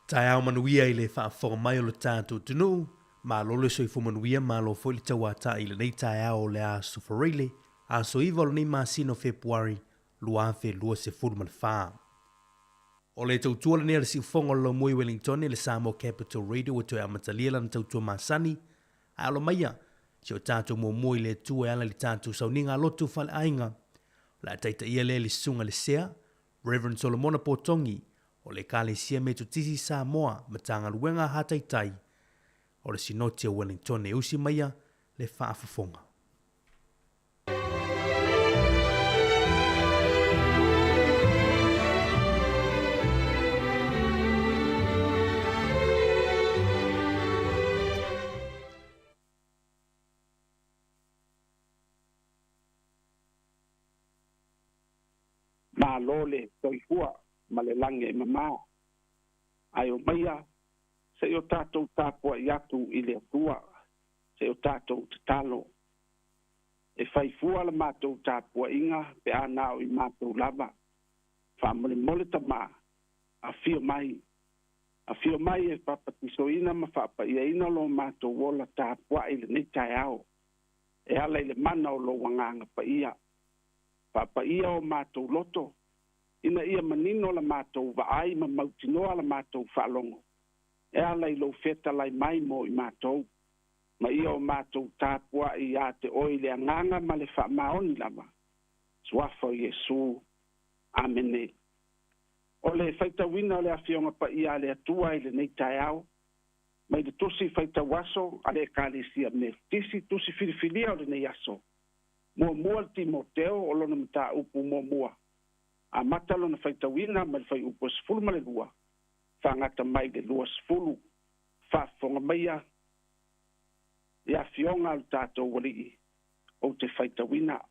Tai au manuia i le whaafonga mai o le tātou tunu, ma lole soifu manuia ma lo foi le tawata i le nei tai au le a sofarile, a so iwa lo nei masino Februari, lua fe lua se furu man wha. O le tautua le nea le si ufonga lo mui Wellington le Sāmoa Capital Radio o toi amatalia lana tautua masani, a alo maia, si o tātou mo mui le tua ala li tātou sauninga lotu fale ainga, la taita ia le sunga le sea, Reverend Solomona Potongi, o le kalesia me tutisi Sāmoa ma tanga luenga hataitai o le sinotia Wellington e usi maia le whaafafonga. Ma lole toifua ma le lange mama ai o maia se o tātou tāpua i atu i le atua se o tātou te talo e whaifua la mātou tāpua inga pe anao i mātou lava whamole mole tama a fio mai e papatisoina ma whapaiaina lo mātou wola tāpua i le neitai ao e ala i le mana o lo wanganga pa ia papaia o mātou loto, ina ia manino la mātou vaai ma mautinoa la mātou whaalongo. E ala i lo feta lai mai mo i mātou, ma ia o mātou tāpua i a te oi le anganga ma le whaamaoni lava. Suafo Yesu, amene. O le whaitawina o le awhionga pa ia le atua i le neitai au, mai le tusi whaitawaso a le kālesia me tisi tusi filifilia o le nei aso. Mua Timoteo o lona mata upu mua. A mata lona whaitawina ma le whai upu sifuru ma le lua. Whangata mai le lua sifuru. Whafonga maia. Ia fionga al tātou wali o te whaitawina.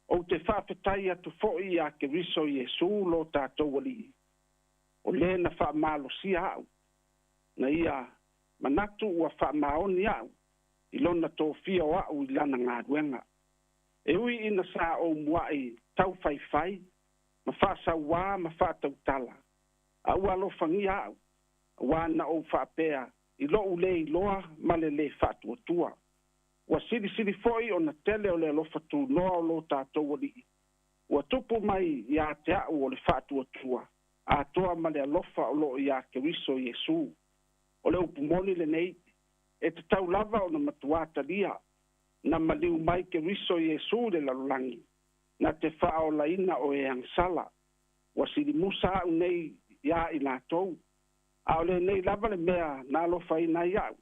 O te whawhetai atu fo'i a ke riso Yesu lo tātou wali. O le na whaamalo si au. Na ia manatu ua whaamaoni au. I lona tō fia o au i lana ngā ruenga. E ui ina sā o muai tau whai, ma whāsa wā, ma whātau tala. A ua lo whangi au, wā na o whāpea, i lo ule i loa, ma le whātua tua. Ua siri foi o na tele o le alofa tū noa o lo tātou wali. Ua tupu mai i a te au o le whātua tua, a toa ma le alofa o lo i a keriso Yesu. O le upumoni le nei, e te tau lava o na matuata lia, na maliu mai ke riso Yesu le lalulangi, na te whao laina o e angsala, wa siri musa au nei ia i lātou, a o le nei lava le mea na alofa ina iau,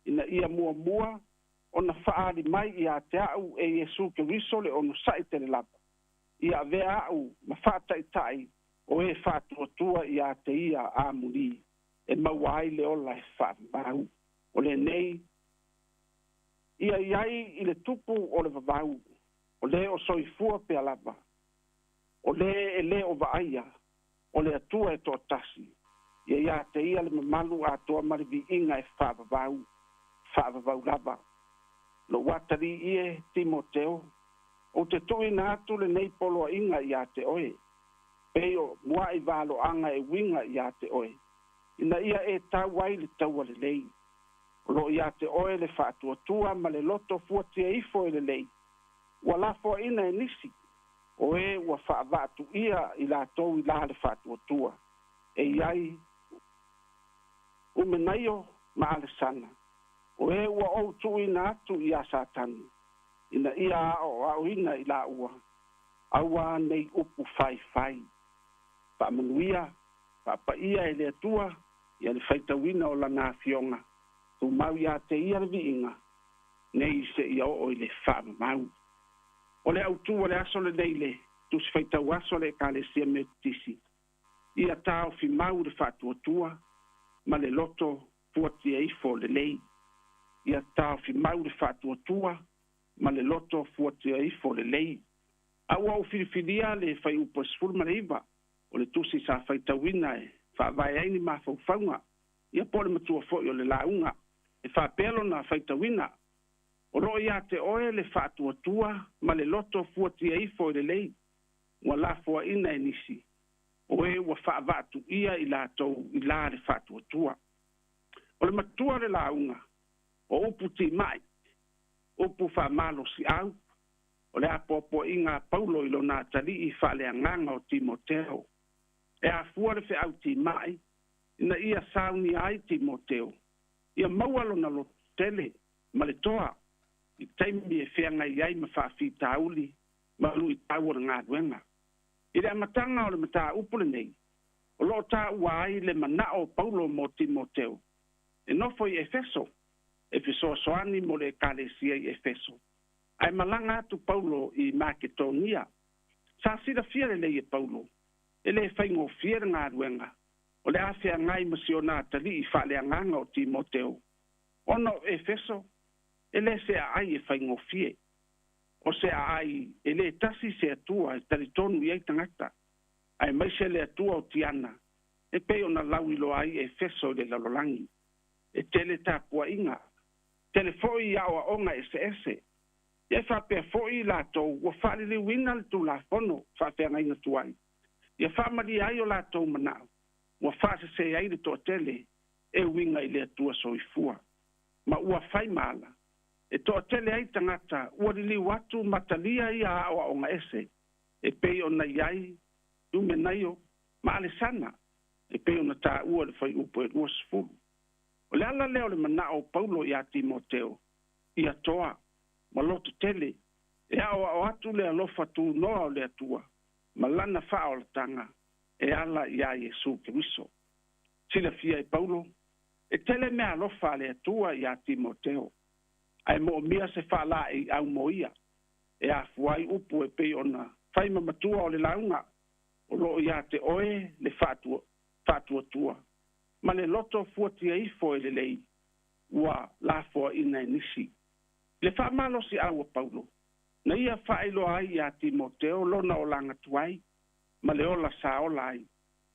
ina ia mua, o na whaari mai i a te au e Yesu ke riso le ono sai te le lava, ia vea au ma whātaitai o e whātuatua i a te ia a muri, e mawai le ola e whaamau. O le nei, ia iai i le tupu o le vavau, o le o soifua pe alava, o le e le o vaaia, o le atua e toa tasi, ia te ia le mamalu a toa marivi inga e whaavavau lava. Lo watari ie Timoteo, o te tui na atu le nei polo inga ia te oe, peo mua i valo anga e winga ia te oe, ina ia e tau wai le tau le lei. Lo ia te oe le whātua ma le loto fuatia ifo e le lei. Wa lafo ina e nisi. O e wa whaavatu ia i la tau i la le whātua. E iai umenaio ma ale sana. O e wa o tu ina atu i a satani. Ina ia o au ina i la ua. Aua nei upu whai. Whaamanuia, whaapa ia e le atua, ia le whaitawina o la ngā fionga. Tu mau ia te ia le viinga, nei se ia o le whaama mau. O le autu o le aso le neile, tu se whaitau aso le kālesia me tisi. Ia tāo fi mau le whātuatua, ma le loto fuatia ifo le lei. Ia tāo fi mau le whātuatua, ma le loto fuatia ifo le lei. Aua o whiriwhiria le whai upo sfurma le iwa, o le tusi sa whaitawina e, whaavai aini ma whauwhaunga, ia pole matua foi o le launga, e whapelo na whaitawina. O roi ia te oe le whātuatua, ma le loto fuatia ifo le lei. Wa la fua ina e nisi. o e ua fa'ava'atu'ia i latou i la le fa'atuatua. O le matua le launga, o upu tima'i, upu fa'amalosi'au, o le apoapo'iga Paulo i lona atali'i fa'aleagaga o Timoteo. E afua le fe'au tima'i, ina ia saunia ai Timoteo. Ia maua lona lo tele, ma le toa, i taimi e feagai ai ma fa'afitauli, ma lu'i tau o le galuega. I le amataga o le mataupu lenei, o lo'o tā'ua ai le mana'o o Paulo mo Timoteo. E nofo i Efeso, e fesoasoani mo le ekalesia i Efeso. Ae malaga atu Paulo i Maketonia. Sa silafia lelei e Paulo, e le faigofia le galuega, o le a feagai ma siona atali'i fa'aleagaga o Timoteo. Ona o Efeso, e le se a'ai e faigofie. O se a'ai e le tasi se atua e talitonu i ai tagata. Ae maise le atua o tiana, e pei ona lau ilo ai Efeso i le lalolagi. E tele tapua'iga, tele fo'i i a'oa'oga ese. Ia fa'apea fo'i i latou ua fa'aliliuina le tulafono fa'afeagaiga tuai. Ia fa'amalia ai o latou mana'o, ua fa'asesē ai le to'atele e uiga i le atua soifua. Ma ua fai mala, e to'atele ai tagata ua liliu atu matalia ia a'oa'oga ese, e pei ona iai tumenaio ma alesana, e pei ona tā'ua le fai'upu e 2. O le ala lea o le mana'o Paulo iā Timoteo, ia toa, ma loto tele, e a'oa'o atu le alofa tunoa o le atua, ma lana fa'aolataga, e ala iā Iesu Keriso. Silafia e Paulo, e tele mea alofa a le atua iā Timoteo, ae mo'omia se fa'ala'i au mo ia, e afuai upu e pei ona fai mamatua o le lauga, o lo'o iā te oe le fa'atuatua. Ma le loto fuatiaifo e lelei, ua lafoa'ina e nisi. Le fa'amalosi au a Paulo, na ia fa'ailoa ai iā Timoteo lona o lagatu ai, ma le ola sa ola ai.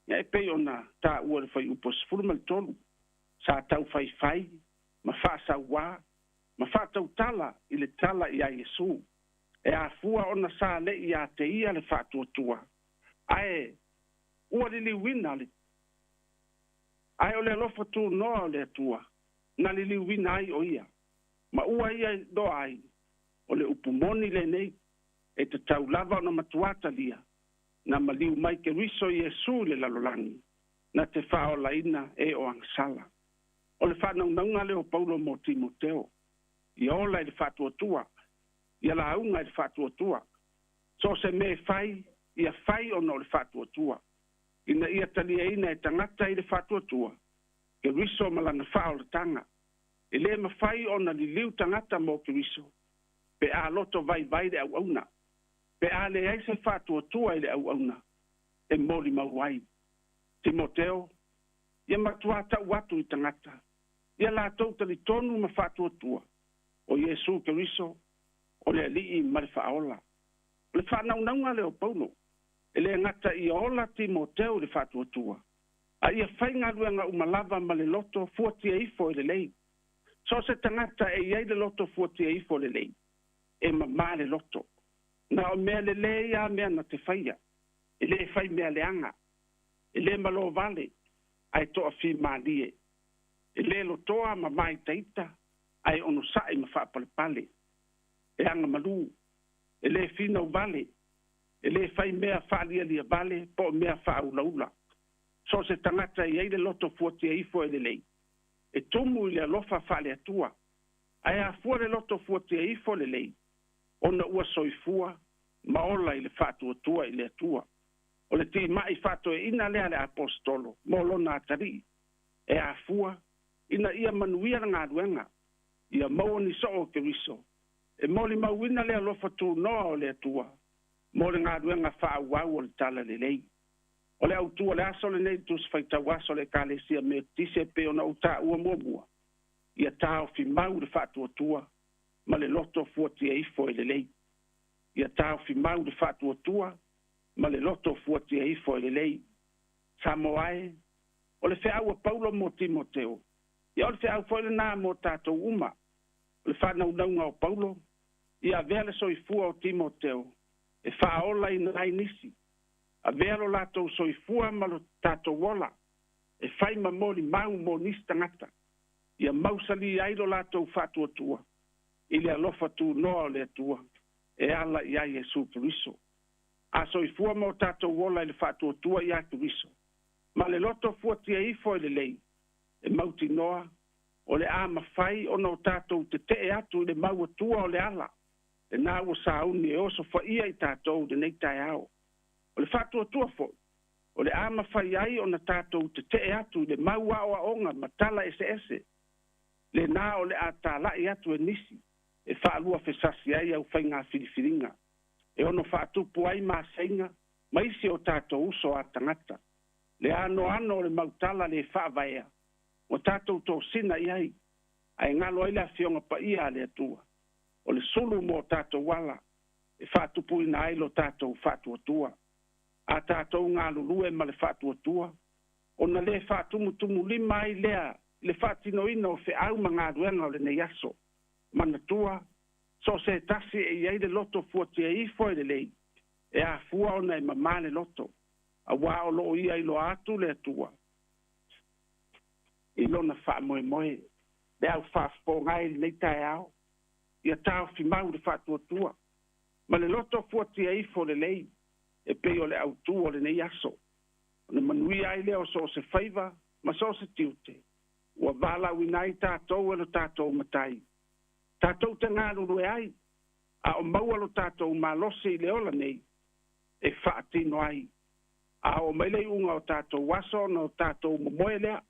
Ia e pei ona tā'ua le fai'upu 13, sa tau faifai, ma fa'asauā, ma fa'atautala i le tala iā Iesu. E afua ona sa le'i iā te ia le fa'atuatua. Ae, ua liliuina le ae o le alofa tunoa o le atua, na liliuina ai o ia. Ma ua ia doa ai, o le upumoni lenei, e te tau lava o na matuata lia, na maliu mai Keriso Iesu le lalolagi, na te fa'aolaina e o agasala. O le fa'anaunauga leo Paulo mo Timoteo, ia ola i le fa'atuatua, ia lauga i le fa'atuatua. So se me fai, ia fai ona o le fa'atuatua. Ina ia taliaina e tagata i le fa'atuatua, Keriso ma lana fa'aolataga, e lē mafai ona liliu tagata mo Keriso, pe a loto vai le auauna, pe a leai se fa'atuatua i le auauna, e molimau ai. Timoteo, ia matuata'u atu i tagata, ia latou talitonu ma fa'atuatua, o Iesu Keriso, o le ali'i ma le fa'aola. O le fa'anaunauga leo Paulo, e le ngata i ola Timoteo le fa'atuatua. A ia fai galuega uma lava ma le loto fuatiaifo i lelei. So se tagata e iai le loto fuatiaifo i lelei, e mamā le loto. Na o mea lelē ia mea na te faia, e le fai mea leaga, e le malo vale, ai to'afi malie. E le lotoa ma mai taita, ai ono sa'i ma fa'apalepale. E anga malu, e le fina vale, e le fai mea fa'alialia vale, po mea fa'aulaula. So se tagata i ai le loto fuatiaifo e lelei. E tumu i le alofa fa'aleatua, ai afua le loto fuatiaifo lelei, ona ua soifua, ma ola i le fa'atuatua i le atua. O le tima'i fa'atoe'ina lea le apostolo, mo lona atali'i, e afua, ina ia manuia le galuega, ia maua ni so'o Keriso, e molimauina le alofa tunoa o le atua, mo le galuega fa'auau o le tala lelei. O le autua le aso lenei tusi faitau aso le ekalesia me tise pe ona o tā'ua muamua, ia tāofimau le fa'atuatua, ma le loto fuatiaifo i lelei. Ia tāofimau le fa'atuatua, ma le loto fuatiaifo i lelei. Sāmoa o le fe'aua Paulo mo Timoteo, ia o le fe'au foi lenā mo tatou uma, o le fa'anaunauga o Paulo, ia avea le soifua o Timoteo, e fa'aola ina ai nisi, a vea lo latou soifua ma lo tatou ola e fai ma moli mau mo nisi tagata ia mausali ai lo latou fa'atuatua i le alofa tunoa o le atua e ala i ai Iesu Keriso a soifua mo tatou ola i le fa'atuatua i a Keriso ma le loto fuatia ifo i le lei e mautinoa o le a mafai ona o tatou tete'e atu i le mauatua o le ala e nā ua sauni e oso fa'ia i tatou lenei taeao o le fa'atuatua fo'i o le a mafai ai ona tatou tete'e atu i le mau a'oa'oga ma tala ese'ese lenā o le a tāla'i atu e nisi e fa'alua fesasi ai au faiga filifiliga e ono fa'atupu ai masaiga ma isi o tatou uso a tagata le anoano o le mautala le fa'avaea o tatou tosina i ai ae galo ai le afioga pa'ia a le atua o le sulu mo tatou ala e fa'atupuina ai lo tatou fa'atuatua a tatou galulue ma le fa'atuatua ona lē fa'atumutumu lima ai lea le fa'atinoina o fe'au ma galuega o lenei aso manatua so se tasi e iai le loto fuatia ifo i lelei e afua ona e mamā le loto auā o lo'o ia i loa atu le atua i lona fa'amoemoe le au fa'afofoga ai lenei taeao ia taofimau le fa'atuatua ma le loto fuatia ifo lelei e pei o le autū o lenei aso ona manuia ai lea o so o se faiva ma so o se tiute ua valauina ai tatou e lo tatou matai tatou te galulue ai a o maua lo tatou malose i le ola nei e fa'atino ai a o mai le unga o tatou aso na o tatou momoe lea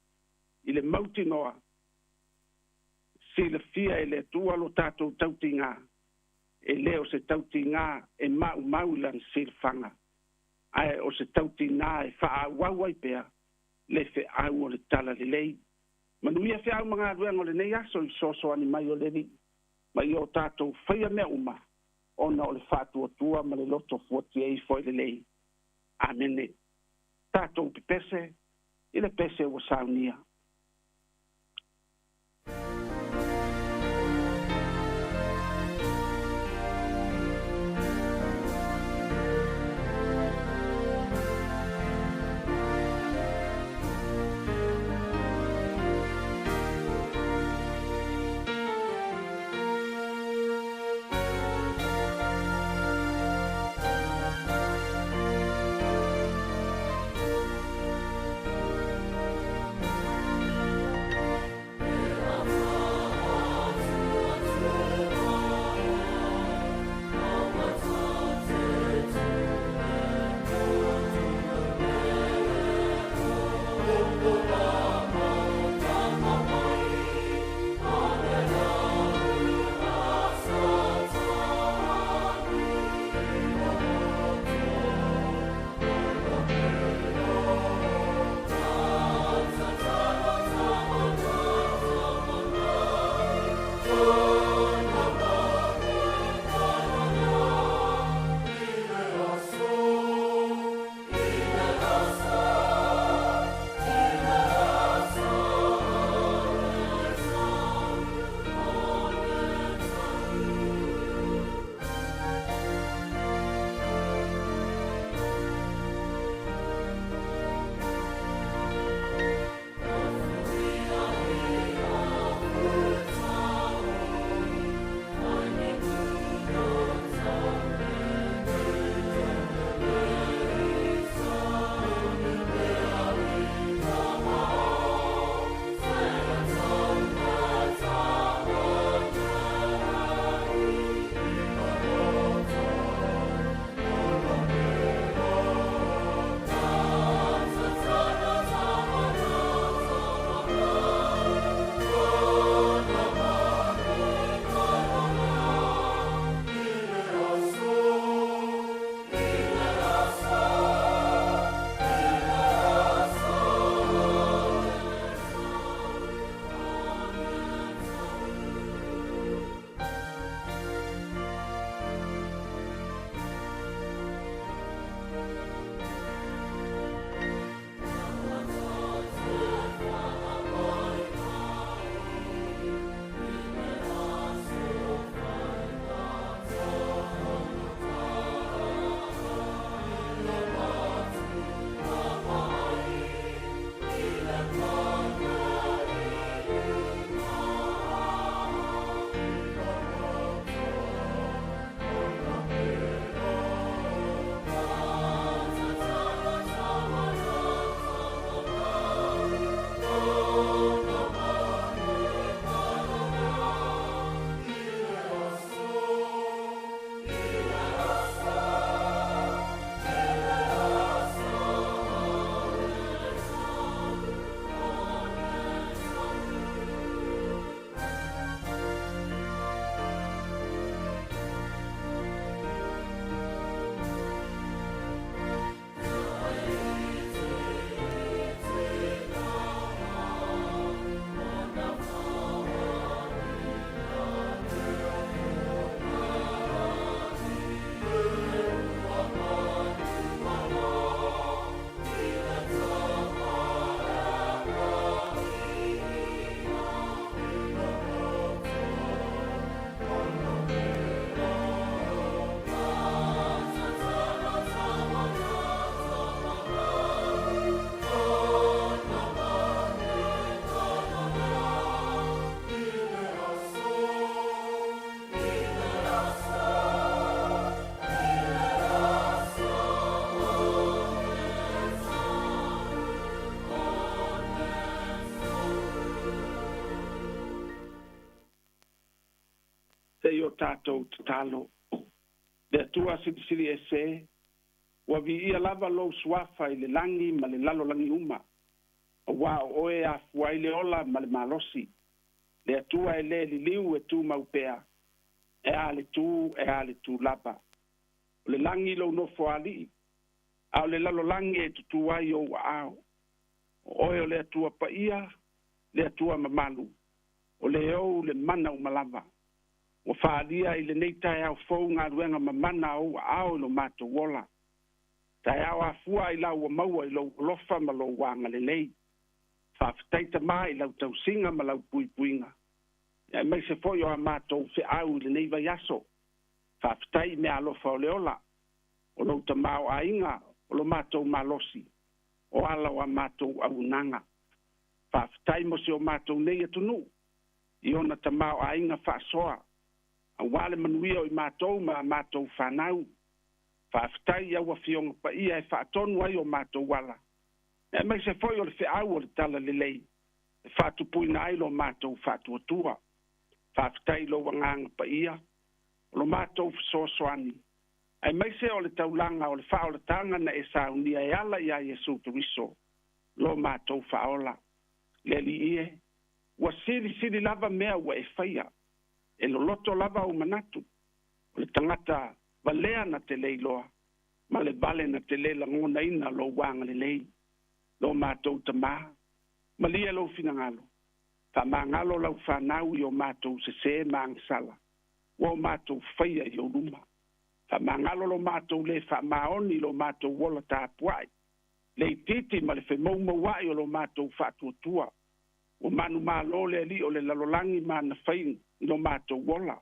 i le mautinoa silafia e le atua lo tatou tautigā e lē o se tautigā e ma'umau i lana silafaga ae o se tautigā e fa'aauau ai pea le fe'au o le tala lelei manuia fe'au ma galuega o lenei aso i soasoani mai o le li'i ma i o tatou faia mea uma ona o le fa'atuatua ma le loto fuatia ai foi lelei amene tatou pepese i le pese ua saunia tātou te talo. Le tua siri e se, wa vi ia lava lo suafa i le langi ma le lalo langi uma. O wā oe a fuai le ola ma le malosi. Le atua e le li liu e tu maupea. E a le tu lapa. O le langi lo no fuali. Au le lalo langi e tutu ai o wa au. O oe o le atua pa ia, le atua mamalu. O le au le mana o malava. O whaalia i le neitai au fau ngā ruenga mamana o wa au lo mato wola. Tai au a fua i lau o maua i lau lofa ma lau wanga le lei. Whawhitaita mai lau tau singa ma lau pui puinga. Ia mai se foi o a mātou whi au le neiva yaso. Whawhitai me alofa o le ola. O lau ta mau a inga o lo mātou malosi. O ala o a mātou au nanga. Whawhitai mo se o mātou nei atunu. I ona ta mau a inga whaasoa. A wale manuia o i mātou ma mātou whanau. Whawhitai au a fionga pa ia e whaatonu ai o mātou wala. E mai se foi o le whiau o le tala le lei. E whātu puina ai lo mātou whātu atua. Whāwhitai lo wanganga pa ia. O lo mātou whasoasoani. E mai se o le taulanga o le whao le tanga na e saunia e ala ia Jesu Kiriso. Lo mātou whaola. Le li ie. Wa siri lava mea wa e whaia. E lo loto lava o manatu. O le tangata valea na te leiloa. Ma le vale na te leila ngona ina lo wanga le lei. Lo mātou ta maa. Ma lia lo finangalo. Fa mangalo lau whanau i o mātou se maangisala. Wa o mātou whaia i o ruma. Fa mangalo lo mātou le fa maoni lo mātou wola tā puai. Le titi ma le whemau wai o lo mātou whātua. O manu mālo le li o le lalolangi ma na whain i lo mātou wola.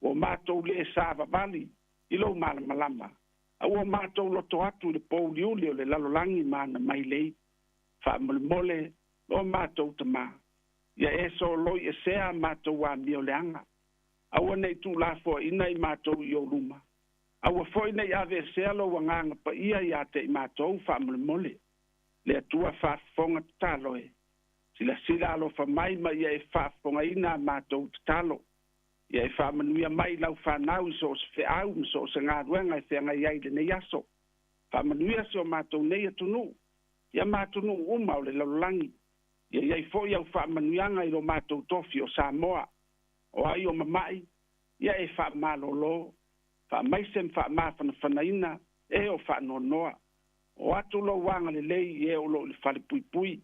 O mātou le sāva vali i lo māla malama. A o mātou loto atu le pōli uli o le lalolangi ma na mai lei. Fa mole o mātou ta mā. Ia e so loi e sea mātou wa mio leanga. Aua nei tu la fo ina i mātou i o ruma. Aua fo ina i ave sea lo wanganga pa ia i ate i mātou fa mole. Le atua fa fonga talo e. Sila alo fa mai ma ia e fa fonga ina mātou talo. Ia e fa manuia mai lau fa nau i so se fe au so se ngā ruenga e whenga i aile nei aso. Fa manuia se o mātou nei atunu. Ia mātunu uma o le laulangi. Ia iai fo iau wha manuianga i lo mātou tofi o Sāmoa. O ai o mamai, ia e wha malolo. Wha maisem wha mawhanawhanaina, e o wha nonoa. O atu lo wanga le lei e o lo le whale pui pui.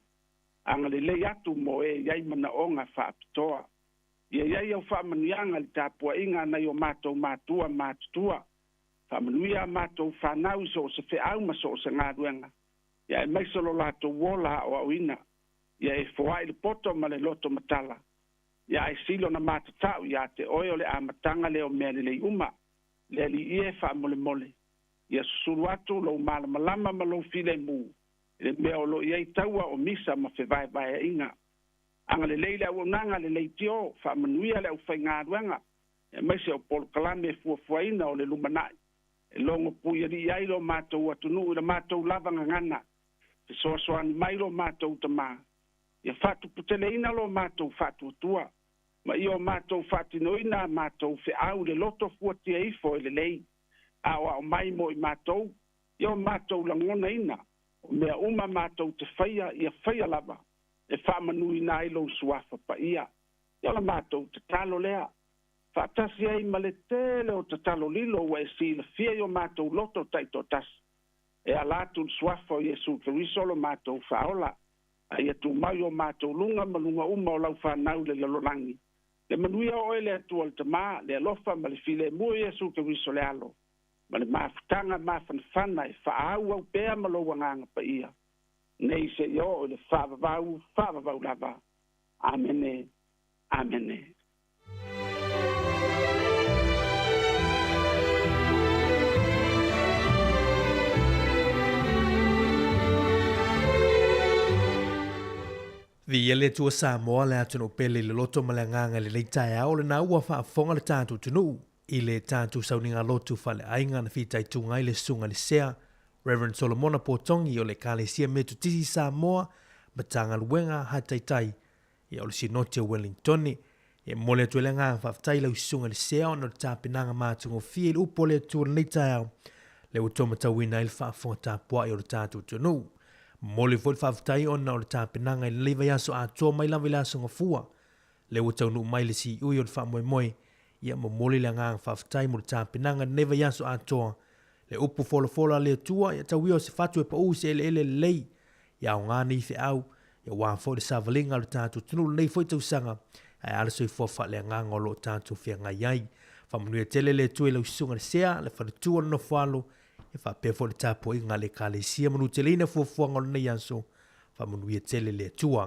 Anga le lei atu mo e iai mana onga wha apitoa. Ia iai au wha manuianga li tāpua inga nei o mātou mātua mātutua. Wha manuia mātou whanau so se whi au ma so se ngā ruenga. Ia e maisolo lato wola o awina. Ia e foai le poto ma le loto matala. Ia e silo na matatau ia te oe o le amatanga leo mea le uma. Le li ie wha mole. Ia susuru atu lo mala malama ma lo file mu. Le mea o lo iei taua o misa ma fe vai inga. Anga le leile au nanga le leitio wha manuia le au whai ngā ruanga. E maise o polo kalame fuafuaina o le lumanai. E longo puia li ai lo mātou atunu i le mātou lavanga ngana. Te soasoani mai lo mātou ta mā. Ia whatu puteleina lo mātou whatu atua. Ma i o mātou whatinoina mātou whi au le loto fuatia ifo i le lei. Awa o mai mo i mātou. I o mātou langona ina. O mea uma mātou te whaia ia whaia lava. E whamanui nā i lo suafa pa ia. Ia la mātou te talo lea. Whaatasi ai ma le tele o te talo lilo wa e si le fia i o mātou loto taito tasi. E alatu suafa o Jesu Kiriso lo mātou whaola. A ia tu mai o mātou lunga malunga uma o lau whanau le lalolangi. Le manuia o ele atu al tamā, le alofa ma le file mua Jesu Kiriso le alo. Ma le mafutanga mafanfana e whaau au pēa malo wanganga pa ia. Nei se i o le whaavavau lava. Amene, amene. Vi ele tua Sāmoa le atunu pele le loto ma le nganga le leitai au le na ua whaafonga le tātu tunu i le tātu sauninga lotu whale ainga na whitai tunga i le sunga le sea. Reverend Solomona Potongi o le kālesia me tutisi Sāmoa ma tanga luenga hataitai i o le Sinoti o Wellingtoni E mole tu le ngang whaftai lau sunga le sea ona le tāpenanga mātungo fie le upo le tu le tau. Le utoma tawina il whaafonga tāpua i o le tātu tunu. Mole fo le whaftai ona o le tāpenanga i le leiva yaso a toa mai lawa la sunga fua. Le utau nu mai le si ui o le wha moe moe. Ia mo mole le ngang whaftai mo le tāpenanga le leiva yaso a toa. Le upo fola le tua ia tawio se fatu e pa u se ele lei. Ia o ngāne i fe au. Ia wāfo le savalinga le tātu tunu le nei fo i tausanga. Ai ala soi fofa le nganga o lo tātu fia ngai ai. Whamanui tele le tue lau sunga le sea, le whanatua no whalo, e whapefo le tāpo i ngā le kāle sia manu tele ina fuafuanga o le nei anso, whamanui tele le tua.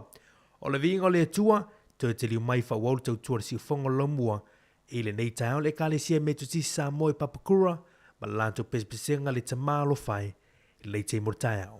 O le vinga o le tua, tue tele mai whawaulu tau tua le si ufonga lomua, e le nei tau le kāle sia me tuti Sāmoa i Papakura, ma lanto pespesenga le tamalo fai, le te mortaiao.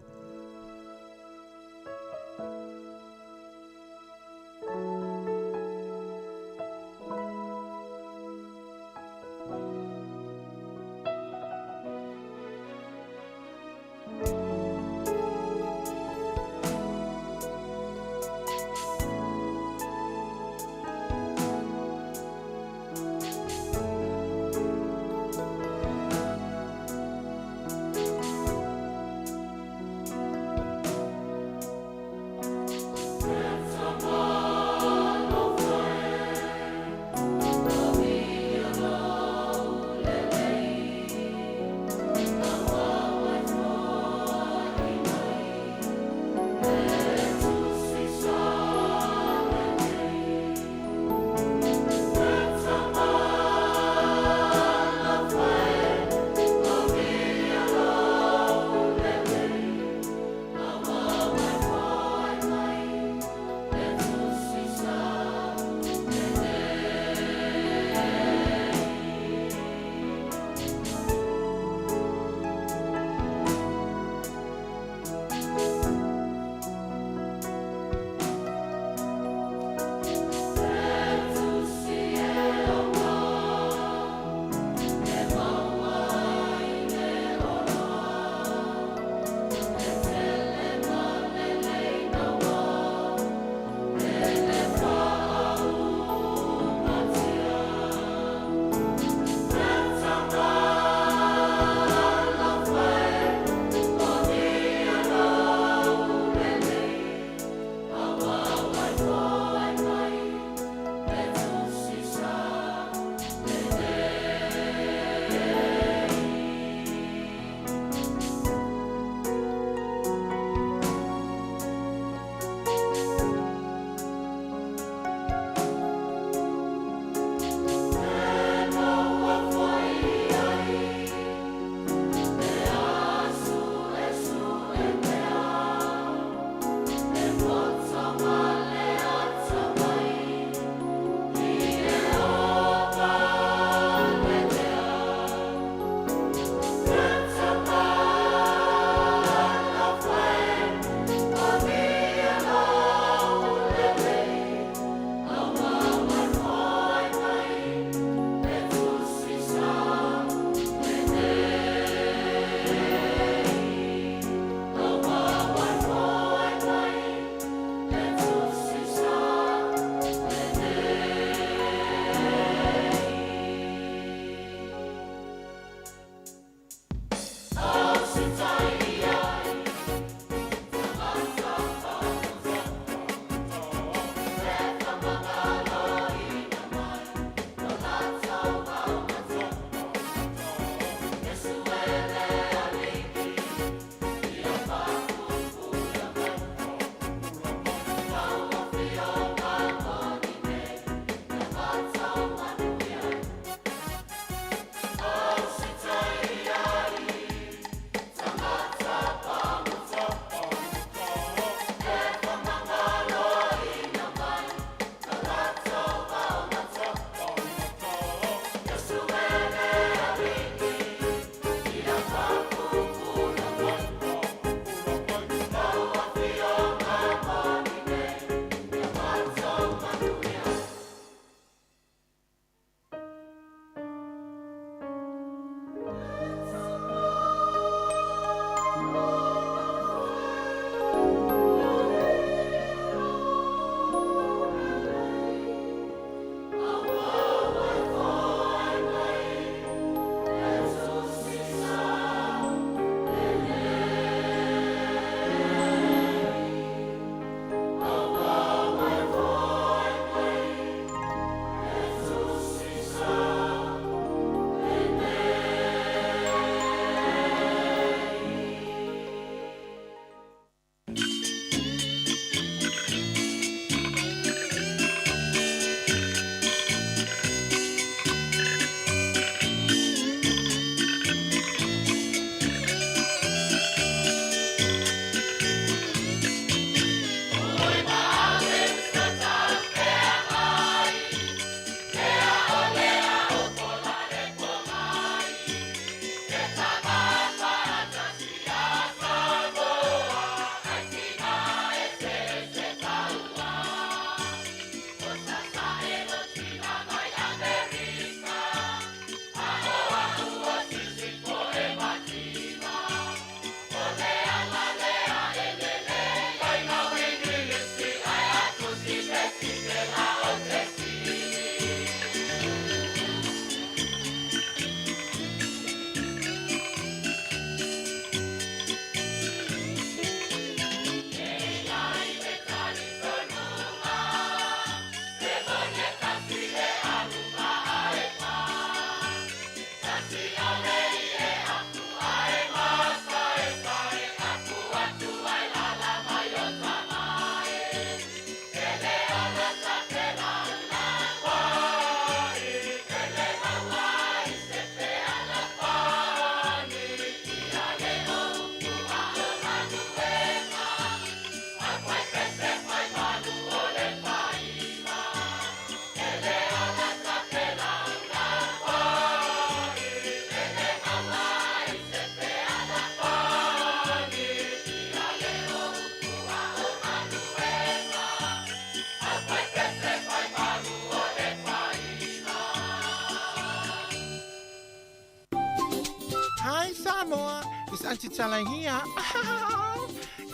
Miss Auntie Talang here.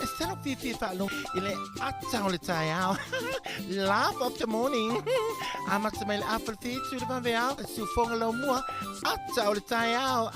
Instead of Fifi Falo, ile atang le tayao. Laugh of the morning. I'm at my apple feet to the Bambao, so fongalo mua, atang le tayao.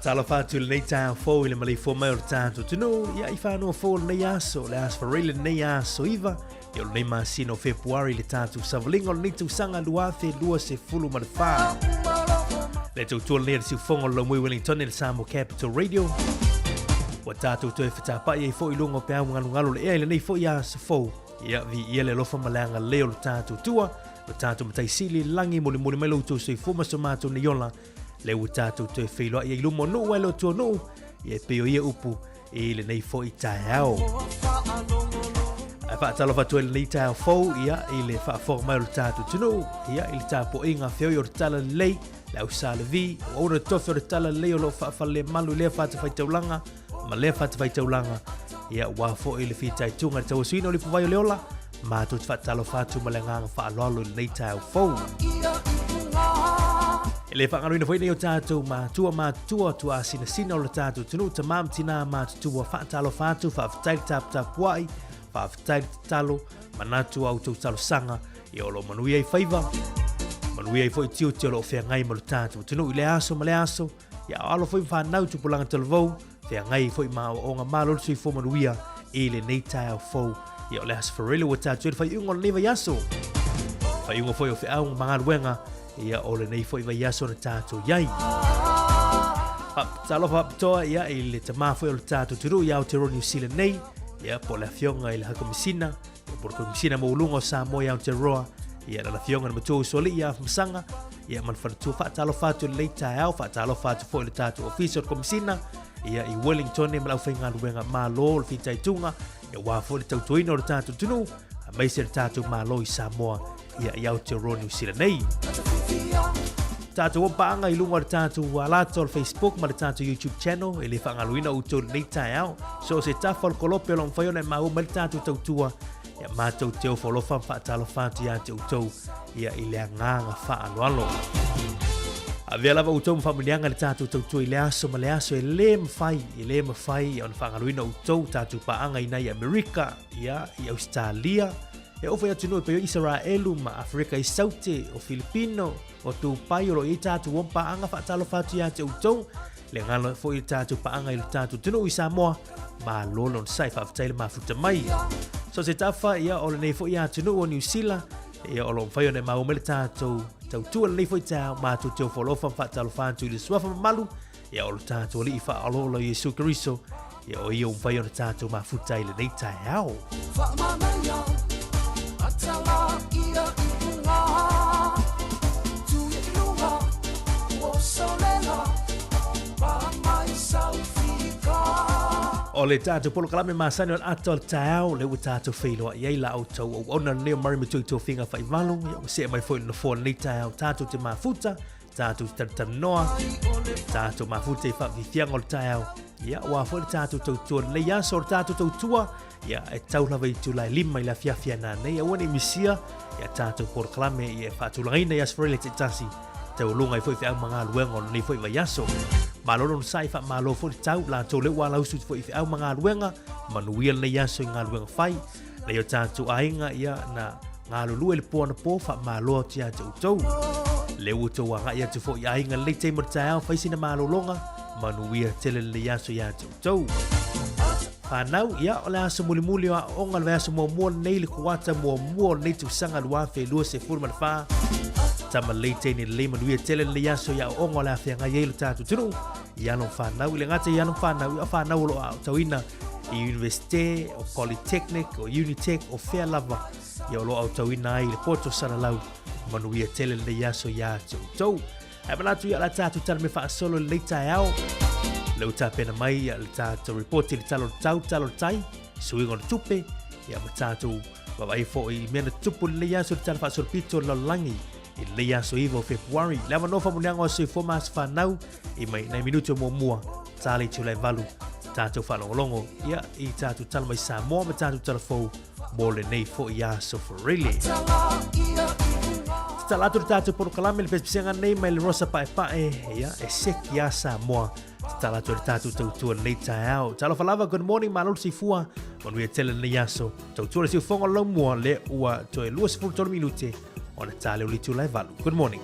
Tala fatu le nei tau fo ile mali fo mai o tanto tunu ia I whanua fo le nei aso le as for le nei aso iwa ia le nei masino Februari le tatu savalingo le nei sanga luafe lua se fulu ma le wha le tau tua le si fongo lo mui Wellington le Sāmoa Capital Radio wa tatu tu e whata ia fo I lungo pe au ngalo le ea le nei fo ia aso fo ia vi ia le lofa malanga leo le tatu tua le tatu matai sili langi muli mai lo tu se fo masomato ni yola le utatu te filo ia lumo no welo to no ia peo ia upu e le nei fo I taiao a fa talo fa to le nei taiao fo ia ile fa forma le tatu tuno ia ile tapo inga feo yo tala lei la usale vi o ora to feo tala lei lo fa le malu le fa te fa taulanga ma le fa te fa taulanga ia wa fo ile fi tai tunga te usino le vai le ola ma to fa talo fa tu malanga fa lo le nei taiao fo le whangaruina fwene o tātou mātua tu a sina o le tātou tunu ta mamtina mātua whaatalo whātu whaaftaili tāp wai whaaftaili talo manatu au tau talo sanga I olo manui ai whaiva manui ai fwoi tiu te olo o whengai ma le tātou tunu I le aso ma le aso ia alo fwoi whanau tu pulanga talo vau whengai fwoi maa o ngā mālolo sui fo manuia I le neitai au fau ia o le aso wharele wa tātou e whai ungo le neva yaso whai ungo fwoi o wheau mangaluenga ia ole nei foi vai aso na tato yai talo fa ptoa ia ile tama foi o tato turu ia o te New Zealand nei ia po la fionga ile ha komisina por komisina mo lungo Sāmoa ia o te roa ia la fionga na matu soli ia msanga ia man fa tu fa talo fa tu le taiao fa talo fa tu foi le tato official komisina ia I Wellington ne mala fainga luenga malo le fitai tunga ia wa foi le tau tuino le tato tunu a mai se tato malo I Sāmoa ia o te roa New Zealand nei Tātou paanga I lunga le tātou alato al Facebook ma le tātou YouTube channel e le whangaluina utou nei taiao so se tafal kolope lo mwhaiona e mau ma le tātou tautua ia mātou teo wholofa whaatalo whātu ia te utou ia I le anganga whaanoalo a vea lava utou mwhamilianga le tātou tautua I le aso ma le aso e le mwhai ia on whangaluina utou tātou paanga I nei Amerika ia I Australia e ofa ia tunu pe Israelu ma Afrika I Saute o Filipino o tu pai o I tātou wampa anga whaatalo whātu ia te utou le ngalo fo I tātou paanga I le tātou tunu I Sāmoa ma lolon sai whaafutaile ma futa mai so se tafa ia o le nei fo ia tunu o New Zealand ia o lo mwhai o ne ma umele tātou tautua le nei fo I tāu ma tu teo wholofa whaatalo whātu I le suafa malu ia o lo tātou li i whaalolo i Yesu Keriso, ia o ia umwhai o na tātou mafuta i le nei tai au. O le tātou polo kalame māsani o ato al tāau, le ua tātou whailoa i eila au tau au ona neo marima tui tō whinga whaivalu, ia o sea mai fwoi na fōna nei tāau, tātou te mafuta, tātou te tananoa, tātou mafuta i whawhiwhianga o le tāau, ia ua fwoi tātou tau tua nei aso o tātou tau tua, ia e taulawa i tūlai lima i la fiafia nā nei, a wane misia, ia tātou polo kalame i e whātulangina i asfarele te tasi, tau lunga i fwoi whiau mga luenga o nei fwoi vai aso. Malolo no sai fa malo fo tau la to le wala usu fo i au mga luenga manuia le yaso i nga luenga fai le yo tatu ainga ia na nga lulu le po na po fa malo tia tau le uto wa nga ia tu fo i ainga le te mo tau fa sina malolonga manuia tele le yaso ya tau fa nau ia o le aso muli o onga le aso mo nei le kuata mo nei tu sanga lua fe lu se furma fa tama leite ni le manuia tele le yaso ya onga le afia nga yelo tatu tunu ia no whanau, le ngata ia no whanau, ia whanau lo au tauina i Universite, o Polytechnic, o Unitec, o Fair Lava, ia lo au tauina ai le poto sana lau, manuia tele le yaso ya tau. Ai manatu ia la tatu tala me wha solo le leitai au, le uta pena mai ia le tatu reporti le talo tai, suingo le tupe, ia matatu wawai fo i mena tupu le yaso le tala wha solo pito la langi, i le yaso iwo Februari. Le ama nofa muneanga o sui fomas whanau i mai nei minuto mua tali tūlai valu tātou whalongolongo ia i tātou tala mai Sāmoa ma tātou tala fau mō le nei fo i aso wharele. Talato tātou poro kalame le pespesenga nei mai le rosa pae ia e seki a Sāmoa. Talato tātou tautua nei tai au. Talo falava, good morning, malolo si fua. Manuia tele nei aso. Tautua le si ufonga lau mua le ua toe lua sifuru tolo minute. On a tale o li tūlai valu. Good morning.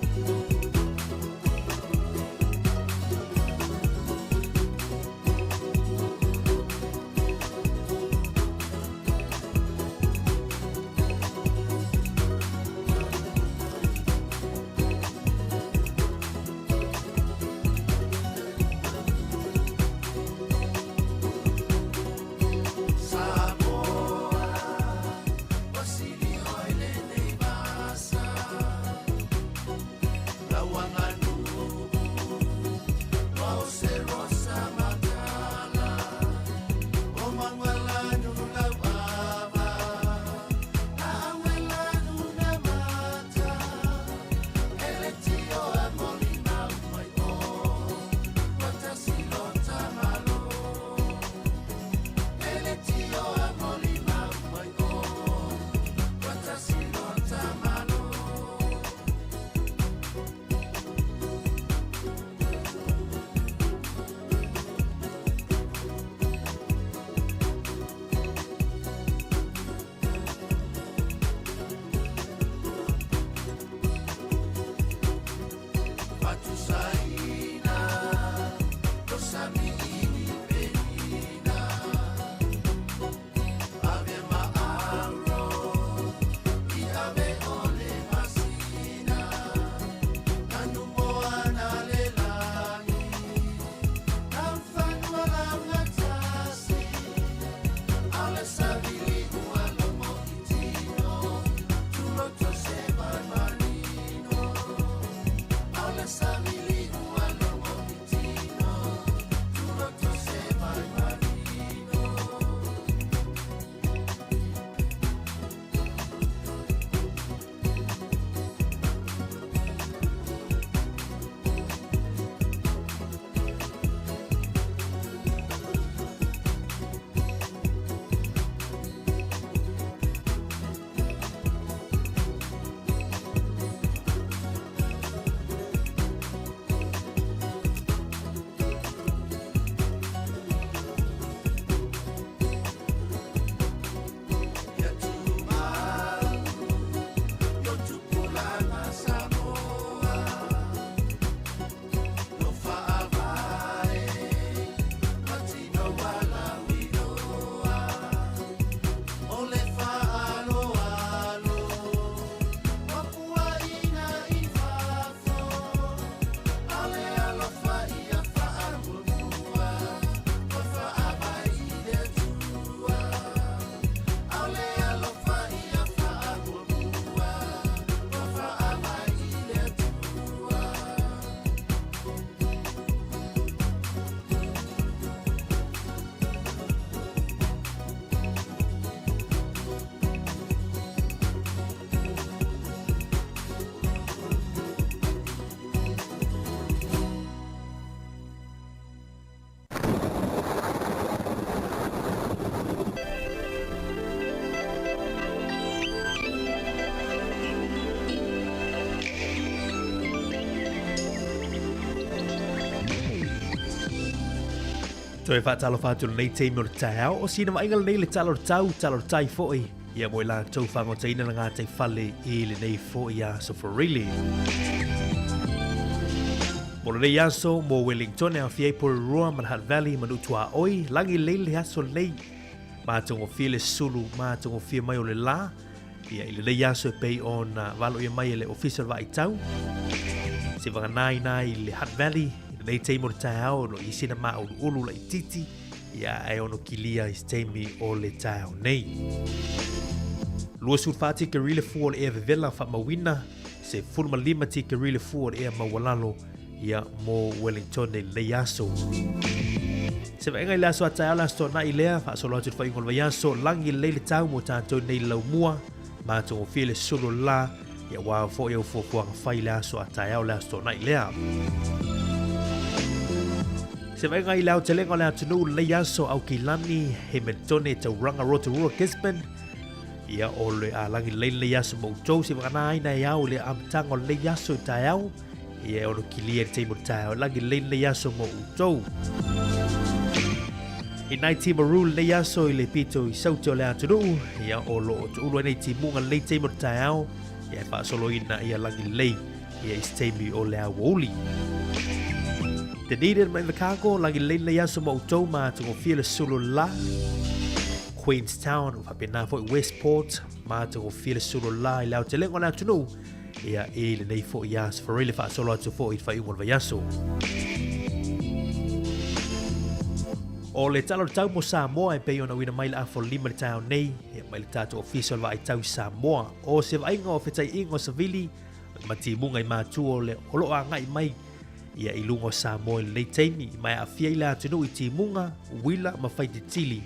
Toi whaatalo whātulu nei teimi o le tae o sina mainga nei le talo tai fo'i. Ia mo la tau whango taina na ngā tai whale I le nei fo'i a Soforili. Mo le nei aso mo Wellington e a fiei por rua Manhattan Valley manutua oi langi leile aso nei. Mātongo fia le sulu, mātongo fia mai o le la. Ia I le nei aso e pei o na valo ia mai le official wa I tau. Se whanganai nai le Hutt Valley. Nei teimi o le taeao no I sina maa ulu la I titi ia e ono kilia I teimi o le taeao nei. Lua sulfati ke rile fu o le ea vevela wha mawina se fulma lima ti ke rile fu o le ea mawalalo ia mo Wellington nei le aso. Se vaenga I le aso a taeao la sto na I lea wha solo atu whaingo le aso langi le le tau mo tātou nei lau mua ma tongo fie le solo la ia wā fo iau fo kuanga whai le aso a taeao la sto na I lea. Se vai ngai lau te lenga le atunu le yaso au ki lani he mentone te ranga Rotorua Gisborne. Ia o le a langi le yaso mo tau se wakana aina e au le amtango le yaso tae au. Ia ono ki lia te mo tae au langi le yaso mo tau. I nai ti maru le yaso I le pito I sauto le atunu. Ia o lo o tu ulu nei ti munga le te mo tae au. Ia pa solo ina ia langi le. Ia istemi o le au woli. Te needed mai Chicago langi leile yaso mo tau ma tungo fia le sulu la. Queenstown fa pena fo Westport ma tungo fia le sulu la I lau te lengo na tunu. Ia e le nei fo yas for really fa solo atu fo I fa ingon va yaso. O le talo tau mo Sāmoa e pei ona wina mai la fo lima le tau nei. Ia mai le tatu official va I tau Sāmoa. O se va ingo o fetai ingo savili. Ma ti munga I mātua le olo a ngai mai. Ia I lungo Sāmoa le teimi mai a fia I la tunu I ti munga, wila ma fai te tili.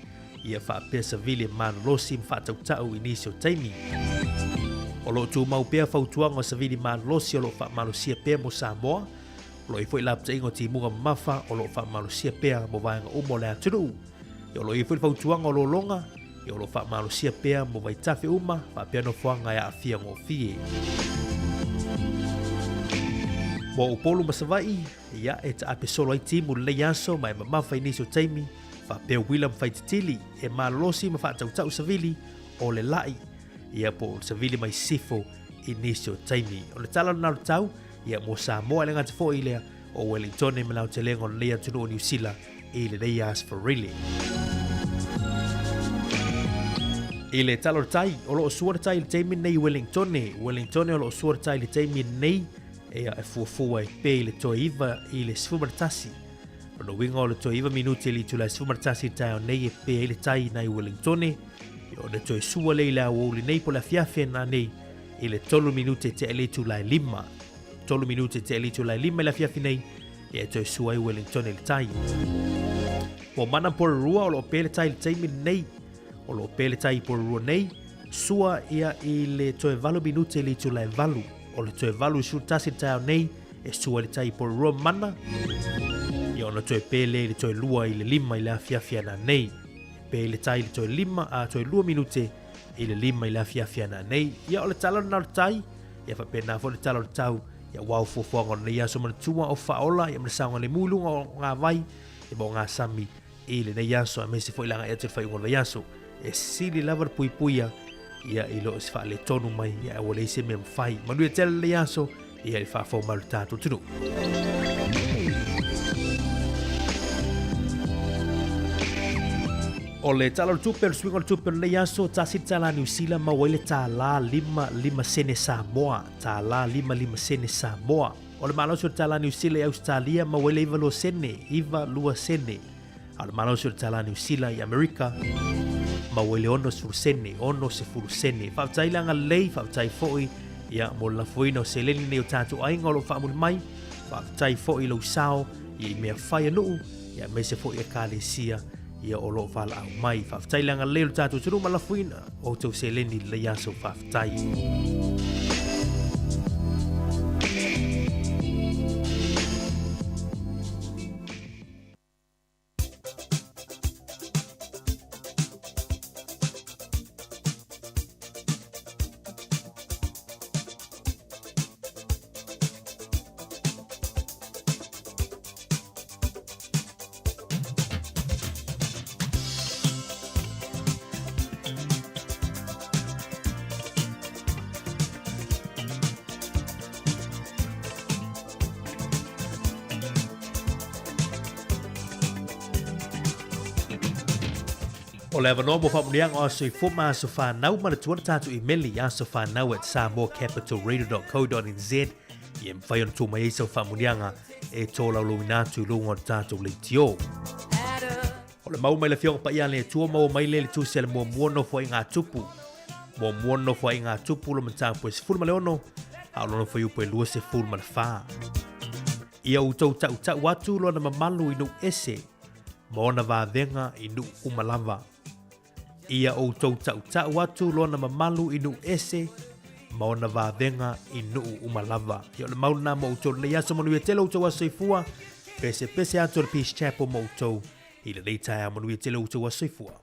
Ia wha pesa vili man losi ma wha tau I nisio teimi. O lo tu mau pia fautuanga sa vili man losi o lo wha malusia pia mo Sāmoa. Lo I fwoi lapta ingo ti munga mafa o lo wha malusia pia mo vaenga umo le atunu. Ia lo I fwoi fautuanga o lo longa. Ia lo wha malusia pia mo vai tafe uma, wha pia no fuanga ia a fia ngō fie. Mo upolu masawai, ia e ta ape solo ai timu le yaso mai mamafa iniso taimi, fa pea wila mfai titili, e malosi ma fa tau savili o le lai, ia po savili mai sifo iniso taimi. O le tala na tau, ia mo Sāmoa le ngata fo ilea o Wellington e malau te lengo lea tunu o New Zealand I le Neias for really. I le talo tai, o lo suara tai le taimi nei Wellington o lo suara tai le taimi nei, ea e fuafua e pe I le toe iwa I le sfumaratasi. Ono winga o le toe iwa minuti li tu la sfumaratasi tau nei e pe I le tai nai Wellington e o le toe sua le la o le nei po la fiafia na nei I le tolu minuti te ele tu la lima. Tolu minuti te ele tu la lima la fiafia nei e toe sua I Wellington le tai. Mo mana por rua o lo pe le tai le taimi nei o lo pe le tai por rua nei sua ia I le toe valu minuti li tu la valu. O le toe valu I sultasi tau nei e sua le tai por rua mana. Ia ona toe pele le toe lua I le lima I le afiafia na nei. Pe le tai le toe lima a toe lua minute I le lima I le afiafia na nei. Ia o le talo na le tai. Ia fa pena fo le talo le tau. Ia wau fuafuanga nei aso mana tua o faola. Ia mana saunga le mulunga o ngā vai. Ia mo ngā sami I le nei aso a mese fo ilanga ea te whai unga aso. E sili lava pui puia. Ia I lo se fa le tonu mai ia o le se me fai manu e tele le aso ia I fa fo malu tatu tunu. O le tala tupe le swing o le tupe le aso ta sita la New Zealand ma wele ta la lima sene Sāmoa ta la lima sene Sāmoa o le malo ta la New Zealand Australia ma wele iva lua sene o le malo ta la New Zealand I America ma wele ono se furusene. Whautai langa lei, whautai foi, ia mo la foina o se leni neo tātu ainga o lo whaamuri mai, whautai foi lo sao, I mea whai anu, ia me se foi e kālesia, ia o lo whala au mai. Whautai langa lei lo tātu tunu ma la foina, o tau se leni le yaso whautai. O le avanoa mo whamuniang o sui fuma so whanau mana tuana tātu I meli a so whanau at samoacapitalradio.co.nz I em whai ona tō mai eisa whamunianga e tō lau luminatu lunga tātu le tio. O le mau mai le fionga pa ia le tua mau mai le tu se le mua no fo inga tupu. Mua no fo inga tupu lo mantang po se fulma le ono, a lono fo yupo e lua se fulma le wha. Ia utau ta watu lo na mamalu inu ese, maona va venga inu umalava. Ia utau ta watu lo na mamalu inu ese, maona va venga inu umalava. Ia le mauna mo utau le yaso manu e telo utau asoifua, pese ato le Peace Chapel mo utau, I le leitai a manu e telo utau asoifua.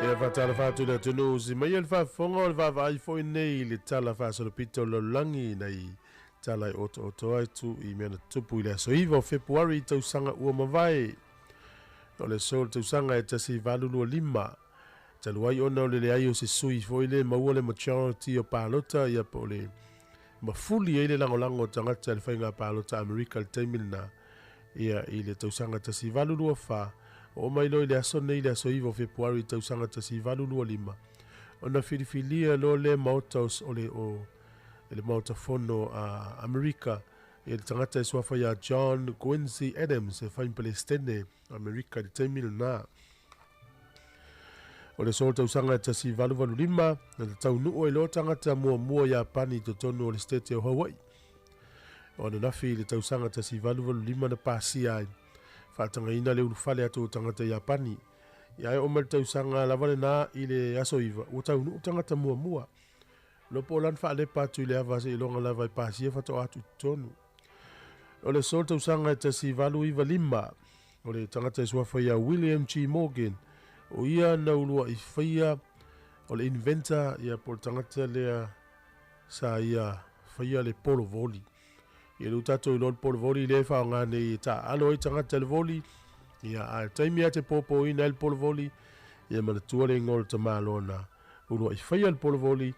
E fatala fatu na tunu si mai el fa fonga o va vai foi nei le tala fa so pito lo langi nei tala oto ai tu I mena tupu ile so ivo February tau sanga ua mavai. O le sol tau sanga e tasi valulu lima. Talu ai ona o le ai o se sui foi le maua le majority o palota ia po le mafuli e le langolango tangata le whainga palota Amerika le taimina ia I le tau sanga tasi valulu fa. O mai lo le aso nei le aso ivo February tau sanga tasi valulu lima. Ona filifilia lo le mautos o le mauta fono a Amerika e le tangata e swafa ya John Quincy Adams e whain Palestine Amerika le taimina na. O le sol tau sanga tasi valu lima na le tau nuu e lo tangata mua ya pani to tonu o le state o Hawaii. O na nafi le tau sanga tasi valu lima na pasi ai. Fatanga ina le ulufale atu tangata Japani. Ia e omer tau sanga lavale na I le aso iwa. O tau nuu tangata mua. Lopo lan fa le patu I le avase ilonga lava I pasia fato atu tonu. O le sol tau sanga tasi valu iwa lima. O le tangata iswafa ia William G. Morgan. O ia na ulua I whaia. O le inventor ia po tangata lea sa ia whaia le polo voli. Ia lutato I lor polo voli le whao ngane ta alo I tangata le voli. Ia a taimi ate popo ina el polo voli. Ia mana tuale ngol ta malona. Ulua I whaia le polo voli.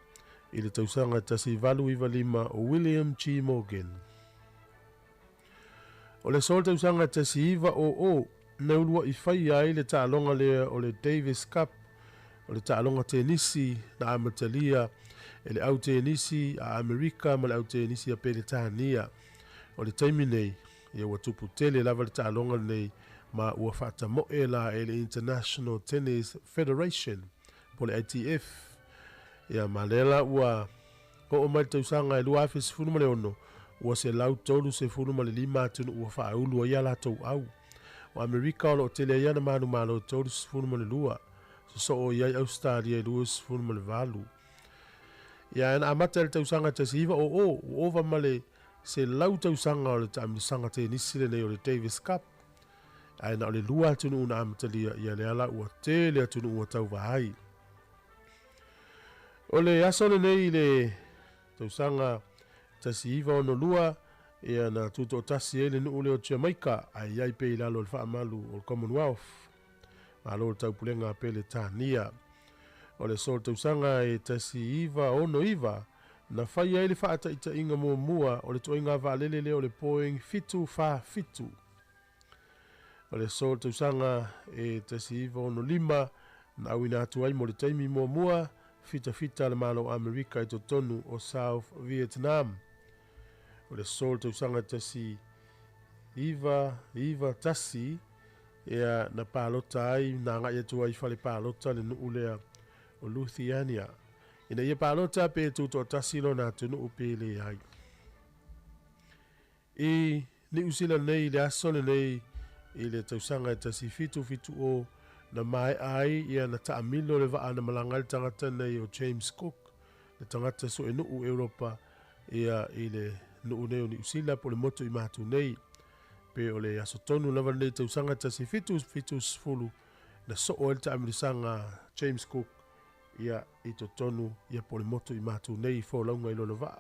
I le tausanga tasi valu iwa lima o William G. Morgan. O le sol tausanga tasi iwa o na ulua I whaia I le taalonga lea o le Davis Cup. O le taalonga tenisi na amatalia. E le au tenisi a Amerika ma le au tenisi a Peletania. O le taimi nei, ia ua tupu tele lava le taalonga nei ma ua whaata moe la e le International Tennis Federation po le ITF. Ia ma lela ua o mai tausanga e lua afes funu ma le ono ua se lau tolu se funu ma le lima atunu ua wha aulu a ia la tau au. O Amerika o lo tele ia na manu malo tolu se funu ma le lua. So o iai Australia e lua se funu ma le valu. Ia ena amata le tausanga tasiva o ova ma le se lau tausanga o le taamisanga te nisile nei o le Davis Cup. Aina o le lua atunu una amatalia ia le ala ua tele atunu ua tau vahai. O le asole nei le tausanga tasiva o no lua ia na tuto o tasi ele nuu le o Jamaica ai ai pe ilalo le whaamalu o le Commonwealth. Malo le taupulenga pe le Tania. O le sol tausanga e tasi iwa ono iwa na whai ai le whaata ita inga mua o le toinga waalele le o le poing fitu wha fitu. O le sol tausanga e tasi iwa ono lima na awina atu ai mo le taimi mua fita le malo Amerika i tonu o South Vietnam. O le sol tausanga tasi iwa tasi ea na palota ai na ngai atu ai whale palota le nuu lea o Lithuania. Ina ia palota pe tuto tasilo na tunu upele ai. I ni usila nei le asole nei I le tausanga tasi fitu o na mai ai ia na taamilo le waa na malangal tangata nei o James Cook. Le tangata so e nuu Europa ia I le nuu nei o ni usila po le moto I matu nei. Pe o le asotonu lava nei tausanga tasi fitu fulu na so o el taamilisanga James Cook. Ia I tonu ia po le moto I matu nei fo launga I lona waa.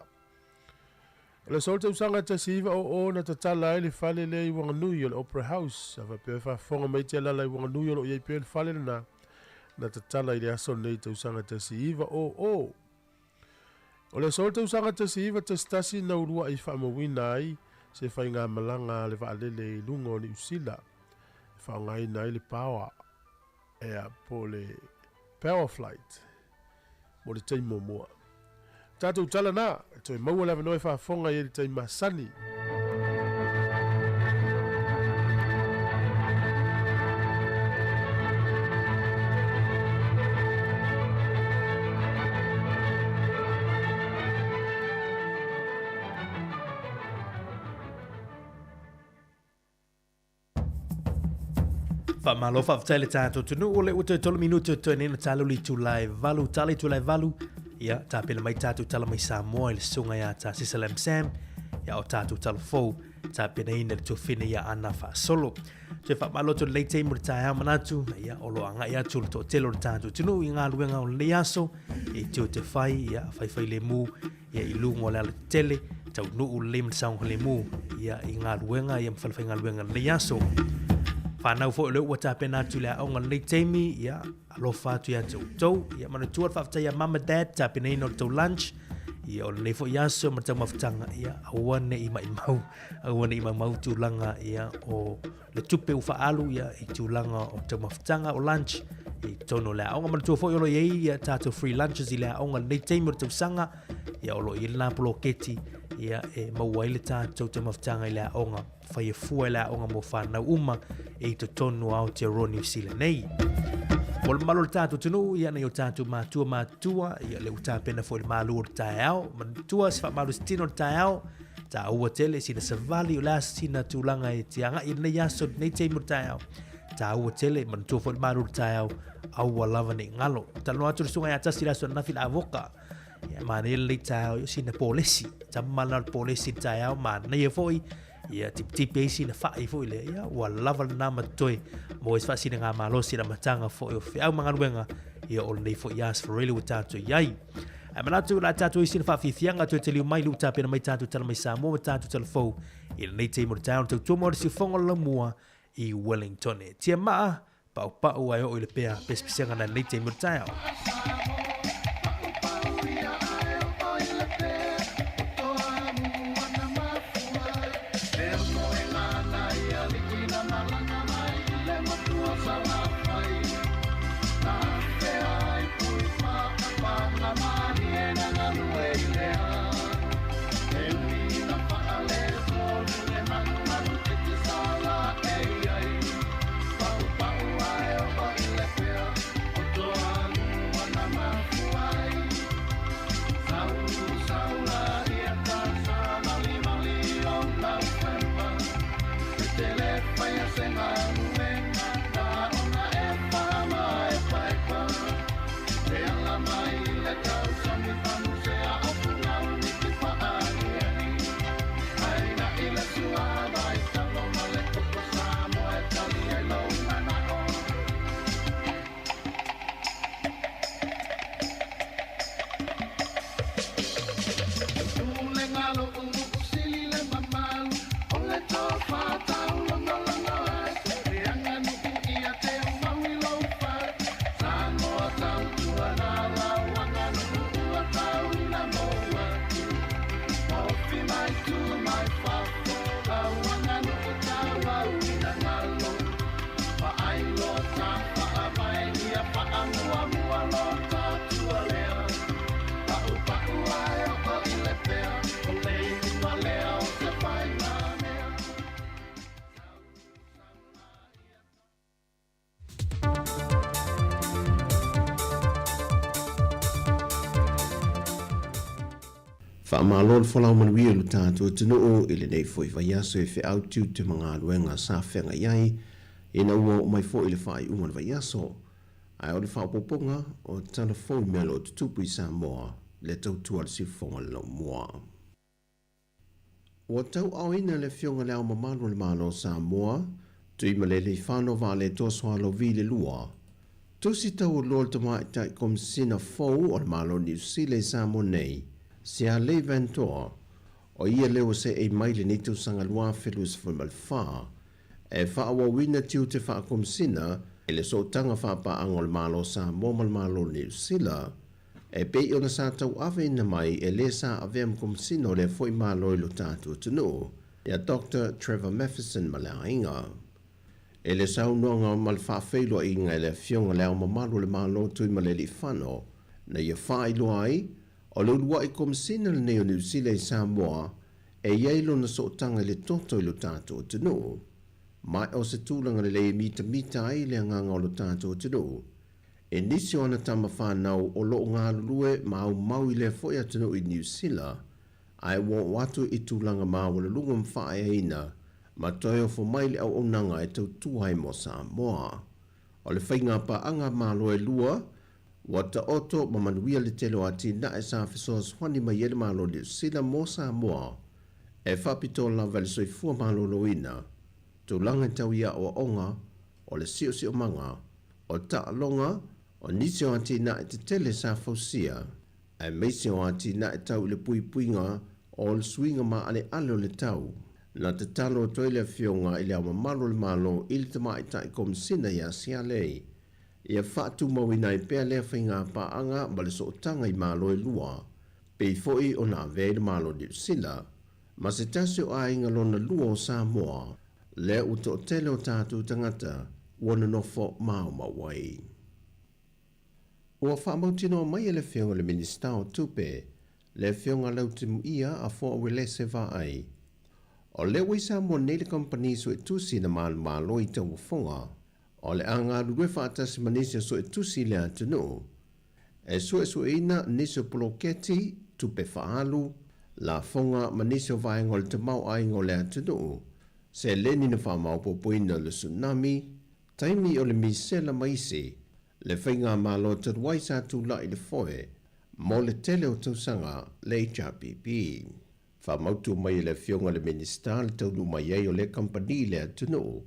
Le solte usanga tasiva o na tatala ele fale le I Wanganui o le Opera House. Ava pe fa fonga mai te lala I Wanganui o le pe fale na tatala I le aso nei te usanga tasiva o. O le solte usanga tasiva te stasi na urua I whaamawina ai se whainga malanga le waalele I lunga o ni usila. Whaongai na I le power ea po le power flight mo le taimo moa. Tātou tala nā, toi maua lawa noi whaafonga I le taima sani. Malo whaaftaile tātou tunu o le uto 3 minuto to nena talo li tulai valu tali tulai valu ia tāpila mai tātou tala mai Sāmoa I le sunga ia tā Sisalem Sam ia o tātou talo fou tāpina ina le tofina ia ana wha solo Se fa malo to late time retire manatu ia olo anga ia tu to telo tanto tunu inga luenga o le aso e tu te fai ia fai le mu ia i lungo le tele tau no le msang le mu ia inga luenga ia fa inga luenga le aso fa na fo le wata pena tu le onga late time ia alo fa tu ia to ia mana tu fa ta ia mama dad ta pena no to lunch ia o le fo ia so mata maftanga ia awane i mau tu langa ia o le tupe ufa alu ia i tu langa o te maftanga o lunch i tono le aonga mana tu fo i lo ia tato free lunches i le aonga nei teimur tu sanga ia o lo i lana polo keti ia e mauaile tato te maftanga i le aonga fai e fua i le aonga mo whana uma e to tonu au te ro New Zealand nei. Mo le malo le tātou tunu, ia nei o tātou mātua, ia le uta pena fo le malu o le tae au, matua se wha malu stino le tae au, ta ua tele sina savali o la sina tūlanga e te anga i nei aso nei teimu le tae au, ta ua tele matua fo le malu le tae au, aua lava nei ngalo. Talo atu le sunga ia tasi la so nafi la avoka, ia maana le tae au sina polesi, ta mana le polesi le tae au, maana ia foi, ia tip isi na fai fo ile ia wa lava na matoi mo is fasi nga malosi na matanga fo o fe au manga wenga ia o nei fo yas for really without yai ai manatu la tatu isi na fa fianga to tele mai lu tape na mai tatu tala mai Sāmoa tatu tala fo il nei te mo town to to mo si fongo la mua i Wellington e tia ma pa o ai o ile pea pespisanga na nei te mo town. Whaamalol whalau manuia lu tātua tino ili nei foi vai aso e whi autu te mga aluenga sa whenga iai ina ua o mai fo ili whai ungan vai aso. Ai o le whaapoponga o tana fo melo tutupu i Sāmoa le tau tuar si whonga lau mua. Ua tau au ina le whionga leo mamano le malo Sāmoa tui malele i whano wa le toswa lo vile lua. Tusi tau o lol tamai tai kom sina fo o le malo New Zealand Sāmoa nei. Se a le ventoa, o ia leo se e maile ni tu sanga lua felus fumal fa, e fa awa wina tiu te fa komsina, e le so tanga fa pa angol malo Sāmoa mal malo New Zealand, e pe ona sa tau ave ina mai e le sa aveam komsina le foi malo ilo tātua tunu, ia Dr. Trevor Matheson malea inga. E le sau noanga mal fa feilo inga le fionga leo mamalo le malo tui maleli whano, na ia fa ilo ai, o le ulua i komsina le neo New Zealand Sāmoa e iailo na so tanga le toto i lo tātou tunu. Mai o se tūlanga le lei mita ai le anganga o lo tātou tunu. E nisi o ana tama whanau o lo ngā lue mau i le foi atunu i New Zealand ai watu i tūlanga mau le lunga mwhae eina ma toi o fo mai le au onanga e tau tuai mo Sāmoa. O le whainga pa anga malo e lua wata oto mamanuia le telo ati na e sa fiso swani mai ele malo New Zealand mo Sāmoa e whapito la vale soifua malo loina tūlanga tau ia o onga, o le sio manga, o ta longa, o nisi o ati na te tele sa fausia, ai meisi o ati na tau le puinga, o le swinga ma ale o le tau. Na te talo toi le fionga i le ama malo le malo i le tama i tai komisina ia sia lei. Ia whaatu mawina i pēr lea whainga paanga ma le sootanga i malo e lua. Pei foi o na vei le malo di sila, ma se tasi o a inga lona lua o Sāmoa, le u to tele o tātu tangata, wana nofo mao mawai. Ua whaamautino mai le fionga le minista o tupe, le fionga lautimu ia a fo wile se va ai. O le wisa mo nele company so e tusi na malo i tau fonga, o le anga luwe whaatasi manisia so e tusi le atunu. E so ina niso poloketi tupe whaalu, la fonga manisio vaenga o le tamau ainga o le atunu. Se leni na whamau popoina le tsunami, taimi o le misela maisi, le whainga malo taruai sa tula i le foe, mo le tele o tausanga le HRPP. Whamautu mai le fionga le minista le taunu mai ei o le company le atunu.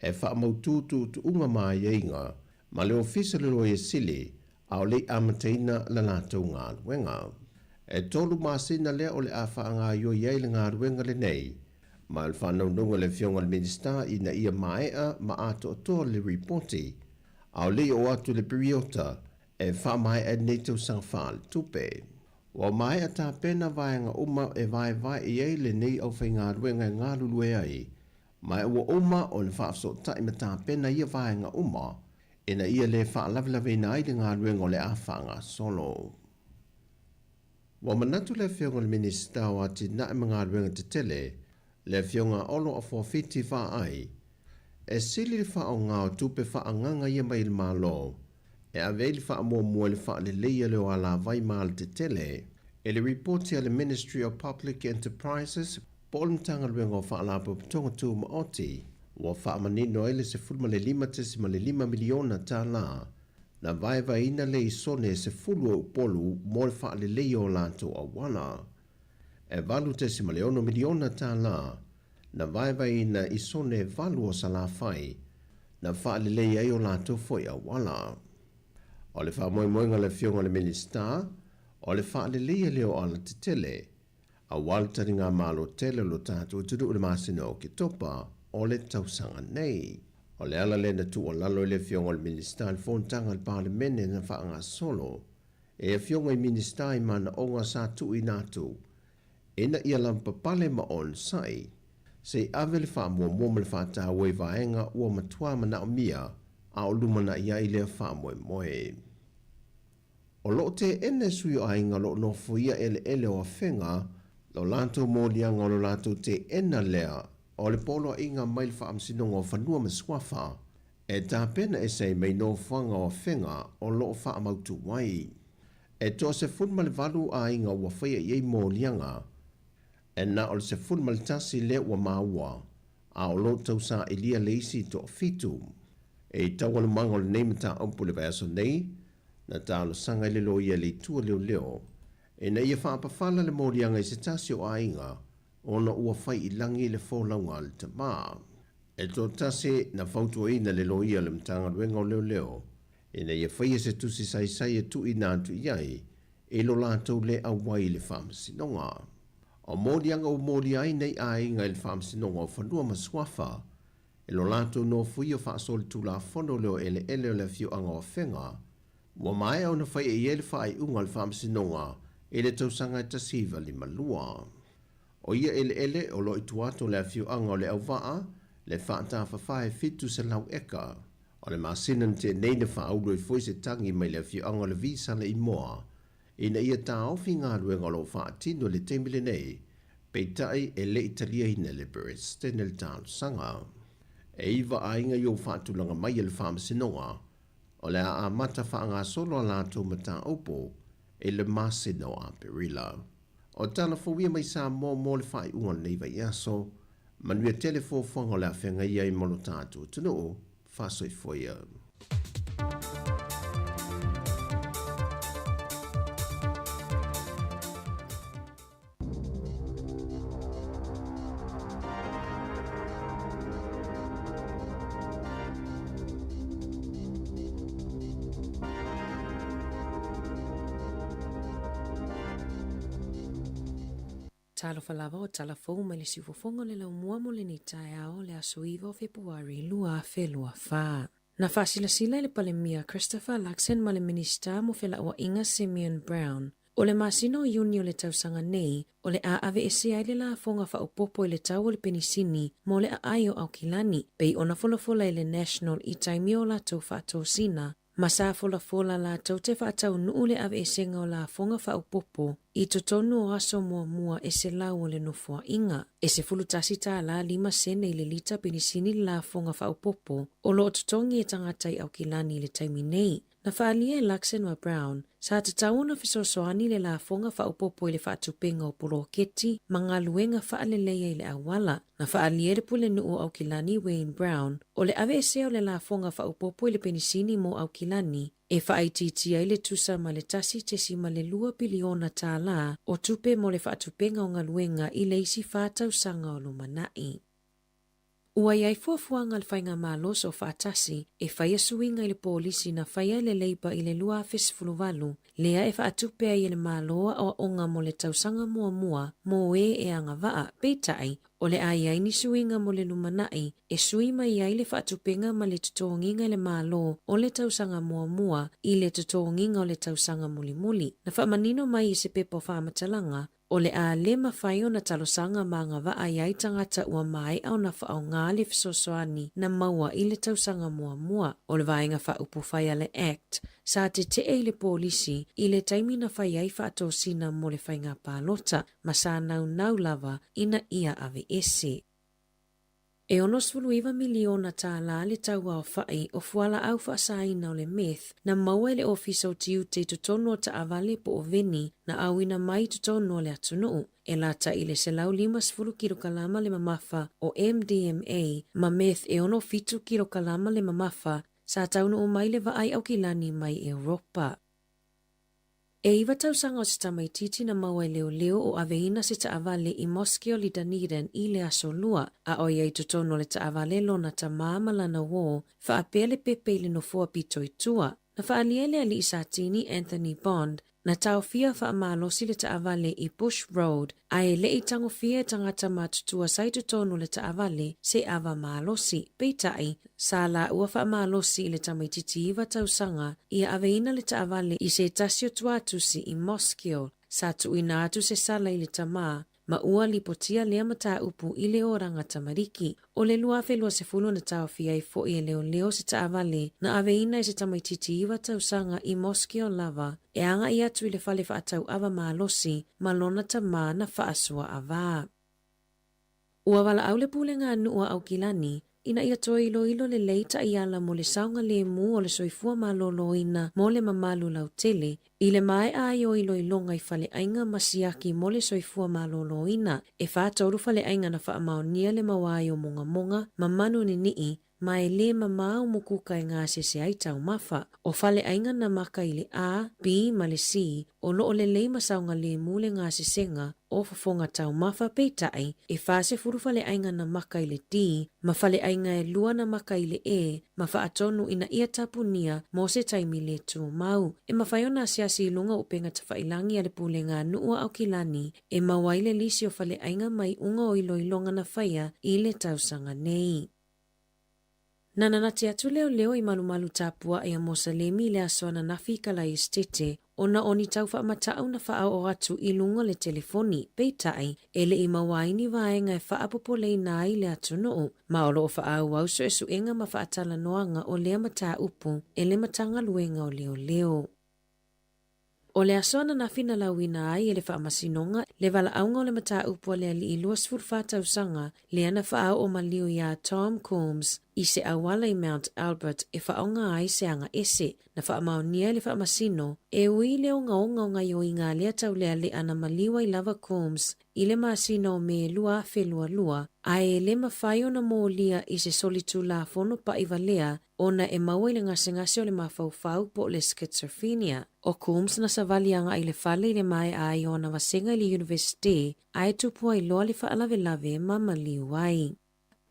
E whamautu tu unga mai einga, ma le ofisa le loe sili, au le amateina la lātou ngā ruenga. E tolu māsina lea o le a whaanga yo iei le ngā ruenga le nei, ma le whanau nunga le fionga le minista ina ia maea ma ato atoa le reporti, au le o atu le periota e whamai e neto sang whaal tupe. Wa mai ata pena vaenga uma e vai i ei le nei au whai ngā ruenga ngā lulue ai, mai ua uma o le whaafso tai ma ta pena ia vaenga uma, ina ia le whaalawelawe na i le ngā ruenga o le a whaanga solo. Wa manatu le fionga le minista o ati na e ngā ruenga te tele, le fionga olo a forfiti wha ai, e sili le wha o ngā o tupe wha anganga ia mai le malo, e aveli wha mua le wha le leia leo ala vai maal te tele, e le reporti a le Ministry of Public Enterprises, polmtanga ruenga o wha ala putonga tu maoti, wa wha manino ele se fulma le 5 miliona ta la, na vai ina le isone se fulu o polu mo le wha le leia o lato a wana. E valu te si maleono miliona ta la, na vai ina isone valu o salafai, na wha le leia o lato foi a wala. O le wha moinga le fionga le minista, o le wha le leia leo ala te tele, a waltari ngā malo tele lo tātou tudu le masina o ki topa o le tausanga nei. O le ala le na tu o lalo le fionga le minista le fontanga le parlemene na wha ngā solo, e a fionga i minista i mana o ngā sa tu i nātu, ina ia lampa pale ma on sai, se ave le wha mua le wha tā wei vaenga ua matua mana o mia, a o lumana ia i le wha moe. O lo te ene sui o ainga lo no fuia ele o whenga, lo lanto mōlianga o lo lanto te ena lea, o le polo inga mai le wha amsinonga o whanua ma swafa, e tā pena e sei mei no whanga o whenga o lo wha amautu wai. E tō se funma le valu a inga ua whaia iei mōlianga, e na o le se funma le tasi le ua maua, a o lo tau sa ilia leisi to fitu. E tawa le manga o le neimata ampu le vaeso nei, na tālo sanga le lo ia le tua leo, e na ia whaapawhala le mōrianga i se tasi o ainga, o na ua whai i langi le fōlaunga le tamā. E tō tasi na whautua ina le lo ia le mtanga ruenga o leo, e na ia whai se tusi sai e tu i nātu iai, e lo lātou le awai le whaamasinonga. O mōrianga o mōriai nei ainga i le whaamasinonga o whanua maswafa, e lo lātou no fui o whaasole tu la whono leo ele o le fio anga o whenga, wa mai au na whai e ele whai unga le whaamasinonga, e le tausanga e tasiva li malua. O ia ele o lo ituato le fio anga o le au waa, le whaata whawhae fitu se lau eka, o le masinan te neina whaaulo i fwoi se tangi mai le fio anga le visa le imoa, ina ia tā ofi ngā ruenga lo whaatino le temile nei, peitai e le italia ina le Brestene le tālu sanga. E iwa ainga yo whaatulanga mai le whaamasinonga, o le a mata whaanga solo a lātou mata opo, e le masino a perila. O tana fawia mai Sāmoa le whai unga nei vai aso, manuia telefo whanga o le a whenga ia i mono tātou tunu, whasoi foia. talo falava o talafou mai le siufofonga le lau mua mo le ni tae ao le aso iwa o Februari lua felua fa. Na fasilasila le palemia Christopher Luxon ma le minista mo fela ua inga Simeon Brown. O le masino Iuni o le tausanga nei, o le a ave ese ai le la fonga fa upopo i le tau o le penisini mo le a aio au kilani, pei ona folafola i le National i taimio la tau fa atau sina, ma sa folafola la tau te fa atau nuu le ave esenga o la fonga fa upopo, i totonu o aso mua ese lau o le nufua inga. Ese fulutasi ta la 5 sene i le lita penisini la fonga fa upopo, o lo totongi e tangatai au kilani le taimi nei. Na faalia Luxon wa Brown, sa te tauna fisosoani le la fonga fa upopo i le faatupenga o poloketi, mga luenga faaleleia i le awala. Na faalia le pule nuu au kilani Wayne Brown, o le ave eseo le la fonga fa upopo i le penisini mo au kilani, e faititia i le tusa ma le tasi te sima le 2 biliona tā la o tupe mo le faatupenga o ngaluenga i le isi fatau sanga o lumanai. Ua iai fuafuanga le whainga malos o whaatasi e whaia suinga i le polisi na whaia le leiba i le lua fesfuluwalu, lea e whaatupea i le maloa o onga mo le tausanga mua mo e anga waa peitai o le ai ni suinga mo le lumanai e suima iai le whaatupenga ma le tutonginga i le malo o le tausanga mua i le tutonginga o le tausanga muli. Na whaamanino mai i se pepo whaamatalanga, o le a le mawhaio na talosanga mga waa iai tangata ua mai au na whaau ngā le fisosoani na maua i le tausanga mua. O le vaenga whaupu whaia le Act, sa te i le polisi i le taimi na whaiai whaatosina mo le whainga pālota, ma sa nau lava ina ia ave ese. E onos 2 miliona tā la le taua o whai o fuala au whaasaina o le meth na maua le ofisa o tiu te tutono ta avale po o veni na awina mai tutono le atunuu. E lata i le selau 5 kilokalama le mamafa o MDMA ma meth e ono 7 kilokalama le mamafa sa taunu o mai le vaai au kilani mai Europa. E iwa tausanga o se tamaititi na maua leo o aveina se taavale i Moskeo li Dunedin i le aso lua, a oia i tutono le taavale lona ta maamalana wo, whaapea le pepe i le nofua pito i tua. Na whaaliele ali i Satini Anthony Bond, na tau fia whaamalosi le taavale i Bush Road, a e le i tango fia tangata matutua sai tutono le taavale se ava malosi. Peitai, sa la ua whaamalosi i le tamaititi iwa tausanga, ia aveina le taavale i se tasio tuatusi i Moskeo, sa tuina atu se sala i le tamaa, ma ua lipotia lea mata upu i le oranga tamariki. O le lua felua se fulu na tau fia i fo i leo se taavale na aveina i se tamaititi iwa tausanga i Moskeo lava, e anga i atu i le fale whaatau ava malosi, ma lona tamaa na whaasua ava. Ua wala au le pulenga nua au kilani, ina ia toi ilo le leita i ala mo le saunga le mu o le soifua malolo ina mo le mamalu lau tele, i le mai ai o ilo ilonga i fale ainga masiaki mo le soifua malolo ina, e whātoru fale ainga na whaamaonia le mawai o monga, mamanu ni nii, mai le mamau mukuka i ngā sese ai tau mafa, o fale ainga na maka i le A, B, ma le C, o loo le leima saunga le mu le ngā sesenga, o fafonga tau mafa peitai, e fase furu fale ainga na maka i le D, ma fale ainga e lua na maka i le E, ma faatonu ina ia tapunia mo se taimi le tu mau. E mawhaiona asiasi i lunga upenga tawhailangi ale pulenga nua au kilani, e mawaile lisi o fale ainga mai unga o ilo ilonga na whaia i le tausanga nei. Nana nati atu leo i malumalu tapua e a Mosalemi le asoana nafi kala i stete, ona oni tau whaamatau na whaau o atu i lunga le telefoni, peitai, ele i mawaini vaenga e whaapopolei nā i le atu noo, ma olo o whaau au so e suenga ma whaatala noanga o lea mata upu, e le matanga luenga o leo. O le asoana na fina lauina ai e le whaamasinonga, le wala aunga o le mata upu le ali i luas furwhātau sanga, le ana whaau o maliu ia Tom Combs, i se awala i Mount Albert e whaonga ai se anga ese, na whaamaunia le whaamasino, e ui le o ngā yo i ngā lea tau lea le ana maliwa i lava Combs, i le masino me lua lua, a e le mawhaio na mōlia i se solitu la fono pa i valea, ona e maua i le ngase o le mawhau po le schizophrenia. O Combs na savalianga i le whale i le mai ai o na wasenga i le university, ai tupua i loa le whaalave ma maliu ai.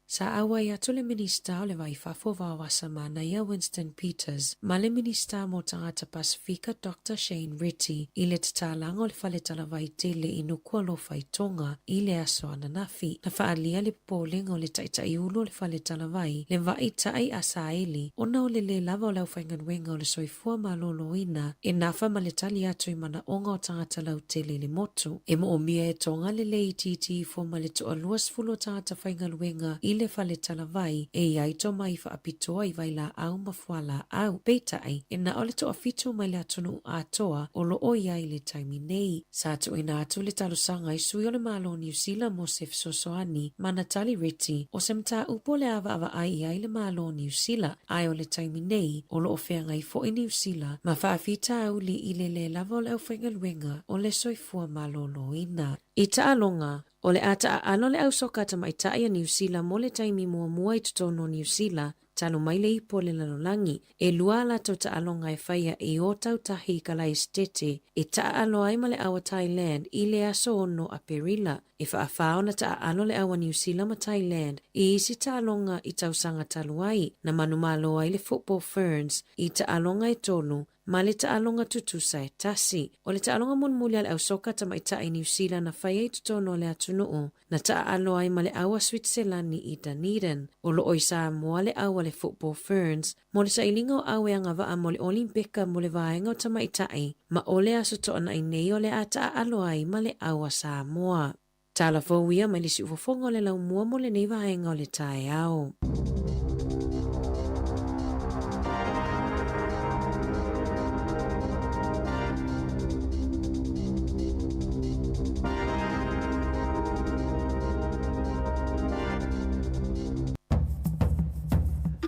Sa awa ia to le minista o le vai fafo wawasa mana ia Winston Peters, ma le minista mo tangata Pasifika Dr. Shane Ritty, i le tatalanga o le faletala vai tele i nukua lo faitonga i le aso ananafi. Na faalia le polling o le taitai ulo le faletala vai, le vai tai asaeli, ona o le lava o lau whainganwenga o le soifua maloloina, e nafa ma le tali atu i mana onga o tangata lau tele le motu. E mo o mia e tonga le ititi fo ma le toa luas fulo tangata whainganwenga i le faletala vai, e iaito mai faapitoa i vai la au mafuala au. Peitai, e na o le toa fitu mai le atunu atoa o lo o ia i le taimi nei. Sa atu ina atu le talusanga i sui o le malo New Zealand mo se fisosoani, mana tali Ritty, o se mta upo le ava ai ia i le malo New Zealand, ai o le taimi nei, o lo o whenga i fo i New Zealand, ma faafita au li i le lava o le au whengaluenga o le soifua malolo ina. I taalonga, o le ata ano le au sokata mai tai a New Zealand mo le taimi mua i tutono New Zealand, talo mai le ipo le lalolangi, e lua la tau taalonga e whaia e o tau tahi ka lai stete, e taalo ai ma le awa Thailand i le aso ono a Perila, e whaafao na taalo le awa New Zealand ma Thailand, i isi taalonga i tau sanga taluai, na manumalo ai le Football Ferns, i taalonga e tonu, ma le taalonga tutusa e tasi. O le taalonga monmuli al au soka ta maita i New Zealand na whaia i tutono le atunuu, na taalo ai ma le awa Switzerland ni i Dunedin. O lo oi Sāmoa le awa le Football Ferns, mo le sailinga o awe anga waa mo le Olimpika mo le vaenga o ta maita i, ma o le aso toana i nei o le ata alo ai ma le awa Sāmoa. Tala fawia ma le si ufofonga o le lau mua mo le nei vaenga o le tae au.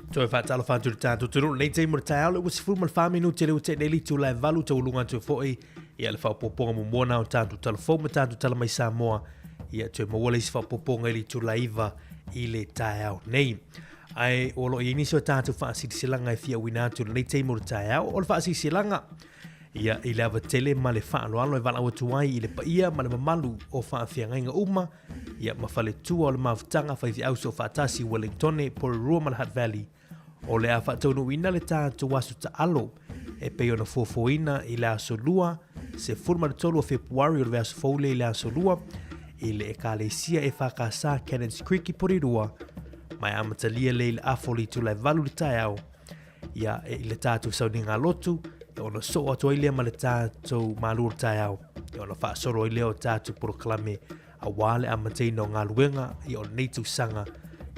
Toi whaatalo whantu tātou turu, nei te mura tai au le wasi furu mal whaminu te reu te neli tu lai valu tau lunga tu fōi, ia le whaopoponga mo mōna o tātou tala fōu ma tātou tala mai Sāmoa, ia tue mawala isi whaopoponga ili tu lai iwa i le tai au nei. Ai olo i iniso tātou whaasirisilanga e fia wina atu nei te mura tai au, o le whaasirisilanga, ia i le awa tele ma le whaaloalo e wala watu ai i le paia ma le mamalu o whaafiangainga uma, ia mawhale tua o le mawhtanga whaifi auso whaatasi Wellingtone por rua ma le Hutt Valley, o le a whaatonu ina le tātou wasu ta alo, e peo na fōfōina i le aso lua, se furma le tolu o Februari o le aso fōle i le aso lua, i le e kāleisia e whakasa Cannons Creek i Porirua, mai amatalia le i le afoli tu lai valu le tai au, ia e le tātou sauninga lotu, e ona so atu ai lea ma le tātou malur tai au, e ona whaasoro i leo tātou poroklame a wale amateina o ngā luenga i o neitu sanga,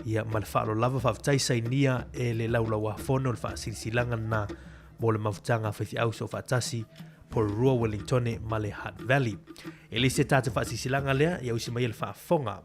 ia ma le whaalo lava whawtaisa i nia e le laulau a whono le whaasirisilanga na mo le mawhtanga whaithi auso whaatasi por rua Wellingtone ma le Hutt Valley. E le se tātou whaasirisilanga lea ia usi mai le whaafonga.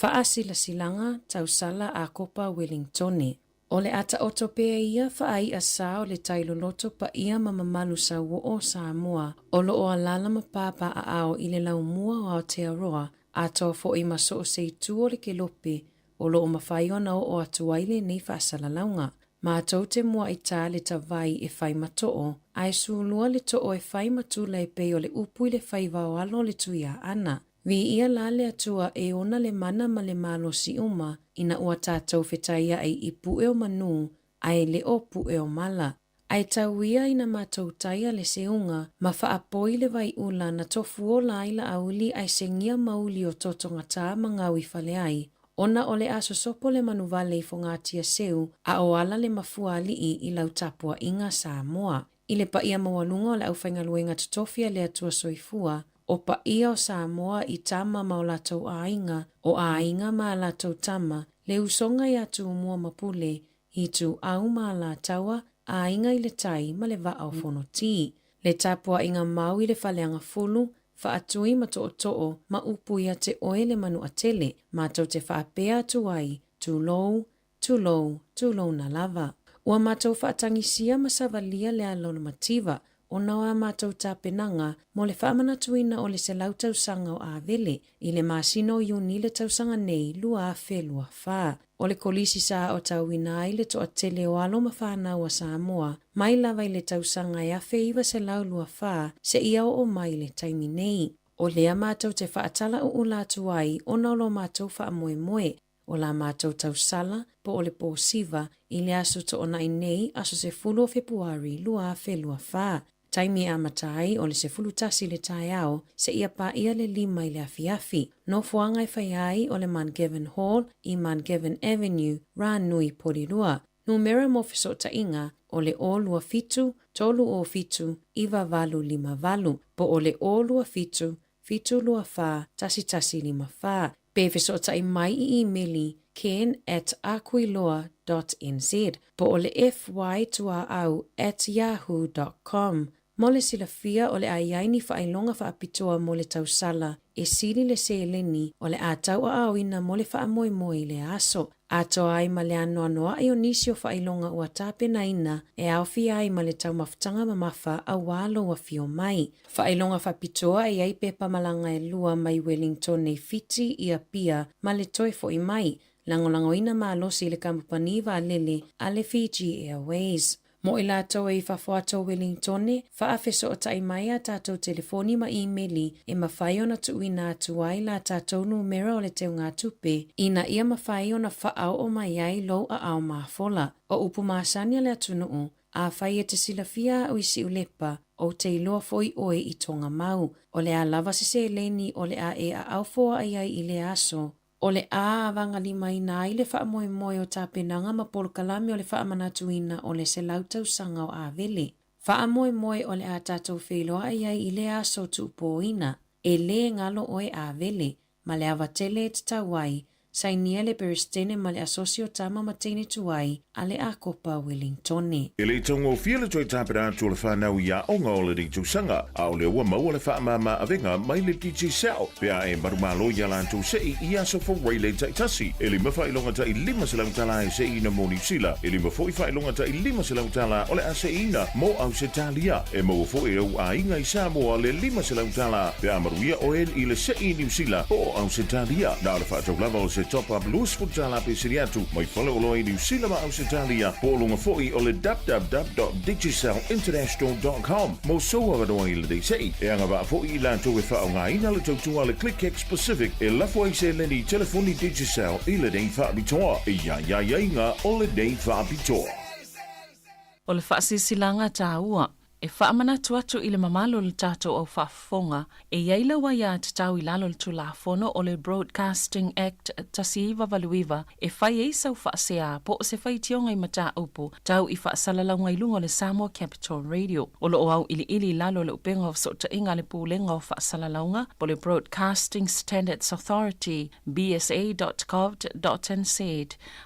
Whaasilasilanga tausala a kopa Wellingtone. O le ata otopea ia whaai a sā o le tailoloto pa ia mamamalu sa wo o Sāmoa, o lo o alala ma pāpa a ao i le lau mua o Aotearoa, a toa fo i maso o seitu o le kelope, o lo o mawhaiona o atuaile nei whaasalalaunga. Ma atau te mua i tā le tawai e whai matoo, ai sūlua le to'o e whai matula e pei o le upu i le whai wawalo le tuia ana. Vi ia la le atua e ona le mana ma le malo si uma, ina ua tātou whetaia ai i pue o manu, ai le o pue o mala. Ai tauia ina mātou taia le seunga, ma whaapoi le vai ula na tofu o laila auli ai sengia mauli o totonga tā mangawi whale ai, ona o le aso sopo le manuvale i fongatia seu, a o ala le mafua alii i lau tapua inga Sāmoa. I le paia mawalunga o le au whaingaluenga tutofia le atua soifua, o paia o Sāmoa i tama ma o latou ainga, o ainga ma latou tama, le usonga i atu mua mapule, i tu au ma la taua, ainga i le tai ma le vaa o fono ti. Le tapua inga mau i le whaleanga fulu, whaatui ma to'o ma upu ia te oe le manu atele, ma tau te whaapea atu ai, too low na lava. Ua mātou whaatangisia ma savalia le alona mativa, o nawa mātou tāpenanga mo le whaamanatuina o le se lau tausanga o āvele, i le māsino iuni le tausanga nei lua whelua whā. O le kolisi sa o tauina ai le toa tele o alo mawhana wa Sāmoa, mai lava i le tausanga e awhe iwa se lau lua whā, se ia o mai le taimi nei. O lea mātou te whaatala o ulatu ai, o naulo mātou wha moe, o la mātou tausala po o le pōsiva I le aso to ona I nei aso se fulu o Februari lua a whelua whā. Taimi a matai o le se fulu tasi le tai ao se ia pa ia le 5 I le afiafi. No fuanga I whai ai o le Mangevin Hall I Mangevin Avenue, Rānui Porirua. Numera mo fesota inga o le o lua fitu, tolu o fitu, iwa valu 5 valu. Po o le o lua fitu, fitu lua whā, tasi tasi 5 whā. Pe fesota I mai I emaili ken@aquiloa.nz. Po o le fy@yahoo.com. Mole sila fia o le aiaini whaailonga whaapitoa mo le tausala e sili le seeleni o le atau a awina mo le whaamoemoe le aso. Ato ai ma le anoanoa I o nisi o whaailonga ua tāpena ina e awhi ai ma le tau mafutanga mamafa a walo wa fio mai. Whaailonga whaapitoa e ai pepa malanga e lua mai Wellington nei fiti I a pia ma le toi fo I mai. Langolangoina ma alosi le kampani va lele a le Fiji Airways. Mo I lātou e whawhato Wellingtone, whaafeso o tai mai a tātou telefoni ma emaili e mawhai ona tuuina atu ai la tātou numera o le teo ngā tupe, ina ia mawhai ona whaau o mai ai lou a au mafola. O upu maasania le atunuu, a whai e te silafia o isi ulepa o te iloa foi oe I tonga mau, o le a lava se leni o le a e a aufoa ai ai I le aso. O le a avanga 5 ina I le whaamoemoe o tāpenanga ma polokalame o le whaamanatuina o le se lautau sanga o avele. Whaamoemoe o le a tātou wheloa ai ai I le aso tuupoina, e le ngalo o e avele, ma le avatele te tawai, sainia le peristene ma le asosio tama matene tuai a le a kopa Wellingtone. E le tongo fiele toi tāpera atu le whanau ia onga o le ritu sanga, a o le ua mau o le whaamama avenga mai le DJ Sao, pea e marumalo ia lantou sei I aso fo Waylay taitasi, e le mawhailonga ta I 5 silautala e sei ina moni sila, e le mawhoi whailonga ta I 5 silautala o le ase ina mo au se talia, e mo fo e au a inga I Sāmoa le 5 silautala, pea maruia o el I le sei New Zealand o au se talia, na le whaatau lava o se top up lus futala pe siriatu, mai whale o loa I New Zealand ma au se talia, polonga foi o le www.digisalinternational.com, mo soa wadoa I le dei sei, e anga wa foi I lantou e whao ngā ina le tautua le ClickX Pacific, e lafo ai se leni telefoni Digisal I le dei whaabitoa, e ia inga o le dei whaabitoa. O le whaasisilanga tāua, e whaamana atu I le mamalo le tātou au whaafonga, e iaila wa ia te tau I lalo le tulafono o le Broadcasting Act tasiiwa valuiva, e whai e sau whaasea po o se whai tionga I mata upo, tau I whaasalalau ngai lunga le Sāmoa Capital Radio. O lo au ili lalo le upenga o sota inga le pūlenga o whaasalaunga, po le Broadcasting Standards Authority, bsa.gov.nz.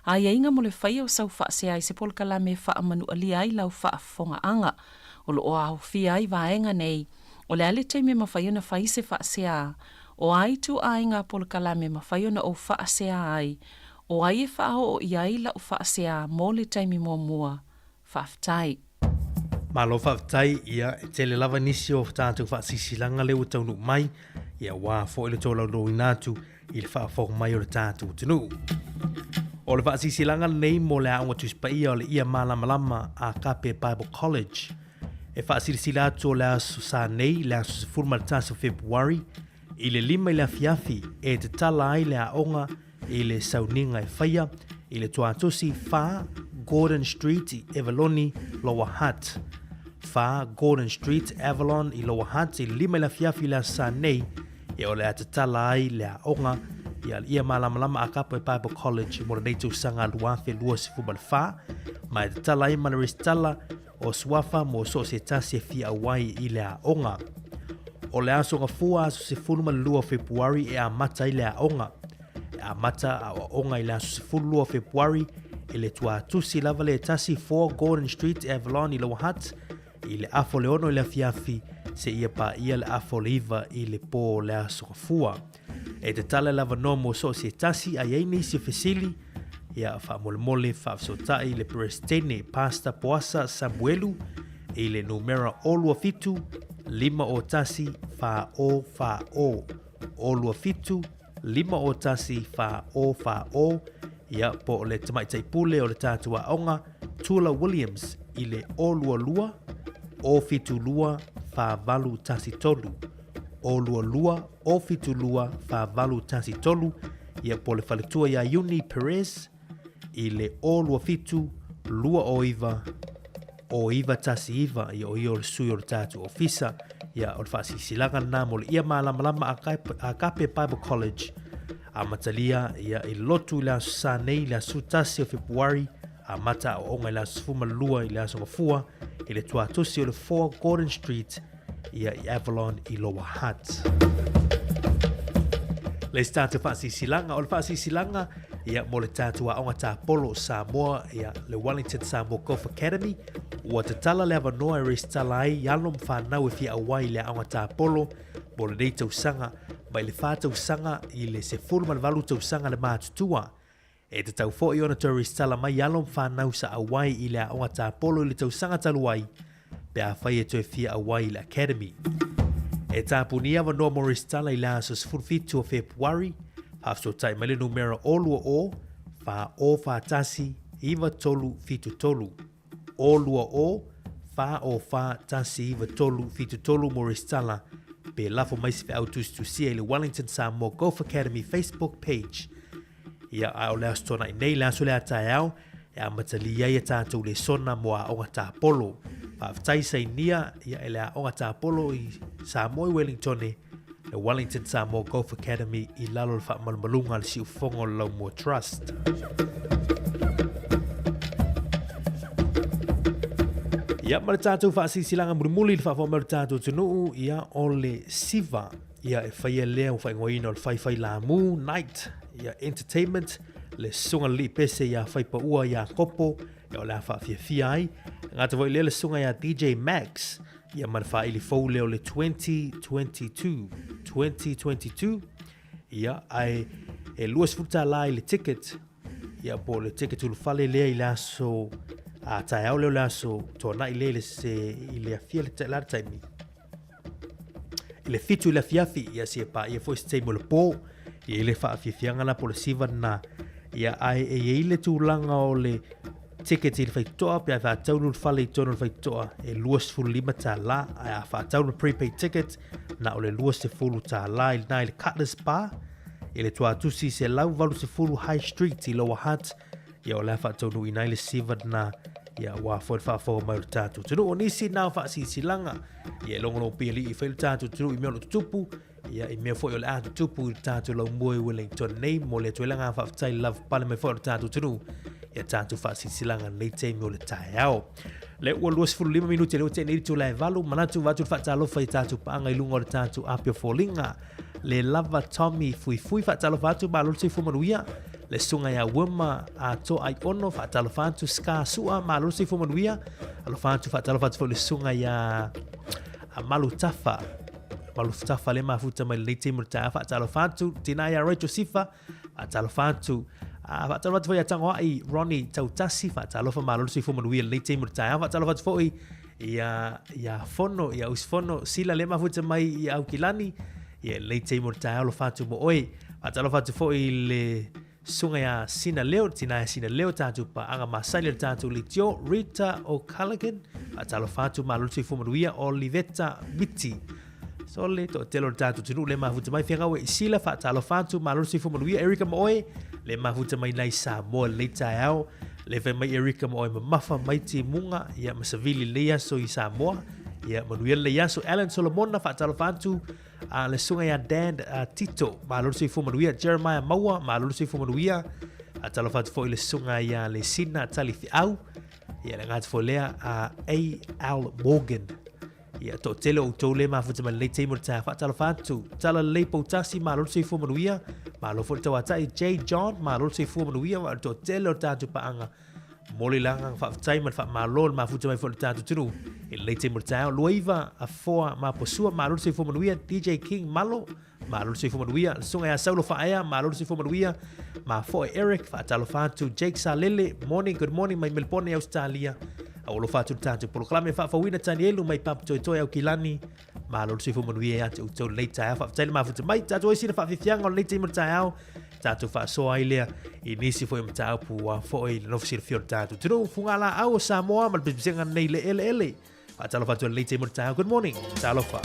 A inga mo le whai o sau whaasea I se polkala me whaamanu alia I lau whaafonga anga. O lo o au fia I vaenga nei, o le ale teime mawhaiona whai se whaasea, o ai tu ai ngā polokalame mawhaiona o whaasea ai, o ai e whao o iai la o whaasea mō le teime mua, whaftai. Malo whaftai ia e tele lava nisi o tātou whaasisilanga leo taunu mai, ia wā fo ele tōlau roi nātu I le whaafok mai o le tātou tunu. O le whaasisilanga nei mo le aunga tuspaia o le ia malamalama a Kape Bible College, e whaasilisila atu o le aso sa nei le aso se furma le tasa Februari I le 5 I le afiafi e te tala ai le aonga I le sauninga e whaia I le tuatosi Wha Gordon Street I Avaloni Lower Hutt. Wha Gordon Street Avalon I Lower Hutt I le 5 I le afiafi le aso sa nei e o le a te tala ai le aonga I al ia malamalama a Kape Bible College mo le neitu sanga luafe lua se fuma le wha ma e te tala ai mana restala o swafa mo so se tasi e fia awai I le aonga. O le aso ngafua aso se funuma le lua Februari e a mata I le aonga. E a mata a aonga I le aso se funu lua Februari e le tua tusi lava le tasi 4 Gordon Street Avalon I Lower Hutt I le afo le ono I le afiafi se ia pa ia le afo le iwa I le po le aso ngafua. E te tala lava no mo so se tasi a iei se fesili ia whaamole whaafsotai le Prestene Pasta Poasa Samuelu I le numera olua fitu 5 o tasi wha o olua fitu 5 o tasi wha o ia po le tamaitaipule o le tātua aonga Tula Williams I le olua lua o fitu lua wha valu tasi tolu olua lua o fitu lua wha valu tasi tolu ia po le faletua ia Uni Perez i le o lua fitu lua o iva tasi iva ia o le sui o le tātu ofisa ia o le whaasisilaga nā mo le ia mālamalama a Kape Bible College a matalia ia i lotu i le aso sa nei le asu tasi o Februari a mata o onga i le aso fumalua i le aso ngafua i le tuatusi o le 4 Gordon Street ia i Avalon i Lower Hutt. Le tātu whaasisilaga o le whaasisilaga ia mo le tātua aonga tāpolo Sāmoa ia le Wellington Sāmoa Golf Academy ua te tala le avanoa e reis tala ai ialo mwhanau e fia awai le aonga tāpolo mo le nei tausanga mai le wha tausanga i le se fulmanvalu tausanga le mātutua e te tau fo i ona tau reis tala mai ialo mwhanau sa awai i le aonga tāpolo i le tausanga taluai pe a whai e toi fia awai i le Academy e tāpuni avanoa mo reis tala i le aso sfurfitu o Februari Hafso tai mele numero olua o fa tasi iva tolu fitu tolu. Olua o fa tasi iva tolu fitu tolu moristala pe lafo mais fe autus tu sia le Wellington Sāmoa Golf Academy Facebook page. Ia au le astona nei la sole atai au e amatalia ia tātou le sona mo a onga tāpolo. Whaftai sai nia ia ele a onga tāpolo i Sāmoa Wellingtone le Wellington Sāmoa Golf Academy i lalo le whaamalmalunga le siufonga o Laumua Trust. Ia ma le tātou whaasisilanga murimuli le whaafomau le tātou tunuu ia o le siva ia e whaia lea o whaingoina o le whaifai la mu night ia entertainment le sunga li pese ia whaipa ua ia kopo ia o le whaafia ai ngata voi le sunga ia DJ Max ia manfa ili fau leo le 2022 ia ai e luas futa la le ticket ia po le ticket ulu fale lea i laso a tai au leo laso tona i le se i le afia le la taimi i le fitu i le afiafi ia si e pa ia foi se mo le po ia le fa afiafianga la po le siva na ia ai e ile tūlanga o le ticket il faitoa pe fa taunu fale i tonu faitoa e luas fulu lima ta la a fa taunu prepaid ticket na ole luas se fulu ta la il na il Cutler's Bar ele tua tusi se lau valu se fulu High Street i Lower Hutt ia ole fa taunu ina ile siva na ia wa fa mai tatu tunu onisi na fa silanga ia longo pili i fail tatu tunu i melo tupu ia i me fo yo la tupu tatu lo moi Wellington nei mo le tuelanga fa tai love pale me fo tatu tunu ia tatu whaasisilanga nei te mo le tae au. Le ua luas fulu 5 minuti leo te niri tu lai valu, manatu watu whaatalofa i tatu paanga i lunga o le tatu apio fōlinga. Le lava Tommy fui whaatalofa atu ma lulu te fumanuia. Le sunga ia wima a to ai ono whaatalofa atu ska sua ma lulu te fumanuia. Alofa atu whaatalofa atu le sunga ia a malu tafa le mafuta mai le te mo le tae whaatalofa atu. Tina ia Rachel Sifa whaatalofa atu. Whaatalofa atu foi a tangoa i Ronnie Tautasi whaatalofa ma lulu te fumanuia le te mo le tae whaatalofa atu foi ia fono, ia usfono sila le mafuta mai i Aukilani. Ia le te mo le tae alofa atu mo oe. Whaatalofa atu foi le sunga ya sina leo, tina ya sina leo tatu pa anga masali tatu litio Rita O'Callaghan atalofa atu ma lulu te fumanuia Olivetta Biti. So le to telo tatu tunu le mafuta mai fianga we sila fa atalofa atu ma lulu te fumanuia Erika Moe le mafuta mai nai Sāmoa le taeao le fe mai Erika Moe mafa mai ti munga ia masavili le yaso i Sāmoa ia manuel le yaso Alan Solomona fa atalofa atu le sunga ya Dan Tito ma lulu se fumanuia Jeremiah Maua ma lulu se fumanuia atalofa atu foi le sunga ya le sina talifi au ia le ngata foi lea A.L. Morgan ia to tele o tole ma futa ma le teimo ta fa atalofa atu tala le potasi ma lulu se fumanuia ma lo foi tawata J. John ma lulu se fumanuia ma to tele o tatu paanga moli langa fa tai ma fa malol ma futa mai fo tatu tunu il late mortao luiva a foa ma posua ma lulu se fumanuia DJ King Malo ma lulu se fumanuia sunga ya Saulo fa aya ma lulu se fumanuia ma fo Eric fa talofa tu Jake Salele morning good morning mai Melbourne Australia au lo fa tu tatu proclame fa wina Tanielu mai pap toi au kilani ma lulu se fumanuia ya tu late fa tai ma futa mai tatu isi fa fianga late mortao tatu fa so ailea inisi foi mtau pu wa foi no fsir fior tatu tru fungala au Samoa mal bisenga nei le ele atalofa tu late mortao good morning talofa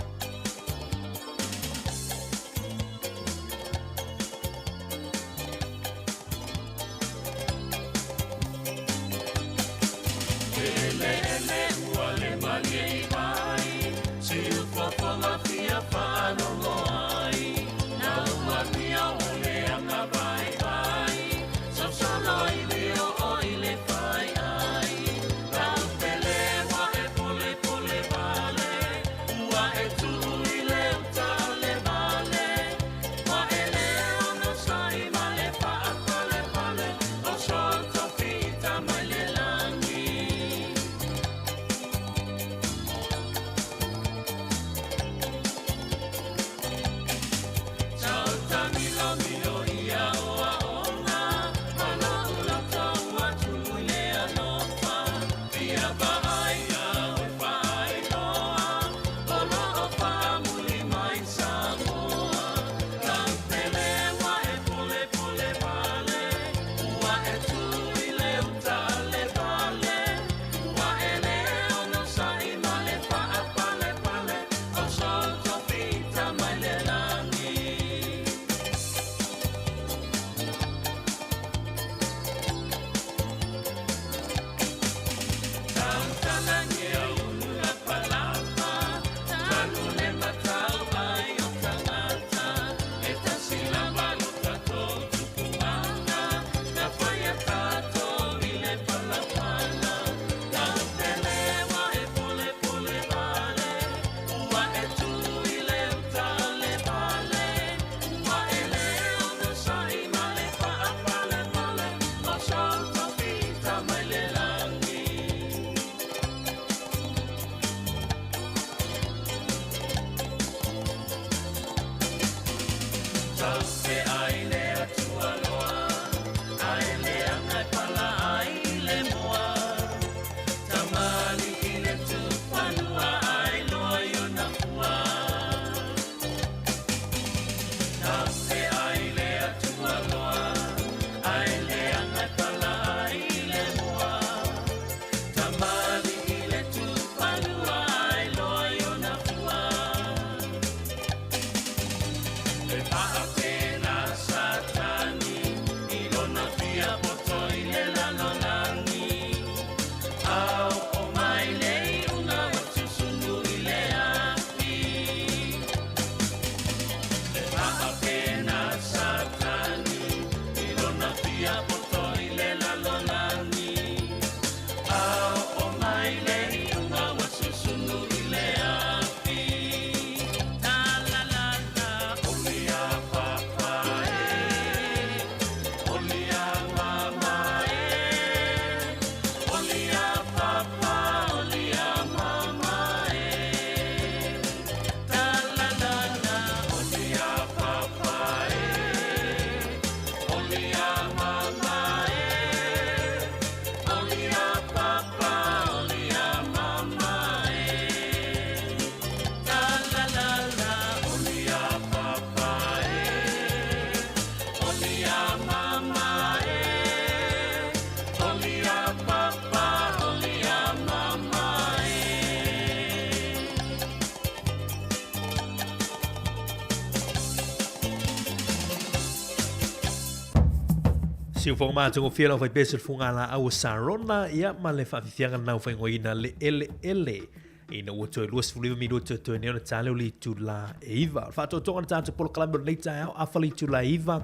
Si fo ma tungo fiela fai pese funga la au sarona ia ma le fa fianga na fai ngoina le ele ina woto luas fuliva minuto to ne ona tale li tu la eva fa to tonga tata pol clambo nei ta afali tu la eva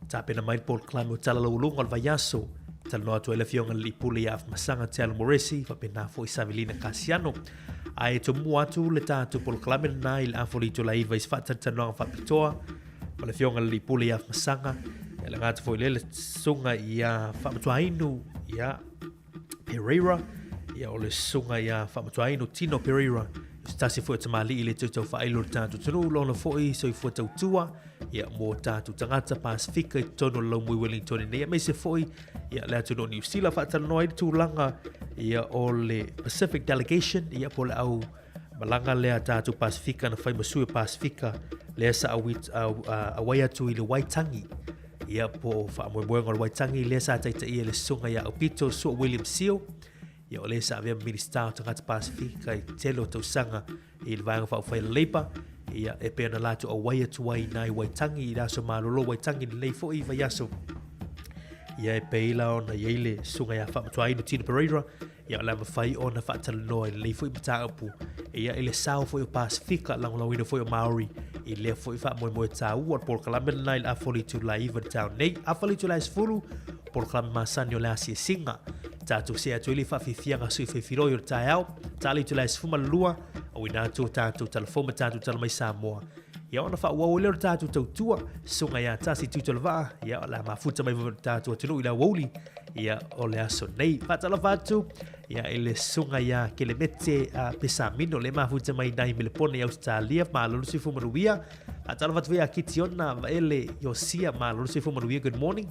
ta pena mai pol clambo tala lo lungo va yaso tal no to ele fianga li puli af masanga tel moresi fa pena fo isavelina casiano ai to muatu le tata pol clambo na il afali tu la eva is fa tata no fa pitoa ma le fianga li puli af masanga ele ngata foi lele sunga ia famatuainu ia Pereira ia ole sunga ia famatuainu Tino Pereira stasi foi tamali ile tuto fa ilo tantu tunu lona foi so foi tua ia mo tantu tangata Pasifika tono lo mui Wellington ia me se foi ia le tu no New Zealand fa tanoi tu langa ia ole Pacific delegation ia pole au malanga le tantu Pasifika na fai masue Pasifika le sa awaya tu ile Waitangi ia po fa mo ngol Waitangi le sa tai tai le sunga ia opito so William Seal ia le sa via minister tangata Pasifika i telo to sanga il vanga fa fa lepa ia e pena la to awaya tu wai nai Waitangi ida so malolo Waitangi le fo i va yaso ia e peila ona ile sunga ia fa to ai no Tino Pereira ia la fai ona fa tal no le fo i bata apu ia ile sao fo i Pasifika lang lo ina fo i Maori i le fo i fa mo tau por kalamen nai afoli tu la even town nei afoli tu la sfulu por kalam masanyo la si singa tatu se atu ili fa fifianga sui fifiro yo tau tali tu la sfuma lua o ina tu tatu telefon tatu tel mai Sāmoa ia ona fa wo le tatu tua sunga ia tasi tu telva ia la mafuta mai tatu tunu ila woli ia ole aso nei fatala fatu ia ele sunga ia kelemete pesamino le mafuta mai nai milepone ia Australia ma lolu si fu manuia atala fatu ia kitiona ele yosia ma lolu si fu manuia good morning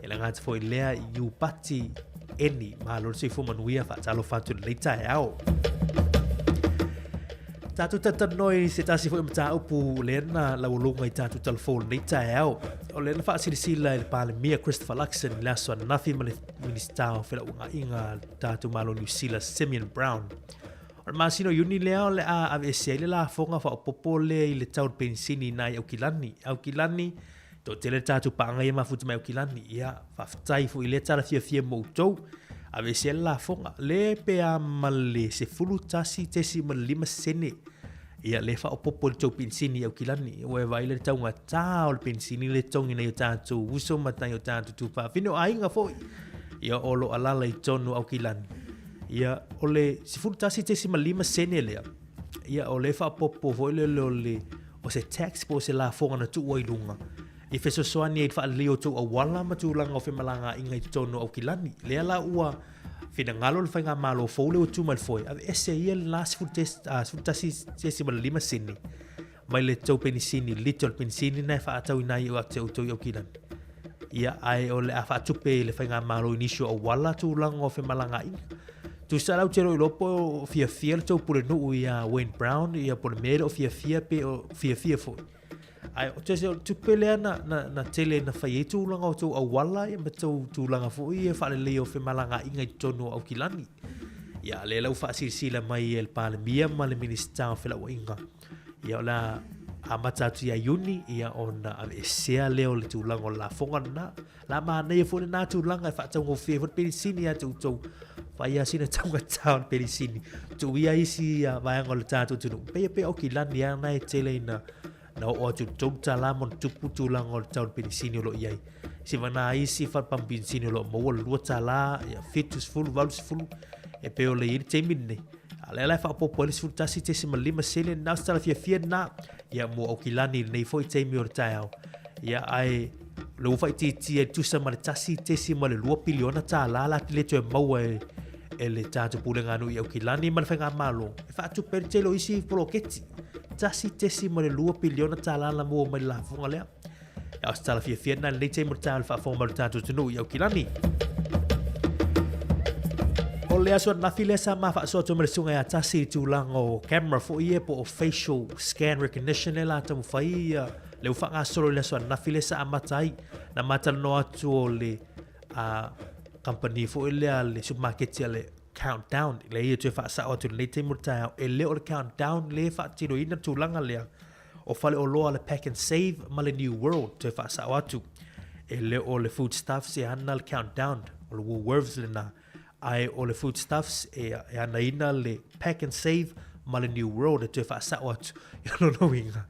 ele ngat foi lea you pati eni ma lolu si fu manuia fatala fatu le tai ao tatu tatanoi se tasi foi mata upu lena la ulunga i tatu telefon nei tai ao o lena fa sila il palemia Christopher Luxon la so nafi minister fela unga inga tatu malo New Zealand Simeon Brown o masino uni leo le a avese le la fonga fa popole ile tau pensini nai au kilani to tele tatu panga ia mafuta mai au kilani ia fa tai fu ile tala fia moto avese la fonga le pe amale se fulu tasi tesi malima sene ia le fa popole to pensini au kilani o vai le tau nga tau pensini le tongi nei tatu uso matai o tatu tu fa fino ainga foi ia olo alala i tonu au kilani ia ole se fulu tasi tesi malima sene le ia ole fa popo foi le o se tax po se la fonga na tu wailunga i feso soani e fa leo tu awala matulanga o fe malanga inga i tonu au kilani le la ua fina ngalo le fainga malo fo le tu mal foi ave ese ia last food test tasi tesi malima sini mai le tau penisini little penisini na fa atau nai o ate uto au kilani ia ai ole afa tupe le fainga malo inisio awala tu langa o fe malanga inga tu sala utero lopo fia le tau pule no ia Wayne Brown ia por mero fia pe o fia foi ai o tese tu pele na tele na fai tu langa o tu awala ia betu tu langa fo ia fa le leo fe malanga inga tono au kilani ia le lau fa sila mai el palemia ma le minister fe la inga ia la amata tu ia uni ia ona avesea leo le tu langa la fonga na la mana ia fo na tu langa fa tau fe fo pelisini ia tu vai asina tau town pelisini tu ia isi vai ngol tatu tu pe o kilani ia na tele na o tu tala mon tupu tulang o town pelisini lo iai si vana isi fa pampensini lo mo lo tala ya fitus full valus full e pe o le ir temine ala fa popoli fu tasi tesi malima sele na stala fia na ya mo o kilani nei foi temi o tao ya ai lo fa ti tu sa mal tasi tesi mal 2 biliona tala la le tu mo ele tatu pulenga no ia kilani man fenga malo fa tu per telo isi proketi tasi tesi mo 2 biliona tala la mo mai la fonga le ya stala fia na le temi tal fa fonga tatu tu ia kilani ole aso na file sa ma fa so to melsunga ya tasi tu lango camera fo ie po facial scan recognition la tamu fai le fa nga solo le so na file sa amatai na matal no atu le company fo le supermarket le countdown le ye tu fa sa o tu le temu ta le o countdown le fa ti do ina tu langa le o fale o lo le pack and save ma le new world tu fa sa o tu le o le foodstuffs e ana le countdown o le Woolworths le na ai o le foodstuffs e ana ina le pack and save ma le New World e te whaasao atu i lono inga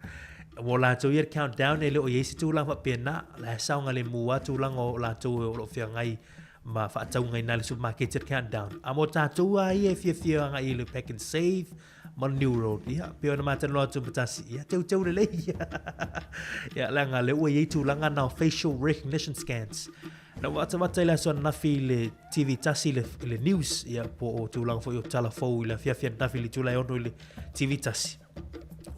mo lātou ia countdown e le o yeisi tūlanga pa pēnā la saunga le mua tūlanga o lātou o lo whia ngai ma whaatau ngai nā le supermarket countdown a mo tātou ai e whia ngai le pack and save ma le New World ia pia ona mātano atu patasi ia tau le lei ia langa le ua yei tūlanga na facial recognition scans na wata ila so nafi le TV tasi le news ia po o tūlanga fo i o talafou ila whia nafi le tūlai ono le TV tasi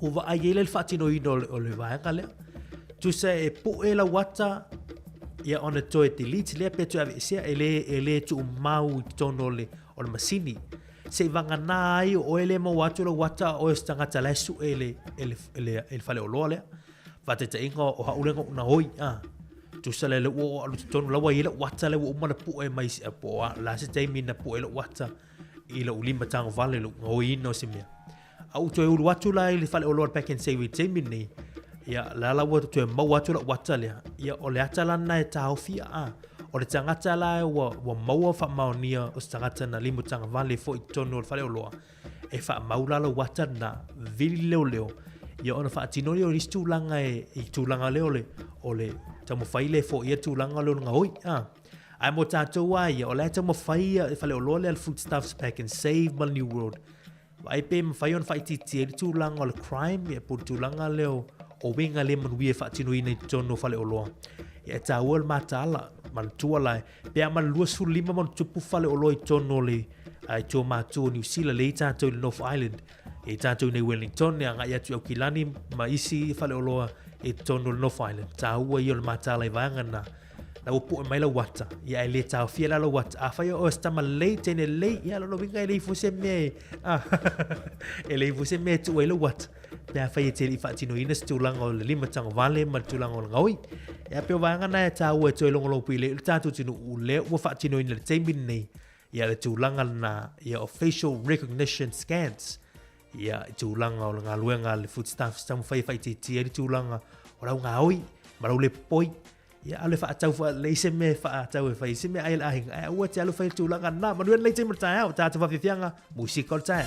uva ai ele fatino ino o le vaenga lea. Tu se e po e la wata ia ona toe delete lea pe tu ave sea ele tu mau i tono le o le masini. Se vanga na ai o ele mo watu la wata o stangata lesu ele fale o loa lea. Vate te inga o haulenga una hoi. Tu se le o tono lawa ile wata le o mana po e mai po la se te mina po ele wata ila ulima tanga vale lo ngoi no se mea. Au toe ulu watu la ili fale o loa pack and save te mini ia la watu toe mau watu la wata lea ia o le atala na e tau fia o le tangata la wa maua wha maonia o tangata na limu tanga vale fo i tono o fale o loa e wha maula la wata na vili leo ia ona wha atinori o nisi tūlanga i tūlanga leo o le tamu whaile fo ia tūlanga leo nga hoi ai mo tātou ai o le tamu whaia e fale o loa le foodstuffs pack and save ma New World ai pe mawhai on whaititi e tūlanga o le crime e po tūlanga leo o winga le manuia e whaatino ina i tono fale o loa. E ta ua le mātala, man tua lai, pe a man lua su lima man tupu fale o loa i tono le ai tō mātua New Zealand le i tātou i North Island, e tātou nei Wellington, e anga i atu au kilani ma isi fale o loa i tono le North Island. Ta ua i o le mātala i vanga na upu e mai la wata ia ele tau fia la wata a fai o sta ma lei tene lei ia lo vinga ele fuse me ele fuse me tu ele wata na fai te li fatino ina stulanga o le lima tanga vale ma tulanga o ngoi ia pe vanga na tau e to longo lo pile tatu tinu ule o fatino ina le temin nei ia le tulanga na ia facial recognition scans ia tulanga o nga luenga le foodstuffs tamu fai te tulanga o la ngoi ma le poi ia ale fa tau fa le se me fa tau fa se me ai la ai o te alu fa tu la na ma le te mo tau ta fa fianga musical tau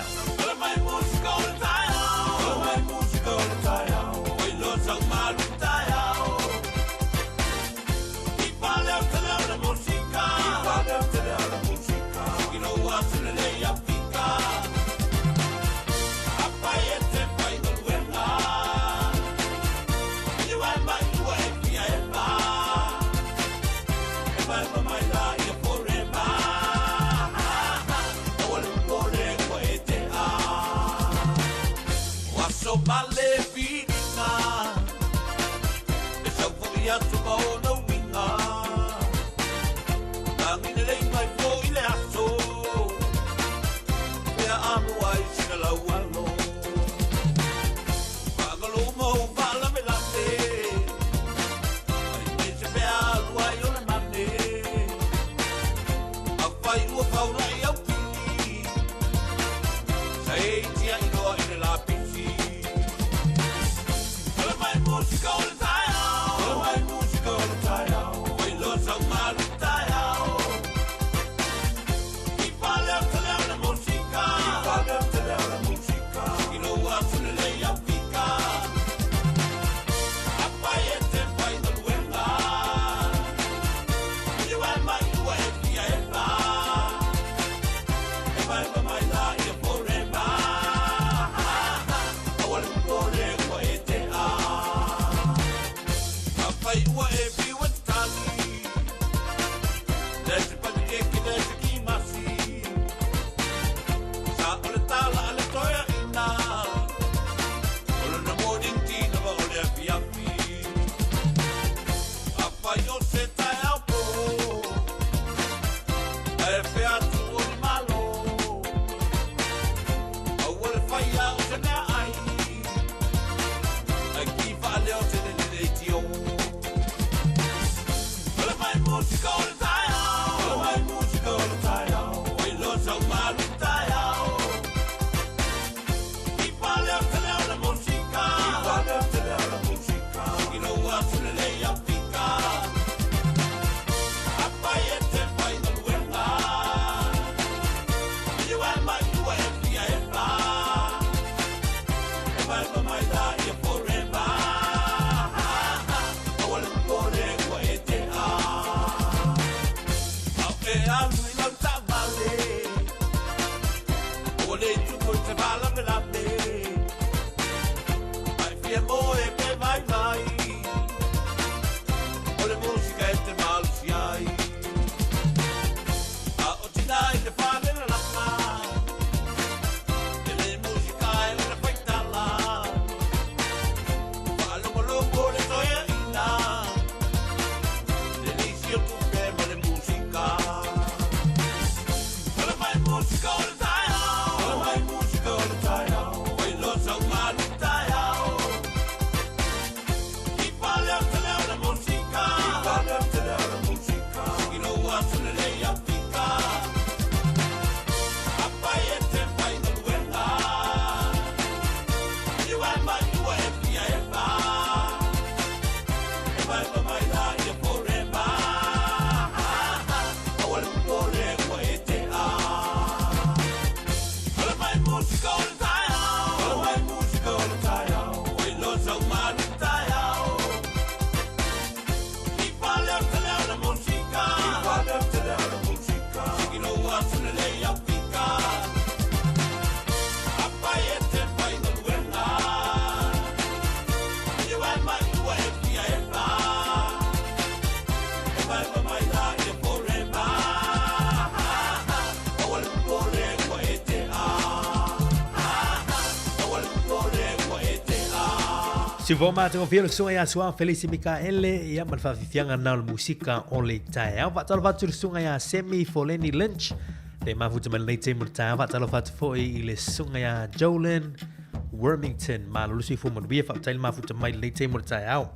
Si vos mate o fiel sunga ya sua Felice Mikaele ya man fa fianga na musika on le tai. Va talo va tu sunga ya Semi Foleni Lynch. Le ma fu te nei te murta va talo va fo I le sunga ya Jolin Wormington ma lu si fu mo bi fa tai ma fu te mai le te murta au.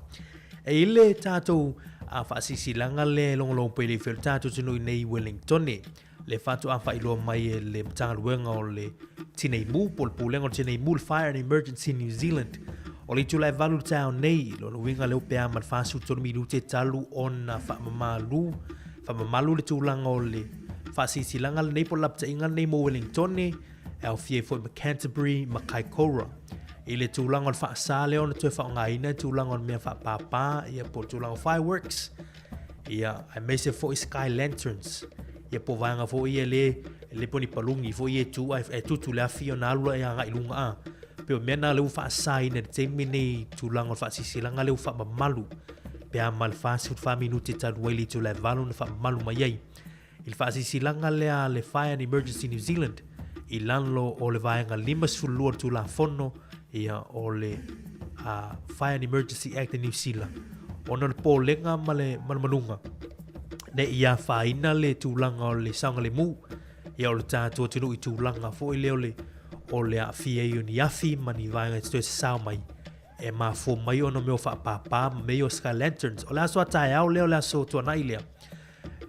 E ile tato a fa si langa le long pe le fel tato tunu nei Wellington ne. Le fatu a fa ilo mai le mtanga luenga o le tinei mu pol pulenga o tinei mu fire and emergency New Zealand. O le tula valu tau nei, lo winga leo pea man fasu tonu milu te talu ona fa mamalu le tulanga o le fa sisilanga le nei po lapta inga nei mo Wellington ne, au fie fo Canterbury ma Kaikoura. I le tulanga o fa sale ona tue fa ngaina tulanga o mea fa papa, ia po tulanga fireworks, ia ai mese fo sky lanterns, ia po vanga fo ia le poni palungi fo ia tu ai tutu le afio na alua ia nga ilunga a. Pe o mena leu fa sai ne te mini tulanga fa sisilanga leu fa malu pe a mal fa su fa minuti ta weli to le valu fa malu mai il fa sisilanga le fire and emergency New Zealand I lanlo o le vaenga lima sulua tu la fono ia o le fire and emergency act in New Zealand ona le po lenga male malunga ne ia fa ina le tulanga o le sanga le mu ia o le tatu tunu I tulanga fo I le o le a fia I ni afi mani vaenga sto se Sāmoa e ma fo mai ono meo fa papa meo sky lanterns o la so tai au leo la so to na ile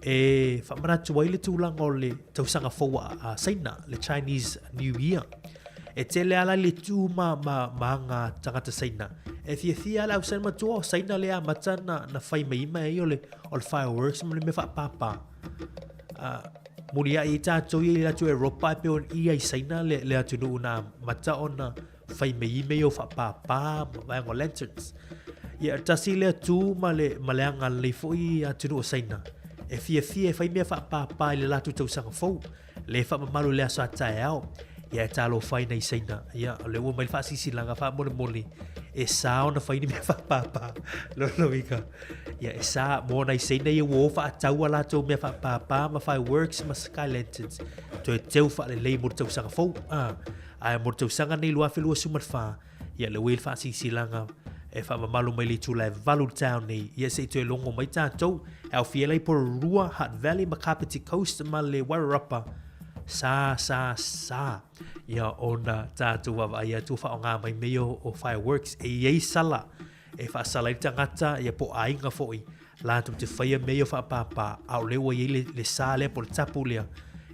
e fa mara tu ile tu langa o le tau sanga fo a saina le Chinese New Year e te le ala le tu nga tangata saina e fia la usa ma tu o saina le a matana na fai mai mai o le fireworks mo le me fa papa Muria I tātou I la tu Europa pe on I saina le atu no na mata ona fai me o fa papa ma ngo lanterns. Ia tasi le tu ma le anga le fo I atu no saina. E fia fai me fa papa le la tu tau sanga fo. Le fa malu le asa tai au. Ia talo fai nei saina. Ia le o mai fa sisi langa fa mole. E sa ona fai ni me fa papa. Lo wika. Ia e sa mo nei saina I wo fa tau ala to me fa papa ma fireworks ma sky lanterns. To e teu fa le mo tau sanga fo. Ai mo tau sanga nei lua felua sumat fa. Ia le wel fa sisi langa. E fa malu mai le tu la valu town nei. Ia se to e longo mai tātou. Au fielai por rua Hutt Valley ma Kapiti Coast ma le Wairarapa. Sa ia ona tātou wa ia tu fa nga mai meo o fireworks e ei sala e fa sala I tangata ia po ainga foi la tu te faia meo fa papa au lewa ia le sale por tapu lea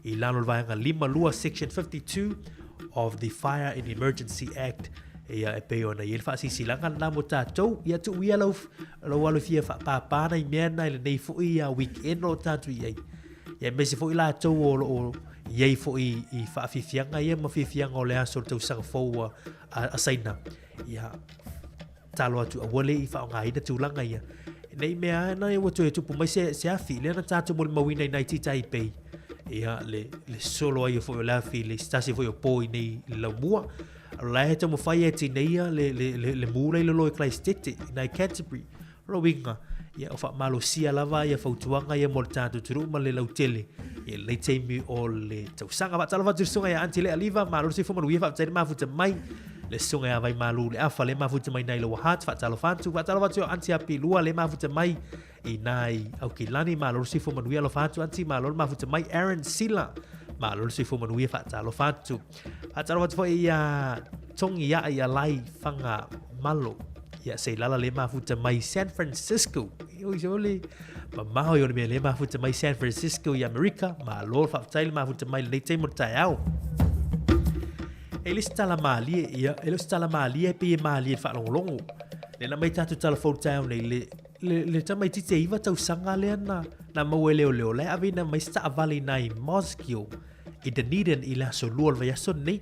I lano vaenga lima lua section 52 of the Fire and Emergency Act ia e pe ona ia fa sisilanga na mo tātou ia tu ia lo walo fia fa papa na mea na le nei foi ia weekend o tātou ia mese foi la tau o Iei fo I whaafifianga ia ma fifianga o le aso tau sanga fōua a saina. Ia talo atu a wale I whaonga ina tūlanga ia. Nei mea na e watu e tupu mai se afi le na tātou mole mawina I nai titai pei. ia le solo ai fo la fi le stasi fo po nei la mua la he mo fai e tineia le mula le loi klai stete nei Canterbury rowinga ia fa malo sia lava ia fautuanga ia mo tanto tru ma le lautele ia le teimi o le tausanga va tala va tsunga ia anti le aliva malo si fo mo ia fa tsair ma futa mai le sunga ia vai malu le afa le ma futa mai nei lo hat fa tala va tu anti api lua le ma futa mai inai au kilani malo si fo mo ia lo fa tu anti malo ma futa mai Aaron Sila malo si fo mo ia fa tala va tu fo ia tongi ia lai fanga malo ia sei lala le mafuta mai San Francisco io joli ma maho io le mafuta mai San Francisco ia America ma lo fa tail mafuta mai le te mortaiao ele sta la mali ia ele sta la mali e pe mali fa longo le na mai tatu telephone town le tamai tite iva tau sanga le na mo le le avina mai sta valley nai Moscow i Dunedin i la so luol vai so nei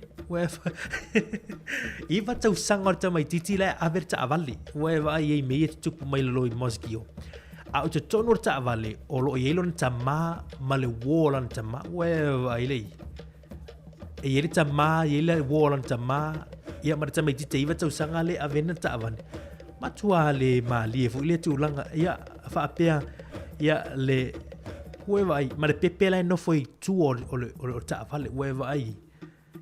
iva tau sanga tamai titi le averta avali weva ai me tupu mai lo i Moscow a o te tono ta avali o lo yelo tama male wolan tama weva ile e yele tama yele wolan tama ia mar tamai titi iva tau sanga le avena ta avani matua le mali fu ile tu langa ia fa apea ia le weva ai ma le pepela no foi tu o ta vale weva ai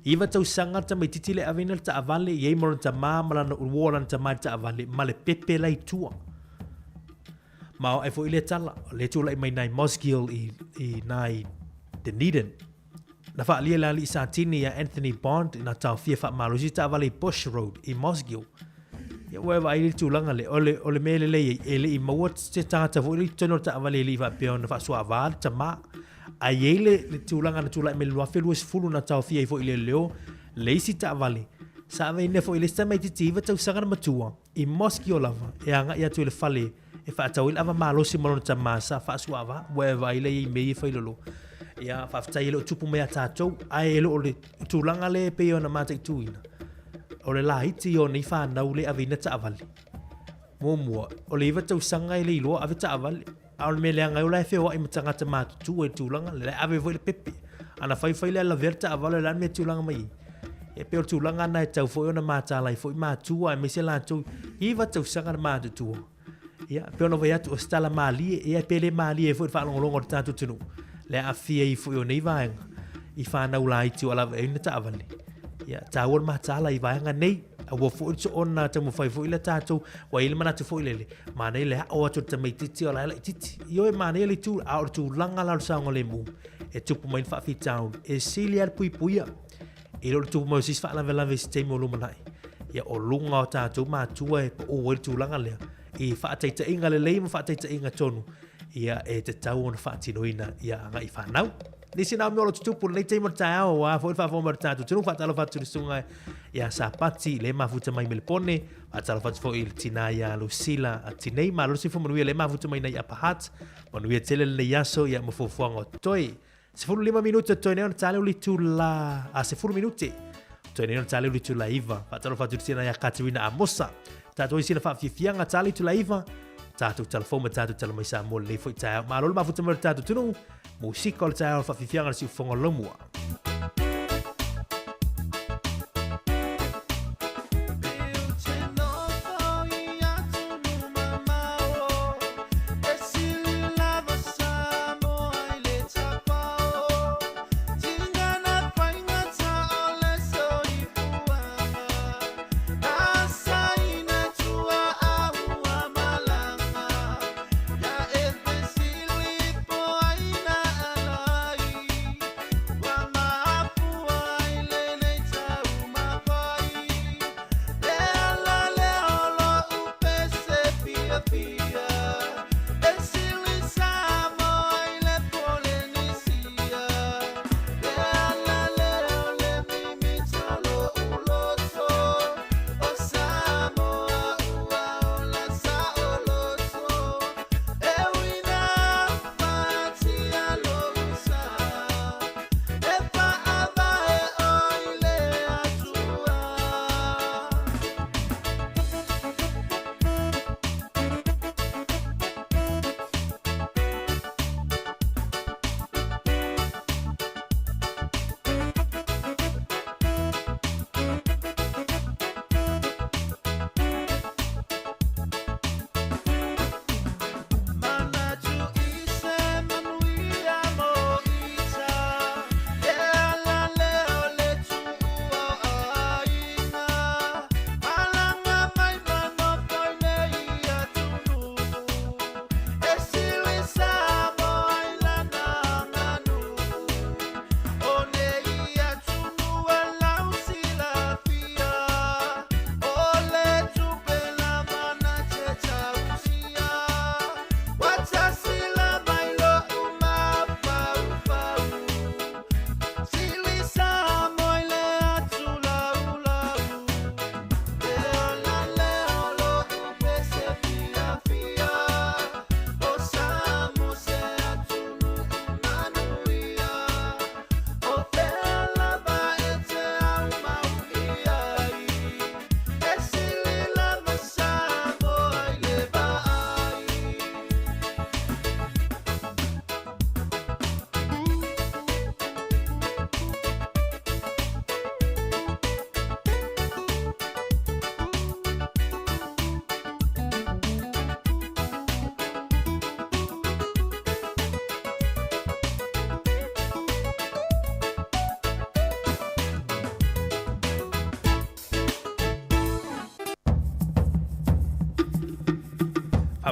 iva tau sanga ta mai titile avena ta vale ye mo ta mama no wolan ta mai ta vale ma le pepela tu ma e foi ile tala le tu lai mai nai Mosgiel i nai Dunedin na fa ali la li Santini ya Anthony Bond na ta fia fa malo si ta vale Bush Road i Mosgiel ya weva ai tu langa le ole mele le ele i mawat se tata vo ile tono ta vale li va pe on fa so aval tama ai ele le tu langa na tu la mele wa felu fulu na ta fia vo ile leo le si ta vale sa ve ne fo ile sta mai ti va tu sanga matua i Moscow lava e anga ia tu le fale e fa ta ile ava malo si mo ta masa fa so ava weva ile i me fa ile lo ya fa ta ile tupu me ta to ai ele ole tu langa le pe ona mata tuina o le la iti o nei whanau le avina ta avali. Mōmua, o le iwa tau sanga i le iloa ave ta avali. A o le me leanga o la e whewa i matangata mātu tu e tūlanga, le ave voi le pepe. Ana whai le ala verta avali le me tūlanga mai. E pe o tūlanga na e tau foi ona māta lai foi mātua e me se la tau. Iwa tau sanga na mātu tua. Ia, pe ona vai atu o stala mālie e pe le mālie e foi whanongo o tātu tunu. Le a fia i foi o nei vaenga. I whanau la iti o ala veina ta avali. Ya tawon ma tala i vaanga nei a wo fo so ona te mo fai fo ile tato wa ile mana te fo ile ma nei le o atu te mai titi o la titi yo e ma nei le tu a tu langa la sanga le mu e tu po mai fa fi town e silia pui puia e lo tu mo sis fa la vela ve ste mo lu manai ya o lunga o tato ma tu e o tu langa le e fa te inga le mo fa te inga tonu ia e te tau ona fa tinoina ia nga i fa nau nisi na me o tupu nei te mortao wa fo fa fo mortao tu fa talo fa tu sunga ya sapati le mafuta mai melpone a talo fa fo il tinaya Lucila a tinei ma lo si fo le mafuta mai nei apahat monu tele le yaso ya mo fo fongo toi se fu 5 minuti toi ne on tale li tu la a se fu minuti toi ne on tale li tu la iva fa talo fa tu tinaya Katerina Amosa ta toi sina fa fianga tale tu la iva ta tu telefon ta tu tele mai sa mo le fo ta ma lo mafuta mortao tu no musica al tau fa fifianga si fonga lomua. Mama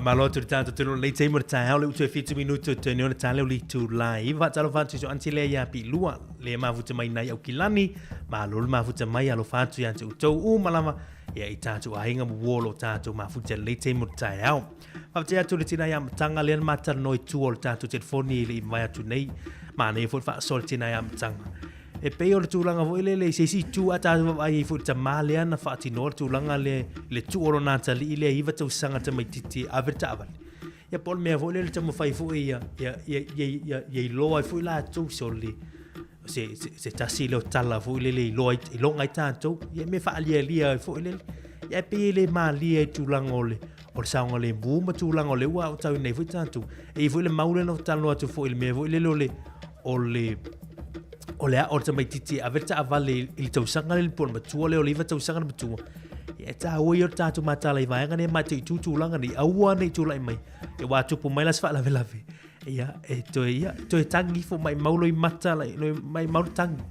Malo tu tanto tu le te mo ta le tu fitu minuto tu no ta le tu live va talo fa tu so antile ya pi lua le ma futa mai nai au kilani ma lo ma futa mai alo fa tu ya tu u malama ya ita tu ainga mo wolo ta tu ma futa le te mo ta au fa te tu le tina ya tanga le mata no tu ol ta tu telefoni le mai tu nei ma ne fo fa sol tina ya tanga e pe o tu langa vo le se si tu ata ai fu ta male ana fa ti no tu langa le tu oro na ta le iva tu sanga ta mai titi averta aval ya pol me vo le ta mo fai fu ya lo ai fu la tu soli se ta si lo tala fu le lo ngai ta tu ya me fa lia fu le ya pe le ma lia tu langa ole o saunga le bu ma tu langa le wa ta nei fu ta tu e fu le maule no ta no tu fu le me vo le o le o te mai titi averta avale il tau sanga le pon matua le oliva tau sanga matua e ta o yo tatu matala i vaenga ne mate tu langa ni aua nei tu lai mai e wa tu po mai las fa la velave ia e to tangi fo mai maulo i mata lai mai mau tangi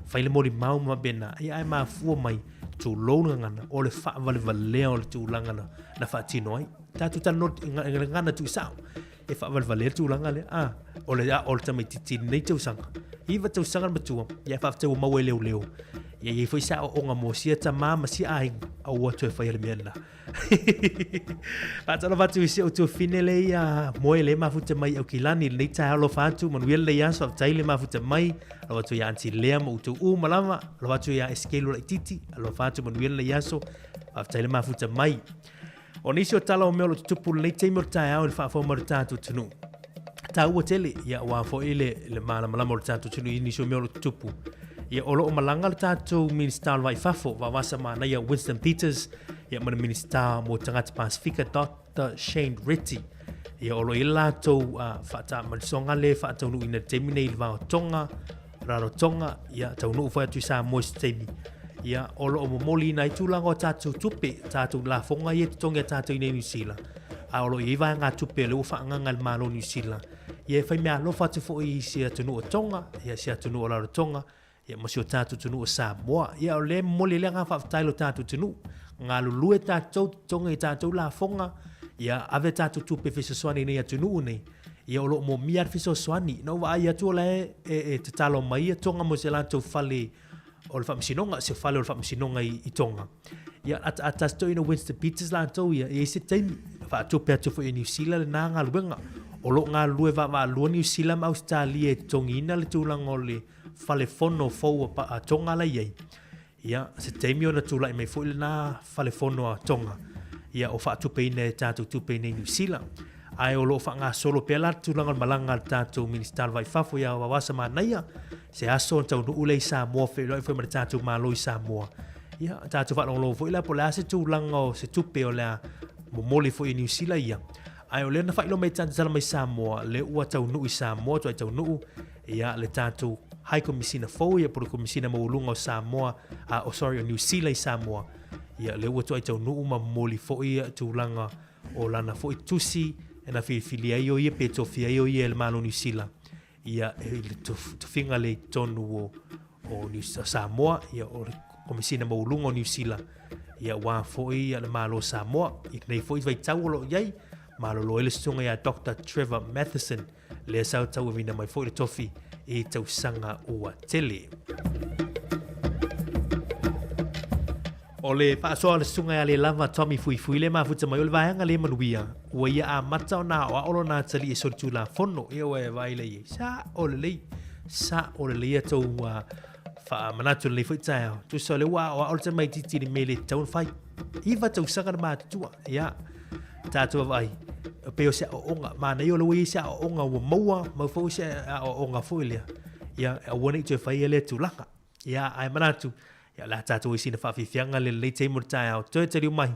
fai le mori mau ma bena ia ai ma fu mai tu lo ngana o le fa vale o le tu langa na fa tino ai tatu tan not ngana tu sa e fa vale tu langa le o le te mai titi nei tau sanga iva tau sanga matua ia fa tau mau leo ia foi sa o nga mo sia ta mama si ai au watu e fai le mena pa tala fatu si o tu finele ia moele ma futa mai au kilani nei ta lo fatu manuel le ia so tai le ma futa mai lo watu ia anti lea mo tu malama lo watu ia eskelo le titi lo fatu manuel le ia so tai le ma futa mai o nisi o tala o meo tupu nei te morta au le fa fo morta tu tunu ta ua tele ia wa fo ile le malama mo tatu tunu ini so meo tupu ia olo o malanga le tatu minister vai fafo va wasa mana ia Winston Peters ia mana minister mo tangata Pasifika Dr. Shane Ritty ia olo ila to fata malsonga le fata nu ina temine il va tonga raro tonga ia tau nu fa tu sa mo stemi ia olo o moli na tulanga tatu tupe tatu la fonga ia tonga tatu ina New Zealand a olo i va nga tupe le ufa nga malo New Zealand ia fai mea lo fatu fo i sia tunu o tonga ia sia tunu o raro tonga ia mo sio tatu tunu o Sāmoa ia o le moli le nga fa tailo tatu tunu nga lulue tatu tonga i tatu la fonga ia ave tatu tupe fisa swani nei tunu nei ia olo mo miar fisa swani no va ia tu le e te talo mai tonga mo se la tu fale o le whamsinonga, se whale o le whamsinonga i tonga. Ia atas to ina Winston Peters la tau ia se taimi whaatopea tofo i New Zealand na ngā luenga. O lo ngā lue wa lua New Zealand Australia e tongina le tūlanga o le whale whono fau a tonga la iei. Ia se taimi o na tūla i mei fo i na whale whono a tonga. Ia o whaatopea ina e tātou tupea i New Zealand. Ai o lo fa nga solo pela tulanga malanga tatu minister vai fafo ya wawasa manaia se aso tau no ule Sāmoa fe lo foi tatu malo Sāmoa ya tatu fa lo foi la pola se tulanga se tupe o la momoli foi New Zealand ya ai o le na fa lo mai tatu sala mai Sāmoa le ua tau no Sāmoa tau no ya le tatu high commissioner fo ya por commissioner mo lunga Sāmoa o New Zealand Sāmoa ya le ua tau no ma momoli foi tulanga o lana foi tusi na filia io ia pe tofia io ia el malo New Zealand ia le tofinga le tonu o New Sāmoa ia o komisina maulunga o New Zealand ia wa foi ia le malo Sāmoa i nei foi vai tau lo iai malo lo ele sunga ia Dr. Trevor Matheson le sau tau vina mai foi le tofi e tau sanga ua tele o le whaasoa le sunga le lava Tommy fui le mafuta mai o le vaenga le manuia ua ia a mata o nā o aolo nā tali e soritu la fono ia ua e vai le ie sa o le lei atau wha manatu le whaitai tu so le ua o aolo te mai titi ni mele taun whai iwa tau sanga na mātua ia tātua vai peo se o onga mana i o le ui se o onga ua maua mau fau se o onga fuilia ia a wana i tu e whai ele tu langa ia ai manatu ia la tātou isi na whawhiwhianga le leitei murtai au toi te riu mai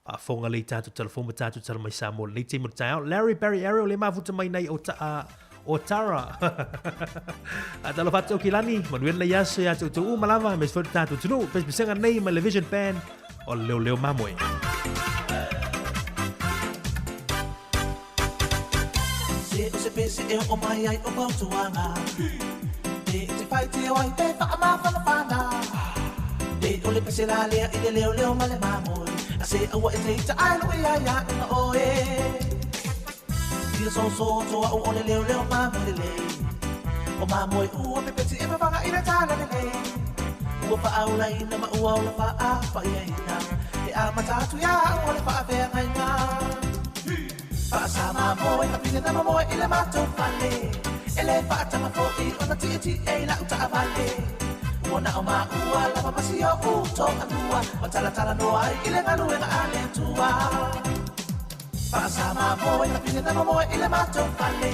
whaafonga le tātou telefona tātou tala mai Sāmoa le leitei murtai au Larry Barry Ariel le mafuta mai nei o Tara a tala whatou ki lani manuel na yaso ya tau malava me sfori tātou tunu pes bisenga nei ma le Vision Band o leo mamoe se pese e o mai ai o pautuanga te whai te o ai te whaamawhanawhana Te ole pese la lea i te leo male mamoi Ase awa e te ta ai lo ia ia na oe Ia so toa o ole leo mama le O mamo e ua pe peti e mawanga ina tala le Ua pa aula ina ma ua ola pa a pa ia ina E a matatu ia ole pa a vea ngai ngā Pa sa mamo e kapine na mamo e le matou pale E le pa tama fo i ona ti e la uta a vale Ona o ma ua lava masi o uto anua O tala no ai i le ngalu e nga ale tua Pa sa mamo e kapine na mamo e le matou pale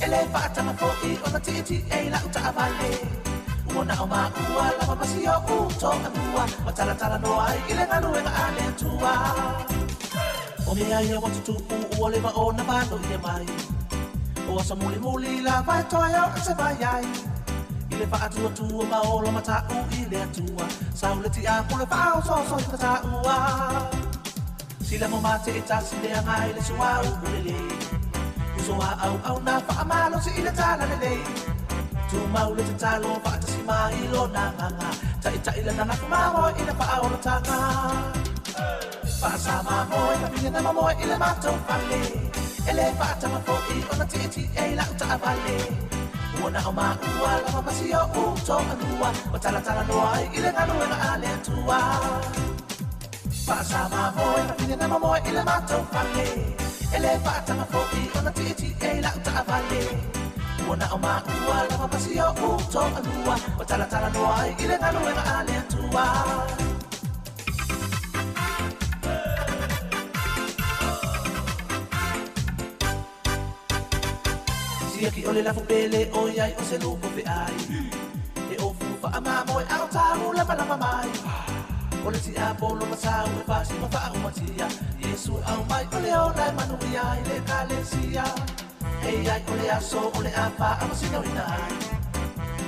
E le pa tama fo i ona ti e la uta a vale Ona o ma ua lava masi o uto anua O tala no ai i le ngalu e nga ale tua O me ai e watu tu u le va o na mano i le mai O asa muli la vai toia o se vai ai I le wha atua ma o la mata u i le atua Sau le ti a pule wha o so i ta ua Sila mo mate e tasi le angai le sua u le Uso a au na wha amalo si i le tala le Tu mau le te talo wha atasi mai lo na nganga Ta i le nana kumamo i le wha o la tanga Pasa mamoe, kapine na mamoe i le matou whale E le whaatama fo i ona ti e la uta a vale Uona o ma ua lava masi o uto anua O tala no ai i le nganu e nga ale atua Pasa mamoe, kapine na mamoe i le matou whale E le whaatama fo i ona ti e la uta a vale Uona o ma ua lava masi o uto anua O tala no ai i le nganu e nga ale atua Ki ole la fupele o iai o se lupo pe ai E o fufa a mamo e au taru lava mai Ole si a polo masau e fasi ma fa'u matia Yesu au mai ole o lai manu iai le kalesia E iai ole a so ole a fa a masino ina ai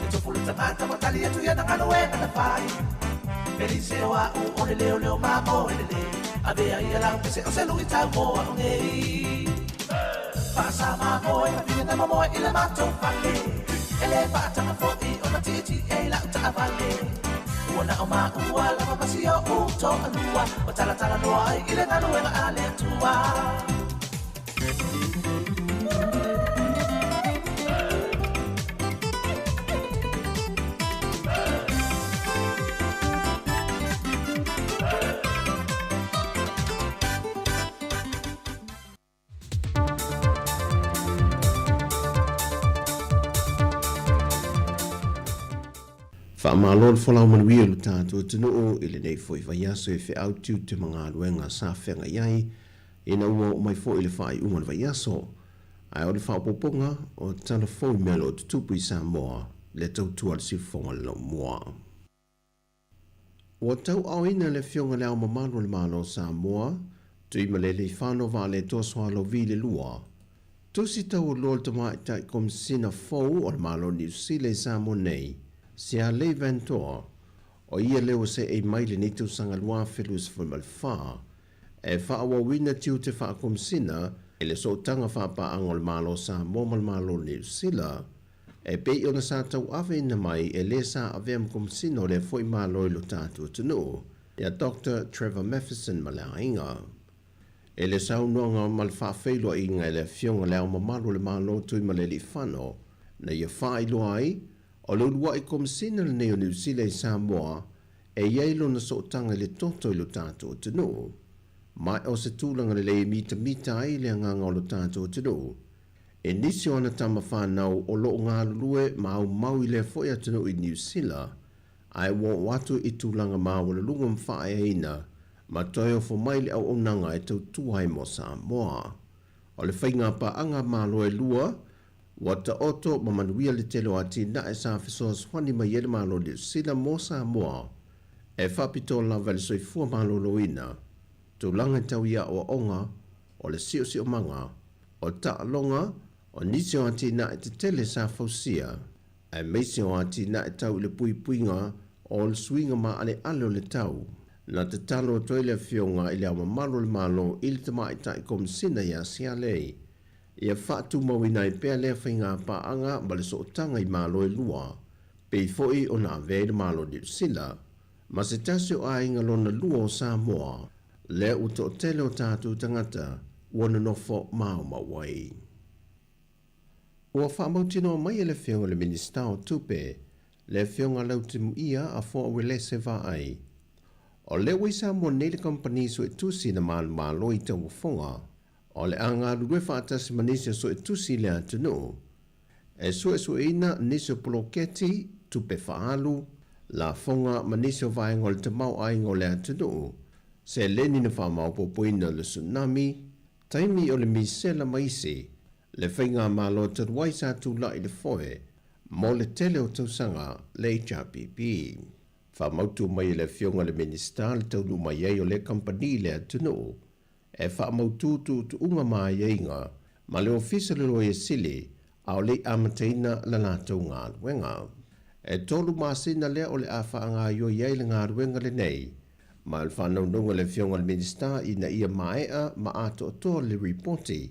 E to pulu tamata matali e tuia na ngano e na fai Peli se o a u ole leo mamo e le A vea ia lau pese o se lui tau mo a unei Pasa mamoe, kapine na mamoe i le matou whale E le whaatama fo i ona ti e la uta a vale Uona o ma ua lava masi o uto anua O tala no ai i le nganu e nga ale atua Whaamalo le whalau manuia lu tātua tino o ili nei fwoi vaiaso e whi autiu te mga luenga sa whenga iai ina ua o mai fo ili whai unga le vaiaso ai o le whaopoponga o tala fwoi melo te tupu i Sāmoa le tautua le sifonga le lau mua. Ua tau au ina le fionga leo mamalo le malo Sāmoa tui malele i whano va le toswa lo vi le lua tusi tau o lol tama i tai kom sina fau o le malo ni usile Sāmoa nei Se a le ventoa, o ia leo se e maile ni tu sanga lua felus fwmal wha, e wha awa wina tiu te wha kumsina, e le so tanga wha pa angol malo sa momal malo ni sila, e pe ona sa tau ave ina mai e le sa aveam kumsino le fwoi malo ilo tātua tunu, ia Dr. Trevor Matheson malea inga. E le sau noanga mal wha feilo inga e le fionga leo mamalo le malo tui maleli whano, na ia wha ilo ai, o le ulua i komisina le neo New Zealand Sāmoa e iailo na sootanga le toto i lo tātou tunu. Mai o se tūlanga le lei mita ai le anganga o lo tātou tunu. E nisi o ana tama whanau o lo ngā lulue ma au mau i le foia tunu i New Zealand ai wo watu i tūlanga ma o le lunga mwha e ina ma toi o fo mai le au onanga e tau tuai mo Sāmoa. O le whainga pa anga ma loe lua Wata oto mamanuia le telo ati na e sa fisos whani mai ele malo le sila mo Sāmoa e whapito la vale soifua malo loina tu langa tau ia o onga o le sio manga o ta longa o nisio ati na e te tele sa fausia e meisio ati na e tau le puinga o le swinga ma ale o le tau na te talo toile fionga i le ama malo le malo ili te mai ta i komisina ia sialei ia whaatu mawina i pēr lea whainga paanga ma le sootanga i malo e lua, pei foi o nā vele malo ni sila, ma se tasio a inga lona lua o Sāmoa, Le uto tele o tātou tangata wana nofo mao mawai. Ua whamautino mai le whionga le minista o tupe, le whionga lautimu ia a fo wele se va ai. O le wisa mo nele company so e tusi na malo i tau whafonga, o le anga rue whaatasi manisia so e tusi le atunu, e so ina nisio poloketi tupe whaalu, la fonga manisio vaenga le tamau ai ngo le atunu, se leni na whamau popoina le tsunami, taimi o le misela maisi, le whainga malo taruai sa tūla i le foe, mo le tele o tausanga le HRPP. Whamautu mai le whionga le minista le taunu mai ei o le company le atunu, e whamautu tu unga mai einga, ma le ofisa le loe sili, au le amateina la lātou ngā ruenga. E tolu māsina lea o le awha ngā yo iei le ngā ruenga le nei, ma le whanau nunga le whionga le minista ina ia maea ma ato toa le reporti,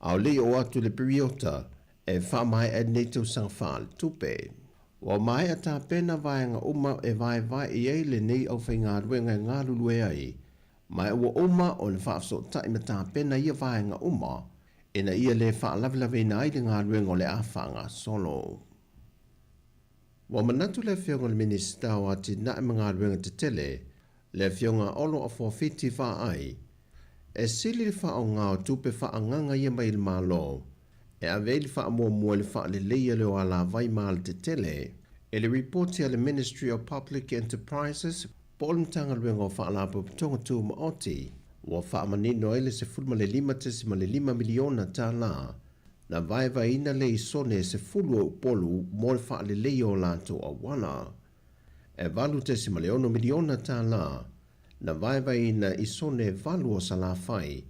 au le o atu le periota e whamai e neto sang whaal tupe. Wa mai ata pena vaenga uma e vai i ei le nei au whai ngā ruenga ngā lulue ai, mai ua uma o le whaafso tai ma tā pena ia vaenga uma, ina ia le whaalawelawe na ai le ngā ruenga o le awhanga solo. Wa manatu le whionga le minista o ati na ngā ruenga te tele, le whionga olo a 450 wha ai, e sili le wha o ngā o tupe wha anganga ia mai le malo, e aveli wha mua le wha le leia leo ala vai maal te tele, e le reporti a le Ministry of Public Enterprises, polentanga ruenga o wha ala paputonga tu ma oti, wa wha manino ele se fulma le 5 miliona tā la, na vai ina le isone se fulu o polu mo le wha le leia o lato a wana. E valu te si maleono miliona tā la, na vai ina isone valu o salafai,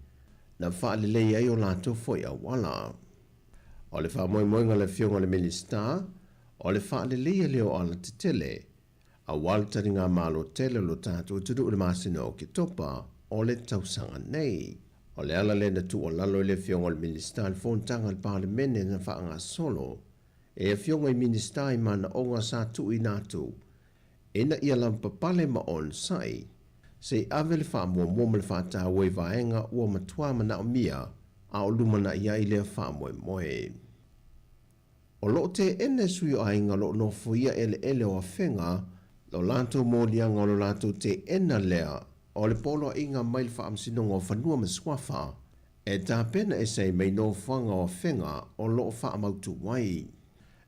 na wha le leia o lato foi a wala. O le wha moinga le whionga le minista, o le wha le leia leo ala te tele, a waltari ngā malo tele lo tātou tudu le masina o ki topa o le tausanga nei. O le ala le na tu o lalo le whionga le minista le fontanga le parlemene na wha ngā solo, e a whionga i minista i mana o ngā sa tu i nātu, ina ia lampa pale ma on sai, se ave le wha mua le wha tā wei vaenga ua matua mana o mia, a o lumana ia i lea wha moe. O lo te ene sui o ainga lo no fuia ele o a whenga, lo lanto mōlianga o lo lanto te ena lea, o le polo inga mail wha amsinonga o whanua ma swafa, e tā pena e sei mei no whanga o whenga o lo wha amautu wai.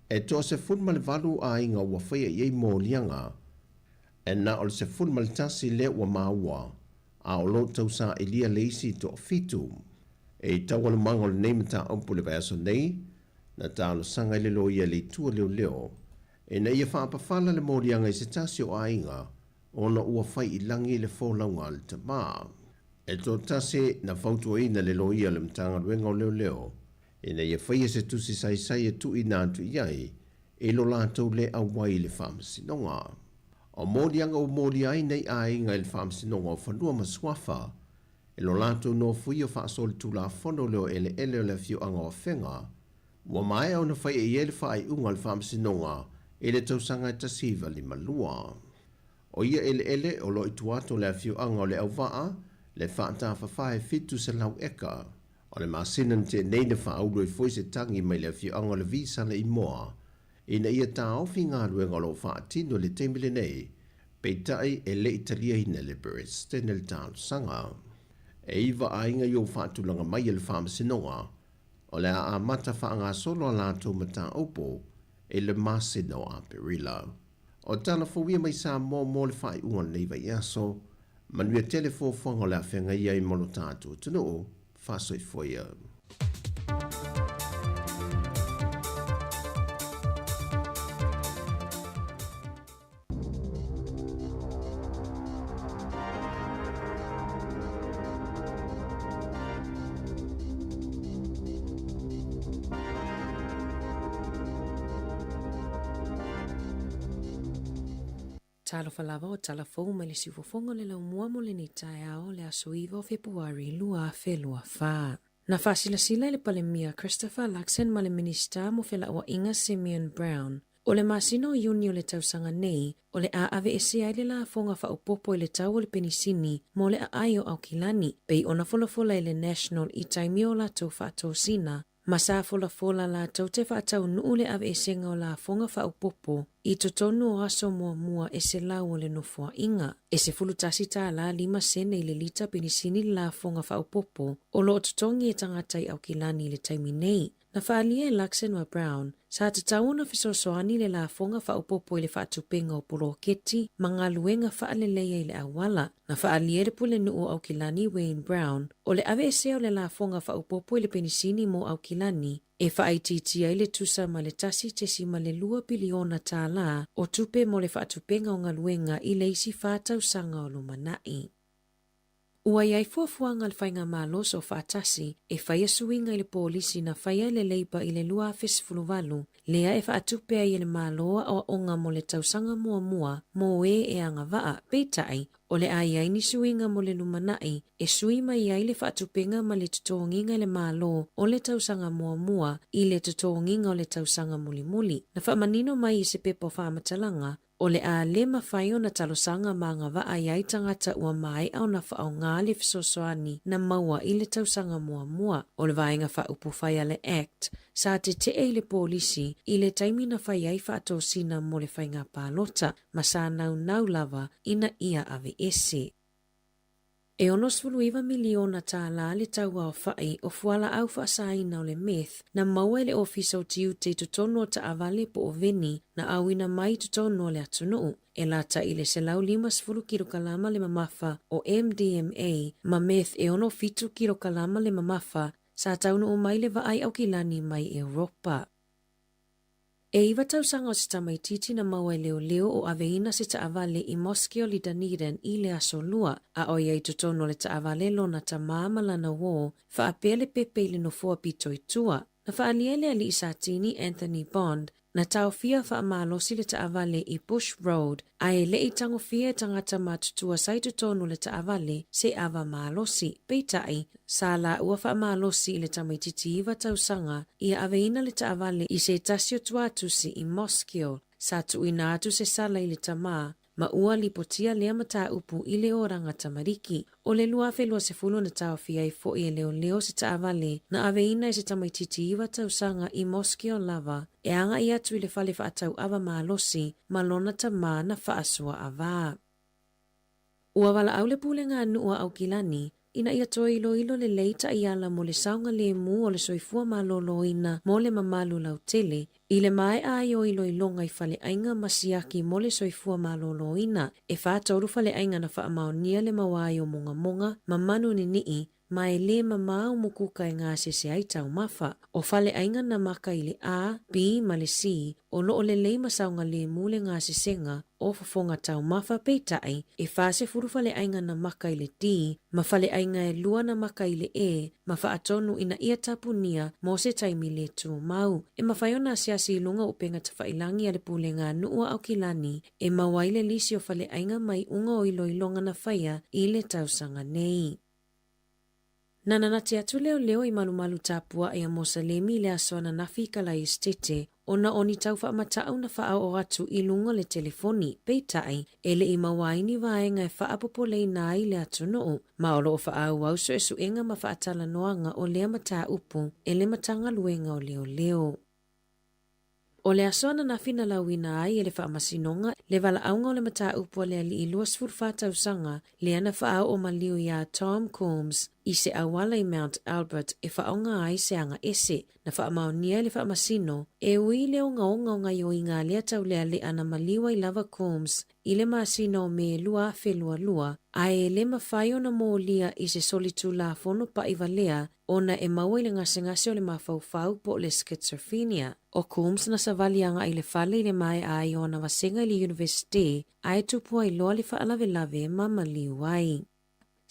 E to se funma le valu a inga ua whaia iei mōlianga, e na o le se funma le tasi le ua maua, a o lo tausa ilia leisi to fitu. E tawa le manga o le neimata ompu le vaiaso nei, na tālo sanga i le lo ia le tua leo, e na ia whaapawhala le mōrianga i se tasi o ainga, o na ua whai i langi le fōlaunga le tamā. E tō tasi na whautua ina le lo ia le mtanga ruenga o leo, e na ia whai se tusi sai e tu i nātu iai, e lo lātou le awai le whaamasinonga. O mōrianga o mōriai nei ainga i le whaamasinonga o whanua maswafa, e lo lātou no fui o whaasole tu la whono leo ele o le fiu anga o whenga, wa mai au na whai e ele whai unga le whaamasinonga, e le tausanga e tasiva li malua. O ia ele o lo ituato le fiu anga o le au waa, le whaata whawhae fitu se lau eka, o le masinan te neina whaaulo i fwoi se tangi mai le fiu anga o le visa le imoa, ina ia tā ofi ngā ruenga lo whaatino le teimile nei, peitai e le italia ina le Brestene le tālo sanga. E iwa ainga yo whaatulanga mai le whaamasinonga, o le a mata whaanga solo a lātou mata opo, e le masino a perila. O tana fawia mai Sāmoa le whai unga nei vai aso, manuia telefo whanga le a whenga ia i mono tātou tunu, whasoi foia. Talo falava o talafou mai le siufofonga le lau mua mo le ni tae ao le aso iwa o Februari lua wha. Na whasilasila le palemia Christopher Luxon ma le minista mo whela ua inga Simeon Brown O le masino iuni o le tausanga nei, o le a ave ese ai le la fonga wha upopo i le tau o le penisini mo le a ai o Aukilani, pei ona folafola i le National i taimi o la tau wha tau sina, ma sa folafola la tau te wha tau nuu le ave esenga o la fonga wha upopo i to tonu o aso mua ese lau o le nofua inga. Ese fulutasi ta la 5 sene i le lita penisini la fonga wha upopo o lo totongi e tangata i Aukilani i le taimi nei. Na whaalia e Luxon wa Brown, sa te tauna fisosoani le la fonga whaupopo i le whaatupenga o Puroketi, ma ngā luenga whaaleleia i le awala. Na whaalia le pule nuu o Aukilani Wayne Brown, o le ave eseo le la fonga whaupopo i le penisini mo Aukilani, e whaititia i le tusa ma le tasi te si ma le 2 biliona tā la o tupe mo le whaatupenga o ngā luenga i le isi whātau sanga o lumanai. Ua iai fuafuanga le whainga mālos o whaatasi e whaia suinga i le polisi na whaia le leiba i le 2.5 lea e whaatupea i le māloa o onga mo le tausanga mua mo e anga waa peitai o le ai ni suinga mo le lumanai e suima iai le whaatupenga ma le tutonginga le mālo o le tausanga mua i le tutonginga o le tausanga muli. Na whaamanino mai i se pepo whaamatalanga o le a le mawhaio na talosanga ma ngā waa iai tangata ua mai au na whaau ngā le fisosoani na maua i le tausanga mua. O le vaenga whaupu whaia le Act, sa te i le polisi i le taimi na whaiai whaatosina mo le whainga pālota, ma sa nau lava ina ia ave ese. E onos 10 miliona tā la le taua o whai o fuala au whaasaina o le meth na maua le ofisa o tiu te tutono ta avale po o veni na awina mai tutono le atunuu. E lata i le selau 5 kilokalama le mamafa o MDMA ma meth e ono 7 kilokalama le mamafa sa taunu o mai le vaai Aukilani mai Europa. E iwa tausanga o se tamaititi na maua leo o aveina se taavale i Moskeo li Dunedin i le aso lua, a o iei tutono le taavale lo na ta maamalana wo, whaapea le pepe le no fua pito i tua. Na whaaliele ali i Satini Anthony Bond, na taofia whaamalosi le taavale i Bush Road, a e le i tangofia tangata matutua sai tutono le taavale se ava malosi, peitai, sa la ua whaamalosi i le tamaititi iwa tausanga, i aveina le taavale i se tasio tuatusi i Moskeo, sa tuina atu se sala i le tamaa, ma ua lipotia lea mata upu i le oranga tamariki. O le 2.10 na taofia i fo i leo se taavale na aveina i se tamaititi iwa tausanga i Moskeo lava, e anga i atu i le whale whaatau ava malosi, ma lona tamaa na whaasua ava. Ua wala au le pule ngā nua Aukilani, ina ia toi ilo le leita i ala mo le saunga le mu o le soifua malolo ina mo le mamalu lau tele, i le mai ai o ilo ilonga i whale ainga masiaki mo le soifua malolo ina, e whātauru whale ainga na whaamaonia le mawai o monga, mamanu ni nii, ma e le mamau mukuka e ngā sese ai tau mafa, o whale ainga na maka i le A, B, ma le C, o loo le leima saunga le mule ngā sesenga, o fafonga tau mafa peitai, e whase furu whale ainga na maka i le D, ma whale ainga e lua na maka i le E, ma whaatonu ina ia tapunia mo se taimi le tū mau. E mawhaiona siasi i lunga upenga ta whailangi a le pule ngā nua Aukilani, e mawaile lisi o whale ainga mai unga o ilo ilonga na whaia i le tausanga nei. Nana na te atu leo i malumalu tāpua e a Mosalemi le asoana nafi kala i stete, ona oni tau whaamatau na whaau o atu i lunga le telefoni, peitai, ele i mawaini vaenga e whaapopolei nā i le atu noo, ma olo o whaau au so e suenga ma whaatala noanga o lea mata upu, e le matanga luenga o leo. O le asoana na fina lauina ai e le whaamasinonga, le wala aunga o le mata upu le ali i luas furwhātau sanga, le ana whaau o maliu ia Tom Combs, i se awala i Mount Albert e whaonga ai se anga ese, na whaamaunia le whaamasino, e ui le onga o ngai o inga lea tau lea le ana maliwa i lava Combs, i le masino me lua lua, a e le mawhaio na mōlia i se solitu la fono pa i valea, ona e maua i le ngase o le mawhau po le schizophrenia. O Combs na savalianga i le whale i le mai ai o na wasenga i le university, ai tupua i loa le whaalave ma maliu ai.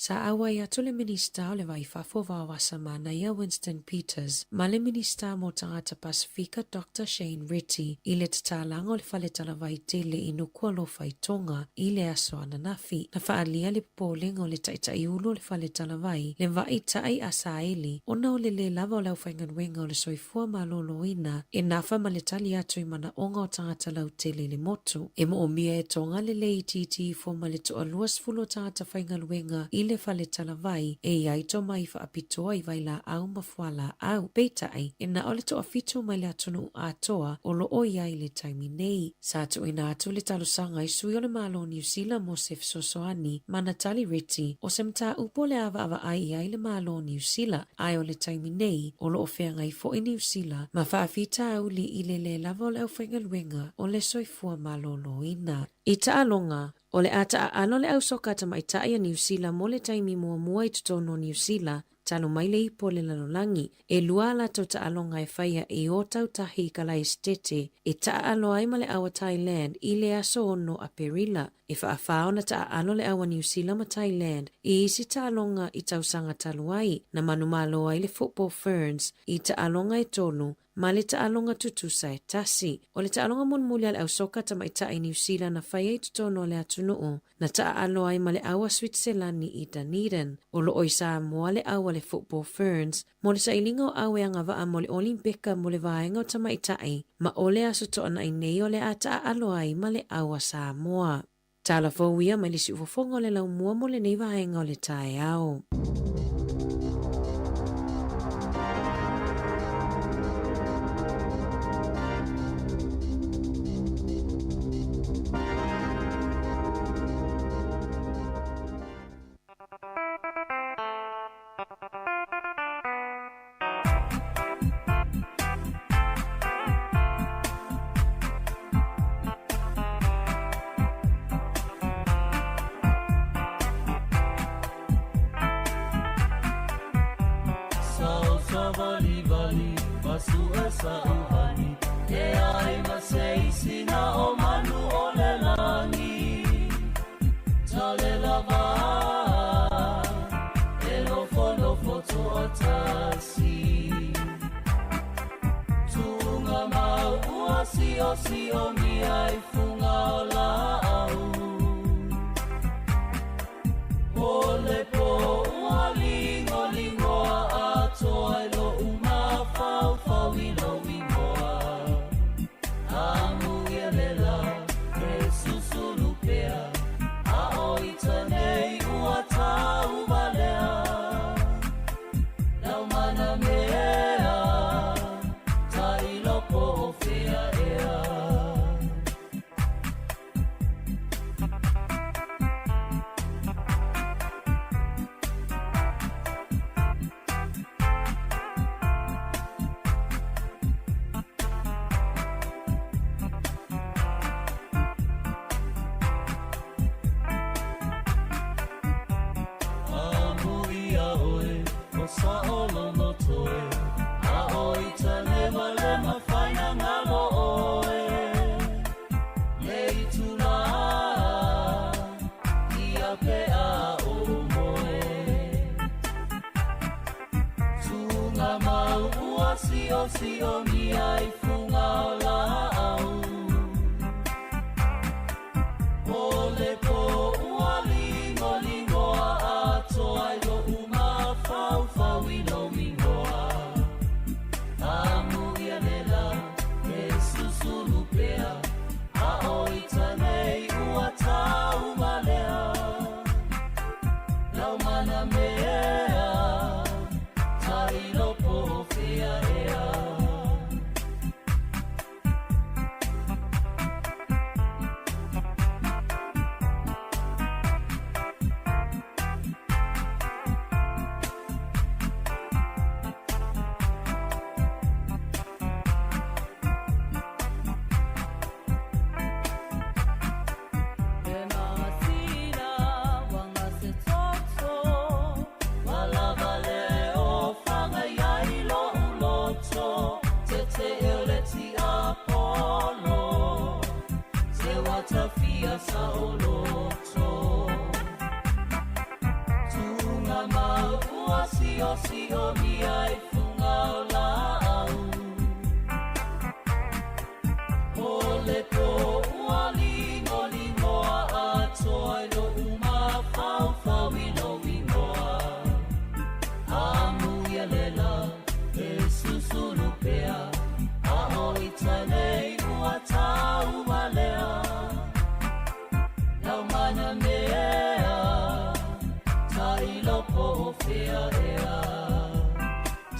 Sa awa ia to le minista o le vai fafo wawasa mana ia Winston Peters, ma le minista mo tangata Pasifika Dr. Shane Ritty, i le tatalanga o le fale talavai tele i nukua lo faitonga i le aso ananafi, na faalia le polenga o le taitai ulu o le fale talavai, le vai tai asaeli, ona o le lava o lau whainganwenga o le soifua maloloina, e nafa ma le tali atu i mana onga o tangata lau tele le motu, e mo o mia e tonga le iti fo ma le toa luas fulo tangata whainganwenga i le fale talavai, e iaito mai faapitoa i vai la au mafuala au, peitai, e na o le toa fitu mai le atunu atoa o lo o iai le taimi nei. Sa atu ina atu le talusanga i sui o le malo New Zealand mo se fisosoani, mana tali Ritty, o se mta upo le ava ai iai le malo New Zealand, ai o le taimi nei, o lo o whenga i fo i New Zealand, ma faafita au li i le lava o le au whengaluenga o le soifua malolo ina. I taalonga, o le ata ano le au soka ta mai taia New Zealand mo le taimi mua i tutono New Zealand, talo mai le ipo le lalolangi, e lua la to taalonga e whaia e o tau tahi ka la estete, e taalo ai ma le awa Thailand i le aso ono a Perila, e whaafao na taalo le awa New Zealand ma Thailand, i isi taalonga i tausanga taluai, na manumalo ai le Football Ferns, i taalonga e tonu, ma le taalonga tutusa e tasi. O le taalonga monmuli al au soka ta mai tae New Zealand na whaia i tutono le atunuu, na taalo ai ma le awa Switzerland ni i Dunedin. O lo oi Sāmoa le awa le Football Ferns, mo le sailinga o awe anga waa mo le Olimpika mo le vaenga o ta mai tae, ma o le aso toana i nei o le a taalo ai ma le awa Sāmoa. Tala fōwia mai le si ufofonga le lau mua mo le nei vaenga o le tae au.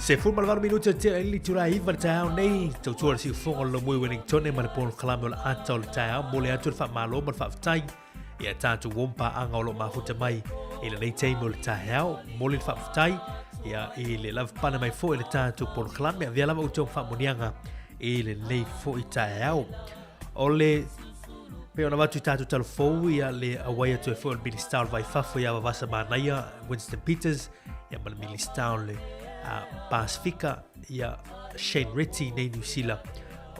Se fu malvado minuto te ili tura iva tau nei tau tua si fonga lo mui Wellington e malipon kalame o ata o tau mole atu fa malo mal fa tai ia tatu wompa anga o lo mafuta mai ila nei teimo le tahau mole fa tai ia ile love pana mai fo ile tatu por kalame via lava uto fa monianga ile nei fo i tahau ole pe ona watu tatu telefou ia le awai atu fo il minister vai fafo ia vasa manaia Winston Peters ia mal minister le Pasifika ia Shane Ritty nei New Zealand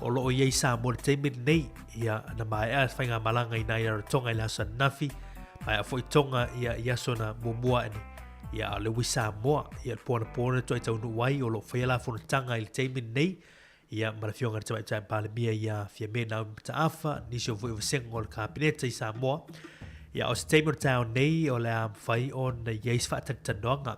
o loo iei Sāmoa te teimini nei ia na mai a whainga malanga i nai ara tonga i la sa nafi mai a foi tonga ia sona mumua ene ia le wi Sāmoa ia pona toi tau nuai o lo whaila fona tanga i le teimini nei ia marafionga te mai pale mia ia fia mena mta afa nisi o vui vasenga o le kabineta i Sāmoa ia o se teimini tau nei o le am whai on iei sfatantanoanga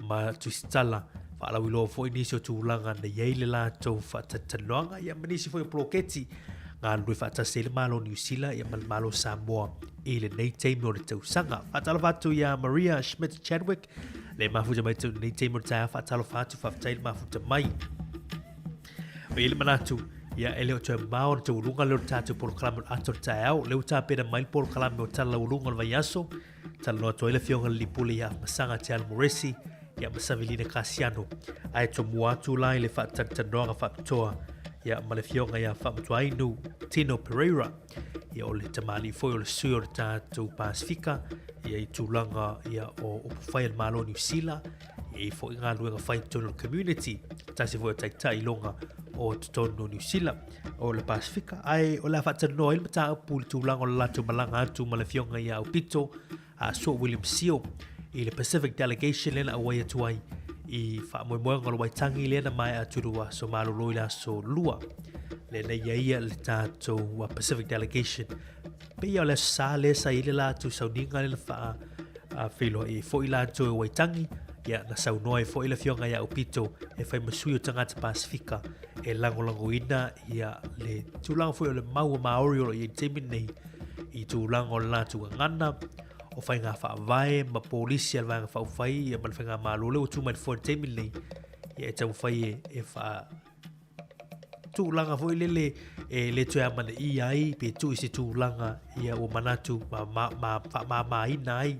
ma tuistala Fala wilo fo inisio tūlanga na yeile la tau whatatanoanga ia manisi fo i ploketi ngā lui whatasele malo New Zealand ia malo Sāmoa ile nei teimi o le tausanga whatalo whatu ia Maria Schmidt Chadwick le mafuta mai tau nei teimi o le taia whatalo whatu whaftaile mafuta mai o ile manatu ia ele o tue mao na tau ulunga leo tātou polo kalame o ato le taia au leo tā pena mail polo kalame o tala ulunga le vaiaso tala noa toile fionga le lipule ia masanga te Almoresi ia masavilina kasiano ai to muatu lai le fatatanoanga faptoa ia malefionga ia famatuainu Tino Pereira ia o le tamali foi o le sui o le tātou Pasifika ia i tūlanga ia o whai malo New Zealand ia i foi ngā luenga whai tono community tasi foi o taitai longa o tono New Zealand o le Pasifika ai o le fatanoa il mata upu le tūlanga o le latu malanga atu malefionga ia o pito a so William Seal i le Pacific Delegation lena awai atuai i whaamoemoenga lo waitangi lena mai aturua so malolo ila so lua lena ia le tātou wa Pacific Delegation pe ia o le sa le sa ile la tu sauninga lena wha whilo i fo ila atu waitangi ia na saunoa i fo ila fionga ia upito e whai masui o tangata Pasifika e lango ina ia le tūlanga fo i le maua maori o i teimi nei i tūlanga o la tu ngana o fai ngā whaavae ma polisi al vanga whaufai ia man whainga malole o tūmai fo te mili ia e tau whai e wha tūlanga fo i lele e le tue amana i ai pe tu isi tūlanga ia o manatu ma ina ai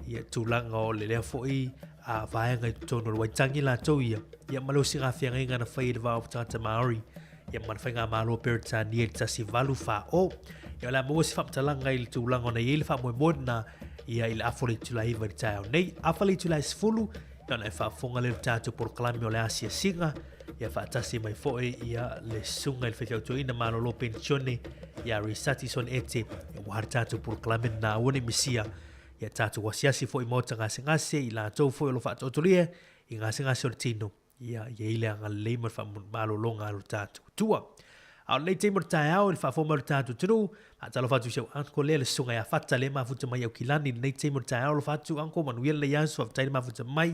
ia tūlanga o le lea fo i a vaenga i tono le waitangi la tau ia malo si ngā whianga inga na whai le vau tangata Maori ia man whainga malo peritani e tasi valu wha o ia la mo si whaptalanga i le tūlanga na i le whamoemona ia i le afole tulai iwa i tau nei afole tulai sifulu ia na e whaafonga le tātou por kalami o le Asia Singa ia whaatasi mai foe ia le sunga i le whewhiautu ina malolo pensione ia risati son ete ia wahara tātou por kalami na awane misia ia tātou wasiasi foe mota ngase i la tau foe lo whaatotolia i ngase o le tino ia ile anga leima malolo ngā lo tātou tua au nei teimor tai au il fa fo mar tatu tru a talo fatu seu anko le sunga ya fata le ma futa mai au kilani nei teimor tai au fatu anko manuel le yasu af tai ma futa mai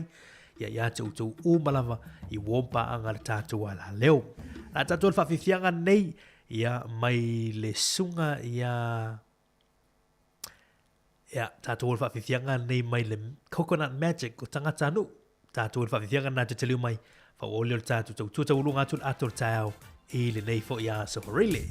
ya tu u malava i wompa anga tatu wala leo a tatu fa fifianga nei ya mai le sunga ya tatu fa fifianga nei mai le coconut magic o tangata nu tatu fa fifianga na te telu mai fa o le tatu tu ulunga tu ator tai au ile nei fo ia so really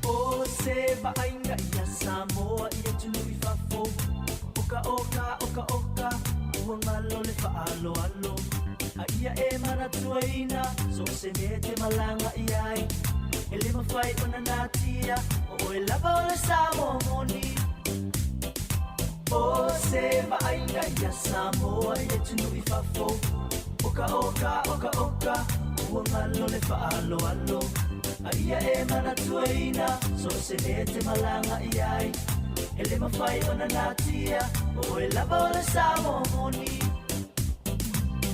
o se ba ainga ia Sāmoa ia tu i fa fo oka ngalo le faalo alo a ia e maratuaina so se mete malanga iai ele mafai ona natia o e lava o le Sāmoa moni ia Sāmoa ia tunu I whafo Oka oka oka oka Ua ngalo le whaalo alo A ia e mana tuaina So se le te malanga iai E le mawhai ona natia O e lava o le Sāmoa moni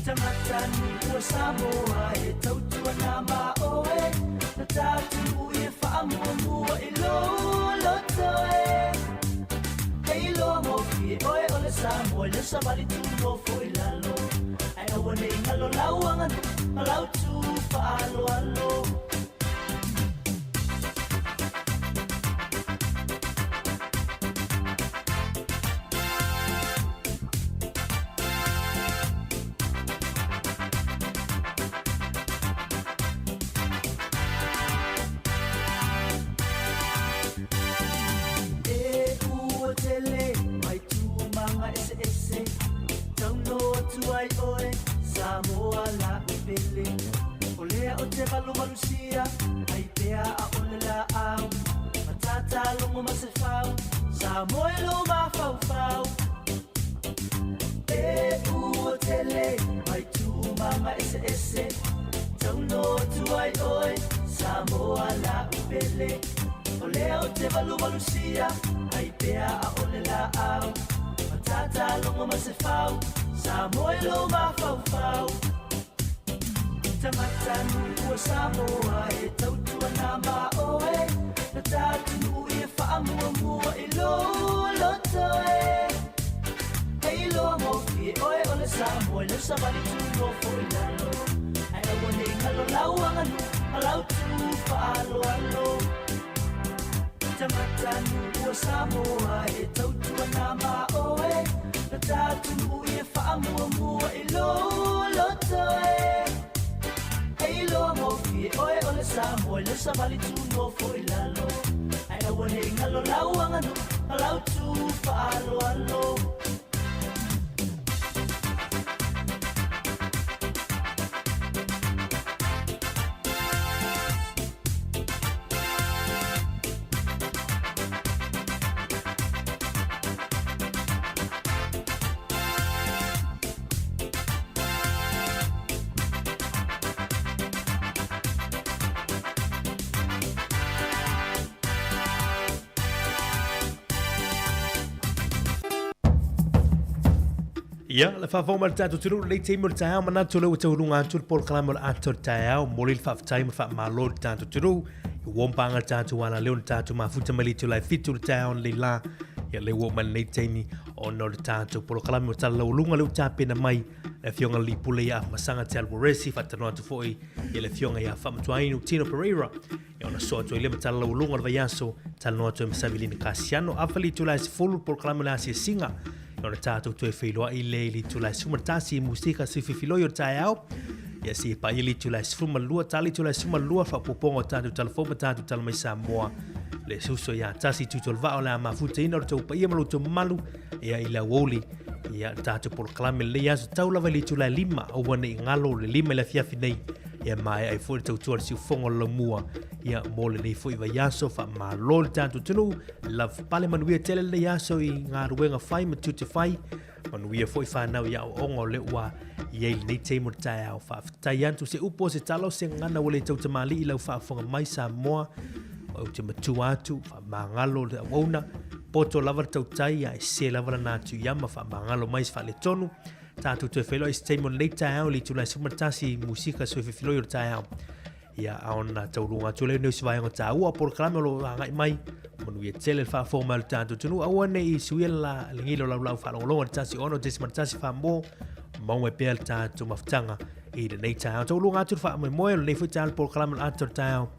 Tangata ni ua Sāmoa E tautua nā maoe Na tātu I e whaamua I lo toe Hei loa mofi e oe o le Sāmoa Le savali tu mofo I lalo Ai aua nei ngalo lau anganu Ma lau tu whaalo alo Sāmoa la upele O lea o te walu malusia Ai pea a ole la au Matata longo ma se whau Sāmoa e lo ma whau whau E ua tele Mai tu manga ese ese Tauno tu ai oe Sāmoa la upele O lea o te walu malusia Ai pea a ole la au Matata longo ma se whau Sāmoa e lo ma whau whau Tangata nua Sāmoa e tautua nā maoe Na tātunu I e whaamua I lo toe Hei loa mofi e oe o le Sāmoa Le savali tu mofo I lalo Ai aua nei ngalo lau anganu Ma lau tu whaalo alo Tangata nua Sāmoa e tautua nā maoe Na tātunu I e whaamua I lo toe Hei loa mofi e oe o le Sāmoa Le savali tu mofo I lalo Ai aua nei ngalo lau anganu Ma lau tu whaalo alo Ia, le whawhau mara tātou turu, lei te mora tāau, mana tō leu tau runga atu, pōr kalama la ato tāau, mori le whawhatai ma whamalo le tātou turu, I wompanga tātou ana leo le tātou ma futa mali tu lai fitu le tāau le la, ia le wo man nei teini, o no le tātou, pōr kalama o tala lau lunga leu tāpena mai, le fionga li pule ia masanga te alboresi, whatanoa tu foi, ia le fionga ia whamatuainu, Tino Pereira, ia ona soa tu ile matala lau lunga le vaiaso, tala noa tu e masavili ni Kasiano, awhali tu lai se fulu, pōr kalama le asia singa, Ona tātou tu e whailoa I le li tu lai sumatasi musika si whiwhiloi o tae au. Ia si pa ili tu lai sumalua, tali tu lai sumalua, whapoponga tātou talafoma tātou talamai Sāmoa. Le suso ia tasi tu tol vao la mafuta ina o tau pa ia malu tu malu, ia ila woli. Ia tātou por klame le aso tau lava li tu lai lima, au wane I ngalo le lima la fiafi nei. Ia mai ai fwoi tau tuar si ufongo la mua. Ia mole nei fwoi va yaso, fa ma lol tātou tunu, love pale manuia tele le yaso I ngā ruenga whai ma tuti whai. Manuia fwoi whanau ia o ongo le ua, ia ili nei teimo tae au wha tai antu se upo se talo se ngana wale tau tamali I lau whaafonga mai Sāmoa, o te matu atu, wha mangalo le awauna, poto lava tau tai, ai se lava na tu yama, wha mangalo mais wha le tonu, tātou te wheloi se teimo nei tae au, li tu lai sumatasi musika so whiwhiloi o tae au. Ia aona tau runga tu leo neu siwai ngo tā ua, por kalame lo ngai mai, manu ia tele le whaafoma le tātou tunu, aua ne I suia la lingilo lau lau whalongolonga le tasi ono, te simatasi whaambo, maunga pia le tātou mafutanga, I le nei tae au. Tau runga atu wha mai moe, le fui tāle por kalame le ato tae au,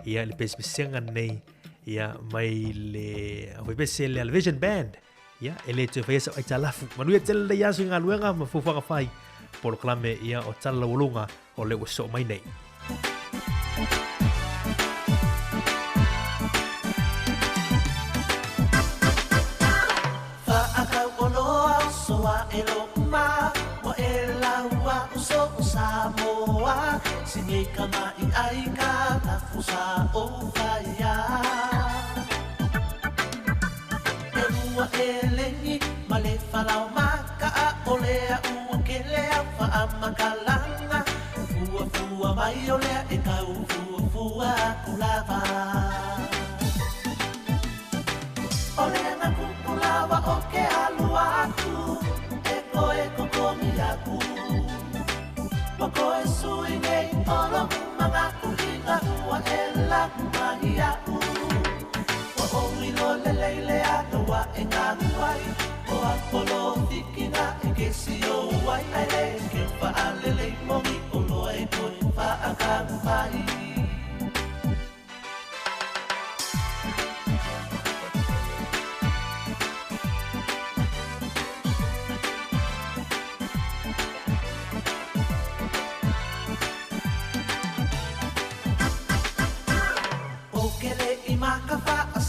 ia le pesipisenga nei, ia mai le, au pese le Vision Band, ia, ele te whaiesa ai talafu, manu ia tele le yasu ngā luenga, ma fuwhanga whai, por kalame ia o tala ulunga, o le waso mai nei. Sāmoa, sinika mai ai ka tafusa o whaia. E rua e lengi, ma le whanau maka a o lea ua ke lea whaamakalaga Fuafua mai o lea e kau fuafua aku lava O lea na kuku lava o ke alua aku E koe kokomi aku Wa koe sui nei olo mga kuhinga ua e laku mahi aku Wa owilo le leile ata wa e ngā huai O apolo tikina e kesi o wai ai le ke whaalele mongi o loa e koe whaakamu mai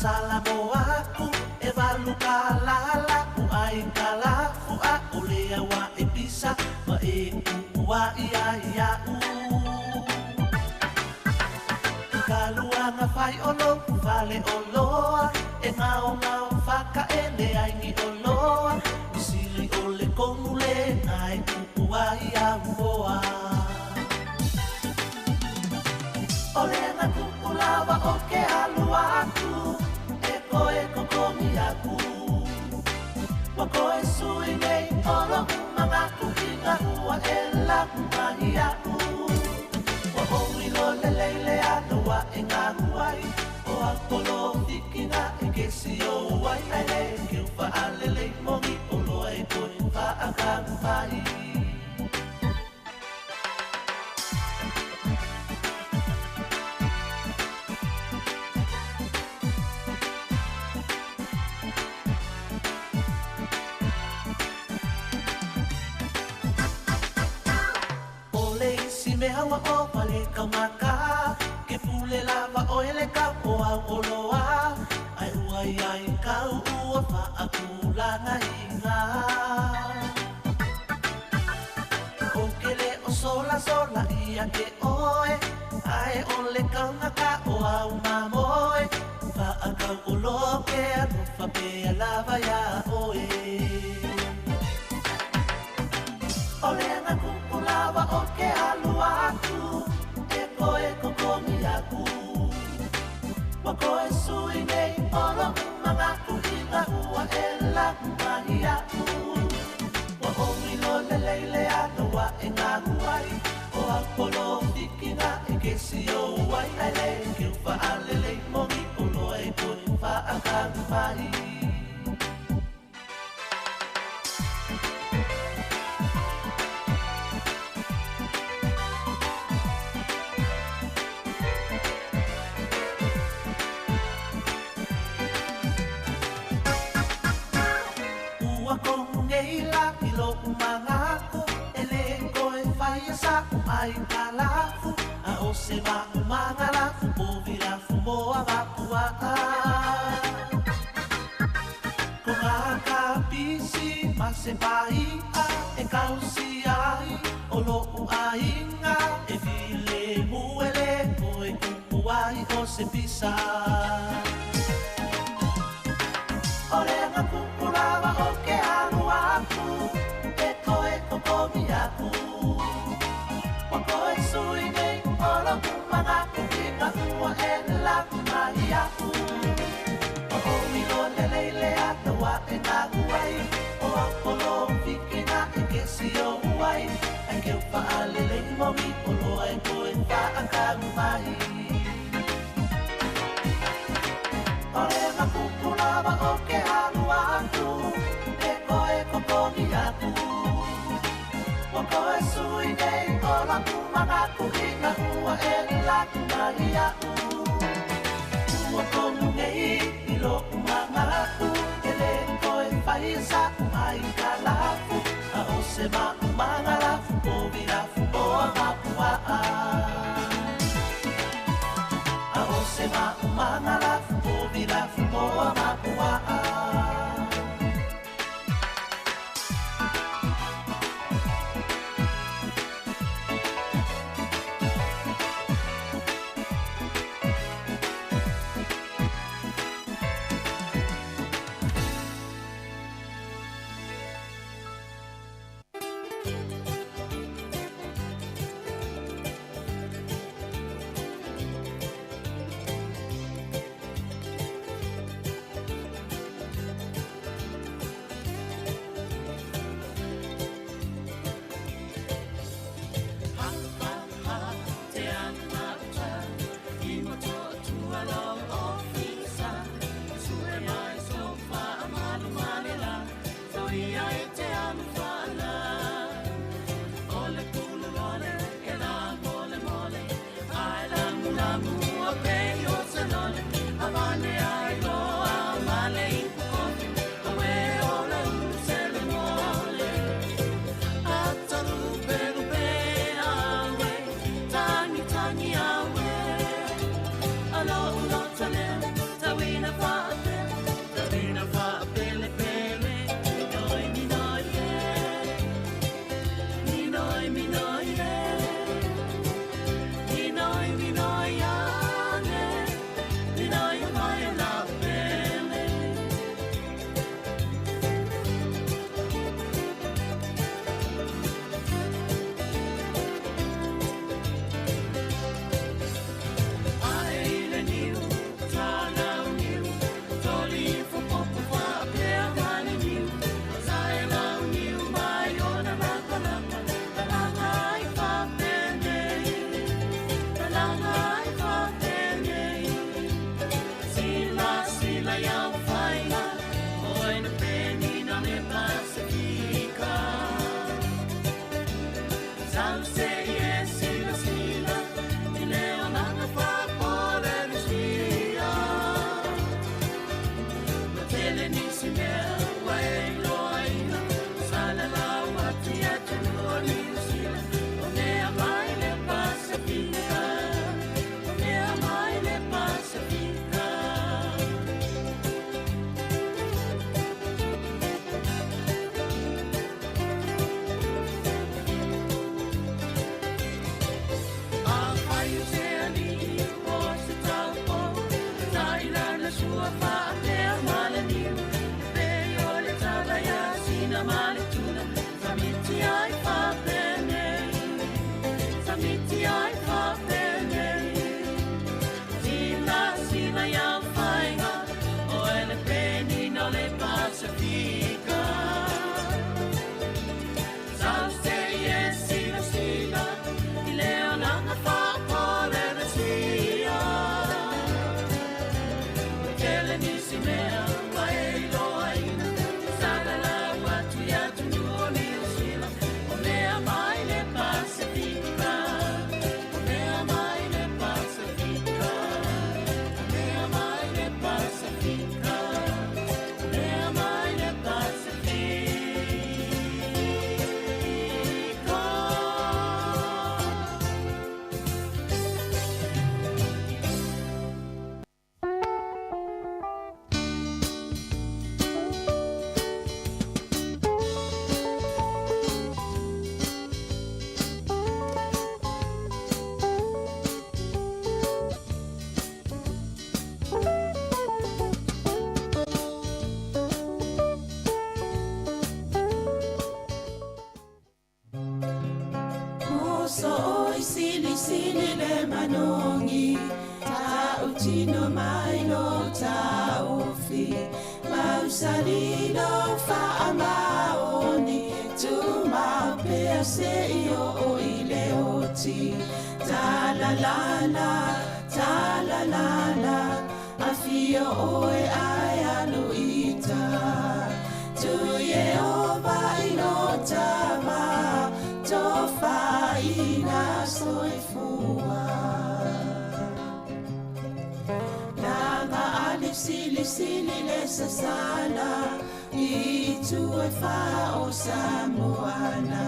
Sāmoa aku e walu ka lala u ai ka lafu a o lea wa e pisa ma e ua ia ia u Ka luanga whai o loku vale o loa e ngao ngao whaka e le aingi o loa Misili o le kongu le ngai ua ia uoa O lea na kuku lava o ke alua aku koe kokomi aku Wa koe sui nei olo mga kuhinga ua e laku mahi aku Wa owilo le leile ata wa e ngā huai O apolo tikina e kesi o wai ai le ke whaalele mongi o loa e koe whaakamu mai Me hawa o pale kamaka Ke pule lava o ele ka o au o loa Ai uai ai kau ua wha aku langa inga O kele o sola sola ia ke oe Ai o le kaungaka o au mamoe Wha akau o loa ke arufa pea lava ia oe O lea kuku lava o ke alua aku E koe kokomi aku Wa koe sui nei olo mga kuhinga ua e laku mahi aku Wa owilo le leile ata wa e ngā huai O apolo tikina e kesi o wai ai le ke whaalele mongi o loa e koe whaakamu mai Ai kalafu a o se mga lafu o vira fumoa vapua Ko ngā kapisi ma se pai a e kausi ai o loku ainga E vile muele ko e kupu ai o se pisa O lea kupu lava o ke alu aku E koe kokomi aku Wa koe sui nei olo mga kuhinga ua e laku mahi aku O owilo le leile ata wa e ngā huai O apolo vikina e kesi o huai Ai ke whaalele mongi o loa e koe whaakamu mai O lea kuku lava o ke alua aku E koe kokomi aku Wa koe sui nei ola mga kuhinga ua e laku mahi aku Ua konu nei i loku mga aku E le koe whaisa ai ka lafu A o se mga lafu o virafu o a mapua A o se mga lafu o virafu o a mapua so o sili sili le manongi ta utino mai no ta ofi mau salino fa amaoni tu mau pe se io o ile oti ta la la la afio oe ai aluita tu Yehova inotama tofa ina soifua nanga alif sili sili le sasala itu e fa o Samoana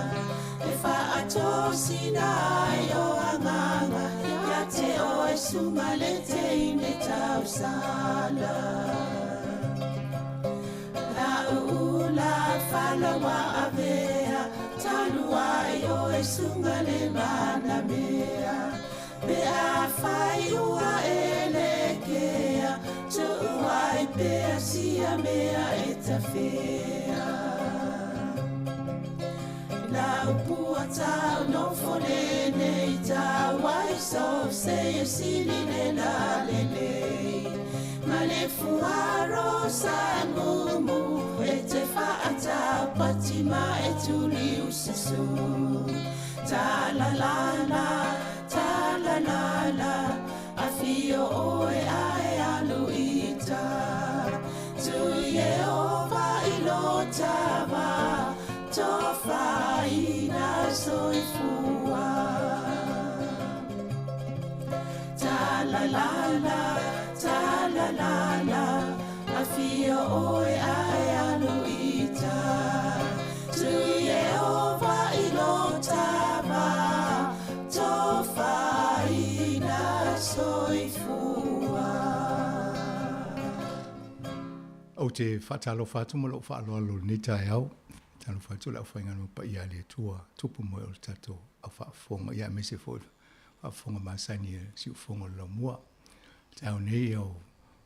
e fa atosina yo anganga te o e sumalete ine tau sala la ula fala wa avea talua o e sumale mana mea pe a fai ua elekea tu ai pe sia mea eta fea la upua tau no folene tau wai so se sili le la lele male fuaro sa mumu e te faata patima e tuli usisu ta la la afio oe ai aluita tu Yehova ilotava tofa ina soifua ta la la afio oe ai aluita tu Yehova ilotava tofa ina soifua o te whatalo whatumalo whaaloalo ni tai au tano whatu lau whaingano pa ia le tua tupu moe o tato a whaafonga ia mese fo whaafonga maasani e si ufonga lau mua tau nei au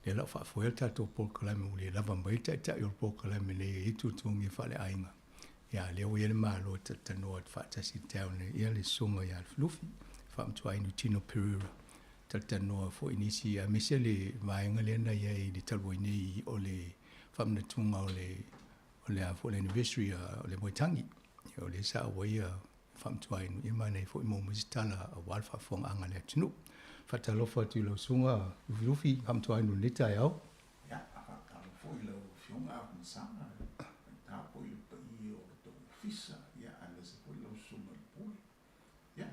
le lau whaafoel tato pol kalame u le lava mai tai o pol kalame nei e itu tungi whale ainga ia le o ele malo tatanoa whaatasi tau nei ia le songa ia flufi whaamtua inu tino perura tatanoa fo inisi a mese le vaenga lena ia i le talua nei o le whaamna tunga o le a for anniversary le moitangi o le sa wai famtua inu i mana fo mo mistala a walfa fong anga le tunu fatalo fatu lo sunga lufi famtua inu lita yao ya fatalo fo lo fiona a sanga ta po i o to fisa ya ale se fo lo sunga pu ya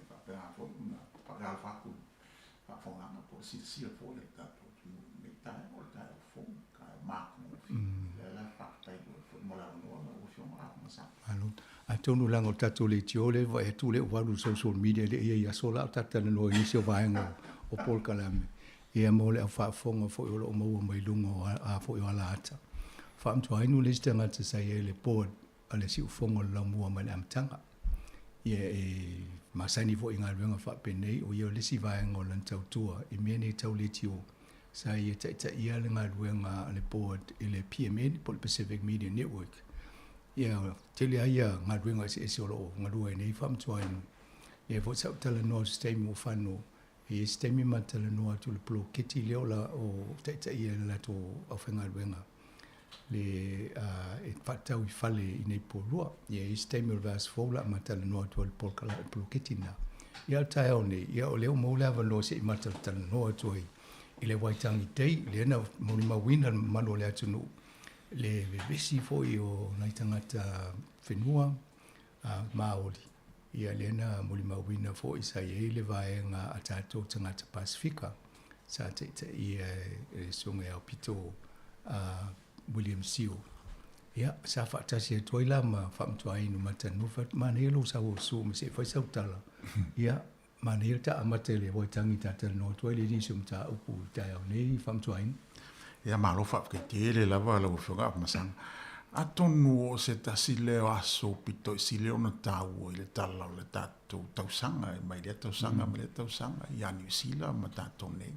pa fo na pa ga fa ku pa fo anga po si fo le ta to me ta o ta fo ka ma no la fa ta a tonu lango tatu le tiole va e tu le walu social media le ia sola tata no inisio vaenga o pol kalame ia mo le fa fonga fo o mo mai lungo a fo o ala ata fa am tu ainu le stanga te sai le board ale si fonga la mo mai am tanga ia e masani fo inga venga fa penei o ia le si vaenga o lan tau tua e mene tau le tio sai ia ta ia le ngadwenga le board ile PMN Pacific Media Network ia tele ia ngadwenga se o ngadwe nei fam tuainu e vo sa tele no stay mo fano e stay mi matele no tu le pro kiti le ola o ta ia la to ofenga ngadwenga le e fata u fale nei polua e stay mi vas fola matele no tu le pro kiti na ia ta oni ia o le mo la va no se matele no tu ile waitangi tei le na molima wina mano le atunu le besi foi o nai tangata whenua Māori ia le na molima wina foi sa ye le vaenga a tato tangata Pasifika sa te ia sunga au pito William Seal ia sa whaatasi e toila ma whamtua inu mata nufat manelo sa o su me se whai sautala ia manel ta amate le waitangi tata no toile ni sum ta upu ta au nei whamtua inu ia malo fa ke tele lava lo foga masang atonu se tasi le aso pito si le ona tau ile tala le tato tau sanga mai le tau sanga mai le tau sanga ia ni sila ma tato nei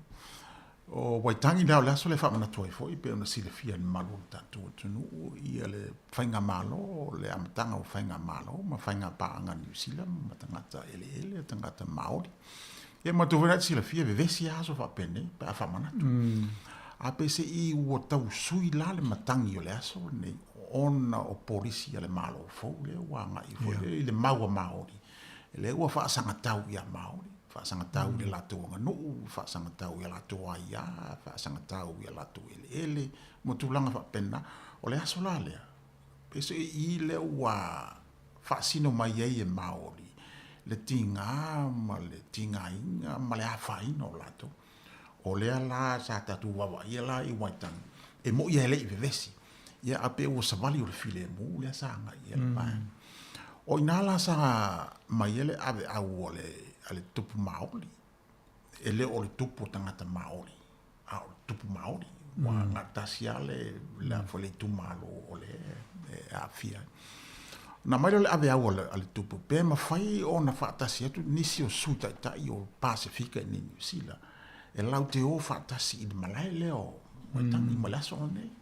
O waitangi leo le aso le whamana toi fo i pe ona sile fia ni malu tatu tunu ia le whainga malo le amatanga o whainga malo ma whainga paanga New Zealand ma tangata ele tangata Maori ia matuwena sile fia vevesi aso whapene pe a whamana tu a pe se i ua tau sui la le matangi o le aso nei ona o polisi le malo fo le wanga i fo le maua Maori le ua whaasanga tau ia Maori whaasanga tau le lato nganu, whaasanga tau ia lato aia, whaasanga tau ia lato ele, mo tūlanga whapena, o le aso la lea. Peso i le ua whaasino mai ei e Maori, le tinga, ma le tinga inga, ma le awhaina o lato. O lea la sa tatu wawa, ia la i waitang, e mo ia ele i vevesi. Ia ape ua savali o le file mu, lea sanga ia le pai. O inala sa mai ele ave au o le tupu Maori. Ele o le tupu tangata Maori. A o le tupu Maori. Wa ngatasi ale la fole tu malo o le a fia. Na mai le ave au le tupu. Pe ma fai o na whaatasi atu nisi o suta tai o Pasifika ni New Zealand. E lau te o whaatasi i malai leo. Waitangi malaso o nei.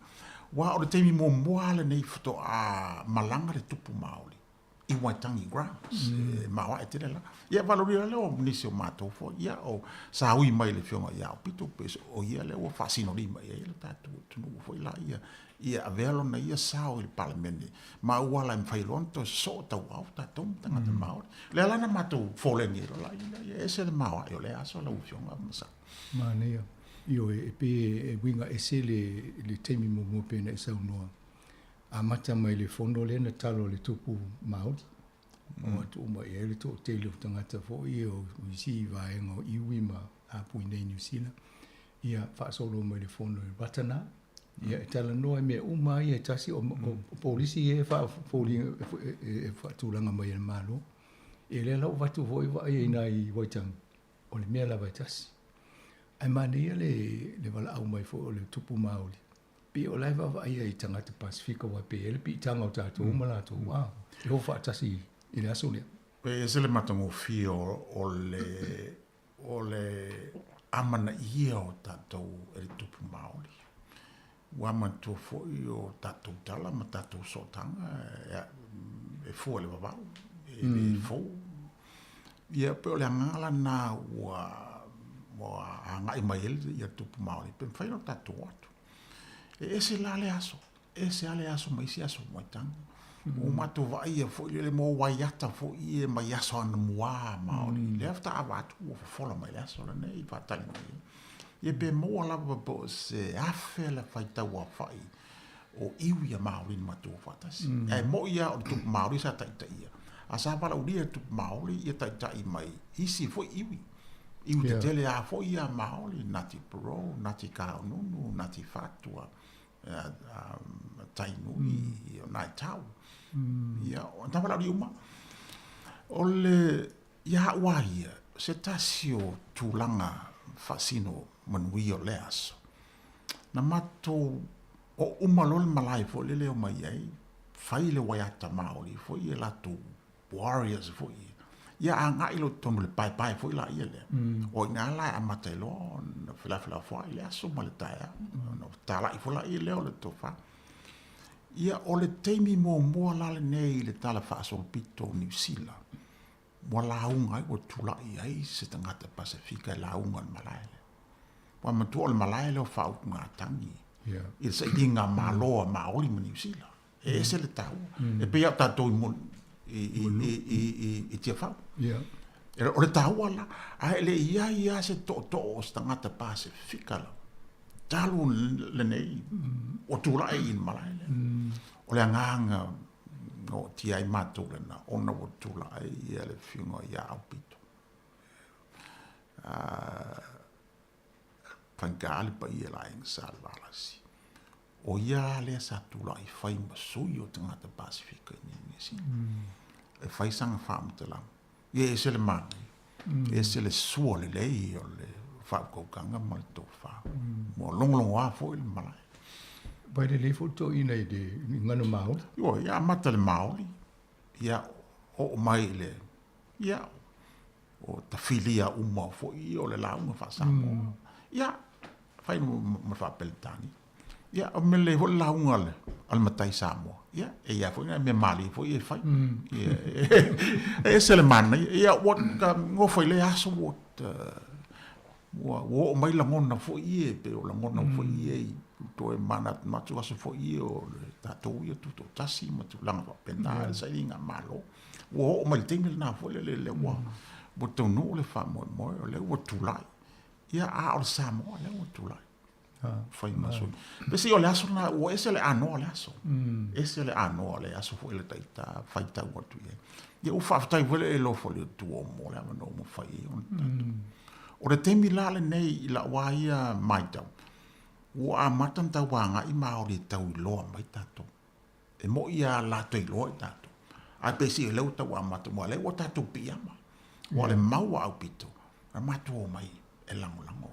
Wa o le teimi mo moale nei futo a malanga le tupu Maori. I Waitangi grounds, mawa e tene la. Ia valorira leo nisi o mātou fo, ia o sa ui mai le fionga ia o pito peso, o ia leo o whasino rima, ia le tātou tunu fo ila ia avelo na ia sao i palamene, ma uala im whailonto so tau au tātou tangata Maori. Lea lana mātou fōlengi ro la, ia ese le mawa i o le aso la ufionga masa. Mānea, io e pe e winga ese le teimi mo pena e sau noa. A mata mai le fondo le na talo le tupu Maori. O atu mai e le to te le tangata fo i o isi vaenga o iwi ma a pui nei New Zealand. Ia whaasolo mai le fondo le Watana. Ia e tala noa me uma ia tasi o polisi e whaatulanga mai le malo. E le lau watu fo i wa e nai waitang o le mea lawa tasi. Ai mane ia le wala au mai fo o le tupu Maori. Pe o lai wa ia i tangata Pasifika wa pe ele pi tanga o tātou umalato. Wow. E ho whaatasi i le aso lea. Pe se le matango fi o le amana ia o tātou e le tupu Maori. Wa mantua fo i o tātou tala ma tātou sotanga e fua le wawau. E le fau. Ia pe o le angala na wa ngai mai ele i a tupu Maori. Pe mwhaino tātou atu. Ese la le aso, ese ale aso mai si aso mai tanga. O matu vai e fo le mo waiata fo i mai aso ana mua Maori. Le afta avatu o fola mai aso la nei fatali mai. E be mo la bo se afe la faita wa fai o iwi a Maori matu fatasi. E mo ia o tu Maori sa taita ia. Asa pala ulia tu Maori ia taita i mai isi fo iwi. Iwi te tele a fo ia Maori nati pro, nati kaununu, nati fatua. Tainui o nai tau. Ia, o tawala ri uma. O le ia waia, se tasi o tūlanga whasino manui o le aso. Na mato o umalol malai fo le leo mai ei, whai le waiata Maori fo i e latu warriors fo i. Ia a ngai lo tonu le pai fo i la ia lea. O ngā lai a matai lo, na whila fo i le aso ma le taia. No tala i fo la i leo le tofa. Ia o le teimi mua lale nei le tala whaasol pito New Zealand. Mua launga i o tula i ai se tangata Pasifika i launga o Malaile. Wa matua o le Malaile o whauk ngā tangi. I sa inga maloa Maori ma New Zealand. E se le tau. E pia tātou i mon i tia whau. O le tau ala. A le ia se to o se tangata Pasifika la. Talu le nei. O tula i in Malaile. O le anganga o tia i mātou le na. Ona o tula i le whiunga i au pito. Pangali pa i la ing sa valasi. O ia le sa tula i whai masui o tangata Pasifika ni nisi. E whai sanga whaamatalang. Ia e se le mangi. E se le sua le lei o le whaakaukanga ma le tō wha. Mo longolongo a fo i le malai. Pai le foto ina i de ngano Maori? Ia, ia mata le Maori. Ia o mai le. Ia o ta filia uma fo i o le launga wha Sāmoa. Ia fai ma fa peltani ia o me le ho launga le al matai Sāmoa ia e ia foi me mali foi e fai ia e se le mana ia what ngo foi le aso what wo mai la ngona foi e pe o la ngona foi e to e mana ma tu aso foi e o ta to ia tu to tasi ma tu langa pena sa inga malo wo mai te mil na foi le wa bo to no le fa mo le wo tu lai ia a o Sāmoa le wo tu lai fai maso pe se o le aso na o ese le ano le aso ese le ano le aso foi le taita fai ta wo tu ia o fa tai vole e lo fo le tu o mo le no mo fai on o le temi la le nei i la waia mai tau o a matan tau wanga i mao le tau i loa mai tato e mo ia la to i loa i tato a pe si le tau a matu mo le o tato piama o le mau au pito a matu o mai e lango lango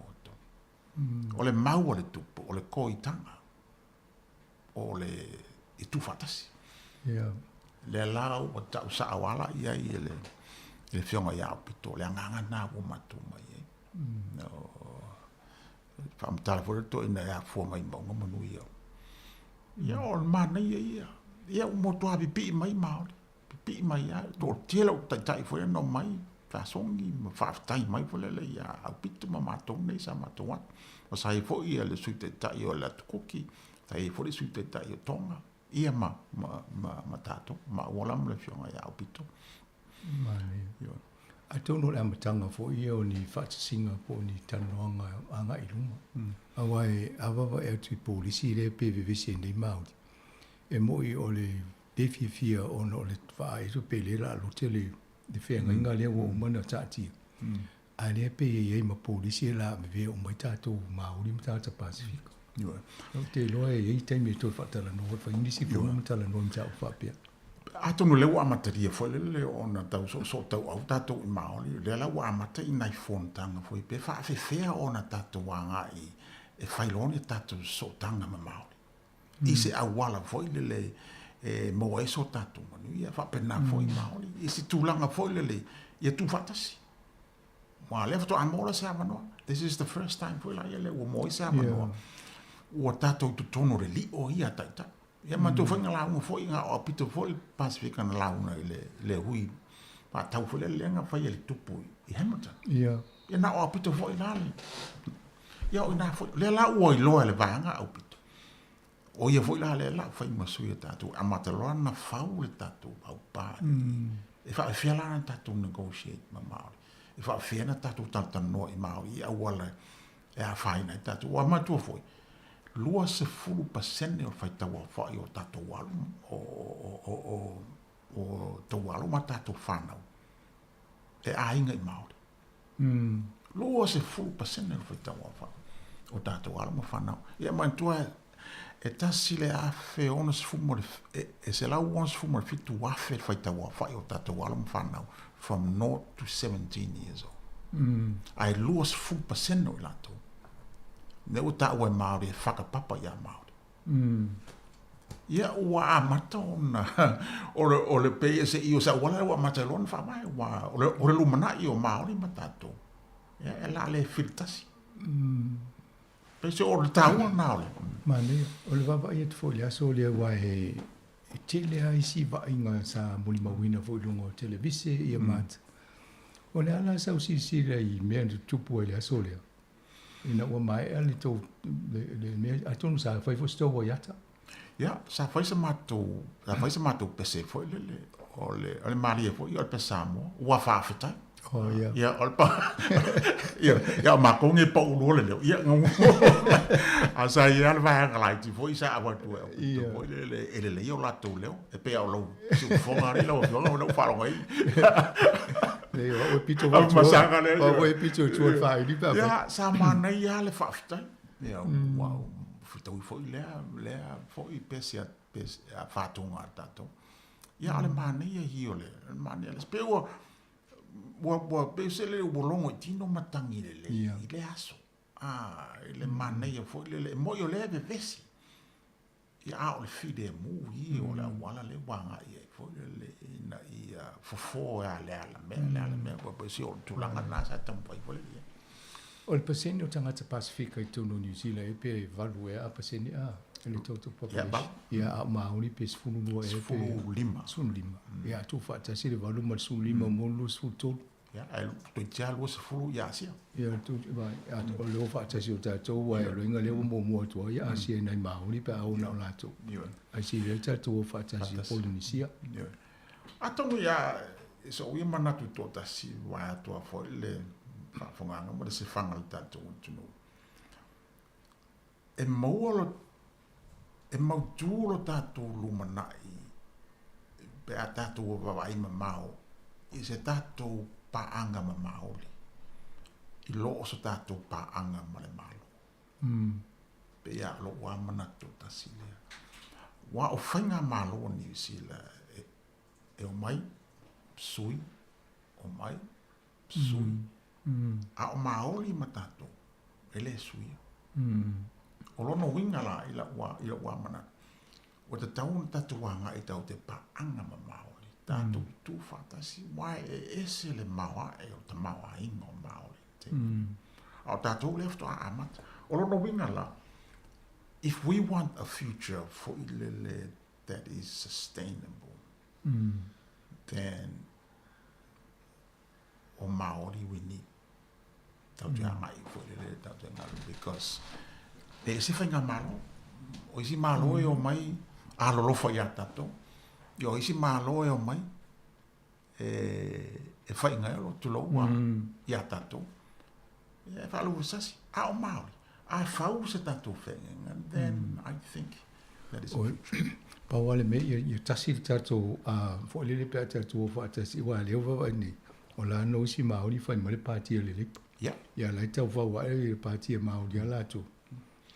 o le mau o le tupu o le koitanga o le i tu fatasi le lau o tau sa awala ia i le fionga ia pito le anganga na o matu mai no fam tala fo to ina ia fo mai mo manu ia o mana ia o moto abi pi mai mai ia to telo tai fo no mai fa songi ma fa tai mai fo le ia au pito ma mato nei sa mato wa o sai fo ia le suite tai o la kuki tai fo le suite tai o tonga ia ma tato ma wala le fionga ia au pito I don't know amatanga fo ia o ni whaasinga po ni tanoanga anga i lunga. Awai, awawa e tui polisi le PVVC nei Māori. E moi o le pewhia o no le whae so pele la lo te le whenga inga lea o umana tātia. A lea pe e ma polisi la me vea o mai tātou Māori ma tātou Pasifika. Te loa e taimi e toi whatala no, whainisi po matala no mta o whapea. Ato no le wa materia foi le ona tau so tau au tato i Māori le la wa mate i nai fontanga foi pe fa fea ona tato wanga e failone tato so tanga ma Māori i se awala foi le mo e so tato manu ia fa pena foi Māori i se tulanga foi le ia tu fatasi wa le to amola se amano this is the first time foi la ele o mo se amano o tato tu tono le li o ia taita ia ma tu fanga la mo foi nga o pito foi Pasifika na la una le hui pa tau foi le nga foi le tupu i Hamilton ia na o pito foi la ia o na foi le la o i lo le vanga o pito o ia foi la le la foi ma sui tatu amatalo na fau le tatu au pa e fa fiala na tatu negotiate ma Māori e fa fiana tatu tanta no i Māori ia wala e a faina tatu o ma tu foi lua se fulu pasene o fai taua whai o tato walu o tau walu ma tato whanau e ainga i Māori lua se fulu pasene o fai taua whai o tato walu ma whanau ia mantua e tasi le afe ona se fumo e se lau ona se fumo le fitu afe fai taua whai o tato walu ma whanau from 0 to 17 years old ai lua se fulu pasene o lato ne uta o Māori e whakapapa ia Māori. Ia ua amata ona o le pei se i o sa wala ua amata lona whamai o le lumana i o Māori matato. Ia e la le filtasi. Pei se o le taua na ole. Mane, o le wawa i atu fo le aso le wa e te lea isi wa inga sa muli mawina fo ilunga o televise i a mata. O le ala sa usisi le i mea ni tupu e le aso lea. Ina ua mai ali tau le mea atonu sa fai fo sto wa yata. Ya, sa fai sa matou pese fo le Maria fo i o pe Sāmoa ua whawhetai. Oh ya. Ya o pa. Ya ma ko nge pa ulo le. Ya ngo. Asa ia le vai ngalai ti fo isa awa tu. Fo le yo la tu le. E pe au lo. Su fo ngari lo lo fa lo ngai. O pito wa o pito tu fa i pa. Ya sa mana ia le whawhetai. Ya wow. Fito fo le fo i pesia a fatunga tato. Ya le mana ia hiole. Mana le speo wa pesele o bolongo tino matangi le ile aso ile mana ia fo le mo yo le vesi ia o le fide mu i o la wala le wanga ia fo le na ia fo ya le ala me wa pe si o tulanga na sa tampo i fo le O le paseni o tangata Pasifika I tonu New Zealand e pe valu e a paseni a ele total population. Ia a Maori pe sfunu lua e pe. Sfunu lima. Sfunu lima. Ia tu whaatasi le valu ma sfunu lima molu sfunu tolu. Ia e toi tia lua sfunu ia asia. Ia tu vai o leo whaatasi o tātou wa e roinga leo mo atua ia asia nei Maori pe au na o lātou. Ai si leo tātou o whaatasi o Polynesia. A tongu ia so ia manatu tōtasi wa atua fo le whafonganga mo le se whanga le tātou tunu. E mautūlo tātou lumanai pe a tātou o wawai ma mao I se tātou paanga ma maoli. I loo so tātou paanga ma le malo. Pe ia lo wa manatu tasi lea. Wa o whainga malo ni sila e o mai sui, o mai sui. A o maoli ma tātou, ele suia. O lono winga la ila wa mana. O te tau tātou wanga I tau te paanga ma maoli. Tātou tu whatasi, wai e ese le mawa e o te mawa inga o maoli. A o tātou lefto a amata. O lono winga la, if we want a future for ilele that is sustainable, then o Maori we need tau te angai for ilele tau te angai because e se whainga malo o isi malo e o mai a lolofa ia tato I o isi malo e o mai e whainga e lo tulo ua ia tato e whalu sasi a o Maori a whau se tato whainga and then I think that is a future. Pawale me ia tasi tato a fōlele pe tato o whaatasi wa leo wawa ni o la no si Maori whai mare pāti a lele. Ia lai tau wawa e pāti a Maori a lato.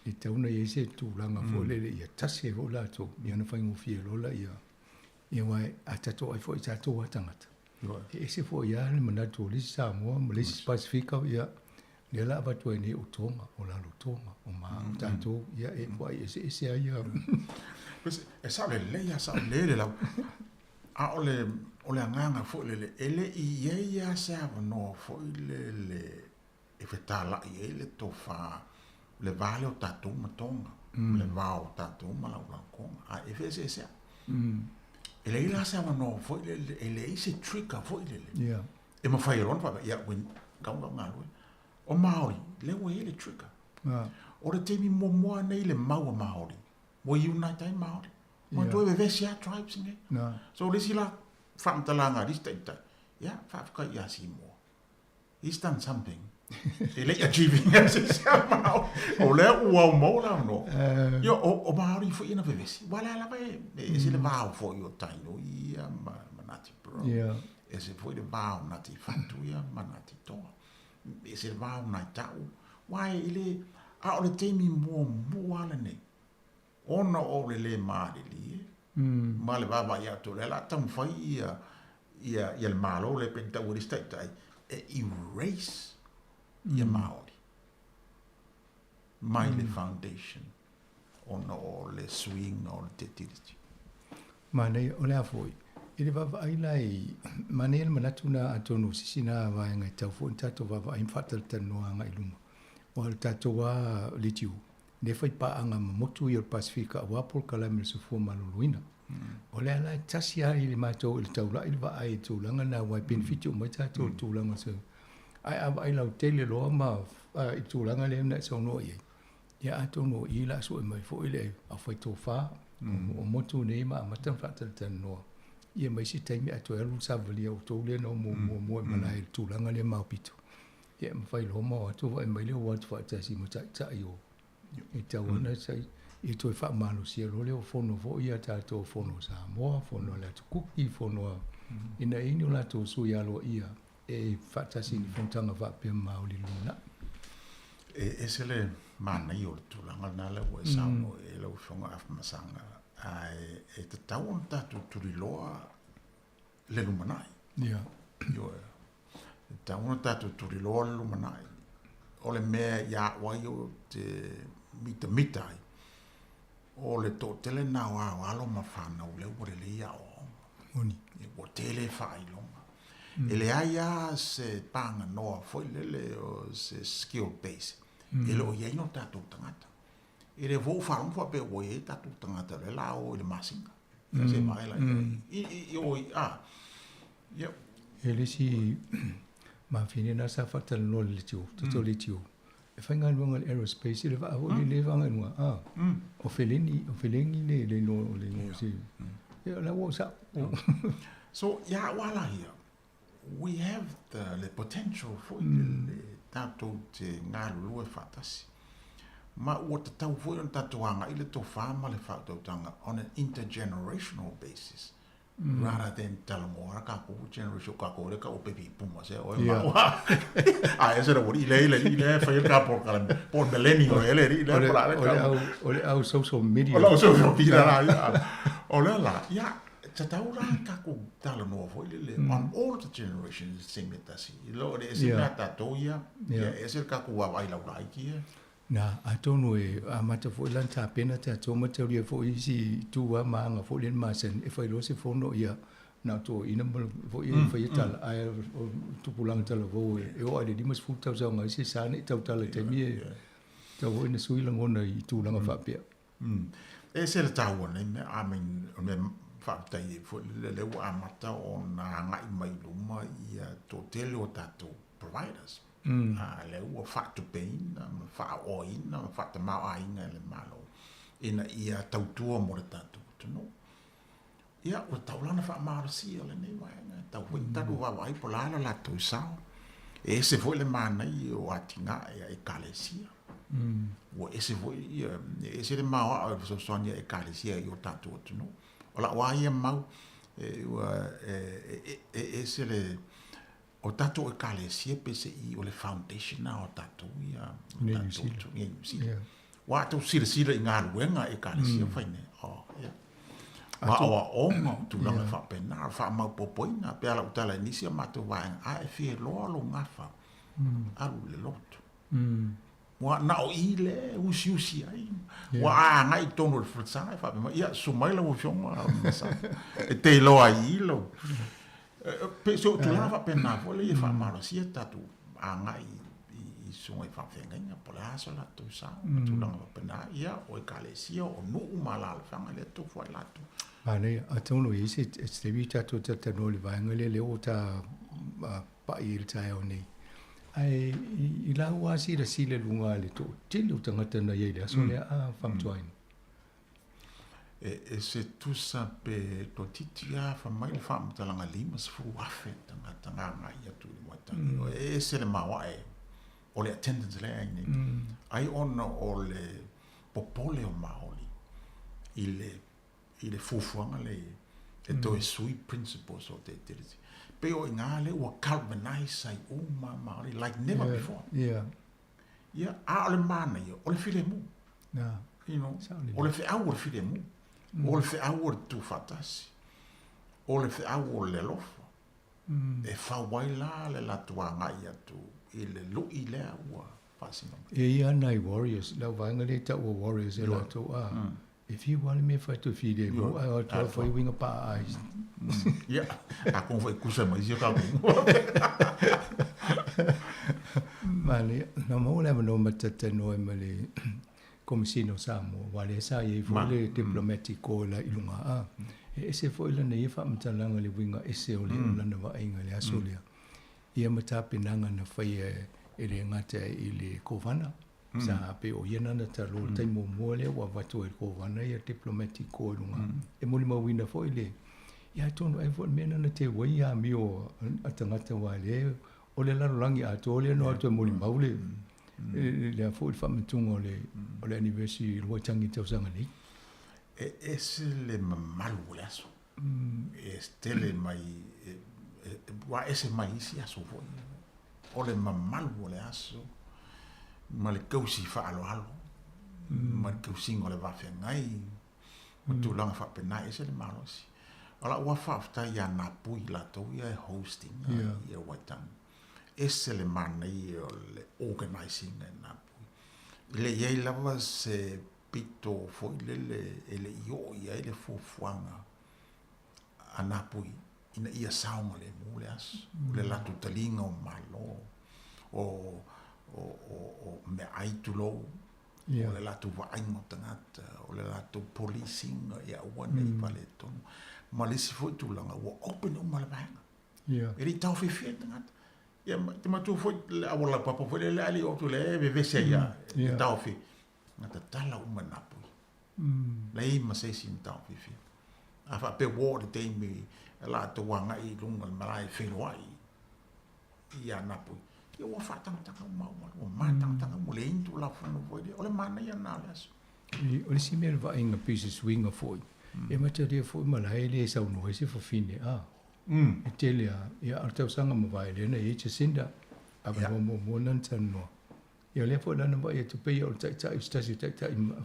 I tauna i se tūlanga fōlele ia tasi e o lato. Ia na whai ngofie lola ia. Ia wai a tato ai fōi tato a tangata. E se fōi ia le manatu o lisi Sāmoa, ma lisi Pasifika ia. Ia la watu e ne o tonga, o lalo tonga, o maa o tato ia e wai e se a ia. E sa le leia sa le lau. A ole anganga fo le ele I ia sa no fo le e fetala I ele to fa le vale o tatu matonga. Le va o tatu mala o konga. A e fe se sa. Ele ila sa no fo ele ise trigger fo ele. Yeah. E ma fai ron fa ia when ganga ngalo. O Maori le we ele trigger. O le temi mo nei le mau Maori. Wo unite ai Maori. Ma tu e vesia tribes nge. So lesi la fam talanga dis tai tai. Yeah, fa ia si mo. He's done something. Ele achieving as Mau. O le ua mo la no. Yo o Maori fo ina vesi. Wala la vai. E se le mau fo yo tai no ia manati bro. Yeah. E se fo le mau nati fantu ia manati to. E se le mau na tau. Wai ile a o le temi mo ala nei. Ona o le maari li. Ma le baba ia to le la tam fai ia le malo le penta uri stai tai e erase ia Maori. Mai le foundation ona o le swing o le tetiriti. Ma nei o le afoi. I le baba ai lai mane le manatuna atonu sisina wa ngai tau fo tato baba ai fatal tanoa ngai luma. O le tato wa litiu. Ne fai paanga motu I o Pasifika a wapol kalame le sufua maluluina. O le ala tasi ai le mātou il taula il va ai tūlanga na wai benefiti o mai tātou tūlanga so. Ai awa ai lau tele loa ma I tūlanga le mna sa no i. Ia ato no I la so mai fo ile a fai tō whā. O motu nei ma matan whatal tan noa. Ia mai si taimi ato elu sa valia o tōle no mo malai tūlanga le maupito. Ia mawhai loa ma ato vai mai le o watu whaatasi mo tai o. I tawana sai I toi wha malu sia role o fono fo ia tātou fono Sāmoa, fono la tukuki, fono ina ini o la tō sui alo ia e whatasi ni fontanga whapea maoli luna. E se le mana I o le tūlanga nala o e Sāmoa e lau whonga awhamasanga e te tau on tātou turiloa le lumanai. Ia. E tau on tātou turiloa le lumanai. O le mea ia wai o te mita ai. O le tō tele nā wā alo ma whānau leu o le lia o. Moni. E o tele whai longa. Ele aia se panga noa foi lele o se skill base. Ele o ia no tātou tangata. Ele vou whalong wha pe o e tātou tangata le la o ele masinga. Se mai la. Ele si mafine na sa fatal no le tiu, to le tiu. E whainga nuanga aerospace le wa o le wanga nua. O felengi le no si. La wo sa. So wala here. We have the potential for le tātou te ngā lua whatasi. Ma ua te tau fwoi on tātou anga i le tō whāma le whātau tanga on an intergenerational basis. Rather than talangoa ka ko generation ka ko le ka o pepi puma se o ma. Ese era wori ile fa ka por millennial ele ile ole au social media. Ole social media ole la ya tataura ka ko talanoa fo ile on all the generations sing it asi. Lo de ese nata toia ya ese ka ko wa ila ura ki. Na atonu e amata fo lanta pena ta to materia fo isi tu manga fo len masen e fo lo se fo no ia na to ina fo ia fo tal ai tu pulang tal vo e o ai di mas fu tau sa ngai se sa ni tau tal te mi tau vo ina sui lang ona i tu langa fa pia e se le tau ne I mean me fa tai fo le wa amata ona ngai mai luma ia to tele o tato providers. Le ua whatu peina, wha oina, whata mau ainga le malo. Ina ia tautua mo le tatu tunu. Ia ua taulana wha marasia le nei waenga. Tau hui taru wawai po lala la tau sao. E se foi le manai o atinga e kalesia. Ua ese foi, ese le maua o so sonia e kalesia i o tatu tunu. O la waia mau, ese le... O tato e kalesia pese i o le foundation na o tato ia wa tau sira i ngā ruenga e kalesia whaine ma oa onga tu langa whapena wha mau popoina pe ala utala inisia mato waenga a e fie loa lo ngafa alu le lotu wa na o i le usi ai wa a ngai tono le frutsanga e whapena ia sumaila o fionga e te loa i lo pe so tu lava pena vole e fa mala sia tatu anga i so e fa fenga po la so la tu sa tu lava pena ia o kalesia o no mala fa ngale tu fo la tu ane atono isi te vita tu te no le va ngale le ota pa il tai oni ai i la wa si le sile lunga le tu te lu tanga tana ye le so le a fam join e se tu sa pe to titia fa mai fa mtalanga limas fu afe tanga ia tu wata e se le mawa e o le attendance le ai ai on o le popole o maoli ile fufuanga le e to e sui principles o te pe o ngale o galvanize ai o maoli like never before a le mana o le filemu you know o le fe au filemu o le fe au tu fatasi o le fe au le lofa e fa waila le la tuanga ia tu ile lu ile wa fasino e ia nai warriors la vanga le ta warriors e la to if you want me fight to feed them I to for wing pa eyes yeah a con foi kusa mai io ka mali no mo le no matata no e mali Commisino Sāmoa, wale sa ye fole diplomatico la ilunga e se foi la nei fa mtalanga le winga ese o le lana wa inga le asolia ia mata pinanga na fai e le ngata i le kovana sa pe o yena na talo tai mo mole wa watu e kovana ia diplomatico ilunga e moli ma winda foi le ia tono e foi mena na te wai a mi o atangata wale o le larangi a tole no atu moli maule le foi fa mtungo le anniversary lo tangi tau sanga ni es le malu le aso le mai wa ese mai si aso foi o le malu le aso ma le kausi fa alo ma le kausi ngole va fe ngai tu langa fa pena ese le malu si ala wa fa ta ya na pui la to ya hosting ya waitan ese le manai o le organizing na le ye lava se pito foi le io ia le fuanga anapui ina ia saunga le mule as le latu talinga o malo o me aitulo o le latu vaingo tangata o le latu policing ia wana i pale tonu ma le si foi tulanga o open o mala vainga eri tau fifi tangata ia te matu foi le awala papa foi le ali o tu le vevese ia tau fi ngata tala o manapu lei ma sei sin tau fifi afa pe wo de me la to wanga i lunga malai whenua i anapu. Ia ua whatangtanga o mātangtanga mo le intu la whanu voide, o le mana i anale aso. O le si mea wa inga pisa swinga foi. E mata rea foi malai le sau noe se whawhine a. E tele a, ia artau sanga ma vai lena e te sinda, a mo monan tanua. Ia lea foi lana mai e tu pei o tai stasi tai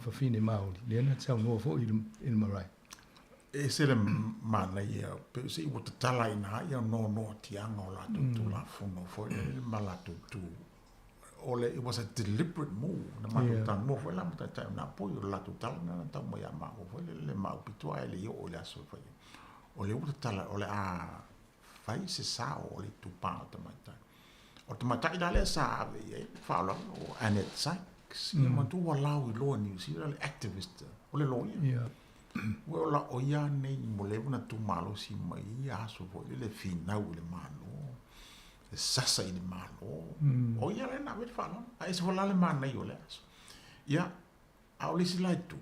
whawhine maori. Lena sau noa foi il marai. E se le mana ia, pe se iwa te tala ina ia no tianga o la tu la whunu foi, ma la tu. It was a deliberate move. Na matu tang mo foi la mata tai na poi o la tu tala na tau mai a mao foi le mau pitua ele i o le aso foi. O le uta tala o le a fai se sa o le tu pa o tamatai. O tamatai da le sa ave e fala o Annette Sykes. Ia matu wa lau i loa New Zealand activist o le loa. Yeah. Well, la oia nei mo le na tu malo si mai aso foi le finau le malo. Le sasa i le malo. Oia le na vet fala. Ai se vola le mana i o le aso. Ia au le si lai tu.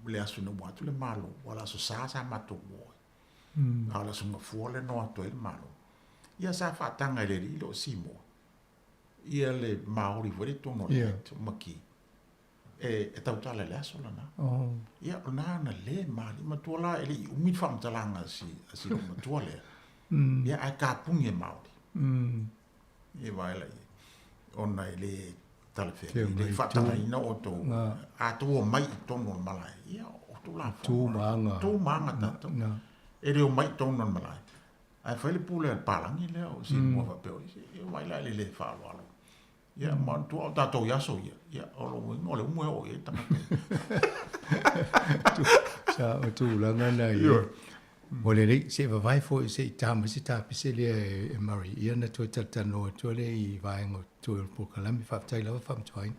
Le aso na watu le malo. Wala so sa matu wo. Au la sunga fuole no ato il malo. Ia sa fatanga le rilo simo. Ia le maori vore tono le maki. E tau tala le aso lana. Ia o na le mali matuala ele i umit fam talanga si lo matuale. Ia ai ka punge maori. Ia vai la ona ele talfe. Ele fatanga ina o to. A to mai tono malai. Ia o to la. Tu manga tato. Ele o mai tono malai. Ai fai pule al palangi le o si mo va pe o. Ia vai la le fa lo. Ia man tu o tato yaso ia. Ia o lo mo le mo o ia tamate. Sa o tu la ngana ia. Mo le se va vai fo se tama se ta se le e mari ia na to tata no to le I vai ngo to po kala mi fa tai la fa m twain.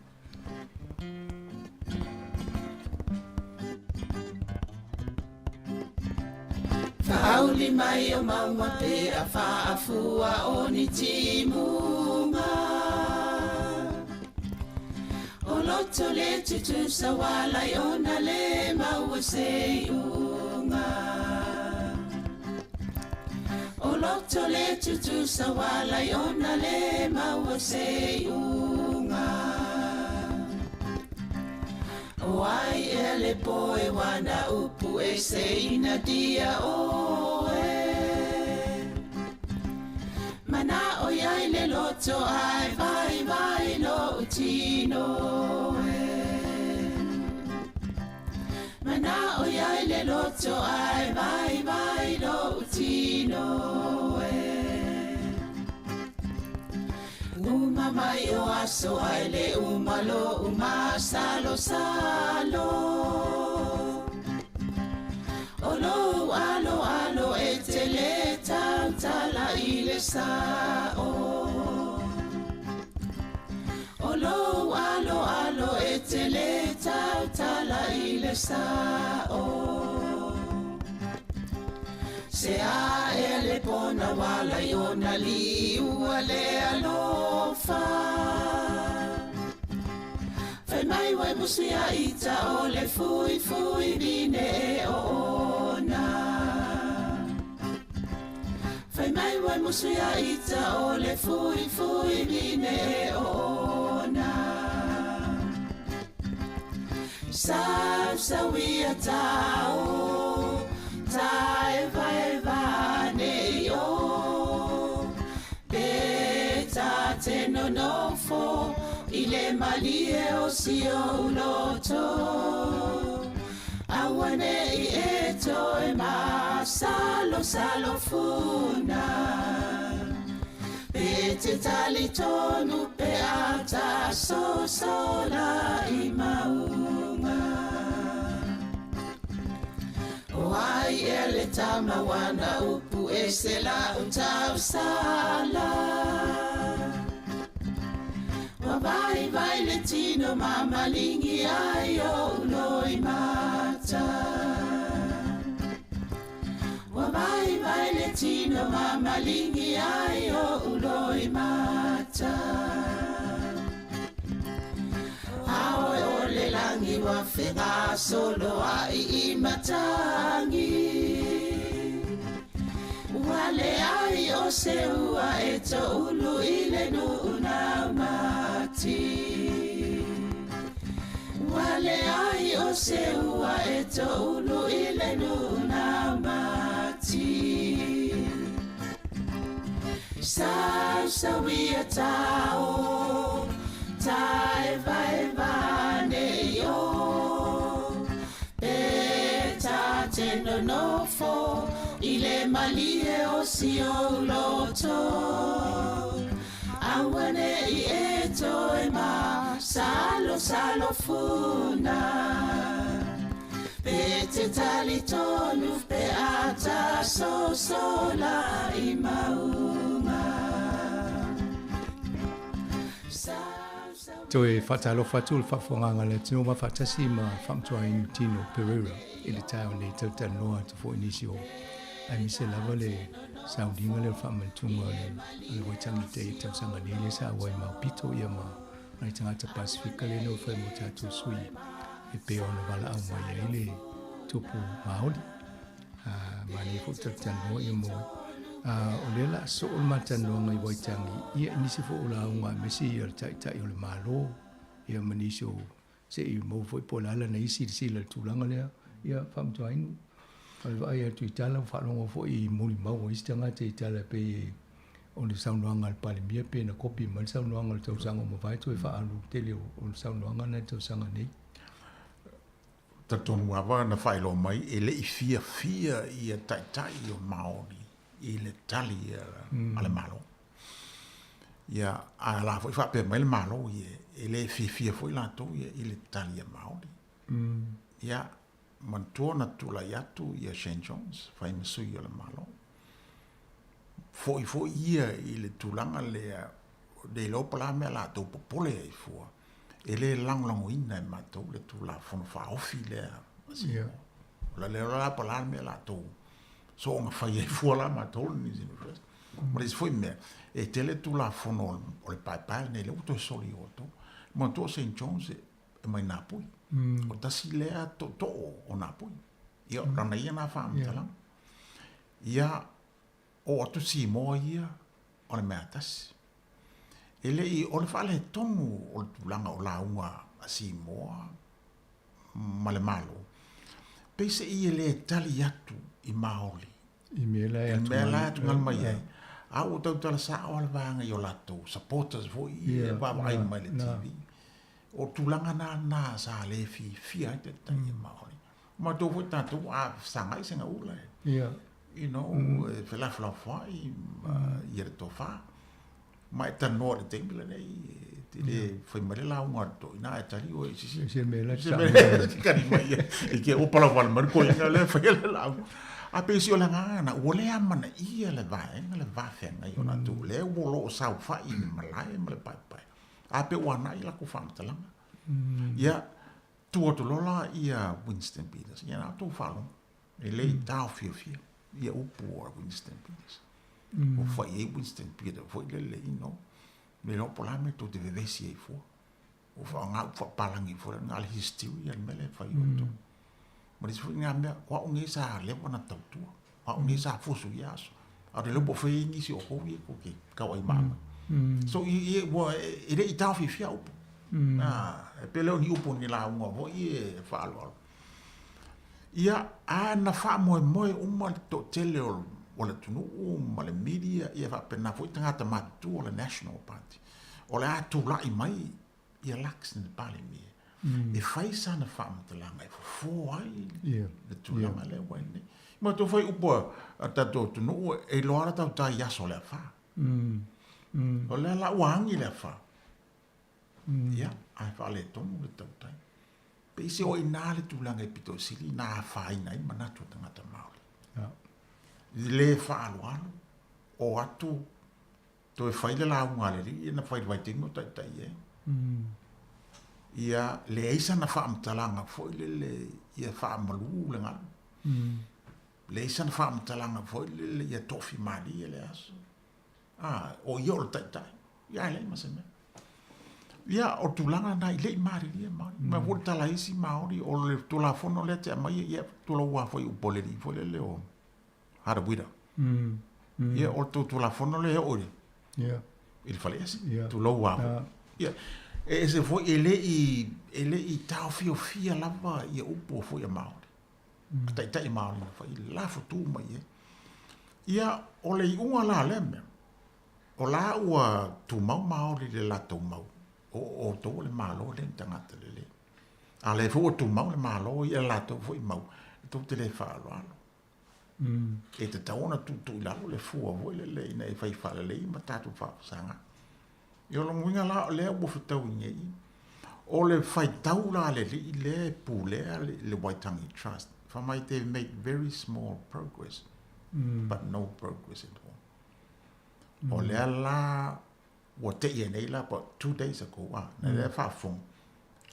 Fauli mai o maua pe a whaafua o ni timunga. O loto le tutu sa wala i ona le maua se unga. O loto le tutu sa wala i ona le maua se unga. O ai e le poe wana upu e se ina dia oe. Mana o iai le loto ai vai lo utino e. Mana o iai le loto ai vai lo utino e. Uma mai o aso ai le umalo salo. Olo alo e te le tala I le sao. Olo alo e te le tala I le sao. Se a e le pona wala I ona li ua le alofa. Fai mai wai musi a ita o le fui bine e ona. Fai mai wai musi a ita o le fui bine e ona. Sa wia tau, ta eva ne o. Beta te no fo. Ile malie o si o loto. Awane I eto e ma salo funa. Pete tali tonu pe ata sola I maunga. O ai ele tamawana upu e se la utau sala. Wawai vai le tino mamalingi ayo uloi mata. Wawai vai le tino mamalingi ayo uloi mata. Aoi ole langi wa whenga solo ai I matangi. Wale ai o se ua e to ulu I le nuna mati. Wale ai o se ua e to ulu I le nuna mati. Sa wia tao tae vai vane yo e ta te no fo ile malie o si o loto awane I e to e ma salo funa pe te tali tonu pe ata so sola I mauma. Toi whatalo whatul whawhonganga le tino ma whatasi ma whamtua I Tino Pereira I le tau nei tauta noa te fo inisio. Ai mise lava le saudinga le whamantunga le waitangi te I tausanga ni le sa wai maupito ia ma nai tangata Pasifika le no whai mo tatu sui e pe ona wala au mai ai le tupu maoli. Mani fo tauta noa ia mo o le la so o matano ngai waitangi ia nisi fo la unga mesi ia tai o le malo ia manisio se I mo foi polala na isi le tulanga le ia fam tuainu ai vai tu itala fa longo fo I muli mau isi tanga te itala pe o le saunanga al palimia pe na kopi mal saunanga le tausanga mo vai tu fa alu tele o le saunanga na tausanga nei tatonu ava na failo mai ele I fia ia tai o maori I le tali ale malo. Ia a la foi fa pe mai le malo ia ele fia foi la to ia I le tali maori. Ia mantona tula yatu ia St. John's fai mesui le malo. Foi ia I le tulanga le de lo pala me la to popole I fua. Ele lang ina ma to le tula fon fa ofi le. Ia. La pala me la to. So nga fai e fuala ma tol ni zinu fest. Ma lis foi me e tele tu la fonol o le pai ne le uto soli oto. Ma to St. John's e mai Napoli. O tasi lea to o Napoli. Ia rana ia na fam tala. Ia o atu Sāmoa ia o le mea tasi. Ele I o le fale tonu o le tulanga o la unga a Sāmoa ma le malo. Pese I le tali atu I maoli. I mela e atu ngal mai ai. A o tau tala sa o le vanga I o lato. Supporters vo I wa mai mai le TV. O tulanga na sa le fia te tai maoli. Ma to vo tanto a sanga I senga ula. You know, fela fai I re tofa. Mai ta no de tembele nei. Tile foi mai la un orto ina e tali o si mela kari mai e ke o pala wal mar ko ina le foi la a pesio la ngana o le amana ia le vai le va fenga I ona tu le o lo sa fa I malai me le pai a pe wana I la ku fam tala ia tu o lola ia Winston Peters ia na tu falo e le tau fia ia o por Winston Peters o foi Winston Peters foi le no me lo pola me to de vesi e fu o fa nga fa palangi fu na al history al mele fa yo ma dis fu nga me wa ungi sa le bona tautu wa ungi sa fu su yas a de lo bo fe ni si o ko wi ko ke ka wa mama so I wa ire I ta fi fia o e pe le ni upo ni la unga vo I fa lo ia a na fa mo o ma to tele o le tunu o ma le media ia fa pena foi tangata matu o le National Party o le atu la I mai ia lax ni pale mi e fai sana fa mtalanga e fo ai le tula ma le wene ma to foi upo ata to tunu e lo ara ta ya so le fa o le la wangi le fa ia ai fa le tonu le tautai pe se o ina le tulanga e pito sili na fa ina I manatu tangata maoli le whaalualu o atu to e whaile la unga le ri na whaile waitingo tai e ia le eisa na whaamtalanga foile le ia whaamalu le ngana le eisa na whaamtalanga foile le ia tofi mali e le aso o ia o tai ia le maseme ia o tulanga na ile mari ia mari ma vol tala isi maori o le tula fono le te mai ia tula wa foi u poleri foile le o hara buida ia o tula fono le o ia il falesi tula wa ia e se foi ele i tau fia lava ia upo foi a maori tai maori foi la fotu mai ia o le unga la leme o la ua tu mau maori le la tu mau o to le malo le tangata le a le fo tu mau le malo ia la to foi mau to te le fa lo e te taona tu la le fu o le nei fai fa le ma tatu fa sanga io lo mwinga la le o fitau ngi o le fai tau la le pule le Waitangi Trust for my they make very small progress but no progress at all o le la what te ye nei la but 2 days ago na le fa fong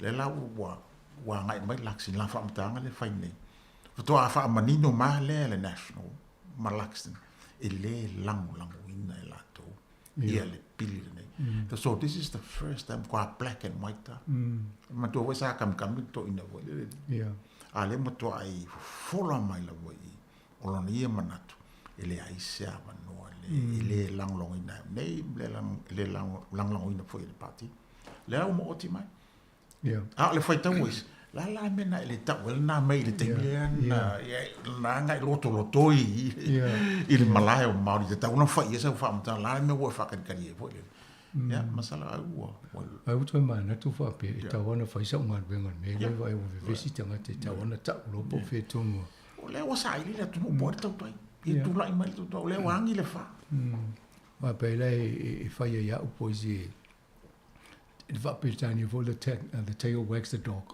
le la wa ngai mai laksi la fa mtanga le fai nei to a fa manino ma le national ma laksi e le lang wina la to ia le pili nei so this is the first time qua black and white ma to wesa kam to ina vo yeah ale mo to ai fola mai la vo o lo ia manatu ele ai se ava no le lang long ina nei le lang ina foi le party le o mo oti mai yeah le foi tawis la mena ele ta wel na mai le te na ngai loto il malayo mauri te ta una fai esa fa mta la me wo fa kan kari vo le ya masala ai utoi mai na tu fa pe ta wana fai sa ngal benga me le vai o visita ngate ta wana ta lo po fe tu le wa sai le tu mo ta toi e tu la mai tu le wangi le fa ma pe le e fai ya u poesie il va per tani vol the tail wags the dog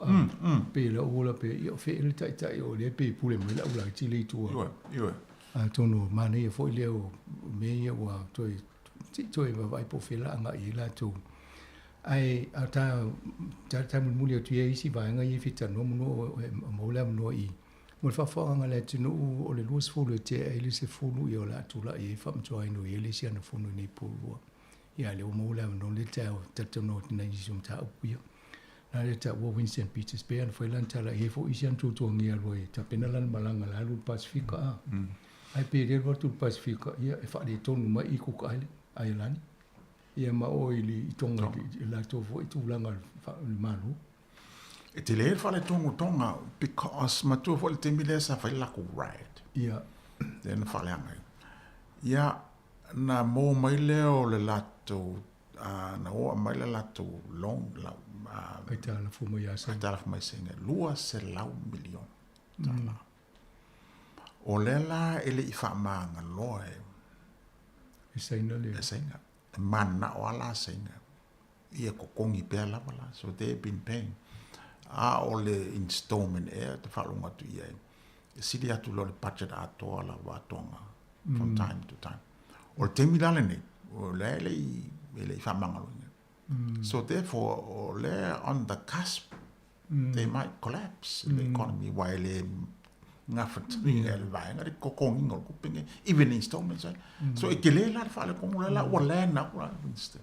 pe le ola pe io fe il tai o le pe pule me la ula ti le tu io tono mane e foi le o me ia wa toi va vai po fe la nga i la tu ai ata ta mu le tu e si va nga i fita no mo la no i mo fa fa nga le tu no o le lus fo le te e le se fo no io la tu la e fa mto ai no e le si ana fo no ni po ia le mo la no le ta no na i sum ta upia na le ta wo Winston Peters pe an foi lan ta la e fo i sian tu ngia lo e ta penalan malanga la lu Pacifica ai pe le vo tu Pacifica ia e fa le tonu mai i ku kai ai lani ia ma o ili i tonga la to fo i tu langa malu e te le fa le tonga because ma tu fo le temile sa fa la ku right ia then fa le ngai ia na mo mai leo le lato na o mai le lato long la ai ta la fu mai asa ta la fu mai senga lua se lau milion tala o le la ele i fa manga loe e saina le saina mana o ala saina ia ko kongi pe la wala so they been paying o le installment te fa longa tu ia sidi atu lo le budget ato la wa tonga from time to time o te milale ne o le fa mangalo so therefore o le on the cusp they might collapse the economy while nga fatring el vai nga ko kong ngol ko pinge even installments so e kele la fa le kong la o le na o inste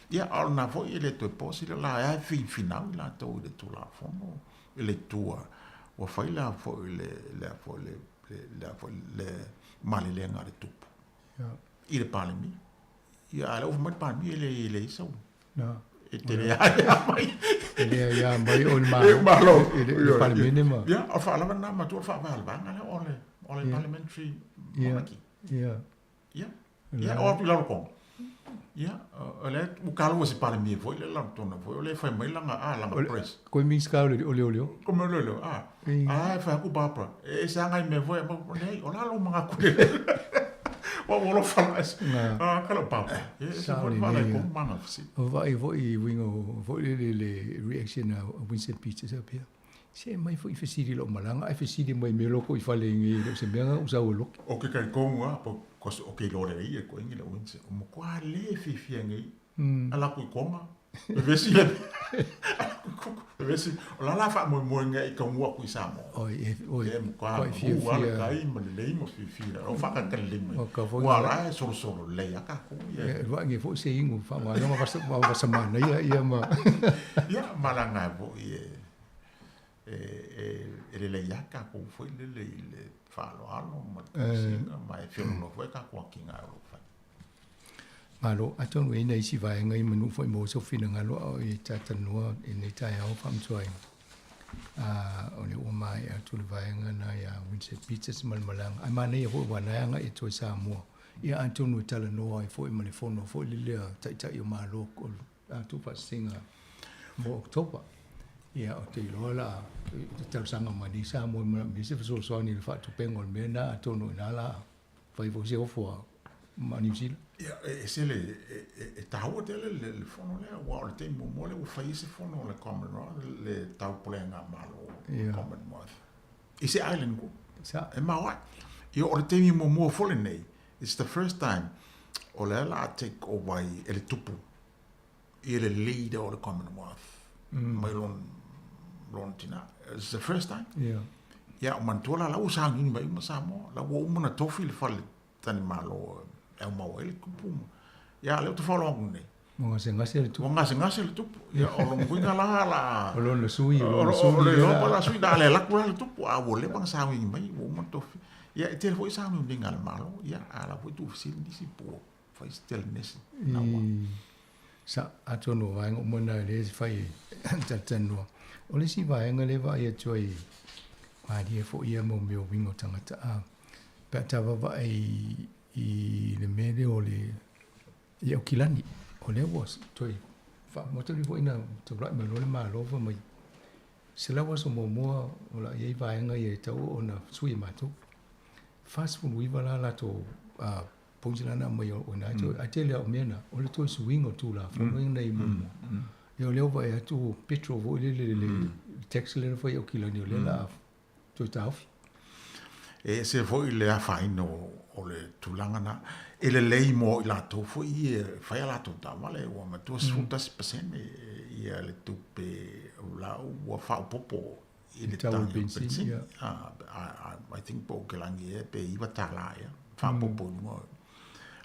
ia al na vo ile to possible la ai final la to de to la fono ile tua o fa la fo le mali le nga de tup il parle mi ia ala o mai parle mi ele so na e ya mai ya mai o malo il parle minima ya o fa la na ma to fa va la ngale ole parliamentary ya o tu la ko ya ole o calo se parle mi foi le la tona foi ole foi mai la la press ko mi ska ole como lo fa ku papa e sa ngai me foi mo nei ola lo mga ku o lo fala kala papa sa fala ko manga si o vai wingo le reaction a Winston Peters up here Se mai fo I fesiri lo malanga, ai fesiri mai me loko I fale ngi lo se menga usa o loko. O ke kai konga, po kos o ke lore I e ko ingi la winse. O mo kwa le fifia ngi, ala ku konga. Vesi le. Vesi, o la fa mo nga I ka mua ku Sāmoa. Oi, mo kwa ku ala kai mo le mo fifia. O fa ka le mo. Wa la solo le aka ku. Wa ngi fo se ingu fa ma no va semana ia ma. Ya malanga bo ele le yaka ko foi le falo alo ma singa mai filo foi ka ko kinga ro fa malo atonu ina isi vai ngai manu foi mo so fina ngalo I tata no in tai au fam choi ole o mai atu le vai ngana ya winse pizzas malmalang ai mane ho wana nga I toi Sāmoa ia atonu tala no ai foi mane fono foi le tai o malo ko atu pa singa mo October ia o te lola te sanga mani Sāmoa me se so so ni fa tu pengol me na tonu na la fai vo se o fo mani sil ia se le tau te le fono le wa le te mo le fai se fono le Commonwealth le tau polenga malo Commonwealth ise island ko sa e mawa io o te mo fo le nei it's the first time o le la take over ele tupu ele leader of the Commonwealth mai Lontina. It's the first time. Yeah. Ya mantola la usang ni mai ma Sāmoa. La wo mo na tofi le fale tani malo e mau ele kupu. Ya le to follow ngai. Mo ngase le tu. Mo ngase le tu. Ya o lo ngui la. O lo le sui o lo la sui da le la kula le tu. A wo le bang sa ngi mai wo mo tofi. Ya te foi sa ngi ngal malo. Ya ala foi tu sil di si po. Foi stel nesi. Na wa. Sa atono vai mo na le fai tatano. O le si vai ngale vai e toi ma dia fo ia mo meu wingo tangata a pe tava vai I le mele o le ia o kilani o le was toi fa mo te vo ina to right ma lo le ma lo fa mai se la was mo mo o la ia vai nga ia tau ona sui ma tu fast food wi vala la to pongina na mai o na to a te le o mena o le to swingo tu la fa no nei mo Yo leo vai atu petrol vo le taxi le foi o kilani le la to taf. E se foi le afaino o le tulanga na ele lei mo la to foi fai la to ta vale o ma to sfutta spesen e le tupe la o fa popo ile tangi pensi. I think po kelangi e pe iba tala ya fa popo mo.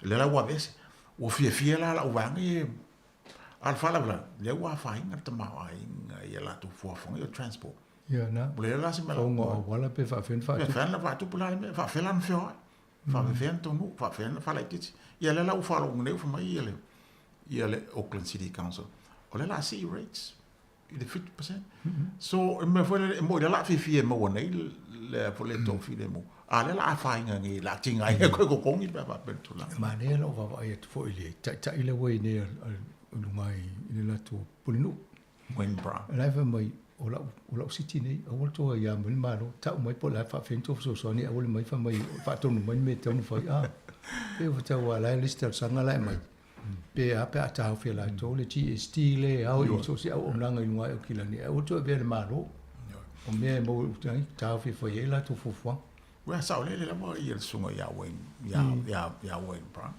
Le la wa ves o fie la o vangi al fala bla le wa fa inga te ma ia la tu fo o transport ya na le la se ma o wala pe fa fen fa tu fa la va tu pula me fa fe lan fio fa fen to nu fa fen fa la kit ia le la u fa lo ne fa mai ia le Auckland City Council o le la sea rates the 50% so me foi mo la fi mo nei le fo le to fi le mo a le la fa inga ni la tinga ko kongi pa pe tu la ma ne lo va ia tu fo ile ta ile we ne lungai ile la tu pulinu when bra la fa mai o la siti nei o to ya mo malo ta mai po la fa fento so ni o mai fa mai fa to no mai me to no fa pe o ta wa la lista sanga la mai pe a pe ta fa la to le GST le au i so si o langa i lungai o kilani o to be le malo o me mo ta fa ye la to fo wa sa le la mo i sunga ya wen ya wen bra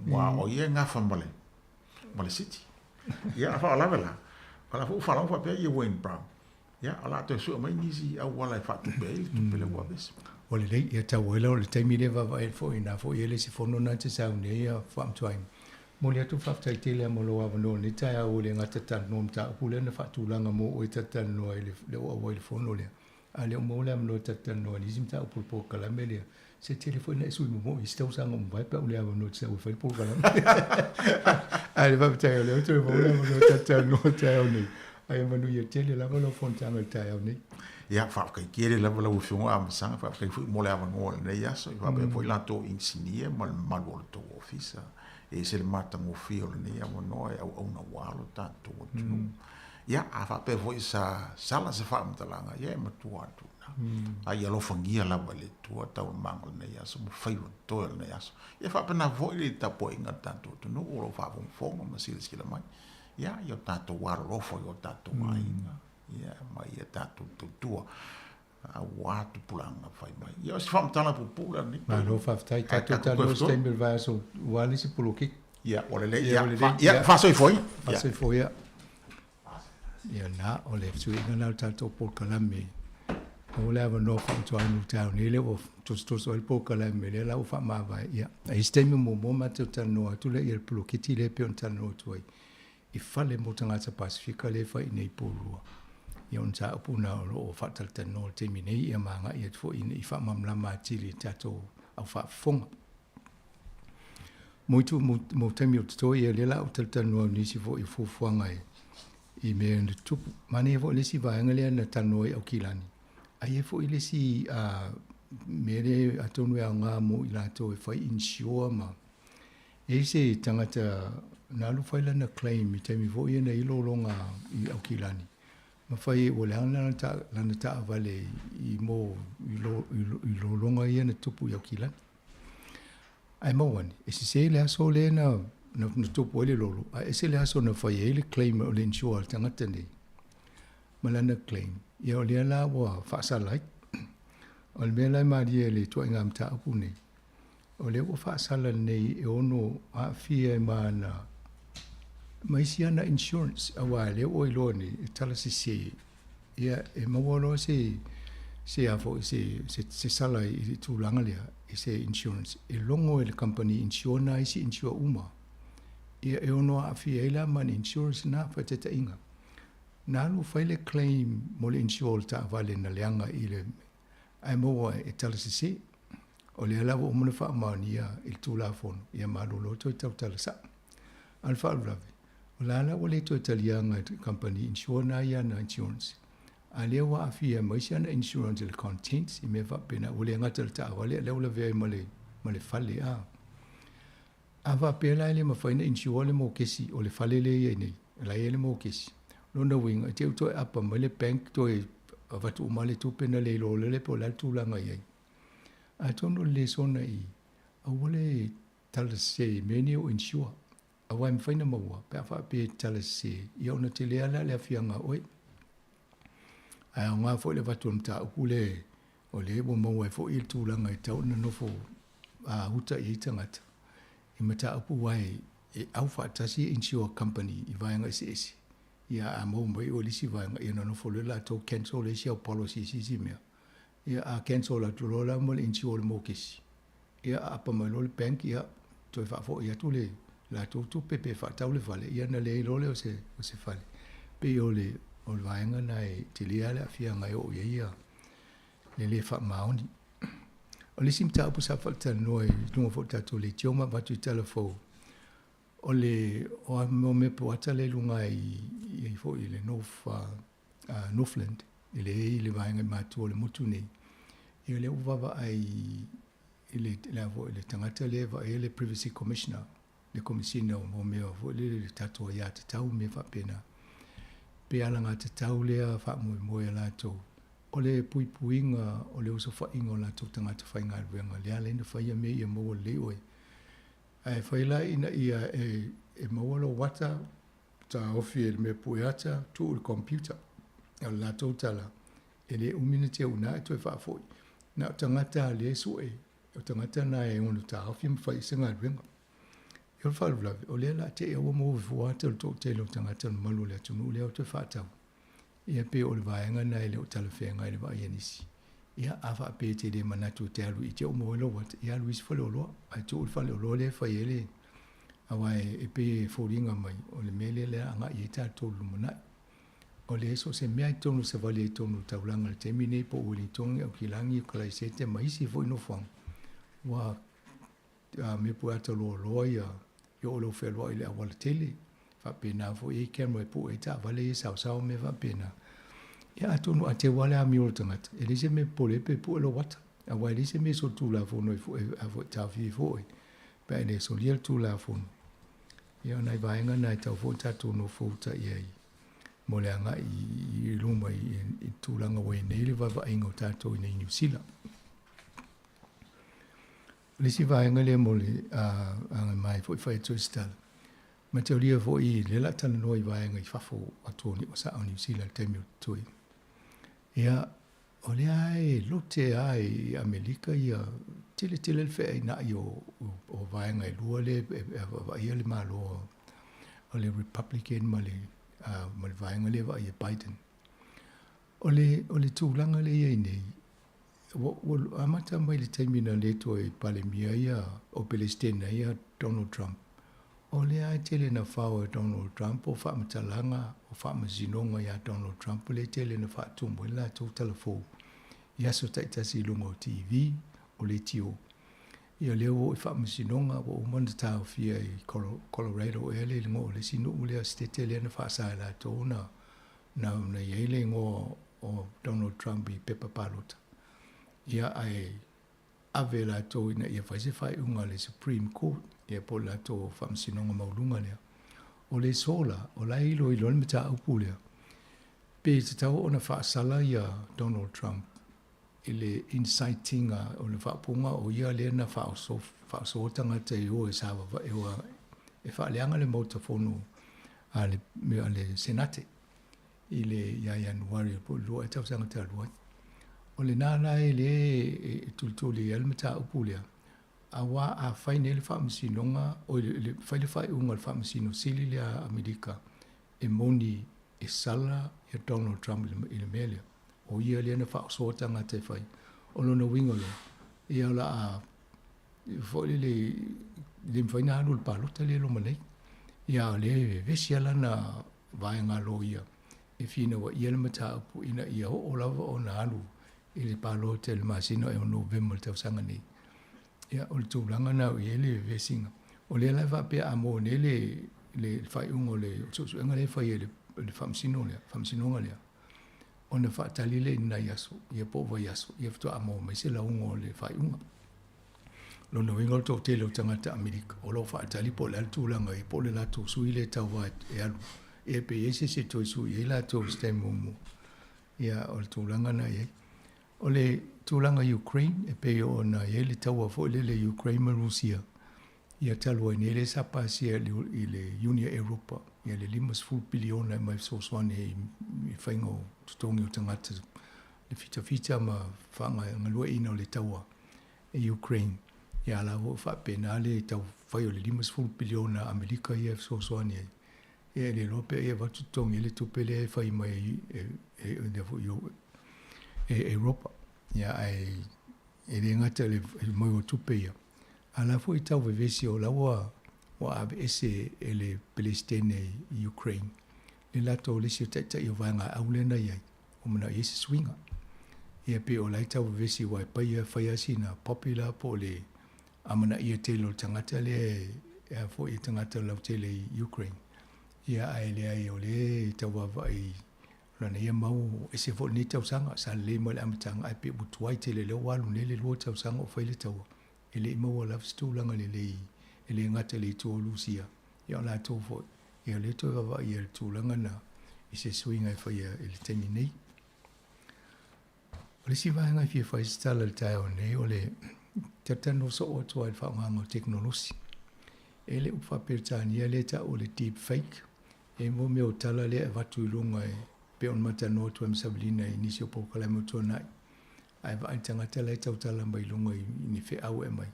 wa o ye nga fa mole Mole City. Ya, fa la vela. Ala fu fa la fa pe ye wen bra. Ya, ala to su mai nisi a wala fa tu pe le wa bes. O le ia ta wela o le taimi le va fo ina fo ele si fono na te sa ne ia fam twain. Mo le tu fa tai tele mo lo wa no ni ta o le ngata ta no ta pu le na fa tu langa mo o ta ta no le o le fono le. Ale mo le mo ta ta no ni sim ta pu po kala mele. Se telefone su mo i sta usando un vai per le no se o fai po kala. Ale va ta le tu mo le mo ta no ta ni. Ai mo no ia tele la lo fonta no ta ni. Ya fa ka kiere la la ufio am sang fa ka fu mo le ava no le ya so va pe poi la to insinie mal to office e se le mata mo fio le ya mo no e o na walo ta to ya a fa pe voi sa sala se fa mtalanga ya ma tu atu a ia lo fangia la vale tu ta o mango ne ya so mo fai to le ya so ya fa pe na voi le ta po inga tanto tu no o lo fa bon fo ma si le mai ya yo ta to waro lo fo yo ta to mai Ia, mai ia tātou tautua. Wā tu pulanga whai mai. Ia, si whamtana pupula ni. Ma no whaftai, tātou tātou stemmel vai so wali si puluki. Ia, ole le, ia, whasoi foi. Whasoi foi, ia. Ia nā, ole sui ngana tātou polkalame. O le ava no whamtua anu tau ni le o tos o le polkalame le la o whamawai, ia. E stemmel mo matau tanoa, tu le i le pulukiti le peon tanoa tuai. I whale mo tangata Pasifika le whai nei pōrua. Ia on sa upuna o whatal tanoa te minei ia maanga ia tfo ina i whamamlama atili tātou au whafonga. Moitu mo temi o tato ia lela o tal tanoa nisi fo i fufuanga i mea na tupu. Mane e fo lesi vaenga lea na tanoa i au kilani. Ai e fo i lesi mere atonu e ngā mo i lato e whai insure ma. E se tangata na alu whaila na claim i temi fo i na ilo longa i au kilani. Ma whai o le ana lana ta vale i mo i lo longa i na tupu i au kilani. Ai mawani, e se le aso le na tupu ele lolo. E se le aso na whai ele claim o le insure al tangata nei. Ma lana claim. Ia o le ala wa whaasalai. O le mea lai maari e le tua inga mta apu nei. O le wa whaasala nei e ono a fia e maana maisi ana insurance awa le o ilo ni e tala se ia e mawalo se afo se sala i tūlanga lea i se insurance e longo e le company insure na isi insure uma ia e ono a fia e la man insurance na whaiteta inga na alu whaile claim mo le insure ta avale na leanga i le ai mawa e tala se o le alawa o muna wha amaani ia i tūla fono ia malolo to i tau tala sa alfa alulave o lana o le to italianga company insure na ia na insurance a le wa afia maisi ana insurance le contents i me va pena o le ngata le ta wale le ola vea male fale a va pena le ma faina insure le mo kesi o le fale le ia nei la ele mo kesi lona winga te to apa male bank to e avatu male tu pena le lo le po la tu langa ia a tono le sona i a wale tala se meni o insure a wai mwhaina maua, pe a wha pe tala se, i au na te lea la le awhianga oi. Ai au ngā fo le watu mta uku le, o le ebo maua e fo il tūlanga i tau na nofo a huta i tangata. I mata upu wai e au whaatasi insure company i vaianga isi isi. Ia a mau mai o lisi vaianga i na nofo le la tau cancel le si au policy si mea. Ia a cancel la tu lola mo le insure le mo kesi. Ia a apa mai lo le bank ia, toi whaafo ia tu le, la tu pepe fa tau le vale ia na le lole o se fale pe o le vaenga na e te lia le afia ngai o ia le fa mauni o le sim tau pusa falta noi no fo tatu le tioma va tu telefo o le o me po ata le lunga i fo i le Northland le vaenga ma tu le mutu nei i le uva ai le tangata le va le privacy commissioner le komisina o mea fo le tatu ia te tau me fa pena pe alanga te tau lea fa moe la to o le puinga o le uso fa ingo la to tanga te fainga venga le ale na faia me ia mo le oi ai faila ina ia e mo lo wata ta ofi me puiata tu le computer la to tala ele uminite una to fa foi na tangata le sue o tangata na e onu ta ofi me fa isenga venga yo falu la o le la te o mo vo ata to te lo tangata malu le tu le o te fata ia pe o le vaenga na ele o tala fenga ele va yenisi ia ava pe te de manatu te alu i te o mo lo wat ia luis folo lo ai tu falo lo le fa ele awai e pe foringa mai o le mele le anga i ta to lu mona o le so se mea tonu se vale tonu taulanga le temine po o le tongi o kilangi o kalai sete mai si foi no fang wa me pu ata lo ia yo lo fe lo ile awal tele fa pena fo e camera pu e ta vale sa me va pena ya tonu ate wale a mi o tangat ele se me pole pe pu lo wat awai ele se me so tu la fo no fo avo ta vi fo pe ele so liel tu la fo ia nai vaenga nai tau fo tatu no fo ta iai mo le anga i luma i tūlanga wei nei le vava ingo tātou i nei New Zealand. Le si vaenga le mo le anga mai fo i whai tui stala. Ma te olia fo I le la tala noi vai ngai fafo ato ni o sa o New Zealand temi o tui. Ia, o le ai lote ai Amerika ia tile le fe na I o vai ngai lua le ia le malo o le Republican ma le vai ngai le vai ia Biden. O le tūlanga le ia nei, amata mai le taimina le to e pale mia ia o Palestina ia Donald Trump. O le ai tele na whao e Donald Trump o whaamatalanga o whaamazinonga ia Donald Trump le tele na whaatumu la tō telefo. Ia so taitasi lunga o TV o le tio. Ia leo o whaamazinonga o umana tau fia I Colorado e le ngo o le sinu ulea stete le na whaasai la tō na iele ngo o Donald Trump I pepa palota. Ia ai ave la tō ina ia whaisewhai unga le Supreme Court ia po la tō whamsinonga maulunga lea. O le sola, o la ilo I lon mita upu lea. Pe te tau ona whaasala ia Donald Trump I le incitinga o le whaapunga o ia lea na whaasotanga te o e sawa e whaaleanga le mautafonu a le senate I le ia Januari po lua e tau sanga te aluai. O le nāna e le tultuli e almata upu lea. A wā a whaine le whaamasinonga o le whaile whai unga le whaamasino sili lea Amerika e moni e sala e Donald Trump I le mea lea. O ia lea na whaasotanga te whai. O lona wingolo. Ia la a whaile le mwhaina anu le palota le lo manei. Ia le vesi ala na vaenga lo ia. E fina wa ia le mata upu ina ia o lava o na anu I le palota le masino e o November tau sanga nei. Ia o le tūlanga nau I le vesinga. O le lai whapea a mō ne le whai ungo le suenga le whai le whamsinonga lea. O na whaatali le ina yaso, ia pōwa yaso, ia fitu a mō mai se la ungo le whai unga. Lona wingo tō te leo tangata Amerika. O lo whaatali po le tūlanga I po le lato sui le tau wai e alu. E pe ese se toi sui e lato stai mōmo. Ia o le tūlanga na iei. O le tūlanga Ukraine, e pe o na ie le taua fo le Ukraine ma Rusia. Ia talua ni le sapasia I le Unia Europa. Ia le 5 biliona mai soswane I whaingo tutongi o tangata. Le fita ma whanga ngalua ina o le taua e Ukraine. Ia la ho whapena le tau whai o le 5 biliona Amerika ia soswane. Ia le lope ia watutongi le tupele e whai mai Europa. Ia ai e le ngata le moi o tupe ia. Ala fo I tau vevesi o lawa o ave ese e le Palestina I Ukraine. Le lato le si taita I o vanga aulena iai. O mana ese swinga. Ia pe o lai tau vevesi wai paia whaiasina popular po le amana ia telo tangata le e fo I tangata lau tele I Ukraine. Ia ai le ai o le tau wawai Rana ia mau e se fo ni tau sanga sa le mo le amatanga ai pe butuai te le walu ne le lo tau sanga o faile tau. E le mau la stu langa le e le ngata le to Lucia. Ia la to fo. Ia le to va ia tu langa na e se swinga e fa ia e le teni nei. O le si va nga fi fa install le tau nei o le tatano so o to al fa nga teknolosi. E le ufa pertani ia le ta o le deep fake. E mo me o tala le vatu lunga e pe on mata no to msablina inisio po kala mo to nai ai va tanga tele tau tala mai lunga ni fe au e mai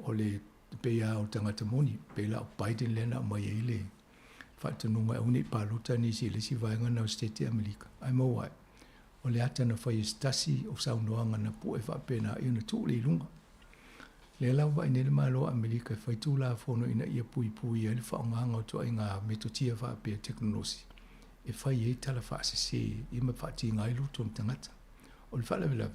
o le pe ya o tanga moni pe la Biden lena mai ile fa to no mai uni palota ni si le si va nga na state America ai mo wai o le ata na fa stasi o sa no nga na po e fa pena i na tu le lunga le la va ni le malo America fa tu la fo no ina ia pui ia le fa nga nga to inga metotia fa pe teknolosi e fai e tala whaase se I ma whaati ngai luto ni tangata. O le whala velawe.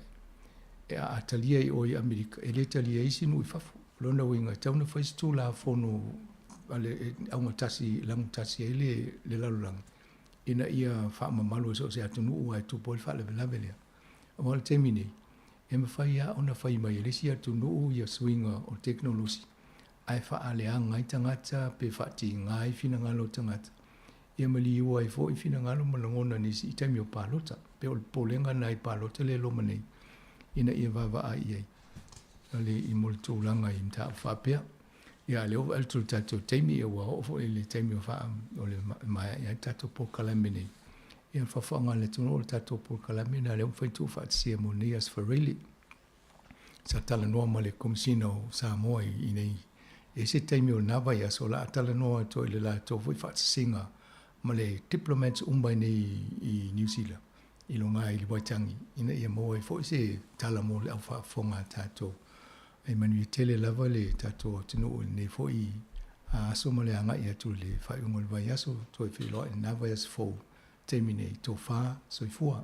E a talia I oi Amerika. E le talia isi nui whafu. Lona winga. Tauna whaisi tū la whono ale aunga tasi, langu tasi e le laluranga. Ina ia whaama malu so se atu nuu ai tupo le whala velawe lea. A wale temi nei. E ma whai a ona whai mai. Le si atu nuu ia swinga o teknolosi. Ai whaale a ngai tangata pe whaati ngai fina ngalo tangata. Ia mali iwa I fo I fina ngalo malangona nisi I taimi o palota. Pe o polenga na I palota le lo manei. Ina ia vava a iei. Ale I mole tūlanga I mta whapea. ia le o al tu tatou teimi o o fo le teimi o fa o le mai ia tatou po kalamini ia fa fa ngale tu no tatou po kalamina le o fa tu fa sia monias for really sa tala no ma le komsino Sāmoa i nei e se teimi o nava ia so la tala no to le la to foi fa singa ma le diplomats umbai nei i New Zealand i longa i le waitangi ina ia mo e fo se tala mo le fa fonga tatou e manu i tele lava le tatou tino nei fo i a so mo le anga ia tu le fa ungo le vai aso to e filo e nava ia fo teimi nei to fa so i fua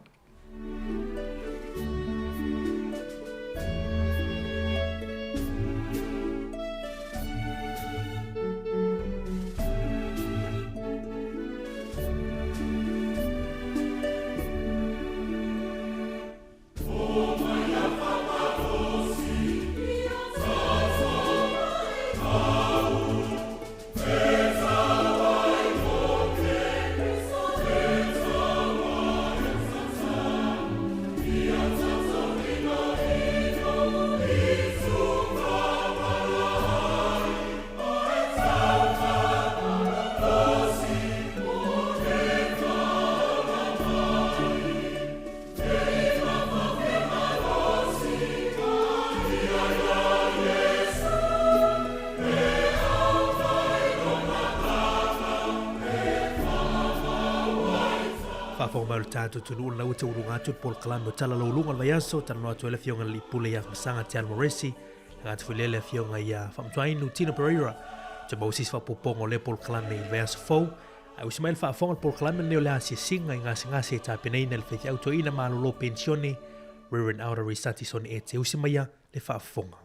Formal tato tunu la uta urunga tu pol kalamo tala lo lunga la yaso tala no atuela fionga li pule ya masanga tian moresi nga tfulele fionga ya famtwain Tino Pereira te bausis fa popongo le pol kalame i veas fo ai usmail fa fonga pol kalame ne ola si singa ngasi ta peneina le fethi auto ina malo lo pensione Reverend Aura Risati son ete usmaya le fa fonga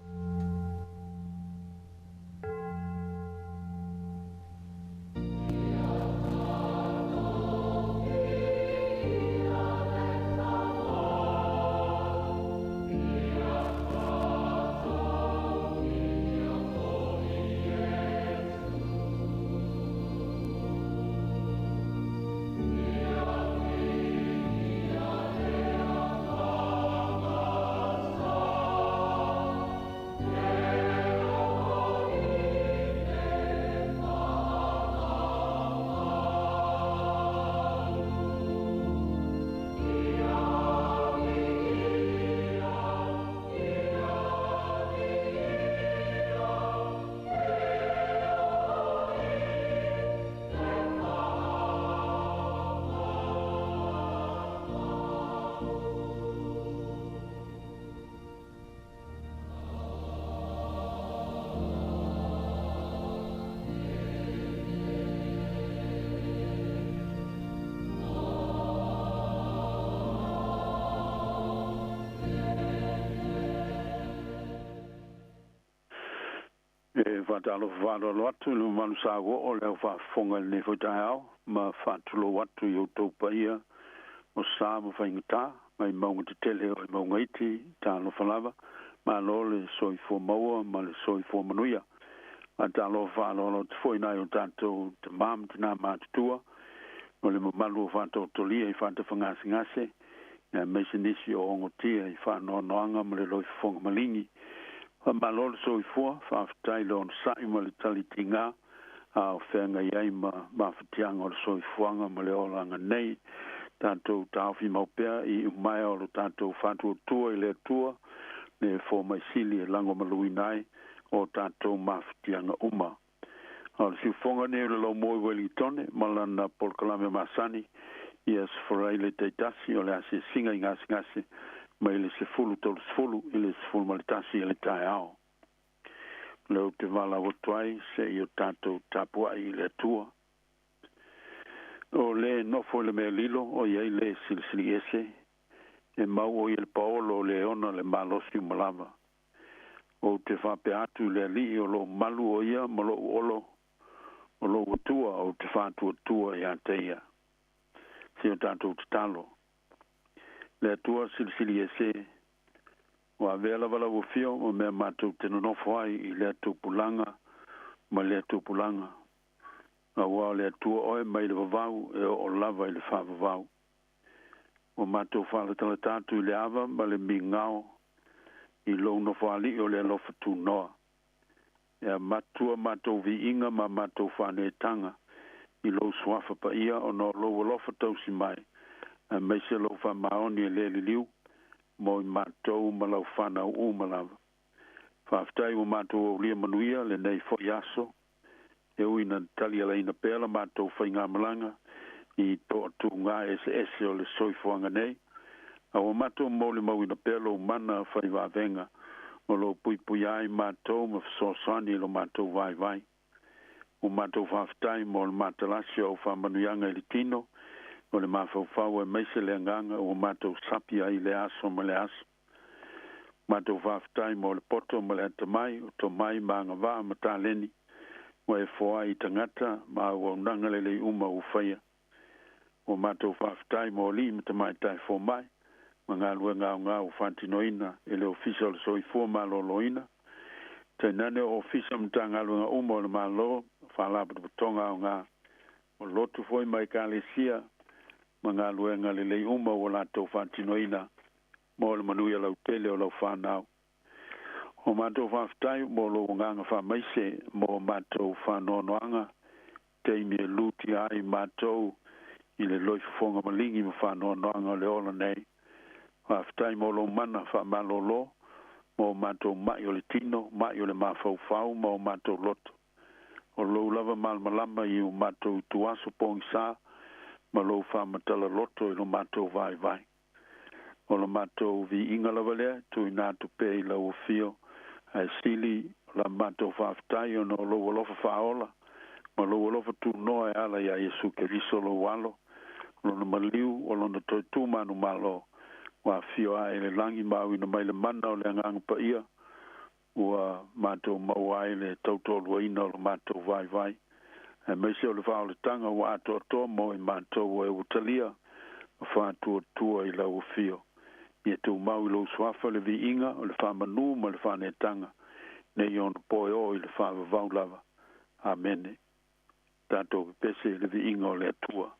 Fatalo valo atu lu manusago o le fa fonga le fotao ma fatulo watu yo topa ia o sa mo faingata mai maunga te tele o maunga iti talo falava ma lo le soi fo maua ma le soi fo manuia ma talo valo lo foi na yo tanto te mam te na ma tua o le malu fanto tolia i fanta fangasi ngase me sinisi o ngotia i fa no noanga ma le lo fonga malingi ma lo so i fo fa tai lo sa i ma le talitinga a fenga ia ma fatianga o so i fuanga ma le olanga nei tanto tafi mau pea i mai o tanto fatu tua i le tua le fo mai sili lango maluinai o tanto ma fatianga uma o si fonga ne lo mo Wellington malana por kalame masani yes for ile te tasi o le asi singa ngasi ma ile se fulu tol fulu ile se fulu malitasi ile taiao lo te vala o tuai se io tanto tapua ile tua o le no fo le melilo o ye le silsiliese e mau o il paolo le ona le malosi malava o te fa pe atu le li o lo malu o ia mo lo o lo tua o te fa tua ia teia se o tanto talo le tua silsiliese o avela vala o fio o me matu te no foi i le tupulanga ma le tupulanga a wa le tua o mai le vau e o lava i le fa vau o matu fa le tatu le ava ma le mingao i lo no foi o le lo fatu no e matua mātou vi inga ma mātou whanetanga I lo swafa pa ia o no lo lofa tausi mai. Mai se lo fa maoni e le liu mo I mātou ma lau whanau o malawa. Whaftai o mātou o lia manuia le nei fo yaso. E uina tali ala ina pēla mātou whainga malanga I to tu ngā ese o le soifuanga nei. A o mātou mole mau ina pēla o mana whai wāvenga o lo pui pui ai mātou ma fsosani lo mātou vai vai. O mātou whaftai mo le mātalasi o whamanuianga I le tino o le mawhauwhau e meise le nganga o mātou sapi ai le aso ma le aso. Mātou whaftai mo le poto ma le atamai o to mai maanga waa ma tāleni o e foa I tangata ma o nanga le uma u whaia. O mātou whaftai mo li ma tamai tai fo mai ma ngā lua ngā o whantinoina e le ofisa o le soi fua ma loloina. Te nane o ofisa mta ngā lua ngā uma o le malo whalapa tonga o ngā o lotu foi mai ka le sia ma ngā lua ngā le uma o lātou whantinoina mo le manuia lau tele o lau whanau. O mātou whaftai mo lo nganga whamaise mo mātou whanonoanga teimi e luti ai mātou I le loifonga malingi ma whanonoanga le ola nei. Whaftai mo lo mana whamalolo mo mātou mai o le tino, mai o le mawhauwhau mo mātou loto. O lo lava malmalama I o mātou tuaso pong sa ma lo whamatala loto I lo mātou vai vai. O lo mātou vi inga lava lea tu I nātu pe I lau o fio ai sili la mātou whaftai o no lo walofa whaola ma lo walofa tu noa e ala ia Jesu Keriso lo walo lo na maliu o lo na toi tu manu malo wa fio ai le langi mau I na mai le mana o le angang pa ia ua mātou mau ai le tautolu ina o lo mātou vai vai e meise o le whao le tanga wa ato ato mo I mātou e utalia whātua tua I lau o fio I e tu mau I lo swafa le vi inga o le whamanu ma le whanetanga ne I on poe o I le whawavau lava Amene tātou pese le vi inga o le atua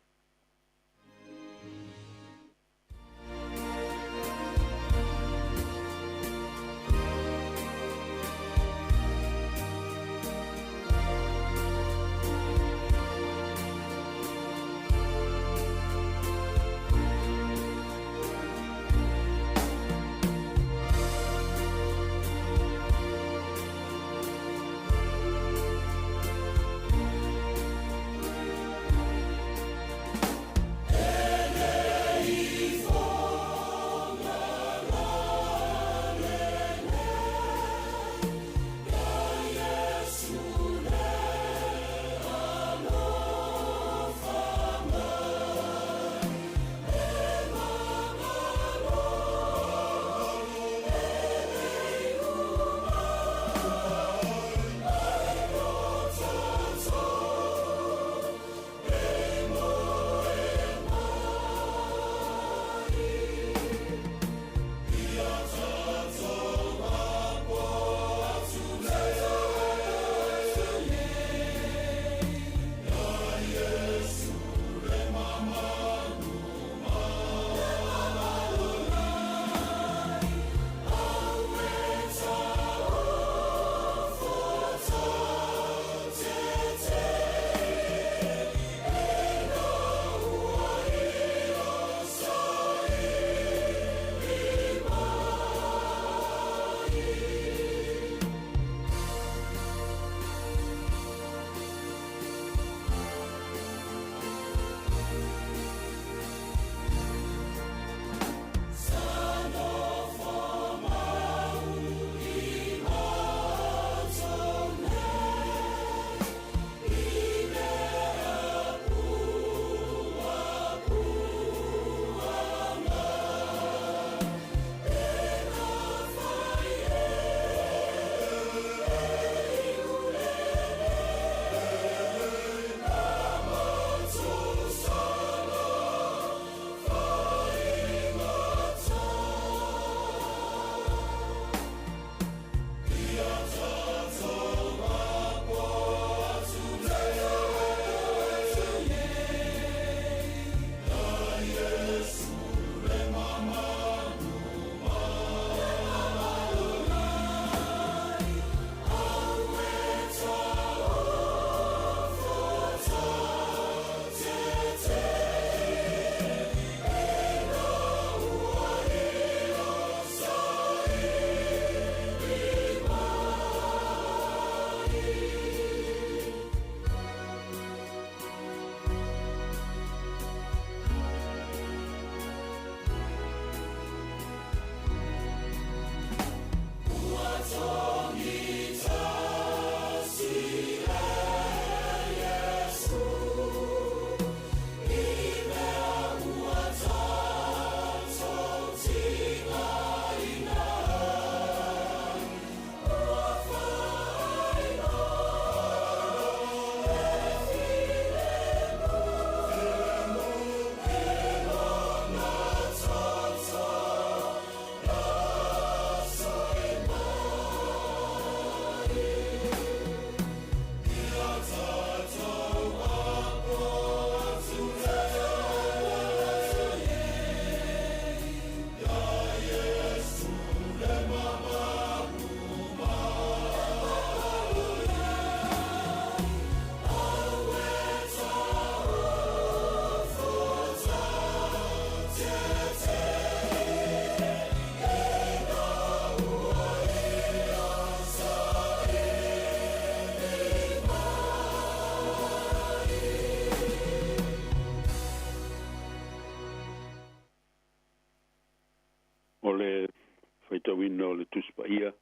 ia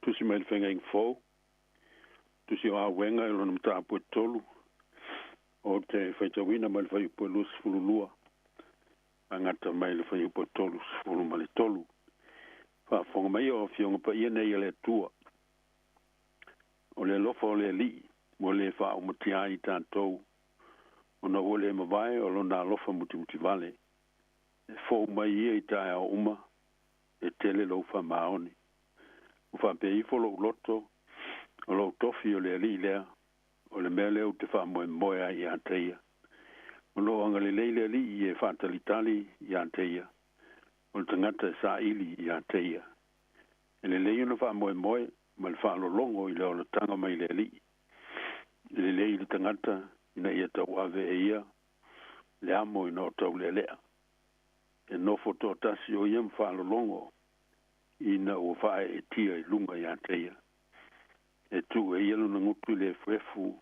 tusi mai whenga ing fōu tusi o a wenga e lona mta po tolu o te whaitawina mai le whai po lus fululua angata mai le whai po tolu fulu mai tolu whafonga mai o fionga pa ia nei le tua o le lofa o le li mo le wha o mutia i tātou o na ole mawai o lona lofa muti vale e fōu mai ia i tāia o uma e tele lo fa maoni o fa pe i folo loto o lo tofi o le li lea o le mele o te fa moe ai anteia o lo anga le leile li e fa talitali i anteia o le tangata sa ili i anteia e le leio no fa moe ma le fa lo longo i le o le tanga mai le li le leile le tangata ina ia tau ave e ia le amo i no tau le lea e no foto tasi o ia mfa lo longo ina o fa e tia i lunga i anteia e tu e ia luna ngutu le fuefu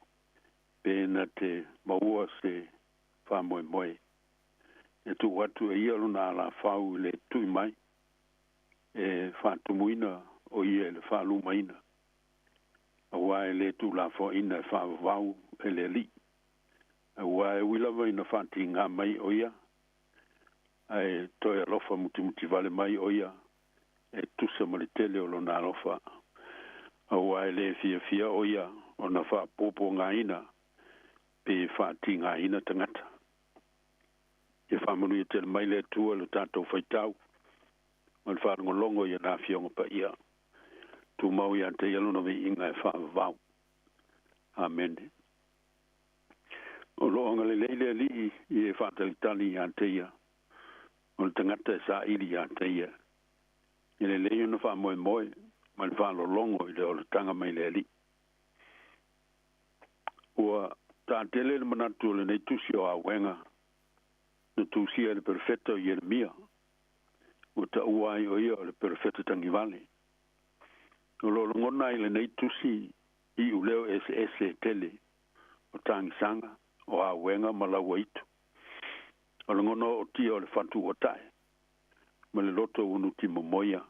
pe na te maua se fa moe e tu watu e ia luna ala fau le tui mai e fa tumuina o ia le fa lumaina a wae le tu la fo ina fa vau e le li a wae wilawa ina fa tinga mai o ia ai toi alofa muti vale mai o ia e tusa ma le tele o lona alofa a wae le fia o ia o na fa popo ngaina pe fa tinga ina tangata e fa manu i tele mai le tua le tatou faitau o le fa ngolongo ia na fionga pa ia tu mau ia te ia lona vi inga e fa vau amen o lo anga le leile li i e fa talitali ia te ia o le tangata e sa ili ia te ia i le leio na fa moe ma le fa longo i le o le tanga mai le li ua ta tele le manatu le nei tusi o a wenga na tusi e le perfetto i e le mia o ta uai o ia o le perfetto tangi vale o lo ngona i le nei tusi i u leo ese tele o tangi sanga o a wenga ma la waitu o le ngona o tia o le fatu o tae ma le loto unu ti momoia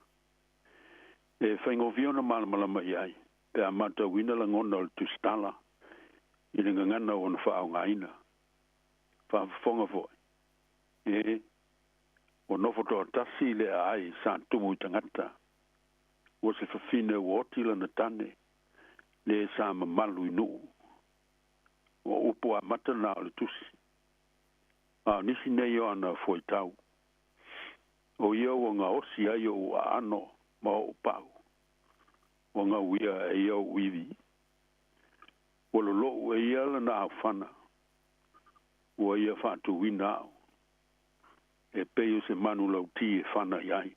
e whaingo viona malama i ai pe a mata wina la ngona o le tustala i le ngangana o na wha ngaina wha fonga foi e o nofo toa tasi le ai sa tumu i tangata o se whawhine o otila na tane le sa mamalu i nuu o upo a mata na o le tusi a nisi nei o ana foi tau o ia o ngā osi ai o a ano ma o pau o ngā uia e ia o uivi o lo lo e ia la na awhana o ia whātu wina au e peo se manu lau ti e whana iai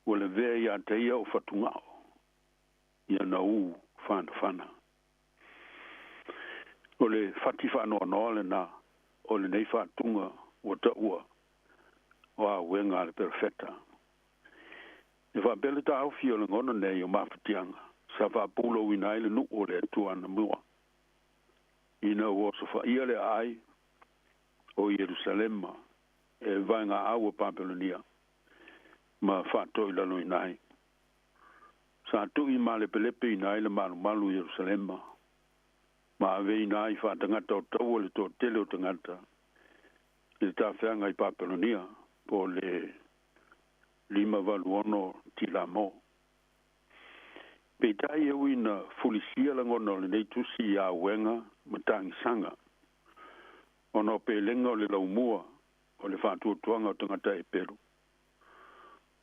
o le vea ia te ia o whatungao ia na u whana o le whati whanoa noa le na o le nei whatunga o ta ua o a wenga le perfetta e whabele ta au fio le ngona nei o mawhatianga sa whapulo wina ile nu o le tuana mua ina o so wha ia le ai o Jerusalema e vainga au o Babylonia ma whato i lano inai sa tu i male pelepe inai le malu Jerusalema ma ave inai whatangata o tau le to tele o tangata i ta whenga i Babylonia po le 5 tila mo pe tai e wina fulisia la ngona le nei tusi a wenga matangi sanga ono pe lenga o le laumua o le whātua tuanga o tangata e peru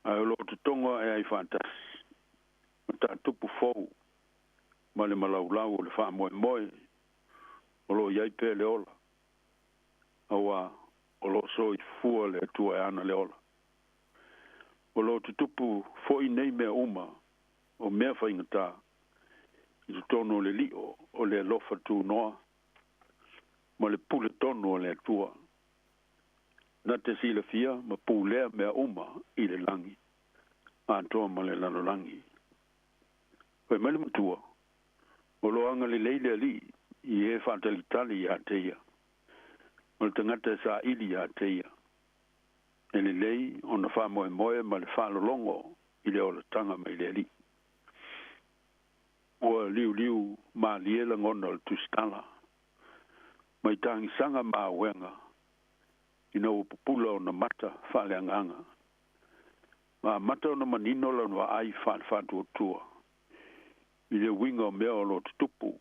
ai lo te tonga e ai whātasi mata tupu fau ma le malaulau o le wha moe o lo iai pe le ola awa o lo so i fua le tua e ana le ola o lo te tupu foi nei mea uma o mea whaingata i tu tono le lio o le lofa tu noa ma le pule tono o le tua na te sila fia ma pulea mea uma i le langi a toa ma le lano langi koe mele matua o lo anga le leile ali i e whaatalitali i a teia o le tangata sa ili i a teia e le lei o na wha moe ma le wha lolongo i le ola tanga mai le li. Ua liu ma liela ngona le tustala. Mai tangi sanga ma wenga. Ina upupula o na mata whale anganga. Ma mata o na manino la nwa ai whatu o tua. I le winga o mea o lo tutupu.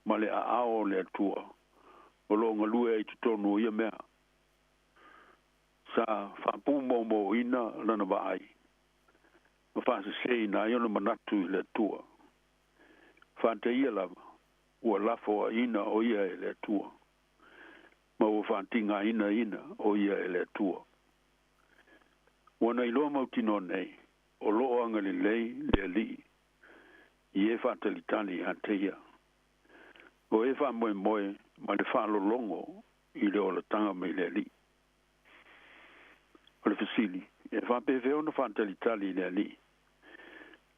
Ma le a ao le atua. O lo ngalue ai tutonu ia mea. Sa whapu mo ina lana wa ai. Ma whasa sei na iona manatu i le atua. Whante ia lava. Ua lafo ina o ia e le atua. Ma ua whantinga ina o ia e le atua. Wana iloa mautino nei. O loo anga le lei le li. I e whatalitani a te ia. O e wha moe ma le whalo longo i le ola tanga mai le li. O le fasili. E wha peweo na whatalitani le li.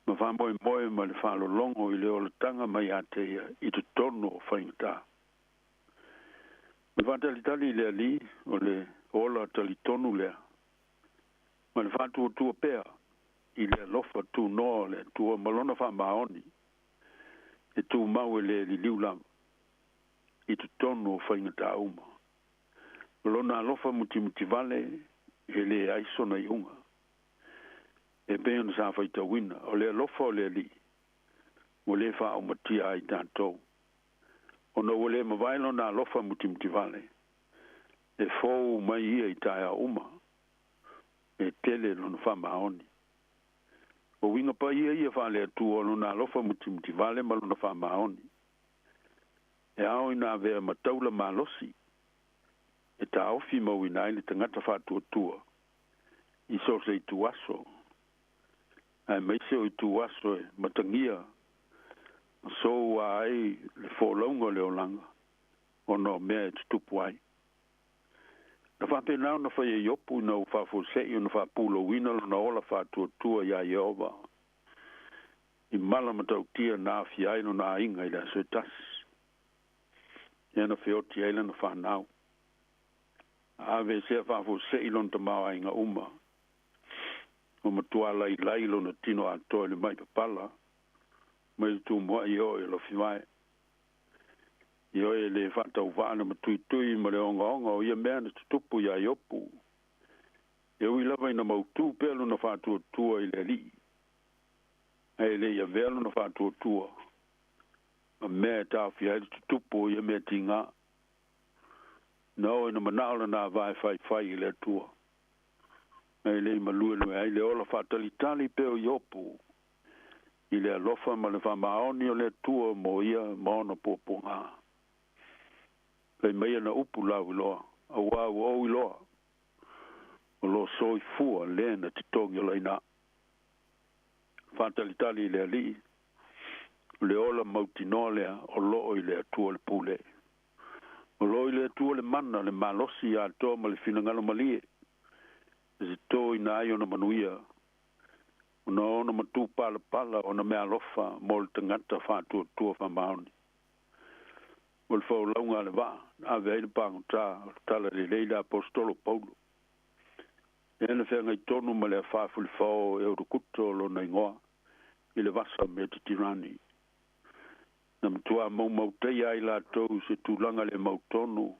Ma wha moe ma le whalo longo i le ola tanga mai a te ia i te tono o whaingata. Ma whatalitani le li o le ola talitonu lea. Ma le whatu tua pea i le lofa tu noa le tua malona wha maoni. E tu mau e le li liulam. I tu tonu o whaingata uma. Malona alofa muti vale e le aisona i unga. E peo na sa whaita wina. O le alofa o le li. O le wha o matia ai tātou. O na wale mawailo na alofa muti vale. E fōu mai ia i taia uma. E tele lona wha maoni. O winga pa ia whale atu o lona alofa muti vale ma lona wha maoni. E ao ina vea mataula malosi. E ta ofi mau ina ili tangata whatu atua. I so se i tuaso. Ai meise o i tuaso e matangia. So wa ai le wholaunga leo langa. O no mea e tutupu ai. Na whape nao na whaia iopu na whafosei o na whapulo wina na ola whatu atua ia Iova. I mala matau tia na fiai no na inga i la soetasi. Ena feoti aila na whanau. Ave se whafosei lon ta mawa inga uma. O matua lai lo na tino atoa le mai papala. Mai tu mua i o e lo fiwai. I o e le whatau whaana matui ma le onga o ia mea na tutupu ia iopu. E ui lava ina mautu pelo na whatu atua i le li. E le ia velo na whatu atua. Ma mea tau fia tutupu ia mea tinga. No ina manaola na vai fai i le atua. E le malue ai le ola whatalitali peo iopu. I le alofa ma le whamaoni o le atua mo ia maona poponga. Pei meia na upu lau iloa. A wau o iloa. O lo soi fua le na titongi o laina. Whatalitali le ali. Le ola mautinoa lea o loo i le atua le pule. O loo i le atua le mana le malosi a toa ma le finangalo malie. Se to ina ai ona manuia. Ona ona matu pala ona mea lofa mo le tangata whatu atua whamaoni. O le whaulaunga le wā. A vei le pangota tala le leila apostolo Paulo. E na whenga i tonu ma le whafuli whao e urukuto lo na ingoa. I le vasa me te tirani. Na mtua mautei ai la tau se tūlanga le mautonu.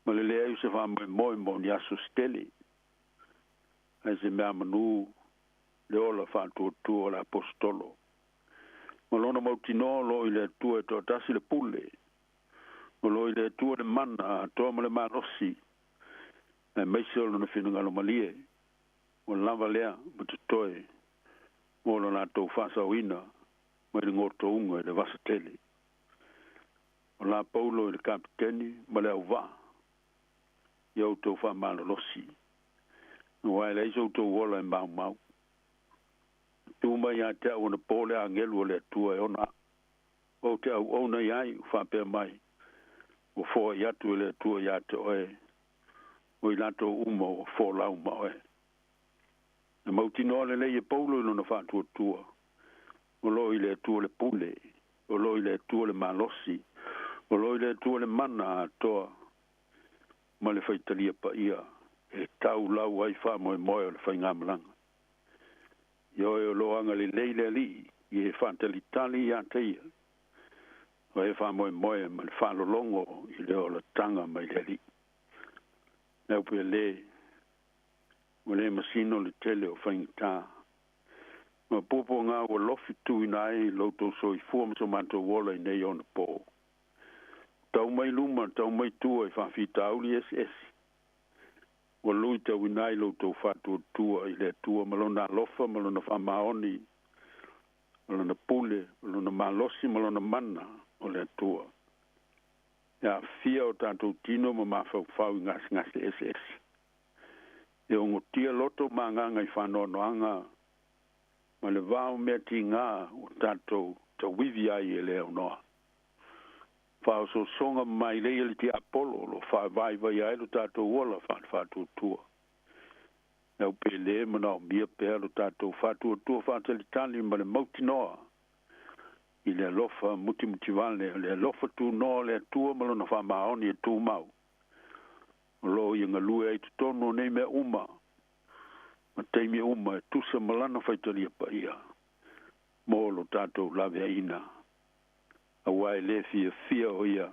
Ma le lea se wha mo ni aso steli. Ai se mea manu le ola whatu atua le apostolo. Ma lona mautino lo i le atua e toa tasi le pule. O lo i le atua le mana toa ma le marosi. E meise o lona whinungalo malie. O lava lea ma te toe. O lona tau whasa wina. Ma le ngoto unga i le vasa tele. O la Paulo i le kapiteni ma le au wā. Iau tau wha malolosi. O ai le iso tau wola e mau. Tuma ia te au na pole a ngelu o le atua e ona. O te au ona iai whapea mai. O fōa i atu e le atua i ate oe. O i lato uma o fō lauma oe. Na mautino le lei e Paulo ino na whatu atua. O lo i le atua le pule. O lo i le atua le malosi. O lo i le atua le mana atoa. Ma le whaitalia pa ia. E tau lau ai wha moe o le whaingamalanga. Yo e loanga le leile li, i e whantali tali i ateia. O e wha moe moe ma le whalolongo i leo la tanga mai le li. Nau pia le, mo le masino le tele o whaingta. Ma popo ngā wa lofi tu inai lauto so i fuam so manto wola i nei ona po. Tau mai luma, tau mai tua i whawhita auli SS. Wa lui tau inai lauto whatua tua i le tua malona lofa, malona whamaoni, malona pule, malona malosi, malona mana o le tua. Ia fia o tātou tino ma mawhau i ngasi SS. E o ngotia loto manganga i whanoanoanga ma le vāo mea ti ngā o tātou ta wivi ai e leo noa. Whao so songa mai leia li ti Apollo lo wha vai vai ai lo tātou wola whātua tua. Nau pe le mana o mia pēr lo tātou whātua tua whātali tali ma le mauti noa. I le lofa muti vale, le lofa tu noa le tua malona wha maoni e tu mau. Lo i ngalue ai tu tono nei mea uma. Ma teimi uma e tusa malana whaitali a paia. Mō lo tātou lawe ina. A wai le fia o ia.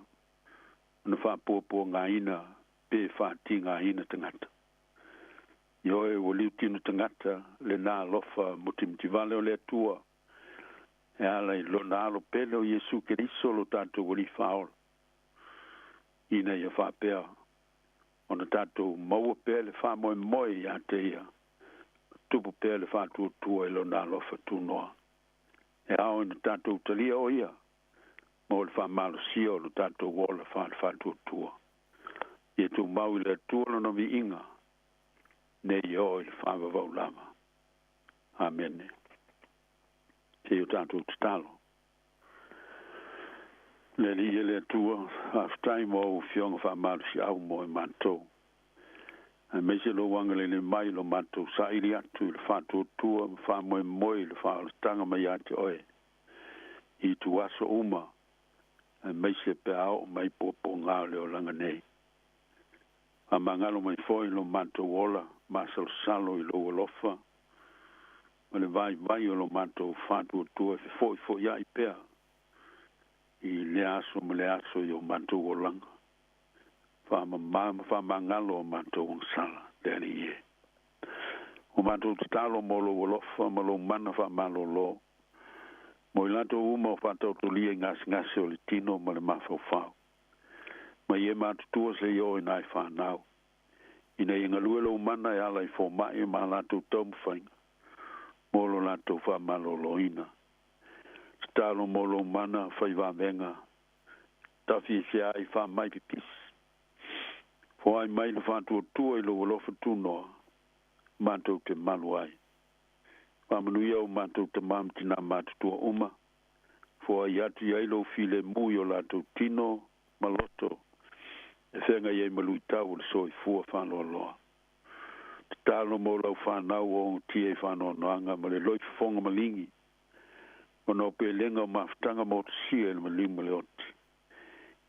Ana whapua ngā ina, pe whāti ngā ina tangata. Yo e o liu tino tangata, le nā lofa muti vale o le tua. E alai lo nā lo pele o Jesu Keriso lo tātou wali whaola. Ina ia whapea. Ona tātou maua pele wha moe i a te ia. Tupu pele whātua tua i lo nā lofa tu noa. E ao ina tātou talia o ia. Mo le whamalo sia o lo tātou wola whātua tua. Ia tu mau i le tua no vi inga. Ne i o i le whāwawau lama. Amen. Te o tātou tatalo. Le li e le tua. Aftai mo o fionga whamalo si au mo i mantou. A meise lo wangale le mai lo mantou sa ili atu le whātua tua. Whamoe moi le whaala tanga mai ate oe. I tu aso uma. Mai se pe ao mai popo ngā leo langa nei. A mangalo mai foi lo manto wola, masal salo i lo walofa. Ma le vai o lo manto whātua tua fe foi ia i pea. I le aso ma le aso i o manto wolanga. Whamangalo o manto wangsala, leni ie. O manto tatalo mo lo walofa, ma lo mana whamalo lo. Mo i lato uma o whatau to lia ngasi o le tino ma le mawhau. Ma i e mātutua se i o i nai whanau. I nei ingalue lo umana e ala i fō mai ma lato taumu whainga. Mo lo lato whamalo lo ina. Stalo mo lo umana whai wāmenga. Tawhi se ai wha mai pipis. Fō ai mai le whatua tua i lo walofa tūnoa. Mātou te malu ai. Whamanuia o mātou te mamtina mātutua uma. Fua i atu i ailo file mui o lātou tino, maloto. E whenga i ei malui tau le soi fua whanoa loa. Te tālo mo lau whanau o tie whanoa noanga ma le loi whonga malingi. O no pe lenga o mawhtanga mo te sia le malinga le oti.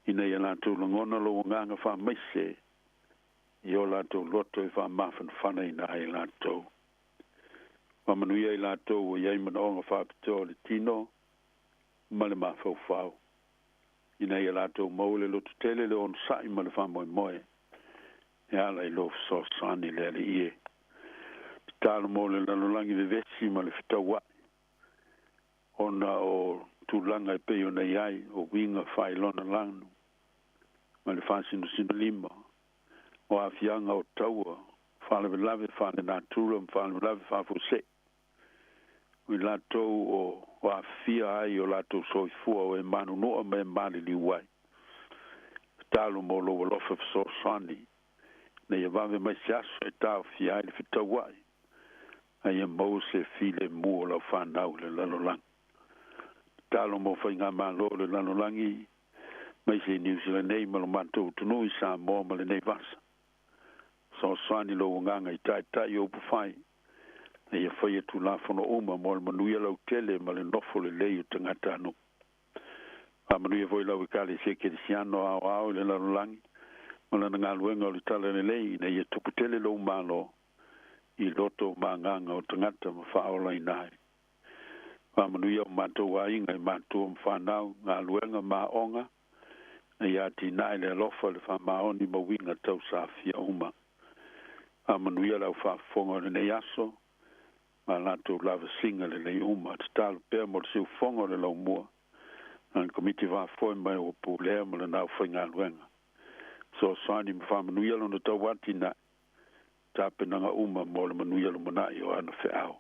Ina i lātou langona lo nganga whamaise. I o lātou loto i whamawhan whana ina ai lātou. Wamanuia i lātou o iei mana onga whāpitoa le tino, ma le mawhau. Ina i lātou maule lo tutele le on sai ma le whamoe moe. E ala i lo so sani le ale ie. Tālo mo le lanolangi le vesi ma le whitawai. Ona o tūlanga i peo nei ai o winga whai lona langnu. Ma le whāsinu sinu lima. O awhianga o taua. Whāle lave whāle nātura, whāle lave whāfuse. I lātou o a fia ai o lātou soifua o e manu noa me mali li wai. Tālo mo lo walofa so sani. Nei e wawe mai se aso e tāo fia ai le whita wai. Ai e mau se file mua lau whanau le lanolang. Tālo mo whainga malo le lanolangi. Mai se New Zealand nei malo mantou tunu i Sāmoa ma le nei vasa. So sani lo nganga i tai o pufai. E ia whaia tu la whono uma mo le manuia lau tele ma le nofo le lei o tangata anu. A manuia voi lau i kale se kerisiano au le lanolangi. Ma le ngā luenga o le tala le lei na ia tupu tele lo umalo. I loto manganga o tangata ma whaola I nai. Whamanuia o mātou wa inga I mātou mwhanau ngā luenga maonga. Ia ti nai le lofa le whamaoni ma winga tau sāwhia uma. Whamanuia lau whafonga le nei aso. Ma lātou lava singa le nei uma. Te tālu pēr mo le siu fonga le lau mua. An komiti whafoi mai o pūlea ma le nau whainga luenga. So sani ma whamanuia lo na tau wati nai. Tāpenanga uma mo le manuia lo manai o ana whiau.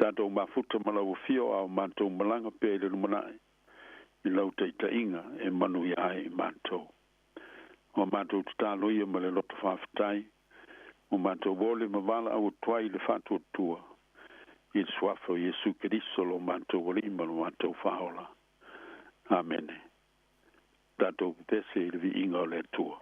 Tātou mafuta malau fio au mātou malanga pēle lo manai. I lau teita inga e manuia ai I mātou. O mātou tāloia ma le loto whawhatai. O mātou wole ma wala au tuai le whatua tua. I swafo Jesu Keriso lo mātou walima lo mātou whaola. Amen. Tātou pese I le vi inga o le tua.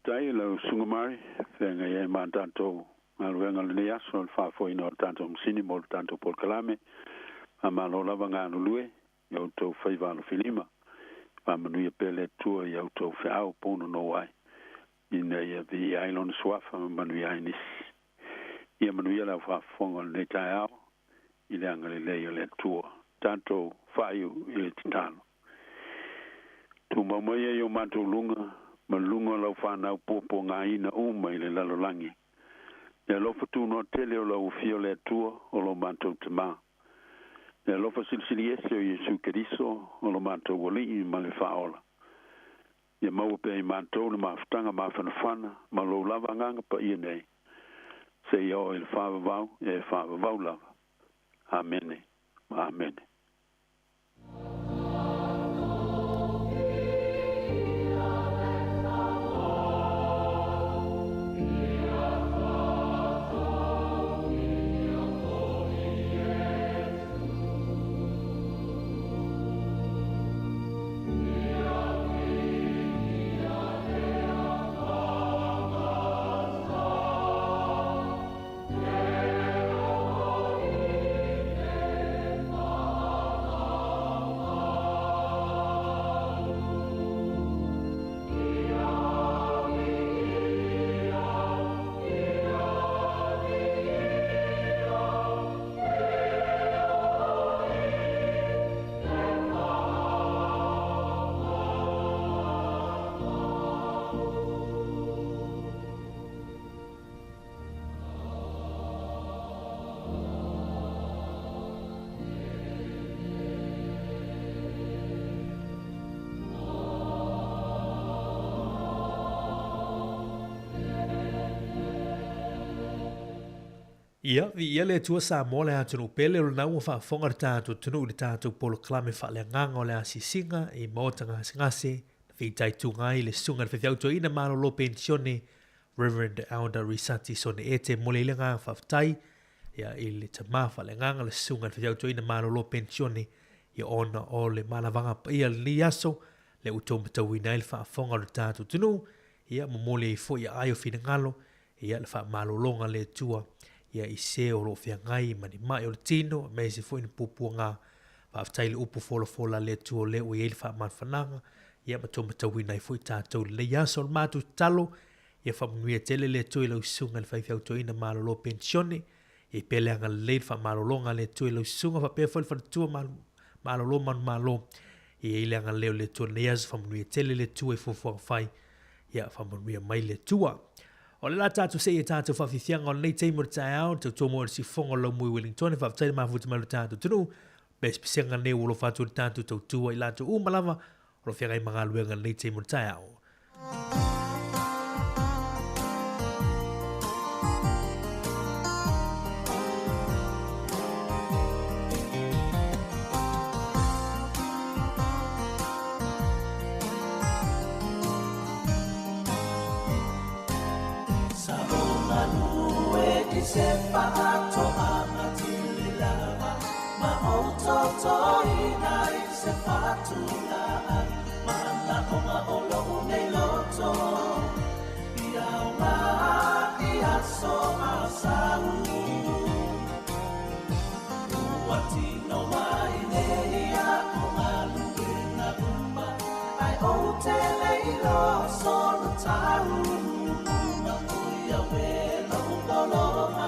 tai lo sungumari venga ye ma tanto al venga le ya so fa fo ino tanto msini mo tanto por kalame ama lo lava nga no lue yo to faiva no filima pa manu ye pele tu yo to fa au pono no wai in ye vi island swafa manu ya ni ye manu ya la fa fongo le tai ile angale le yo le tu tanto fa yu ile titano tu mama ye yo manto lunga malunga lau whanau popo ngā ina uma i le lalolangi. E lo fatu no tele o lau fio le tua o lo mantou te mā. E lofa silisili ese o Yesu Keriso, o lo mātou wali I ma le whaola. Ia maua pe I mātou le mawhatanga mawhanawhana, ma lo lava nganga pa ia nei. Se ia o il whawawau, e whawawau lava. Amene. Amene. Ia, vi le tua Sāmoa le atunu pele o nau whaafonga tātou tunu le tātou polo klame whaale nganga o le asisinga I maotanga ngase na whitai tungai le sunga le whiawto ina malo lo pensione Reverend Elder Risati sone ete mole le nganga whaftai ia I le tama whaale nganga le sunga le whiawto ina malo lo pensione ia ona o le malavanga pa ia li aso le utomatau ina il whaafonga le tātou tunu ia momole I fo ia ayo whina ngalo ia le wha malolonga le tua ia I se o lo whiangai mani mai o le tino, me se fo ina pupua ngā whaaftai le upu fola le tua le o iei le wha manwhananga, ia matau ina I fo I tātou le iaso le mātu talo, ia whamunuia tele le tua I lau sunga le whaiwhauto ina malolo pensione, ia pele anga le wha malolonga le tua I lau sunga whapea fo le tua malolo malo, ia ile anga leo le tua le iaso whamunuia tele le tua I fufuanga whai, ia whamunuia mai le tua. O le la tātou se I tātou whawhithianga o nei teimo le tae au, tau tō mōre si whonga lau mui Wellington, e whawhitaile mafuta mai le tātou tunu, bes pisenga ne ulo whātua le tātou tau tua I lātou umalava, o lo whiangai mga luenga nei teimo le tae au. Se pato amatili lava, ma ototo inai se fatula, ma na oma olo nei loto, ia ma ia so asau, uatino mai neia oma luena uma, ai o te leilo solo tau, ma uia wela uloloma.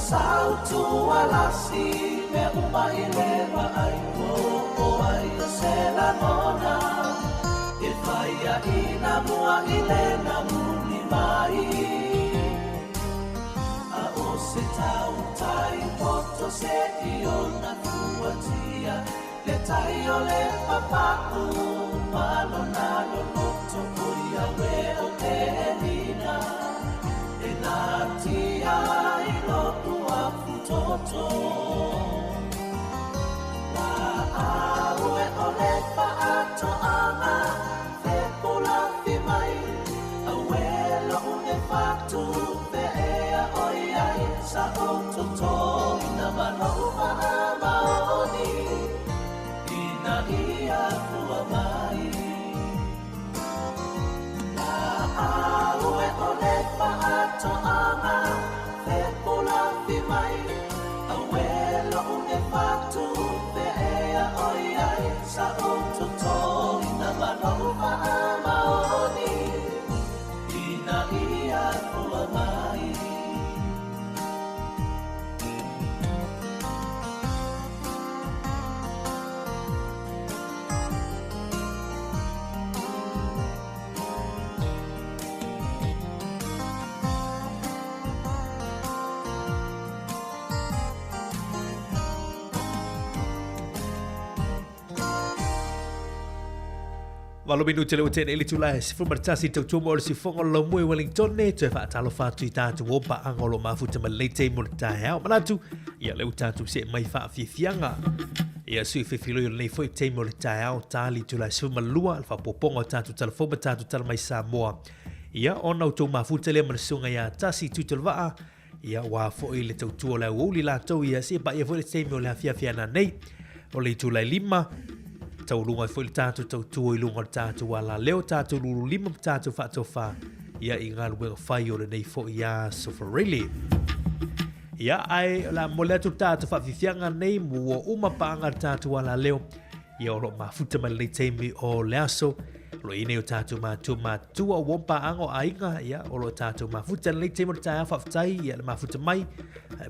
Salto alasi me umai leva ai o ai se la nona e fai a ina mua ilena muni mai a o se tau tai poto se io na tuatia le tai o le papaku malo na lo loto kuia we o te nina e na tia Toto La aue o le paato ana Fe pula fi mai Aue Valo minuti le o tene ili tulai si fuma tasi tau tumo o le si fonga lo mui Wellington ne tu e whaatalo whātui tātu o pa angolo mafuta ma leite mo le tae au manatu ia leu tātu se mai whaafiafianga ia sui whiwhilo i nei fwoi te mo le tae au tāli tulai si fuma lua al whapoponga tātu talafoma tātu tala mai Sāmoa ia ona o tau mafuta le manasunga ia tasi tutalwaa ia wā fwoi le tau tua le uoli la tau ia si pa ia fwoi le te mo le hafiafiana nei o le tulai lima tau lunga foi tātu tau tua i lunga tātu wala leo tātu lulu lima tātu whaatofa ia i ngā luenga whai o le nei fo ia sofarele. Ia ai la mole atu tātu whawhiwhianga nei mua uma paanga tātu wala leo ia o lo mafuta ma le teimi o le aso lo ine o tātu mātua o wampa ango a inga ia o lo tātu mafuta le teimi o tāia whawhitai ia le mafuta mai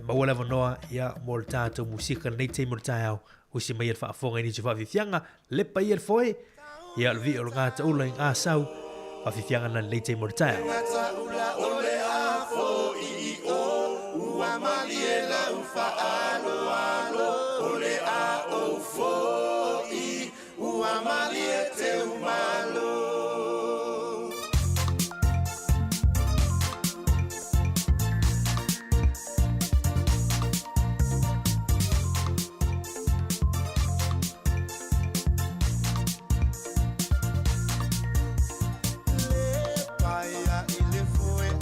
maua lewa noa ia mo le tātu musika le teimi o tāia usi mai al whaafonga ini tu whawhiwhianga lepa i al foe ia al vi o ngāta ula i ngā sau whawhiwhianga na leite mo tāia. Ngāta ula ole a fo i o ua mali e lau whaalo alo ole a o fo i ua mali e te umalo.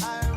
I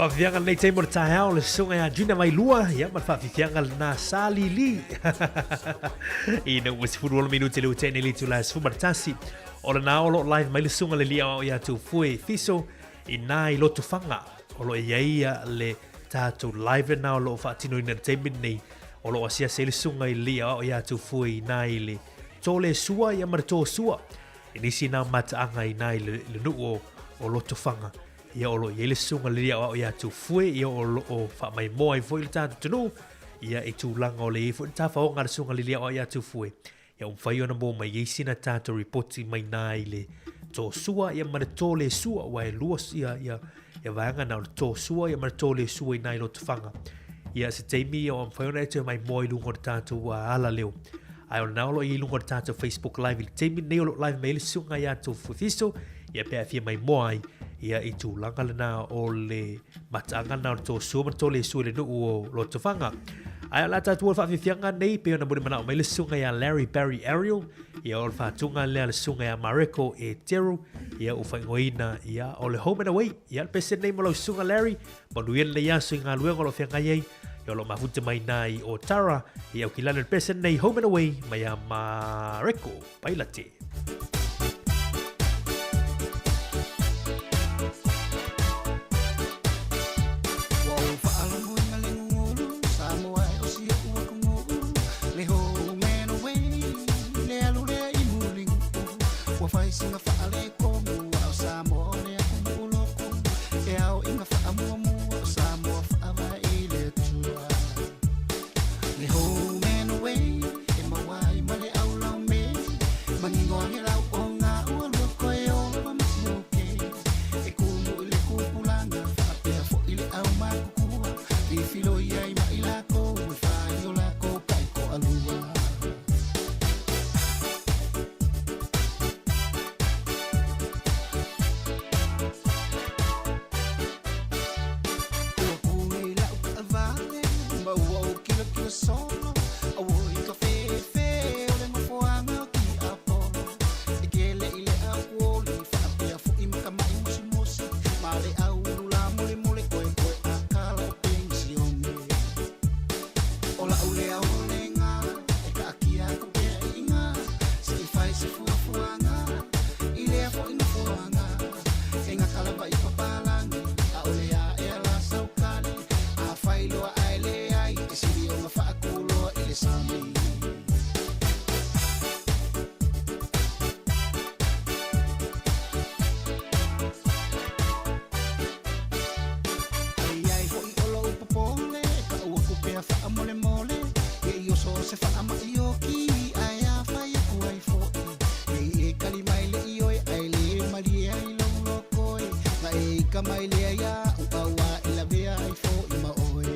Whawhianga nei te mora tae ao le sunga ya juna mai lua, ia ma whawhianga na sali li. Ina ua sifuru ola minuti leu tene li tu la sfumar tasi. Ola na olo live mai le sunga le lia o ia tu fue fiso, ina i lotu whanga. Olo ia ia le tātou live na olo whaatino ina entertainment nei. Olo asia se le sunga i lia o ia tu fue ina i le tole sua ia mara tō sua. Inisi na mataanga ina i le nuo o lotu whanga. Ia olo ia le sunga le lia o ia tu fue ia olo o wha mai moa i foi le tātou tunu. Ia i tu langa o le i foi ta wha o ngara sunga le lia o ia tu fue. Ia whai ona mō mai i sina tātou reporti mai nā i le tō sua ia mara tō le sua wa e luas ia vanga na o le tō sua ia mara tō le sua i nā i lotu whanga. Ia se teimi o whai ona e te mai moa i lungo le tātou ala leo. Ai o naolo i lungo le tātou Facebook live i le teimi nei o lo live mai le sunga ia tu fufiso. Ia pēr fia mai moa ia i tū langa le nā o le matanga nā o tō sua man tō le sua le nu o lo te whanga. Ai o la tātua o whawhiwhianga nei pe ona mune mana o mai le sunga ia Larry Barry Ariel, ia o le whātunga lea le sunga ia Mareko e Teru, ia o whaingoina ia o le home and away, ia le pese nei mo lau sunga Larry, manuien le iaso i ngā luenga lo whianga iei, ia lo mafuta mai nai o Tara, ia o kilana le pese nei home and away, mai a Mareko, pailate. Singa whaale kongu au Sāmoa lea kungu loko e au inga whaamua mua au Sāmoa whaama i le tua le hou mena wei e mawai ma le au lau me mangingoa he lau o ngā ua lua koe o ma masiuke e kumu i le kupulanga whaapea fo i le au makukua i filo iai ma i lako e whai o lako kai ko alua. Solo, awoi ka fe o le mafuanga ki apolo e kele i le akuoli whaapea fo i makamai musi ma le au lula mule koe a kala o pensione o la ule au le ngā e ka akia ko pea i ngā se i whai se fuafuanga i lea fo i mafuanga e ngā kalaba i papalangi a ole a e ala saukali a whailoa ai le ai e siri o ngā whaakuloa i le sami. E ai fo i olo upapole ka ua kupea wha mole mole e i oso se wha ma i o ki ai a whai a kuai fo i e kali mai le i oi ai le mali ai lau lokoi ma e ka mai le ai a uawa i la vea ai fo i ma oe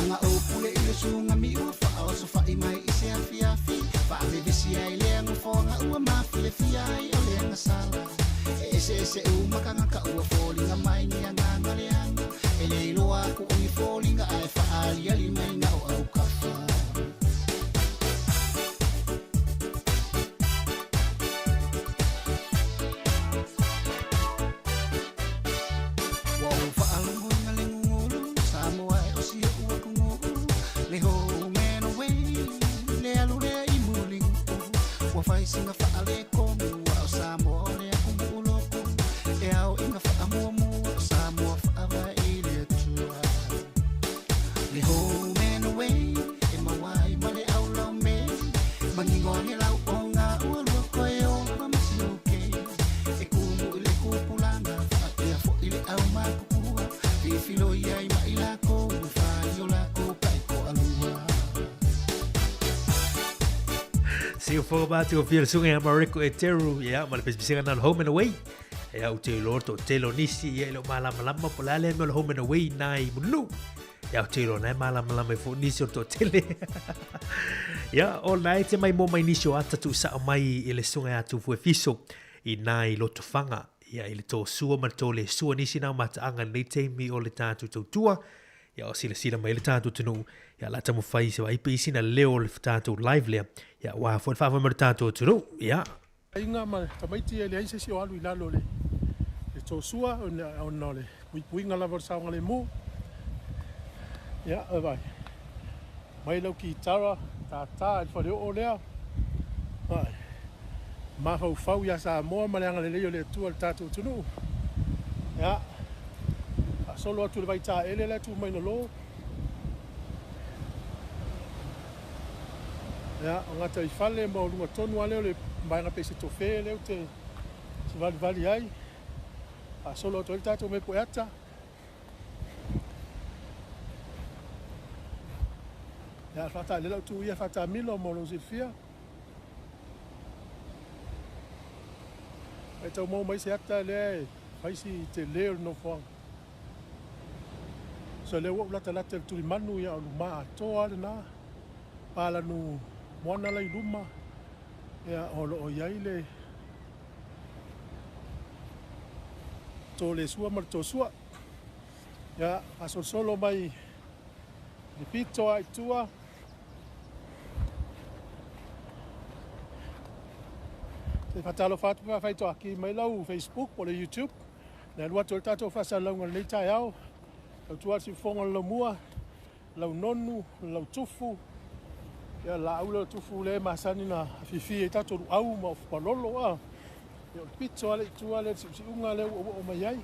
anga o pule i le sunga mi ua wha o so whai mai i se afi afi wha ave visi ai le anga whonga ua mafi le fi ai o le anga sala e se umakanga ka ua fōlinga mai ni anga le anga e le iloa ku ongi fōlinga ai wha ali ali mai na o au kawha. Wau whaalongo ngā le ngulu Sāmoa e osi e ua kungu le hou mena wei le alu lea i mulingu ua whai singa whaale kongu au Sāmoa lea kungu loko e au inga whaamua mua au Sāmoa whaama i le tua le hou mena wei e mawai ma le au lau me mangingoa he lau o ngā ua lua koe o ma masiuke e kumu i le kupulanga whaapea fo i le au makukua i filo iai ma i lako ua whai o lako kai ko alua. Leo Fogabati of Filsunga Mariko Eteru, yeah, but it's singing on home and away. Yeah, Taylor to Taylor Nisi, Yellow Malamalama, Polale, home and away, Nai Mulu. Yeah, Taylor, Malamalama for Nisio to Tele. Yeah, all night, my mom, my Nisio, after to Sāmoa, Elesunga to Fuefiso, in Nai Lotofanga. Yeah, Ilito Sua Matole, Sua Nisina Matanga, they take me all the time to Tua. Ya o sila mai le tātou tunu ya la tamu whai se wai pisi na leo le tātou live lea ya wā fwoi whawha mara tātou tunu ya Inga ma tamaiti e le aise si o alu I lalo le tō sua o na le puinga lava saunga le mū ya e vai mai lau ki tara tā e whare o lea vai ma fau ya Sāmoa ma le anga le leo le tua le tātou tunu ya solo atu le vai tā ele le tu mai no lo ya o ngata I whale ma o lunga tonu a leo le mai nga pese to fe leo te se vali ai a solo atu le tātou me poeata ya whata le lau tu ia whata milo mo lo zilfia e tau mau mai se ata le faisi te leo no whanga so le wop lata tuli manu ya o luma toa le na pala nu moana lai luma ya o lo o iai le to le sua mar to sua ya aso solo mai le pito ai tua se fatalo fatu fa fai to aki mai lau Facebook o le YouTube le lua to tato fa sa lau ngai tai au lau tua si fonga lau mua, lau nonu, lau tufu. Ia la au lau tufu le masani na fifi e tato au ma whanolo a. Ia pito ale tua le si unga le o mai ai.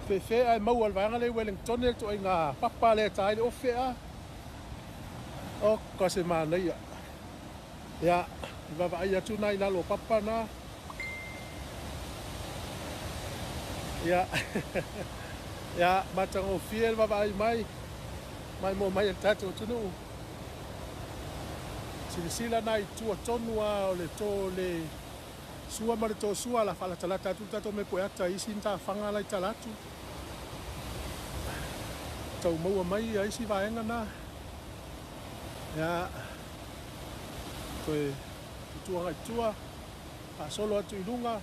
Fe ai mau al vanga le Wellington le to inga papa le tai le ofe a. O kase mana ia. Ia, va ai atu nai la lo papa na. Ya, ya macam official bapa mai mo mai tato tunu. Sila nai tua tonua le to le sua mare to sua la fala tala tatu tato me poeta isi nta fanga lai talatu. Tau mau mai isi vaenga na. Ya, toi tua a solo atu ilunga.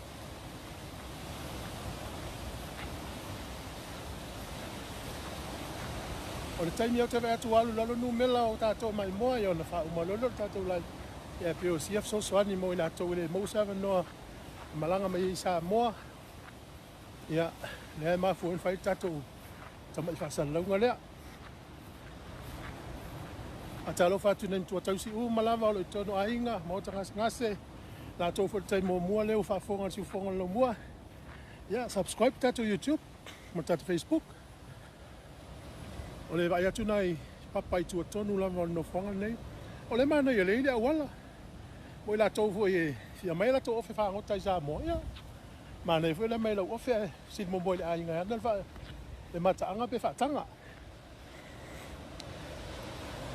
O le taimi au te vea tu alu lalo nu mela o tātou mai moa i o na wha umalolo tātou lai. Ia peo siaf so soani mo I nātou le mausawa noa malanga mai I Sāmoa. Ia, lea mafu en whai tātou tamai whasana launga lea. A tālo whātu nei tua tausi malawa o lo I tono ainga, maota ngase. Nātou whai tai mo mua leo whafonga si ufonga lo mua. Ia, subscribe tātou YouTube, mo tātou Facebook. O le vai atu nai papai tua tonu lava no whanga nei. O le mana I le awala. Mo I la tau fo e fia mai la tau ofe whaangota I Sāmoa ia. Mana I fo le mai la ofe sid mo boi le ainga handal wha le mataanga pe whaatanga.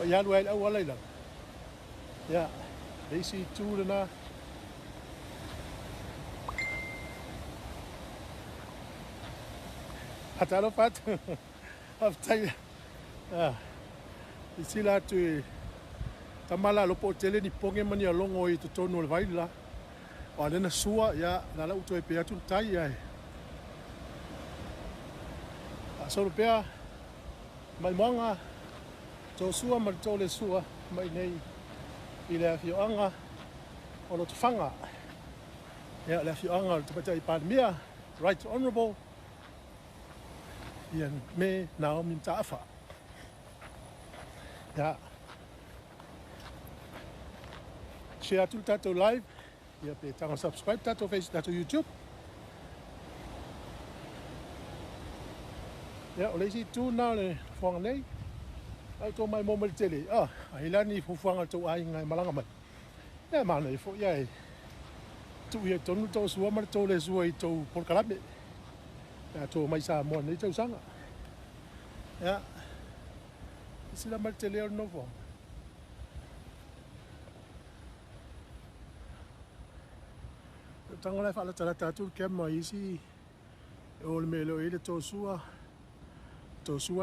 O ia lua I awala I lang. Ia, leisi tūra na. Hatalo pat. Aftai. I sila atu e tamala lopo tele ni ponge mani alongo I tonu le vaila. O alena sua ia na la uto e pe atu tai ai. A soro pea mai moanga to sua ma to le sua mai nei I le afioanga o lo tufanga. Ia le afioanga te pata I pandemia, right honorable. Ia me nao minta afa. Ja. Share tu tato live. Ja, pe tanga subscribe tato Facebook tato YouTube. Ja, o leisi tu na le whanga nei. Au tō mai mōmari tele. Ai lani fu whanga tō ai ngai malanga mai. Ja, mana I fo ia e. Tu ia tonu tō sua mara tō le sua I tō porkalame. Ja, tō mai Sāmoa nei tau sanga. Ja. Sila mal te leo no fo. tanga le fala tala tatu ke mo isi o le melo ile to sua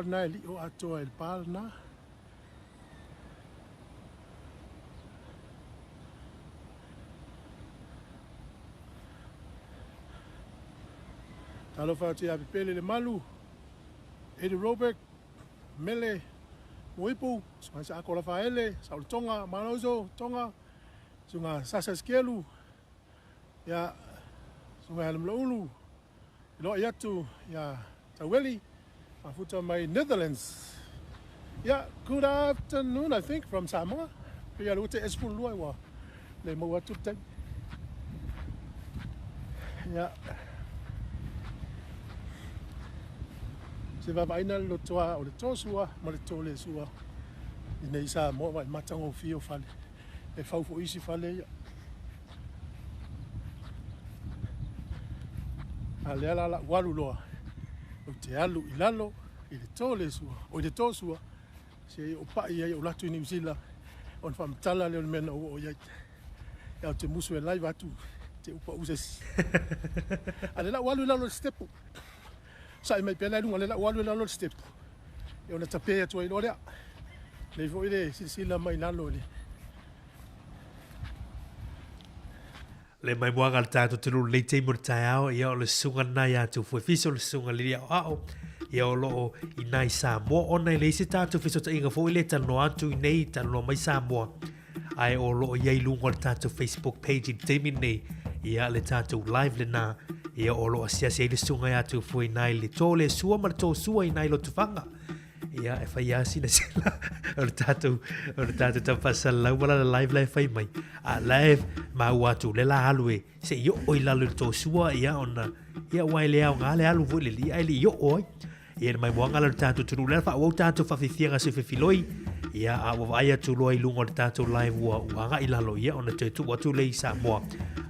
na li o ato el pal na talo fa ti abi pele le malu e de Robert mele Wipu, sa akola faele, sa tonga, manozo, tonga, sunga sasa skelu, ya sunga alam laulu, lo yatu ya taweli, afuta my Netherlands. Yeah, good afternoon, I think, from Sāmoa. Ya lo te esful luai wa, le mo watu te. Ya. Se va vaina lo toa o le tosua ma le tole sua i nei sa mo vai matango fio fale e fau fo isi fale ia ale ala la walu loa o te alu i lalo i le tole sua o le tosua se o pa ia o latu i New Zealand on fam tala le mena o ia ia te musu e live atu te upa uses ale la walu lalo step sai mai pena lunga le la walu la lo step e ona tape to i loria le vo ile sila mai na lo le mai mo ngal ta to lu le te mo tao ia o le sunga na ya tu foi fiso le sunga le o ia o lo i nai Sāmoa ona le se ta tu fiso ta inga fo ile ta no atu nei ta no mai Sāmoa ai o lo ia i lunga ta tu Facebook page te mi nei ia le ta tu live le na ia o lo asia se le sunga ya tu foi nai le tole sua ma to sua i nai lo tu fanga ia e fai asi na sila o tatu ta pasa la wala live fai mai a live ma watu le la alwe se yo oi la le to sua ia ona ia wai le au ngale alu vo le li ai li yo oi ia mai mo ngala tatu tu le fa o tatu fa fifianga se fifiloi ia a wa ia tu loi lungo tatu live wa nga ila lo ia ona te tu watu le Sāmoa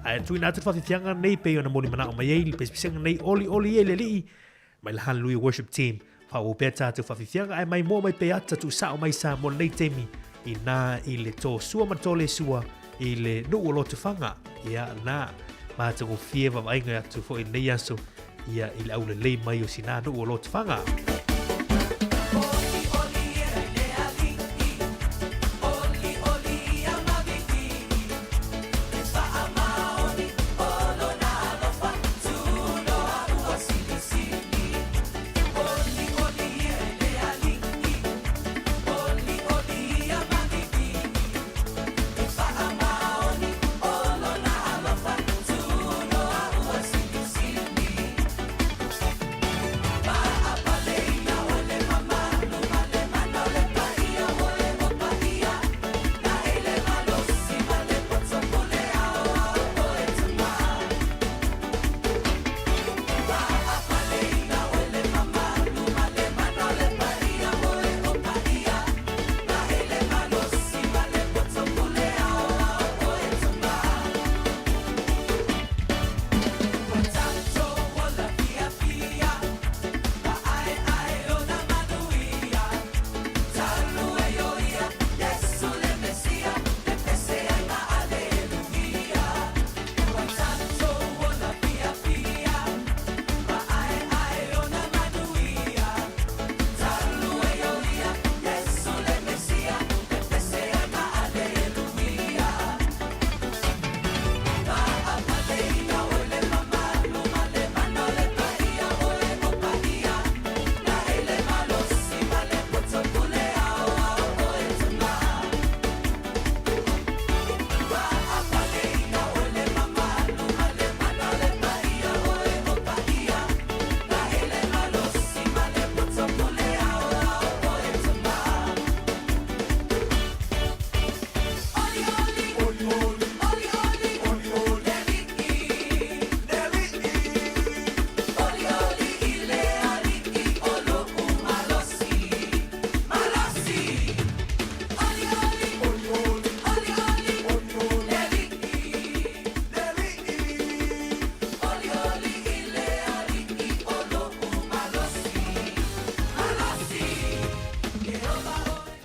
ai tu na tu fa fifianga nei pe ona moli mana o mai le pe spenga nei oli ele li mai la han lui worship team fa o peta tu fa fifianga ai mai mo mai pe ata tu sa o mai Sāmoa nei temi ina ile to sua matole sua ile no o lo tu fanga ia na ma tu fieva vai nga tu fo nei aso ia ile au le mai o sina no o lo tu fanga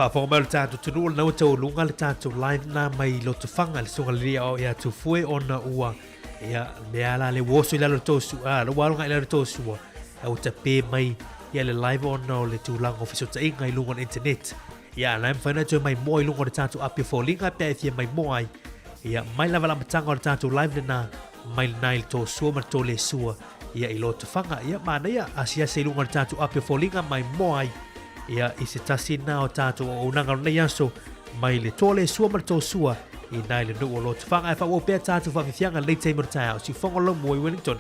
fa forma le tatu tunu na to lunga le tatu live na mai lo tu fanga le sunga le o ya tu foi ona ua ia le ala le woso ila le tosu a lo walo ngai le tosu au te pe mai ia le live on no le tulang office ta inga i lunga internet ia na mfana to mai moi lunga tatu apia fo linga pe ia mai moi ia mai lava la matanga tatu live na mai nail to so ma to le sua ia i lo te fanga ia mana ia asia se lunga tatu apia fo linga mai moi ia i se tasi na o tatu o nanga nei aso mai le tole sua ma to sua i nai le no lo te fanga e fa o pe tatu fa fianga le te mo tau si fonga lo mo i Wellington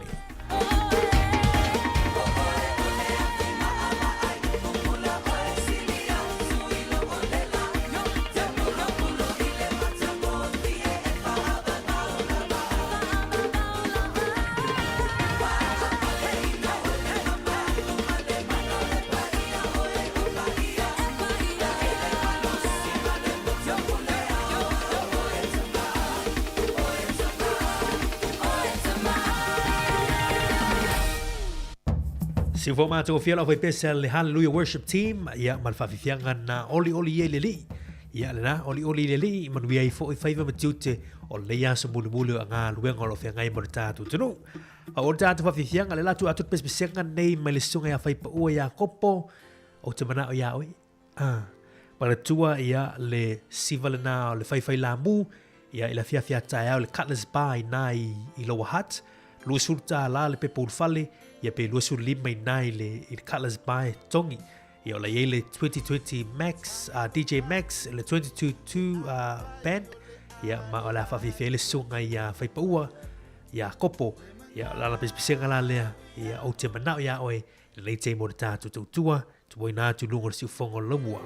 Si fo mātou fiala foi pesa le Hallelujah Worship Team ia mal fafifianga na oli ye leli ia le na oli leli manuia i fo i faiva matute o le ia so mulu anga luenga lo fenga i mo tatu tunu o tatu fafifianga le latu atut pespesenga nei mai le sunga ia fai pa o ia kopo o te mana o ia oi para tua ia le sivalena o le fai la mu ia ila fia tae le Cutlass Bar nai i Lower Hutt lu sulta la le pe fale ia pe luasu lima i nai le i Cutlass Bar tongi ia o la le 2020 Max DJ Max le 2022 band ia ma o la fafife le sunga ia faipaua ia kopo ia la pespisenga la lea ia o te manao ia oe le te mo tatu tutua tu boi nā tu lunga si ufongo lamua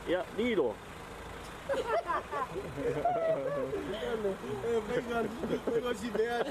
Ya, Nilo. Venga si vea.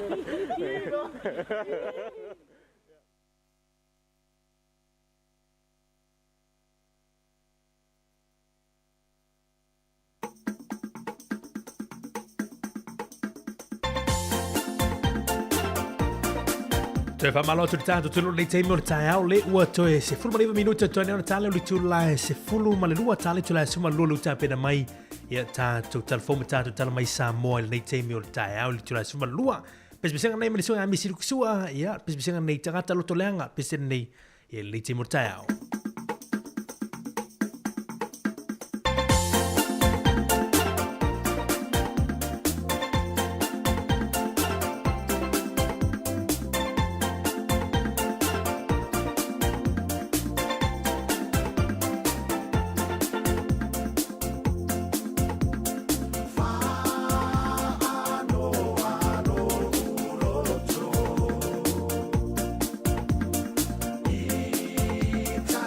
Toi fa malo tu tanto tu non sei mo tau le ua toi se fulu mali minuto toi ne tale lu tu la se fulu mali lu tale tu la suma lu ta pena mai ia ta tu telefon ta tu tale mai Sāmoa le nei mo tau tu la suma lu pes bisanga nei mali sua mi siru sua ia pes bisanga nei tangata lo tolenga pes nei ia le nei mo tau Ita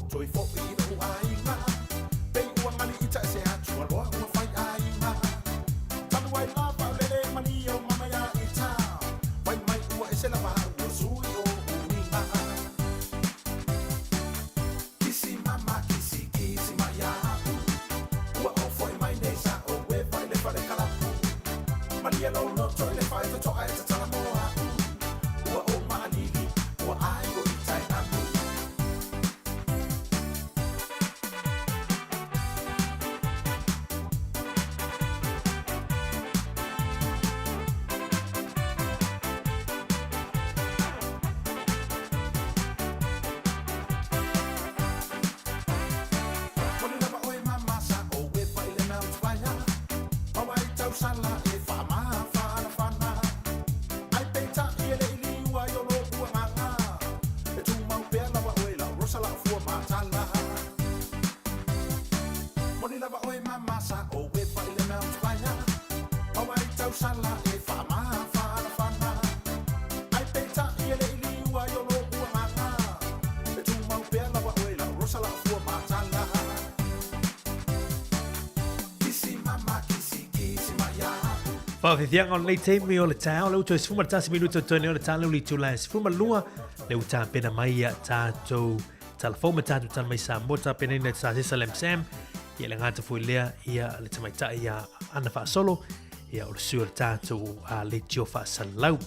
toi fo i no ainga. Pei ua ngani ita se atu a loa ua fai ainga. Tanu ai lava lele mani o mama ya ita. Wai mai ua e se lava ua sui o uninga. Kisi mama kisi kisi mai apu. Ua o foi mai nei sa o we vai le fale kalapu. Mani e lau no toi le fai to toa e ta tala moa. Ua o maanigi, ua ai o itai apu. Moni lava oe mama sa o we vai le mea utwaya. Maua i tau sala e wha maa whana whana. Ai peita i ele ili ua i olo ua nganga. E tu mau pea lava oe la rosa la fua matala. Moni lava oe mama sa o we vai le mea utwaya. Maua i tau sala e wha maa whana whana. Ai peita i ele ili ua i olo ua nganga. E tu mau pea lava oe la rosa la fua matala. Kisi mama kisi kisi maya. Whawhiwhianga o nei teimi o le tau, leu toi sfuma tasi minuto tone o le tau leu li tu lai sfuma lua, leu tā pena mai a tātou talafoma tātou tala mai Sāmoa tā pena ina tā sisa lem Sam, ia le ngāta fui lea, ia le tamaita ia ana wha solo, ia o le sua le tātou a le tio wha salau.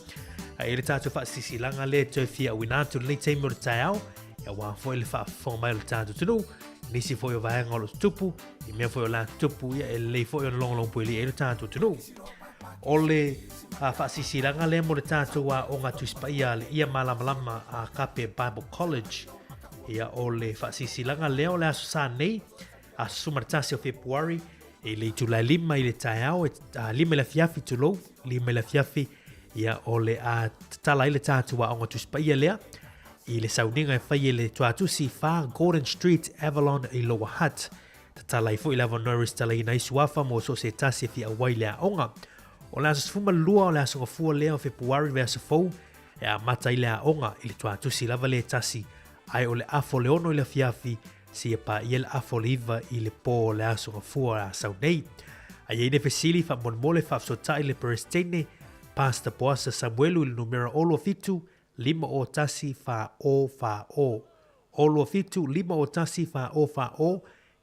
Ia le tātou wha sisi langa le toi fia winatu nei teimi o le tau, ia wā fwoi le wha whonga mai o le tātou tunu, nisi fwoi o vaenga o le tupu, i mea fwoi o la tupu, ia e le fwoi o le longalong pui li e le tātou tunu. O le whaasisiranga le mo le tātou a o ngā tuispaia le ia malamalama a Kape Bible College. Ia o le whaasisiranga leo le aso sā nei, a sumaratasi o Februari, e le tulai lima i le taiao, lima i le fiafi tulou, lima i le fiafi, ia o le a tala i le tātou a o ngā tuispaia lea, i le sauninga e whai le tuatusi wha Gordon Street, Avalon i Lower Hutt. Tala i fo i lava Norris tala i naisuafa mo so se tasi fi a wai lea onga. O le aso fuma lua o le aso ngafua lea o Februari ve aso fau, e a mata i lea onga i le tuatusi lava le tasi, ai o le afo le ono i le fiafi, si e pa i le afo le iwa i le po o le aso ngafua a sau nei. A iei ne fesili fa monmole fa afsota i le perestene, Pastor Boasa Samuelu i le numera olo fitu, lima o tasi fa o. Olo fitu, lima o tasi fa o,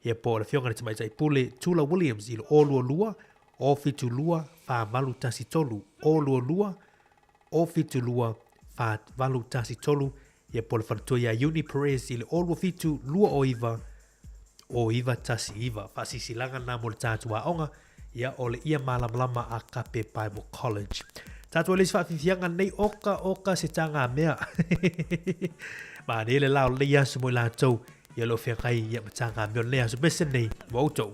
ia po le fionga le tamaita i pule Tula Williams i le olo lua, o fitu lua fa malu tasi tolu, olo lua, o fitu lua fa malu tasi tolu, ia po le whanatoia Uni Perez i le olo fitu lua o iwa tasi iwa, fa sisilanga na mo le tātua onga, ia o le ia malamalama a Kape Bible College. Tātua lesi whawhiwhianga nei oka se tanga mea. Ma ne le lao le asu mo i lātou, ia lo whiangai ia matanga mea le asu bese nei, wautou.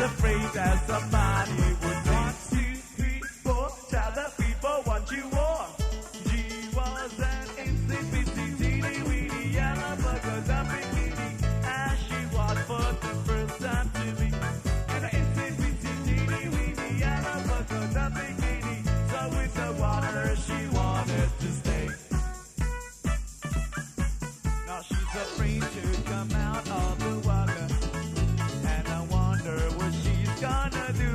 Afraid that somebody would 1, 2, 3, 4 tell the people what you want. She was an insipid, teeny weeny yellow bugger, a bikini, as she walked for the first time to me. And an insipid, teeny weeny yellow bugger, a bikini, so with the water she wanted to stay. Now she's afraid to come out of the water, and I wonder what she's gonna do.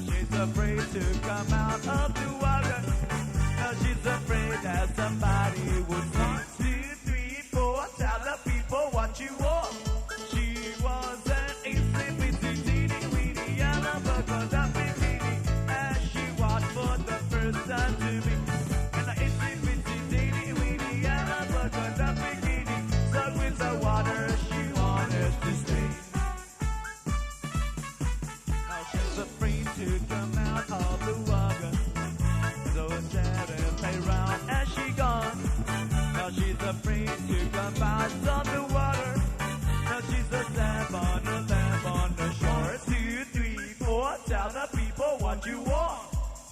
She's afraid to come out of the water. Now she's afraid that somebody would 1, 2, 3, 4 tell the people what you want. She was an insipid, teeny weeny yellow bugger, a bikini, as she walked for the first time to me. And the insipid, teeny weeny yellow bugger, a bikini, stuck with the water, she wanted to stay. She's afraid to come out of the water, so sad and play round as she gone. Now she's afraid to come out of the water. Now she's a lamb on the shore. 2, 3, 4, tell the people what you want.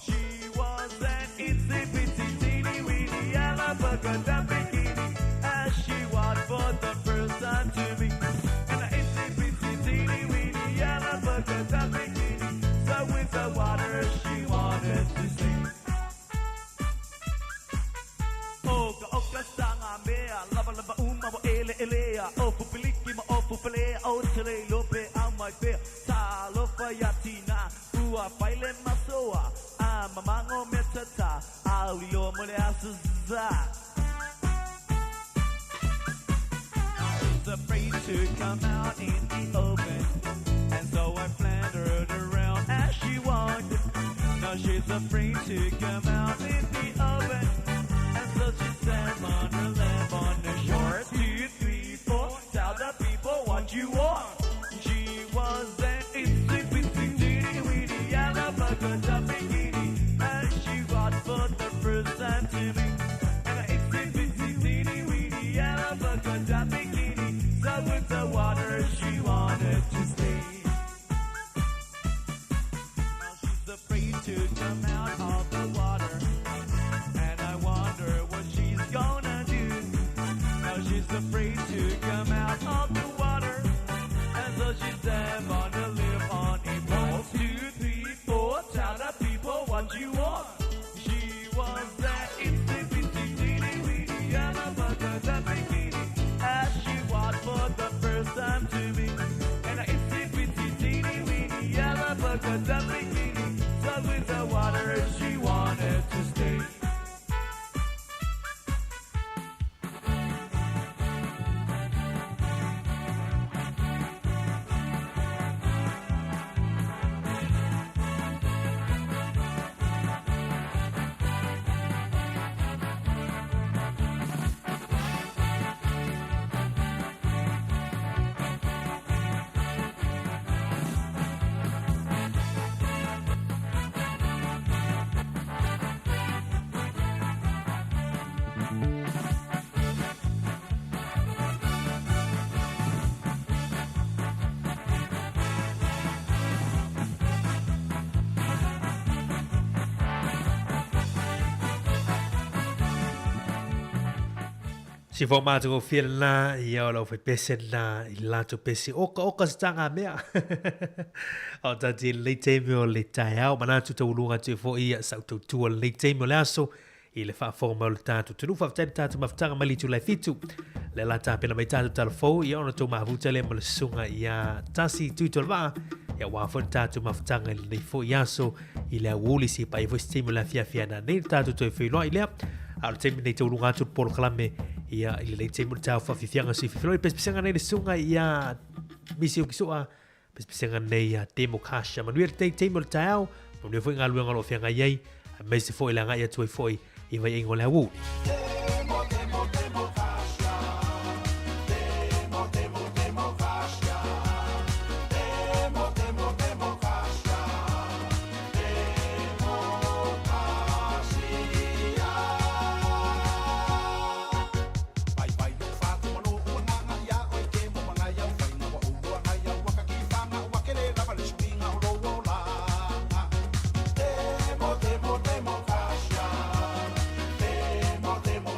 She was an insipid, teeny weeny yellow bugger, a bikini, as she walked for the first time to me. And the insipid, teeny weeny yellow bugger, a bikini, so with the water o tele lope au mai pe ta lo fa yatina ua faile masoa a mamango metata au lo mole asuza afraid to come out in the open and so I flandered around as she walked. Now she's afraid to come out in the open and so she stands on her lamp on the shore. 2, 3, 4, tell the people what you want. She was an itsy bitsy teeny weeny yellow bugger bikini and she walked for the first time to me. And an itsy bitsy teeny weeny yellow bugger bikini. So with the water she wanted to stay. Now she's afraid to come out of the water, and I wonder what she's gonna do. Now she's afraid to come out of the water, and so she's damn gonna live on a boat. 2, 3, 4, tell the people what you want. She was that itsy bitsy teeny weeny yellow bugger bikini as she walked for the first time to me. And I itsy bitsy teeny weeny yellow bugger bikini. So with the water she wanted to stay. Si fo matu ko fielna ia o fe pesen na I lato pesi oka stanga mea. O tati le teime o le tai au manatu tau lunga tu fo ia sau tau tua le teime o le aso I le wha forma o le tatu. Tunu whaftain tatu maftanga mali tu lai fitu. Le la tāpena mai tatu talafou ia ona tau mahavuta le ma le sunga ia tasi tuitol waa. Ia wafon tatu maftanga I le fo ia so I le awuli si pa I voice teime o le fia na nei tatu tu e whiloa I lea. Alo teime nei tau lunga tu polo kalame ia I le teime o le tau whawhiwhianga si whiwhiloi pespisanga nei le sunga ia misi o kisua pespisanga nei ia demo kasha. Manuia le teime o le tau manuia fo inga luenga lo fianga iei mai se fo I langa ia tuai foi I vai ingo le awuli. Demo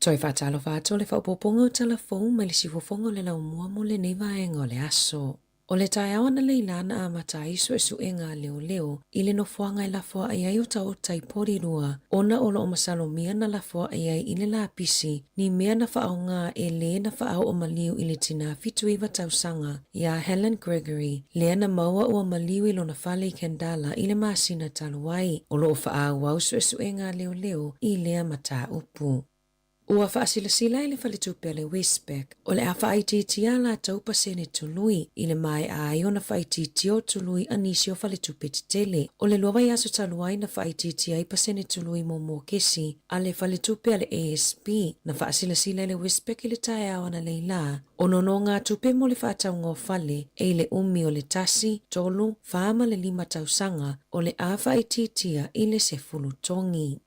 Toi whātalo whātua le whaupoponga o telefon mai le sifofonga le lau mua mo le nei vaenga o le aso. O le tai awana leilana a mata isu e suenga leo leo, i le no fuanga i lafua ai ai o tau tai pori rua, ona o lo masalo mia na lafua ai ai i le lapisi, ni mea na whaonga e le na whaau o maliu i le tina fitu iwa tausanga, ia Helen Gregory, lea na maua o maliu i lo na whale i kendala i le masina taluai, o lo o whaau au su e suenga leo leo i lea mata upu. Ua whaasilasila i le whaletupe le Westpac, o le a whaititia la tau pasene tului, i le mai a iona whaititio tului anisi o whaletupe tele, o le luawai aso taluai na whaititia i pasene tului mo kesi, a le whaletupe le ASP, na whaasilasila i le Westpac i le tae awana leila, o nono ngā tupe mo le whaatau ngō whale, e le umi o le tasi, tolu, whaama le 5 tausanga, o le a whaititia i le sefulu tongi.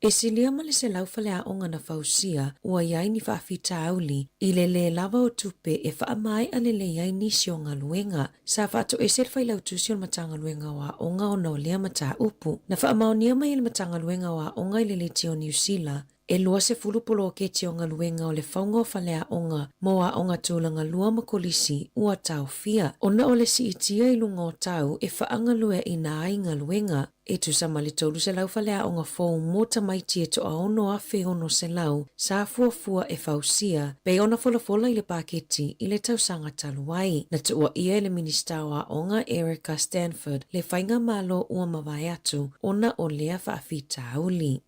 E silia ma le se laufale a onga na fausia ua iai ni whaafita auli i le lava o tupe e whaamai a le iai nisi o ngā luenga. Sa whaato e ser whailau tusi o matanga luenga wa onga o nao lea mata upu. Na whaamao nia mai i le matanga luenga wa onga i le tio New Zealand. E lua se fulupolo o ke tio ngā luenga o le whaunga o whale a onga mo a onga tūlanga lua makolisi ua tau fia. Ona o le si itia i lunga o tau e whaanga lue i nā ai ngā luenga. E tu sa mali tolu se lau whale a onga fōu mō tamaiti e to a ono a whiono se lau sa fuafua e fausia pe ona fola i le paketi i le tausanga taluai. Na tua ia le minista wa onga Erica Stanford le whainga malo ua mawai atu ona o lea whaafita auli.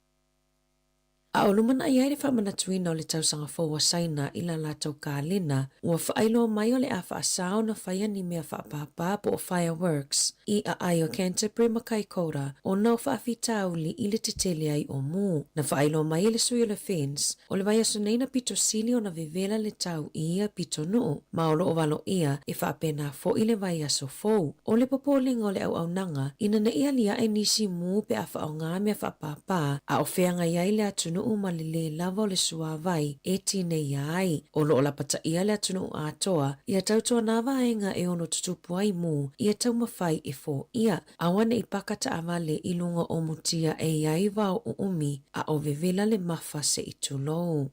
A o lumana ai le whamanatuina o le tausanga fōua saina i la lātou kālena, ua whaailoa mai o le a whaasao na whaia ni mea whaapapa po o fireworks i a ai o Canterbury Makaikora o na o whaafita auli i le tetele ai o mū. Na whaailoa mai le sui o le fence, o le vai aso neina pito sili o na vevela le tau i ia pito nuu, ma o lo o walo ia e whaapena fo i le vai aso fōu. O le popolinga o le au nanga, ina na ia lia e nisi mū pe a whaao ngā mea whaapapa, a o wheanga iai le atunu uma le lava o le sua vai e tine ia ai. O lo o la pata ia le atunu atoa, ia tautoa nā vaenga e ono tutupu ai mū, ia tau mawhai e fō ia. Awana i pakata avale i lunga o mutia e iai vau o umi, a o vevela le mafa se i tulou.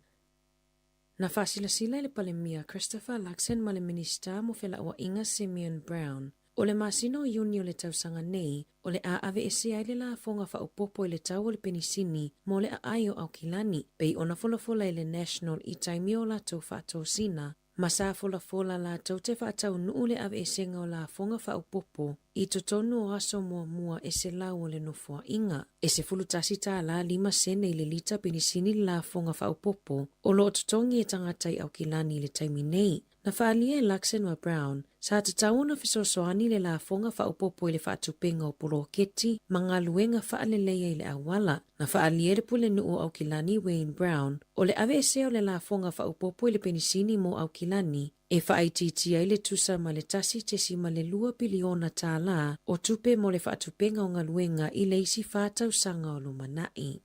Na whasilasila le palemia Christopher Luxon ma le minista mo whela ua inga Simeon Brown. O le masino iuni o le tausanga nei, o le a ave e se aile la fonga wha upopo i le tau o le penisini mo le a aio au kilani, pei ona fola i le national i taimi o la tau wha sina, ma sa fola la tau te wha tau nuu le ave e senga o la fonga wha upopo, i totonu o aso mua e se lau o le nofua inga. E se fulutasi ta la 5 sene i le lita penisini la fonga wha upopo, o lo totongi e tangatai au kilani le taimi nei. Na whaalia e Luxon wa Brown, sa tatau na fisosoani le la fonga whaupopo i le whaatupenga o poroketi, mga luenga whaaleleia i le awala. Na whaalia le pule nuu au kilani Wayne Brown, o le ave ese o le la fonga whaupopo i le penisini mo au kilani, e whaititia i le tusa ma le tasi tesi ma le 2 biliona tā la o tupe mo le whaatupenga o ngā luenga i le isi whātau sanga o lumanai.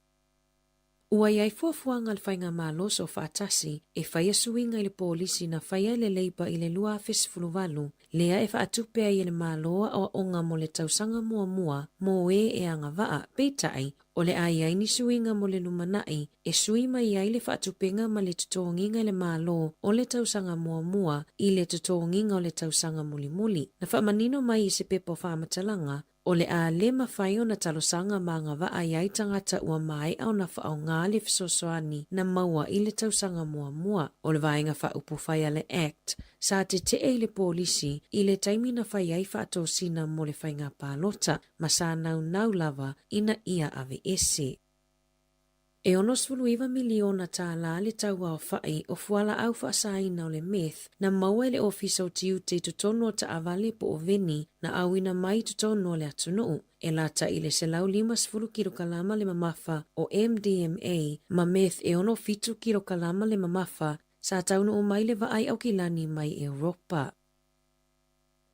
Ua iai fuafuanga le whainga mālos o whaatasi e whaia suinga i le polisi na whaia le leiba i le 2.5 lea e whaatupea i le māloa o onga mo le tausanga mua mo e anga waa peitai o le ai ni suinga mo le lumanai e suima iai le whaatupenga ma le tutonginga le mālo o le tausanga mua i le tutonginga o le tausanga muli. Na whaamanino mai i se pepo whaamatalanga o le a le mawhai o na talosanga mga waa iai tangata ua mai au na whaau ngā le fisosoani na maua i le tausanga mua. O le vaenga whaupu whaia le act, sa te i le polisi i le taimi na whai ai whaatosina mo le whainga pālota, ma sa nau lava ina ia ave ese. E ono 7 miliona tā la le taua o whai o fuala au whaasaina o le meth na maua i le ofisa o tiu te tutono o ta avale po o veni na awina mai tutono o le atunuu. E lata i le selau 5 kilokalama le mamafa o MDMA ma meth e ono 7 kilokalama le mamafa sa taunu o mai le vaai au kilani mai Europa.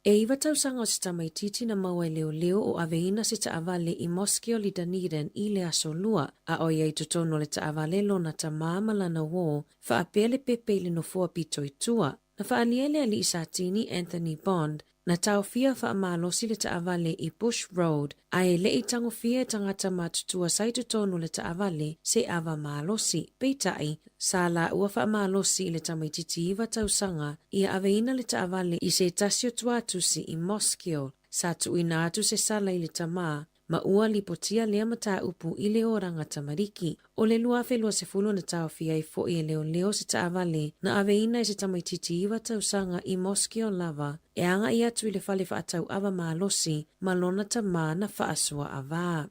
E iwa tausanga o se tamaititi na maua leo o aveina se taavale i Moskeo li Dunedin i le aso lua, a o iei tutono le taavale lo na tamamala na wo, whaapea le pepe le nofua pito i tua. Na whaaliele ali i Satini Anthony Bond, na taofia whaamalosi le taawale I Bush Road, ai le I tangofia tangata matutua saitu tonu le taawale se awa malosi, peitai, sa la ua whaamalosi le tamaititi iwa tausanga, ia aveina le taawale I se tasio tuatusi I Moskio, sa tuina atu se sala I le tamaa, ma ua lipotia lea mata upu I le oranga tamariki. O le luafe lua se fulu na taofia I fo I leo se taawale na aveina I se tamaititi iwa tausanga I Moskio lava e anga I atu I le fale whaatau awa malosi malona tamaa na whaasua ava.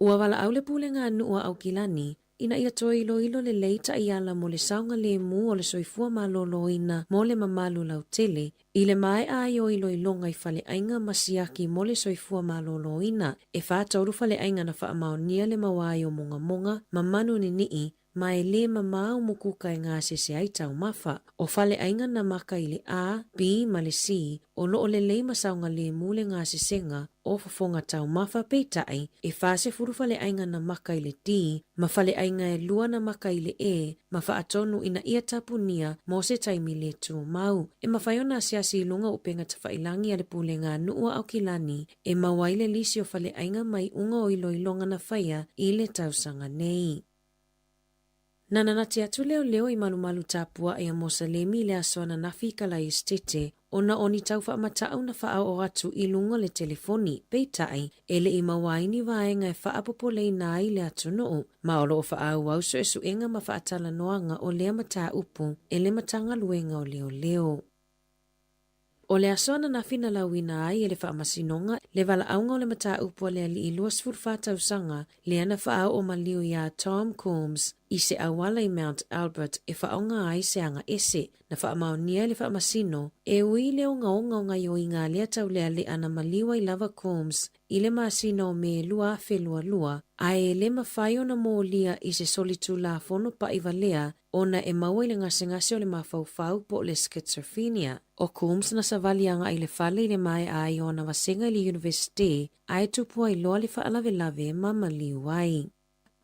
Ua wala au le pule ngā nua au kilani, ina ia toi ilo le leita I ala mo le saunga le mu o le soifua malolo ina mo le mamalu lau tele, I le mai ai o ilo ilonga I fale ainga masiaki mo le soifua malolo ina, e whātauru fale ainga na whaamaonia le mawai o monga mamanu ni nii, mai le mamau mukuka I ngā sese ai tau mafa, o fale ainga na maka I le A, B, ma le C, o loo le lei masaunga le mu le ngā sesenga, o fafonga tau mafa peitai, e fase furu fale ainga na maka I le D, ma fale ainga e lua na maka I le E, ma faatonu ina ia tapunia mo se taimi le tu mau, e mawhaiona siasi ilunga upenga tawhailangi ale pule ngā nua au kilani, e mawaile lisi o fale ainga mai unga o ilo ilonga na whaia I le tausanga nei. Nana te atu leo I malumalu tapua e a Mosalemi le asoana nafi kala estete, ona oni tau whaamatau na whaau o atu I lunga le telefoni, peitai, ele I mawaini vaenga e whaapopolei nā I le atu noo, ma olo o whaau au so e suenga ma whaatala noanga o lea mata upu, ele matanga luenga o leo. O le asoana na fina lauina ai e le whaamasinonga, le wala aunga o le mata upu o le ali I luas furwhātau sanga, le ana whaau o maliu ia Tom Combs, I se awala I Mount Albert e whaonga ai se anga ese, na whaamaonia le whaamasino, e ui le onga yo I ngā lea tau lea le ana maliwa I lava Combs, I le masino me lua lua, ai le mawhaio na mōlia I se solitu la fono pa I valea, ona e maua I le ngase o le mawhauwhau po le schizophrenia. O Combs na savalianga I le whale I le mai ai o na wasenga I le university, ai tupua I loa le whaalave ma maliu ai.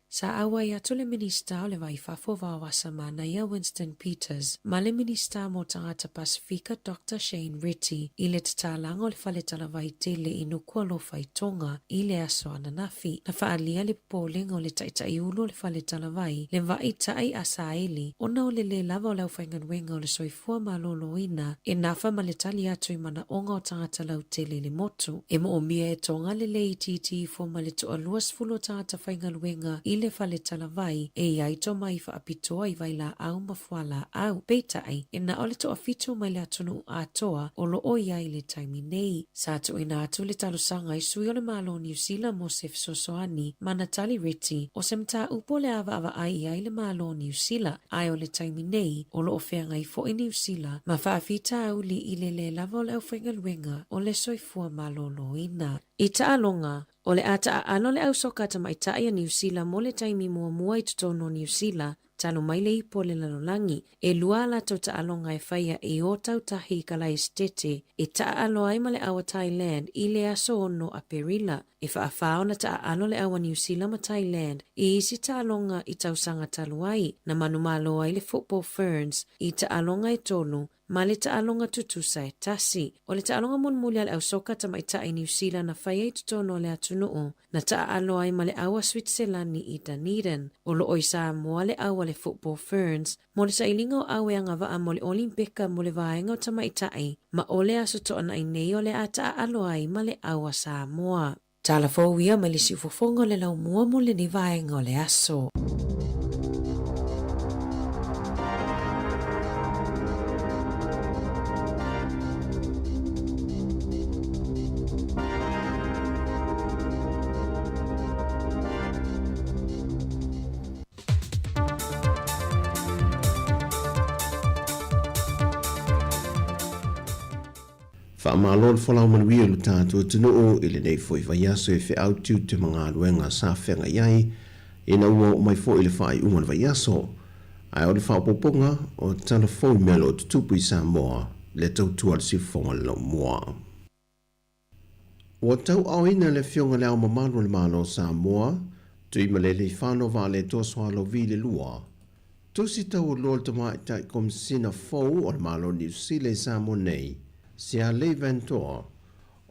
Sa awa I atu le minista o le waifafo wawasa mana ia Winston Peters, ma le minista mo tangata Pasifika Dr. Shane Ritty, I le tatalanga o le whale talawai tele I nukua lo whaitonga I le aso ananafi, na whaalia le polenga o le taitai ulu o le whale talawai, le vai tai asaeli, ona o le lava o lau whainganuenga o le soifua malolo ina, e nafa ma le tali atu I mana onga o tangata lau tele le motu, e mo o mia e tonga le leititi fo ma le toa luas fulo tangata whainganuenga I le fale talavai e iaito mai whaapitoa I vaila au mafuala au peitai e na ole toa fitu mai le atunu atoa o lo o iai le taimi nei. Sa tu ina atu le talusanga I sui o le malo New Zealand mo se fisosoani ma Natali Ritty o se mta upo le ava ai iai le malo New Zealand ai o le taimi nei o lo o whenga I fo I New Zealand ma whaafita au li I le lava o le au whengaluenga o le soifua malo loina. I taalonga, o le ata alo le au soka ta mai taia New Zealand mo le taimi mua I tutono New Zealand, talo mai le ipo le lalolangi, e lua la tau taalonga e whaia e o tau tahi kala estete, e taalo ai ma le awa Thailand I le aso ono a Perila, e whaafao na taalo le awa New Zealand ma Thailand, e isi taalonga I tau sanga taluai, na manumalo ai le football ferns, I taalonga e tonu, ma le taalonga tutusa e tasi. O le taalonga monmuli al au soka ta maita I New Zealand na whaia I tutono le atunuu, na taalo ai ma le awa Switzerland I Dunedin. O lo oi Sāmoa le awa le football ferns, mo le sailinga o awe anga waa mo le Olimpika mo le vaenga o ta maita ai, ma o le aso toa na I nei o le ata alo ai ma le awa Sāmoa. Tala fōwia ma le si ufofongo le lau mua mo le ni vaenga o le aso. Whaamalo le whalau manuia lu tātua tunuu I le nei fwoi vaiaso e whiau tiu te mga aluenga sa whenga iai e na ua mai fo I le whai unga le vaiaso. Ai o le whaopoponga o tala fwoi melo tutupu I Sāmoa le tautua le sifonga le lau mua. Ua tau au ina le fionga le au mamalu le malo Sāmoa, tui malele I whano va le toswa lo vi le lua. Tusi tau o lol tama I tai kom sina fau o le malo New Zealand Sāmoa nei. sia le ventoa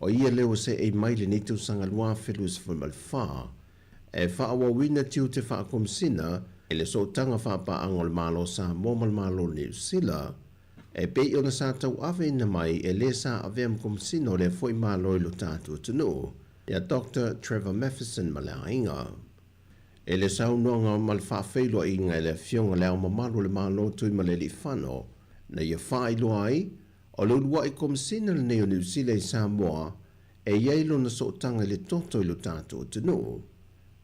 o ia leo se e mai le nitu sanga lua felus fulmalfa e whaawawina tiu te whaakomsina e le sotanga whaapa angol malo Sāmoa mal malo New Zealand e pei ona sa tau ave ina mai e le sa aveam komsina o le foi malo i lo tātua tunu ia Dr. Trevor Matheson malainga. E le saunoanga mal whaafeilo inga e le fionga leo mamalu le malo tui maleli whano na ia whailo ai o le ulua i komsina le neo New Zealand Sāmoa e iailo na sotanga le toto i lo tātua tunu.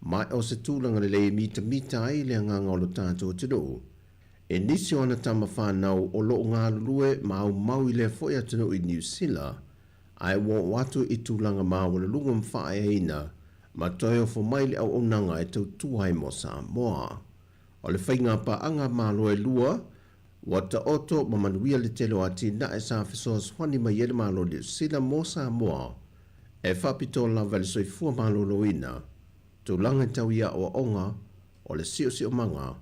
Mai o se tūlanga le le mita ai le anganga o lo tātou tunu. E nisi o ana tama whanau o lo ngā lulue mau i le foi atunu i New Zealand, ai watu i tūlanga mau le lunga mwhae eina, ma toi o fo mai le au onanga e tau tuai mo Sāmoa. O le whainga pa anga malo e lua, wata oto ma manuia le telo ati na e sa fisoa swani mai ele malo New Zealand mo Sāmoa, e whapito lava le soifua malo loina, tūlanga tau ia o onga, o le sio manga,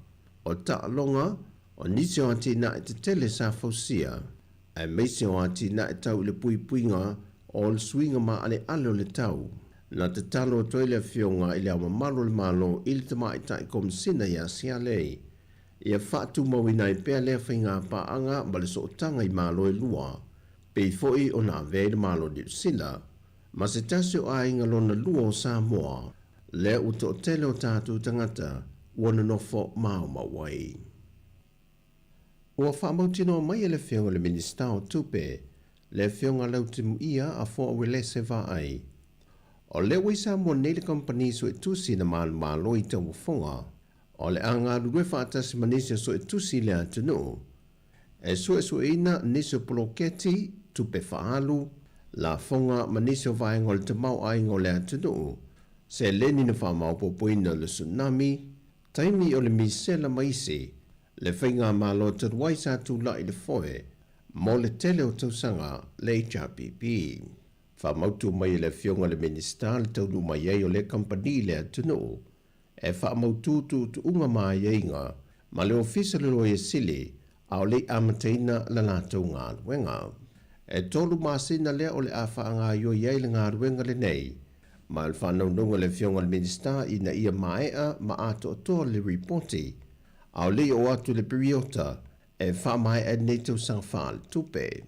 o taalonga, o nisi o ati na e te tele sa fausia, e meisi o ati na e tau le puinga o le swinga ma ale o le tau, na te talo o toile fionga i le ama malo le malo i le tama i tai komsina ia sia lei, ia whaatu mawina i pea lea whainga pa anga ma le sootanga i malo e lua, pei foi o na vei le malo New Zealand, ma se tasi o a inga lona lua o Sāmoa, le uto tele o tātou tangata, wana nofo mawai. Ua whaamautino mai e le whionga le minista o tupe, le whionga lautimu ia a fo wele se va ai. O le wisa mo nele company so e tusi na malo i tau whafonga, o le anga lue whaatasi manisia so e tusi le atunu. E so ina niso poloketi tupe whaalu, la fonga manisio vaenga o le tamau aingo le atunu, se leni na whamau popoina le tsunami, taimi o le misela maisi, le whainga malo taruai sa tūla i le foe, mo le tele o tausanga le HRPP. Whamautu mai le fionga le minista le taunu mai ei o le company le atunu, e whamautu tu unga mai einga, ma le ofisa le loe sili, au le amateina la lātou ngā ruenga. E tolu māsina lea o le awhaanga yo iei le ngā ruenga le nei, ma le whanaununga le fionga le minista ina ia maea ma ato atoa le reporti, au le o atu le periota e whamai e neto sang whaal tupe.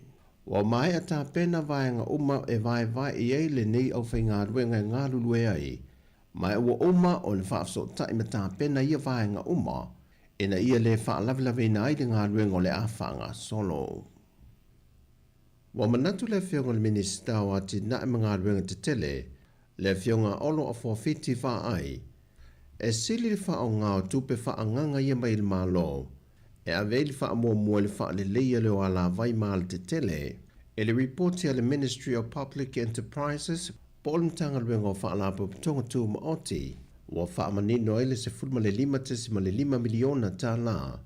Wa mai ata pena vaenga uma e vai i ei le nei au whai ngā ruenga ngā lulue ai, mai ua uma o le whaafso tai ma ta pena ia vaenga uma, ina ia le whaalavilawe na ai le ngā ruenga o le awhanga solo. Wa manatu le fionga le minista o ati na e mga ruenga te tele, le fionga olo a forfiti wha ai, e sili le wha o ngā tupe wha anganga ia mai le malo, e aveli wha mua le wha le leia leo ala vai maal te tele, e le reporti a le Ministry of Public Enterprises, polmtanga ruenga o wha ala putonga tu maoti, wa wha manino ele se fulma le 5 miliona ta la,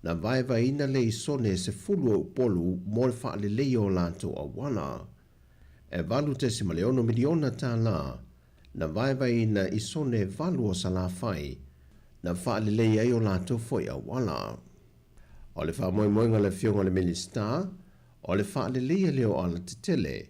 na vai ina le isone se fulu o polu mo le wha le leia o lato a wana. E valu te si maleono miliona ta la, na vai ina isone valu o salafai, na wha le leia o lato foi a wala. O le wha moinga le fionga le minista, o le wha le leia leo ala te tele,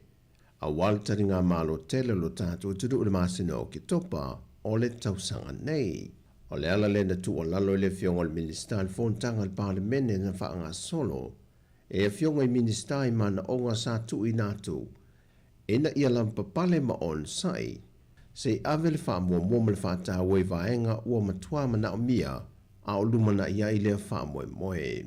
a waltari ngā malo tele lo tātou tudu le masina o ki topa o le tausanga nei. O le ala le na tu o lalo le fionga le minista le fontanga le parlemene na wha ngā solo, e fionga i minista i mana o ngā sa tu i nātu, ina ia lampa pale ma on sai, se ave le wha mua le wha tā wei vaenga ua matua mana o mia, a o lumana ia i le wha moe.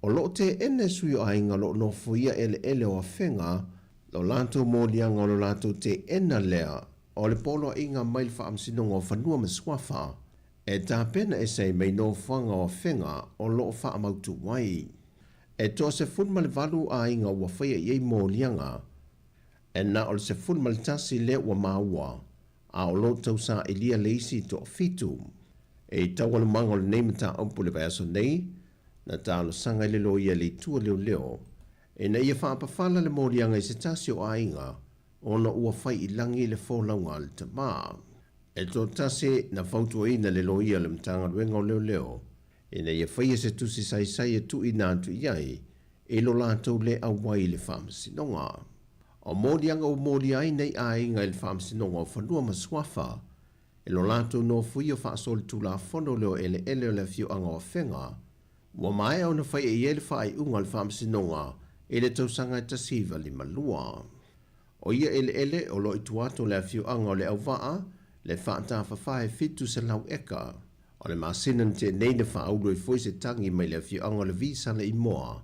O lo te ene sui o ainga lo no fuia ele o whenga, lo lanto mō lianga o lo lanto te ena lea, o le polo inga mai wha amsinonga o whanua maswafa, e tā pena e sei mei no whanga o whenga o lo wha amautu wai. E toa se funma le valu a inga ua whaia iei mō lianga, e na o le se funma le tasi le ua maua, a o lo tau sa ilia leisi to fitu. E tawa le manga o le neimata ompu le vayaso nei, na talo sanga le lo ia le tua leo, e na ia whaapawhala le mō lianga i se tasi o a inga, ona ua whai i langi le fōlaunga le tamā. E tō tase na whautua ina le loia le mtanga ruenga o leo, e na ia whai se tusi sai e tu i nātu iai, e lo lātou le awai le whamasinonga. O mōrianga o mōri ai nei ai ngai le whamasinonga o whanua maswafa, e lo lātou no fui o whaasole tū la whono leo ele o le fiu anga o whenga, ua mai au na whai e ele whai unga le whamasinonga e le tausanga e tasiva li malua. O ia ele o lo i tuato le fiu anga o le au waa, le whaata whawhae fitu se lau eka, o le māsinan te neina whaaulo i fwoi se tangi mai le fiu anga le visana i moa,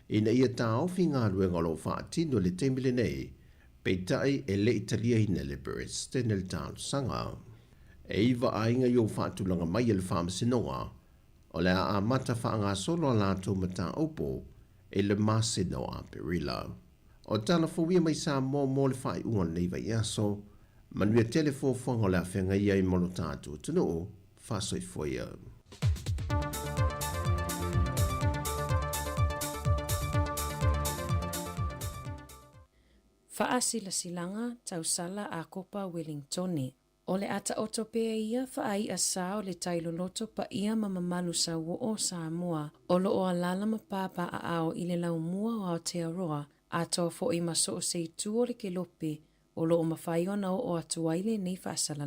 ina ia tā ofi ngā ruenga lo whaatino le teimile nei, peitai e le italia hina le Brest ne le tālu sanga. E iwa ainga i o whaatulanga mai le whamasinonga, o le a mata whaanga solo a lātou mata opo, e le masino a perila. O tana fawia mai Sāmoa le whai unga nei vai aso, manuia telefo whanga o le a whenga ia I mono tātou tunu, whasoi foia. Faasila silanga tausala a kopa Wellingtone. O le ata oto pea ia faai asa o le tailoloto pa ia mamamalu sa o Sāmoa o lo o alala mapapa a ao I le laumua o Aotearoa a toa fo I maso o seitu o le kelope o lo o mawhaiona o atuaile nei faasala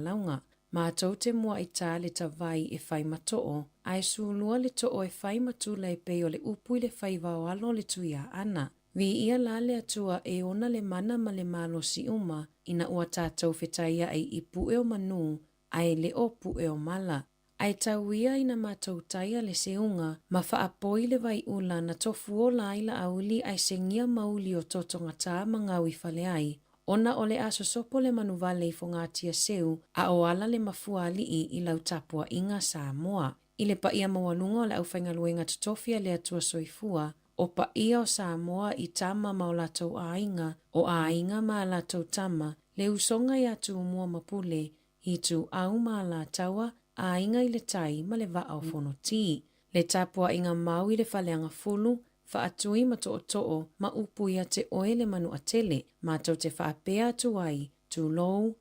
Ma tau te mua I tā le tawai e whai matoo, ai suulua le too e whai matula e pei o le upu I le whai wawalo le tuia ana. Vi ia la le atua e ona le mana ma le malo si uma ina ua tātou whetaia ai I pue o manu, ai le o pue o mala. Ai tauia ina mātou taia le seunga ma whaapoi le vai ula na tofu o laila auli ai sengia mauli o totonga tā mangawi whale ai. Ona ole aso sopo le manuvale I fongatia seu a o ala le mafuali I lau tapua inga Sāmoa. I le pa ia mawalunga o le au whaingaluenga tutofia le atua soifua, o pa ia o Sāmoa I tama ma o latou ainga, o ainga ma latou tama, le usonga I atu mua mapule, I tu au ma la taua, ainga I le tai ma le vaa o fono ti. Le tapua inga mau I le whaleanga fulu, whaatui ma to'o ma upu ia te oe le manu atele, ma tau te whaapea atu ai, too low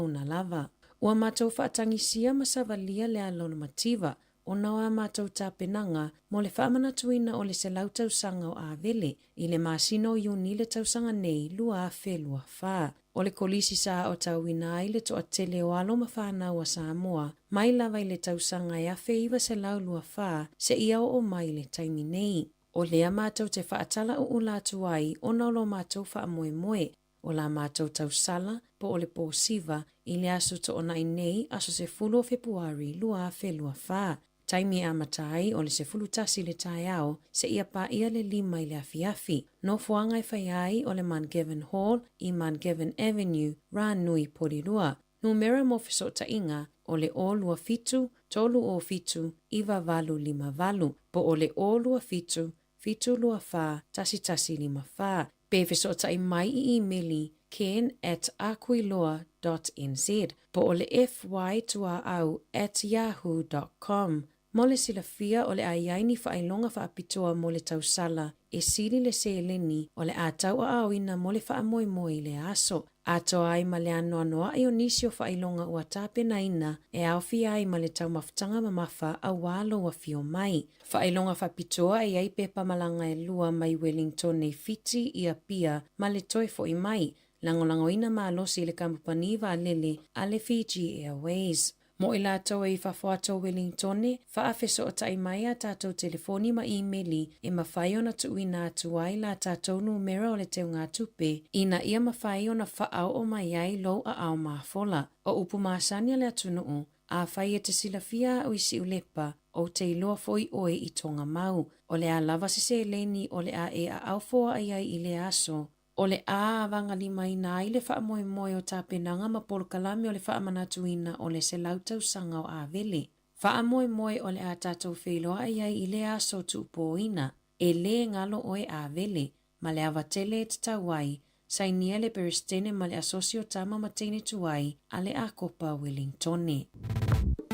na lava. Ua mātou whaatangisia ma savalia le alona mativa, o nawa mātou tāpenanga mo le whaamana tuina o le se lau tausanga o āvele, I le māsino iuni le tausanga nei lua a whelua wha. O le kolisi sa o tauina ai le toa tele o alo mawhanau a Sāmoa, mai lava I le tausanga e awhe iwa se lau lua wha, se ia o mai le taimi nei. O lea mātou te whaatala o ulatu ai, o naulo mātou wha moe, o la mātou tausala, po o le pōsiva, I le aso to o nai nei, aso se fulu o Februari lua a whelua wha. Taimi a matai o le se fulu tasi le tai ao, se ia pa ia le lima I le afiafi. No fuanga I whai ai o le Mangevin Hall I Mangevin Avenue, Ranui Porirua. Numera mo fiso ta inga o le o lua fitu, tolu o fitu, iwa valu lima valu. Po o le o lua fitu, fitu lua fa, tasi lima fa. Pe fiso ta I mai I emeli ken@aquiloa.nz. Po o le fy tua au @yahoo.com. Mole sila fia o le aiaini whailonga whaapitoa mo le tausala e sili le seeleni o le atau a awina mo le whaamoe le aso. Ato ai ma le anoa ai o nisi o whailonga ua tāpena ina e awhi ai ma le tau mafutanga mamafa a walo wa fio mai. Whailonga whapitoa e ai pepa malanga e lua mai Wellington nei fiti ia pia ma le toi fo I mai. Langolango ina maalosi le kampani va lele ale Fiji Airways. Mo I lātou e whawhato Wellingtone, whaafeso o tai mai a tātou telefoni ma e-maili e mawhai ona tuina atu ai la tātou numera o le teo ngā tupe, ina ia mawhai ona whaau o mai ai lou a au mafola. O upu maasania le atunuu, a whai e te silafia o isi ulepa o te iloa foi oe I tonga mau. O le a lava se leni o le a e a aufoa ai ai I le aso. O le a avanga lima ina I le whaamoe o tāpenanga ma polokalame o le whaamanatuina o le se lautau sanga o āvele. Whaamoe o le a tātou wheloa ai I le aso tuupoina, e le ngalo o e āvele, ma le avatele e tatawai, sainia le peristene ma le asosio tama matene tuai a le a kopa Wellingtone.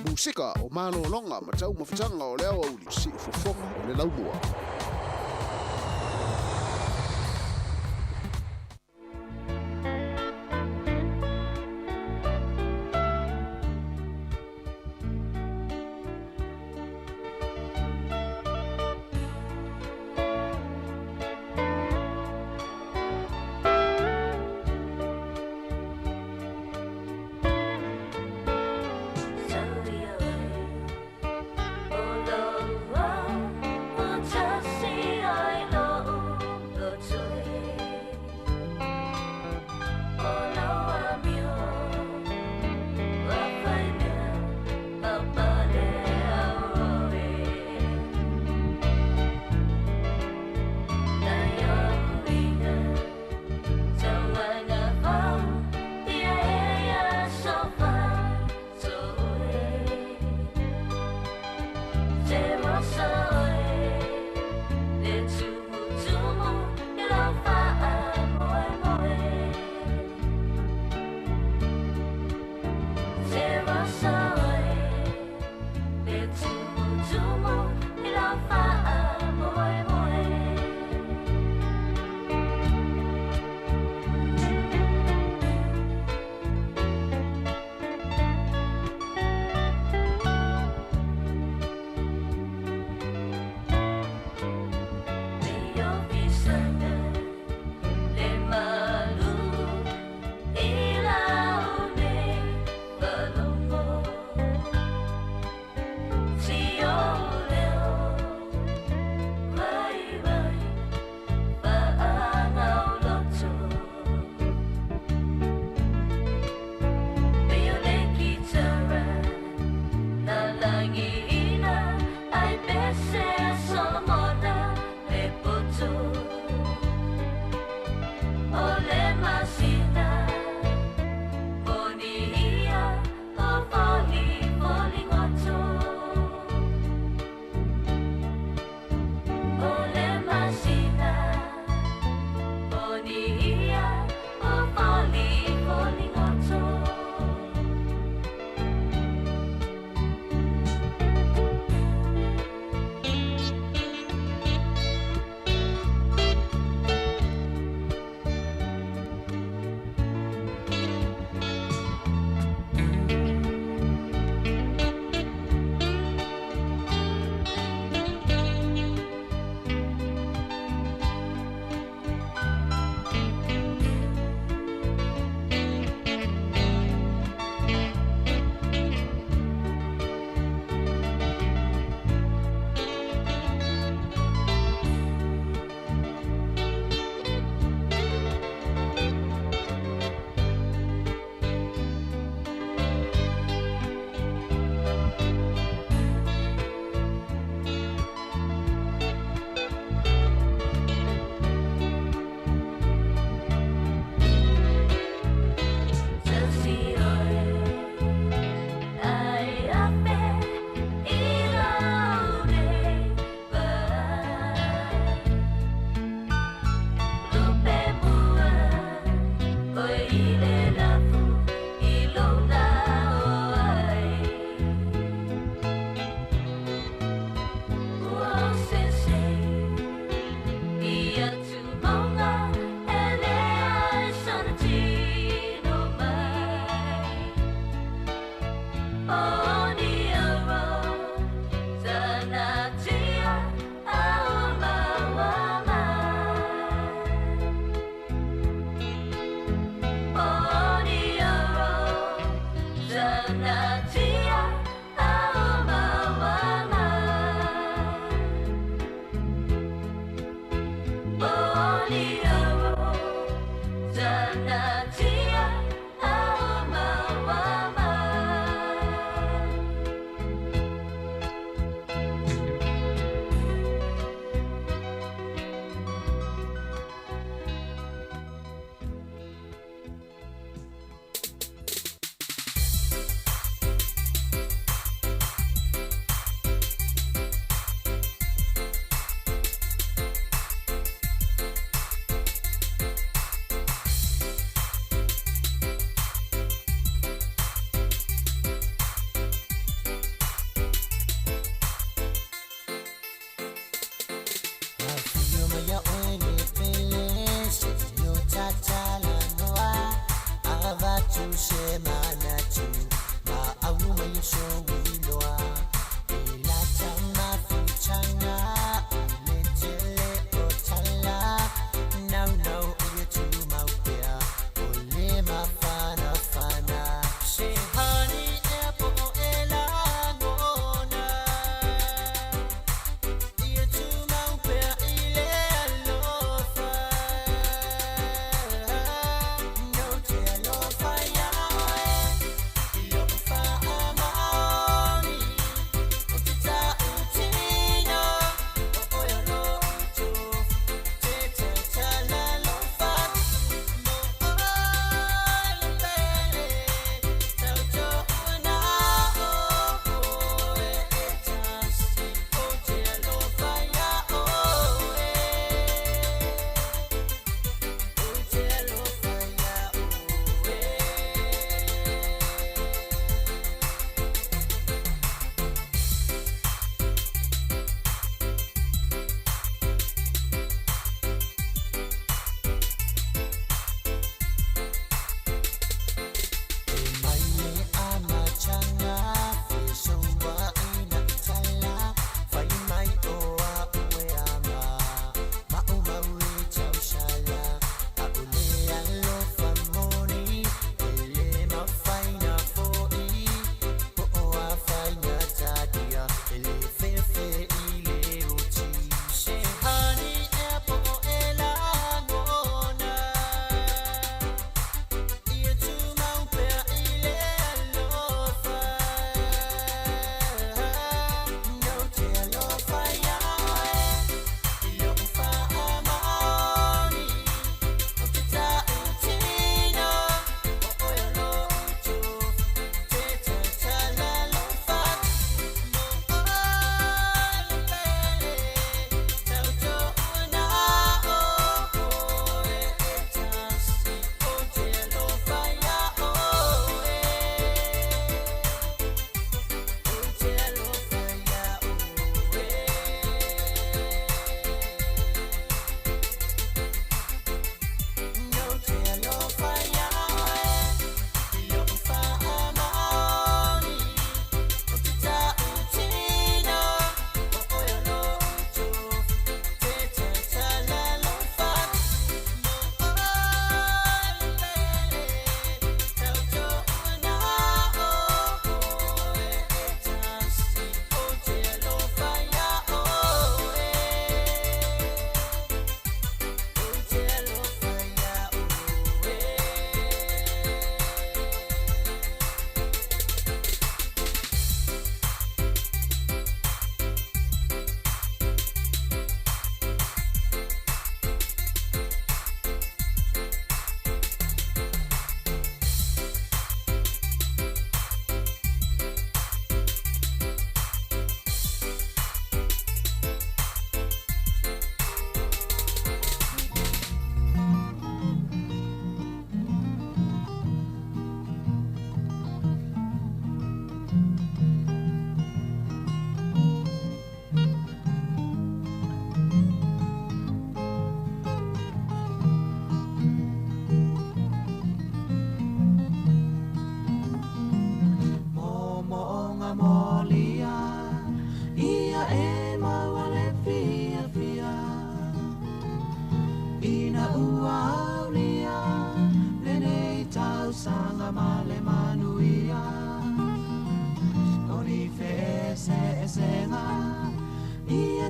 Musika o malo longa matau mawhitanga o le awa uli si ufofonga o le laumua.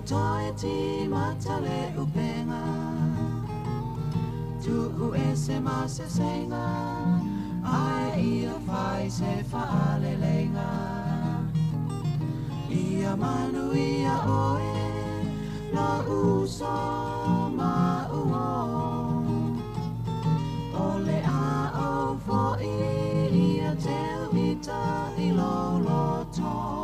toe ti matale upenga tu ese se senga ai ia fai se faale lenga ia manu ia oe la uso ma uo ole a o fo ia te vita i lo to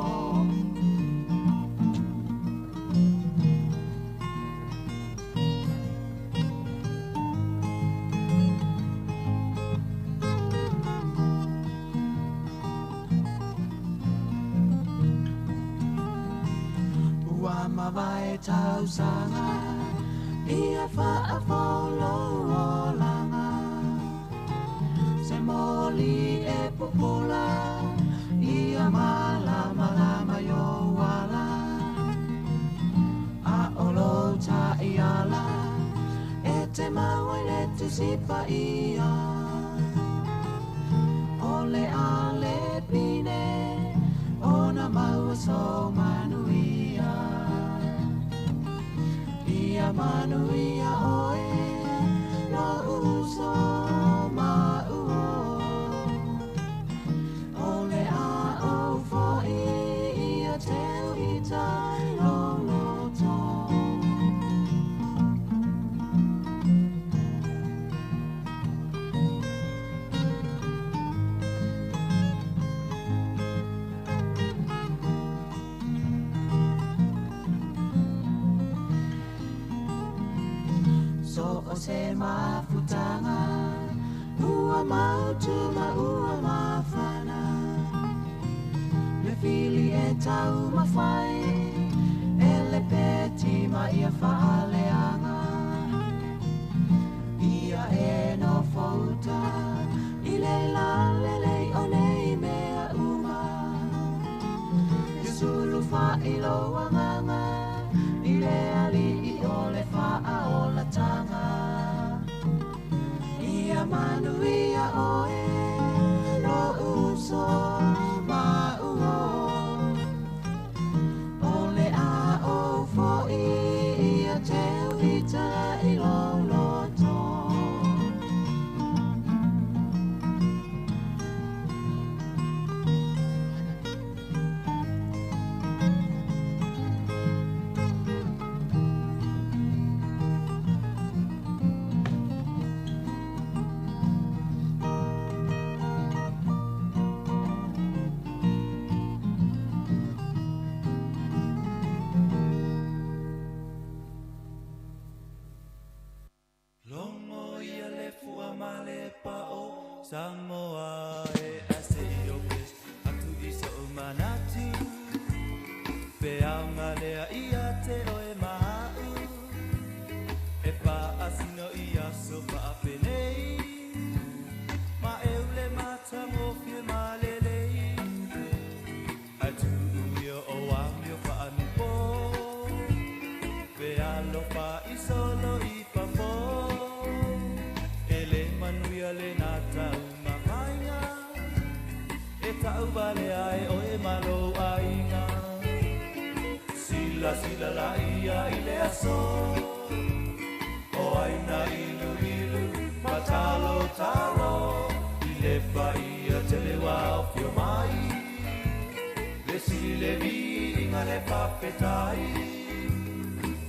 vai tau sanga ia fa a follow langa se moli e popola ia mala yo wala a olo ta iala e te mawele tu sipa ia ole ale pine ona maua so manuia manu ia oe la uso ma uo ole a o fo ia te uita lo to o se mafutanga ua mautu ma ua mafana le fili e tau mawhai e le peti ma ia whaaleanga ia e no fauta i le la le o nei mea uma e sulu wha i loa nganga i le ali i o le wha o la tanga ia manu ia oe lo uso ma uo ole a o fo ia te uita i lo to Sāmoa e ase i ope atu i sa umanatu Peanga lea ia te oe mahau E pa asino i aso pa apenei Ma eule mata ngofie ma lelei Atu umio o amio pa anupo Pealo pa i solo i papo Ele manuia le nata tau vale ai o e malo ainga Sila la ia i le aso O aina ilu Matalo talo I le paia te le wao fio mai Le sili le vi inga le papetai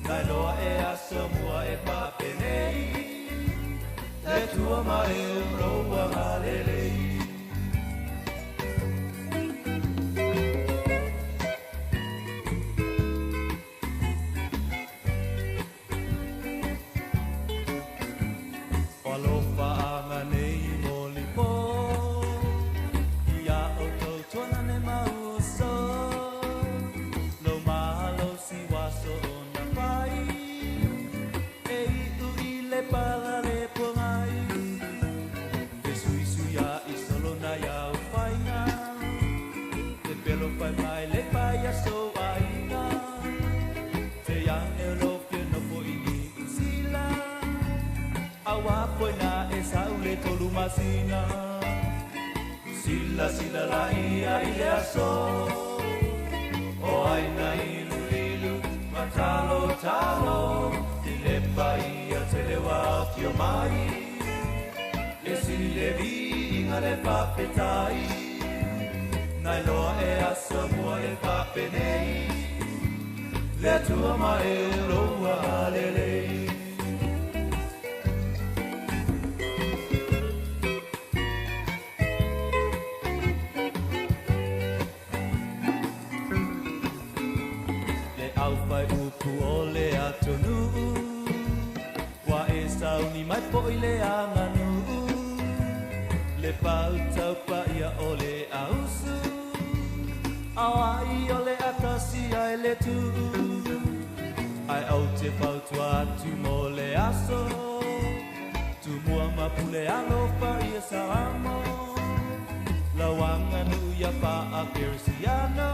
Nai loa e aso mua e papenei Le tua mai e roa ngalelei Masina Sila la ia i le aso O aina ilu matalo talo I le pai a te le wa fio mai E si le vinga le papetai Nai loa e a Sāmoa e papenei Le tua mai e roa lelei Mai poi le anganu Le pau tau pa ia o le ausu Awai o le atasi ai le tu Ai au te pau tua tu mo le aso Tu mua mapule alo pa ia saramo La wanganu ia pa a persiano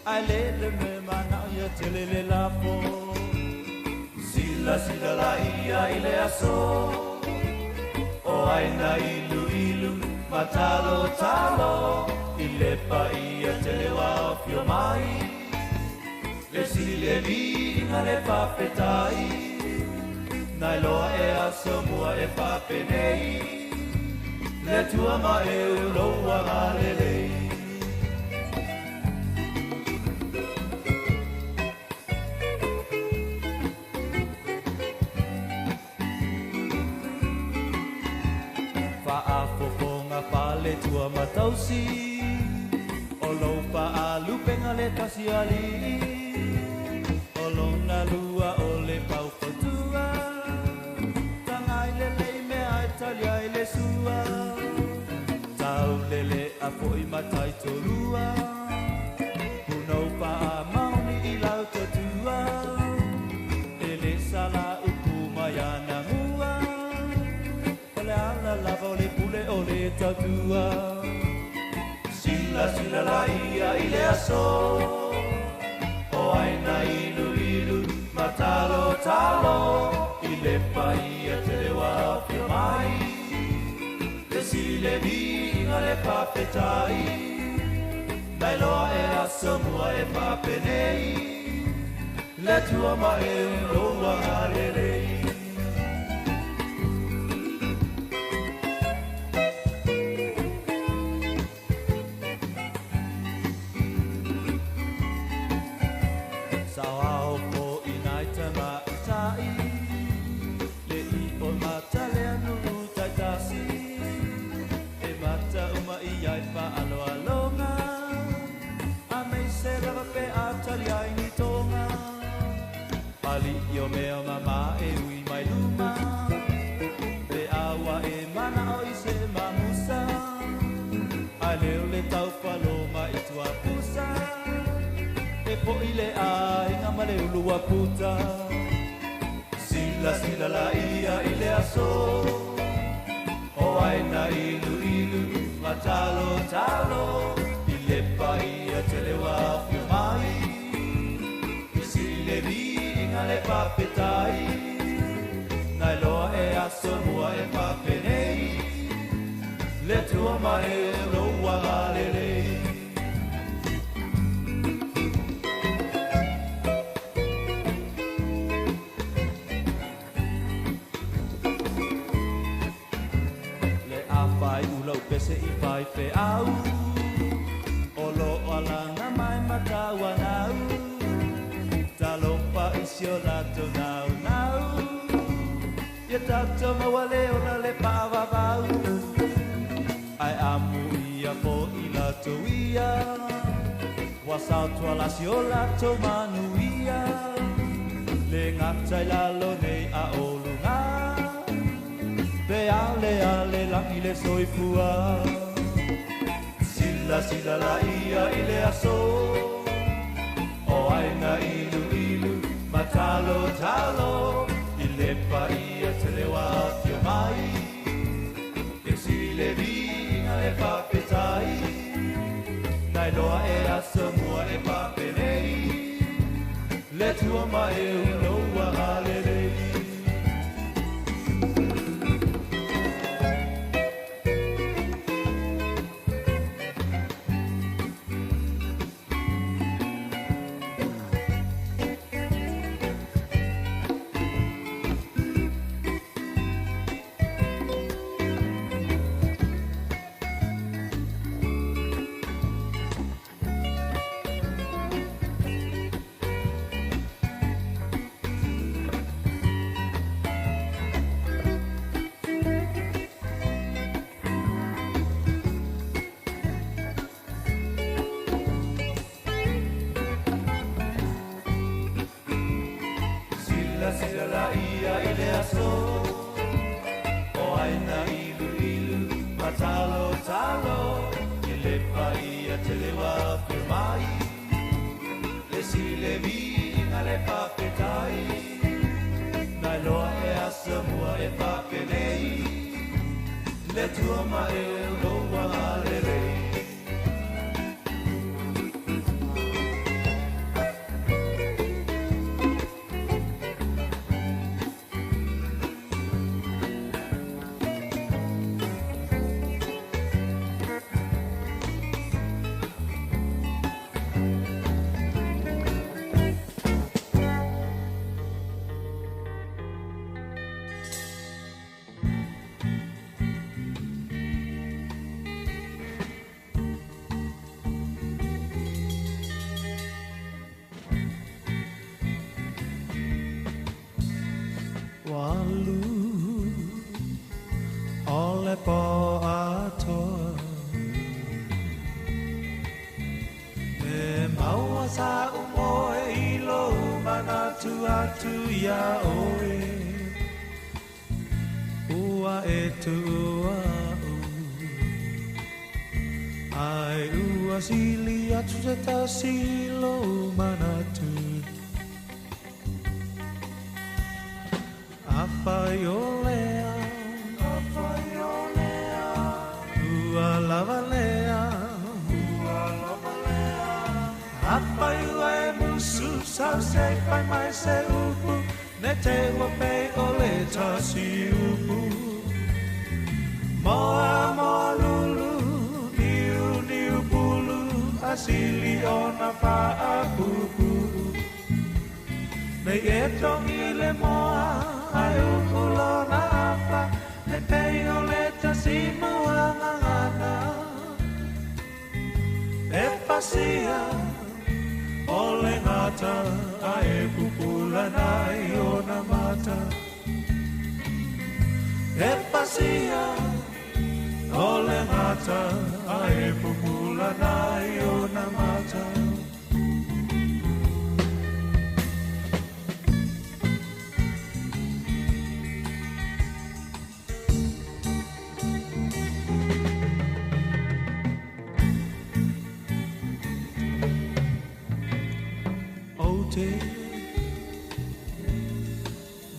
Ai le me mana ia tele le lapo La sila la ia I le aso O aina ilu ilu Matalo talo I le pa ia te le wa fio mai Le sile vinga le papetai Nai loa e a Sāmoa e papenei Le tua ma e uloa galelei Tua matausi O lau pa a lupenga le kasi ali O lona lua o le pau patua Tangai le lei me ai tali ai le sua Tau lele a foi matai torua Punau pa a mauni I lau tatua Ele sala upu maiana mua Ole ala lava o le pule o le tatua Sila la ia I le aso O aina ilu ilu Matalo talo I le pai a te le wa fio mai Le sile vinga le papetai Nai loa e a Sāmoa e papenei Le tua ma e roa galelei Yo mea mama e ui mai luma Le awa e mana o I se mamusa A leo le tau paloma I tua pusa E po I le a inga ma le ulua puta Sila la ia I le aso O aina ilu ilu Matalo talo I le pai a te le wa fio mai I si le vi le papetai Nai loa e a Sāmoa e papenei Le tua ma e roa galelei Le a whai ulau pese I whai pe au O lo alanga mai matawa nau Talopa isio lato nau nau Ia tato mawale ona le pawa vau Ai amu ia po I lato ia Wasautua lasio lato manu ia Le ngatai lalo nei a olunga Pe ale langi le soifua Sila la ia I le aso O aina ilu ilu Matalo talo I le pai a te le wa fio mai E si le vinga le papetai Nai loa e a Sāmoa e papenei Le tua ma e uloa galelei ma e lo wa lele walu ole po atoa e maua sa umoe ilo manatu atu ya oe ua e tua ai ua sili atu se tasilo manatu Apaiolea, ua lavalea, apaiua e musu sau se pai mai se upu, ne te wapei ole tasi upu. Moa moa lulu, niu pulu, asili ona paa pupu. Nei e tongi le moa, ai ukulo na apa, ne pei o le tasimu angangana. E pasia, o le ngata, ai pupula nai o na mata. E pasia, o le ngata, ai pupula nai o na mata.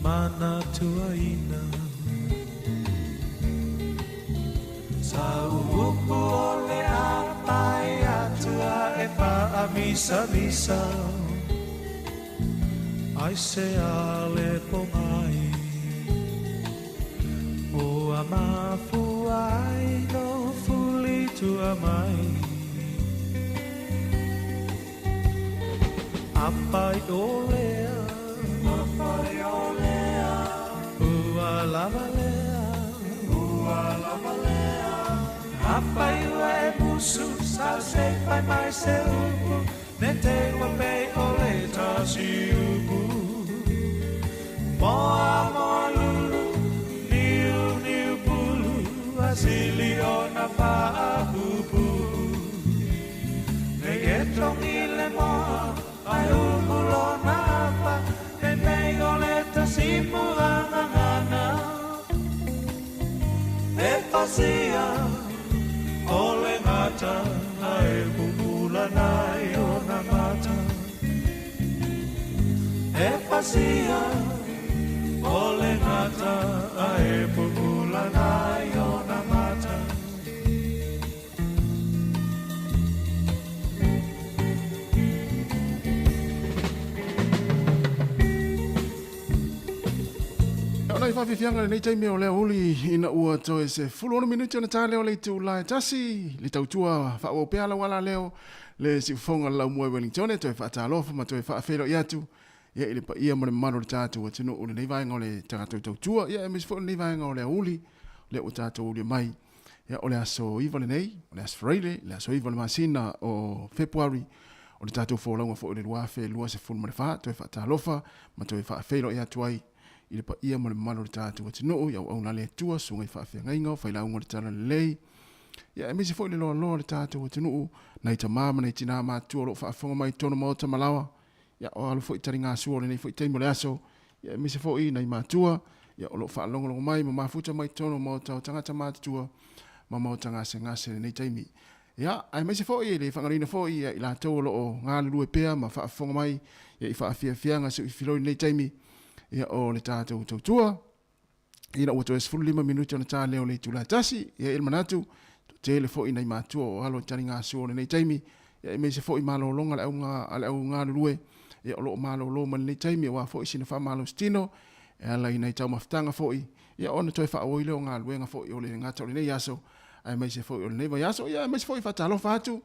Mana tuaina Sa upu ole apai atua e pa amisa misa Ai se ale pomai O amafu ai no fuli tua mai Apai olea Ua lavalea Apai ua e musu Sa se pai mai se upu Ne te wapei ole tasi upu Moa moa lulu Niu pulu Asili ona paa pupu Ne e tongi le moa Ai umulo na apa Ne mei ole tasimu angangana E pasia Ole ngata Ai pupula nai o na mata E pasia Ole ngata Ai pupula nai o na mata Ona i whawhiwhianga nei teime o lea uli ina ua toe se fulona minuti ona tā leo le tu lai tasi le tautua wha o peala wala leo le si fonga lau mua Wellington toe whaatalofa ma toe whaafero i atu ia ili pa ia mare maro le tātou a tino ule nei vaenga o le tagatou tautua ia e misfo nei vaenga o lea uli le o tātou uli mai ia o le aso iwa le nei o le aso freile le aso iwa le masina o February o le tātou fōlaunga fo le luafe lua se fulu mare wha toe whaatalofa ma toe whaafero i atu ai ile pa ia mo le malo le tātou ati noo, iau au na le tua, sunga i whaafia ngainga, whaila unga le tala le lei. Ia, e misi fo ile loa loa le tātou ati noo, na i ta māma, na i tina mātua, lo whaafonga mai tono mao ta malawa. Ia, o alu fo i tari ngā sua, le nei fo i teimo le aso. Ia, e misi fo i na i mātua, ia, o lo whaalongo mai, ma mafuta mai tono mao ta o tangata mātua, ma mao ta ngase le nei teimi. Ia, ai misi fo i le whangarina fo i, ia, i la tau lo o ngā lulu e pea, ma whaafonga mai, ia, i whaafia fianga, se i filoi nei teimi. Ia o le tātou tautua, ina ua toe 15 minuti ona tā leo le tula tasi, ia il manatu, te le fo i nei mātua o alo tari ngā sua le nei taimi, ia i meise fo i malo longa le au ngā lulue, ia o loo malo lo man le nei taimi, wa fo i sina wha malo stino, ia la i nei tau maftanga fo i, ia ona toe wha oi leo ngā luenga fo i o le ngata o le nei aso, ai meise fo i o le nei vai aso, ia meise fo i whatalo whatu,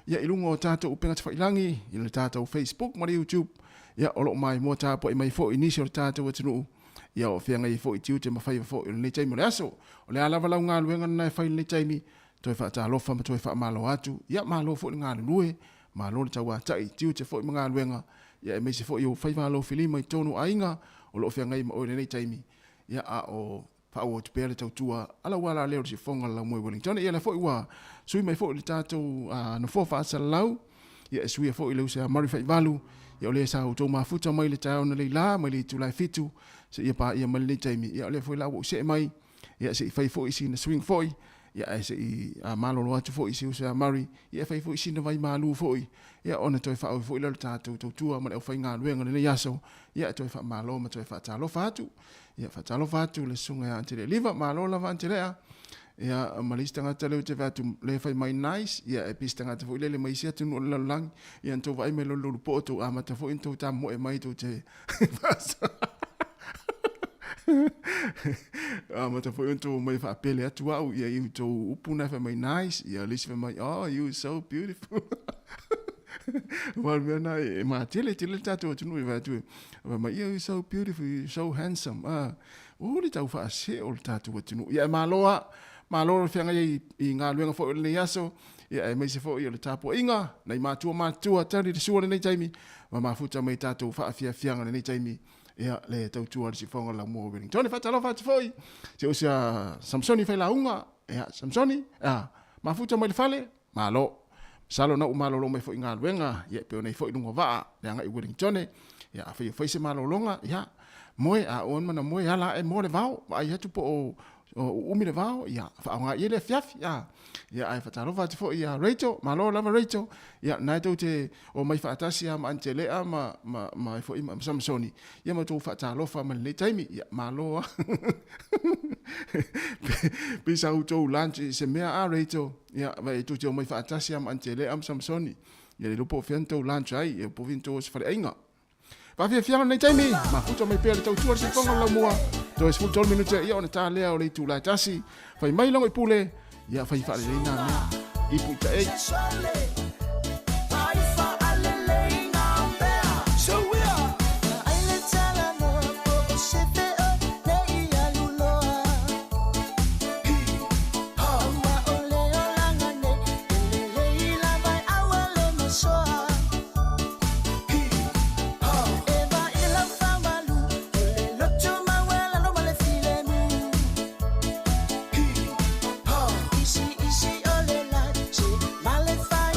ia ilunga o tātou upenga te whailangi, i le tātou Facebook, mara YouTube, ia o loo mai mua tāpo i mai fo i nisi o le tātou atunuu, ia o whianga i fo i tiu te mawhai fo i le nei taimi o le aso, o le alawa lau ngā luenga na e whai le nei taimi, toi whaatalofa ma toi wha malo atu, ia malo fo i ngā lue, malo le tau atai, tiu te fo i ngā luenga, ia e meise fo i o whai malo filima i tonu ainga, o loo whianga i ma o le nei taimi, ia a o whao o te pēle tau tua, ala wala leo si whonga lau mwe Wellington, ia le fo i wā, sui mai fo i le tātou na fofa asa lau, ia e sui a fo i leu se a mari whai walu, ia o le sa o tau mafuta mai le tau na le la, mai le tulai fitu, se ia pa ia mai le taimi, ia o le fo i lau o se mai, ia se i whai fo i si na swing fo i, ia e se i malolo atu fo i si o se a mari, ia whai fo i si na vai malu fo i, ia ona toi whao fo i lau tātou tau tua, ma leo whai ngā luenga le yaso, ia toi wha malo, ma toi wha talo fatu, ia wha talo fatu le sunga ya antere liva, malo lava antere a, ia malista ngata leo te vatu le whai mai nice, ia e pista ngata fo i lele mai si atu no le lang, ia nto vai me lolo poto, a mata fo into ta mo e mai to te mata fo into mai fa pele atu au, ia you to upuna whai mai nice, ia lisi whai mai, oh you so beautiful. Well, mena e ma tele tatu atu no vatu, ma you so beautiful, you so handsome. O le tau fa se o tatu atu no. Ia maloa whianga i ngā luenga fo le yaso, ia e meise fo i le tapo inga, nei matua tari te sua nei taimi, ma mafuta mai tatu fa fianga nei taimi. Ia le tau tua le si whonga la mua Wellington. Tone whatalo whatu foi. Se o sia Samsoni whai launga. Ia Samsoni. Mafuta mai le fale. Malo. Salo na umalo lo mai fo ngā luenga. Ia peo nei fo i lunga waa. Leanga i Wellington. Ia whai se malo longa. Ia moe a on mana moe ala e mo le vau. Ai hatu po o umi le vau. Ia whaonga i le fiafi. Ia ai whatalo whatu fo i Rachel. Malo lava Rachel. Ia nai tau te o mai whaatasi ma ante lea ma fo i Samsoni. Ia ma tau whaatalo wha ma le taimi. Ia malo. Pisa u tau lunch se mea a Rachel. Ia vai tu te o mai whaatasi ma ante lea ma Samsoni. Ia le lupo whiantau lunch ai. Ia po vinto se whare ainga. Whawhia whianga nei taimi. Ma futa mai pēle tau tuar se whonga lau mua. Tau e 12 minute ia o na tā lea o le tu lai tasi. Whai mai longo i pule. Ia whai whare reina mea. I puta e. Isi ole la, che male fai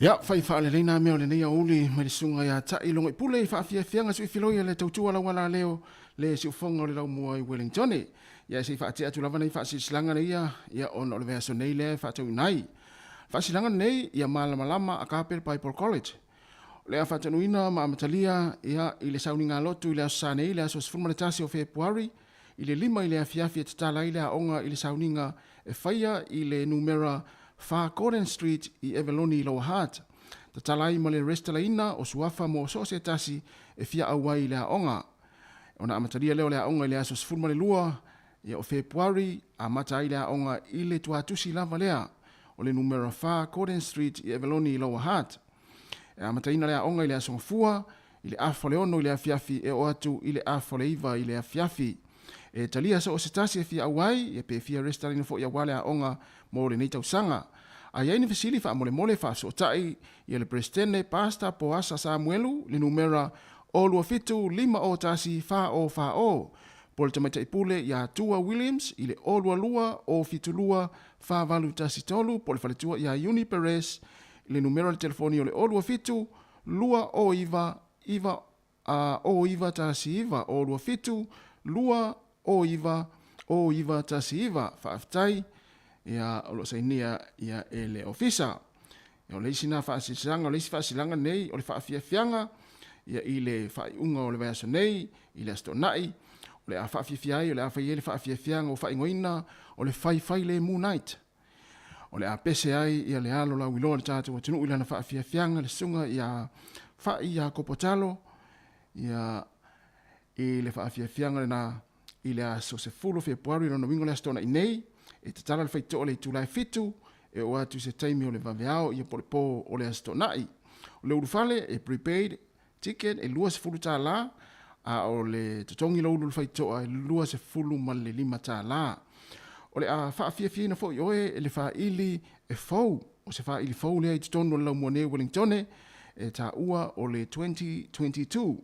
Ya, fai fa le leina meo le nei auli mai le sunga ya ta ilongo i pule fa fia fianga su filoi le tautua la wala leo le si fonga le lau mua i Wellington. Ya si fa tia tu lava nei fa si slanga nei ya on le verso nei le fa tu nai. Fa silanga nei ya malama a Kapel Bible College. Le fa tanuina ma matalia ya ile sauninga lotu ile sane ile so sfuma le tasi o February ile lima ile afiafi tala ile onga ile sauninga e faia ile numera Far Gordon Street i Eveloni Lower Heart. Ta talai ma le restalaina o suafa mo societasi e fia awai le aonga. Ona amataria leo le aonga ile aso sfurma le lua ia o February a matai le aonga ile tuatusi lava lea o le numero Far Gordon Street i Eveloni Lower Heart. E amataina le aonga ile aso ngafua ile afo le ono ile afiafi e o atu ile afo le iva ile afiafi. E talia so o setasi e fia awai e pe fia restalaina fo ia wale aonga mo le neitau sanga. A ia fasili fa mole fa so tai ia le presidente pasta po asa Samuelu le numera o lua fitu lima o tasi fa o. Pol tamata ipule ia Tua Williams ile o lua o fitu lua fa valu tasi tolu pol faletua ia Uni Perez le numera le telefoni o le o lua fitu lua o iva o iva tasi iva o lua fitu lua o iva tasi iva fa aftai ia o lo sainia ia ele ofisa o le sina fa silanga le fa silanga nei o le fa fianga ia ile fa unga o le vaso nei ile stonai o le fa fiai o le fa ile fa fianga o fa ingoina o le fai le moon night o le apese ai ia le alo la wilo le tatu o tunu ile na fa fianga le sunga ia fa ia kopotalo ia ile fa fianga na ile aso se fulo February no domingo le stona nei e te tala le faito o le tulai fitu e o atu se taimi o le vaveao i a po o le astonai. O le urufale e prepaid ticket e lua se fulu tā la a o le tutongi lo ulu faito a lua se fulu ma le lima tā la. O le a faa fia na fo i oe e le faa ili e fau o se faa ili fau lea i tutonu la muane Wellingtone e tā ua o le 2022.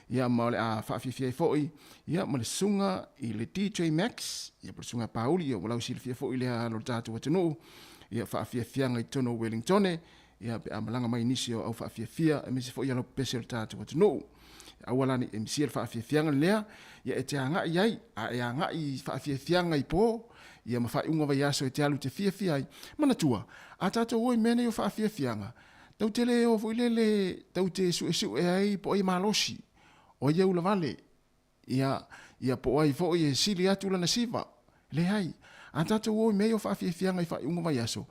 Ia ma le a fia foi ia ma le sunga i le DJ Max ia po sunga Pauli ia wala usil fia foi le a lo tatu watunu ia fia ngai tono Wellington ia pe amalanga mai inisio au fia e misi foi ia lo pese lo tatu watunu a wala ni misi fia ngai lea ia e te anga iai a e anga i fia ngai po ia ma fai unga vai aso e te alu te fia ai mana tua a tatu oi mene yo fia nga tau tele o foi le tau te su e ai po i malosi o ia ula vale ia po ai fo ia sili atu la nasiva le hai a tatou o me o fa fianga i fa unga vai aso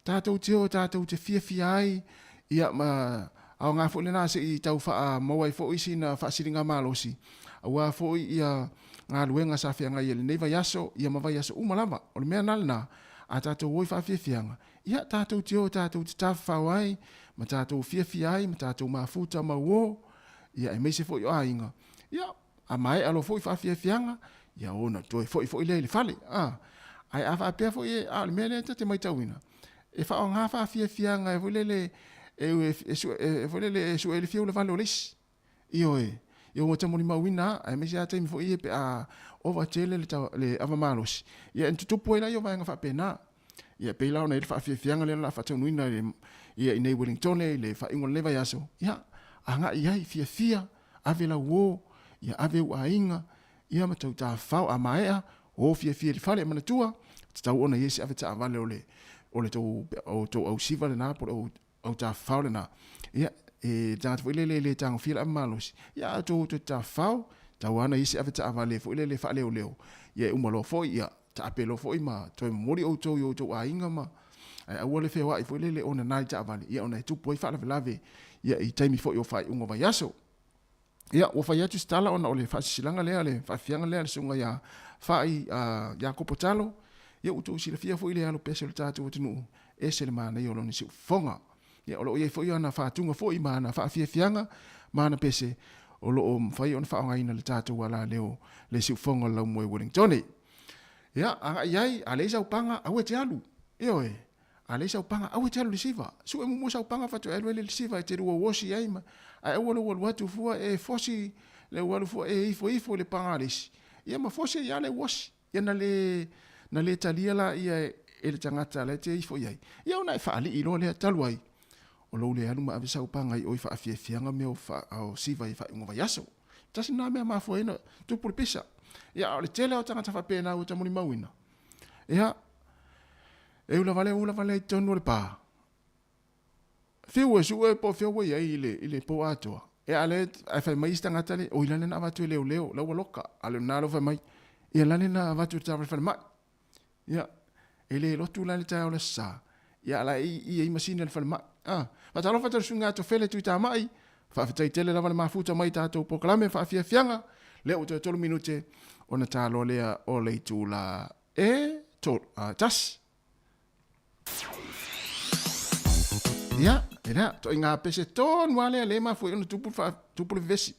tatou te fia ai ia ma au nga fo le na se i tau fa mo ai fo isi na fa silinga malosi au fo ia nga luenga sa fianga ia le nei vai aso ia ma vai aso uma lava o le mea nalna a tatou o fa fianga ia tatou te tafa ai ma tatou fia ai ma tatou mafuta ma wo ia e meise foi o ainga ia a mai alo foi fa fianga ia ona toi foi le fale ai ava pe foi a le mele te mai tawina e fa on fa fianga e volele e su ele fiu le vale olis io mo tamo ni mawina ai meise ate mi foi pe a over tele le ava malos ia en tutu poila io va fa pena ia pe la ona ele fa fianga le la fa tawina ia nei Wellington le fa ingo le va yaso ia anga iai fia ave la wo ia ave wa inga ia ma tau ta fau a maea o fia le fale mana tua tau ona yesi ave ta vale ole to au siva le na por au ta fau le na ia e jat fo le tang fil amalos ia to ta fau tau ana yesi ave ta vale fo le fale o leo ia umalo fo ia ta apelo fo ma to mori o to yo to a inga ma ai wole fe wa fo le ona nai ta vale ia ona tu poi fa lave ia i taimi fo yo fai unga vai aso ia o fai atu stala ona ole fa silanga le fa fianga le sunga ia fai ia kopotalo ia uto sila fia fo ile alo pesel tatu utunu esel mana yo lo ni fonga ia o lo ia fo yo na fa tunga fo i mana fa fianga mana pese o lo fai on fa ngaina le tatu wala leo le si fonga la mo Wellington ia anga iai ale sa upanga awe te alu io ale sa upanga awe te alu siva su e mo sa upanga fa to ele siva te ro wosi ai ma ai o lo watu fu e fosi le walu fu e ifo le pangalis ia ma fosi ia le wosi ia na le talia la ia ele tangata le te ifo iai ia ona fa ali ilo le taluai o lo le anu ma ave sau panga i oi fa afia fianga me o fa o siva i fa ingo va yaso tasi na me ma fo ina tu por pisa ya o le tele o tanga fa pena o tamuni mawina ya e ula vale tonu le pa fiu su e po fiu we ile po ato e ale ai fa mai stanga tale o ilane na va tu leo la loka ale na lo fa mai e lane na va tu tava fa mai ya ele lo tu lane ta o le sa ya la i masina le fa mai ma talo fa tu sunga to fele tu ta mai fa fa tele la va ma futa mai ta to proclame fa fia fianga le o to minute ona ta lo le o le tu la e to tas ya era to inga pese ton wale le ma fu no tupu vesi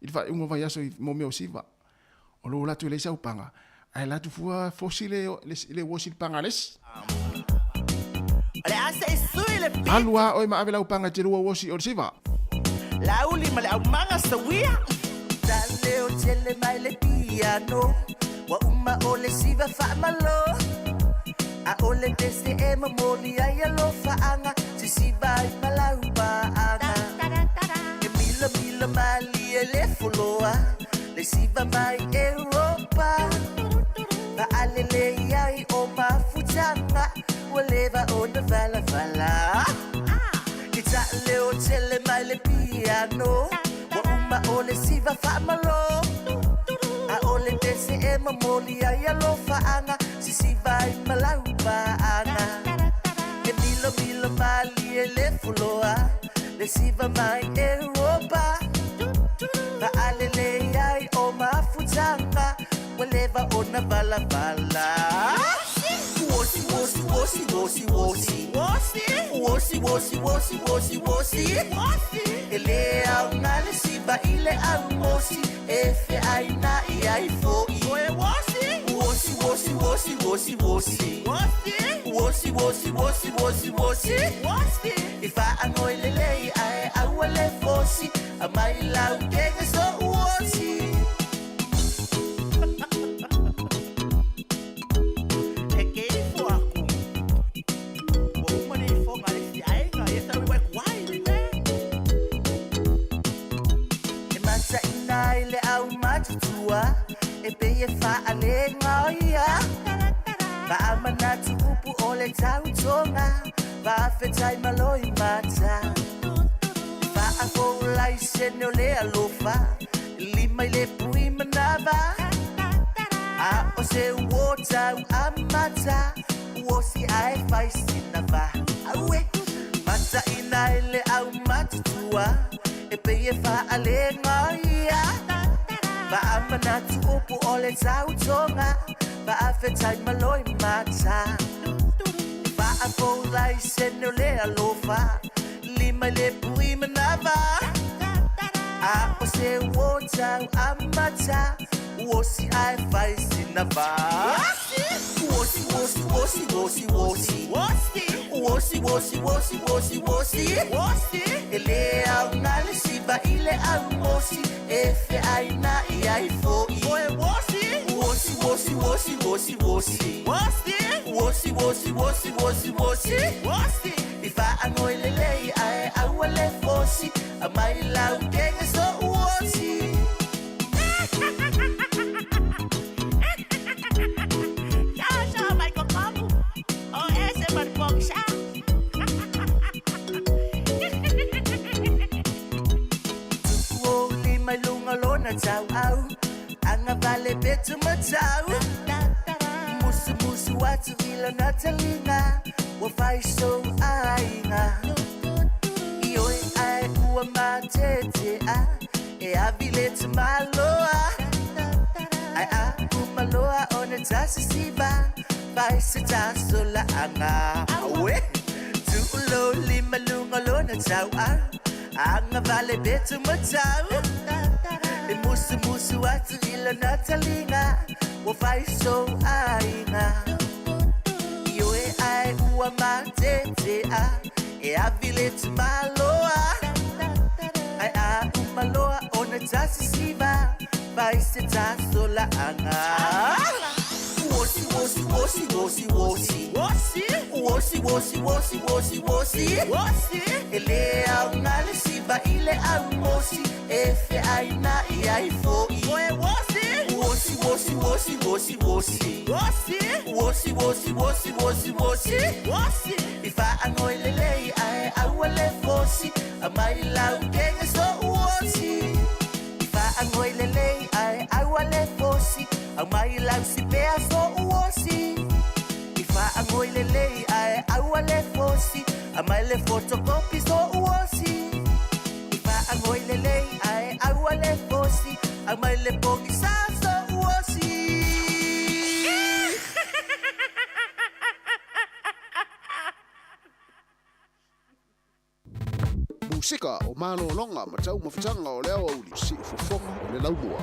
il fa un va yaso mo me osiva o lo la tu le sa upanga ai la tu fu fossile le wosil pangales ale asa isuile alwa oi ma avela upanga te lo wosi o siva la uli male au manga sawia dale o tele mai le piano wa umma o le siva fa malo a ole dese e mamoli ai alo faanga si vai palau paanga e mila mali e le foloa le siva mai Europa va ale le ai o mafutanga waleva o na vala kita le o tele mai le piano wa umma o le siva fa malo a ole dese e mamoli ai alo faanga si vai palau paanga e mila mali e le fuloa le siva mai Europa va ale le ai o mafutanga waleva o na vala wosi ele au ngale siva ile au mosi efe aina ai foi wosi ifa angoi lele ai awale fosi amai lau kenge so wosi le au matutua e pe e fa ale ngoia va amana tupu ole tautonga va fetai maloi mata va afo lai seno le alofa lima le pui manava a o se wota amata wosi ai fai sinava awe mata ina le au matutua e pe e fa ale ngoia va amana tupu ole tautonga va afetai maloi mata va afo lai seno le alofa lima le pui manava a o se wota amata wosi ai fai sinava wosi ele au ngale siva ile au mosi efe aina ai foi wosi ifa angoi lele ai awale fosi amai lau kenge so wosi tau au anga vale betu matau musu watu ila natalinga wa fai so ainga ioi ai ua matete a e avile maloa ai a maloa ona tasi siba vai se taso la anga awe tu lo lima lunga lona tau anga vale betu matau e musu atu ila natalinga wa fai so ainga ioi ai ua matete a e avile maloa ai a maloa ona tasi siva vai se taso la anga wosi Wosi, wosi, wosi, wosi, wosi. Wosi. Ele au ngale siba ile au mosi. Efe aina iai foi. Oe wosi. Wosi, wosi, wosi, wosi, wosi. Wosi. Wosi, wosi, wosi, wosi, wosi. Wosi. Ifa anoi lelei ai awale fosi. Amai lau kenga so wosi. Ifa anoi lelei ai awale fosi. Amai lau si pea so wosi. Ifa anoi lelei ai awale fosi. Amai le photocopy so wosi. Ifa anoi lelei ai awale fosi. Amai le pogi sa so wosi. Musika o mano longa ma tau mawhitanga o leo au li si ufofonga o le laumua.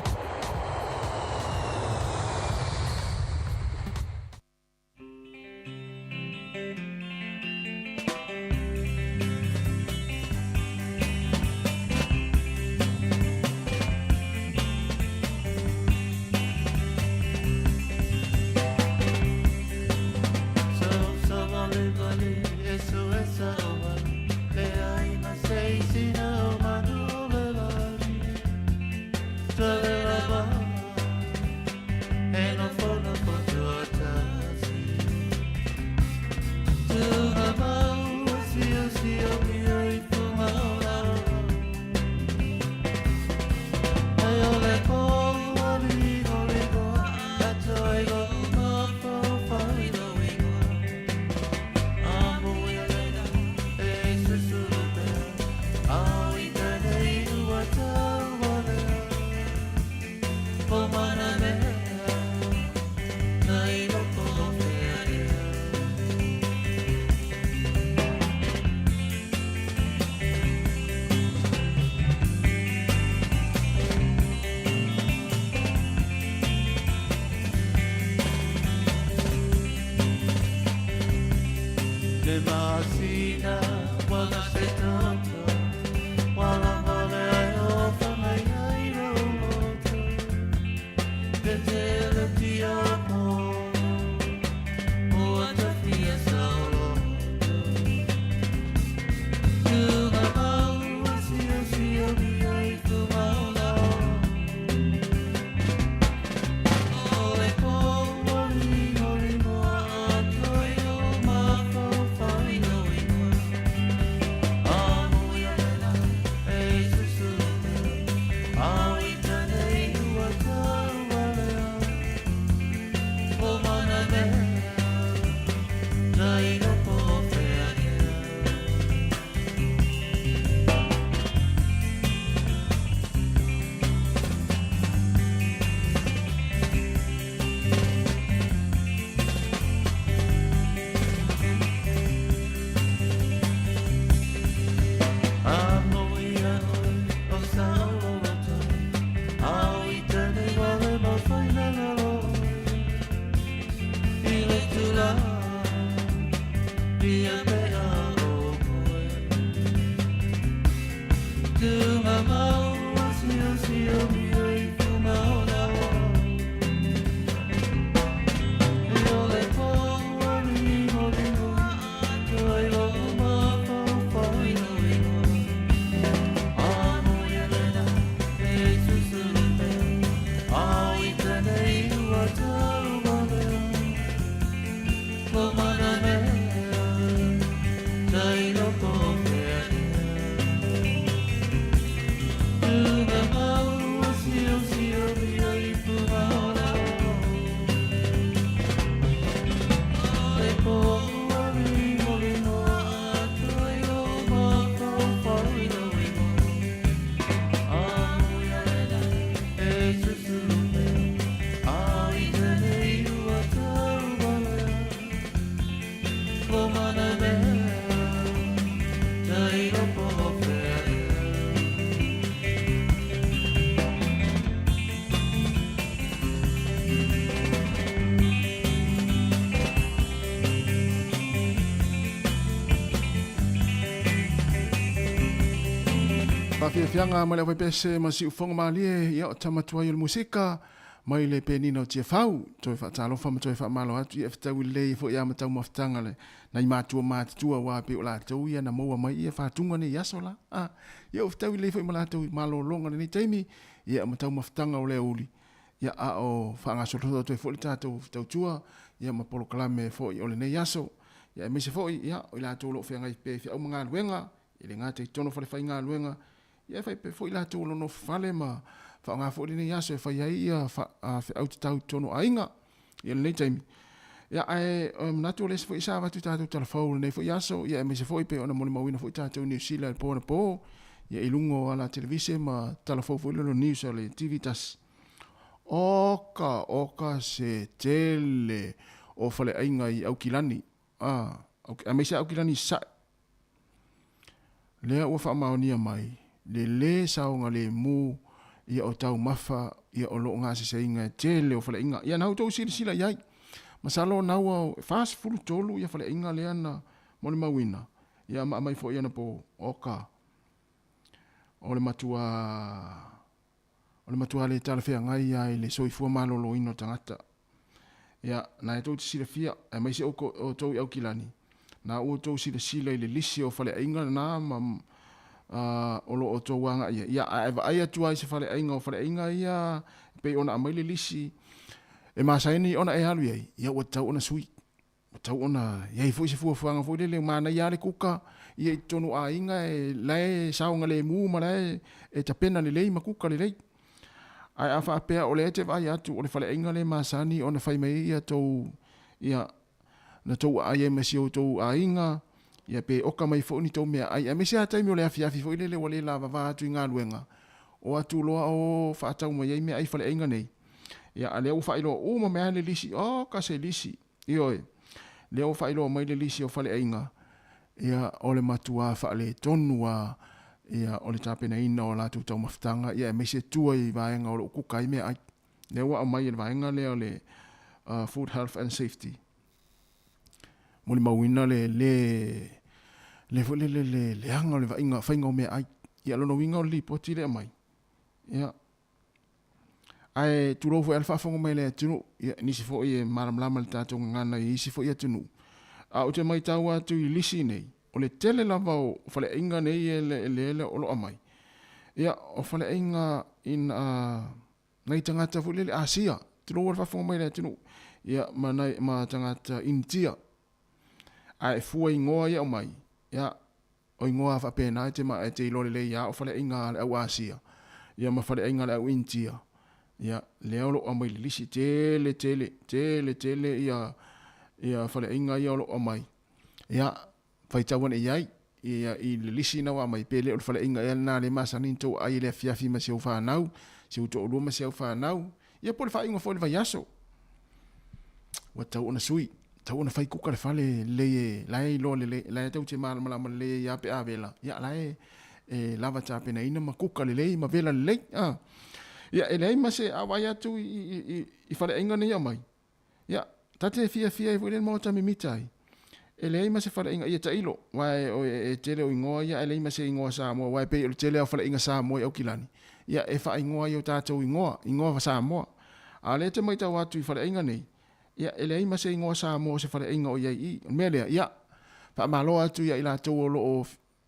Fianga ma le pese ma si ufonga malie ia o tamatua i musika mai le penina o tia fau, toi whaatalofa ma toi whaamalo atu, ia whatau le fo ia matau mawhtanga le, na i mātua mātua wā pe o la tau ia na maua mai ia whātunga ni yaso la, ia o whatau le fo i malatou malo longa ni teimi, ia matau mawhtanga o le uli, ia a o whaangasoloto toi fo le tātou whatau tua, ia ma polo kalame fo i o le nei yaso, ia me se fo i, ia o i la tau lo whenga i pe au mga luenga, i le ngā te tono whale whai ngā luenga, ia whai pe fo i la tau lo no whale ma, wha fo ni yaso e whai ai ia au te tau tono ainga ia nei taimi ia ai natu le se fo i sa watu tātou telefou nei fo yaso ia me se fo i pe ona moni mawina fo i tātou New Zealand po na po ia i lungo ala televise ma telefou fo i lono news ale TV tas oka se tele o whale ainga i au kilani a me se au kilani sa lea ua wha maonia mai le saonga le mu ia o tau mafa, ia o loo ngā se inga tele o whale inga. Ia nau tau sila iai. Masalo nau au fast fulu tolu ia whale inga leana moni mawina. Ia mai fo ia na po oka. O le matua le tala whea ngai ai le soifua malolo ino tangata. Ia na e tau sila fia, e mai se o tau i au kilani. Na o tau sila i le lisi o whale inga na olo o tō wanga ia. Ia ai atua i se whale ainga o whale ainga ia pe ona amaile lisi. E masaini ona e halu iai. Ia ua tau ona sui. Tau ona iai fui se fuafuanga fui lele mana ia le kuka. Ia i tonu a inga e lae saunga le mu ma lae e tapena le lei ma kuka le lei. Ai a wha apea o le ete vai atu o le whale ainga le masani ona whai mai ia tau ia na tau a ia mesi o tau a inga. Ia pe oka mai fo ni tau mea ai me se atai mi o le afiafi fo ile le wale lava va atu ngā luenga o atu loa o whaatau mai ai mea ai whale ainga nei ia a leo whailo o ma mea le lisi ka se lisi ioi leo whailo mai le lisi o whale ainga ia o le matua whaale tonua ia o le tapena ina o latu tau mawhtanga ia me se tua i vaenga o le kukai mea ai leo wa mai le vaenga leo le food health and safety moni mawina le anga le vainga whainga o mea ai. Ia lono winga o li poti le mai. Ia. Ai turo fo alfa fongo mai le tunu. Ia nisi fo i maramlama le tātou ngana i isi fo i tunu. A o te mai tau atu i lisi nei. O le tele lava o whale inga nei e le o lo amai. Ia o whale inga in nei tangata fo le Asia. Turo alfa fongo mai le tunu. Ia ma tangata India. Ai fua ingoa ia o mai. Ia o ingoa fa pena te ma te lole le ia o fale inga le au Asia. Ia ma fale inga le au India. Ia le o lo amai le lisi tele ia fale inga ia o lo amai. Ia fai tawan iai ia i le lisi na wa mai pele o fale inga ia na le masani to ai le fiafi ma se o fa nau, se o to lo ma se o fa nau. Ia po le fa inga fo le vayaso. Wa tau ona sui. Tau ona fai kuka le fale lai lo le lai tau te malama le ia pe avela ia lai lava tapena ina ma kuka le ma vela le ia ele ma se awai atu i fale inga nei mai ia tate fia i vole mo tami mitai ele ma se fale inga ia tailo wai o e tele o ingoa ia ele ma se ingoa Sāmoa wai pe o tele o fale inga Sāmoa o kilani ia e fa ingoa i o tātou ingoa fa Sāmoa a le te mai tau atu i fale inga nei ia ele ai mase ingoa Sāmoa se whare inga o iai i. Mele ia, wha malo atu ia ila tau o loo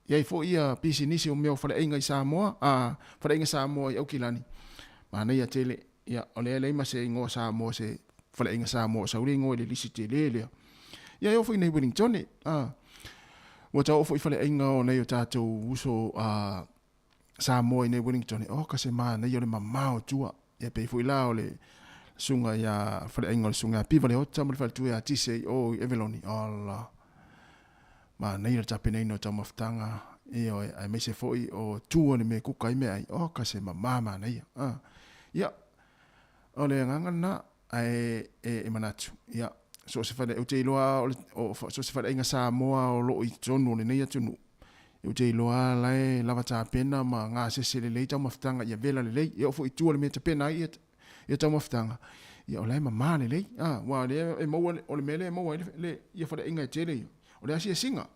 iai fo ia pisi nisi o meo whare inga i Sāmoa, whare inga Sāmoa i Aukilani. Mana ia tele, ia ole ele ai mase ingoa Sāmoa se whare inga Sāmoa, sauri ingoa le lisi te lelea. Ia iofo i nei Wellington ua tau ofo i whare inga o nei o tātou uso Sāmoa i nei Wellington kasi maa nei o le mamao tua, ia pe fo i la o le sunga ya fale ainga sunga piva le hota mo fale tu ya tise o Eveloni alla ma nei ta pena no ta maftanga e o ai me se foi o tu ne me kukai me ai o ka se mama nei ya o le nganga na e manatu ya so se fale o te loa o so se fale ainga Sāmoa o lo i tonu ne nei atu o te loa lai lava ta pena ma nga se le ta maftanga ya vela le le o foi tu le me ta pena ia tau maftanga. Ia o lai mamā le lei. Wā le e maua o le mele e maua le ia whare inga e tere. O le asia singa.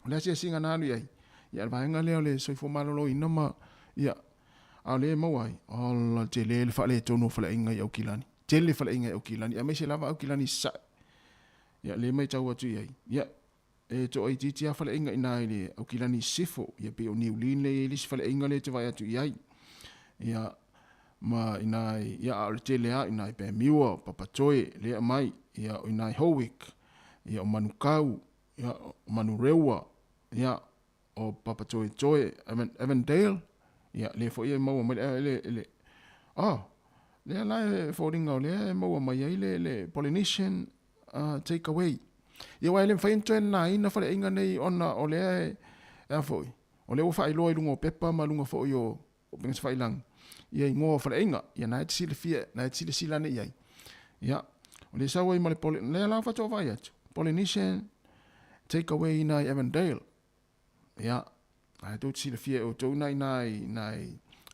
O le asia singa nālu iai. Ia le vaenga leo le soifo malolo ina ma ia a le mawai ala te le fa le tonu fa le inga au kilani te le fa le inga au kilani a me se lava au kilani sa ya le mai tau atu ia ya e to ai titia fa le inga ina le au kilani sifo ya pe o niulin le fa le inga le te vai atu ia ya ma ina ya al te le ina pe miwa papatoe le mai ya ina Howick ya manukau ya manurewa ya o papatoe toe Avondale ya le fo ia mau mai le le la fo ringa le mau mai le Polynesian take away ya wa le fa into na ina fa le inga nei ona o le ya fo o le fa ilo lungo pepa ma lungo fo yo o penga fa ilang ya ngo fa le inga ya na tsi le fia na tsi le sila nei ya o le sa wa mai le la fa to va ya Polynesian take away na Avondale ya ai tu tsi le fia o to nai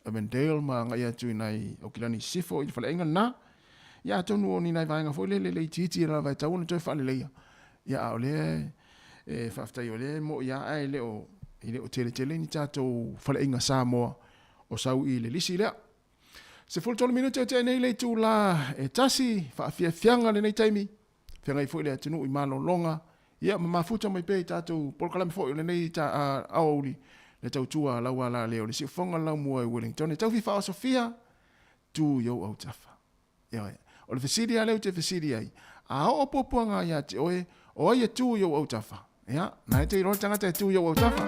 Avondale ma nga ya tu nai o kilani sifo i fa le inga na ya to no ni nai vanga fo le titi la va ta to fa le ya o le fa afta yo le mo ya ai le o ile o tele ni tato fa le inga Sāmoa o sau i le lisi le se fol tolo minuto te nei le tu la e tasi fa fianga le nei taimi fianga i fo le tunu i malo longa ya ma futa mai pe tato por kala fo le nei ta auli le tau tua la wala le o le si fonga la mo e Wellington e tau fi fa Sofia tu yo au tafa ya o le fesidi ale te fesidi ai a o popuanga ya te oe o ia tu yo au tafa ya na te ro tanga te tu yo au tafa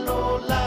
Lola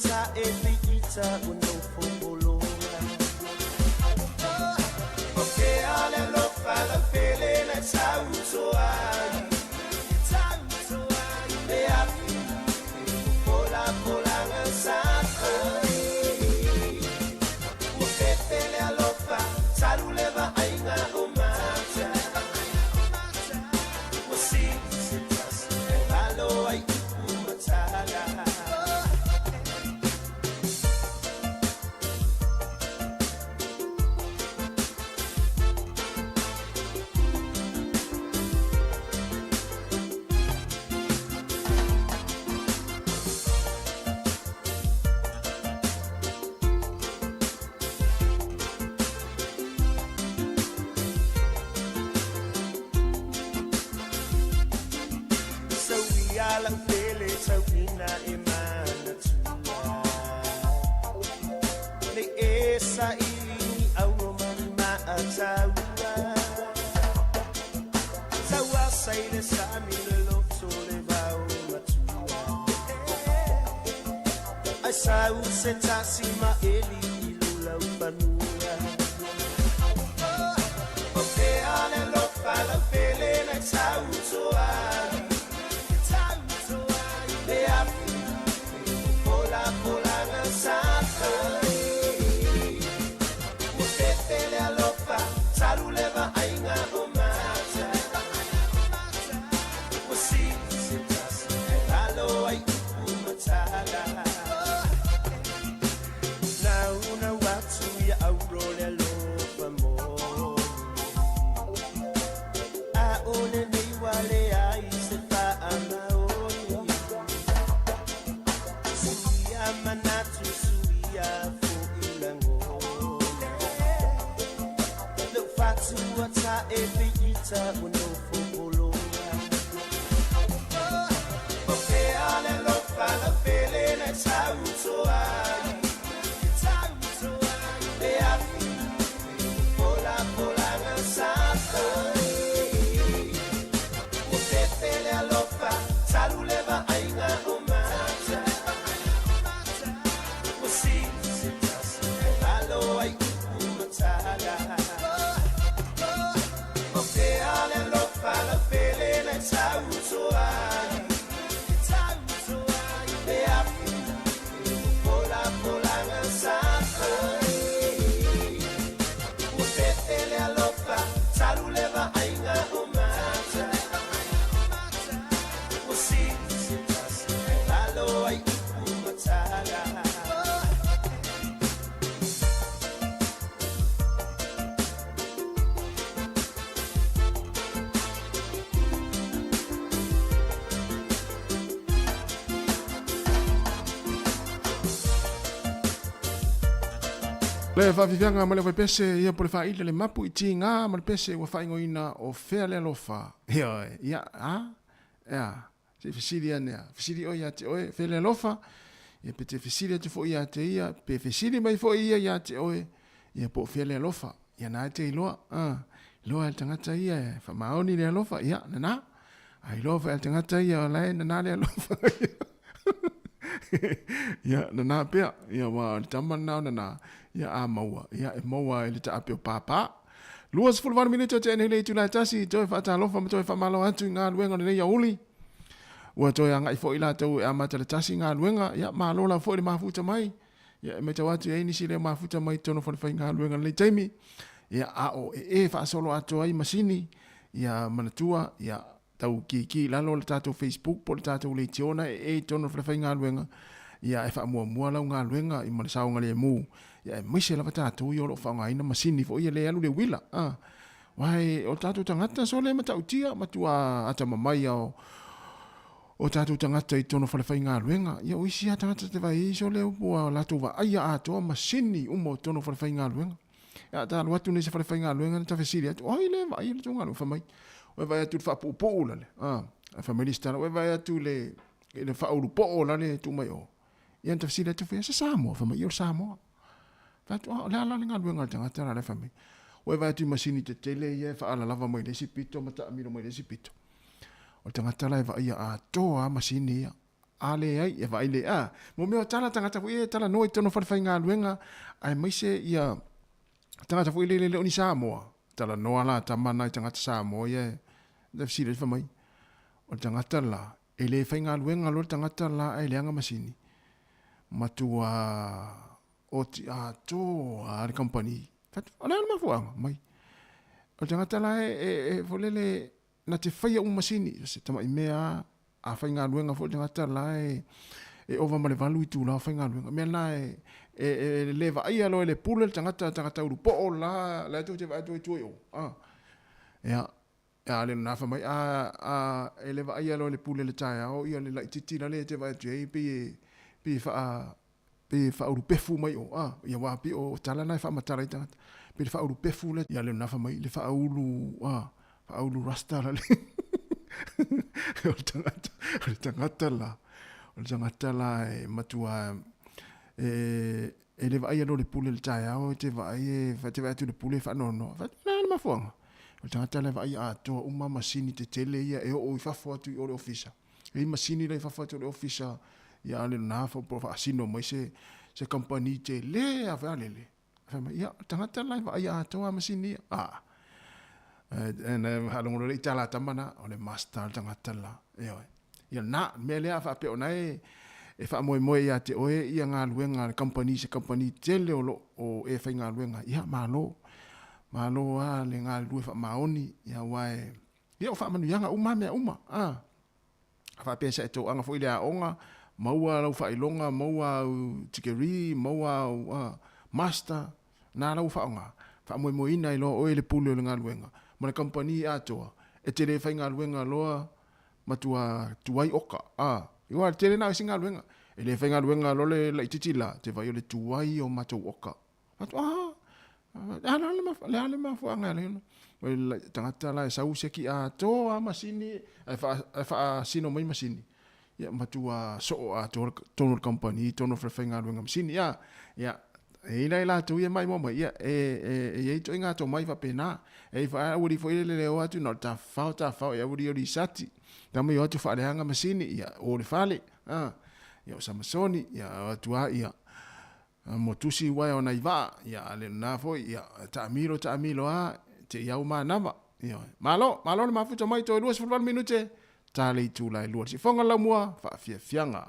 ta e te ita uno fopolonga. O ke ale lo fala fele na tau toai. Tau toai. Le afi, pola pola nga sata. O pepe le alofa, taru leva ainga o mata. O si, e valo ai umatala. Lang pele tawina imana tua le esa ini au mani ma ataua taua sai le sami le loto le vau matua ai sau se tasi ma eli ilula upanua o te ale lo fala pele na tau toa. Le whawhiwhanga ma le waipese ia po le whaile le mapu I ti ngā ma le pese wa whaingoina o whea le alofa. Ia, ha? Ia, se whisiri anea. Whisiri o ia te oe, whea le alofa. Ia pe te whisiri atu fo ia te ia. Pe whisiri mai fo ia te oe. Ia po whea le alofa. Ia nā te iloa. Iloa el tangata ia. Whamaoni le alofa. Ia, nana. Ai lofa el tangata ia o lai nana le alofa. Ia, nana pia. Ia wa taman nao nana. Ia a maua, ia e maua ele ta apio papa. Luas fulvan minute te nei tu la tasi, toi fa ta lofa, toi fa malo atu nga luenga nei ya uli. Wa toi anga I fo ila tau e amata le tasi nga luenga, ia malo la fo le mafuta mai. Ia me tau atu e nisi le mafuta mai tono fo le fa nga luenga nei taimi. Ia a o e fa solo atu ai masini. Ia manatua, ia tau ki lalo le tato Facebook, po le tato le tiona e tono fo le fa nga luenga. Ia e fa mua lau nga luenga I mana saunga le mu. Ia mai se lava tātou I o lo whaunga ina masini fo ia le alu le wila. Wai o tātou tangata so le matau tia matua ata mamai o tātou tangata I tono whalewhai ngā luenga. Ia oisi a tangata te vai so le upua lato wa aia atoa masini umo tono whalewhai ngā luenga. Ia tālu atu nei se whalewhai ngā luenga na tawhesiri atu. Oi le vai le tonga lu whamai. Wai vai atu whapu po la le. Whamelistana wai vai atu le whauru po la le tu mai o. Ia tawhesiri atu whea sa Sāmoa whamai o Sāmoa. Fatu la nga luenga tangata la fami. Wai vai tu masini te tele ia fa ala lava mai le sipito mata amiro mai le sipito. O tangata la va ia a toa masini ia. ale ai e vai le a mo me o tala tangata fu e tala noi tono fai nga luenga ai mai se ia tangata fu le le oni Sāmoa tala no ala tamana tangata Sāmoa ye de si le fa mai o tangata la e le fai nga luenga lo tangata la ai le anga masini matua o ti a to a company fat ala ma fu mai o tangata la e volele na te fai un masini se tama i mea a fai ngā luenga fo tangata la e ova ma le valu i tū la fai ngā luenga mea la e leva ai alo e le pule tangata uru po o la la tu te vai tu o ya le na fa mai e leva ai alo le pule le tai o ia le la titi la le te vai tu pe fa uru pefu mai o ia wa pe o tala na fa matara i tangata pe fa uru pefu le ia le na fa mai le fa ulu rasta la le o tangata la e matua e le vai no le pule le tai o te vai tu le pule fa no fa na ma fonga o tangata le vai a to uma masini te tele ia e o fa foto o le ofisa e masini le fa foto le ofisa ia le na fa po fa sino mai se company te le a va le fa ia tangata la vai a to masini halongo le tala tamana o le master tangata la ia na me le fa pe ona e fa mo ia te o ia nga luenga company tele o e fa nga luenga ia malo a le nga lu fa maoni ia wae ia fa manu yanga uma fa pe sa to anga foi le onga maua lau fa ilonga maua tikeri maua master na lau fa onga fa mo ina ilo o le pule le nga luenga ma le company atoa e te le fa nga luenga loa matua tuai oka ua tele na singa luenga e le fa nga luenga lo le la ititila te vai le tuai o matua oka ale ma fu anga le tangata la sa useki to masini e fa sino mai masini ya matua so tono company tono fa nga luenga masini ya e la tu ia mai mo ia e to inga to mai va pena e fa uri fo le o atu no ta fa ya uri sati da mai o tu fa le hanga masini ia o le fale ia Samasoni ia tu ia mo tusi wa ona iva ia le na fo ia ta milo te ia uma nava ia malo le mafuta mai to 2 minute ta le tu la lu si fonga la mua fa fianga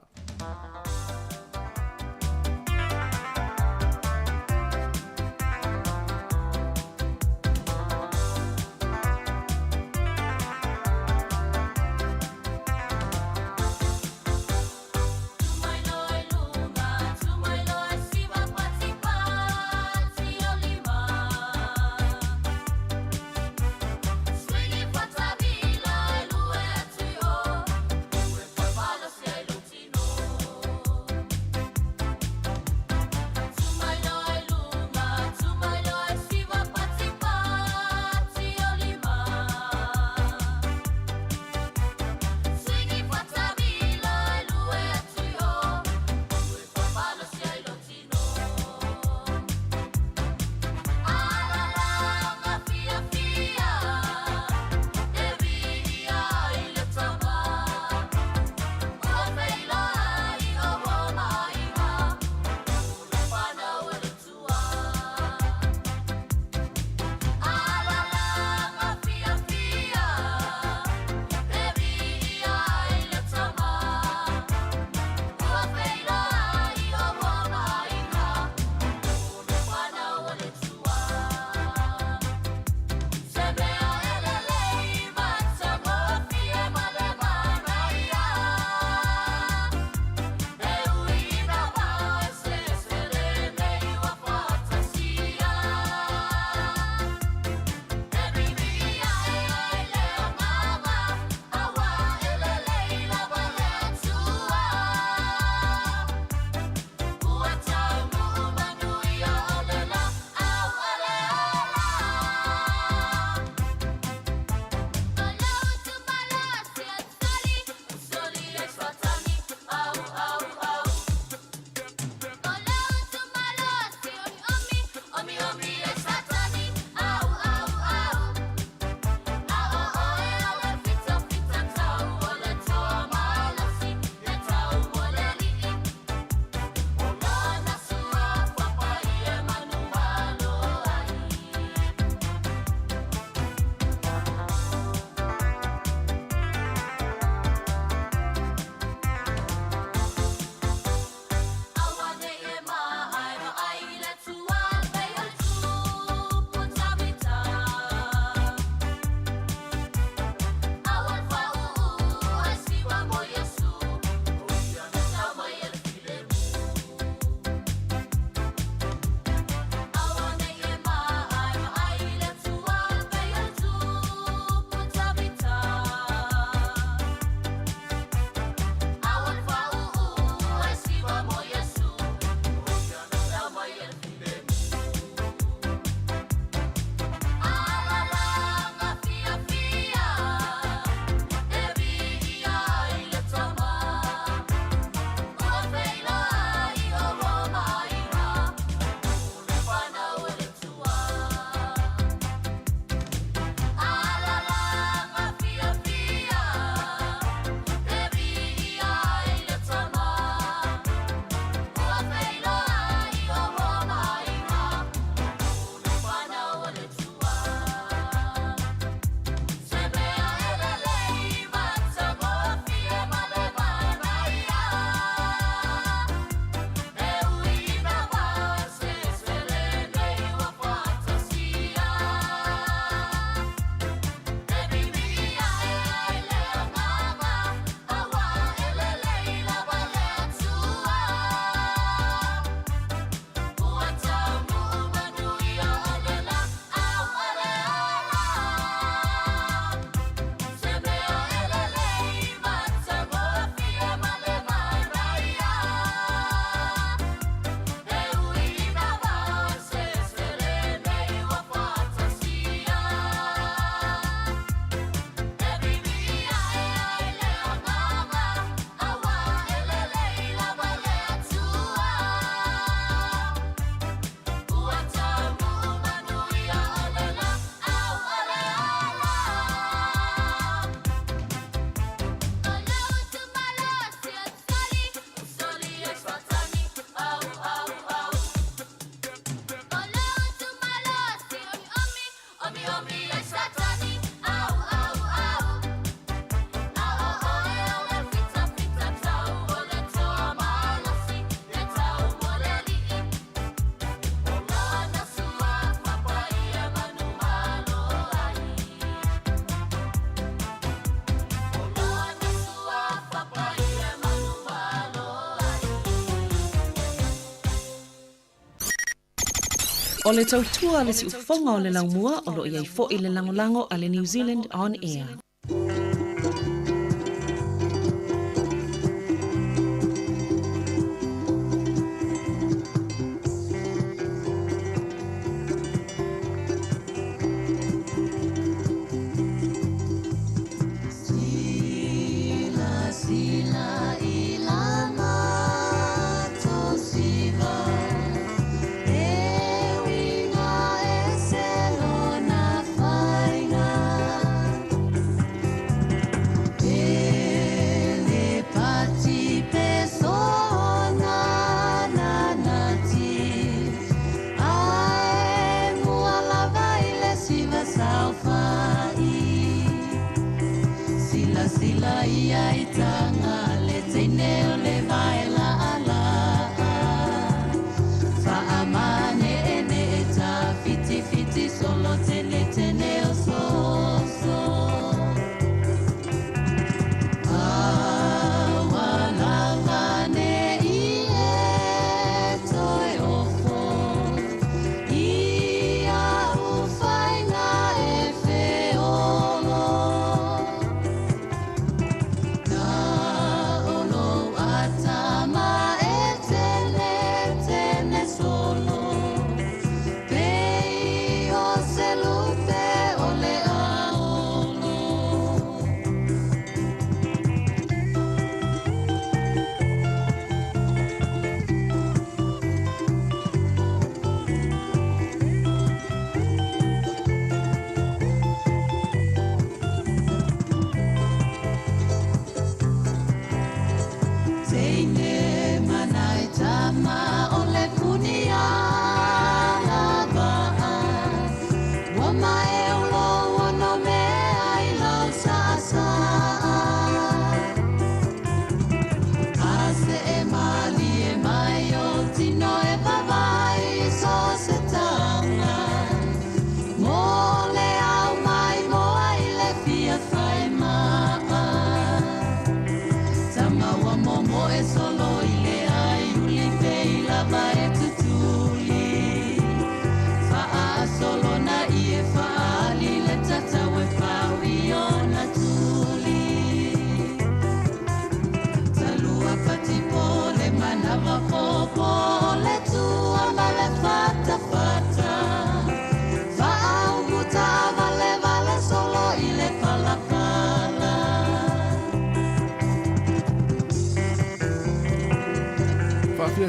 O le tautua le si ufonga o le laumua o lo iai fo i le langolango a le New Zealand On Air.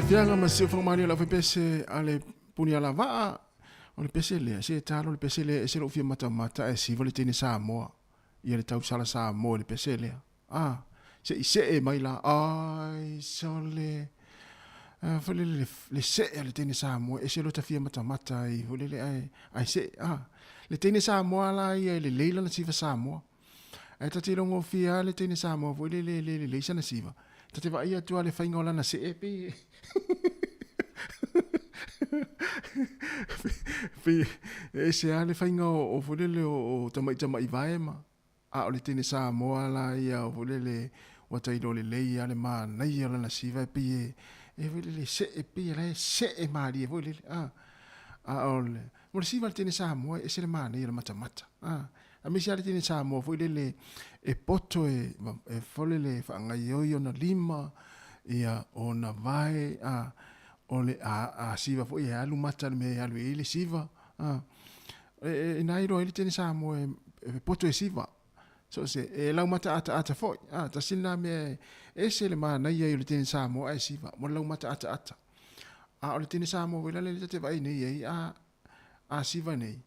Fianga ma se fo mani la pese ale puni ala va o le pese le se talo le pese le se lo fi mata e si vole tene Sāmoa ia le tau sala Sāmoa le pese le se e mai la ai sole fole le se le tene Sāmoa e se lo ta fi mata i vole le ai se le tene Sāmoa la ia le leila na sifa Sāmoa e ta tiro ngo fi le tene Sāmoa vole le sana sifa ta te va ia tu ale fainga ola na se e pe se ale fainga o fulele o tamai vai ma a o le tene Sāmoa la ia o fulele o taino le lei ale ma nei ala na siva pe e fulele se e pe la se e mari e fulele a ole mo siva le tene Sāmoa e se le ma nei ala mata a mi se ale tene Sāmoa fulele e poto e fulele fa ngai yo na lima ia ona vai ole a siva fo ia alu mata me alu ile siva e nairo ile tene Sāmoa e poto e siva so se e lau mata ata fo ta sina me e se le mana ia ile tene Sāmoa e siva mo lau mata ata ole tene Sāmoa wela le te vai nei a siva nei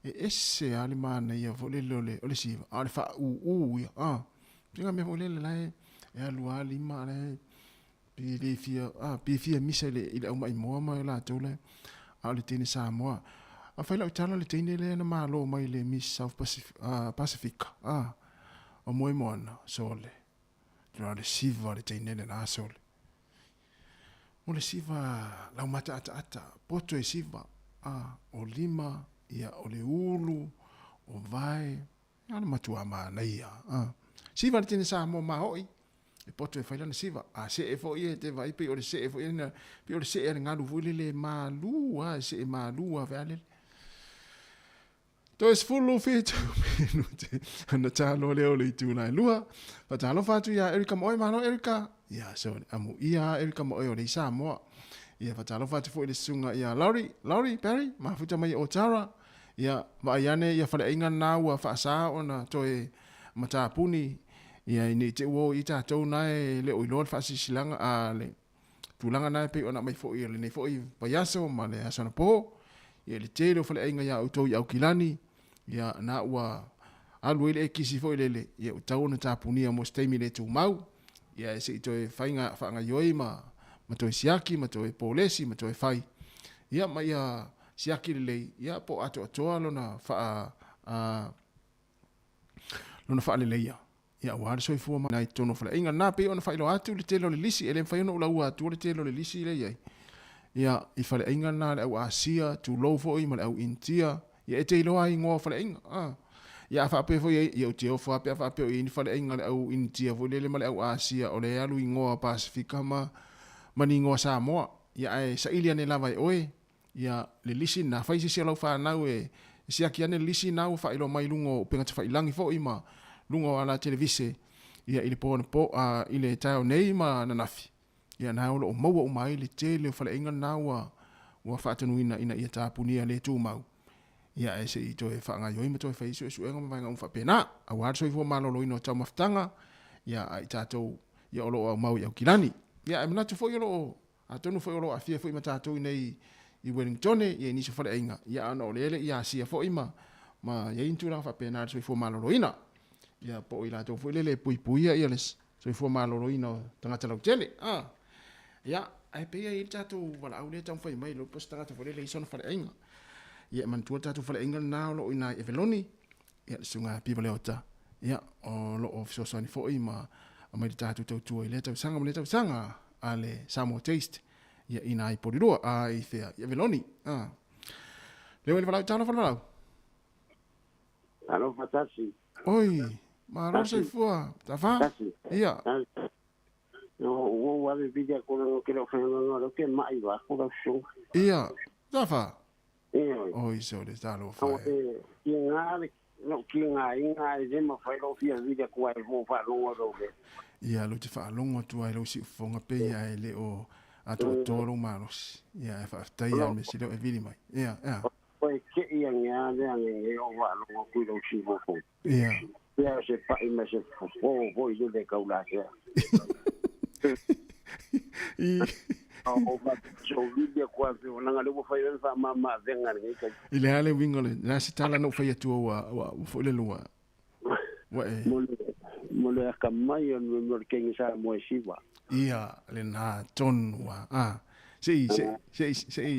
e se ale mana ia fo le ole siva ale fa ia tinga me fo le lai e alu ali ma le pifia misa ile au mai moa la tole a le tene Sāmoa a fai la utala le tene le na malo mai le Miss South Pacific o moe moana sole tra le siva le tene le na sole o le siva lau mata ata poto e siva o lima ia o le ulu o vai ana matua ma nei siva le tene Sāmoa ma hoi e poto e faila na siva a se e fo ie te vai pe o le se e fo ina pe o le se e ngalu fu le malu a se e malu a vale to es fullo fit minute na talo le o le tu na lua pa talo fatu ya Erika mo mano Erika ya so amu ia Erika mo o le Sāmoa ia pa talo fatu fo le sunga ia Laurie Perry ma futa mai o Tara ia ma iane ia fale inga na ua fa sa ona toe mata puni ia ini te wo i tātou nai le o ilor fa silanga a le tulanga nai pe ona mai fo i le nei fo i payaso ma le asana po ia le te lo fale inga ia auto i au kilani ia na ua alu ile kisi fo ile ia utau na tapuni mo stemi le tu mau ia se to fainga fa nga yoi ma to siaki ma to polesi ma to fai ia ma ia siaki le ia po ato lona fa lona fa le ia ia wa so fu ma nai tono fa inga na pe ona fa ilo atu le telo le lisi ele fa no la ua tu le telo le lisi le ia i fa le inga na au asia tu lo fo i ma au intia ia e te ilo ai ngo fa le inga ia fa pe fo ia te o fa pe i fa le inga au intia fo le ma au asia o le alu i ngo Pasifika ma ni ngo Sāmoa ia ai sa ilia ne lava oe ia le lisi na fa isi lo fa na we sia ki ane lisi na fa ilo mai lungo penga fa ilangi fo i ma lungo ala televise ia ili po ile tau nei ma na nafi ia na o mau o mai le tele fa le inga na wa fa tanu ina ia tapunia le tu mau ia ese i to e fa nga yoi ma to e fa isu enga ma nga fa pena a wa so i fo malo lo ino tau maftanga ia ai tatou ia o lo mau ia kilani ia e mana tu fo yo a tonu fo yo a fie fo i ma tatou nei i Wellington ia ni so fa le inga ia ano lele ia sia fo i ma ia intu la fa pena so i fo malo lo ina ia po ila to fo lele pui ia les so i fo malo lo ina tanga tala tele ia ai pe ia tatou wala au le tau fa mai lo posta ta fo lele i so fa le inga ia man tu tatou fa le inga na lo ina e veloni ia sunga pi vale ota ia o lo of so ni fo i ma mai tatou tu ile tau sanga ale Sāmoa taste ia ina i porirua ai fea ia veloni leo ele valau tano valau alo fatasi oi ma ro se fua ta fa ia no o wa de villa con lo que lo feno no que mai va con lo show ia ta fa oi so le talo fa kinga de ma fa lo fia villa ko ai vo fa lo do ke ia lo te fa longo tu ai lo si fonga pe ia ele o ato tolo malos ia fa tai al mesilo e vili mai ia poi che ia ne o va lo ku lo si vo fo ia se pa i me se fo io de kaula ke o va so villa ko ai o nanga le vo fa ia fa mama venga ni ka ile ale wingole na si tala no fa ia tu wa fo le lua wa e mo le ka mai no ke ngi sa mo siwa ia le na tonua sei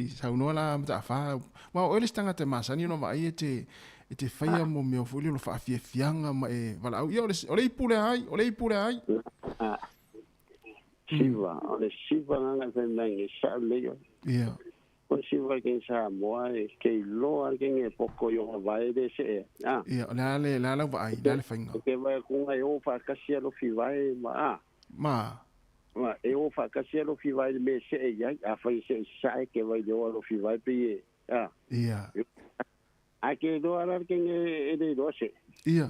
sa unola mta fa wa o le stanga te masa ni no mai te faia mo me fuli lo fa fianga ma e vala au ia o le ipule ai siwa o le siwa nga se ngi sa le yo ia o siwa ke sa mo ai ke lo al ke nge poko yo vai de se ia la va ai dale fanga ke va ku ngai o fa ka sia lo fi vai ma e o fa ka sia lo fi vai me se ia a fa se sai ke vai yo lo fi vai pe ia a ke do ala ke nge e de do se ia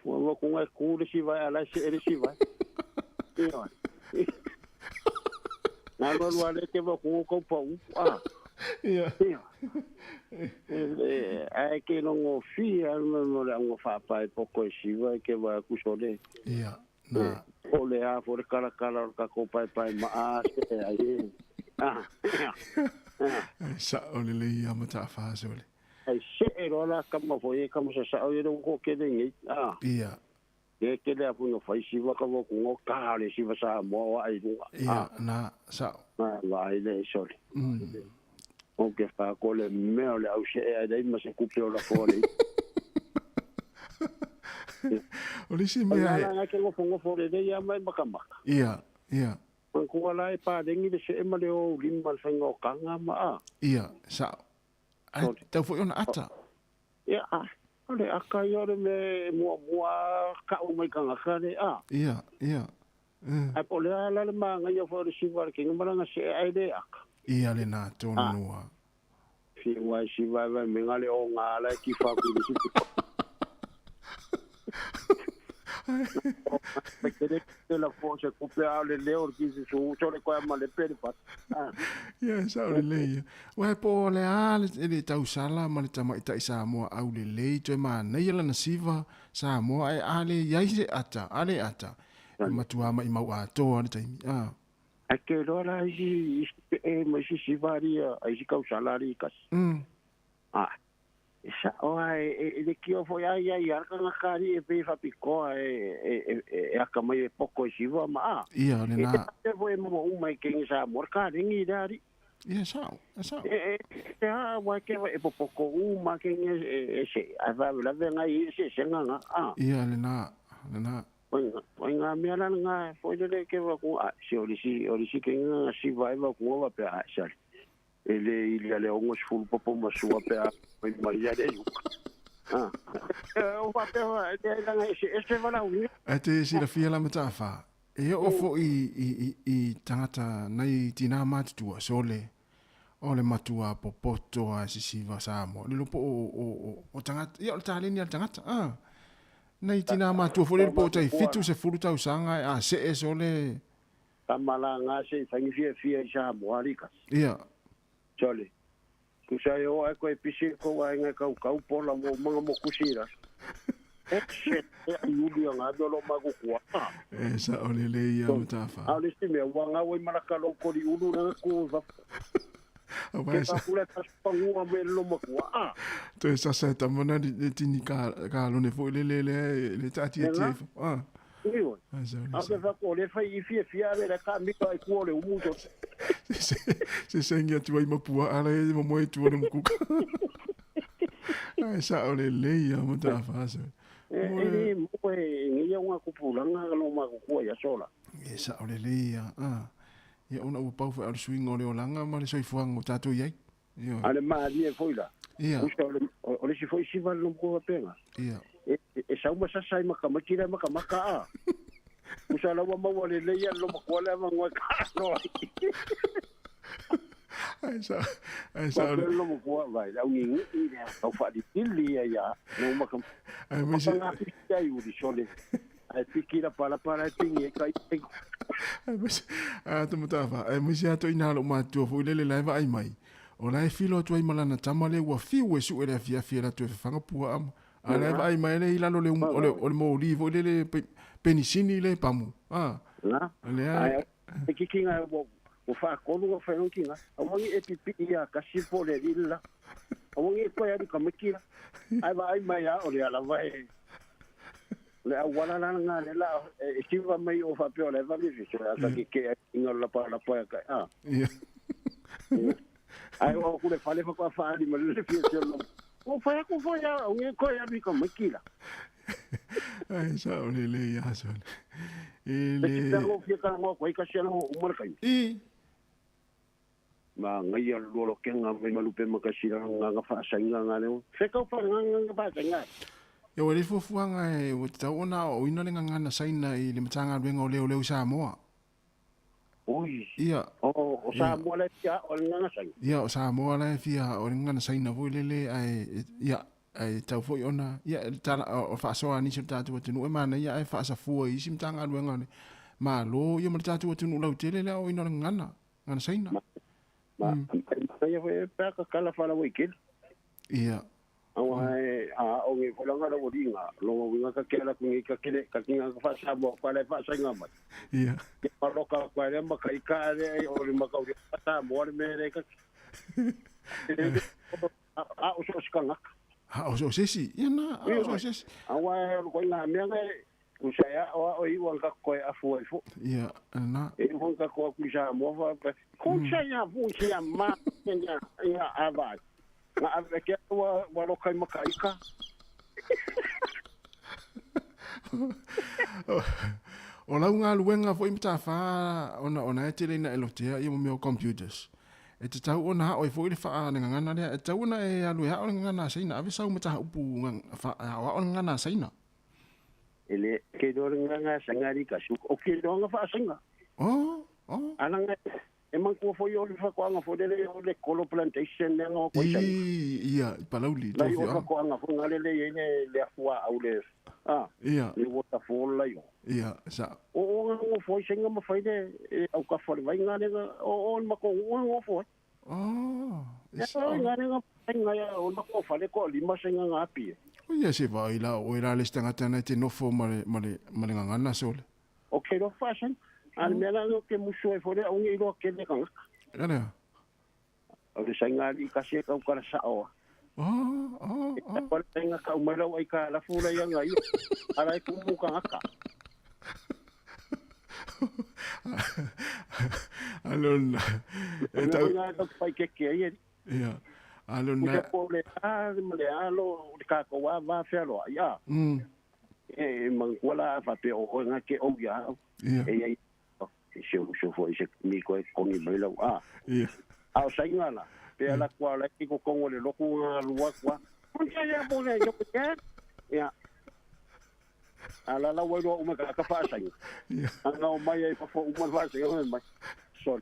wo ku ngai ku le si vai ala se e si vai na lo wale ke va ku ko po ia ai ke no ngo fi al no la ngo fa pa po ko si vai ke va ku so le ia na o le a for kala ka ko pa ma se ai sa o le ia mata fa so le ai se ro la ka mo foi ka mo sa o yo ko ke de ngi ia ke le apu no fai si va ka mo ko ka le si va sa mo ai du ia na sa va ai le so o ke fa ko le me o le au se ai dai ma se ku pe o la fo le o le si me ai na ke ngo fo le de ya mai makamaka ia ko ala e pa de ngi se e ma le o lim mal fa ngo kanga ma ia sa ai tau fo ona ata ia Ole aka yore me mua ka o mai kanga kare a. Ia. Ai po le ala le manga yo for siva ke ngara se ai de aka. Ia le na tonu noa. Fi wa siva va me ngale o ngala ki fa ku ni situ. Perché la forza copiare le orchise su sole qua ma le pere fa. Ia sa o le. Wa po le ale le tau sala ma le tama ita Sāmoa au le le to ma nei la na siva Sāmoa ai ale ia se ata ale ata. Matua mai mau a to ale tai. A che ora si ma si varia ai si causa ri kas. Sa oi le kio foi ai arca na cari e pe fa picco e aka mai poco si va ma. Ia le na. E voi mo mai che sa morca ringi dari. Ia sa. Wa ke e poco ma che se ava la venga se senga Ia le na. Nga mea nga foi le ke va ku si orisi ke nga si vai va ku va pe a sa. Ele le ongo sul popo ma sua pe a mai ya de. O va pe nga ese va la uni. Ate si la fia la matafa. E o fo i tangata nei tina matua sole. O le matua popoto a si va Sāmoa. Le lopo o tangata. Ia o tale ni al tangata. Nei tina matua fo le po tai fitu se fulu tau sanga a se e sole. Tamala nga se fangi fia Sāmoa rika. Ia. Sole. Ku sai o ai ko e pisi ko wa nga kau pola mo mga mo kusira. E yuli nga do lo magu kwa. E sa ole le ia matafa. Ale si me wa nga we maraka lo ko di ulu nga ko va. Ke ta kula ta pangua me lo makua. To sa sa ta mona di tini ka lo ne fo le tati e Io. Ake fa ko le fa I fia le ka mi ka ko le umuto. Se sengia tu ai mapua ala e mo e tu le mukuka. Ai sa ole le ia matafa sa. E mo e ngia unha kupulanga lo magu ya sola. E sa ole le ia. Ia ona ua pau fa al swing o le olanga ma le soifuanga o tātou iai. Ale maa die foi la. Ia. Ole si foi si va lo ko penga. Ia. E sa uma sa sai makamaki makamaka. Usa la wa le le ya lo ko le mangwa ka no. Ai sa ole. Lo ko vai la ngi ni o fa di tilli ya no makam. Ai mi se ai u di sole. Ai pikira para tingi kai. Ai tu matafa. Ai mi se ato ina lo ma tu fo le live ai mai. O lai filo tu ai malana tamale wa fiu e su e fia la tu fanga pua am. Ala vai mai le ilalo le ole mo olivo le penicini le pamu. Ale ai. E kikinga o fa kolu o fa kinga. O mo e pipi ia kasi po le lilla. O mo e ko ya di kamakira. Ai vai mai ya ole ala vai. Le awala la nga le la e tiva mai o fa pe ole va mi fiso asa ke inga la pa ka. Ia. Ai o ku le fale fa fa di ma le fiso no. O fa ya o nge ko ya di kamakira. Ai sa ole le ya so. Ele o fia ka mo ko ka sia no o mar kai. Ma ngai lo kenga me malupe makasira nga fa sainga nga le. Se ka fa nga fa sainga. Yo le fofuanga e o tau ona o ina le ngana saina I le matanga ruenga o leo Sāmoa. Oi. Ia. O Sāmoa le fia o ngana saina. Ia o Sāmoa le fia o ngana saina vo le ai ia ai tau foi ona ia tala o fa soa ni se tatu tunu e mana ia ai fa sa fu I sim tanga ruenga le. Ma lo ia ma tatu tunu lau tele le o ina le ngana saina. Ma ia foi pa ka kala fala weekend. Ia. Awai o ngi folanga ro dinga lo winga ka kela ku ngi ka kele ka kinga ka fa sa bo pa le fa sa ngama. Ia. Pa lo ka kwa le ma kai ka le o le ma ka u ta mo le me le ka. O so skanga. O so sesi. Ia na o so sesi. Awai ko nga me nga ku sa ya o I wan ka ko afu afu. Ia na. E wan ka ko ku sa mo fa ku sa ya fu sa ma ya avai. Nga aveke wa lo kai makaika. O la unga luenga fo imta fa ona e tele na elotea I mo computers. e te tau ona o i fo i le wha ngana lea, e tau ona e alu e hao ngana seina, ave sau mata upu o ngana seina. Ele ke do ngana sangari ka su o ke do nga fa sanga. Oh. Ananga e man ko fo yo fa ko nga fo le kolo plantation le ngo ko sai. Ia, palauli to yo. La ko nga fo ngale le afua au le. Ia. Le waterfall la yo. Ia, sa. O ngo fo senga ma fa de au ka fo vai ngale o ma ko ngo fo. Isa ngale nga ya o ma ko fa le ko lima senga nga api. O ia se vai la o era le stanga tana te no fo male ngana sole. Okay, do fashion. Al mela no ke muso e fore un ilo ke le kan. Ana. O le sanga di ka se ka ukara sa o. Por tenga ka umela wai ka la fula yang ai. Ala ku mu ka aka. Alon. Eta nga to pai ke ai. Ia. Alon na. Ko le mele alo ka ko wa va felo ya. Man wala fa pe o nga ke o ya. Ia. Se foi se mi ko ni mai Ia. A sainga la. Pe ala kwa la ki ko kongo le loku nga lua kwa. Onja ya bole yo ke. Ya. Ala la wo o me ka fa sainga. Anga o mai e fa fo o ma fa sainga mai. Sol.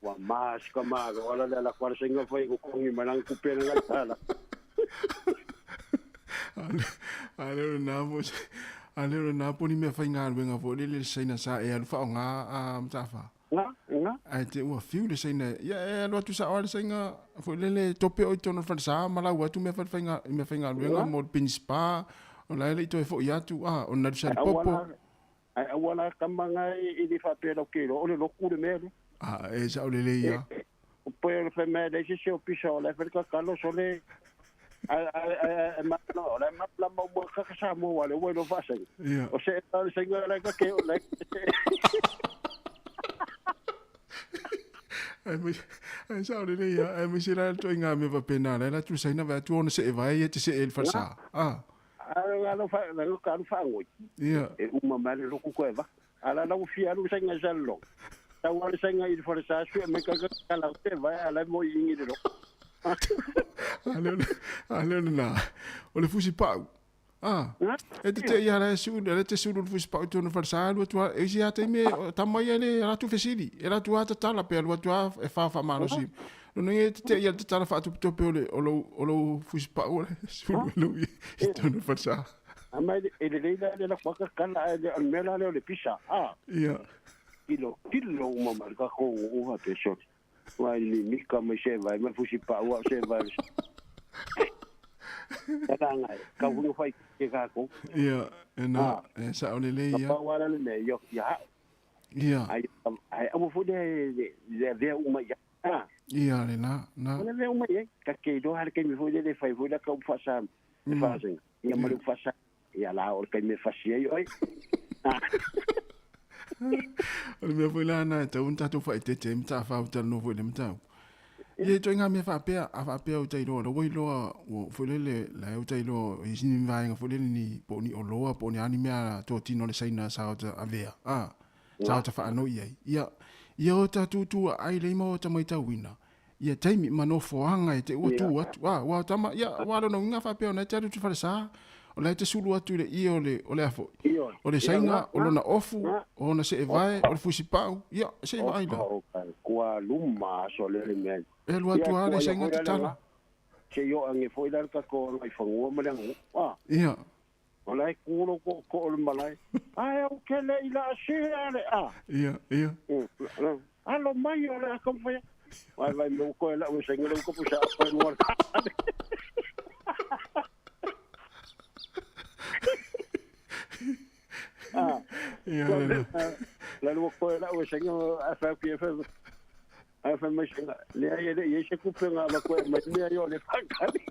Wa mas ka ma wala la kwa sainga foi ko kongi manang ku pe nga tala. Ale na poni me fai ngā wenga fo le seina sa e alu whao ngā mtafa. Nga? Ai te ua fiu le seina. Ia e alu atu sa oale seinga fo le tope o i tono whana sa malau atu me fai ngā wenga mo pin spa o la ele i toi fo i atu o nadu sa popo. Ai awala kamanga i di whapera o kero o le loku le mele. E sa o le le ia. O poe le whai mea leisi se o pisa o le whai kalo so le ma no la ma la mo ka Sāmoa le bueno fase o se está el señor la que la ai sa le ia ai mi sira to inga me va pena la tu sai na va tu on se vai e te se el farsa no fa no ka fa ngoi ia e uma male lo ku va ala la ufia lu sai nga jallo ta wa sai nga il farsa su me ka la te va ala mo ingi de lo Ale na. O le fusi pau. E te ia la su, le te su le fusi pau tu no farsa lu tu e si ate me tamai ele la tu fesili. Era tu ata tala pe lu tu e fa malo si. No e te ia te tala fa tu pe o lo fusi pau le su lu i tu no farsa. Ama ele le la kwaka kala le mela le pisa. Ia. Kilo uma marka ko o pe shot. Wai ni ka me se vai me fusi pa wa se vai. Ka ngai ka hu fai ke ka ko. Ia, na sa o le ia. Pa wa le me yo ya. Ia. Ai amo fu de uma ya. Ia le na. Le ve uma ye ka ke do har ke mi fu de fai fu da ka fa sa. Fa sa. Ia ma lu fa sa. Ia la o ke me fa si ai. O me foi lá na te un tatu fai te mta fa uta no foi le mta. Ye to nga me fa pe o te ro wo lo o foi le la o te ro i sin vai nga foi ni po ni o lo po ni ani me to tino le saina sa o ta avea. Sa o ta fa no ye. Ia o tatu tu ai le mo ta mai ta wina. Ia taimi mano fo hanga te o tu atu. Wa tama ia wa no nga fa pe o na te tu fa sa. O le te sulu atu le i o le afo. O le sainga, o lona ofu, o na se e vai, o le fusi pau. Ia, se e vai la. Kua luma so le men. E lua tu a le sainga te tala. Se yo ange foi dar ka ko ai fangua ma lengo. Ia. O lai kulo ko o le malai. Ai o ke le ila se ale Ia. Alo mai o le kom foi. Vai me ko la o sainga le ko pusa ko no. La luego fue la usengo FEB mais le ye se coupe nga la ko mais me yo le fakali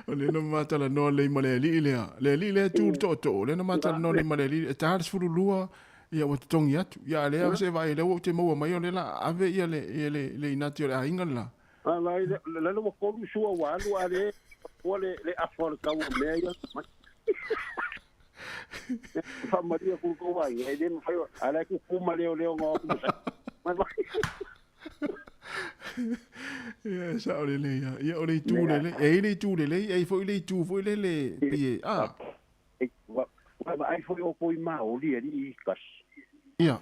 ole no mata la no le male le tu to le no mata no le male li ta har furu lua ia o tongi atu ia le se vai le o te mo mai ole la ave ia le inatio le ainga la la luego ko su wa lu ale ole le afor ka o me ia fa maria ku ko vai e den fa ala ku ku ma leo ngo ku sa Ia sa o le le ia. Ia o le tu le le. E le tu le le. E foi le tu foi le le. Pie. Ah. Wa ai foi o poi maoli ali kas. Ia.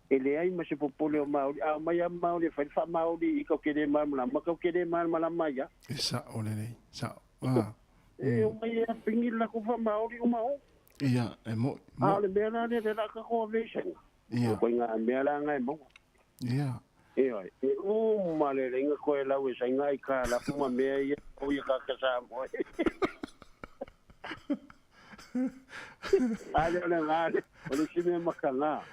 Ele ai ma se popole o maoli. A mai a maoli fa maoli ko kede mal ma ko kede mal mai ya. Sa o le le. Sa. Ah. E o mai a pingila ko fa maoli o mau. Ia, e mo. Ah, le mea ne te raka ko vesen. Ia. Ko nga mea la ngai mo. Ia. Ia. E o male lenga ko e lau e sa ngai ka la kuma mea ia o ia ka sa mo. Ale ole ngale, ole sime makanga.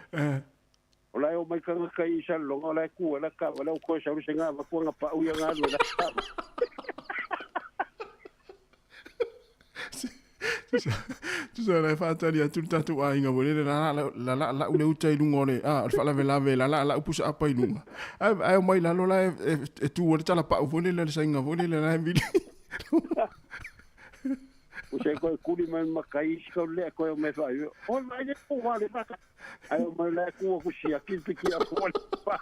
Ola o mai kanga kai sa longa ola ku ola ka ola ko sa ru singa va ko nga pa u ia nga lo la. Tu sa la fata dia tu tatu a inga bole la ule utai lungore ah fa la la upusa apa ilunga ai mai la lola e tu o tala pa vole la singa vole la vili o se ko kuli mai makai ko le ko me fa yo o mai de ko wale fa ai mai la ko ko si aki piki a ko pa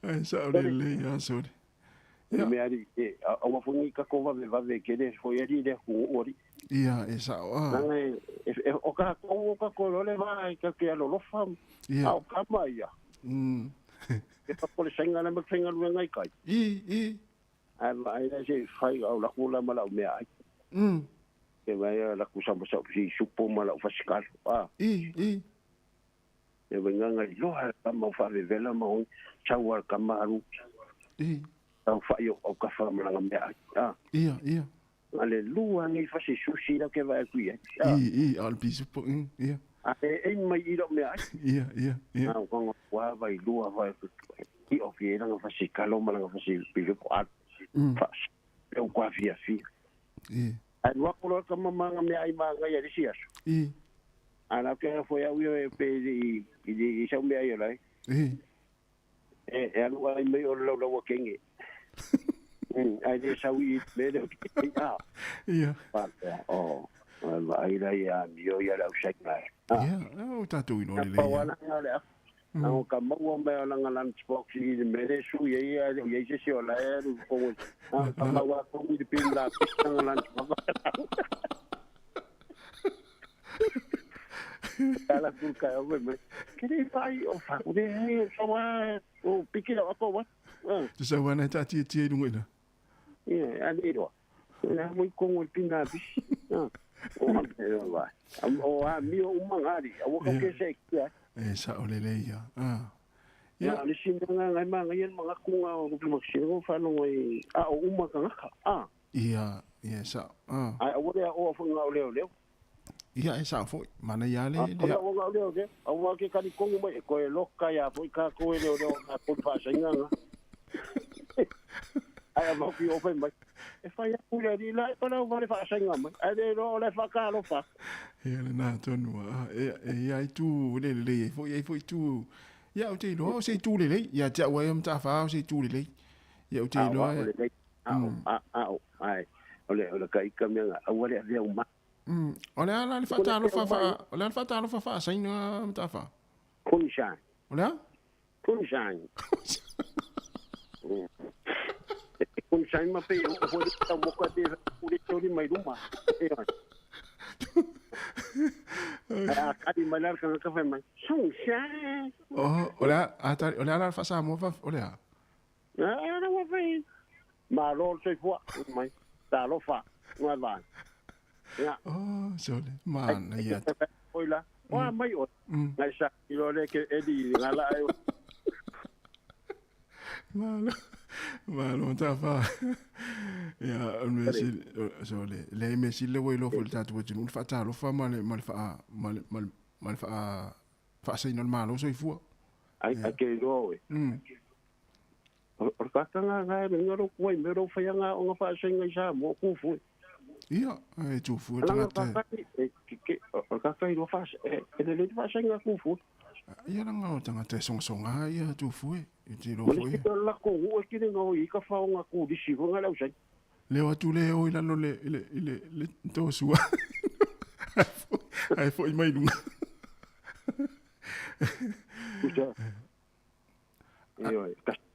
ai sa le ya so me ari o wa fungi ka ko va ke de foi ari de ko ori ia esa o ka ko le va ka ke lo fam au ka mai ya ke pa ko le senga na me senga lu ngai kai ai la se fai au la kula mala me ai ke vai la ku sa si supo mala fasikal e venga ngai lo ha ma fa vela ma on chawar kamaru au fai o ka fa mala me ai ia Aleluia, ni fa si sushi la ke vai qui al piso ia e mai iro me ai ia au ko wa vai lua vai i o fiera nga fa si kalo mala fa si pilo ko at fa eu kwa fia ai wa ko ka mama me ai ma ga ya disia ana ke foi au e pe i sa me ai lai anu ai me o lo wa kenge ai de sa wi me de ia oh ai la ya mio ya la usai mai o tatu ino le ia au ka mo me la lunch box i de mere su ia ia se o la ko ka wa ko mi de pin la lunch box ala kurka o me ke dei fai o fa de so wa o pikira ko wa tu sa wana tati ti lungo ina ali do na mo ko o pin na bi o a mi o mangari o ko ke se ya sa o le ia ya le singa ngai manga yen manga kunga o ku maksiro fa no i a o uma ka ia sa ai o le o fu nga o le ia sa fo mana ya le ya o nga o le o wa ke ka ni kongo mai ko e loka ya fo ka ko le o na ko fa singa ai ma ki o fe mai e fa ya ku le la ko na va le fa singa mai ai de lo le fa ka lo fa ia le na tonu ai tu le fo tu ia o te lo se tu le ia ja wa am ta fa se tu le ia o te lo ai ole kai ka me nga o le le uma ole ala le fa ta lo fa ole fa ta lo fa sa ina ta fa kunshan ole kunshan kunshan ma pe o fo ta mo ka te o le tori mai ruma Kadi malar kan ka fema. Sunsa. Ola ala fa sa mo fa ola. Ana wa fe. Ma lo se fo mai. Ta lo fa. Wa ba. Ya. Sole. Man, ya. Oila. Wa mai o. Ngai sa ilo le ke edi ngala ayo. Malo ta fa. Ya, mesi sole. Le mesi le wo lo fo ta tu tu fa ta lo fa mal fa sai normal o so fu. Ai ke do we. O ka nga me ngaro ko me ro fa nga o fa sai nga sa mo ku fu. Ia, e tu fu ta. O ka ka do fa le fa sai nga ku fu. Ia nga o tanga te songa ia tu fu e te lo foi. La ko o ki no I ka fa nga ku di si nga la usai. Le wa tu le o ila lo le to sua. Ai foi mai lunga. Kusa.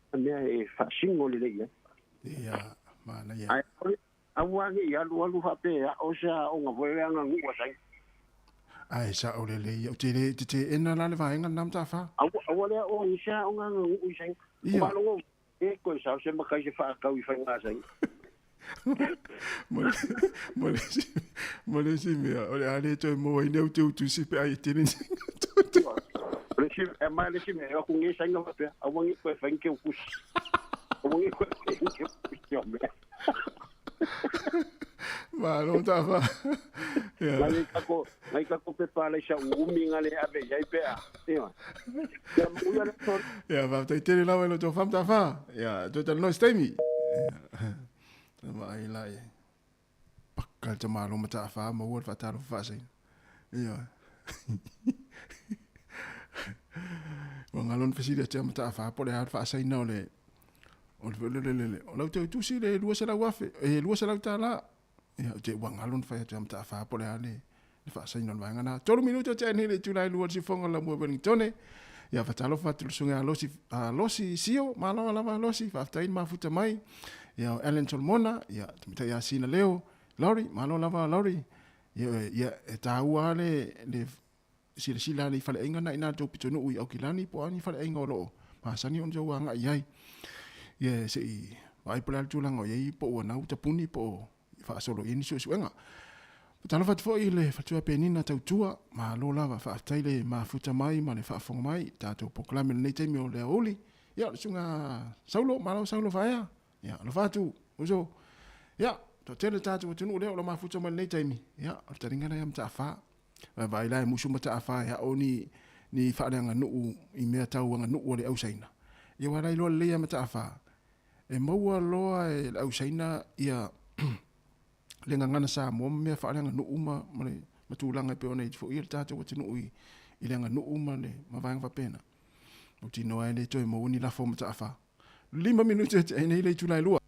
Ka mea e whaasingo le lei. Ia, mana ia. Ai, awangi ia lualu hape o sa o ngā voeanga ngua sai. Ai, sa o le lei. O te ena la le vaenga nam ta wha? Awalea o isa o ngā ngui sai. Ia. Malongo, e koe sa se makai se whaakau I whainga sai. Mole si mea, o le ale toi mo I neu te utu si pe ai tini. E mai le si mea, o kungi sai ngā mapea, awangi koe whainke o kusi. Awangi koe whainke o kusi o mea. Ma, no ta wha. Ngai kako pe pāle sa umi ngā le abe, iai pea. Ia. Ia muia le ton. Ia, va, tai tere lawa ilo tō wham ta wha. Ia, tō tala no staimi. Ma, ai lai. Pakal ta malo ma ta wha, ma uat whataro whasain. Ia. Wa ngalon fasiri te ma ta wha, pole har whasain na ole. O lau te utusi le lua sa lau afe, lua sa lau ta la. Ia, te wangalon whai te ma ta wha, pole har le. Le whasain na wanga na. 3 minuto te ane le tulai lua si fonga la mua Wellingtone. Ia, whatalo whatulusunga losi sio, malo lava losi, whaftain mafuta mai. Ia, Ellen Solomona, ia, tamita ia sina leo, Lauri, malo lava Lauri. Ia, e tāua le sila le whale inga na ina tō pitonu ui au kilani, po ani whale inga o loo. Mahasani on jau anga iai. Ia, se I, vai pole altulango, iai po ua nau tapuni po whaasolo ini suenga. Tala whatfo I le whatua penina tautua, ma lo lava whaftai le mafuta mai, ma le whaafonga mai, tātou poklame le neitemi o le aoli. Ia, sunga saulo, malo saulo whaea. Ia, lo whatu, uso. Ia, to tele tātou tunu leo lo mafuta mai le neitemi. Ia, o taringana ia mta awha. Vai lai musu mta awha, ia o ni whaaleanga nuu, I mea tau anga nuu o le ausaina. Ia warai loa lea mta awha. E maua loa e le ausaina, ia, le ngana Sāmoa mea whaaleanga nuu ma le matulanga pe ona I fo I le tātou tunu I le anga nuu ma le mawanga wapena. O tino ai le toi mo uni la fo mta awha. 5 minuto e nei le tulai lua.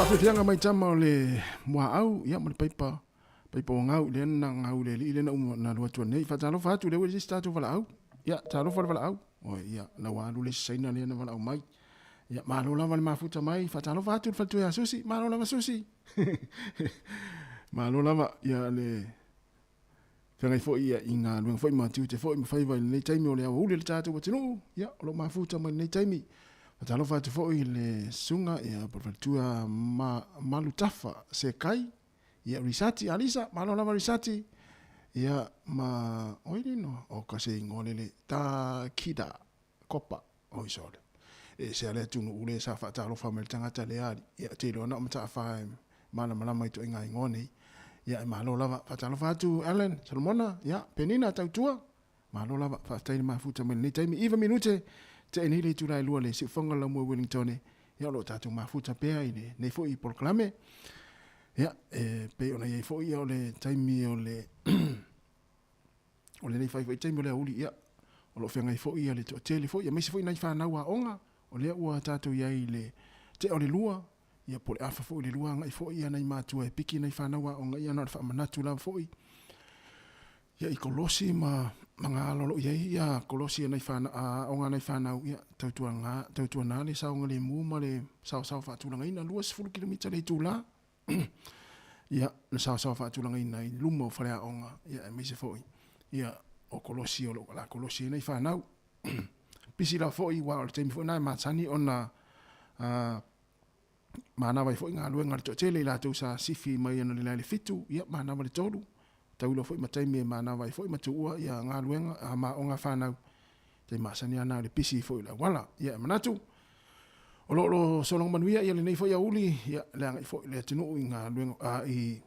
Whawhianga mai tama o le mua au, ia mo le paipa o ngau, le na ngau le li, le na umo na lua tua nei, whatalo whatu le wele statu wala au, ia, talo wala au, o ia, na walu le saina le na wala au mai, ia, malo lava le mafuta mai, whatalo whatu le whatu ya susi, malo lava susi, malo lava, ia le, whengai fo ia inga, luenga fo ima tiu te fo ima whaiva le nei taimi o le au hule le tatu watinu, ia, o lo mafuta mai nei taimi, Talo fatu fo i le sunga ia porfatua malu tafa se kai ia risati alisa malo lava risati ia ma oili no o kase ngolele ta kida kopa o isole e se ale tunu ule sa fa talo fa mel tangata le ali ia te lo na mata fa mana mai to inga ngoni ia malo lava fa talo fatu Allen Salmona ia penina tautua malo lava fa tai mafuta mel ni taimi even minute te ni le tula lua le se fonga la mo Wellington ya lo tatu mafuta pea ile nei fo i proclame ya pe ona ye fo i ole taimi ole ole nei fai taimi ole uli ya o lo fenga i fo i ale to tele fo ya me se fo i nai fa na wa onga ole ua tatu ya ile te ole lua ya pole afa fo ile lua ngai fo i nai matua e piki nai fa na wa onga ya na fa manatu la fo i ya i kolosi mga lolo ia kolosi nei fana onga nei fana ia tautua na le saunga le muma le sao fatulanga ina 2 km le tula ia na sao fatulanga ina i lumo farea onga ia me se foi ia o kolosi o la kolosi nei fana pisi la foi wa o temi foi na matani ona mana vai foi nga luenga to tele la tu sa sifi mai ana le fitu ia mana le tolu taulo foi matai me mana vai foi matua ia nga luenga ma onga fana te masani ana le pisi foi la wala ia manatu o lo solong manuia ia le nei foi uli ia le foi le tunu nga luenga i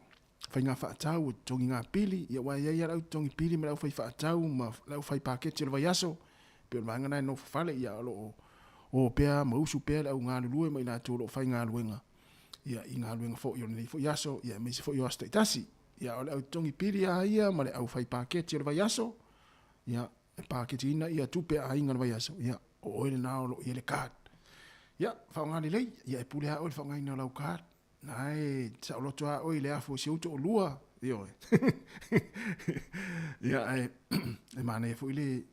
fai nga fa tau tongi nga pili ia wa ia au tongi pili ma fai fa tau ma la fai paket le vayaso pe ma nga no fale ia lo o pea ma usu pea au nga lue mai na tu lo fai nga luenga ia nga luenga foi ia nei foi yaso ia me se foi o staitasi ia ole au tongi piri ia ma le au fai paketi o le vaiaso ia e paketi ina ia tupe a inga le vaiaso ia o oile na o ia le card ia whaongani lei ia e pule a oile whaongai na lau card na e sa o loto a oile a fo si auto o lua ia ia e mana e fo ile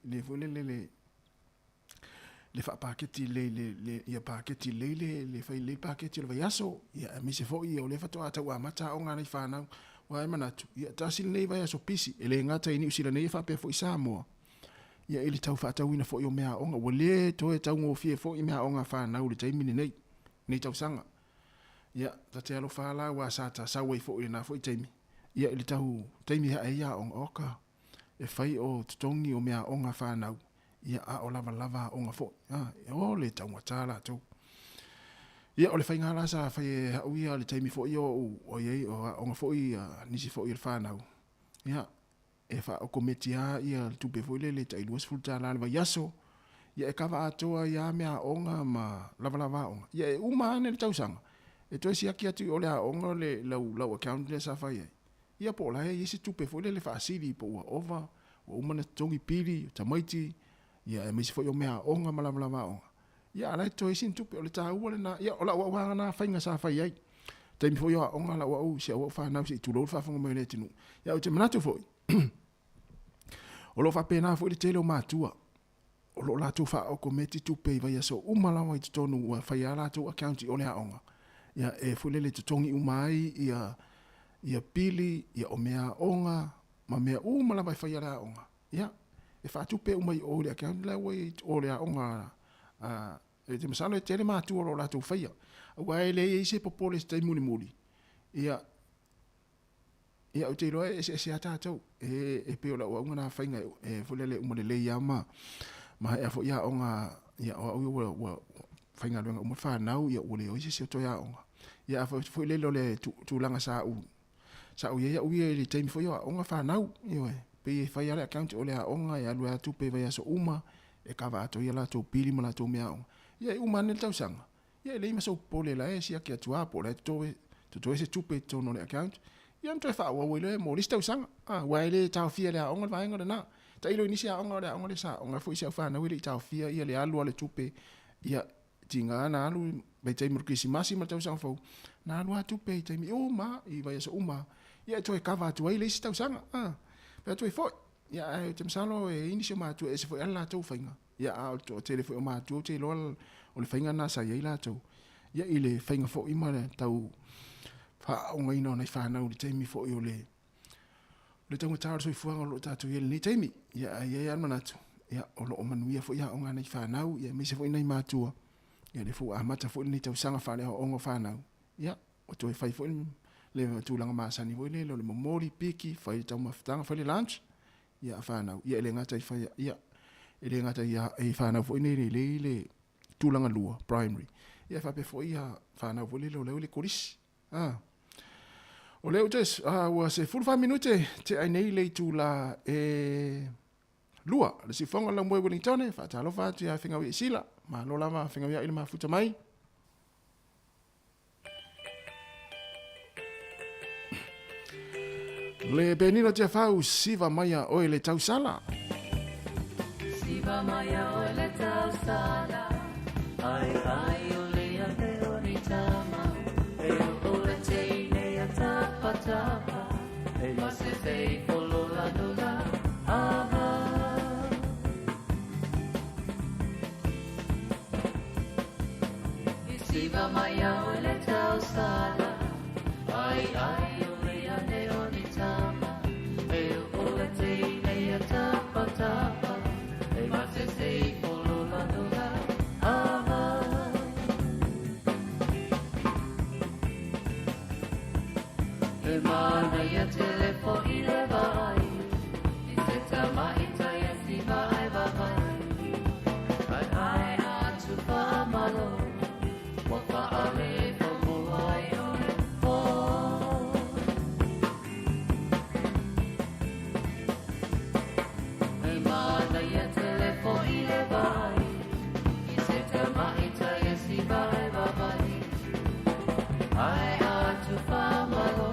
le fa paketi le ia paketi le fai le paketi o le vaiaso ia mi se fo ia o le fa to ata wa mata o ngani whanau wa manatu ia tasil nei vai so pisi ele ngata ini usila nei fa pe fo Sāmoa ia ele tau fa tau ina fo yo mea onga wole to e tau ngo fie fo i mea onga fa na uli taimi nei tau sanga ia tate alo fa la wa sata sa wei fo ina fo i taimi ia ele tau taimi ha ia onga oka e fai o tongi o mea onga fa na ia a o lava onga fo o le tau matala to ia ole fai ngala sa fai hauia le taimi fo io o ye o nga fo i nisi fo i fanau ia e fa o kometia ia tupe fo le tai luas futa la va yaso ia e kava atoa ia mea onga ma lava onga ia e uma ne tau sanga e to sia ki atu ole a onga le lau account le sa fai ia po la e si tupe fo le fa sili po over o uma na tongi pili tamaiti ia e misi fo yo mea onga ma lava onga ia ala to isin tupe o le tau le na ia ola wa na fainga sa fai ai taimi fo yo onga la wa si o fa na si tu lo fa fonga mai le tinu ia o te manatu fo o lo fa pena fo le tele matua o lo la tu fa o kometi tupe vai so umala mai tonu wa fai ala tu account o le onga ia e fo le tongi umai ia pili ia o mea onga ma mea umala vai fai ala onga ia e fa tupe umai o le account la wai o le onga e te masalo e tele mātua o la tau whaia. Au ai le e se popole se tai muli. Ia o te iroa e se a tātou. E peo la unga na whainga e fulele umare le ia ma e a fo ia onga ia o au whainga luenga umar whanau ia ule o isi se o to ia onga. Ia a fo ile lo le tūlanga sa u. Sa u ia ui e le taimi fo ia onga whanau. Ia pe e whaia le account o le a onga e alua tupe vai aso uma. E kava ato ia la tō pili ma la tō mea onga. Ia umane tau sanga. Ia le ima so pole la e si aki atu apo la to se tupe tō no le account. Ia mto e wha ua wile mo lista tau sanga. Wai le tau fia le a onga le vaenga le na. Ta ilo inisi a onga le sa. Onga fo isi au whana wile i tau fia ia le alua le tupe. Ia tinga na alu be te murkisi masi ma tau sanga fo na alu atu pe te mi uma I vai so uma ia toi kava tu ai le si tau sanga pe toi fo ia ai te msalo e inisio ma tu e se fo ala tau fainga ia a to telefo ma tu te lo o le fainga na sa ia la tau ia ile fainga fo I ma tau fa o ngai no nei fa na o te mi fo I o le tau tau so fuanga lo tatu ia ni te mi ia ia manatu ia o lo manuia fo ia o nga nei fa na ia mi se fo nei ma tu ia le fo a mata fo ni tau sanga fa le o ngo fa na ia o toi fai fo le tūlanga māsani hoi le le momori piki whai tau mawhitanga whai le lunch ia whanau ia ele ngata I whai ia ele ngata ia e whanau fwoi nei le tūlanga lua primary ia whape fwoi ia whanau fwoi le leo le korisi o leo tes ua se 45 minute te ai nei le tūla lua le si whonga la mwe Wellingtone whatalo whati a whingawi I sila ma lo lama whingawi a ili mafuta mai le benino te fau siva maya o le tausala. Siva maya o le tausala. Ai ai o le ate o ni tama. E o le te ne a tapa tapa. E ma se te polo la doga. Aha. Siva maya o le tausala. Ai ai o le ate o ni tama. E o le te ne a tapa tapa. E ma se te polo la doga. Aha. E mana ia telefo I le vai. I se tama I taia si vai vai. Ai ai atu pa amalo. Wa pa ale fo mo ai o le po. E mana ia telefo I le vai. I se tama I taia si vai vai. Ai atu pa amalo.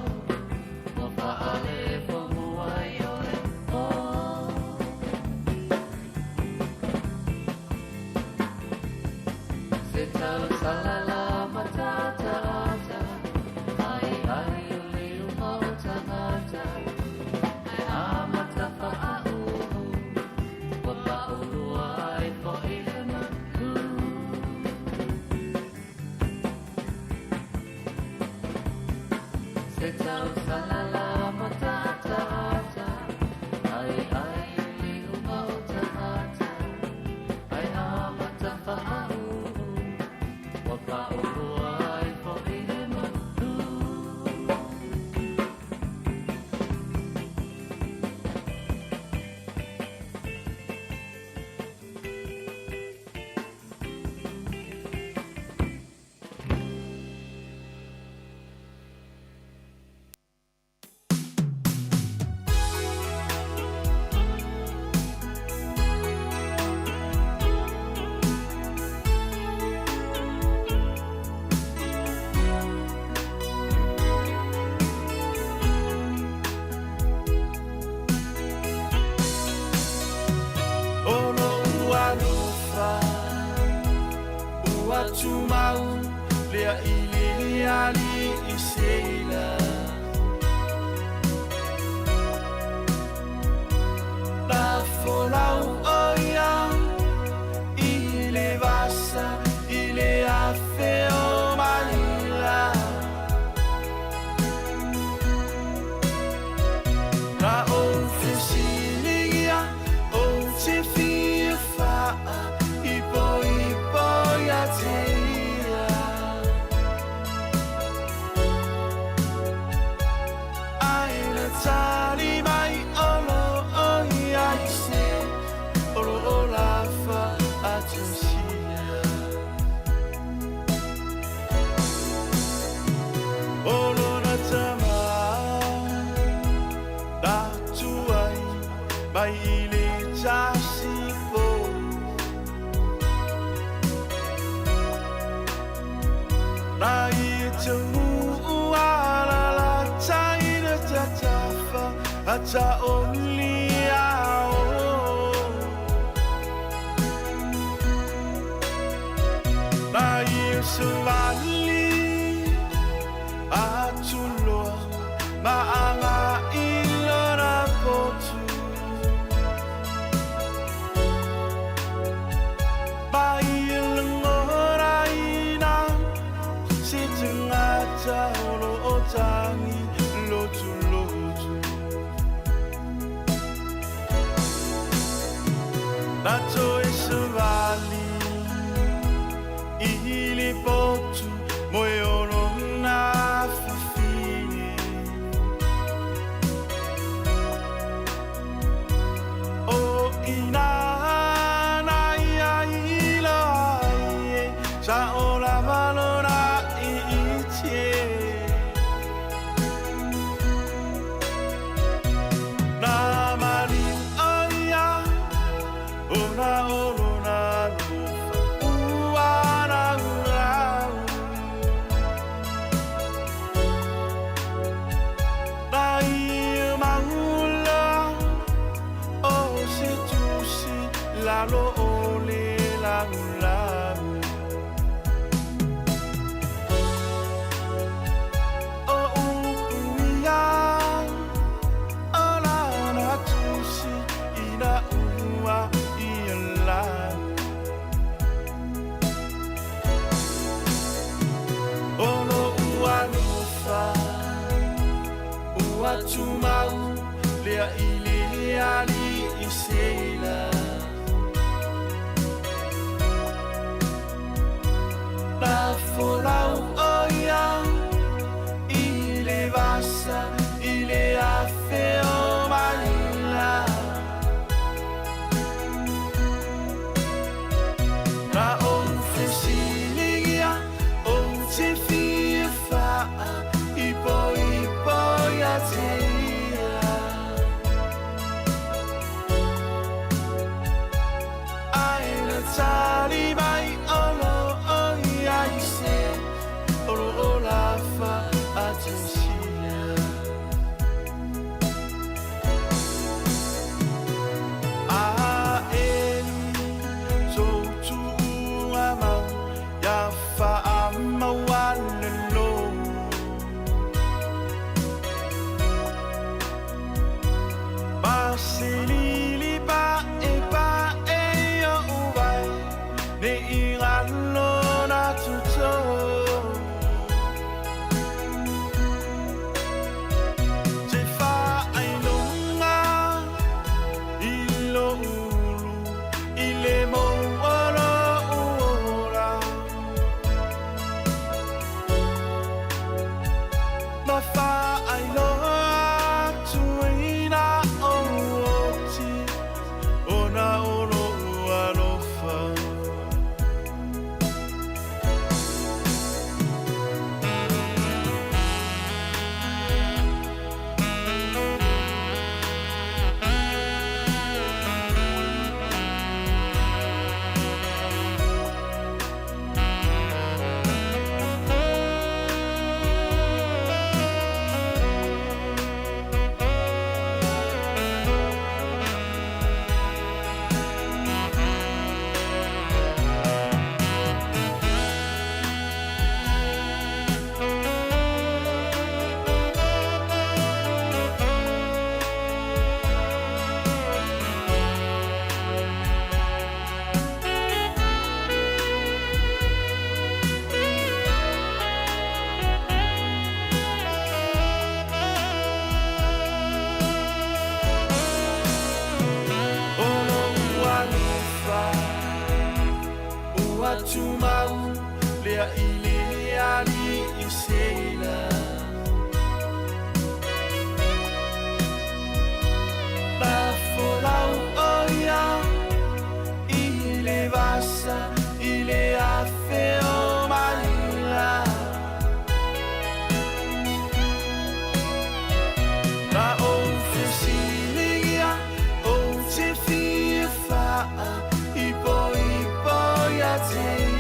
Salala matata ata, ai ai ule umauta mata, ai amata pa au, wapa ulua ai po ilema ku. Setau salala matata ata, ai ai ule umauta mata, ai amata pa au. Tumau lea ili ali iseila la folau oia ile vasa ile afeo malila la officilia o te fifa ipo ya te tali mai olo oi ai se olo ola fa atusia olo na tama da tuai mai ile tasi po na itu ala la taina tata Ata only ao Na suvali atuloa maanga ilona potu bailngora ina situngata olo otangi lotu lotu nato suvali ili potu moyono na fifini o ina na ia ilo ai sa ola valora itie na mali aya ona olona la lo ole la la o uya ala na tusi ina uwa ila ono uwa nufa uwa tumau lea ili ali isela la folau oia il est vassa il est a fait au malila la on fait siligia on te fifa i poi a te ai na tali mai olo la fa attenzione a eni so tu ama ya fa ama wallo basilili ba e yo vai ne irallo na tutto Tumau lea ili ali isela la folau oia il est vassa il est a fait au malila la on fait siligia on te fifa i poi a te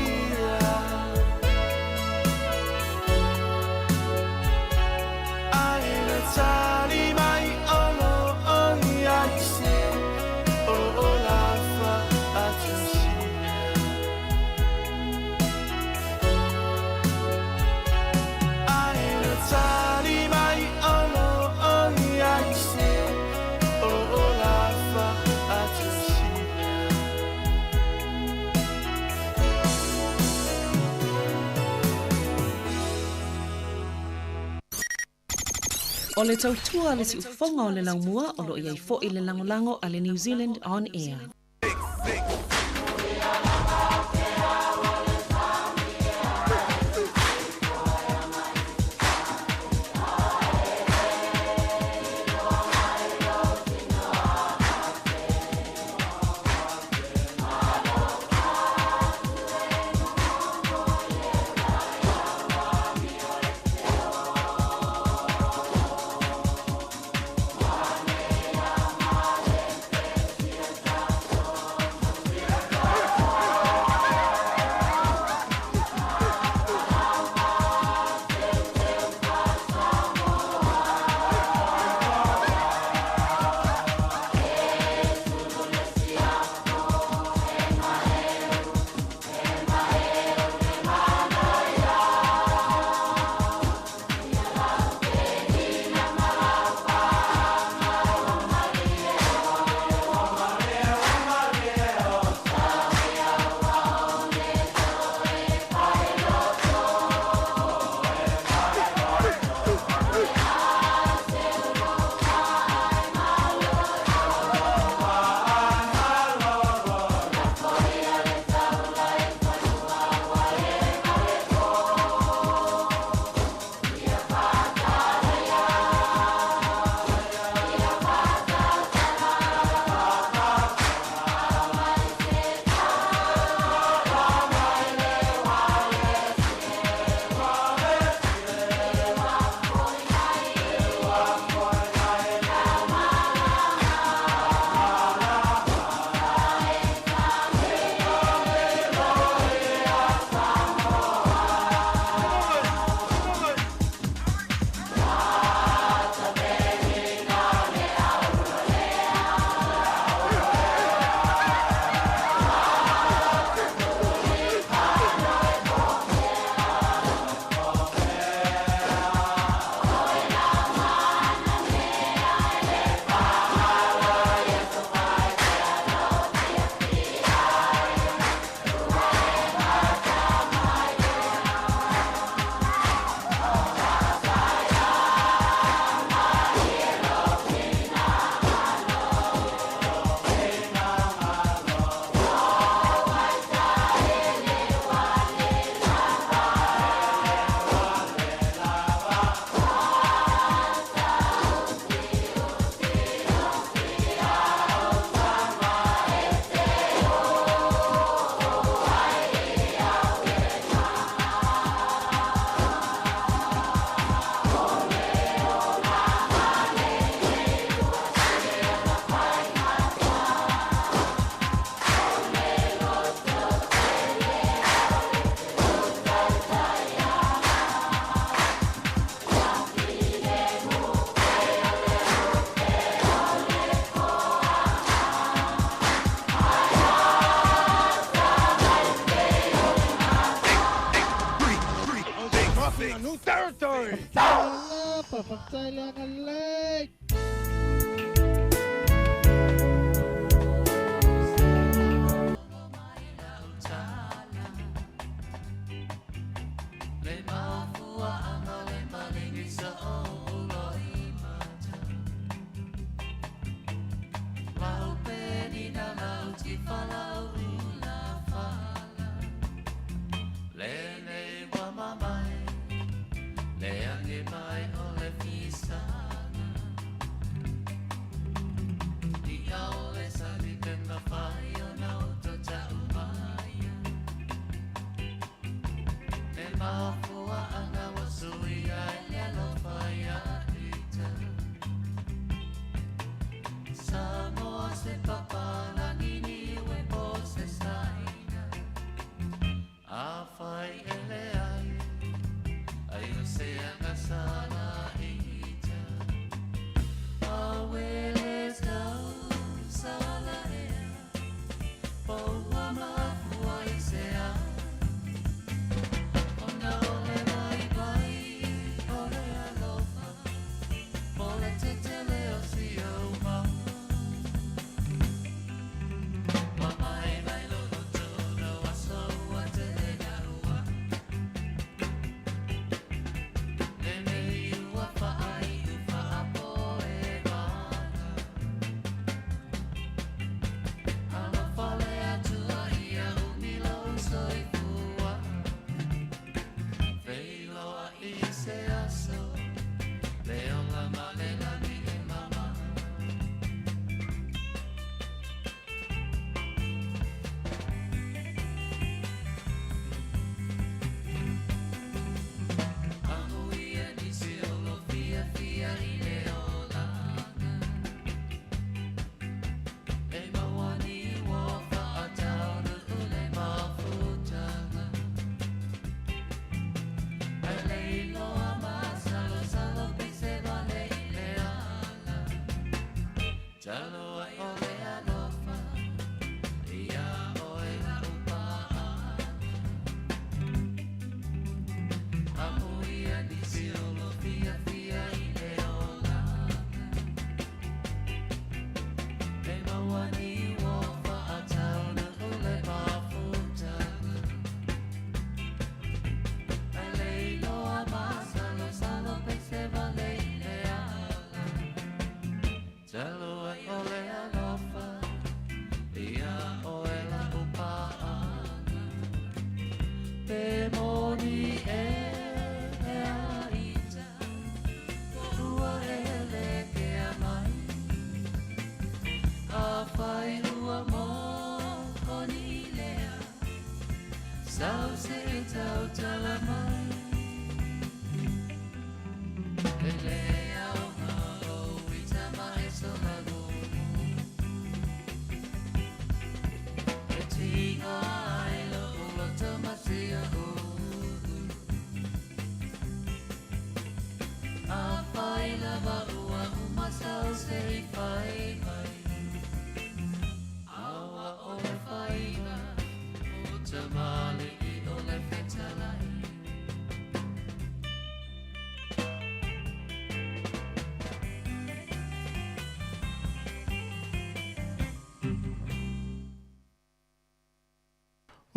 O le tautua le si ufonga o le laumua o lo iai fo i le langolango a le New Zealand On Air. Sāmoa se papala nini we po se saina. A whai ele ai, ai o se anga sala ita. A wele stau sala ea, po a mafua i se a. Ona ole mai vai, ole aloha, po le tetele o si o ma.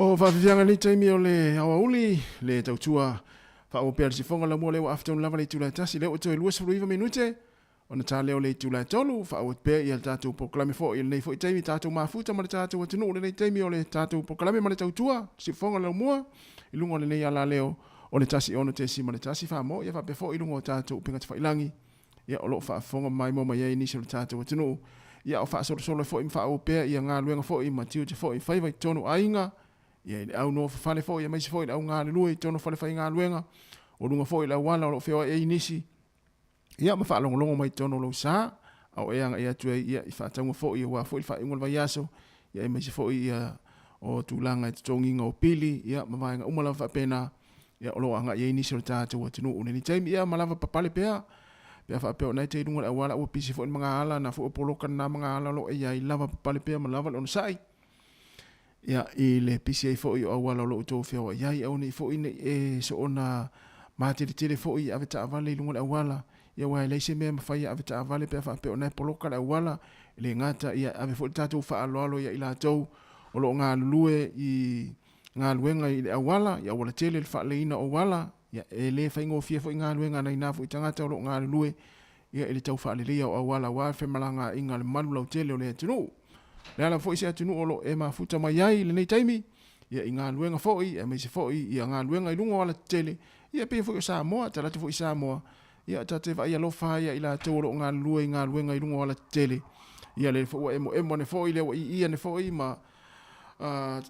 O whawhianga ni taimi o le awa uli, le tautua, wha o pēr si whonga la mua leo afton lava le tūlai tasi, leo o toi luas fruiva minute, o na tā leo le tūlai tolu, wha o pēr i al tātou proklame fo, i le nei fo i taimi tātou mafuta, ma le tātou atunu, le nei taimi o le tātou proklame ma le tautua, si whonga la mua, i lungo le nei ala leo, o le tasi ono te si ma le tasi wha mo, ia wha pe fo i lungo o tātou pinga te whailangi, ia o lo wha whonga mai mo mai ei nisi o le tātou atunu, ia o wha solo fo i mwha o pēr, ia ngā luenga fo i ma tiu te fo i whaiva i tonu ainga, ia au no fale fo ia mai se fo au ngā lui tono fale fai ngā luenga o lunga fo la wala o feo e inisi ia ma fa longo mai tono lo sa au e anga ia tu ia i fa tango fo ia wa fo i fa ingol vai aso ia mai se fo ia o tulanga te tonginga o pili ia ma vai nga umala fa pena ia o lo anga ia inisi o tātou atunu o ni time ia malava papale pea pea fa peo nai te lunga wala o pisi fo mga ala na fo poloka na mga ala lo ia i lava papale pea malava lo sai ia i le PCA fo i o wala lo to feo ia i au nei fo i e so ona mate te fo i ave ta vale lunga wala ia wa le se me fai ave ta vale pe fa pe ona poloka la wala le ngata ia ave fo tatu fa alo ia ila to o lo nga lue i nga luenga i wala ia wala tele fa le ina o wala ia e le fa ngo fie fo nga luenga na ina fo i tangata o lo nga lue ia ile tau fa le ia o wala wa fe malanga inga le malu lo tele o le tunu le ala foi se atunu olo e mafuta mai ai le nei taimi ia inga luenga foi e mai se foi ia nga luenga i lunga wala tele ia pe foi Sāmoa tala te foi Sāmoa ia tate vai lo fa ia ila te olo nga luenga i lunga wala tele ia le foi emo ne foi le ia ne foi ma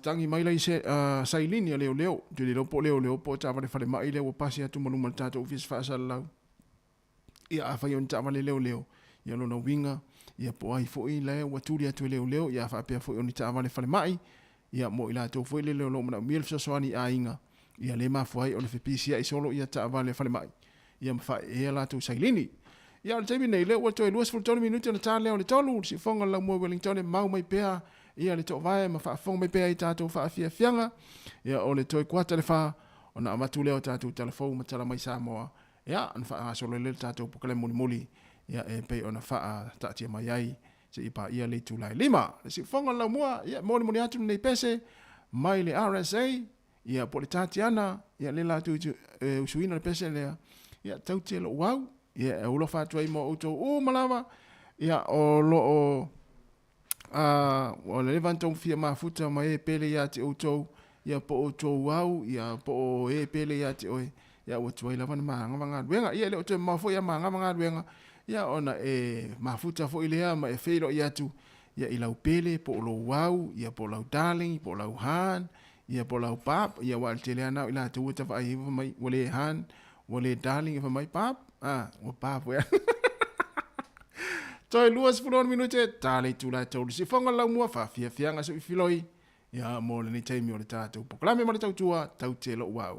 tangi mai lai se sailini leo te le leo po ta vale fale mai leo pasi atu maluma tata ofis fa salau ia afa yon ta vale leo ia lo na winga ia po ai foi le waturi atu leo ia fa pe foi oni ta vale fale mai ia mo ila to foi leo lo na mil soani ainga ia le ma foi on FEB ia solo ia ta vale fale mai ia fa ia la to sailini ia le temi nei le wa to luas for 20 minuti na ta leo le tolu si fonga la mo Wellington mau mai pea ia le to vai ma fa fonga mai pea i tato fa fianga ia o le to kwata le fa ona amatu leo tato telefon ma tala mai Sāmoa ia an fa solo le tato pokale moli ia e pe ona fa ta tia mai ai se ipa ia le tu lai lima se fonga la mua ia moni atu nei pese mai le RSA ia po le tatiana ia le la tu usuina le pese le ia tau te lo wow ia e ulo fa tu ai mo auto o malava ia o lo o le levanton fia mafuta mai e pele ia te auto ia po auto wow ia po e pele ia te oi ia o tu ai lava ma nga wenga ia le auto ma fo ia ma nga wenga ia ona e mafuta fo ilea ma e feilo ia tu ia i lau pele po lo wow ia po lau darling po lau han ia po lau pap ia wal tele ana ila tu ta fa i mai wale han wale darling fa mai pap o pap we toi luas fulon minute tale tu la tu si fonga lau mua fa fia nga so filoi ia mo le ni taimi o le tatu poklame ma le tau tua tau te lo wow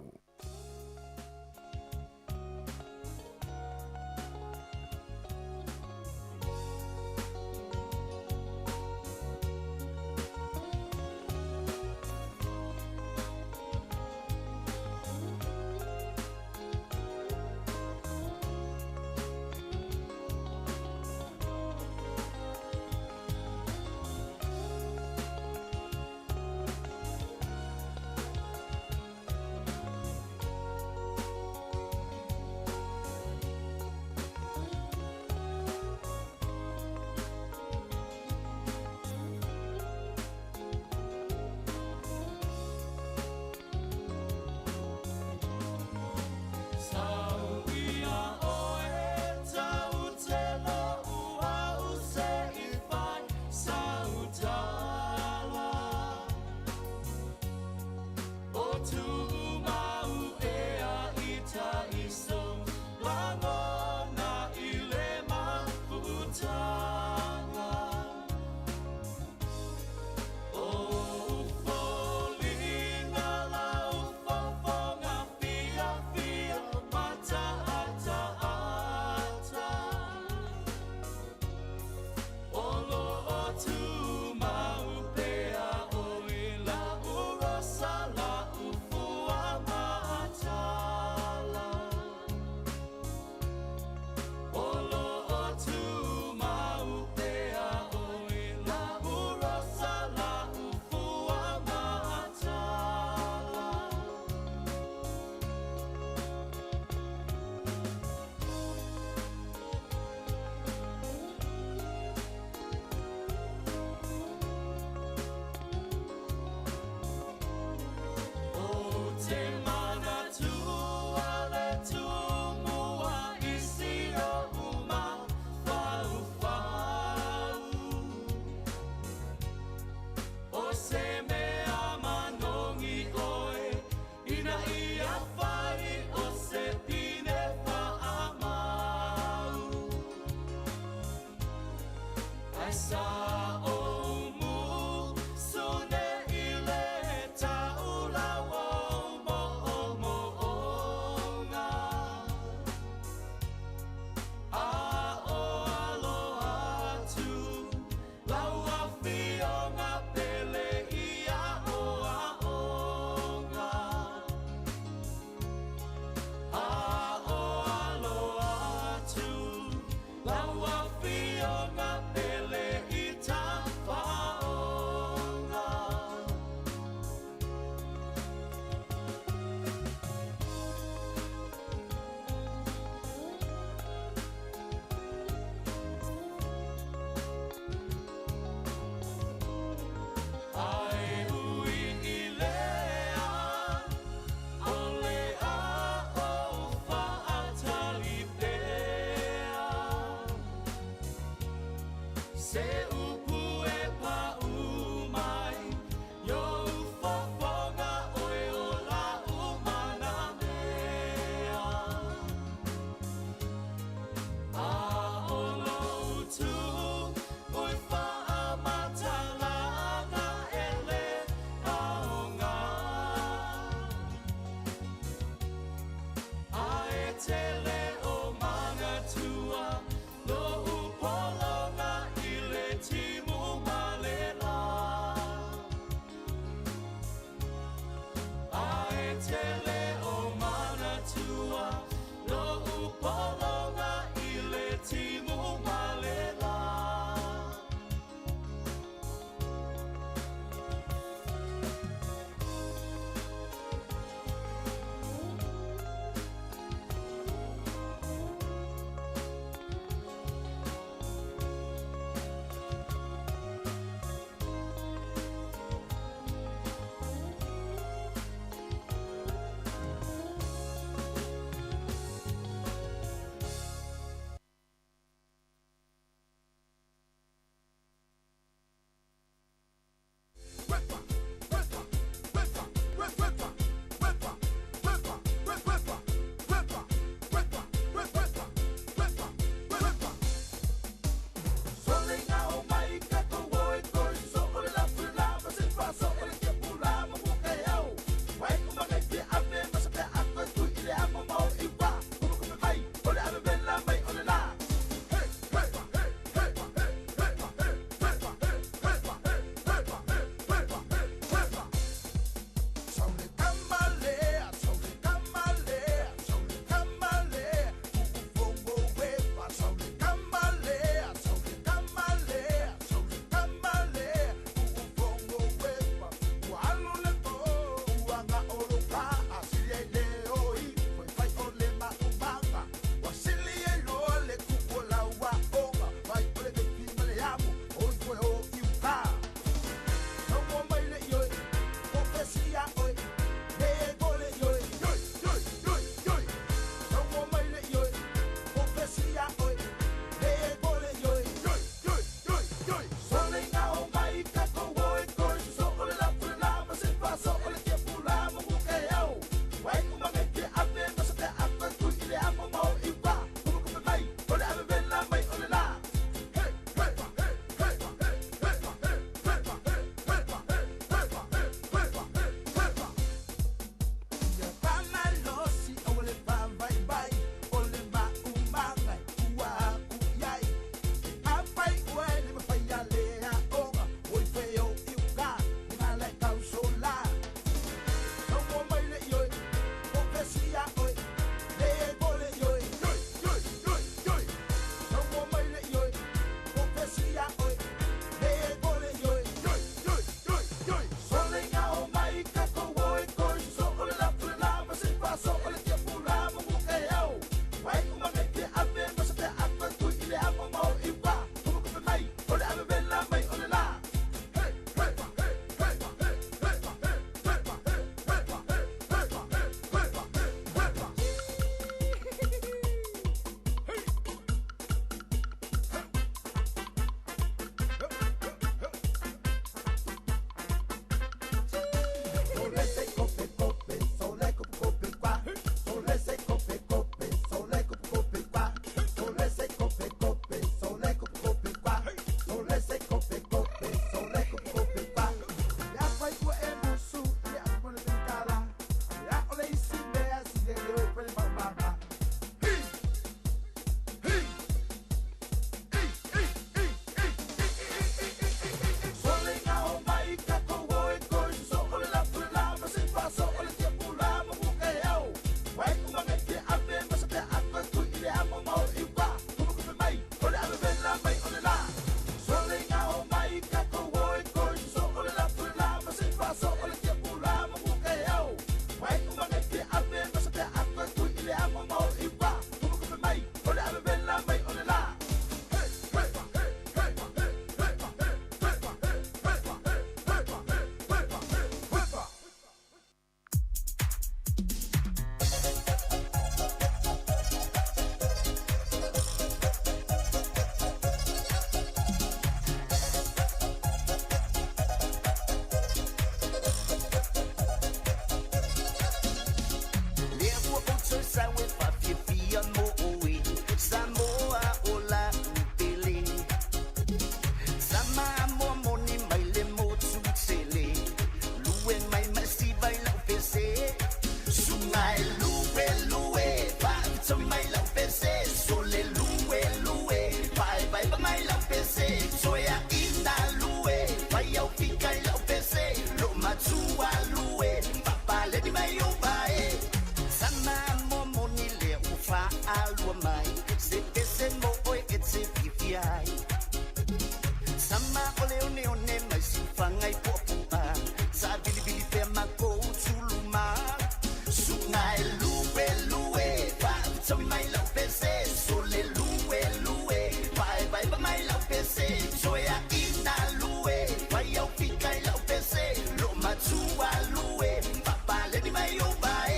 tsawi mai lau pese sole lue lue vai vai ba mai lau pese soya ina lue vai au fika lau pese lo matua lue papa le di mai o vai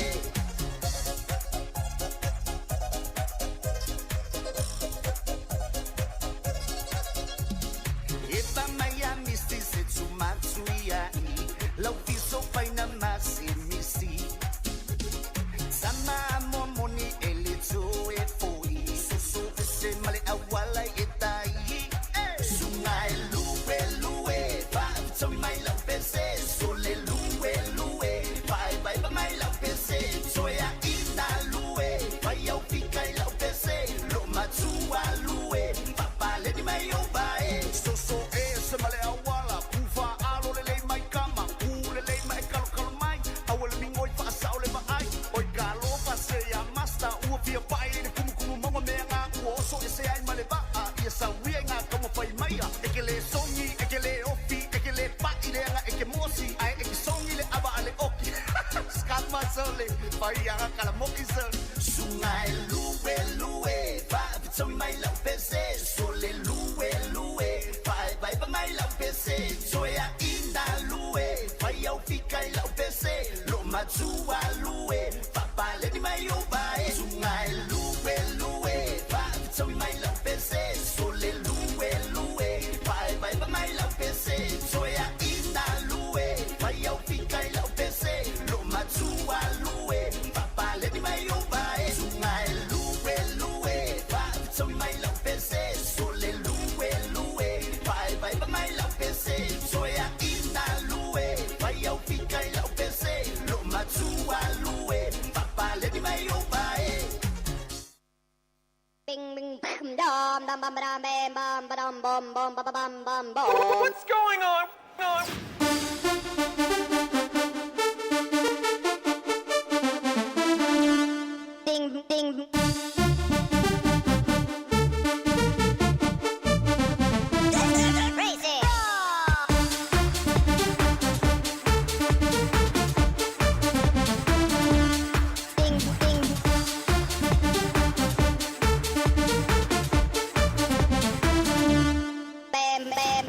eba mai a misti se tsumatsuia lau fiso pai na masi misi sama momoni elitso e foi susu se male awala etai sungai lue lue va so mai lau pese sole lue lue vai vai ba mai lau pese soya ina lue vai au fika lau pese lo matua lue papa le di mai o vai so se male awala kufa alo le mai kama ule le mai kalo mai awal mingoi fa saule ba ai oi galo fa se ya masta u pia pai ni kumu mama me nga u so se ai male ba ia sa wi nga como pai mai ekele songi ekele ofi ekele pa ile nga ekemosi ai ekesongi le aba ale oki skama sole pai nga kala mo isel sungai lue lue va so mai la pese sole lue lue vai vai ba mai la pese soya ina lue vai au fika la pese lo matua lue papa le di mai o vai sungai lue lue va so mai la pese sole lue lue vai vai ba mai la pese soya ina lue vai au fika la pese lo matua lue papa le di mai o vai sungai lue lue va so mai la pese sole lue lue vai vai ba mai la pese soya ina lue vai au fika la pese lo matua lue papa le di mai o vai Bing bing bam dum dum bum bam bam bam bum bum bum bum bum bum. What's going on? Ding ding. Crazy. Ding ding. Bam bam.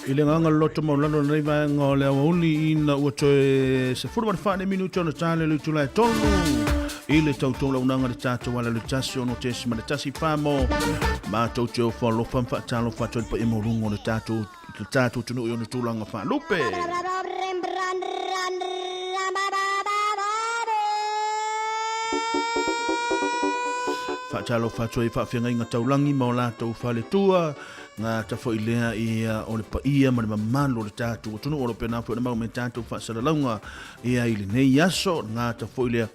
Ile nganga loto mo lano nei vai ngole uli ina uotoe se furu fane minuto no tale lu tula tolu ile tautou la unanga de tato wala le tasio no tesi ma de tasi famo ma tautou fo lo fam fa talo fa tol pa imorungo de tato tunu yo no tulanga fa lupe fa talo fa toi fa fenga inga taulangi ma la tau fa le tua nga ta fo ilea ia o le paia ma le mamalo le tatu tunu o le pena fo le mau me tatu fa sala launga ia ile nei aso nga ta fo ilea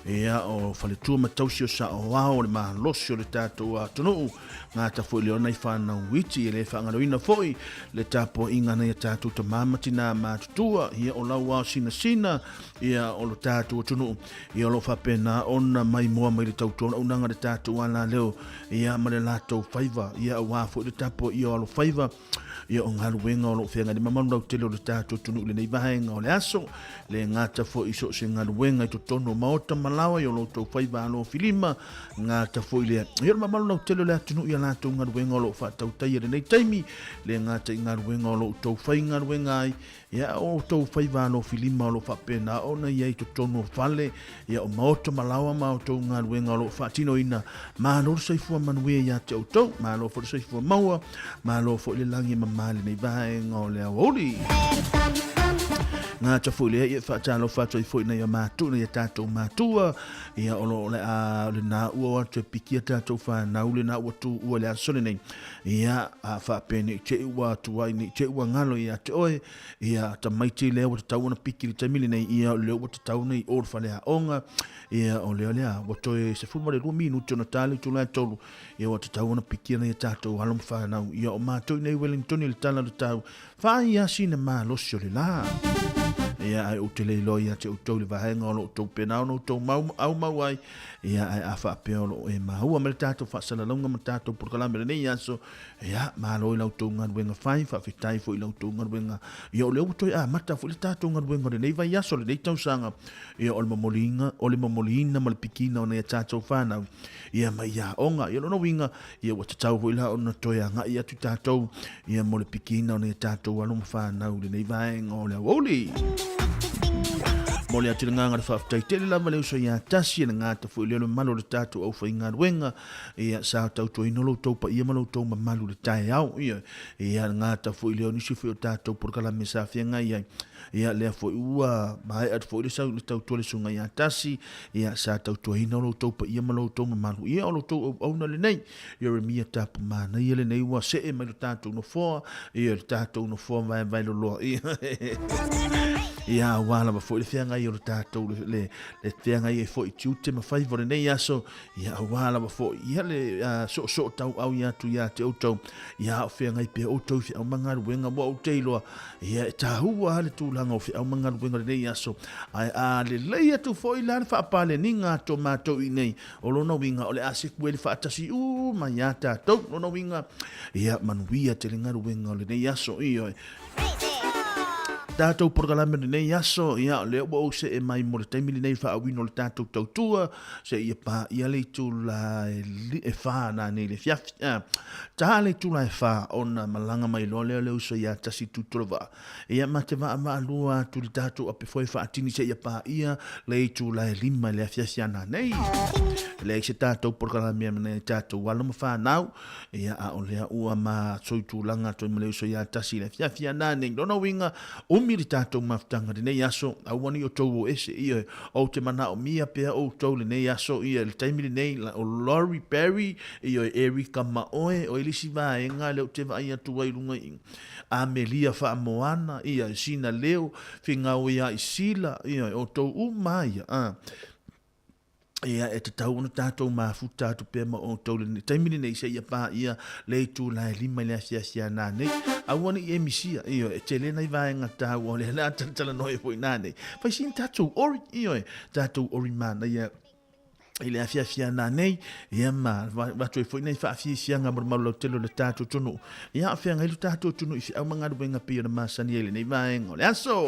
ia o faletua matausio sa o wao le malosio le tatu tunu nga ta fo ilea nei fa na witi le fa ngaloina foi le tapo inga nei tatu ta mama tina ma tutua ia o lawa sina ia o lo tatu tunu ia lo fa pena ona mai moa mai le tautu ona nga le tatu ala leo ia ma le lato faiva ia wa fo le tapo ia o lo faiva ia o ngalu wenga o lo fenga di mamanu lau tele o le tatu tunu le nei vahenga o le aso le ngata fo iso se ngalu wenga i to tono maota malawa ia o lo tau faiva alo filima ngata fo ile ia mamanu lau tele o le atunu ia lato ngalu wenga o lo fa tau tai le nei taimi le ngata i ngalu wenga o lo tau fai ngalu wenga ai ia o tau faiva alo filima o lo fa pena ona ia i to tono fale ia o maota malawa ma o tau ngalu wenga o lo fa tino ina ma lo saifua manuia ia te o tau ma lo fo saifua maua ma lo fo le langi mali nei vaenga o le aoli ngā ta fo le ia fa talo fa to fo na ia matu na ia tatou matua ia o le a le na ua te pikia tatou fa na ule na ua tu ua le asole nei ia a fa pene che ua tuai ni che ua ngalo ia te oe ia ta maiti le o tau na piki le tamili nei ia le o tau nei o fa le onga ia o le a o toe se fuma le 2 minuto na tali tu la tolu ia o tau na piki na ia tatou halom fa na ia o matou nei Wellington le tala le tau fa ia sina ma lo le la ia ai o te leilo ia te utou le vahenga o lo utou pena o no utou mau ai ia ai a wha peo lo e mahua me le tātou whaasala launga ma tātou porkalame le nei aso ia malo i lau tau ngaruenga whai wha whitai fo i lau tau ngaruenga ia o le utoi a mata fo i le tātou ngaruenga le nei vai aso le nei tau sanga ia o le mamolina ma le pikina o nei tātou whanau ia mai ia onga ia lona winga ia wa tatau fo i la o na toi a ngai atu tātou ia mo le pikina o nei tātou aloma whanau le nei vahenga o le awoli Mole ati nganga le whaftai tele lava leo so ia tasi na ngata fu leo malo le tatu au fa inga wenga ia sa tau to inolo to pa ia malo to ma malu le tai au ia ngata fu leo ni si fu tatu por kala mesa fianga ia le fu ua mai at fu le sa le tau to le sunga ia tasi ia sa tau to inolo to pa ia malo to ma malu ia lo to au na le nei ia mia tap ma na ia le nei wa se e mai le tatu no fo ia le tatu no fo vai lo ia wala ma fo le fianga i o tātou le fianga i e fo i tiute ma fai vore nei aso ia wala ma fo ia le so tau au ia tu ia te autou ia o fianga i pe autou fi au mangaru wenga mo au teiloa ia ta hua le tūlanga o fi au mangaru wenga le nei aso ai a le leia tu fo i lana wha apale ninga to mātou i nei o lona winga o le asiku e le wha atasi ma ia tātou lona winga ia manuia te le ngaru wenga o le nei aso i oi Tātou porkalame nei aso ia le o se e mai mo le taimili nei fa awino le tātou tautua se ia pa ia le tula e fa na nei le fiafi ta le tula e fa ona malanga mai lo le uso ia tasi tutulova ia mate va ma lua tu le tātou ape foi fa atini se ia pa ia le tula e lima le fiafi ana nei le se tātou porkalame nei tātou wala ma fa nau ia a o le ua ma soitulanga to le uso ia tasi le fiafi ana nei dona winga miri tātou maftanga nei aso awani o tau ese ia o te mana o mia pea o tau le nei aso ia le taimiri nei o Laurie Perry ia Erika Maoe o elisi vaenga leo te vai atu ai lunga Amelia Faamoana ia sina leo finga o ia isila ia o tau umaya ia e te tau na tātou mafuta tu pēma o tau le taimini nei se ia pā ia le tu la lima le asia nā nei awani e misia iyo e te lena i vaenga tāu o le la tala noe poi nā nei fai sin tātou ori iyo e tātou ori mana ia ile afia na nei ia ma watu e foi nei fa afia nga marmalo telo le tātou tunu ia afia nga le tātou tunu i au manga wenga pia na masani ele nei vaenga le aso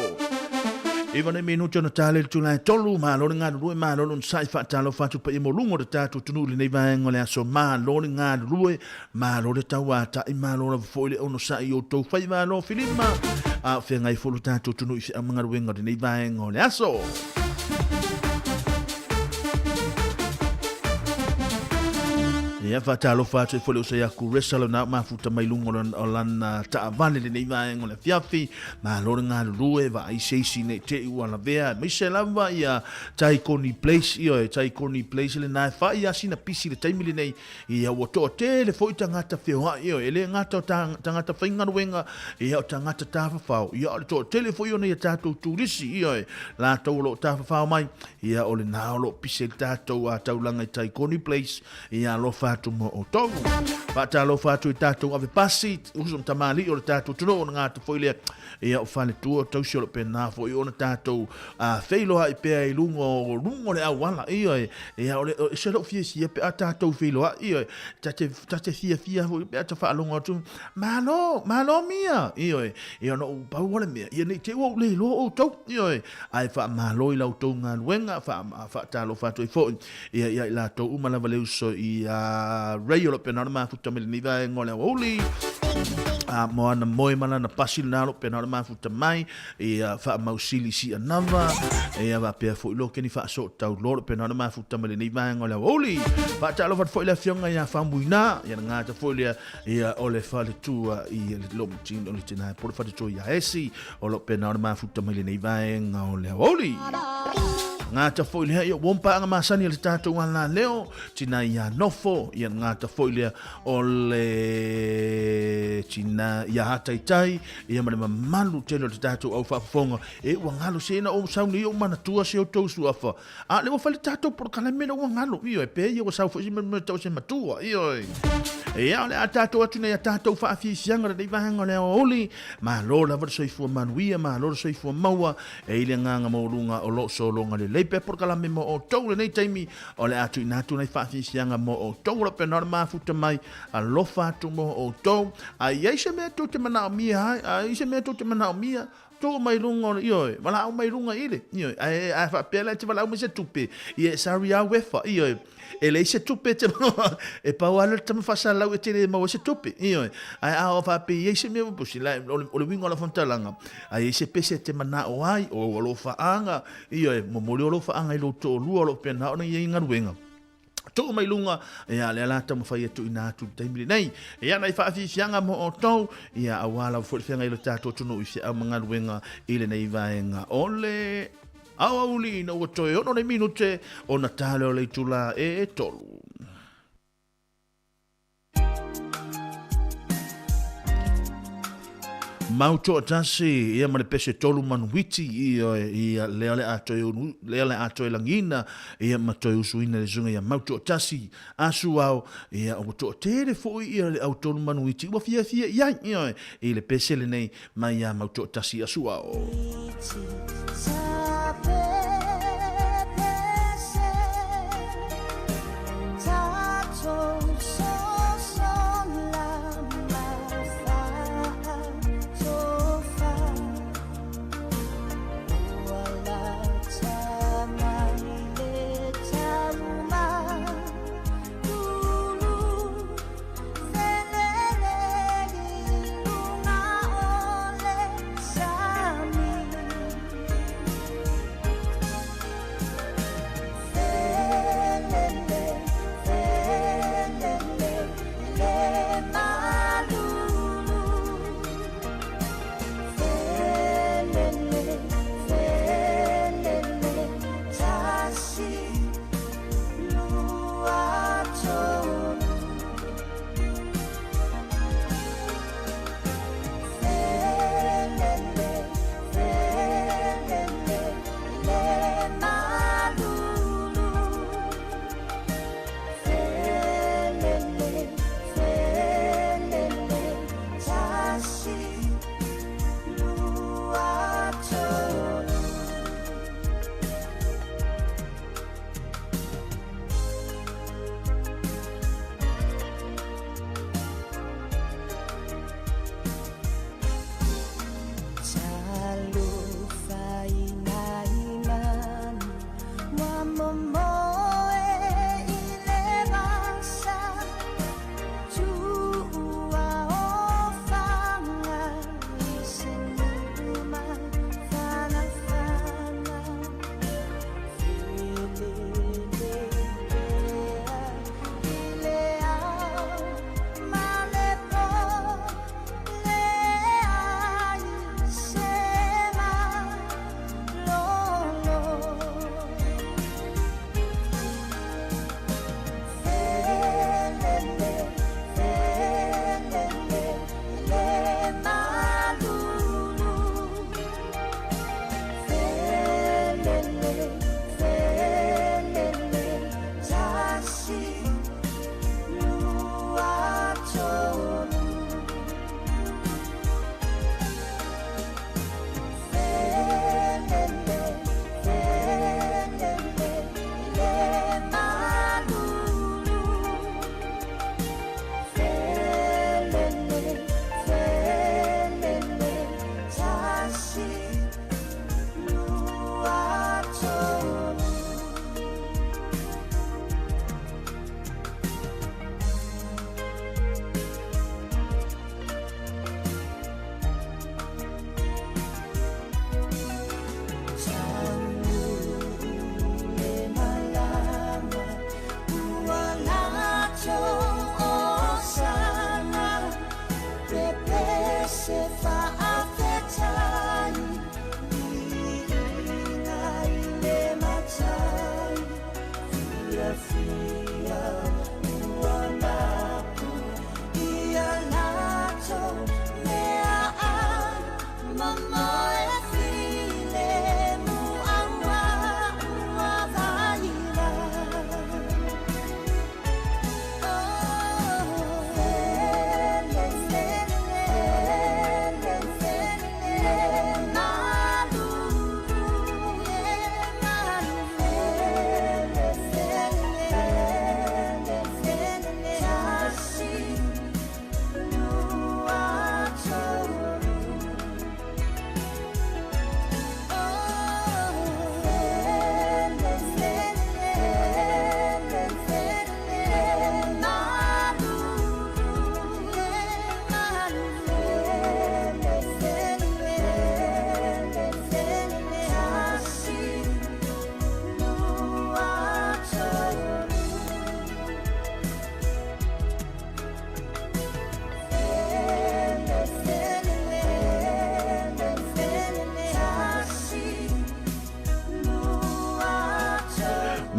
Iva nei minuto na tale le tula tolu ma lo nga rue ma lo sai fa talo fa tu pa i molungo de tatu tunu le nei vaenga le aso ma lo nga rue ma lo le tawata i ma lo fo le ono sai o to fai ma lo filima a fe ngai fo le tatu tunu i manga wenga de nei vaenga le aso Ia fatalo fatu fole usa ya kuresalo na mafuta mai lungo o lana taavale le nei vaenga le fiafi ma lo nga rue va ai seisi nei te ua vea mai se lava ia Taikoni Place ia Taikoni Place le na fa ia sina pisi le taimili nei ia o to te le foi tangata feo ia ele ngata tangata fainga wenga ia o tangata tafa fao ia o to te le foi ona ia tatou turisi ia la to lo tafa fao mai ia o le na lo pisi tatou a taulanga i Taikoni Place ia lo fa tu mo o tongu. Pata lo fatu i tātou ave pasi, usum tamali o le tātou tuno o ngā te foilea ia o whane tua tausi o le pena fo i ona tātou wheiloha i pēa i lungo le awala ia ia o le se lo fia si pe a tātou wheiloha ia tate fia fo i pēa ta whaalonga tu malo mia ia no pau wale mea ia nei te o le lo o tau ia ai wha malo i lau tau ngā luenga wha tālo fatu i fo ia la tau umalawa leu so i Ray o le pena ma futa me ni va ngole oli moana moe mana na pasil nalo pe na ma futa mai e fa mausili si anava e va pe fo lo ke ni fa so tau lo pe na ma futa mele ni va ngola oli fa ta lo fa fo la fionga ya fa muina ya nga ta fo le e ole fa le tu i le lo tin ole tina por fa to ya esi o lo pe na ma futa mele ni va ngola oli ngā ta foilea ia wompa anga masani le tātou ngana leo tina ia nofo ia ngā ta foilea o le tina ia hataitai ia mare mamalu telo le tātou au whaafonga e ua ngalo sena o sauni o mana tua se o tausu afa a le wafale tātou por kalamena ua ngalo iyo e pe ia wa sau fwisi me tau se matua iyo e ia le a tātou atuna ia tātou whaafisianga le iwahanga le o oli ma lo la soifua manuia ma lo soifua maua e ile nganga maurunga o lo so longa le leipe por kala me mo o tau le nei taimi o le atu inatu nei whaafisianga mo o tau la penora mafuta mai a lofa atu mo o tau a iaise mea tau te mana o mia hai a ise mea tau te mana o mia tau mai runga o ioi wala au mai runga ile ioi a whapela te wala au me se tupe i e sari a wefa ioi e le se tupe te e pau ala tama whasalau e tere mau se tupe ioi ai a o whape i eise mea pusi o le wingo la fontalanga a eise pese te mana o ai o lo whaanga ioi mo mori o lo whaanga i lo to lua lo pena o na i ngaruenga tō mai lunga e a le alata mo whai atu ina atu taimiri nei e ana i whaafisianga mo o tau i a awala whoriwhenga i lo tātou tunu i whia mga ruenga i le nei vaenga o le auli na ua toe ono nei minute o na tale o le tula e tolu. Mauto atasi ia male pese tolu manuiti ia leale atoe langina ia matoe usuina le zunga ia mauto atasi asu au ia o to tere foi ia le au tolu manuiti ua fia ia i le pese le nei mai ia mauto atasi asu au.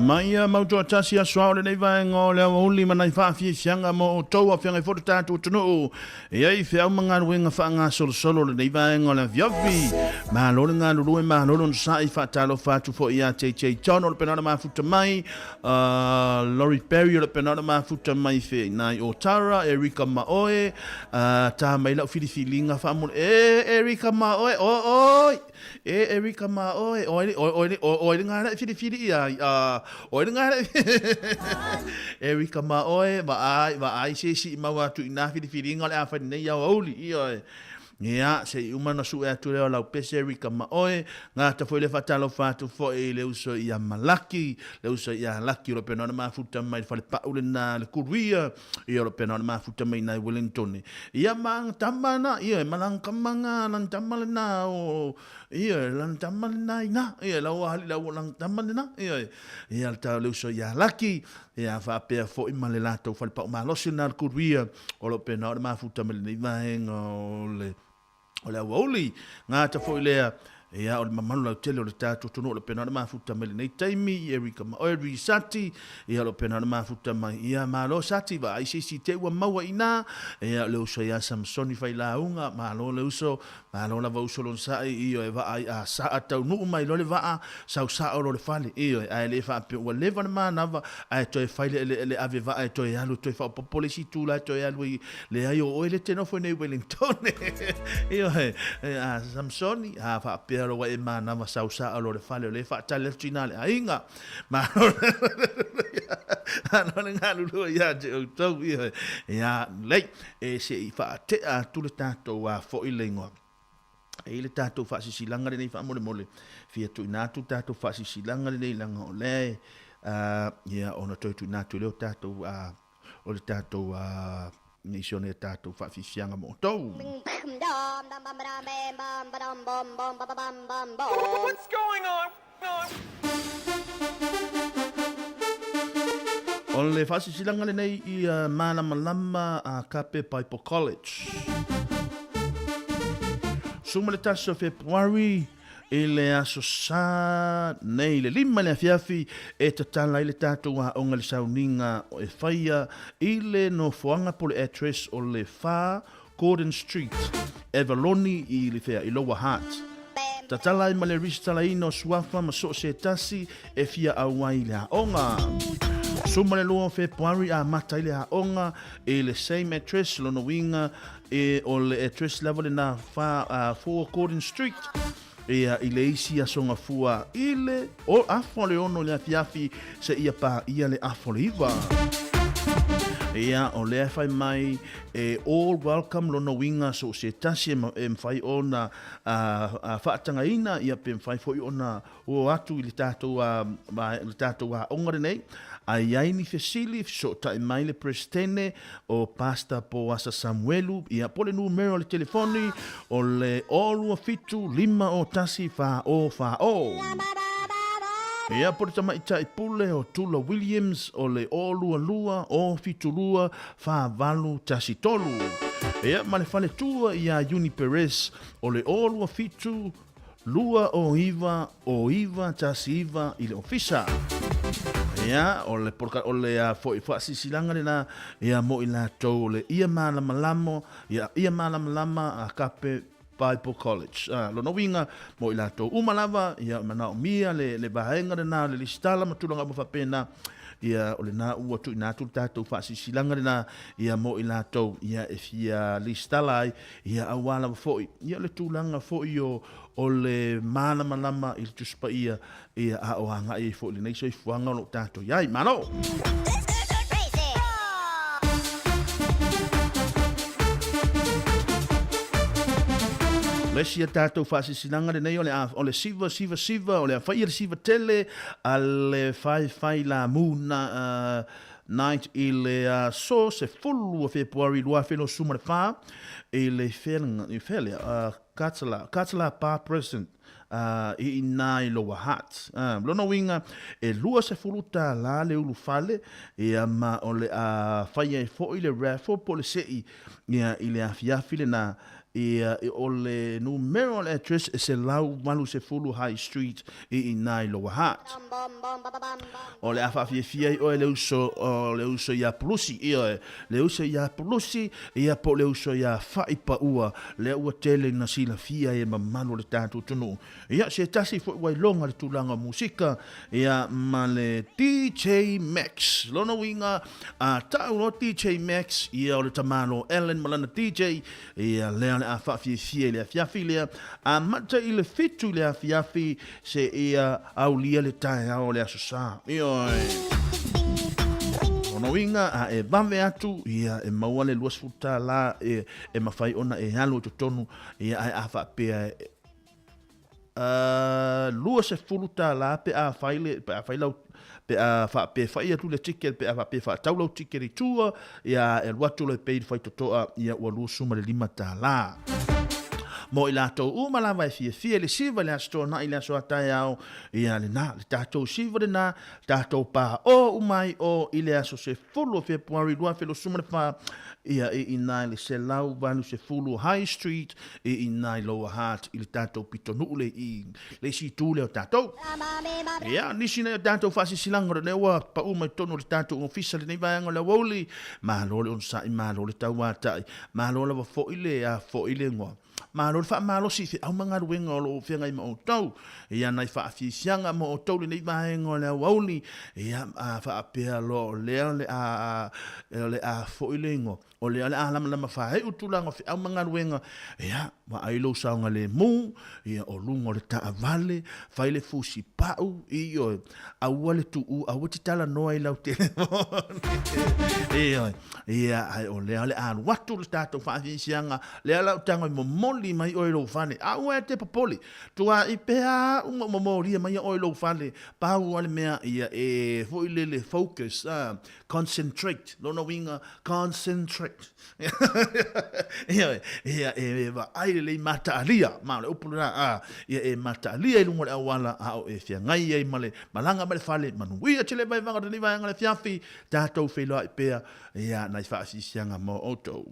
Maia mautua tasi a soa nei vaenga o lea uli manai whaafia fianga mo o tau a fianga i whota tātou tunu. Iei whiau mga ruenga whaanga solo nei vaenga o lea viavi. Maa lore ngā rurue maa lore sa i whaatalo whaatu fo i a te tono le penana mafuta mai. Lori Perry le penana mafuta mai fe nai o Tara, Erika Maoe. Tā mai lau whiriwhilinga whaamone. Erika Maoe, oi! Erika Maoe, oi ngā rai whiriwhiri ia. Oi ngā Erika Maoe, ma ai se mau atu i nā whiriwhiringa le a whai nei au auli i oi. Ia, se i umana su e atu leo lau pese Erika Maoe, ngā ta fwoi le whatalo whātu fwoi le uso i a malaki, le uso i a laki o le penona mafuta mai le whale paule nā le kuruia, i o le penona mafuta mai nai Wellington. Ia maang tamana, ia malang kamanga, lang tamale nā o, ia lang tamale nā i nā, ia lau ahali lau lang tamale nā, ia le tau le uso i a laki, ia whapea fwoi ma le lato whale pau malosi nā le kuruia, o le penona mafuta mai le vahenga o le o le auli ngā ta foi lea ia o le mamanu lau tele o le tātou tonu o le penana mafuta mai nei taimi Erika Maoe Sati ia o le penana mafuta mai ia malo Sati va ai si te ua maua ina ia le uso ia Samsoni fai launga malo le uso malo la vauso lon sai ia e va ai a sa atau nu mai lo le va sau sa o le fale ia ai le fa pe o le va mana va ai to fai le ave va ai to ia lu to fa popole si tu la to ia lu le ai o le teno foi nei Wellington ia a Samsoni a fa pero wa e mana ma sausa alo le fale le fa tale finale ainga ma no le ngalu ya to ya le e se fa te a tu le tato wa fo i lengo e le tato fa si silanga le fa mole fia tu na tu tato fa si silanga le langa le ya ona to tu na tu le tato o le tato nisione tato fa fianga mo to. What's going on? O le fasi silanga le nei i mana malama a Kape Bible College. Suma le taso February e le aso sa nei le lima le afiafi e tatala i le tātou a onga le sauninga o e whaia i le no foanga po le address o le Far Gordon Street, Evaloni i le whea i Lower Heart. Tatala i ma le ristala ino suafa ma so se tasi e fia awai le aonga. Suma le loa February a mata i le aonga e le same address lono winga e o le address level na Far Gordon Street. Ia i le isi a songa fua i le o afo le ono le afiafi se ia pa ia le afo le iwa. Ia o le fai mai e all welcome lono winga so se tasi e mwhai ona whaatanga ina ia pe mwhai foi ona o atu i le tātou a ongare nei. Ai ai ni fesili so tai mai le prestene o pasta po asa Samuelu ia pole numero le telefoni o le olua fitu lima o tasi fa o. Ia pole tamai tai pule o Tula Williams o le olua lua o fitu lua fa valu tasi tolu. Ia ma le fale tua ia Uni Perez o le olua fitu lua o iva tasi iva i le ofisa. Ia o le porka o le foi fasi silanga na ia mo i la to le ia malama a Kape Bible College. Lo no winga mo i la to umalava ia mana mia le bahenga na le listala matulanga mo fa pena ia o le na ua tu ina tu tatu fasi silanga na ia mo i la to ia e fia listala ia awala foi ia le tulanga foi o le malama il tuspa ia a o anga i fo le nei so i fuanga no tato yai mano Lesia tato fasi sinanga le nei o le siva o le fai le siva tele al fai la muna night i le so se fullu o February lua felo suma le fa e le felia Katala pa present i nai Lower Heart. Lona winga e lua se fuluta la le ulu fale e ama o le fai e fo i le raffle po le sei i le afiafi le na o le numero le address e se lau malu se fulu High Street I nai Lower Heart. O le awhawhiawhia I o le uso ia pulusi le uso ia pulusi ia po le uso ia whaipa ua le ua tele na sila fia e mamano le tātou tunu. Ia se tasi fo wai longa le tūlanga musika ia ma le DJ Max. Lona winga tau no DJ Max ia o le tamano Ellen Malana DJ ia lea le a whawhiawhia le a fiafi lea a mata I le fitu le a fiafi se ia au lia le tae ao le asosa. Ono winga a e bame atu ia e maua le luas futa la e mawhai ona e halu to tonu ia ai a whapea luas e fuluta la pe a whaile pe a whailau pe a whape whai atu le tiket pe a whape wha taulau tiket I tua ia e luatu le pei whai totoa ia ua luasuma le lima ta la. Mo I lātou umalawa e fia le siva le asto na I le aso atai au ia le na le tātou siva le na tātou pā o umai o I le aso se fulu Februari lua felo suma le pā ia I nai le se lau vanu se fulu High Street I nai Lower Heart I le tātou pito nuule I le si tūle o tātou. Ia nisi nei o tātou whasi silanga le ua pa umai tonu le tātou ofisa le nei vaianga le woli mahalo le onsai mahalo le tau atai mahalo le wa fo ile a fo ile ngoa. Malo fa malo si fe au manga ruenga o lo fenga I mo tau ia nai fa afisianga mo tau le nei vaenga le wauli ia fa apea lo le a foilengo o le ala lama fa he utulanga fe au manga ruenga ia wa ai lo saunga le mu ia o lungo le ta vale fa ile fusi pau io au le tu au titala no ai lau telefone ia ai o le a watu le tato fa afisianga le ala tanga mo moli mai oilo fane a ua te papoli tua I pea uma momoria mai oilo fane pa wale mea ia e foi le focus concentrate no winga concentrate ia e va ai le mata alia ma le upula ia e mata alia lu ngol awala a o e fia ngai ai male malanga male fale manuia tele vai vanga ni vai ngale fiafi tatou felo I pea ia nai fa sisianga mo auto.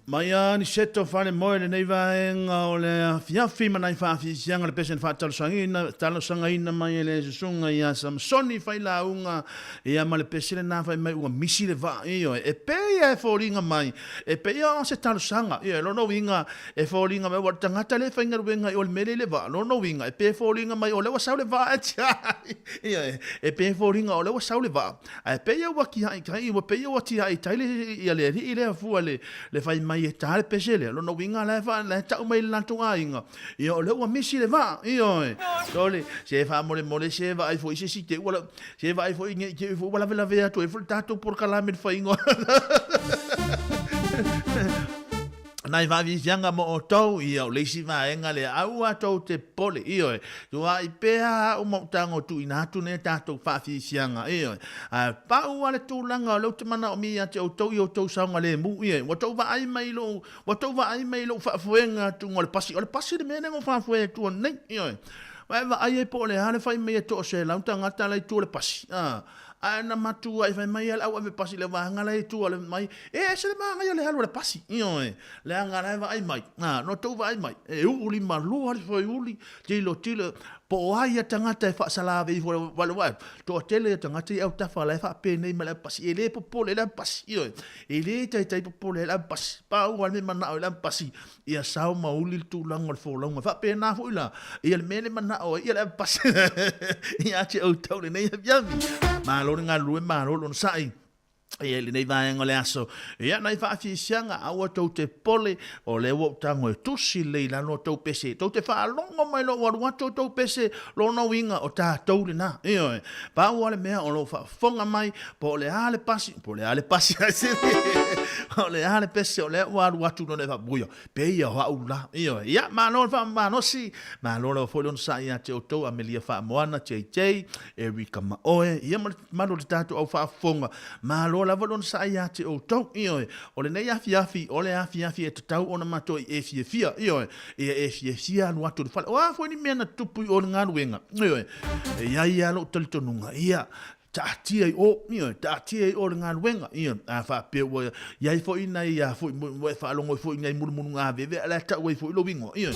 Mai ani seto whane moe le nei vaenga o le fiafi manai whaafi sianga le pesen whaatalo sangaina mai le susunga ia Samsoni whai la unga ia ma le pesene na whai mai ua misi le va iyo e peia e fōringa mai e peia o se talo sanga ia lono winga e fōringa mai wata ngata le whainga ruenga i o le mele le va lono winga e peia fōringa mai o le wasau le va ia e peia fōringa o le wasau le va e peia ua ki hai kai ua peia ua ti hai taile ia le ri le fua le whai mai e tale pesele lo no winga la fa la ta mai la tunga inga io le wa misi le va io sole se fa mole se va ai fo isi si te wala se va ai fo inge ke fo wala vela vea tu e fo tato por kala mit fa ingo nai va vi sianga mo o tau io le si va enga le au a tau te pole io tu ai pea o mo tango tu ina tu ne tato fa fi sianga io a pa u ale tu langa lo te mana o mi a te o tau io tau sanga le mu io wa tau va ai mai lo fa fuenga tu ngol pasi de mena ngo fa fue tu nei io va ai po le hale fai me to se la tanga tala tu le pasi ana matu ai fai mai ala ave pasi le vanga la tu ale mai se le manga le halo le pasi io le anga la vai mai no tu vai mai e uli malu ali foi uli tilo po ai tangata fa sala ve fo wala to tele tangata au ta fa la fa pe nei mala pasi ele po le la pasi io ele tai po le la pasi pa u ale mana la pasi ia sao mauli tu lang fo long fa pe na fo la ia le mele mana o ia la pasi ia che au tau le nei ya ma lo nga lu ma lo sai e le nei vai ngole aso ia nei fa fi sianga au to te pole o le wo tango tusi le la no to pese to te fa longo mai lo wa to pese lo no winga o ta to le na io pa wale me o lo fa fonga mai po le ale pasi o le ale pese o le wa tu no le fa buio pe ia wa ula io ia ma no fa ma no si ma lo fo lo sa ia te o to amelia fa moana che Erika ma oe ia ma lo tato au fa fonga ma lo la volon sa ia te o tau io o le nei afi o le afi e tau ona mato e fia io e fia no atu fa o fo ni mena tupu o nga ruenga io ia lo toltonunga ia tatia o nga ruenga io a fa pe o ia fo ina ia fo mo fa longo fo ina munu nga veve ala ta o fo lo bingo io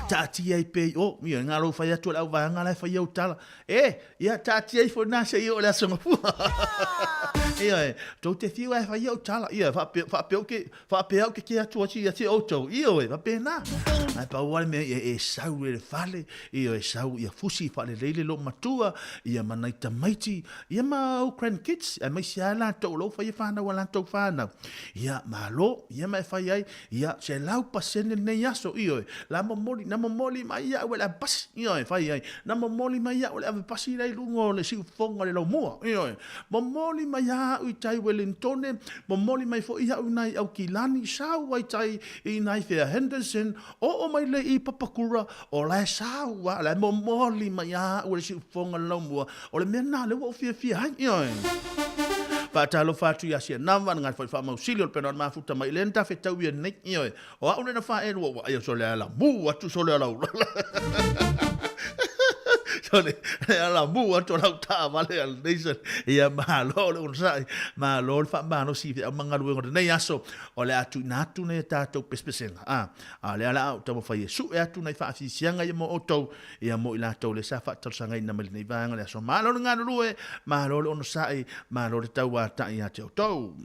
tatia pe o io nga lo fa ia to la va nga la fa ia tala ia tatia fo na se io la songa fu ia to te fiu fa ia tala ia fa pe o ke atu ia te auto io va pe na ai pa wale me e sau le fale io e sau ia fusi fale lele lo matua ia manaita maiti ia ma Ukraine kids e mai sia la to lo fa ia fa na wala to fa na ia malo ia mai fa ia se lau pasene nei aso io la momoli mai ia wala pas io fa ia na momoli mai ia wala pasi lai lungo le si fonga le lo mo io momoli mai ia ui tai Wellington momoli mai fo ia unai au kilani sau wai tai i nai Fair Henderson o mai le i papakura o la sau wa la momoli mai ia o le si fonga lo mo o le mena le wo fia hai io pa talo fatu ya sia namba ngai fa mausilio pe ma futa mai lenta fe tau ia nei io o a una fa e wo ia so le ala bu atu so le ala sole ala bu atu la ta vale al nation ia ma lo le sai ma lo fa ma no si manga lu nei aso o le atu natu ne tato pespesenga a le ala to mo fa yesu e atu nei fa si sianga ia mo oto ia mo ila to le sa fa to sanga ina mel nei vanga le so ma lo nga lu e ma lo ono sai ma lo tau a ta ia te oto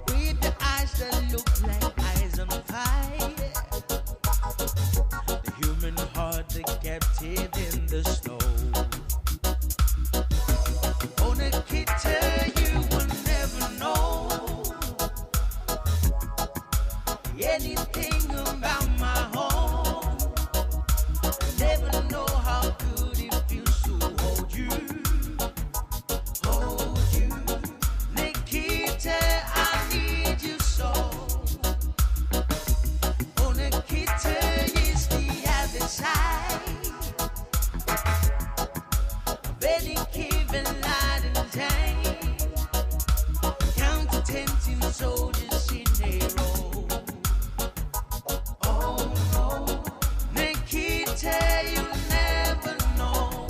With the eyes that look like anything about my home. Never know how good it feels to hold you. Nikita, I need you so. Oh, Nikita, is the other side of any given light and day. Counter-tenting soldiers in a row. Oh no, Nikita, you never know.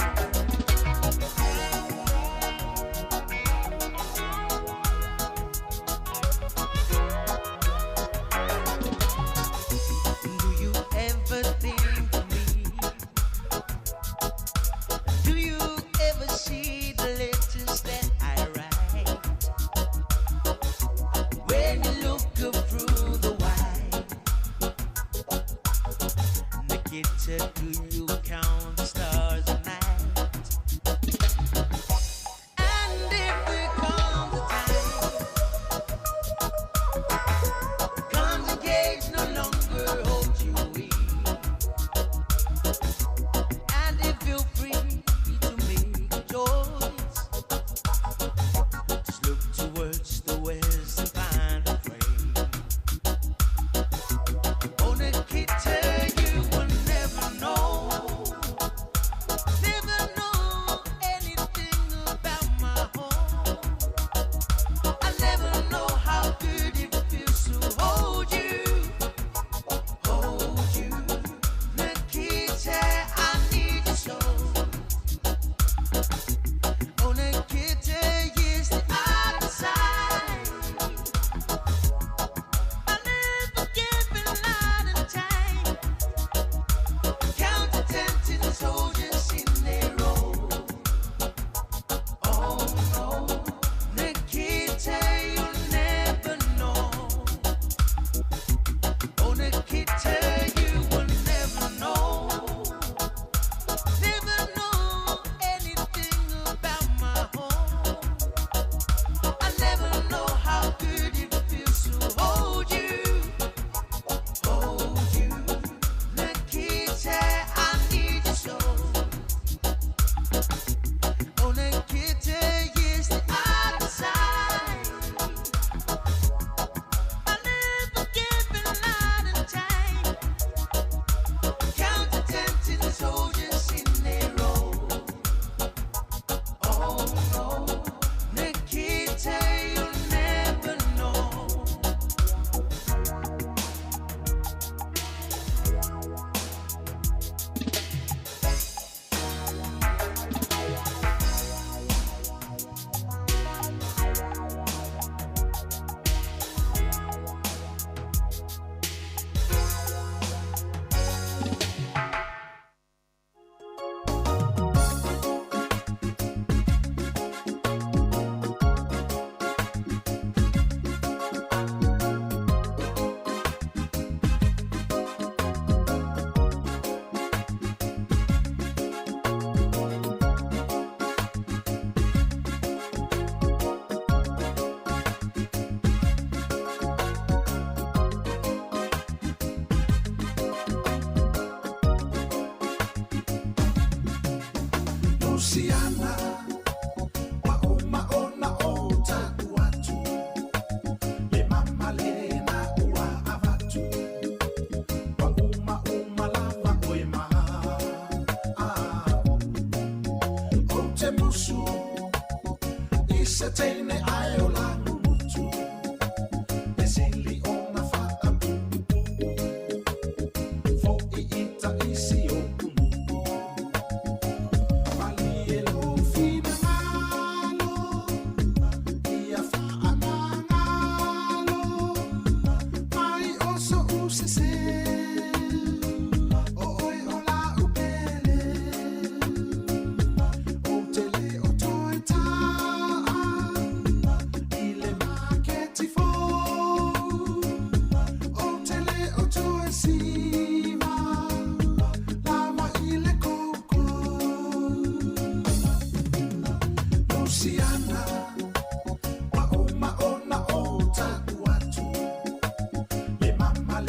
Do you ever think of me? Do you ever see the letters that I write? When you look up through the wire, Nikita, do you count the stars at night? And if there comes a time, comes a gauge no longer holds you weak, and if you're free to make a choice, just look towards the west and find a friend. Oh, Nikita, you will never know anything about my home. I never know how good it feels to hold you. Nikita, I need you so. Oh, Nikita, yes, the other side. I never give a lot of time. Counter-tenting soldiers in their row. Oh no, Nikita, you never know. Oh, Nikita, you will never know. Never know anything about my home. I never know how good it feels to hold you. Nikita, I need you so. Oh, Nikita, yes, the other side. I never give a lot of time. Counter-tenting soldiers in their row. Oh no, Nikita, you never know. Luciana, waona otaku watu, le mama lena ua avatu, wauma lava oema, ote musu, isetene ayola mutu, esili ona fata fo iita isi okumu. Mama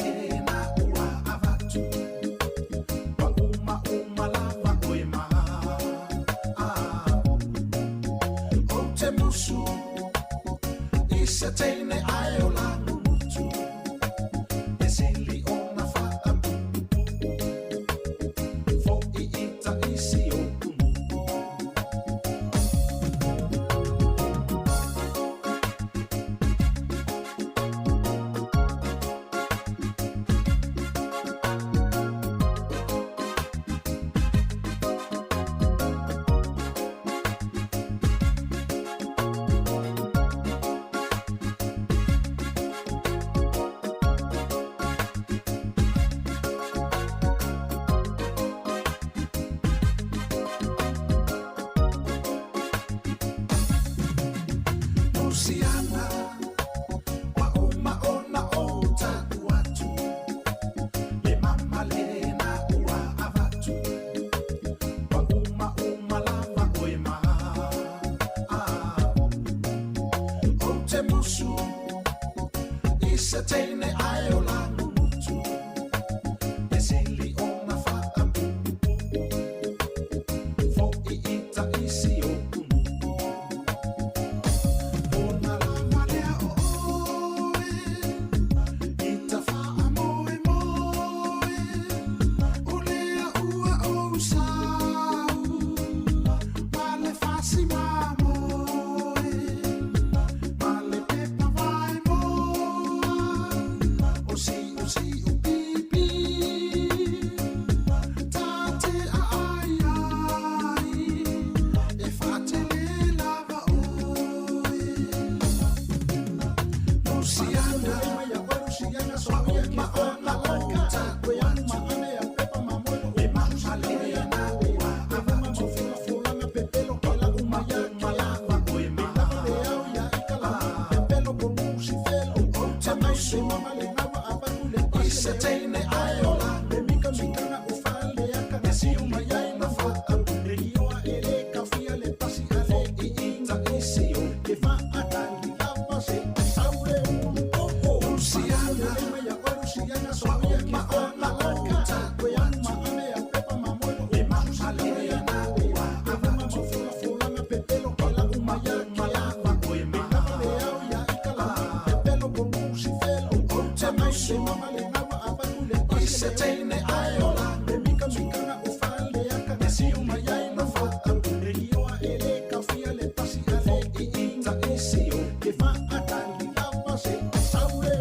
Isa teine ai o la mutu E sili o na whaapu Fo I ita isi o kunu O na lama lea o oe Ita wha moe moe O lea ua o sau Male fasi mamoe Male pepa vai moa O si o pipi Tate a ai ai E fate le lava oe Luciana Luciana soia ma ona ota Koyama ane a pepa mamoe E mamale na ua Ava mamofila fulana pepelo Kela umaya kiava Oe milava le au ya ikala Pepelo con musifelo Ota mai se mamale nawa abakule Isa teine aiola E mika mikana ufale Aka nasi umaya ina fata E hioa ere kafia le pasi ale I ita isio Ke fa atali lava se Saure Luciana Luciana soia ma ona ota Koyama ane a pepa mamoe E mamale na ua Ava mamofila fulana pepelo Kela umaya kiava Oe milava le au ya ikala Pepelo con musifelo Ota mai se mamale nawa abakule Isa teine aiola E mika mikana ufale Aka nasi umaya ina fata E hioa ere kafia le pasi ale I ita isio Ke fa atali lava se Saure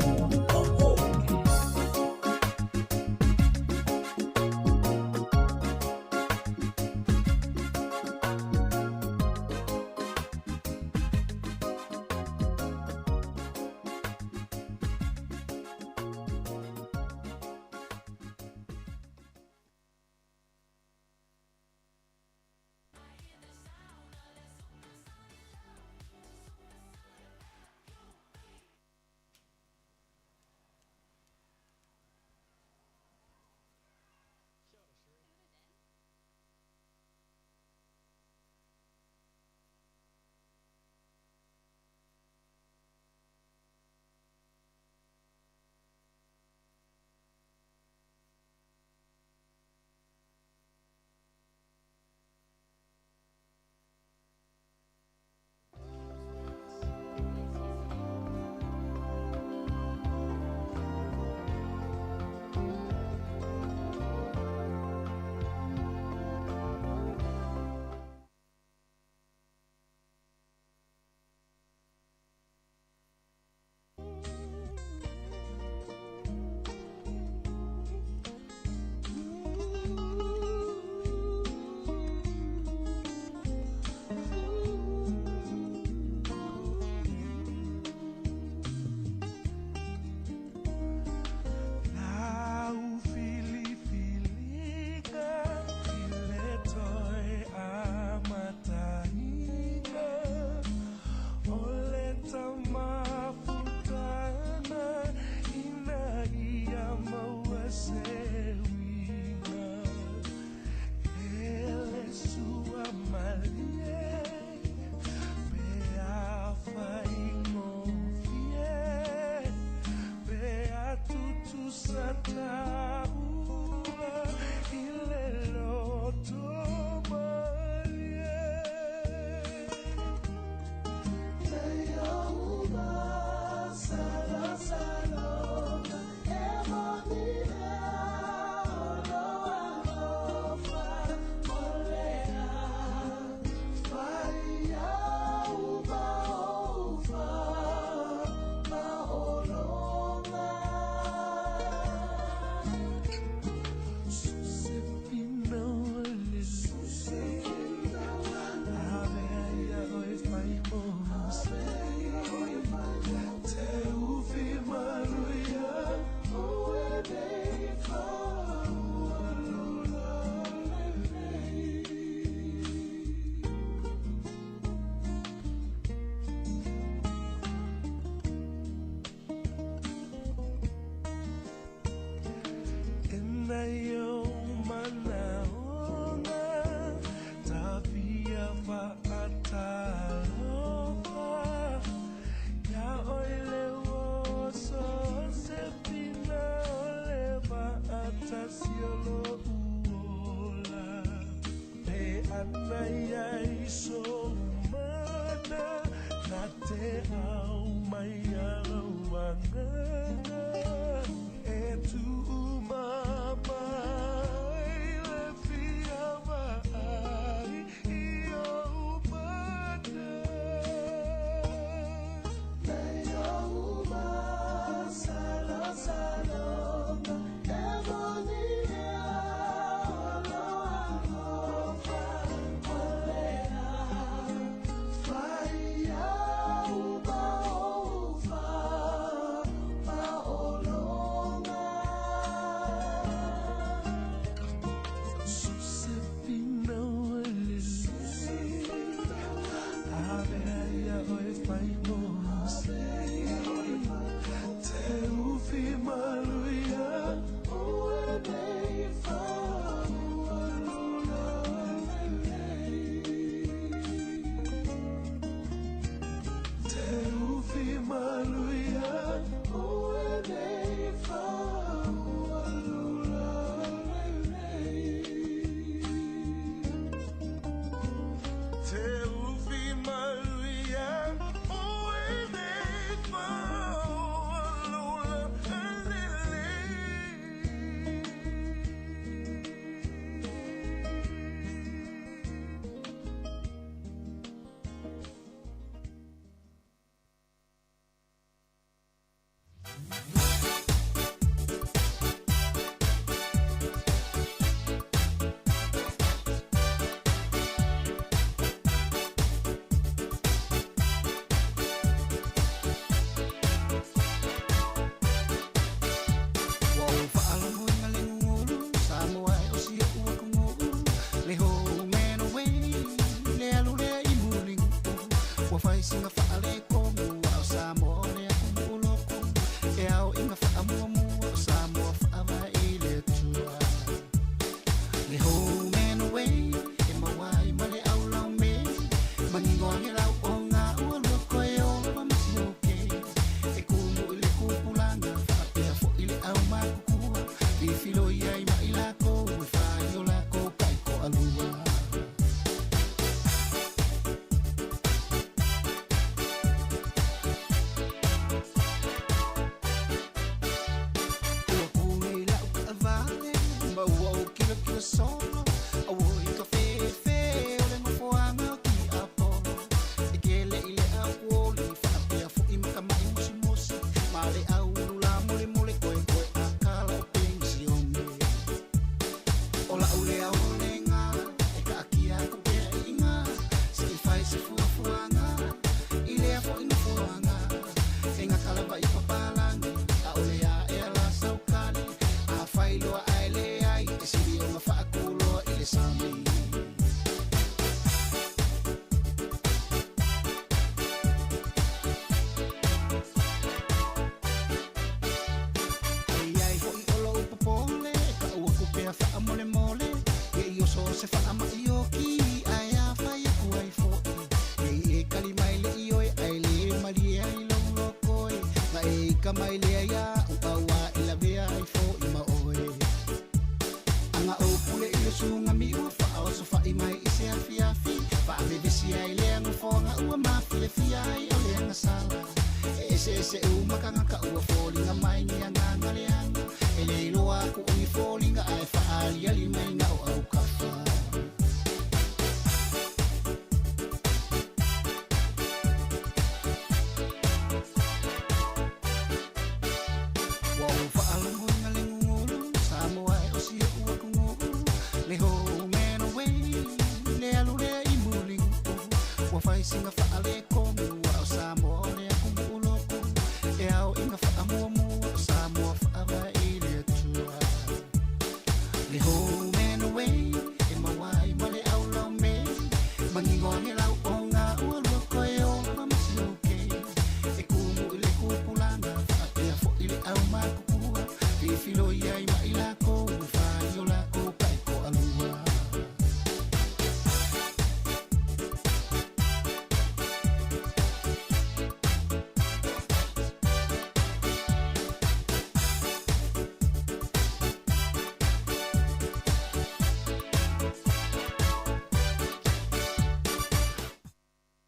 So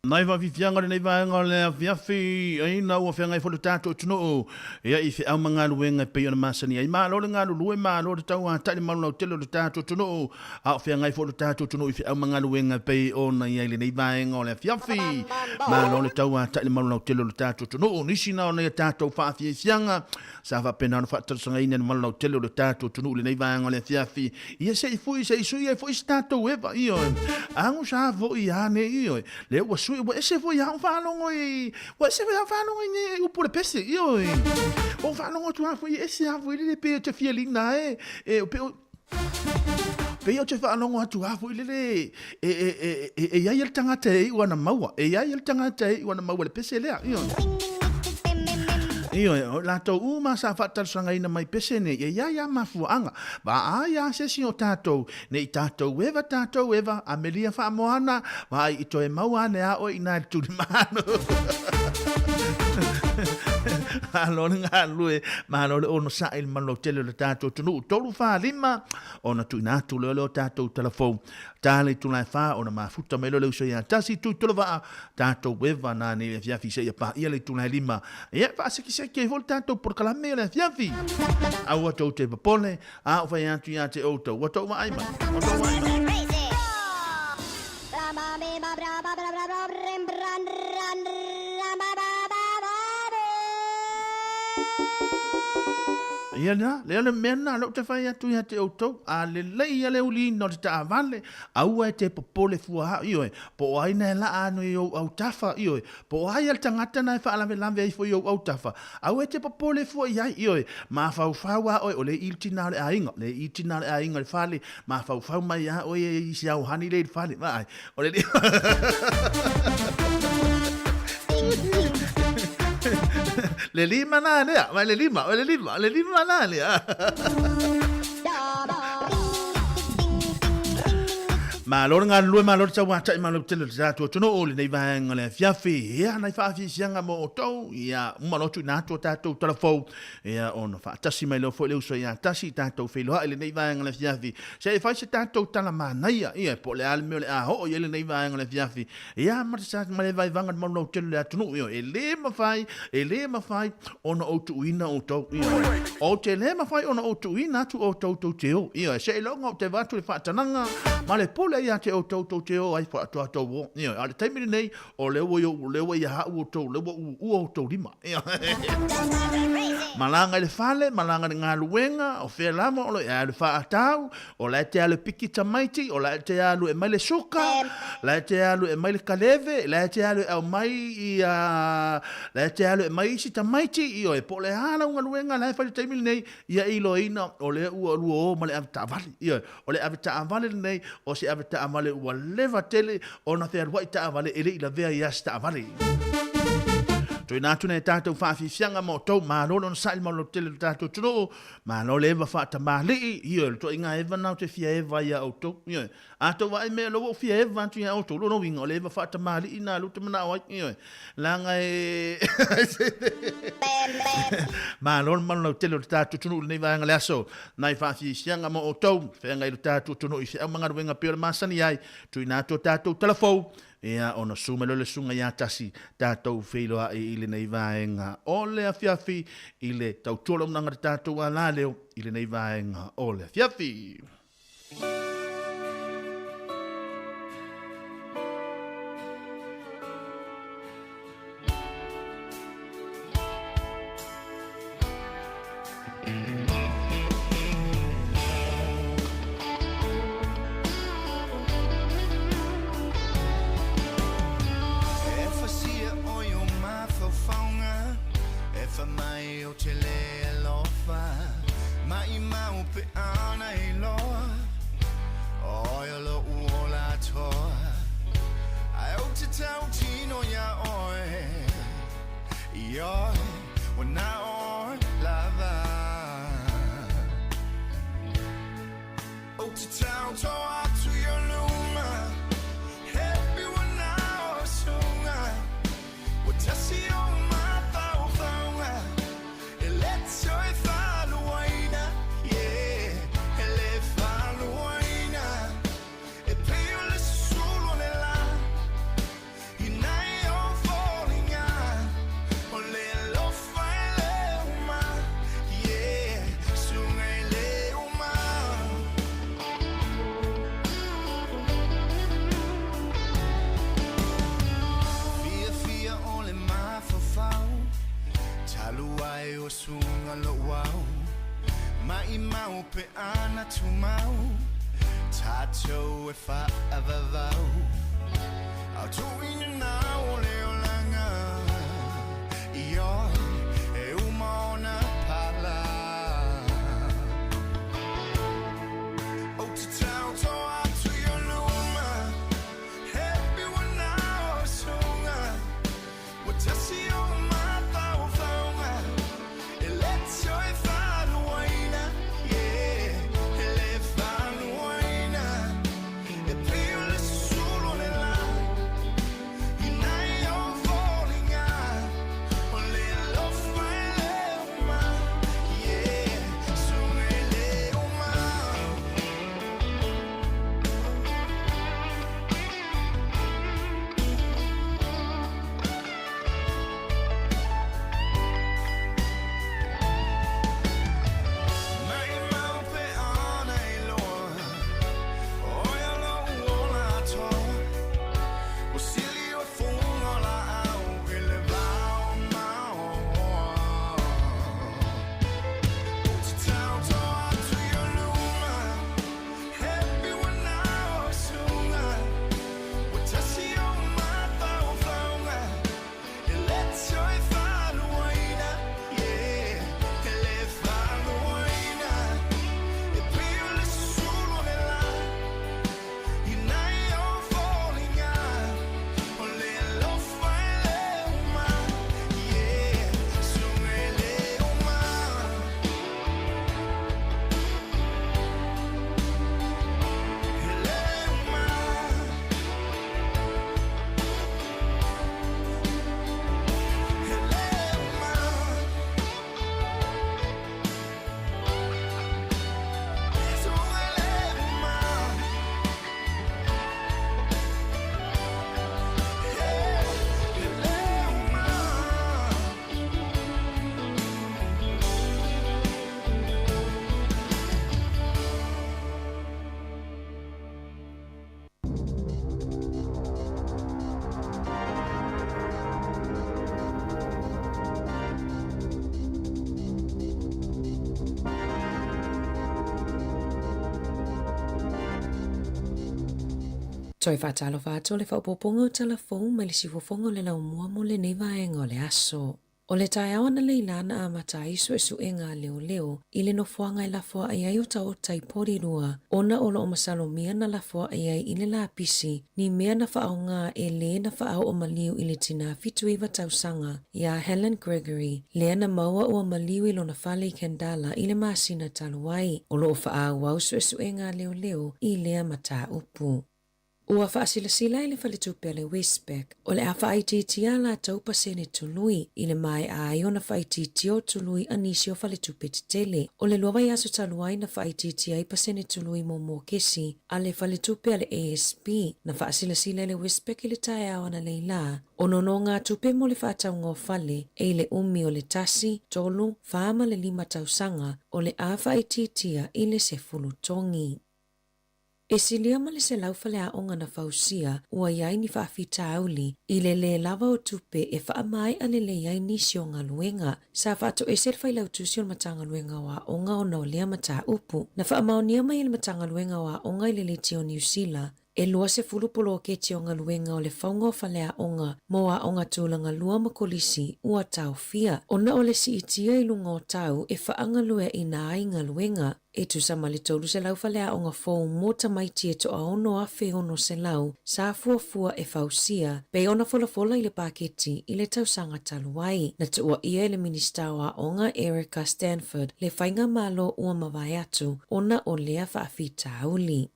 Nai wa fianga nei va ngole fiafi ai na wa fianga fo tato tno ia I au manga luenga pe ona masani ai ma lo nga lu ma lo tau ta ni malu telo tato tno au fianga fo tato tno I au manga luenga pe ona ia le nei va ngole fiafi ma lo tau ta ni malu telo tato tno nisi na ona tato fa fianga sa va pena no fa tsanga ina malu telo tato tno le nei va ngole fiafi ia se fu se su ia fu stato weba io angu sa vo ia ne io le wa su wa ese foi ha falongo I wa ese foi ha falongo ni u por pese io o falongo tu ha foi ese ha foi le pe te fielina e pe io te falongo tu ha foi le ia il tangata I wana maua ia il tangata I wana maua le pese le io la to uma sa fatal sanga ina mai pese ne ia mafuanga ba ia se si o tato ne tato weva amelia fa moana vai ito e mauane a o ina tu mano alon ngalue malo ono sa il malo tele le tato tunu tolu fa lima ona tu na tu le tato telefon tale tu la fa ona mafuta melo le usia tasi tu tolova tato weva na ne via fi se pa ia le tu na lima ia fa se che vol tanto por la mele fiafi a wato te pone a fa ya tu ya te auto wato mai mai Ia le mena lo te fai atu ia te autou a le lei a le uli no te taavale aua e te popole fua ioe po ai na la anu i au tafa ioe po ai al tangata na fa lave lave ai foi au tafa aua e te popole fua ia ioe ma fau faua o le iltina le ainga le fale ma fau mai a o e si au hani le fale vai o le le lima na lea, vai le lima na lea. Ma lor nga lue ma lor tau atai ma lor tele tatu tono o le nei vaenga le fiafi ia nei faafi sianga mo tau ia uma lotu na to tatu telefon ia ono fa tasi mai lo fo le uso ia tasi tatu fe lo le nei vaenga le fiafi se fa se tatu tala mana ia po le alme le a ho ia le nei vaenga le fiafi ia ma sa ma le vai vanga mo lo tele tono ia e le ma fai ono o tu ina o tau ia o te le ma fai ono o tu ina tu o tau teo ia se lo ngo te vatu le fa tananga ma le pole ia te o tau te o ai fa to to wo ia ale taimi nei o le wo ia ha o to le wo o to lima ia malanga le fale malanga nga luenga o fe lama o le ale fa atau o le te ale piki tamaiti o le te alu e mai le soka le te alu e mai le kaleve le te alu e mai ia le te alu e mai si tamaiti io e po le hala nga luenga le fa taimi nei ia ilo ina o le o ma le avta vale ia o le avta vale nei o se avta amale ua leva tele ona te arwai ta avale ele ila vea ias ta avale. Toi nātuna e tātou whaafifianga mo tau mālolo na sail malo tele tātou tuno mālo le eva whaata mālii ia le toi ngā eva nau te fia eva ia auto ia a tau wai mea logo fia eva antu ia auto lono winga o le eva whaata mālii nā luta mana wai ia langa e mālolo malo tele tātou tuno nei vanga le aso nai whaafifianga mo tau whenga i tātou tuno i fia mga ruenga pio le masani ai toi nātou tātou telefou ia ona sumelo le sunga ia tasi tātou wheiloa i ile nei vaenga o le afiafi i le tautola unanga tātou a la leo i le nei vaenga o le afiafi. Toi whātalo whātua le whaupoponga o telefon mai le sifofonga le lau mua mo le nevaenga o le aso. O le tai awana leilana a matai su e su e ngā leo i le nofuanga i lafua ai ai o tau tai porirua ona olo o masalomia na lafua ai ai i le lapisi ni mea na whaau ngā e le na whaau o maliu i le tina fituiva tausanga ia Helen Gregory lea na maua o maliu i lona whale i Kendala i le masina taluai o lo o whaau au su e su e ngā leo i lea mata upu. Ua whaasilasila i le whaletupe le Westpac, o le a whaititia la tau pasene tului, i le mai a iona whaititio tului anisi o whaletupe tele, o le loa iaso taluai na whaititia i pasene tului mo kesi, a le whaletupe le ASP, na whaasilasila i le Westpac i le tae awana leila, o nono ngā tupe mo le whaatau ngō whale, e le umi o le tasi, tolu, whaama le 5 tausanga, o le a whaititia i le sefulu tongi. E silia ma le se laufale a onga na fausia ua iai ni whaafita auli i le lava o tupe e wha mai a le iai nisi o ngā luenga. Sa whaato e se whai lau tusi o matanga luenga wa onga o na o lea mata upu. Na wha maonia mai le matanga luenga wa onga i le leti o New Zealand. E lua se fulupolo o keti o ngā luenga o le whaunga o whale a onga mo a onga tūlanga lua makolisi ua tau fia. Ona o le si itia i lunga o tau e whaanga lue i nā ai ngā luenga. E tu sa mali tolu se lau whale a onga fōu mō tamaiti e to a ono a whiono se lau sa fua e fausia. Pe ona fola i le paketi i le tausanga taluai. Na tua ia i le minista o a onga Erica Stanford le whainga malo ua mawai atu ona o lea whaafita auli.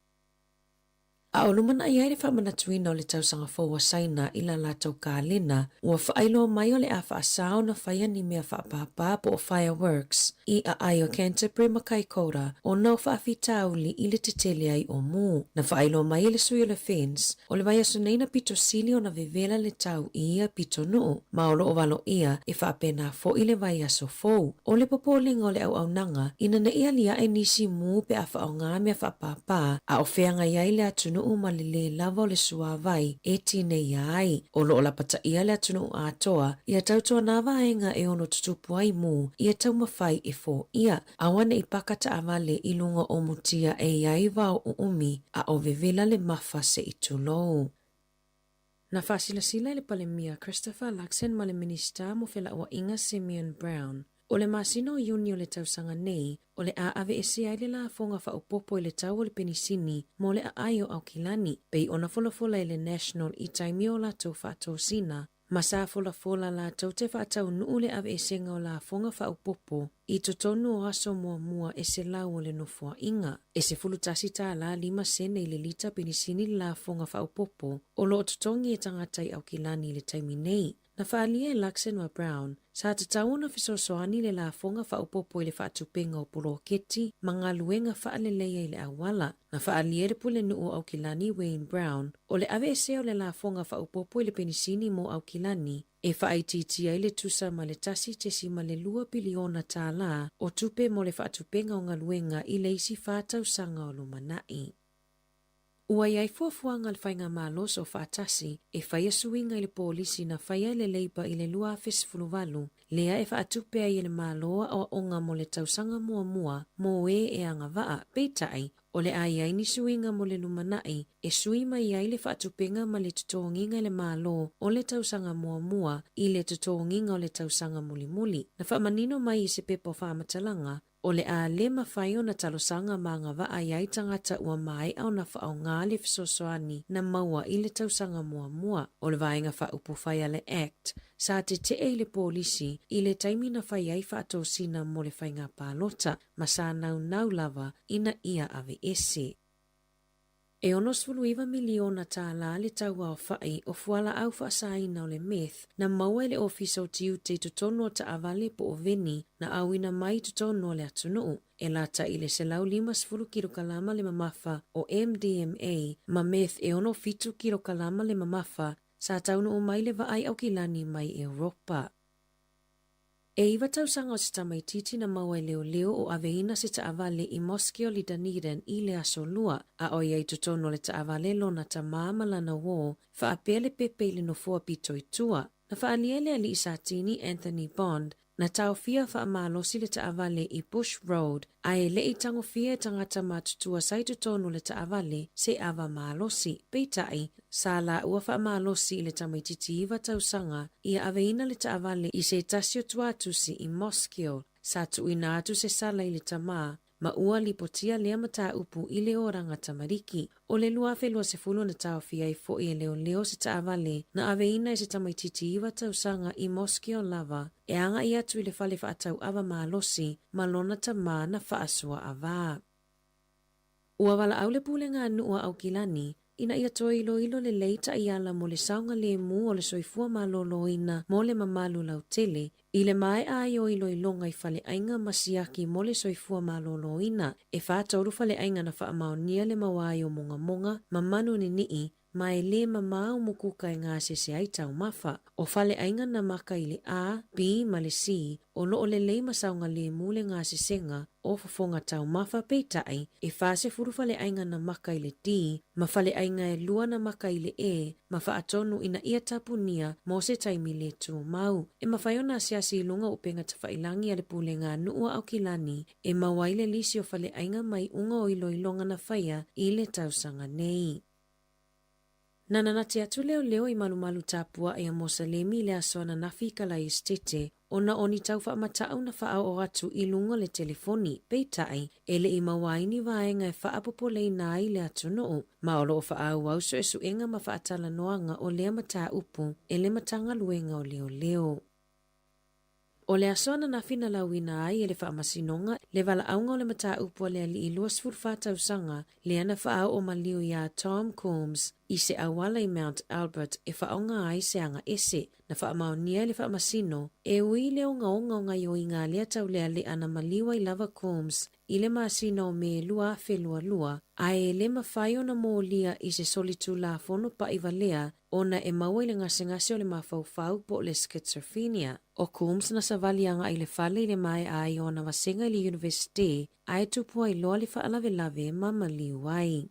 A olumana i aere whamanatuina o le tausanga fōua saina i la lātou kālena, ua whaeilo mai o le a whaasao na whaia ni mea whaapapa po o fireworks i a ai o Canterbury Makai Kora o nau whaafitauli i le tetele ai o mū. Na whaeilo mai le sui o le fence o le vai asuneina pito sili o na vevela le tau i ia pito nuu, ma o o walo ia e whaapena fo i le vai aso fōu. O le popolinga o le au nanga, ina na ia lia e nisi mū pe a whaao ngā mea whaapapa a o wheanga iai le atunu uma le lava o le sua vai e tine iai. O lo o la pata ia le atunu atoa, ia tautoa nā vaenga e ono tutupu ai mū, ia tau mawhai e fō ia. Awane i pakata avale i lunga o mutia e iai vau o umi, a o vevela le mafa se i tulou. Na whasilasila le palemia Christopher Luxon ma le minista mo whela ua Inga Simeon Brown. O le masino iuni o le tausanga nei, o le a ave ese ai le la fonga wha upopo i le tau o le penisini mo le a aio au kilani, pei ona fola i le National i taimi o la tau wha sina, ma sa fola la tau te wha tau nuu le ave ese ngau la fonga wha upopo i totonu o aso mua e se lau o le nofua inga. E se fulutasi ta la 5 sene i le lita penisini la fonga wha upopo, o lo totongi e tangatai au kilani i le taimi nei. Na whaalia e Luxon wa Brown, sa te tauna fisosoani le la fonga whaupopo i le whaatupenga o poloketi, ma ngā luenga whaaleleia i le awala. Na whaalia le pule nuu au kilani Wayne Brown, o le ave ese o le la fonga whaupopo i le penisini mo au kilani, e whaititia i le tusa ma le tasi te si ma le 2 biliona tā la o tupe mo le whaatupenga o ngā luenga i le isi whātau sanga o lumanai. Ua iai fuafuanga le whainga malos o whaatasi e whaia suinga i le polisi na whaia le leiba i le 2.8, lea e whaatupea i le maloa o onga mo le tausanga mua mo e anga waa peitai o le ai ni suinga mo le lumanai e sui mai ai le whaatupenga ma le tutonginga i le malo o le tausanga mua i le tutonginga o le tausanga muli. Na whaamanino mai i se pepo whaamatalanga o le a le mawhaio na talosanga ma ngā waa iai tangata ua mai au na whaau ngā le fisosoani na maua i le tausanga mua. O le vaenga whaupu whaia le Act, sa te i le polisi i le taimi na whaiai whaatosina mo le whainga pālota, ma sa nau lava ina ia ave ese. E onos 2 miliona tā la le taua o whai o fuala au whaasaina o le meth na maua le ofisa o tiu te tutono ta avale po o veni na awina mai tutono le atunuu. E lata i le selau 5 kilokalama le mamafa o MDMA ma meth e ono 7 kilokalama le mamafa sa taunu o mai le vaai au kilani mai Europa. E iwa tausanga o se tamaititi na maua leo o aveina se taavale i Moskeo li Dunedin i le aso lua, a o iai tutono le taavale lona ta maamalana wō, whaapea le pepe i le nofua pito i tua. Na whaaliele ali i Satini Anthony Bond, na tau fia wha amalosi le taawale I Bush Road, ai le I tango fia tangata matutua saitu tonu le taawale se awa malosi. Peitai, sa la ua wha amalosi le tamaititi iwa tausanga, ia aveina le taawale I se tasio tuatusi I Moskio, sa tuina atu se sala I le tamaa, ma ua lipotia lea mata upu I le oranga tamariki. O le lua felua se fulu na tau fia I fo I leo se taawale na aveina I se tamaititi iwa tausanga I Moskio lava e anga I atu I le fale whaatau awa malosi ma lona tamaa na whaasua ava. Ua wala au le pulenga nua au kilani ina ia toi ilo le leita I ala mo le saunga le mu o le soifua malolo ina mo le mamalu lau tele I le mai ai o ilo ilonga I fale ainga masiaki mo le soifua malolo ina e whātauru fale ainga na whaamaonia le mawai o monga mamanu ni nii mai le mamau mukuka I ngā sese ai tau mafa o fale ainga na maka I le A, B, ma le C o loo le leima saunga le mu le ngā sesenga o fafonga tau mafa peitai e fase furu fale ainga na maka I le D ma fale ainga e lua na maka I le E ma faatonu ina ia tapunia mo se taimi le tu mau e mawhaiona asiasi lunga upenga tawhailangi ale pulenga nua au kilani e mawaile lisi o fale ainga mai unga o ilo ilonga na whaia I le tausanga nei. Nana nati atu leo I malumalu tapua e a Mosalemi le asoana nafi ka la estete ona oni tau wha matau na wha o atu I lunga le telefoni peitai ele I mawaini vaenga e wha apopolei na I le atu noo ma olo o wha au au so e suenga ma wha atala noanga o lea mata upu ele matanga luenga o leo. O le asoana na fina lawina ai ele wha masinonga le wala aunga o le mata upu le ali I luas furfata usanga le ana wha au o maliu ia Tom Combs I se awala I Mount Albert e whaonga ai se anga ese na wha maonia le wha masino e ui le onga o yo I ngā lea tau lea le ana maliwa I lava Combs I le masino me lua lua ai le mawhai o na mōlia I se solitu la fono pa I valea ona e maua I le ngase o le mawhau po le schizophrenia. O Combs na savalianga I le fale I le mai ai o na wasenga I le university ai tupua I loa le whaalave ma maliu ai.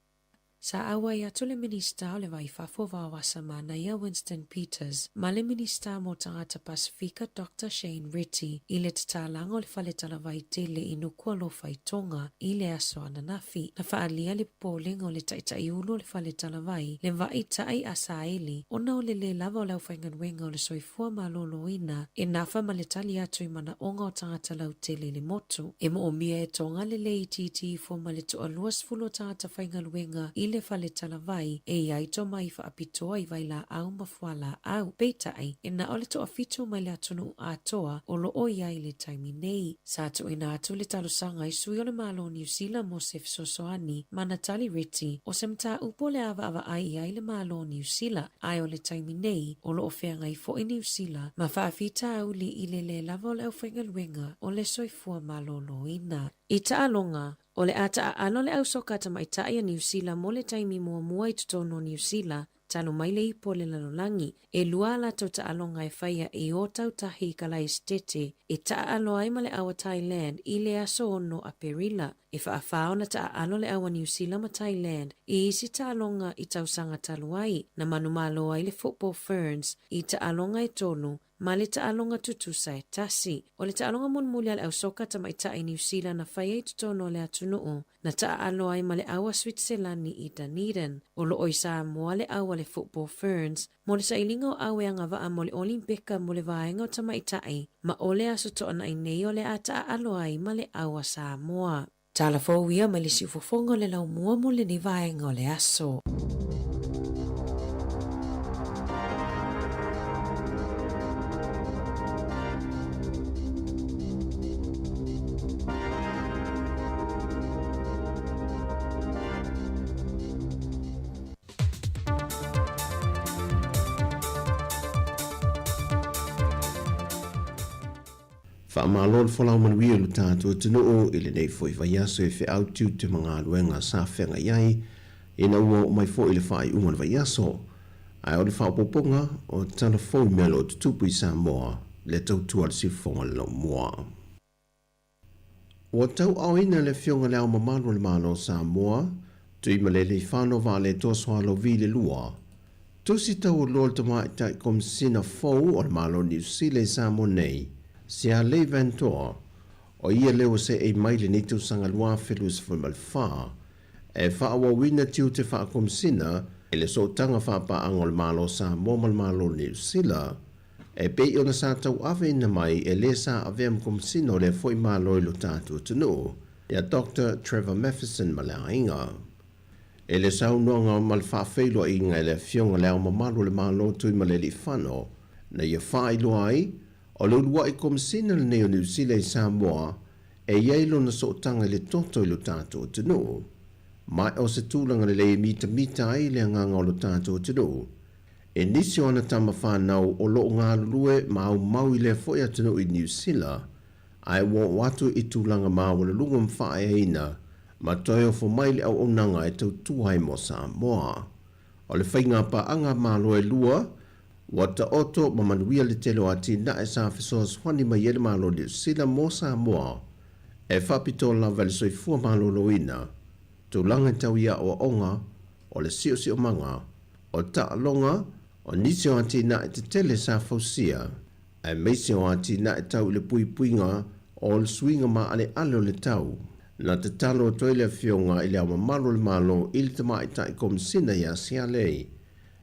Sa awa I atu le minista o le vai fafo wawasa mana ia Winston Peters, ma le minista mo tangata Pasifika Dr. Shane Ritty I le tatalanga o le fale talavai tele I nukua lo faitonga I le asoana nafi, na faalia le polenga o le taitai ulu o le fale talavai, le vai tai asaeli, ona o le lava o lau whainganwenga o le soifua malolo ina, e nafa ma le tali atu I mana onga o tangata lau tele le motu, e mo o mia e tonga le ititi fo ma le toa luas fulo tangata whainganwenga I le fale talavai e iaito mai whaapitoa I vaila au mafuala au peitai e na ole toa fitu mai le atunu atoa o lo o iai le taimi nei. Sa atu ina atu le talusanga I sui o le malo New Zealand mo se fisosoani ma Natali Ritty o se mta upo le ava ai iai le malo New Zealand ai o le taimi nei o lo o whenga I fo I New Zealand ma whaafita au li I le lava o le au whengaluenga o le soifua malo loina. I taalonga o le ata ano le au soka tamaitai a New Zealand mo le taimi mua I tutono New Zealand talo mai le ipo le lalolangi e lua la tau taalonga e whaia I o tau tahi ka la estete e taalo ai ma le awa Thailand I le aso ono a Perila e whaafao na taalo le awa New Zealand ma Thailand I isi taalonga I tau sanga taluai na manumalo ai le football ferns I taalonga e tonu ma le taalonga tutusa e tasi. O le taalonga monmuli al au soka tamaitai New Zealand na whaia I tutono le atunuu na taalo ai ma le awa Switzerland I Dunedin. O lo oi Sāmoa le awa le football ferns mo le sailinga o awe anga waa mo le Olimpika mo le vaenga o tamaitai ma o le aso toana I nei o le ata alo ai ma le awa Sāmoa. Tala fōwia ma le sifofonga le lau mua mo le ni vaenga o le aso. Whaamalol whalau manuia lu tātua tino I le nei fwoi vaiaso e whi autiu te mga luenga sa whenga iai e na ua o mai fwoi le whai ungan vaiaso ai o le whaapoponga o tala fwoi melo tutupu I Sāmoa le tau tual si whonga lau mua. Ua tau au ina le whionga leo mamalo le malo Sāmoa tui malele I whano vale toswa lo vi le lua tusi tau o lol tama I tai kom sina fau o le malo New Zealand Sāmoa nei Sia le ventoa, o ia leo se e mai le ni tausanga lua whelus wha, e wha wina tiu te wha komsina, e le so tanga wha pa angol malo Sāmoa mal malo New Zealand, e pei ona sa tau ave ina mai e le sa aveam komsina o le foi malo i lo tātua tunu, ia Dr. Trevor Matheson ma le ainga. E le sau noanga ma le whawhailo inga e le fionga leo ma malo le malo tui ma le li whano, na ia whailo ai, o le ulua i komsina le neo New Zealand i Sāmoa, e iailo na so tanga le toto i lo tātua tunu. Mai o se tūlanga le mita ai le nganga o lo tātou tunu. E nisi ona tama whanau o lo ngā lue mau i le foia tunu i New Zealand, ai watu i tūlanga mau le lunga mwhae eina, ma toi o mai le au onanga e tau tuai mo Sāmoa. O le whainga pa anga malo e lua, wata oto ma manuia le telo ati na e sa fisoa swani ma yele malo New Zealand mo Sāmoa, e whapito la vale soifua malo loina, tūlanga tau ia o onga, o le sio manga, o ta'alonga, o nisi o ati na e te tele sa fausia, e meisi o ati na e tau le puinga, o le swinga ma ale o le tau, na te talo o toile fionga i le ama malo le malo i le tama i tai komsina ia sia lei,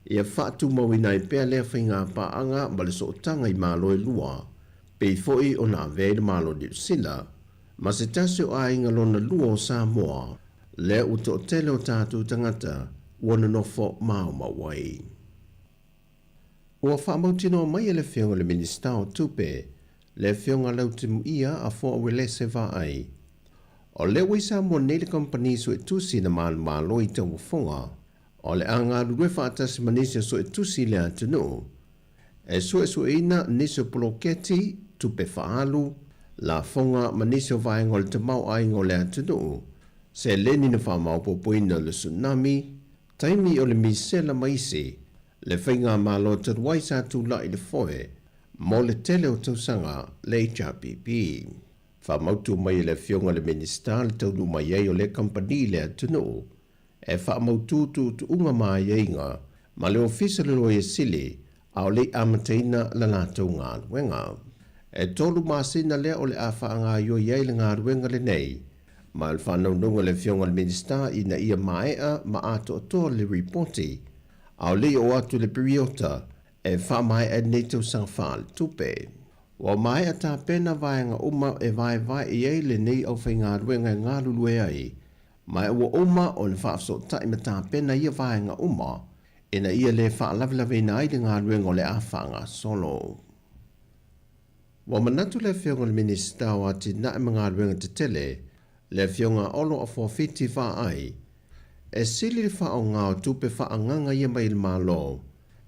ia whaatu mawina i pea lea whainga pa anga ma le sootanga i malo e lua, pei foi o na ave le malo New Zealand, ma se tasi o a inga lona lua o Sāmoa, le u to tele o tātou tangata, wana nofo mau mawai. Ua whaamautino mai le whionga le minista o tupe, le whionga lautimu ia a fo o le se va ai. O le wai Sāmoa nei le company so e tusi na malo i tau whafonga, o le anga rue whaatasi manisio so e tusi le atunu. E so ina niso poloketi, tupe whaalu, la fonga manisio vaenga le te mau aingo le atunu, se leni na whamau popoina le tsunami, taimi o le misela maisi, le whainga malo te ruai sa tūla i le foe, mo le tele o tausanga le HRPP. Whamautu mai le whionga le minista le taunu mai ei o le company le atunu, e whamautu tu unga mai einga, ma le ofisa le loe sili, au le amateina la lātou ngā ruenga. E tolu masina lea o le a whaanga yo iei le ngā ruenga le nei, ma le whanau nunga le whionga le minista ina ia maea ma ato atoa le reporti, au le o atu le periota e whamai e neto sang whaal tupe. Wa mai a tā pena vaenga uma e vai i ei le nei au whai ngā ruenga ngā lulue ai, mai ua uma o le whaafso tai ma tā pena ia vaenga uma, ina ia le whaalavelave na ai le ngā ruenga o le a whaanga solo. Wa manatu le whionga le minista o ati na e mga ruenga te tele, le whionga olo a forfiti wha ai, e sili le wha o ngā o tupe wha anganga ia mai le malo,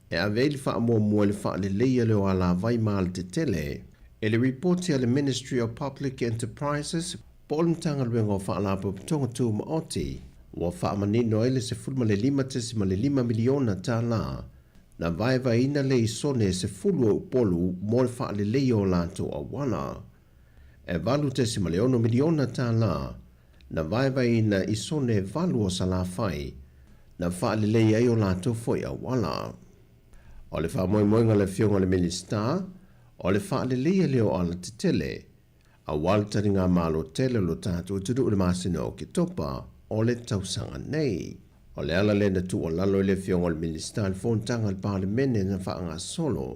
e a vei le wha mua le wha le leia leo ala vai maa le te tele, e le reporti a le Ministry of Public Enterprises, po le mtanga ruenga o wha ala paputonga tu ma oti, wa wha manino ele se fulma le 5 miliona tā la, na vai ina le isone se fulu o upolu mo le wha le leia o lato a wana. E valu te se maleono miliona tā la, na vai ina isone valu o sala fai, na wha le leia o lato foi a wala. O le wha moinga le whionga le minista, o le wha le leia leo ala te tele, a waltari ngā malo tele lo tātou tudu le masina o ki topa o le tausanga nei. O le ala lena tu o lalo le whionga le minista le fontanga le parlemene na wha ngā solo,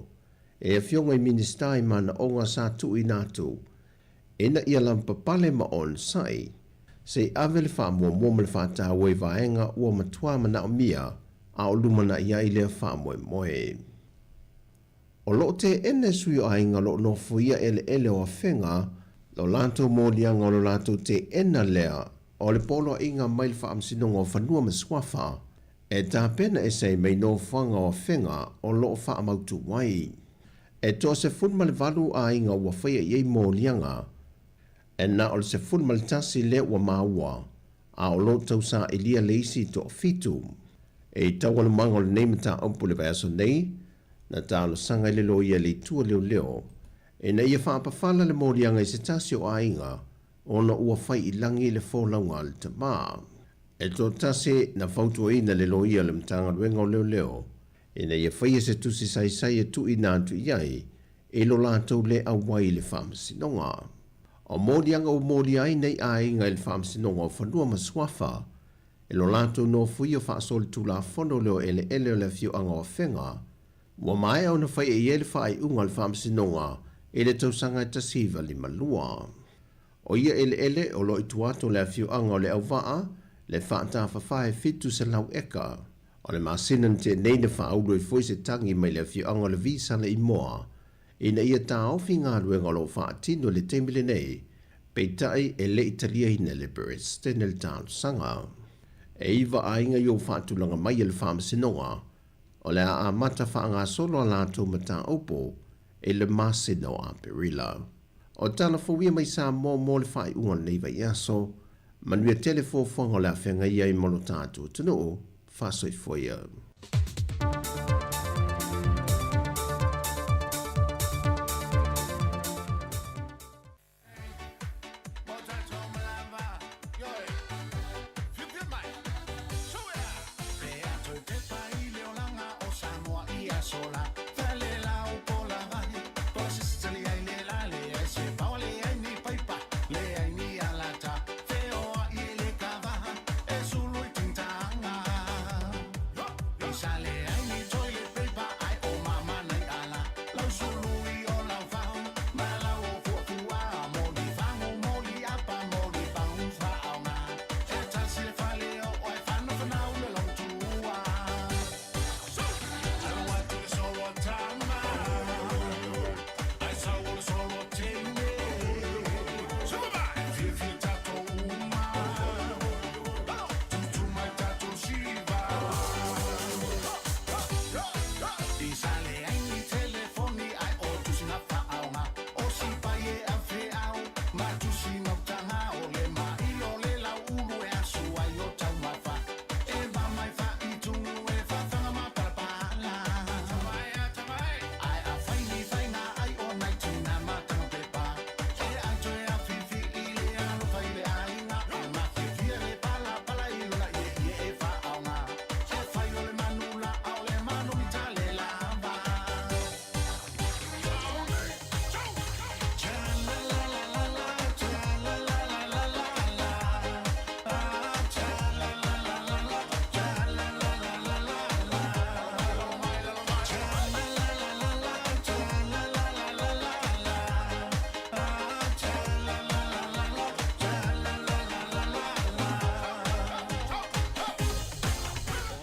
e a whionga i minista i mana o ngā sa tu i nātu, ina ia lampa pale ma on sai, se ave le wha mua le wha tā wei vaenga ua matua mana o mia, a o lumana ia i lea wha moe. O lo te ene sui o ainga lo no fuia ele o a whenga, lo lanto mōlianga o lo lanto te ena lea, o le polo inga mai le wha amsinonga o whanua ma swafa, e tā pena e sei mei no whanga o a whenga o lo wha amautu wai. E to se funma le valu a inga ua whaia iei mōlianga, e na o le se funma le tasi le ua maua, a o lo tau sa ilia leisi to fitu. E tau ala manga o le neimata ampu le vaiaso nei, na tālo sanga le lo ia le tua leo, e na ia whaapawhala le mōrianga i se tasi o ainga, o na ua whai i langi le fōlaunga le te mā. E tō tasi na whautua ina le lo ia le mtanga ruenga o leo, e na ia whai se tusi sai e tu i nātu iai, e lo lātou le awai le whamasinonga. O mōrianga o mōri ai nei ai ngai le whamasinonga o whanua maswafa, e lo lātou no fui o whaasole tū la whono leo ele o le fiu anga o whenga, wa mai au na whai e ele whai unga le whamasinonga e le tausanga e tasiva li malua. O ia ele o lo ituato le fiu anga o le au waa, le whaata whawhae fitu se lau eka, o le māsinan te neina whaaulo i fwoi se tangi mai le fiu anga le visa le imoa, ina ia tā ofi ngā ruenga lo whaatino le temile nei, peitai e le Italia hina le Brest e le tānu sanga. E iwa ainga i o whaatulanga mai le whamasinonga, o le a mata whaanga solo a lātou mata opo, e le māsino a perila. O tala fawia mai Sāmoa mo le whai unga nei vai aso, manuia telefo whanga le a whenga ia i mono tātou tunu, whasoi fwaya.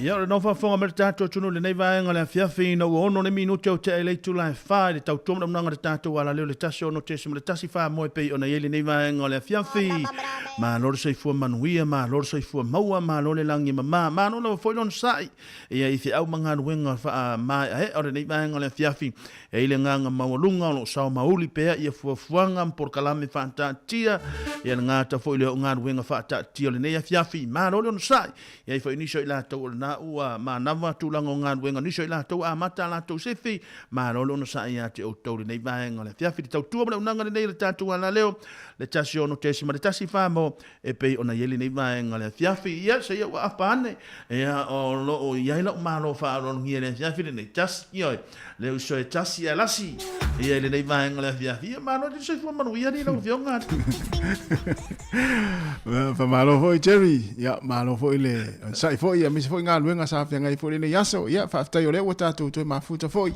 Ia ora no whawhonga me tātou tunu le nei vaenga le whiawhi na ua ono ne minuti au te elei tu lai whae le tau tōmra mnanga le tātou ala leo le tasi ono te simu le tasi wha moe pei ona ieli nei vaenga le whiawhi ma loro seifua manuia ma loro seifua maua ma loro langi ma loro wa whoilon sai ia i te au manga ruenga wha mai ahe ora nei vaenga le whiawhi e ile nganga mawalunga lo sao mauli pea ia fuafuanga mpor kalame whaata tia ia ngata fo ile ngā ruenga whaata tia le nei whiawhi ma loro sai ia i wha inisho i la tau na ua ma nawa tulango ngā ruenga niso i la tau a mata la tau sefi ma lolo no sa ia te o tau nei vaenga le whiawhi tau tua mara unanga nei le tātua la leo le tasi ono tesi ma le tasi whamo e pei ona yeli nei vaenga le whiawhi ia se ia ua apane ia o lo o iaila ma lo wha aron hia le whiawhi nei tasi ioi le uso e tasi a lasi ia le nei vaenga le whiawhi ia ma lo te seifua manu ia ni lau whionga fa malo foi Jerry ya malo foi le sai foi ia mis foi ngā luenga sa fia ngai foi le yaso ia fa tai ole o tatu to mafuta foi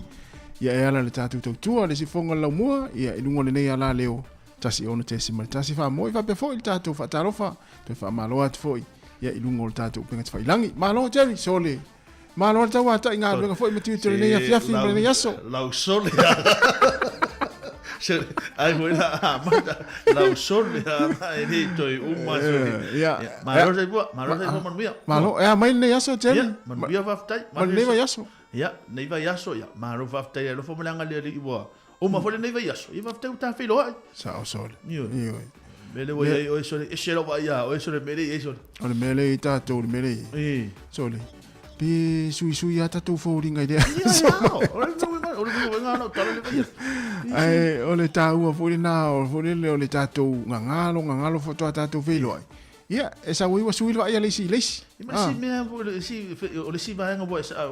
ia e ala le tatu to tua le si fonga la mua ia ilungo le nei ala leo tasi ono te simal tasi fa moi fa pe foi tatu fa tarofa to fa malo at foi ia ilungo le tatu penga fa ilangi malo Jerry sole malo ta wa ta ngā luenga foi metiu te nei fia fia le yaso lau sole ai voi la mata la sole ai ni toi uma ya malo sai bo man via malo e mai ne yaso Jerry man via va ftai man ne va yaso ya nei va yaso ya malo va ftai lo fo malanga le iwa o ma fo nei va yaso i va ftai ta filo ai sa o sole io mele wo o sole e shelo va ya o sole mele e sole o mele ta to mele sole pe sui ata to fo ringa idea ai ole tau fo na fo le tato ngangalo fo tato velo ai ia esa wi sui va ia lesi ma si me o le si va nga bo sa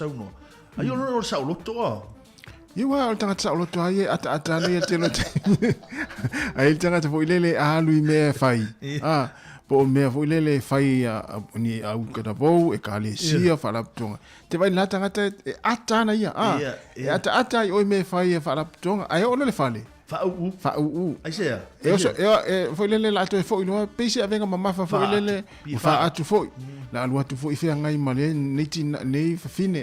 no ai o sa lo to Ia wa o tanga tsa lo to ai ata no ia te no. Ai tanga te fo ilele a lui me fai. Po me fo ilele fai ni au ka da vo e ka le sia fa la tonga. Te vai la tanga te ata na ia. E ata i o me fai fa la tonga. Ai o le fale. Fa u. Ai se. Fo ilele la to fo ino pese avenga mama fo ilele fa atu fo. La lua tu fo ife ngai male nei fa fine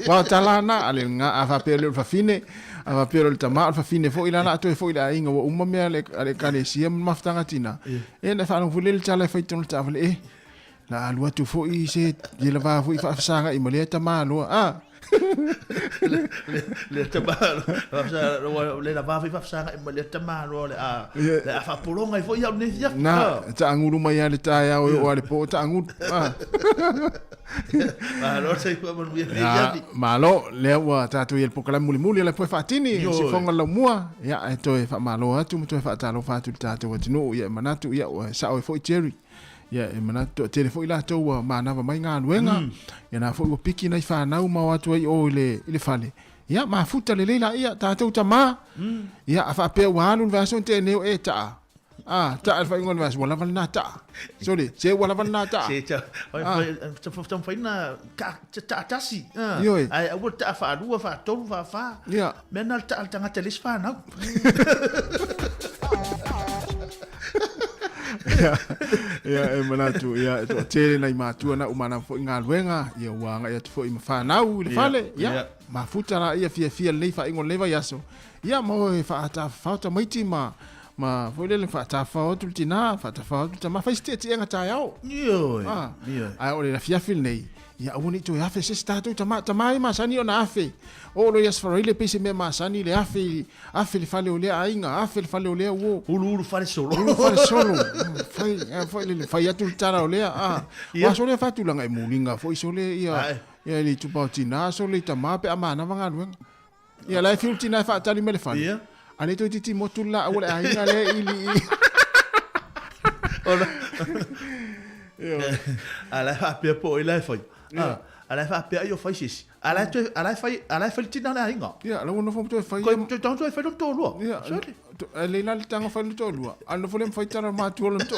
wa talana ale nga ava pele fa fine ava pele tama fa fine fo ilana to fo ila inga wa umma me ale kale sia maftanga tina e na fa no fulel tala fa ton ta fle la lua tu fo i se je la va fo i fa sanga i male tama lo le tama le la va fa sanga i male tama lo le le fa polonga i fo ia ne ia na ta angulu mai ale ta ya o ale po ta angulu malo sei ko mo via malo le wa ta tu el pokala muli le po fatini si fonga la mua ya to fa malo atu to fa ta lo fa tu ta to no ya manatu ya sa o fo cherry ya e manatu telefo ila to wa mana va mai nga luenga ya na fo piki na fa na uma watu ai o ile fale ya ma futa le leila ya ta to tama ya fa pe wa lu va son te ne e ta ta alfa ingon vas wala val nata sorry se wala val nata se ta fa faina ta tasi ai o ta fa du fa to fa ya menal ta tanga telis fa na ya e manatu ya to tele nai matu na umana fo nga luenga ya wanga ya fo ima fa na u le fale ya ma futa la ya fia le fa ingon leva yaso ya mo fa ta maiti ma fo le fa ta fa tu tina fa ta fa tu ma fa steti nga ta yao yo ai o le fia fil nei ya woni to ya fe se sta tu mai ma sani ona afe o lo yas for ile pese me ma sani le afe le fale o le ainga afe le fale o le wo ulu fale solo fai ya tu tara o le wa so le fa tu langa e mulinga fo iso le ya le tu pa tina so le tama pe amana vanga luenga ya la fil tina fa tali me le fale ale to titi motula o le ainga le ili ala fa po ile foi ala fa pe yo fai sis ala fai tina na inga ya la no fo to fai ko to fai to lo ya le la tanga fai to lo al no fo le fai tara ma to lo to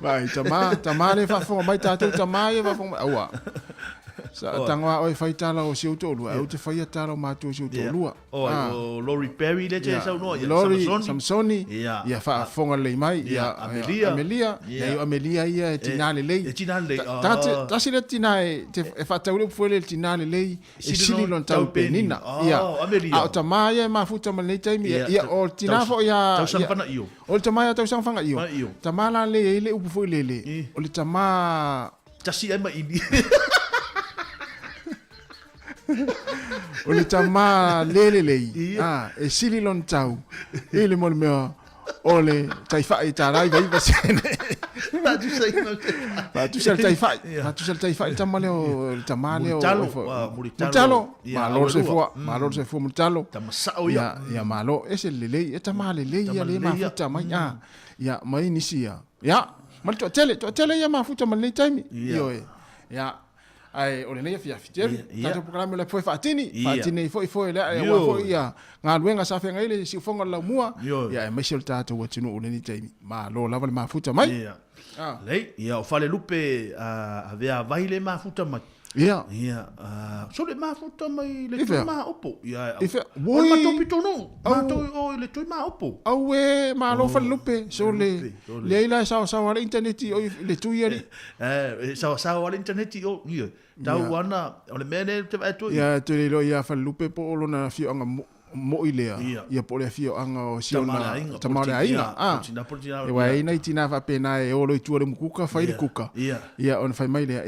vai tama le fa fo mai ta to tama e va fo awa sa tanga o fai tala o si to lo au te fai tala ma to si to lo Lori Perry le je sa no Lori Samsoni ya fa fonga le mai ya Amelia ya tinale le ta si le tinai te fa tau fu le tinale le sili lon tau penina ya a ta mai ma futa ma le tai ya o tinafo ya tau sang fana io o ta mai tau sang fanga io ta mala le upu fu le o le ta ma tasi ai mai ini o le tama lele e sili lon tau ele mo me o le taifa e tarai vai vasene tu sai taifa tama le o tama le o mutalo malo se fo mutalo ya malo ese lele e tama lele ya le ma futa mai ya mai nisia ya mal to tele ya ma futa mal le taimi yo ya ai o le nei fia fiteri ta programa le foi fatini foi le ai wa foi ya nga luenga sa fenga ile si fonga la mua ya mai sil ta to watino o le ni taimi ma lo lava le mafuta mai lei ya o fale lupe avea vaile mafuta mai so le mafuta mai le tu ma opo ya o ma topi tono ma to o le tu ma opo au e ma lo fale lupe so le ila sa wala internet o le tu yeri sa wala internet o ni tau wana o le mene te vai tu ya te lo ya fale lupe po lo na fi anga mo ilea ia po le fio anga o siona tamale ainga e wai nei tina fa pena e o lo tu le mukuka fai le kuka ia on fai mai le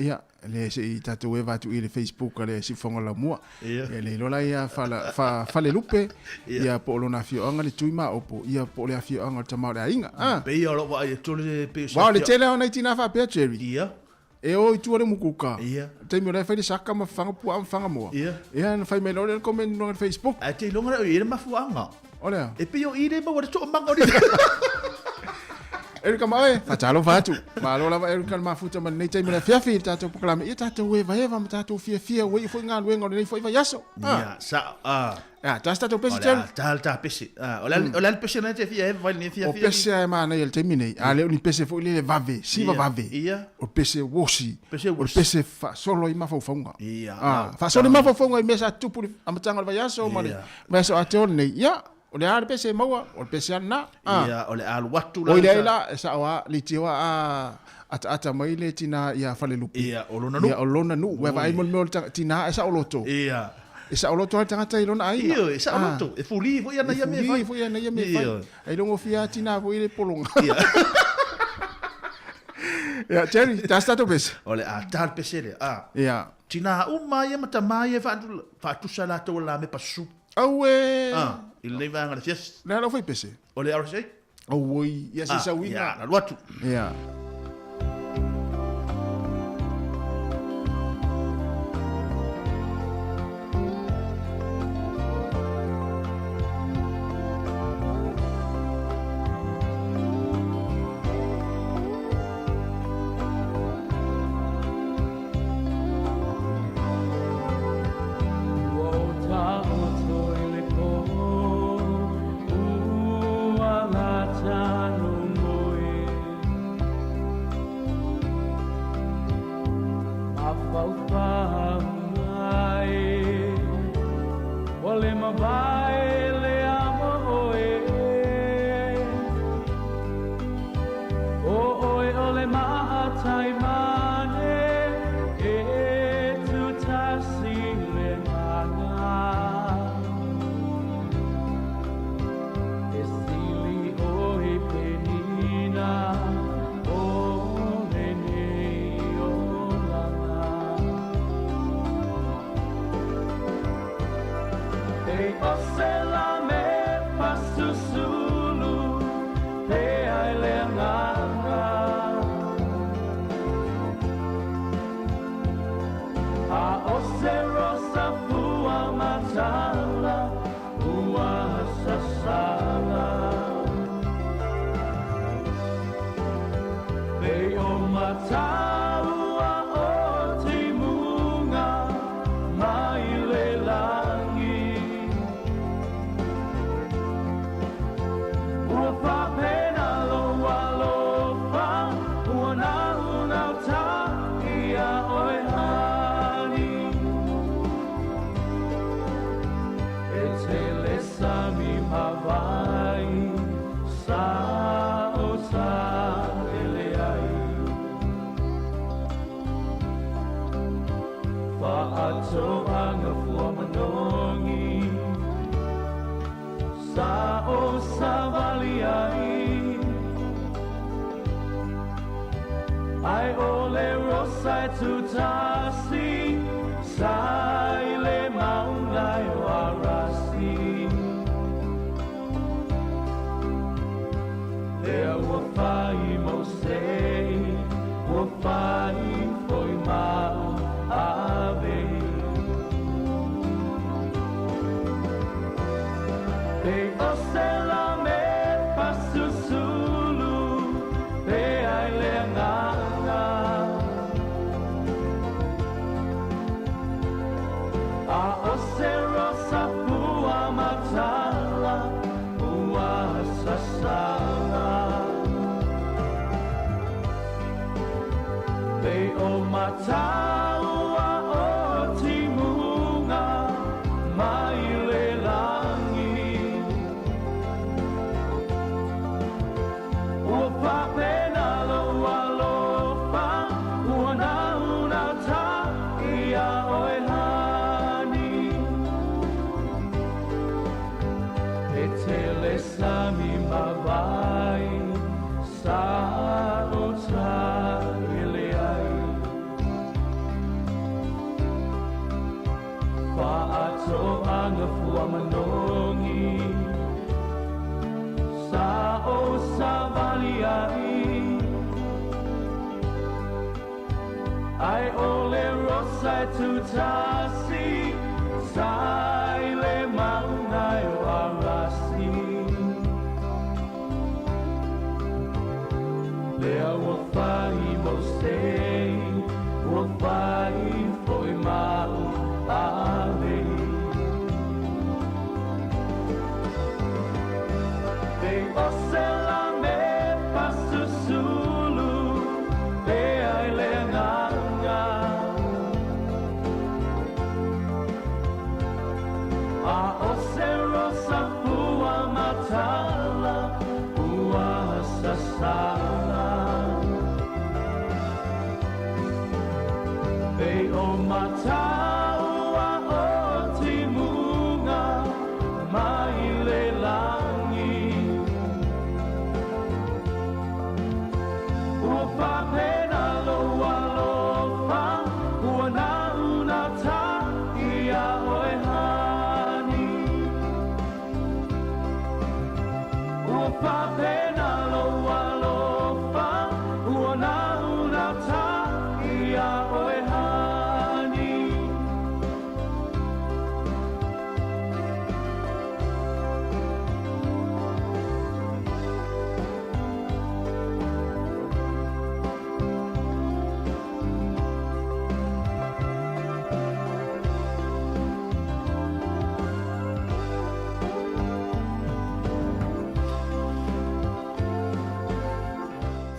le se tatu e va tu ile Facebook le si fonga la mua e le lola ia fa le lupe ia po lo na fio anga le tuima opo ia po le fio anga tamale ainga pe ia lo va tu le pe wa le tele ona tina fa pe cherry e o tu le mukuka te mi le fai saka ma fanga pu am fanga mo ia na fai me lo le comment no Facebook a te longa e ma fu anga ole e pe o ide ma wa to manga ori Erika mai, fatalo fatu. Malo lava Erika mafuta man nei taimina fiafi tato proklame. Ia tato eva tato fia we foi ngal wengo nei foi yaso. Ya, sa Ah, tas tato pesi tel. Ta pesi. Ola pesi na te fia vai ni fia. O pesi ai mana il taimine. Ale uni pesi foi le vave, siva vave. Ia. O pesi wosi. O pesi fa solo ima fa fonga. Ia. Fa solo ima fa fonga mesa tupu amatanga va yaso mani. Mesa atol nei. Ya. O le ar pese maua, o le pese ana. Ia, o le alu watu la. O le ila, sa wa li tiwa ata mai le tina ia fale lupi. Ia, o lona nu. Ia, o lona nu. Weva ai mon tina sa o loto. Ia. Sa o loto tanga tai lona ai. Ia, sa o loto. E fuli fo ia na ia me fai. Fo ia na ia me fai. Ai longo fia tina fo ile polonga. Ia. Ia, Jerry, ta stato pese. O le tal pese le. Ia. Tina mai mata mai fa tu sala to la me pasu. Aue. Il nei vanga fies. Na lo foi pese. O le ar sei? Oi, ia se sa winga. Ia, na luatu. Ia. lea ua whai mo sei, ua whai foi mau ave. Pei o se la me pasu sulu, pe ai le nganga. A o se rosa pua matala, pua sasala. Pei o mataua o timunga, mai le langi. Ua whapena loa lofa, ua nauna ta ia oe hani. Ua whapena loa lofa, ua nauna ta ia oe hani.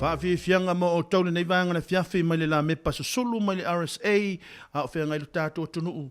Whaafianga mo o taule nei vanga na fiafi mai le la mepa sa sulu mai le RSA a o whianga i lo tātua tunuu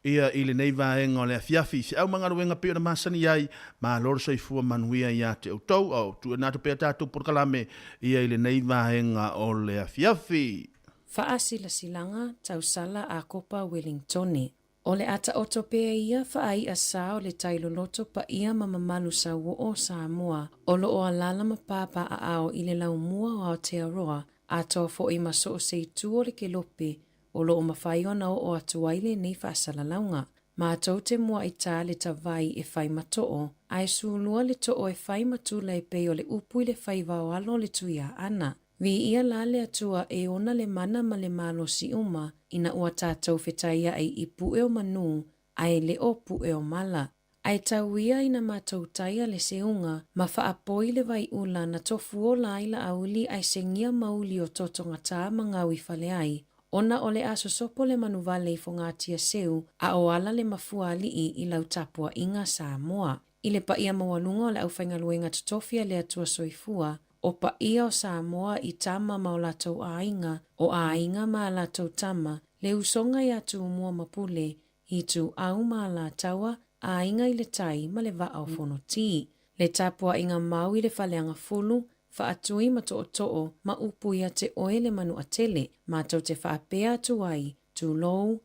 ia i le nei vaenga o le fiafi si au manga ruenga pio na masani ai ma lor soifua manuia ia te o tau au tu nato pia tātua por kalame ia i le nei vaenga o le fiafi. Faasila silanga tausala a kopa Wellingtone. O le ata oto pea ia whaai a sao le tailo loto pa ia mamamalu sa o Sāmoa o lo o alala ma papa a ao i le lau mua o Aotearoa a toa fo i maso o sei tu o le ke lope o lo o mawhaiona o atuaile nei whaasalalaunga. Ma atau te mua i tā le tawai e whai matoo, ai suulua le to'o e whai matula e pei o le upu i le whai wawalo le tuia ana. Vi ia la le atua e ona le mana ma le malo si uma ina ua tātou whetaia ai i pu'e o manu ai le o pu'e o mala. Ai tauia ina mātou taia le seunga ma whaapoi le vai ula na tofu o laila auli ai sengia mauli o totonga tā mangawi whale ai. Ona o le aso sopo le manuvale i fongatia seu a o ala le mafuali i lau tapua inga Sāmoa. I le paia mawalunga o le aufenga luenga tutofia le atua soifua o pa ia o Sāmoa i tama ma o latou ainga o ainga ma latou tama le usonga i atu mua mapule i tu au ma la taua ainga i le tai ma le vaa o fono ti. Le tapua inga mau i le whaleanga fulu, whaatui ma to'o ma upu ia te oe le manu atele, ma tau te whaapea atu ai, too low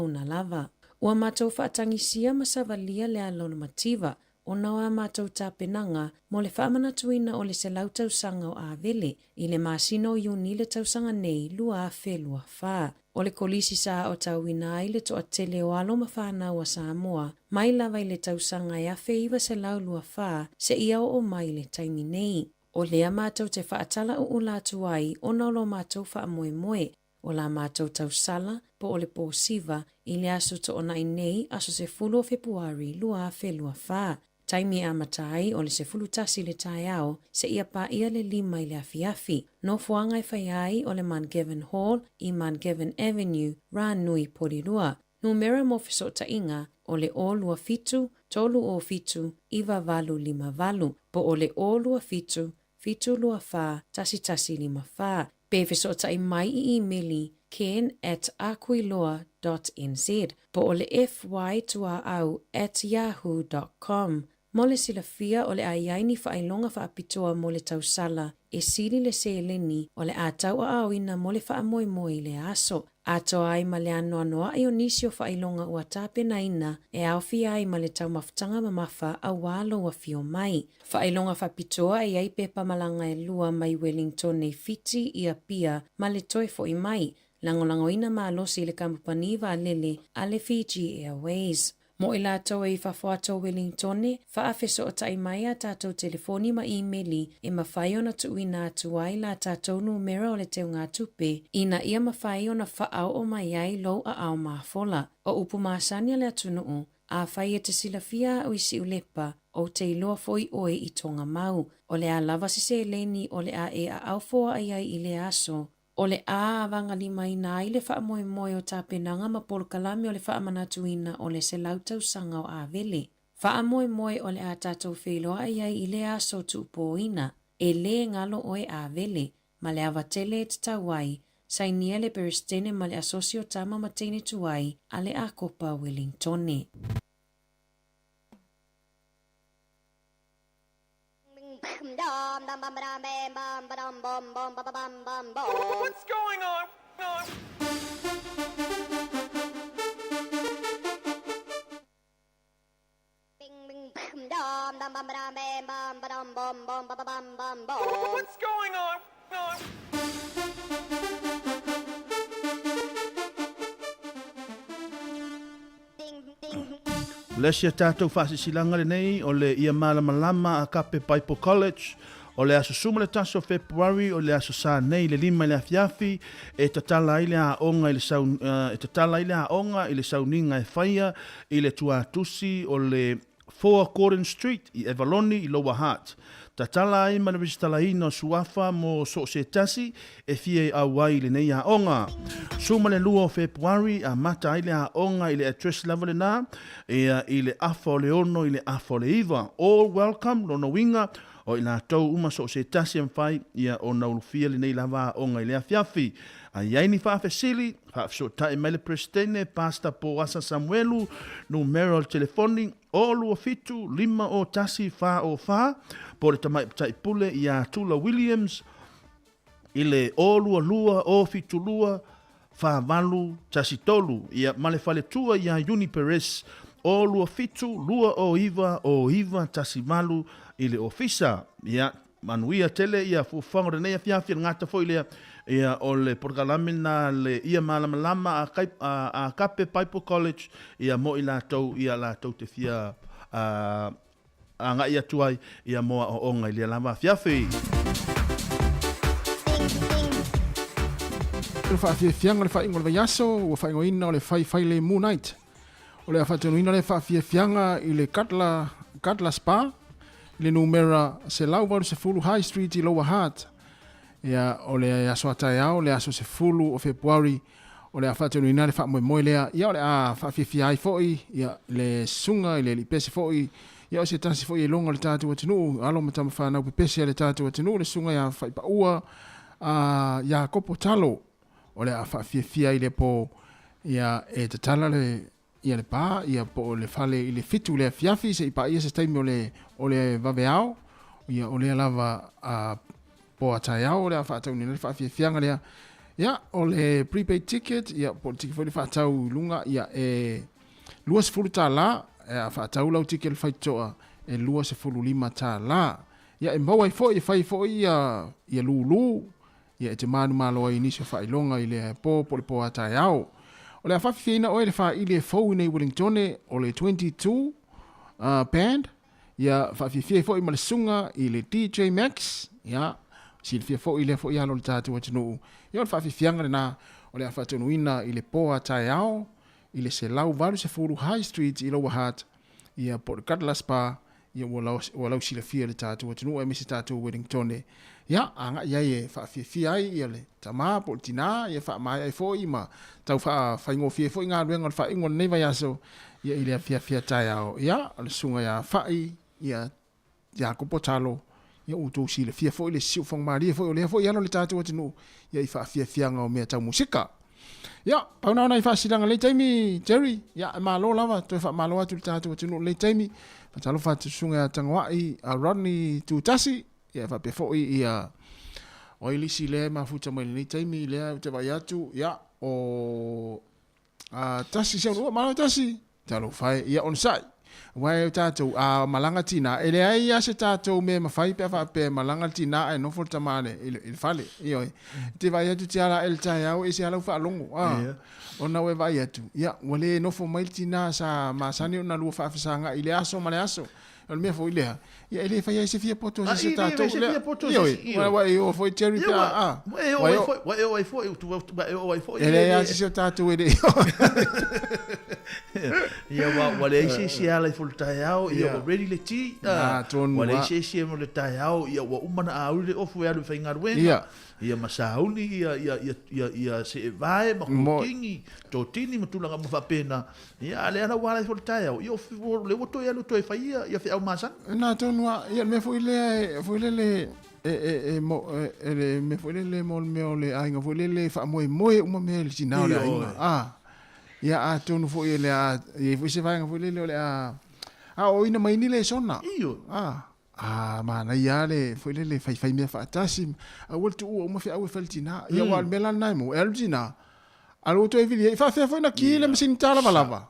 na lava. Ua mātou whaatangisia ma savalia le alona mativa, o nawa mātou tāpenanga mo le whaamana tuina o le se lau tausanga o āvele i le māsino iuni le tausanga nei lua a whelua whā. O le kolisi sa o tauina ai le toa tele o alo mawhana wa Sāmoa, mai lava i le tausanga e awhe iwa se lau lua whā se ia o mai le taimi nei. O lea mātou te whaatala o ulatu ai o naulo mātou wha moe moe. O la mātou tausala po o le pōsiva i le aso to o nai nei aso se fulu o Februari lua a whelua whā. Taimi a matai o le se fulu tasi le tai ao se ia pa ia le lima i le afiafi. No fuanga i whai ai o le Mangevin Hall i Mangevin Avenue, Ranui Porirua. Numera mo fisota inga o le o lua fitu, tolu o fitu, iwa valu lima valu. Po o le o lua fitu, fitu lua wha, tasi lima wha. Pe fisota i mai i emeli ken@aquiloa.nz. Po o le fy tua au @yahoo.com. Mole sila fia o le aiaini whailonga whaapitoa mo le tausala e sili le seeleni o le atau a awina mo le whaamoimoi le aso. Ato ai ma le anoa ai o nisi o whailonga ua tāpena ina e awhi ai ma le tau mafutanga mamafa a walo wa fio mai. Whailonga whapitoa e ai pepa malanga e lua mai Wellington nei fiti ia pia ma le toifo i mai. Langolango ina ma alosi le kampani wa lele a le Fiji Airways. Mo i lātou e whawhato Wellingtone, whaafeso o tai mai a tātou telefoni ma e-maili e mawhai ona tuina atu ai la tātou numera o le teo ngā tupe, ina ia mawhai ona whaau o mai ai lou a au mawhola. O upu maasania le atunuu, a whai e te silafia o isi ulepa, o te iloa foi oe i tonga mau. O le a lava se leni o le a e a aufoa ai ai i le aso. O le a avanga lima ina i le wha moe moe o tāpenanga ma polo kalame o le wha manatuina o le se lautau sanga o a vele. Wha moe moe o le a tātou wheloa ai ai i le aso tupo ina. E le ngalo oe a vele, ma le avatele te tawai, sai nia le peristene ma le asosio tama matene tuai a le a kopa Wellingtone. What's going on? What's going on? Lesia tātou whasisilanga le nei o le ia malama a Kape Bible College o le aso suma le taso February o le aso sa nei le lima le afiafi e tatala ile a onga ile sau ninga e whaia i le tuatusi o le 4 Gordon Street i Evaloni i Lower Heart. Tatala ai mana visitala ino suafa mo so se tasi e fie a wai le nei a onga. Suma le lua o February a mata ile a onga ile address level na ile afo le ono ile afo le iwa. All welcome lono winga o ina tau uma so se tasi mwhai ia o naulufia le nei lava onga ile afiafi. A yaini whaafesili, whaafso tae mele prestene, pasta po asa Samuelu, numero telefoni, o lua fitu, 5 o tasi wha o wha, po le tamai tai pule i a Tula Williams, ile o lua o fitu lua, wha valu tasi tolu, i a male fale tua i a Uni Perez, o lua fitu, lua o iwa tasi malu, ile ofisa, i a manuia tele, i a fufango renei a fiafia ngata fo ilea, ia o le porkalame na le ia malama a Kape Bible College ia mo i lātou te fia a ngai atuai ia moa o onga i le lama fiafi. Le whaafiafianga le whaingo le vaiaso ua whaingo ina o le whai le Moon Night. O le whaatonu ina le whaafiafianga i le Cutler Spa i le numera se lauvaru se fulu High Street i Lower Heart. Ia o le aso atai au, le aso se fulu o Februari, o le a whaatonu ina le wha moe lea, ia o le a whaafifia ai foi, ia le sunga i le li pese foi, ia o se tasi foi e longa le tātua tinu, alo matama whanau pe pese le tātua tinu, le sunga ia whaipa ua, ia kopo talo, o le a whaafifia i le po, ia e tatala le, ia le pā, ia po le whale i le fitu le fiafi, se i pa ia se taimi o le vaveao, ia o le lava a po atai au le a whaatau ni le whaafiafianga lea. Ia, o le prepaid ticket, ia, po le tiki fwoi le whaatau lunga, ia, lua se fulu tā la, a whaatau lau tiki le whaitoa, lua se fulu 5 tā la. Ia, mbau ai fwoi, whai fwoi, ia lulu, ia, te manu malo ai nisio whailonga i le po le po atai au. O le a whaafiaina oe le wha i le fwoi nei Wellingtone, o le 22 band, ia, whaafiafia fwoi ma le sunga i le DJ Max, ia, si fia fo ile fo ia lo tatu wa tunu ia fa fianga na o le fa tunu ina ile po atai ao ile se lau valu se fulu High Street i Lower Heart ia por Cutler Spa ia wala si le fia le tatu wa tunu e misi tatu Wellington ia anga ia e fa fia ai ia le tama por tina ia fa mai ai fo ima tau fa ingo fia fo inga luenga fa ingo nei vai aso ia ile fia tai ao ia le sunga ia fa ia ko potalo ia utou si le fia foi le siu fong mari foi le foi ano le tatu tinu ia i fa fia nga o mea tau musika ia pauna ona i fa silanga le taimi Jerry ia malo lava to fa malo atu le tatu tinu le taimi fa talo fa tsunga tangwa i a Rodney tu tasi ia fa pe foi ia o ili si le ma futa mai le taimi le te vai atu ia o a tasi se no malo tasi talo fa ia on sai wai tatou a malanga tina ele ai a se tatou me mafai pe fa pe malanga tina e no forta mane il fale io te vai atu tiara el tai au e se ala fa longo ona we vai atu ia wale no fo mai tina sa masani ona lu fa fisanga ile aso male aso el me fo ile ia ele fai se fia poto se ta to wa o foi cherry pa wa foi ele ia se ta to ele ia wa le se ala fo tai au ia already le ti wa le se mo le tai au ia wa umana au le ofu ia le fainga ruenga ia masauni ia se vai ma kingi to tini matulanga mo fa pena ia le ana wala fo tai au ia le woto ia lo to fa ia fe au masan na tonua ia me foi le me foi le mo le ainga foi le fa mo uma me le sinau le ainga ia a tonu foi le a ia foi se vai foi le o ina mai ni le sona mana ia le foi le fai me fa tasi a woltu uma fe au feltina ia wal melan nai mo elgina alo to evi fa foi na kile me sin tala valava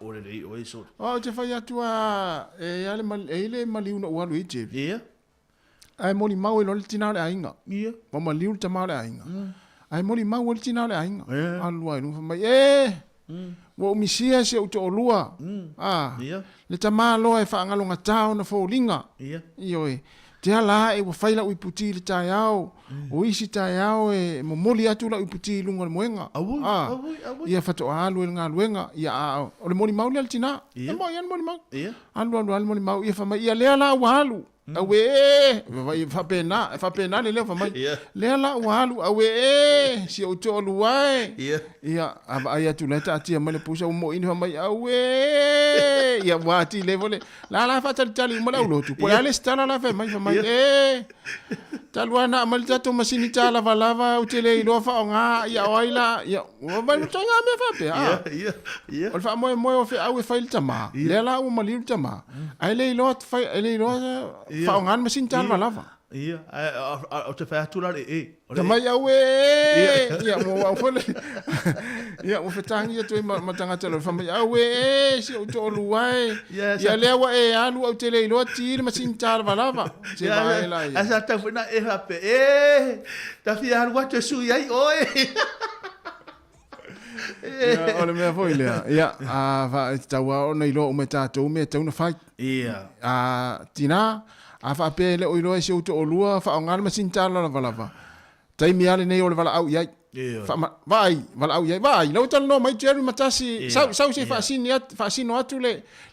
o le o isso te fai atua ale maliu no walu ije ia ai moni mau le tina le ainga ia mo maliu te mau le ainga ai moni mau le tina le ainga alu ai no mai wo misia se o to lua le tamalo e fa ngalonga tau na fo linga io te ala e wo faila u puti le tai au o isi tai au e mo moli atu la u puti lunga moenga ia fa to alu nga luenga ia o le moni mau le tina e mo ia moni mau alu moni mau ia fa mai ia le ala walu awe fa pena le fa mai le ala walu awe si o to luai ia ava ia tu leta tia male pusa mo ini fa mai awe ia wati le vole la fa tali mo la ulo tu po ale stala la fa mai talwana mal tato masini tala valava o tele ilo fa nga ia oila ia o ba to nga me fa pe ia o fa mo o fa awe fa il tama le la o mali tama ai le ilo fa ele ilo fa nga masini tala valava ia o te fa tu la tama ia we ia mo o fa ia o fa tangi to ma tanga tele fa ia we si o to luai ia le wa alu o tele ilo ti masini tala valava se vai la asa ta funa hape ta fi har wat su ai oi ole me foi le ia va tawa ona ilo me tato me tau na fai ia tina fa pe le o ilo se uto olua fa ngal ma sintala la valava tai mi ale nei ole vala au ia fa vai vala au ia vai lo tal no mai jeru matasi sau se fa sin atu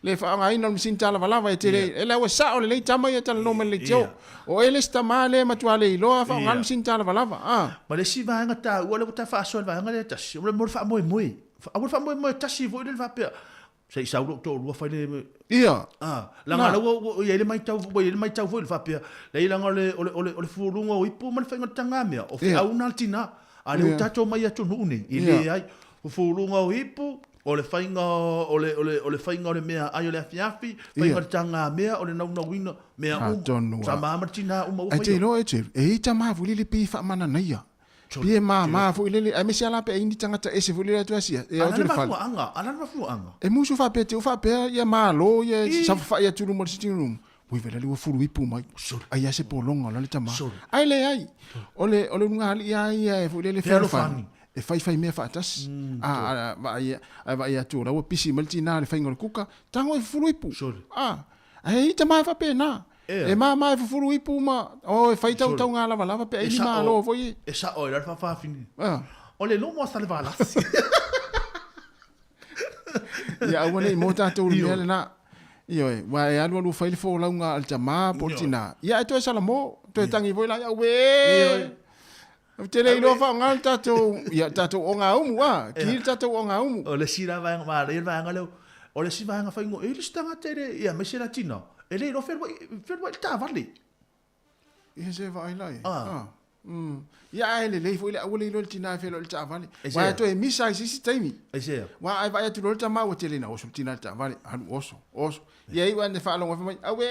le fa ngai no sintala valava e tele ele wa sa ole le tama ia tal no me le jo o ele sta male matuale ilo fa ngal sintala valava ma le si va ngata o le ta fa so va ngale ta si o le mo fa mo mo ta si vo le va pe sei sa lo to lo fa le ia la ngala o ele mai tau vo le fa pe le la ngale o le fulunga o ipu ma fa ngata ngamia o fa una tina ale o tato mai atu nuni ile ai o fulunga o ipu o le fainga o le fainga o le mea ai o le afiafi fainga tanga mea o le nauna wina mea sa mamartina uma ai te lo e tama vuli le pi fa mana naia pie ma fu ile ai me sala pe indi tanga ta ese vuli la tu asia e o tu fa ana ma anga e musu fa pe te fa pe ia malo ia sa fa ia tu mo sitting room ui vela le fulu ipu mai ai ase polonga la le tama ai le ai ole nga ali ai fu le ferfani e fai me fa tas va ia tu la pisi maltina le fai ngol kuka tango e fulu ipu ai tama fa pe na e ma e fulu ipu ma o e fai tau nga lava pe ai ma lo foi e sa o la fa fini ole lo mo sta le vala ya wale mo ta tu le na io wa e alu fai fo la nga al tama portina ya to sala mo to tangi voi la ya we te le no fa ngal tato ya tato o nga umu wa ki tato o nga umu o le sira va ma le va ngalo o le si va nga fa ngo e le stanga tere ya me sira tino e le no fer ta vale e se va ai lai ya ele le foi le awole lo tina fe lo ta vale wa to e misa si taimi e se wa ai va tu lo ta ma o tele na o tina ta vale anu oso ya i wa ne fa lo wa mai awe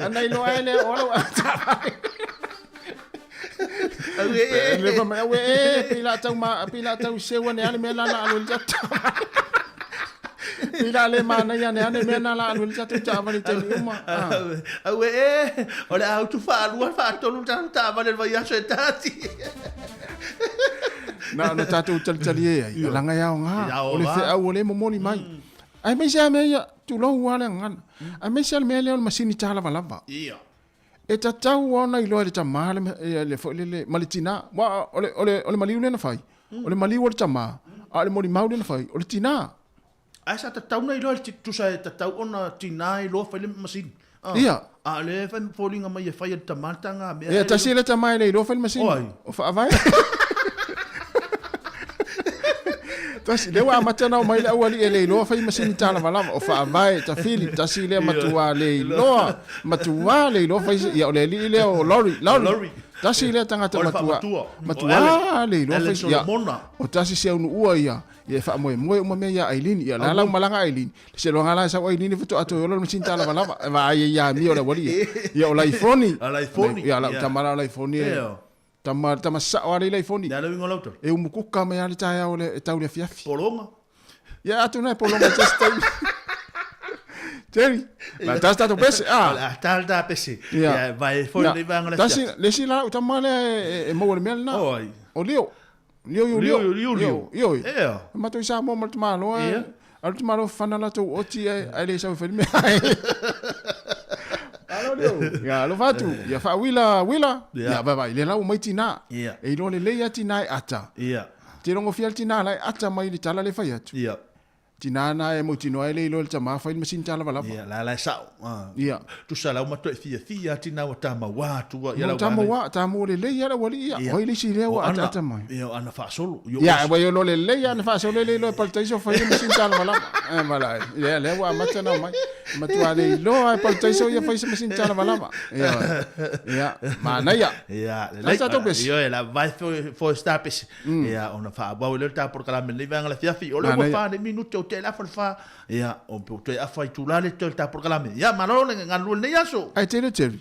anai lo ele o lo ta vale le fa mai awe pila tau se wa ne ale me la na lo ta pila le mana ya ne ane me na la lo ta vale te uma awe o le au tu fa lu fa to lu ta vale va ya se tati na tatu tali ai la nga ya nga o le fe au le mo moni mai Ai mai sia me ia tu lo wala ngan. Ai mai sia me le masini tala lava. Ia. E ta tau ona I loa le tama le fo le malitina. Wa ole maliu le na fai. Ole maliu le tama. Ale mori mau le na fai. Ole tina. Ai sa ta tau na I loa tu sa ta tau ona tina I loa fai le masin. Ia. Ale fai folinga mai fai le tamatanga me. Ia ta sile tama le loa fai le masin. O fa vai. Tas lewa matana mai la wali ele lo fa masin tala malama o fa vai ta fili ta sile matua le lo fa ya le le o lori ta sile tanga ta matua le lo fa ya o ta si se unu ua ya fa mo me ya Aileen ya la malanga Aileen se lo ngala sa Aileen futu ato lo masin tala malama va ya mi o la wali ya o la iPhone ya la tamara la iPhone Tama sa wale la iPhone. Ya lo ngolo to. E umukuka me ali taia ole tau le fiafi. Polonga. Ya atu na polonga just time. Jerry. La tasta to pese. La talda pese. Ya vai foi le vanga la. Tasi le sila utama le e mo le mel na. Oi. O leo. Leo. Yeah. Ma to isa mo maltma lo. Altima lo fana la to oti ai le sa fe me. Ya lo fatu ya fa wila ya baba ile la mai tina e no le ya tina ata te no fial tina la ata mai le tala le fa ya tina na e mo tino ele lo le tama fa masin tala bala la sa tu sala ma to fia tina wa tama wa tu ya la tama wa tama le ya la wali ya o ile si le wa ata mai ya ana fa solo ya wa yo lo le ya na fa solo le lo paltaiso fa masin tala bala mala ya le wa mata na mai matuale lo ai paltaiso ya fa masin tala bala ya mana ya la sa to pes yo la vai fo sta pes ya ona fa ba le ta por kala me le vanga la fiafi o lo fa de minuto te la fa ya o te afa tu la le ta por kala me ya malo ngalu ne yaso ai te le teri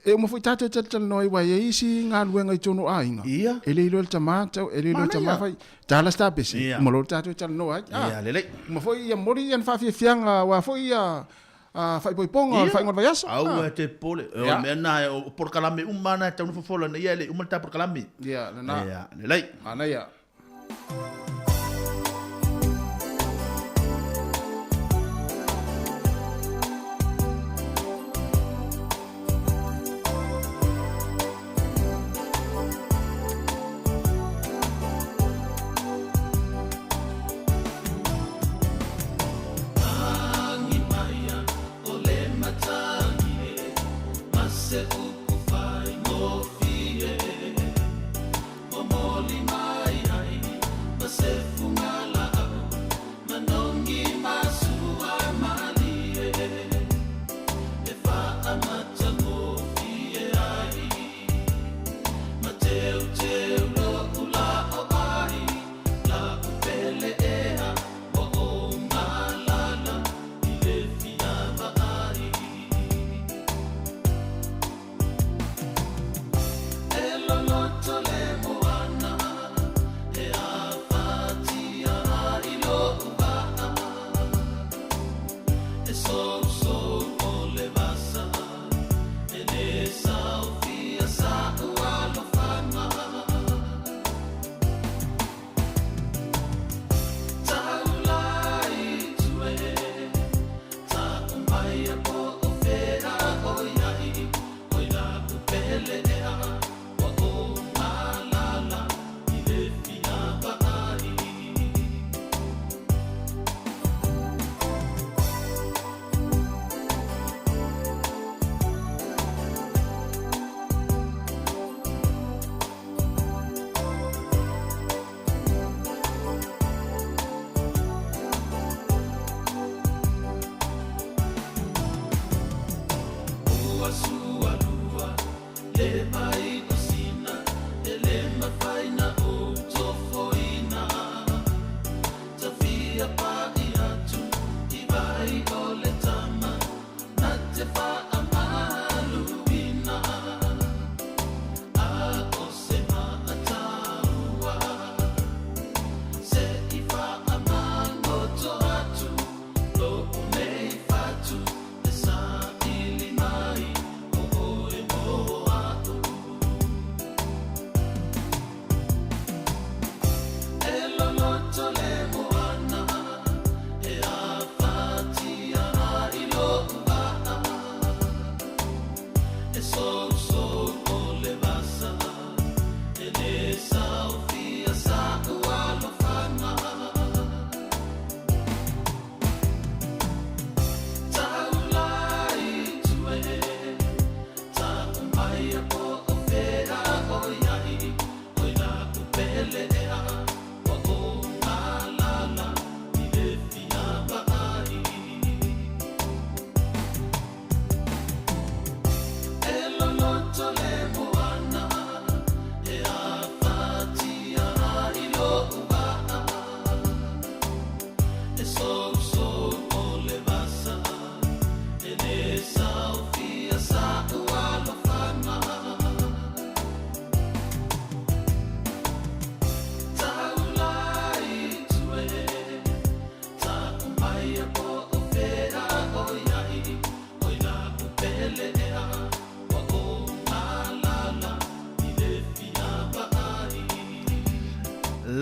e mo foi tata tata noi wa ye isi ngalu ngai tono ainga ele lo tamata ele lo tama fai tala sta pes mo lo tata tata no ai ya le mo foi ya mori yan fa fianga wa foi ya fai poi ponga fai ngon vayasa au te pole o me na por kalame umana ta no fofola na yele umata por kalame ya na ya lei ana ya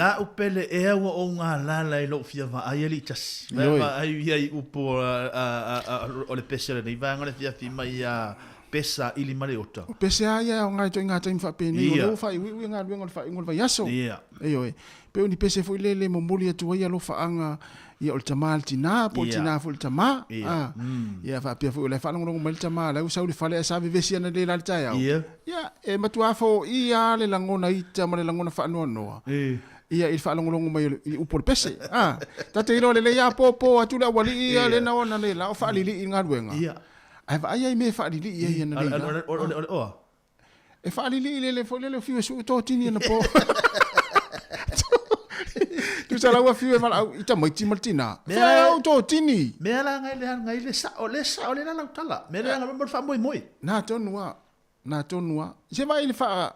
La upele e awa o ngā lala I lo fia va ai ali tas. Va ai ai upo o le pese nei va ngale fia fi mai pesa ili mare ota. Pese ai o ngai to ngā taimi fa peni o lo fa I ngā luenga fa ngol va yaso. Oi. Pe ni pese foi lele mo moli atu ia lo fa anga ia o le tamal tina po tina fo le tama. Ia fa pia fo le fa ngolongo mal tama la usa le fale sa vivesi ana le la taia. Ia e matua fo ia le langona ita ma le langona fa no no. Ia il fa ngolongo mai u por pese. Ta te ro le ia po atu la wali ia le na ona le la fa lili inga luenga. Ai va ai me fa lili ia na le. E fa lili le fo le fiu su to tini na po. Tu sa la fiu e mala ita mai ti martina. Fa o to tini. Me ala ngai le sa o le la tala. Me la ngai fa moi. Na tonua. Se vai le fa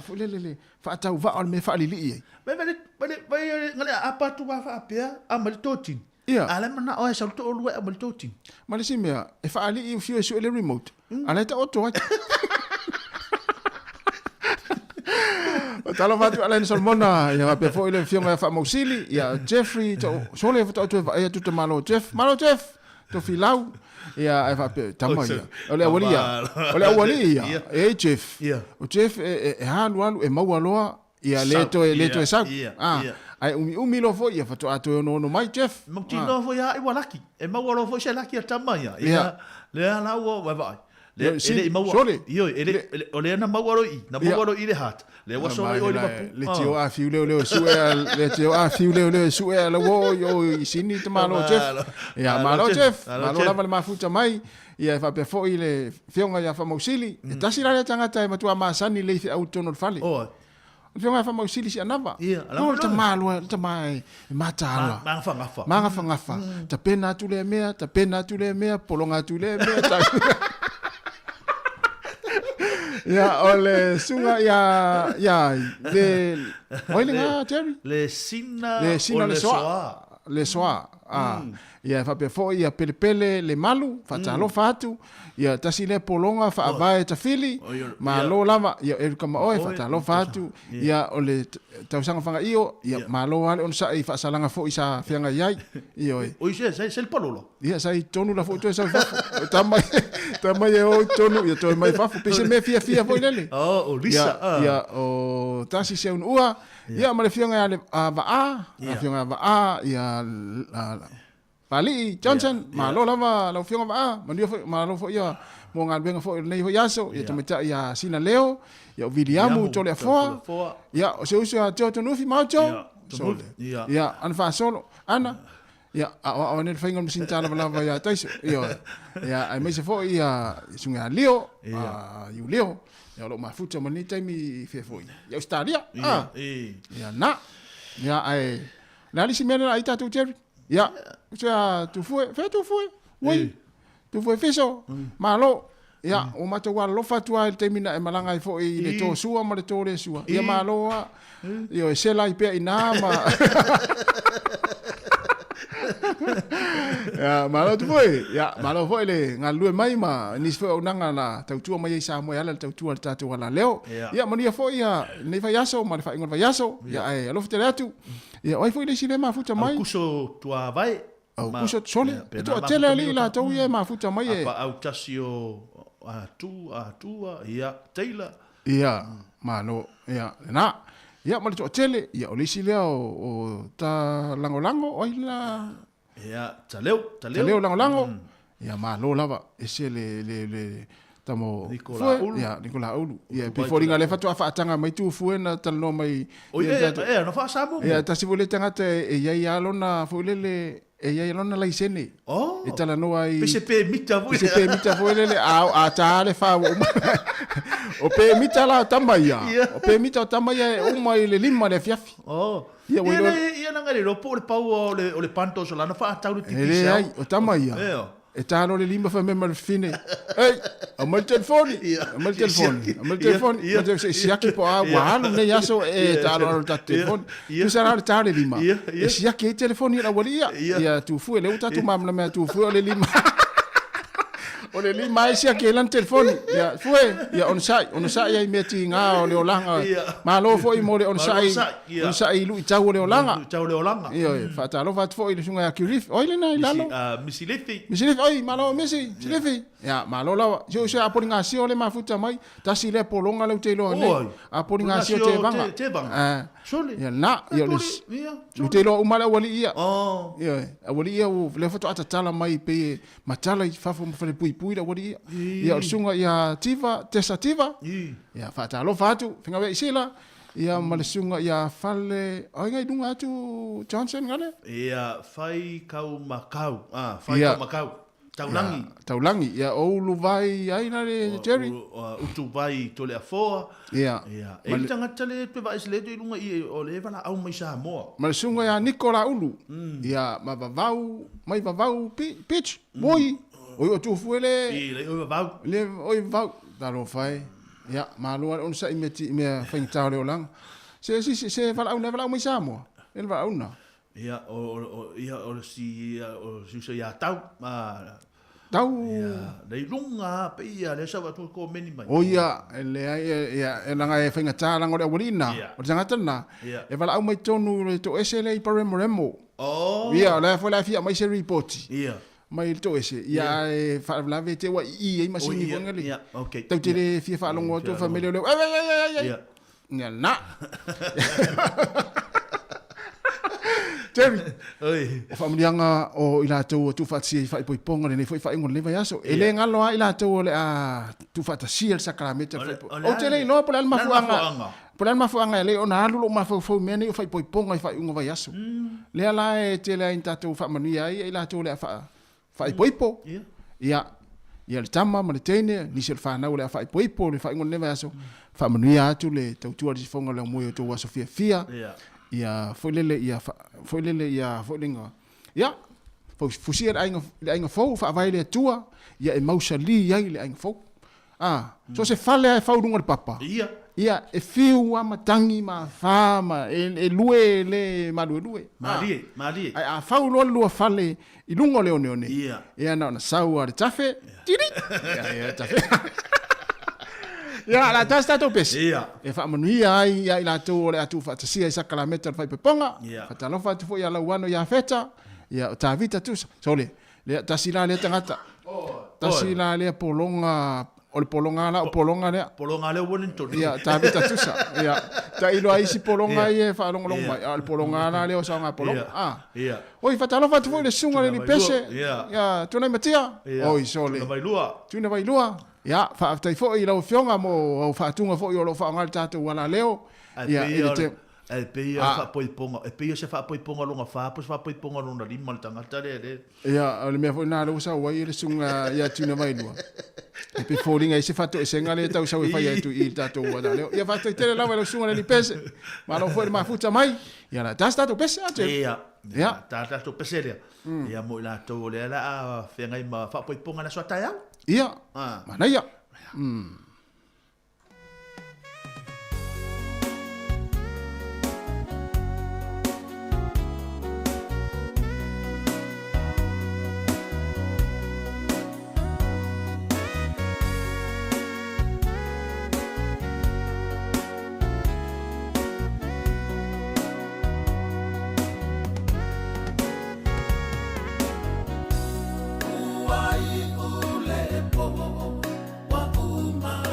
fo le fa tau va o me fa lili. Vai ngai apa tu va fa pia a mal totin. Ala mana o sa to lu e mal totin. Ma le si mea e fa ali I fiu su le remote. Ala ta auto. Talo fatu ala ni Salmona ya pe fo ile fianga fa mausili ya Jeffrey to sole fo to ya tu malo Jeff to filau ya fa pe tamaya ole awali ya Jeff o Jeff e halu e mawaloa ya leto e sa ai umi lo fo ya fa to ato no mai Jeff mutino fo ya I walaki e mawalo fo laki tamaya ya le ala wo vai ele sole ole na mawaro I le hat le wa sole o le tio a fiu le su le wo yo sini te malo Jeff ya malo Jeff malo lava le mafuta mai ia fa pe fo ile fionga ya fa mausili tasira le tangata e matua masani le fi auto no fale fionga fa mausili si anava no te malo te mai matala manga fa ta pena tu le mea polonga tu le mea ya ole sunga ya le oilinga Terry le sina le soa ya fa pe fo ya pele le malu fa talo fatu ya tasile polonga fa vai ta fili ma lo lava ya el kama oi fa talo fatu ya ole tausanga fanga io ya ma lo ale on sa I fa salanga fo isa fianga yai io oi se il pololo ya sai tonu la foto sa tamai o tonu ya to mai fa pese me fia fo lele o lisa ya o tasi se un ua ya ma le fianga ale va ya Pali Johnson ma lo lava lo fianga va ma lo fo ya mo ngal benga fo nei fo yaso ya tameta ya sina leo ya Williamu to le fo ya se usa to no fi ma to ya an fa solo ana ya a ne finga msin tala lava ya tais ya ai me se fo ya sunga leo leo ya lo ma futa mani taimi fe fo ya stadia ya na ya ai na li si mena ai tatu Jerry ya tu fue oui tu fue fiso malo ya o mato wa lo fatua el termina e malanga I fo I le to sua ma le to le sua ya malo yo se la ipe ina ma ya malo tu foi ya malo foi le ngalu mai ma ni fo nanga na tautua mai Sāmoa ala tautua tatu wala leo ya mani fo ya nei fa yaso ma fa ingol fa yaso ya ai alo fte atu ya oi foi le sile ma futa mai kuso tua vai kuso sole to tele ali la to ye ma futa mai e pa autasio atua ya Taylor ya malo ya na ya ma to tele ya o le sile o ta lango oi la ya taleu lango ya malo lava ese le tamo Nicola Ulu ya before inga le fatu afa tanga mai tu fuena talo mai no fa sabu ya tasi vole tanga te e ya lona fuelele e ya lona la isene e tala no ai PCP mita fuelele a tale fa o pe mita la tamaya o pe mita tamaya o mai le lima le fiafi ia na ngare lo po le pau o le panto so la no fa tau ti o tamaya e tano le lima fa me mal fine ei a mal telefoni ma se yaki po a wano ne yaso e tano al telefoni tu sarà tale lima e si yaki telefoni la walia ya tu fu le uta tu mamla me tu fu le lima O le li mai sia ke lan telefoni. Ya, fue. Ya on sai ai meti nga o le olanga. Ma lo fo i mo le on sai lu i tau le olanga. Tau le olanga. Ia, fa ta lo fa fo i le sunga ya kirif. Oi le nai lalo. Misi lefi. Oi, ma lo misi lefi. Ya, ma lo la. Jo se apori nga si o le mafuta mai. Tasi le polonga le te lo ne. Apori nga si o te banga. Te banga. Sole. Ya na, ya le. Lu te lo umala wali ia. Oh. Ia, wali ia o le foto atatala mai pe matala i fafo mo fale pui da wali ia. Ia sunga ia tesa tiva. Ia fa ta lo fatu, finga we isila. Ia malesunga ia fale, ai ngai dunga atu Johnson ngale. Ia fai kau makau. Fai kau makau. Taulangi, ia o lu vai ai na le Jerry. Utu vai tole a foa. Ia. E tangata le pe vai sele i lunga i o le vala au mai Sāmoa. Malesunga ia Nicola Ulu. Ia mai vavau pitch. Moi. Oi o tu fuele. Le oi vavau. Le oi vavau. Talo fai. Ia, malua on sa imeti me fain tau le olang. Se vala au mai Sāmoa. El vala una. Ia o si ia tau. Tau. Nei lunga pe ia le sa watu ko meni mai. O ia, ia langa e fainga tālanga o le awalina. O te tangatana. E vala au mai tonu le to ese le i paremoremo. Oh. Ia, le fo la fia mai se report. Ia. Mai to ese. Ia e fa la vete wa i e masini vongali. Ia, okay. Tau te le fia fa longo to familia le. Ia. Ia na. Terry. Oi. O familianga o ila tau tu fatsi fa i ponga le foi fa ingon le vai aso. Ele ngalo a ila tau le a tu fatasi el sakramento. O te le no por el mafuanga. Por el mafuanga le ona alu lo mafu meni fa i ponga fa ingon vai aso. Le ala e te le inta tu fa mania ila tau le fa i poipo. Ia. Ia le tama ma le tene ni se fa na le fa i poipo le fa ingon le vai aso. Fa mania tu le tau tu ali fonga le mo yo tu aso fia. Ia foilele ia foilinga. Ia fusia le ainga fou fa vai le tua ia e mausali ia le ainga fou. So se fale ai fau dunga le papa. Ia e fiu ama tangi ma fama e lue le malue. Mali. Ai a fau lo lua fale i lungo le one. Ia na saua le tafe. Tiri. Ia tafe. Ya la tasta to pes. E fa manuia ai la to le atu fa tsia isa kala meter fa peponga. Fa talo fa tu ya la wano ya feta. Ya ta vita tu. Sole. Le tasila le tangata. Tasila le polonga o le polonga la o polonga le. Polonga le Wellington. Ya ta vita tu sa. Ya ta ilo ai si polonga ye fa long mai. Al polonga la le o sa nga polonga. Oi fa talo fa tu le sunga le pese. Ya tu na matia. Oi sole. Tu na vai lua. Ya, fa aftai fo i lau fionga mo fa tunga fo i lo fa ngal tatu wala leo. Ya, e pe fa poiponga, e pe se fa poiponga longa fa poiponga longa lima tanga tare. Ya, le me fo na lo sa wai le sunga ya tuna mai lua. E pe folinga se fa to e senga le tau sa we fa ya tu i tatu wala leo. Ya fa tele la lo sunga le pese. Ma lo fo ma futa mai. Ya la tasta to pese ate. Ya, tasta to pese le. Ya mo la to le la fa ngai ma fa poiponga na so taya. Iya, mana ya? Wa uma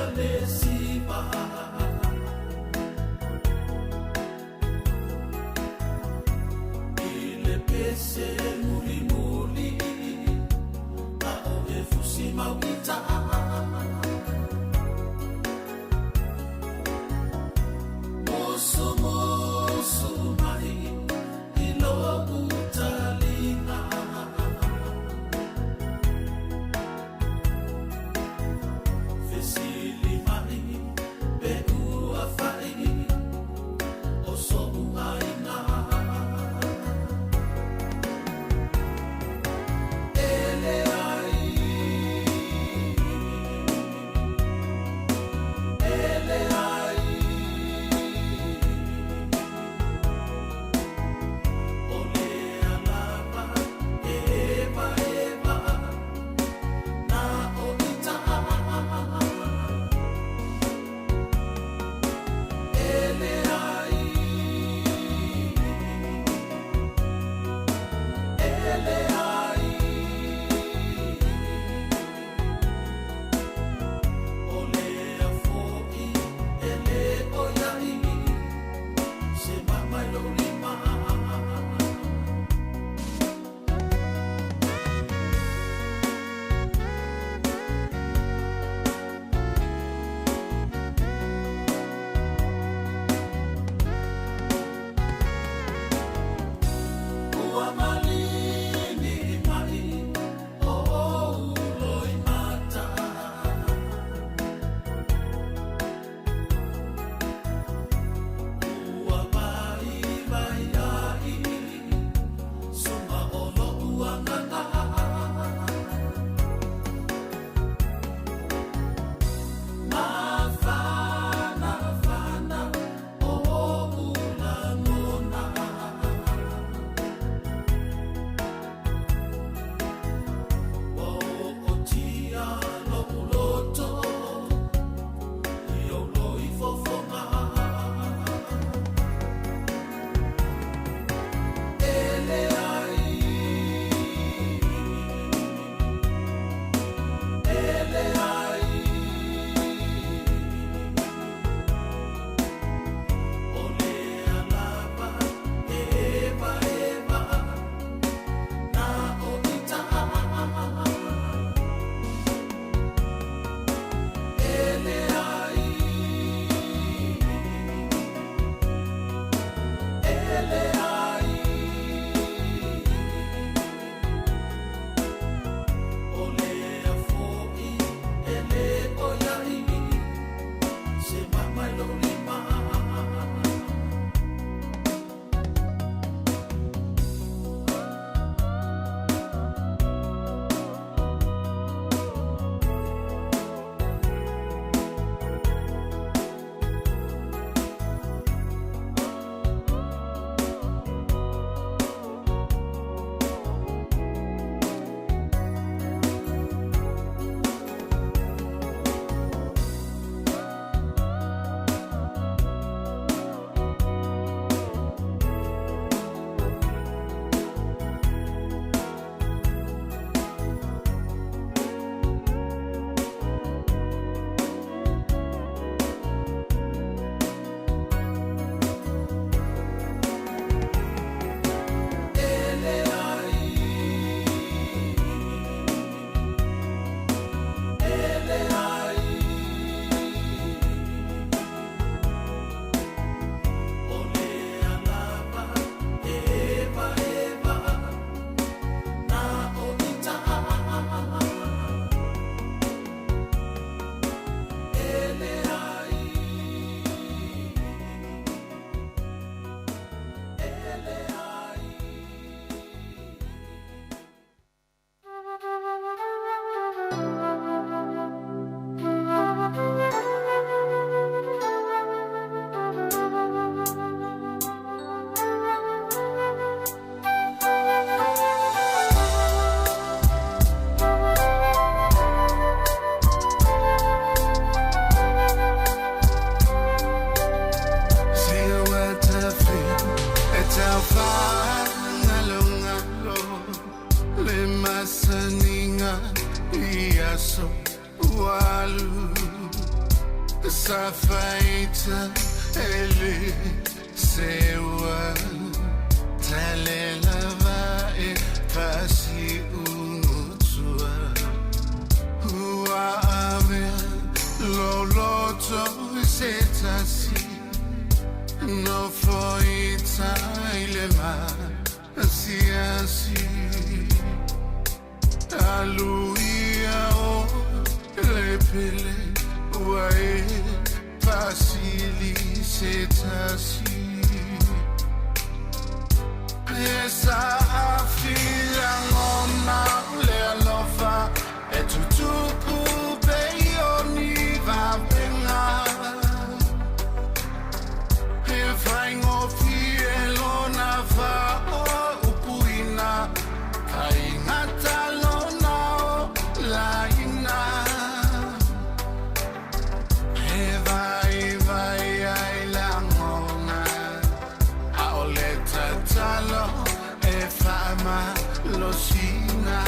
Safaita ele sewa talela vae pasi unutua hua ave loloto setasi no foita ilema siasi aluia o lepele wae facilitasi esa afila ngona le alofa etutupu peioni va venga if I go fielo na va upuina kaingata lona la ina Losina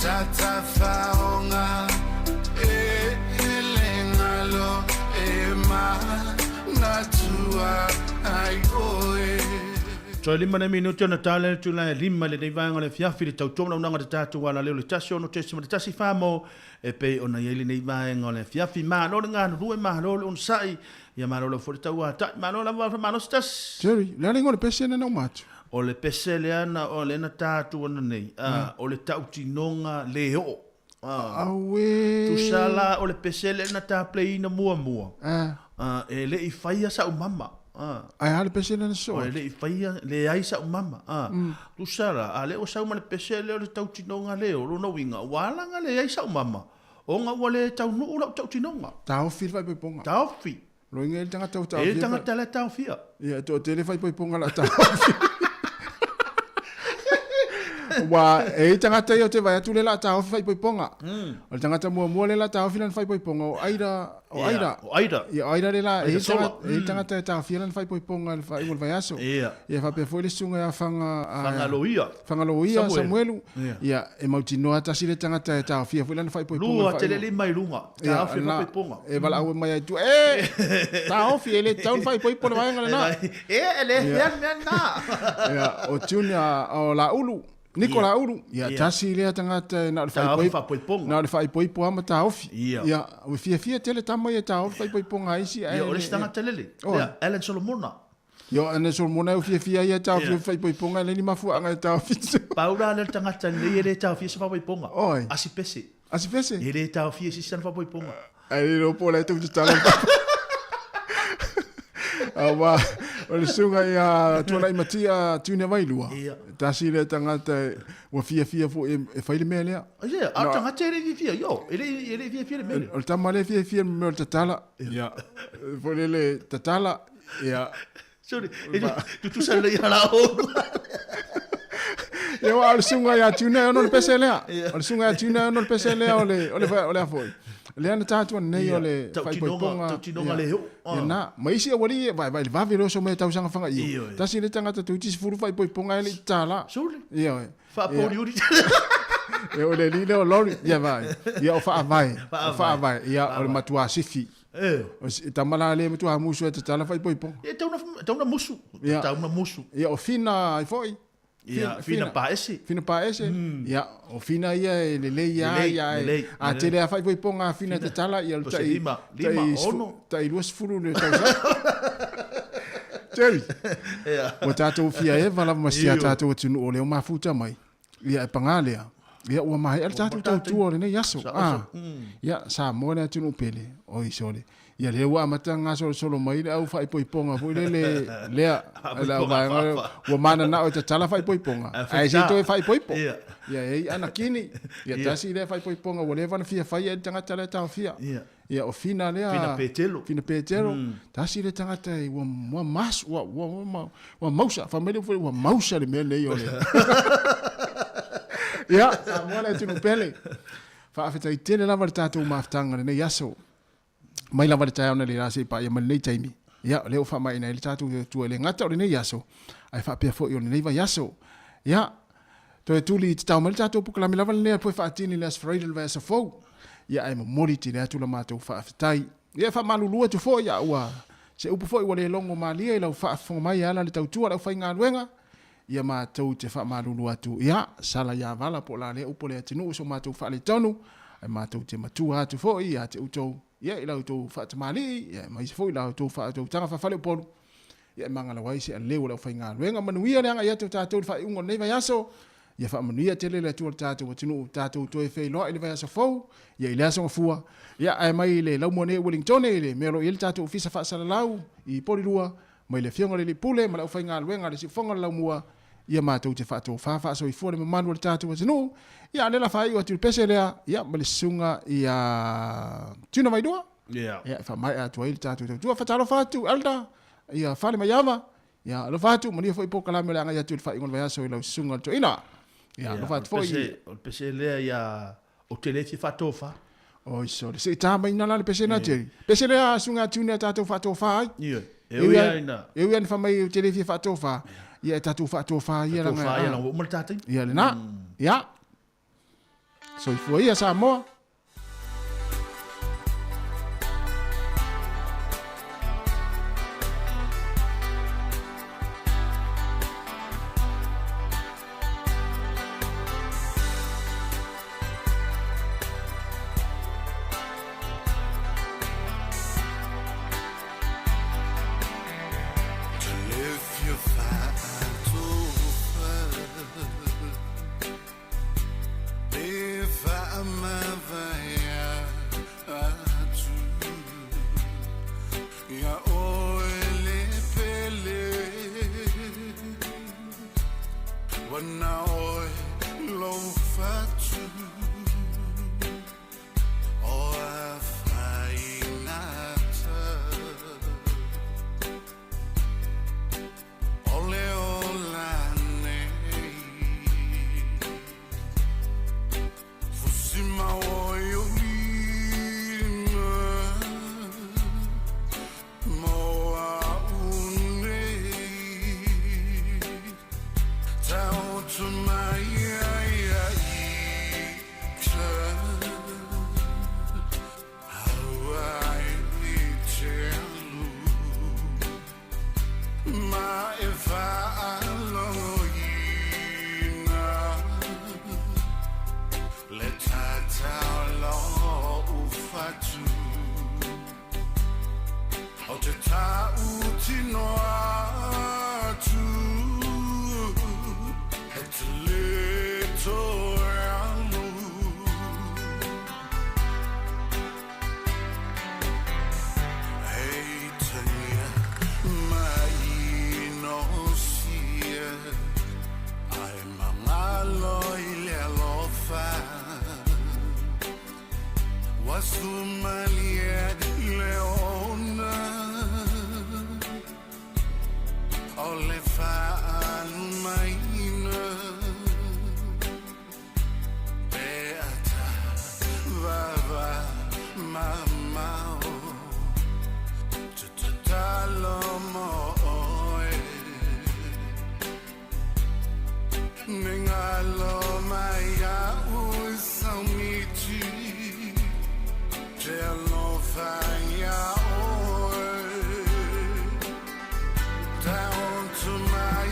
Tata faonga elengalo ema natua ai oe. Toi lima na minuto na tale tu la lima le devanga le fiafi le tau tona unanga te tatu wala leo le tasio no tesi le tasi famo e pe ona yeli nei vaenga le fiafi ma no nga no rue ma no on sai ya ma no fo tau ata ma no la ma no stas. Jerry, la lengo le pese na no macho. O le pese le ana o le na tatu ona nei o le tau tinonga leo. Awe. Tu sala o le pese le na ta play na mua mua. E le i faia sa umama. Ai ale pese na so. O le i faia le ai sa umama. Tu sala ale o sa uma le pese le o le tau tinonga leo lo no winga wala nga le ai sa umama. O nga wale tau nu o tau tinonga. Tau fi vai pe ponga. Tau fi. Lo inge tanga tau tau. E tanga tala tau fi. Ia to tele vai pe ponga la tau. Wa e tangata yo te vai atu le la tau fai poiponga. O tangata mua le la tau filan fai poiponga o aira. Ia aira le la e tangata tau filan fai poiponga fai ngol vai aso. Ia fa pe foi le sunga ya fanga loia Samuelu. Ia e mauti no ata sile tangata tau filan fai poiponga. Lua te le lima ilunga. Tau fai poiponga. E wala au mai tu tau fi ele tau fai poiponga vai ngala na. Ele fian na. Ia o tunia o la ulu. Nikola ulu, ia tasi lea tangata na le fai poiponga. Na le fai poiponga ma taofi. Ia o fia tele tama ia taofi fai poiponga isi. Ia o le tangata lele. Ia Ellen Solomona. Ia Ellen Solomona o fia ia taofi fai poiponga le ni mafua nga taofi. Paula le tangata le le taofi sa fai poiponga. Asipese. Ele taofi si sa fai poiponga. Ai lo pola tu tala. Awa o le sunga ia tona imatia tuna vailua. Tasi le tangata wa fia fo e fai le mele. Ia, a tangata ele fia yo. Ele fia le mele. O tamale fia me tatala. Ia. Fo le tatala. Ia. Sorry. Tu sa le ia la o. Ia wa sunga ia tuna no pese le. O sunga ia tuna no pese le ole foi. Le ana tatu nei ole fai poiponga. Ia na, mai si wali vai vero so me tau sanga fanga io. Tasi le tangata tu tis furu fai poiponga ele tala. Sole. Ia. Fa pori uri. Ia ole lino lori. Ia vai. Ia fa vai. Ia ole matua sifi. O tamala le matua musu te tala fai poiponga. Ia tauna musu. Tauna musu. Ia o fina i foi. Ia fina paese. Ia o fina ia le ia a tele a fai poiponga fina te tala ia tai lima ono tai luas furu le tau Jerry o tatou fia e vala masia tatou tunu o le o mafuta mai ia e pangalea ia ua mai al tatou tau tu le nei yaso ia Sāmoa le tunu pele o isole ia le ua matanga solo mai le au fai poiponga foi le la vai o mana na o te tala fai poiponga ai se to fai poiponga ia ei ana kini ia tasi le fai poiponga o le van fia fai e tanga tala ta fia ia o fina le fina petelo tasi le tanga tai o mas o mausa família foi o mausa le mele yo le ia Sāmoa le tunu pele fa afetai tele lava tatu maftanga ne yaso mai lava tai ona le rase pa ia mai taimi ia le fa mai na le tatu tu le ngata o le yaso ai fa pe fo yo le vai yaso ia to e tuli tau mai tatu pu kala lava le po fa tini le asfraidel va so fo ia ai mori ti le tu la mato fa afetai ia fa malulu tu fo ia wa se upu fo i le longo mali e la fa fo mai ala le tau tu ala fa inga luenga ia ma tau te fa malulu atu ia sala ia vala po la le upo le tinu so ma tu fa le tonu ai ma tau te matua atu fo ia te uto ia ila uto fa te mali ia mai fo ila uto fa uto tanga fa fale polu ia mangala wai se leo la fa inga luenga manuia le anga ia tu tatu fa ungo nei vai aso ia fa manuia tele le tu tatu tinu tatu to e fe lo ile vai aso fo ia ile aso fua ia ai mai le lau mone Wellington le melo ile tatu fisa fa sala lau I poli lua mai le fionga le pule ma la fa inga luenga le si fonga lau mua ia mātou te whātou whāwha so I fōre ma manuel tātou wa tino ia lela whai o atu pese lea ia ma le sunga ia tuna mai doa ia wha mai atu aile tātou tua whatalo whātou alda ia whale mai ama ia lo whātou mania fo I pō kalame lea ngai atu whai ingon vai aso I lau sunga to ina ia lo whātou fo o pese lea ia o te lefi whātou wha o iso le se tā mai nana le pese na teri pese lea sunga tuna tātou whātou whai ia e ua ni wha mai o te lefi whātou whai ia tatu whātua whā ia langa. Whā ia langa, umar tātai. Ia le nā. Ia. So I fua ia Sāmoa. If I'm Wasumalia Leona Olefa Almaina Beata Vava Mamao Tutalomo Ningalo Maya Usamiti Jello Faya down to my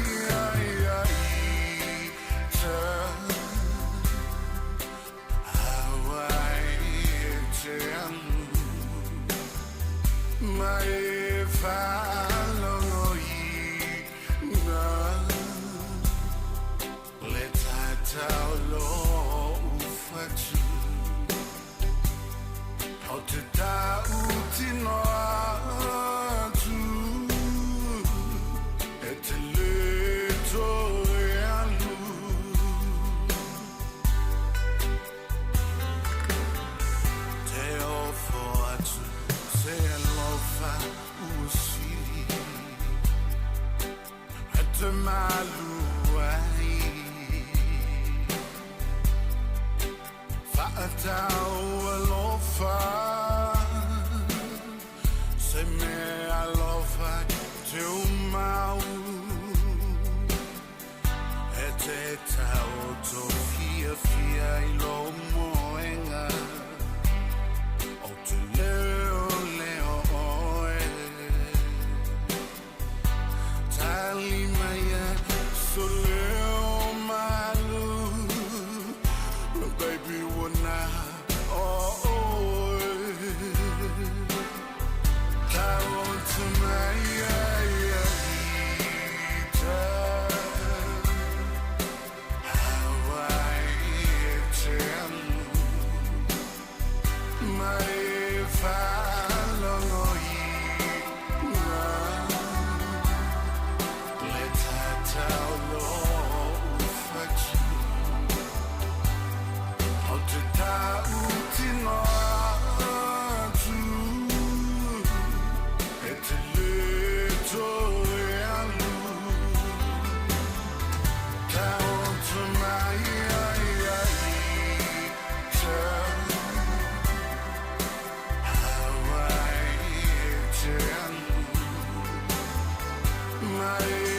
my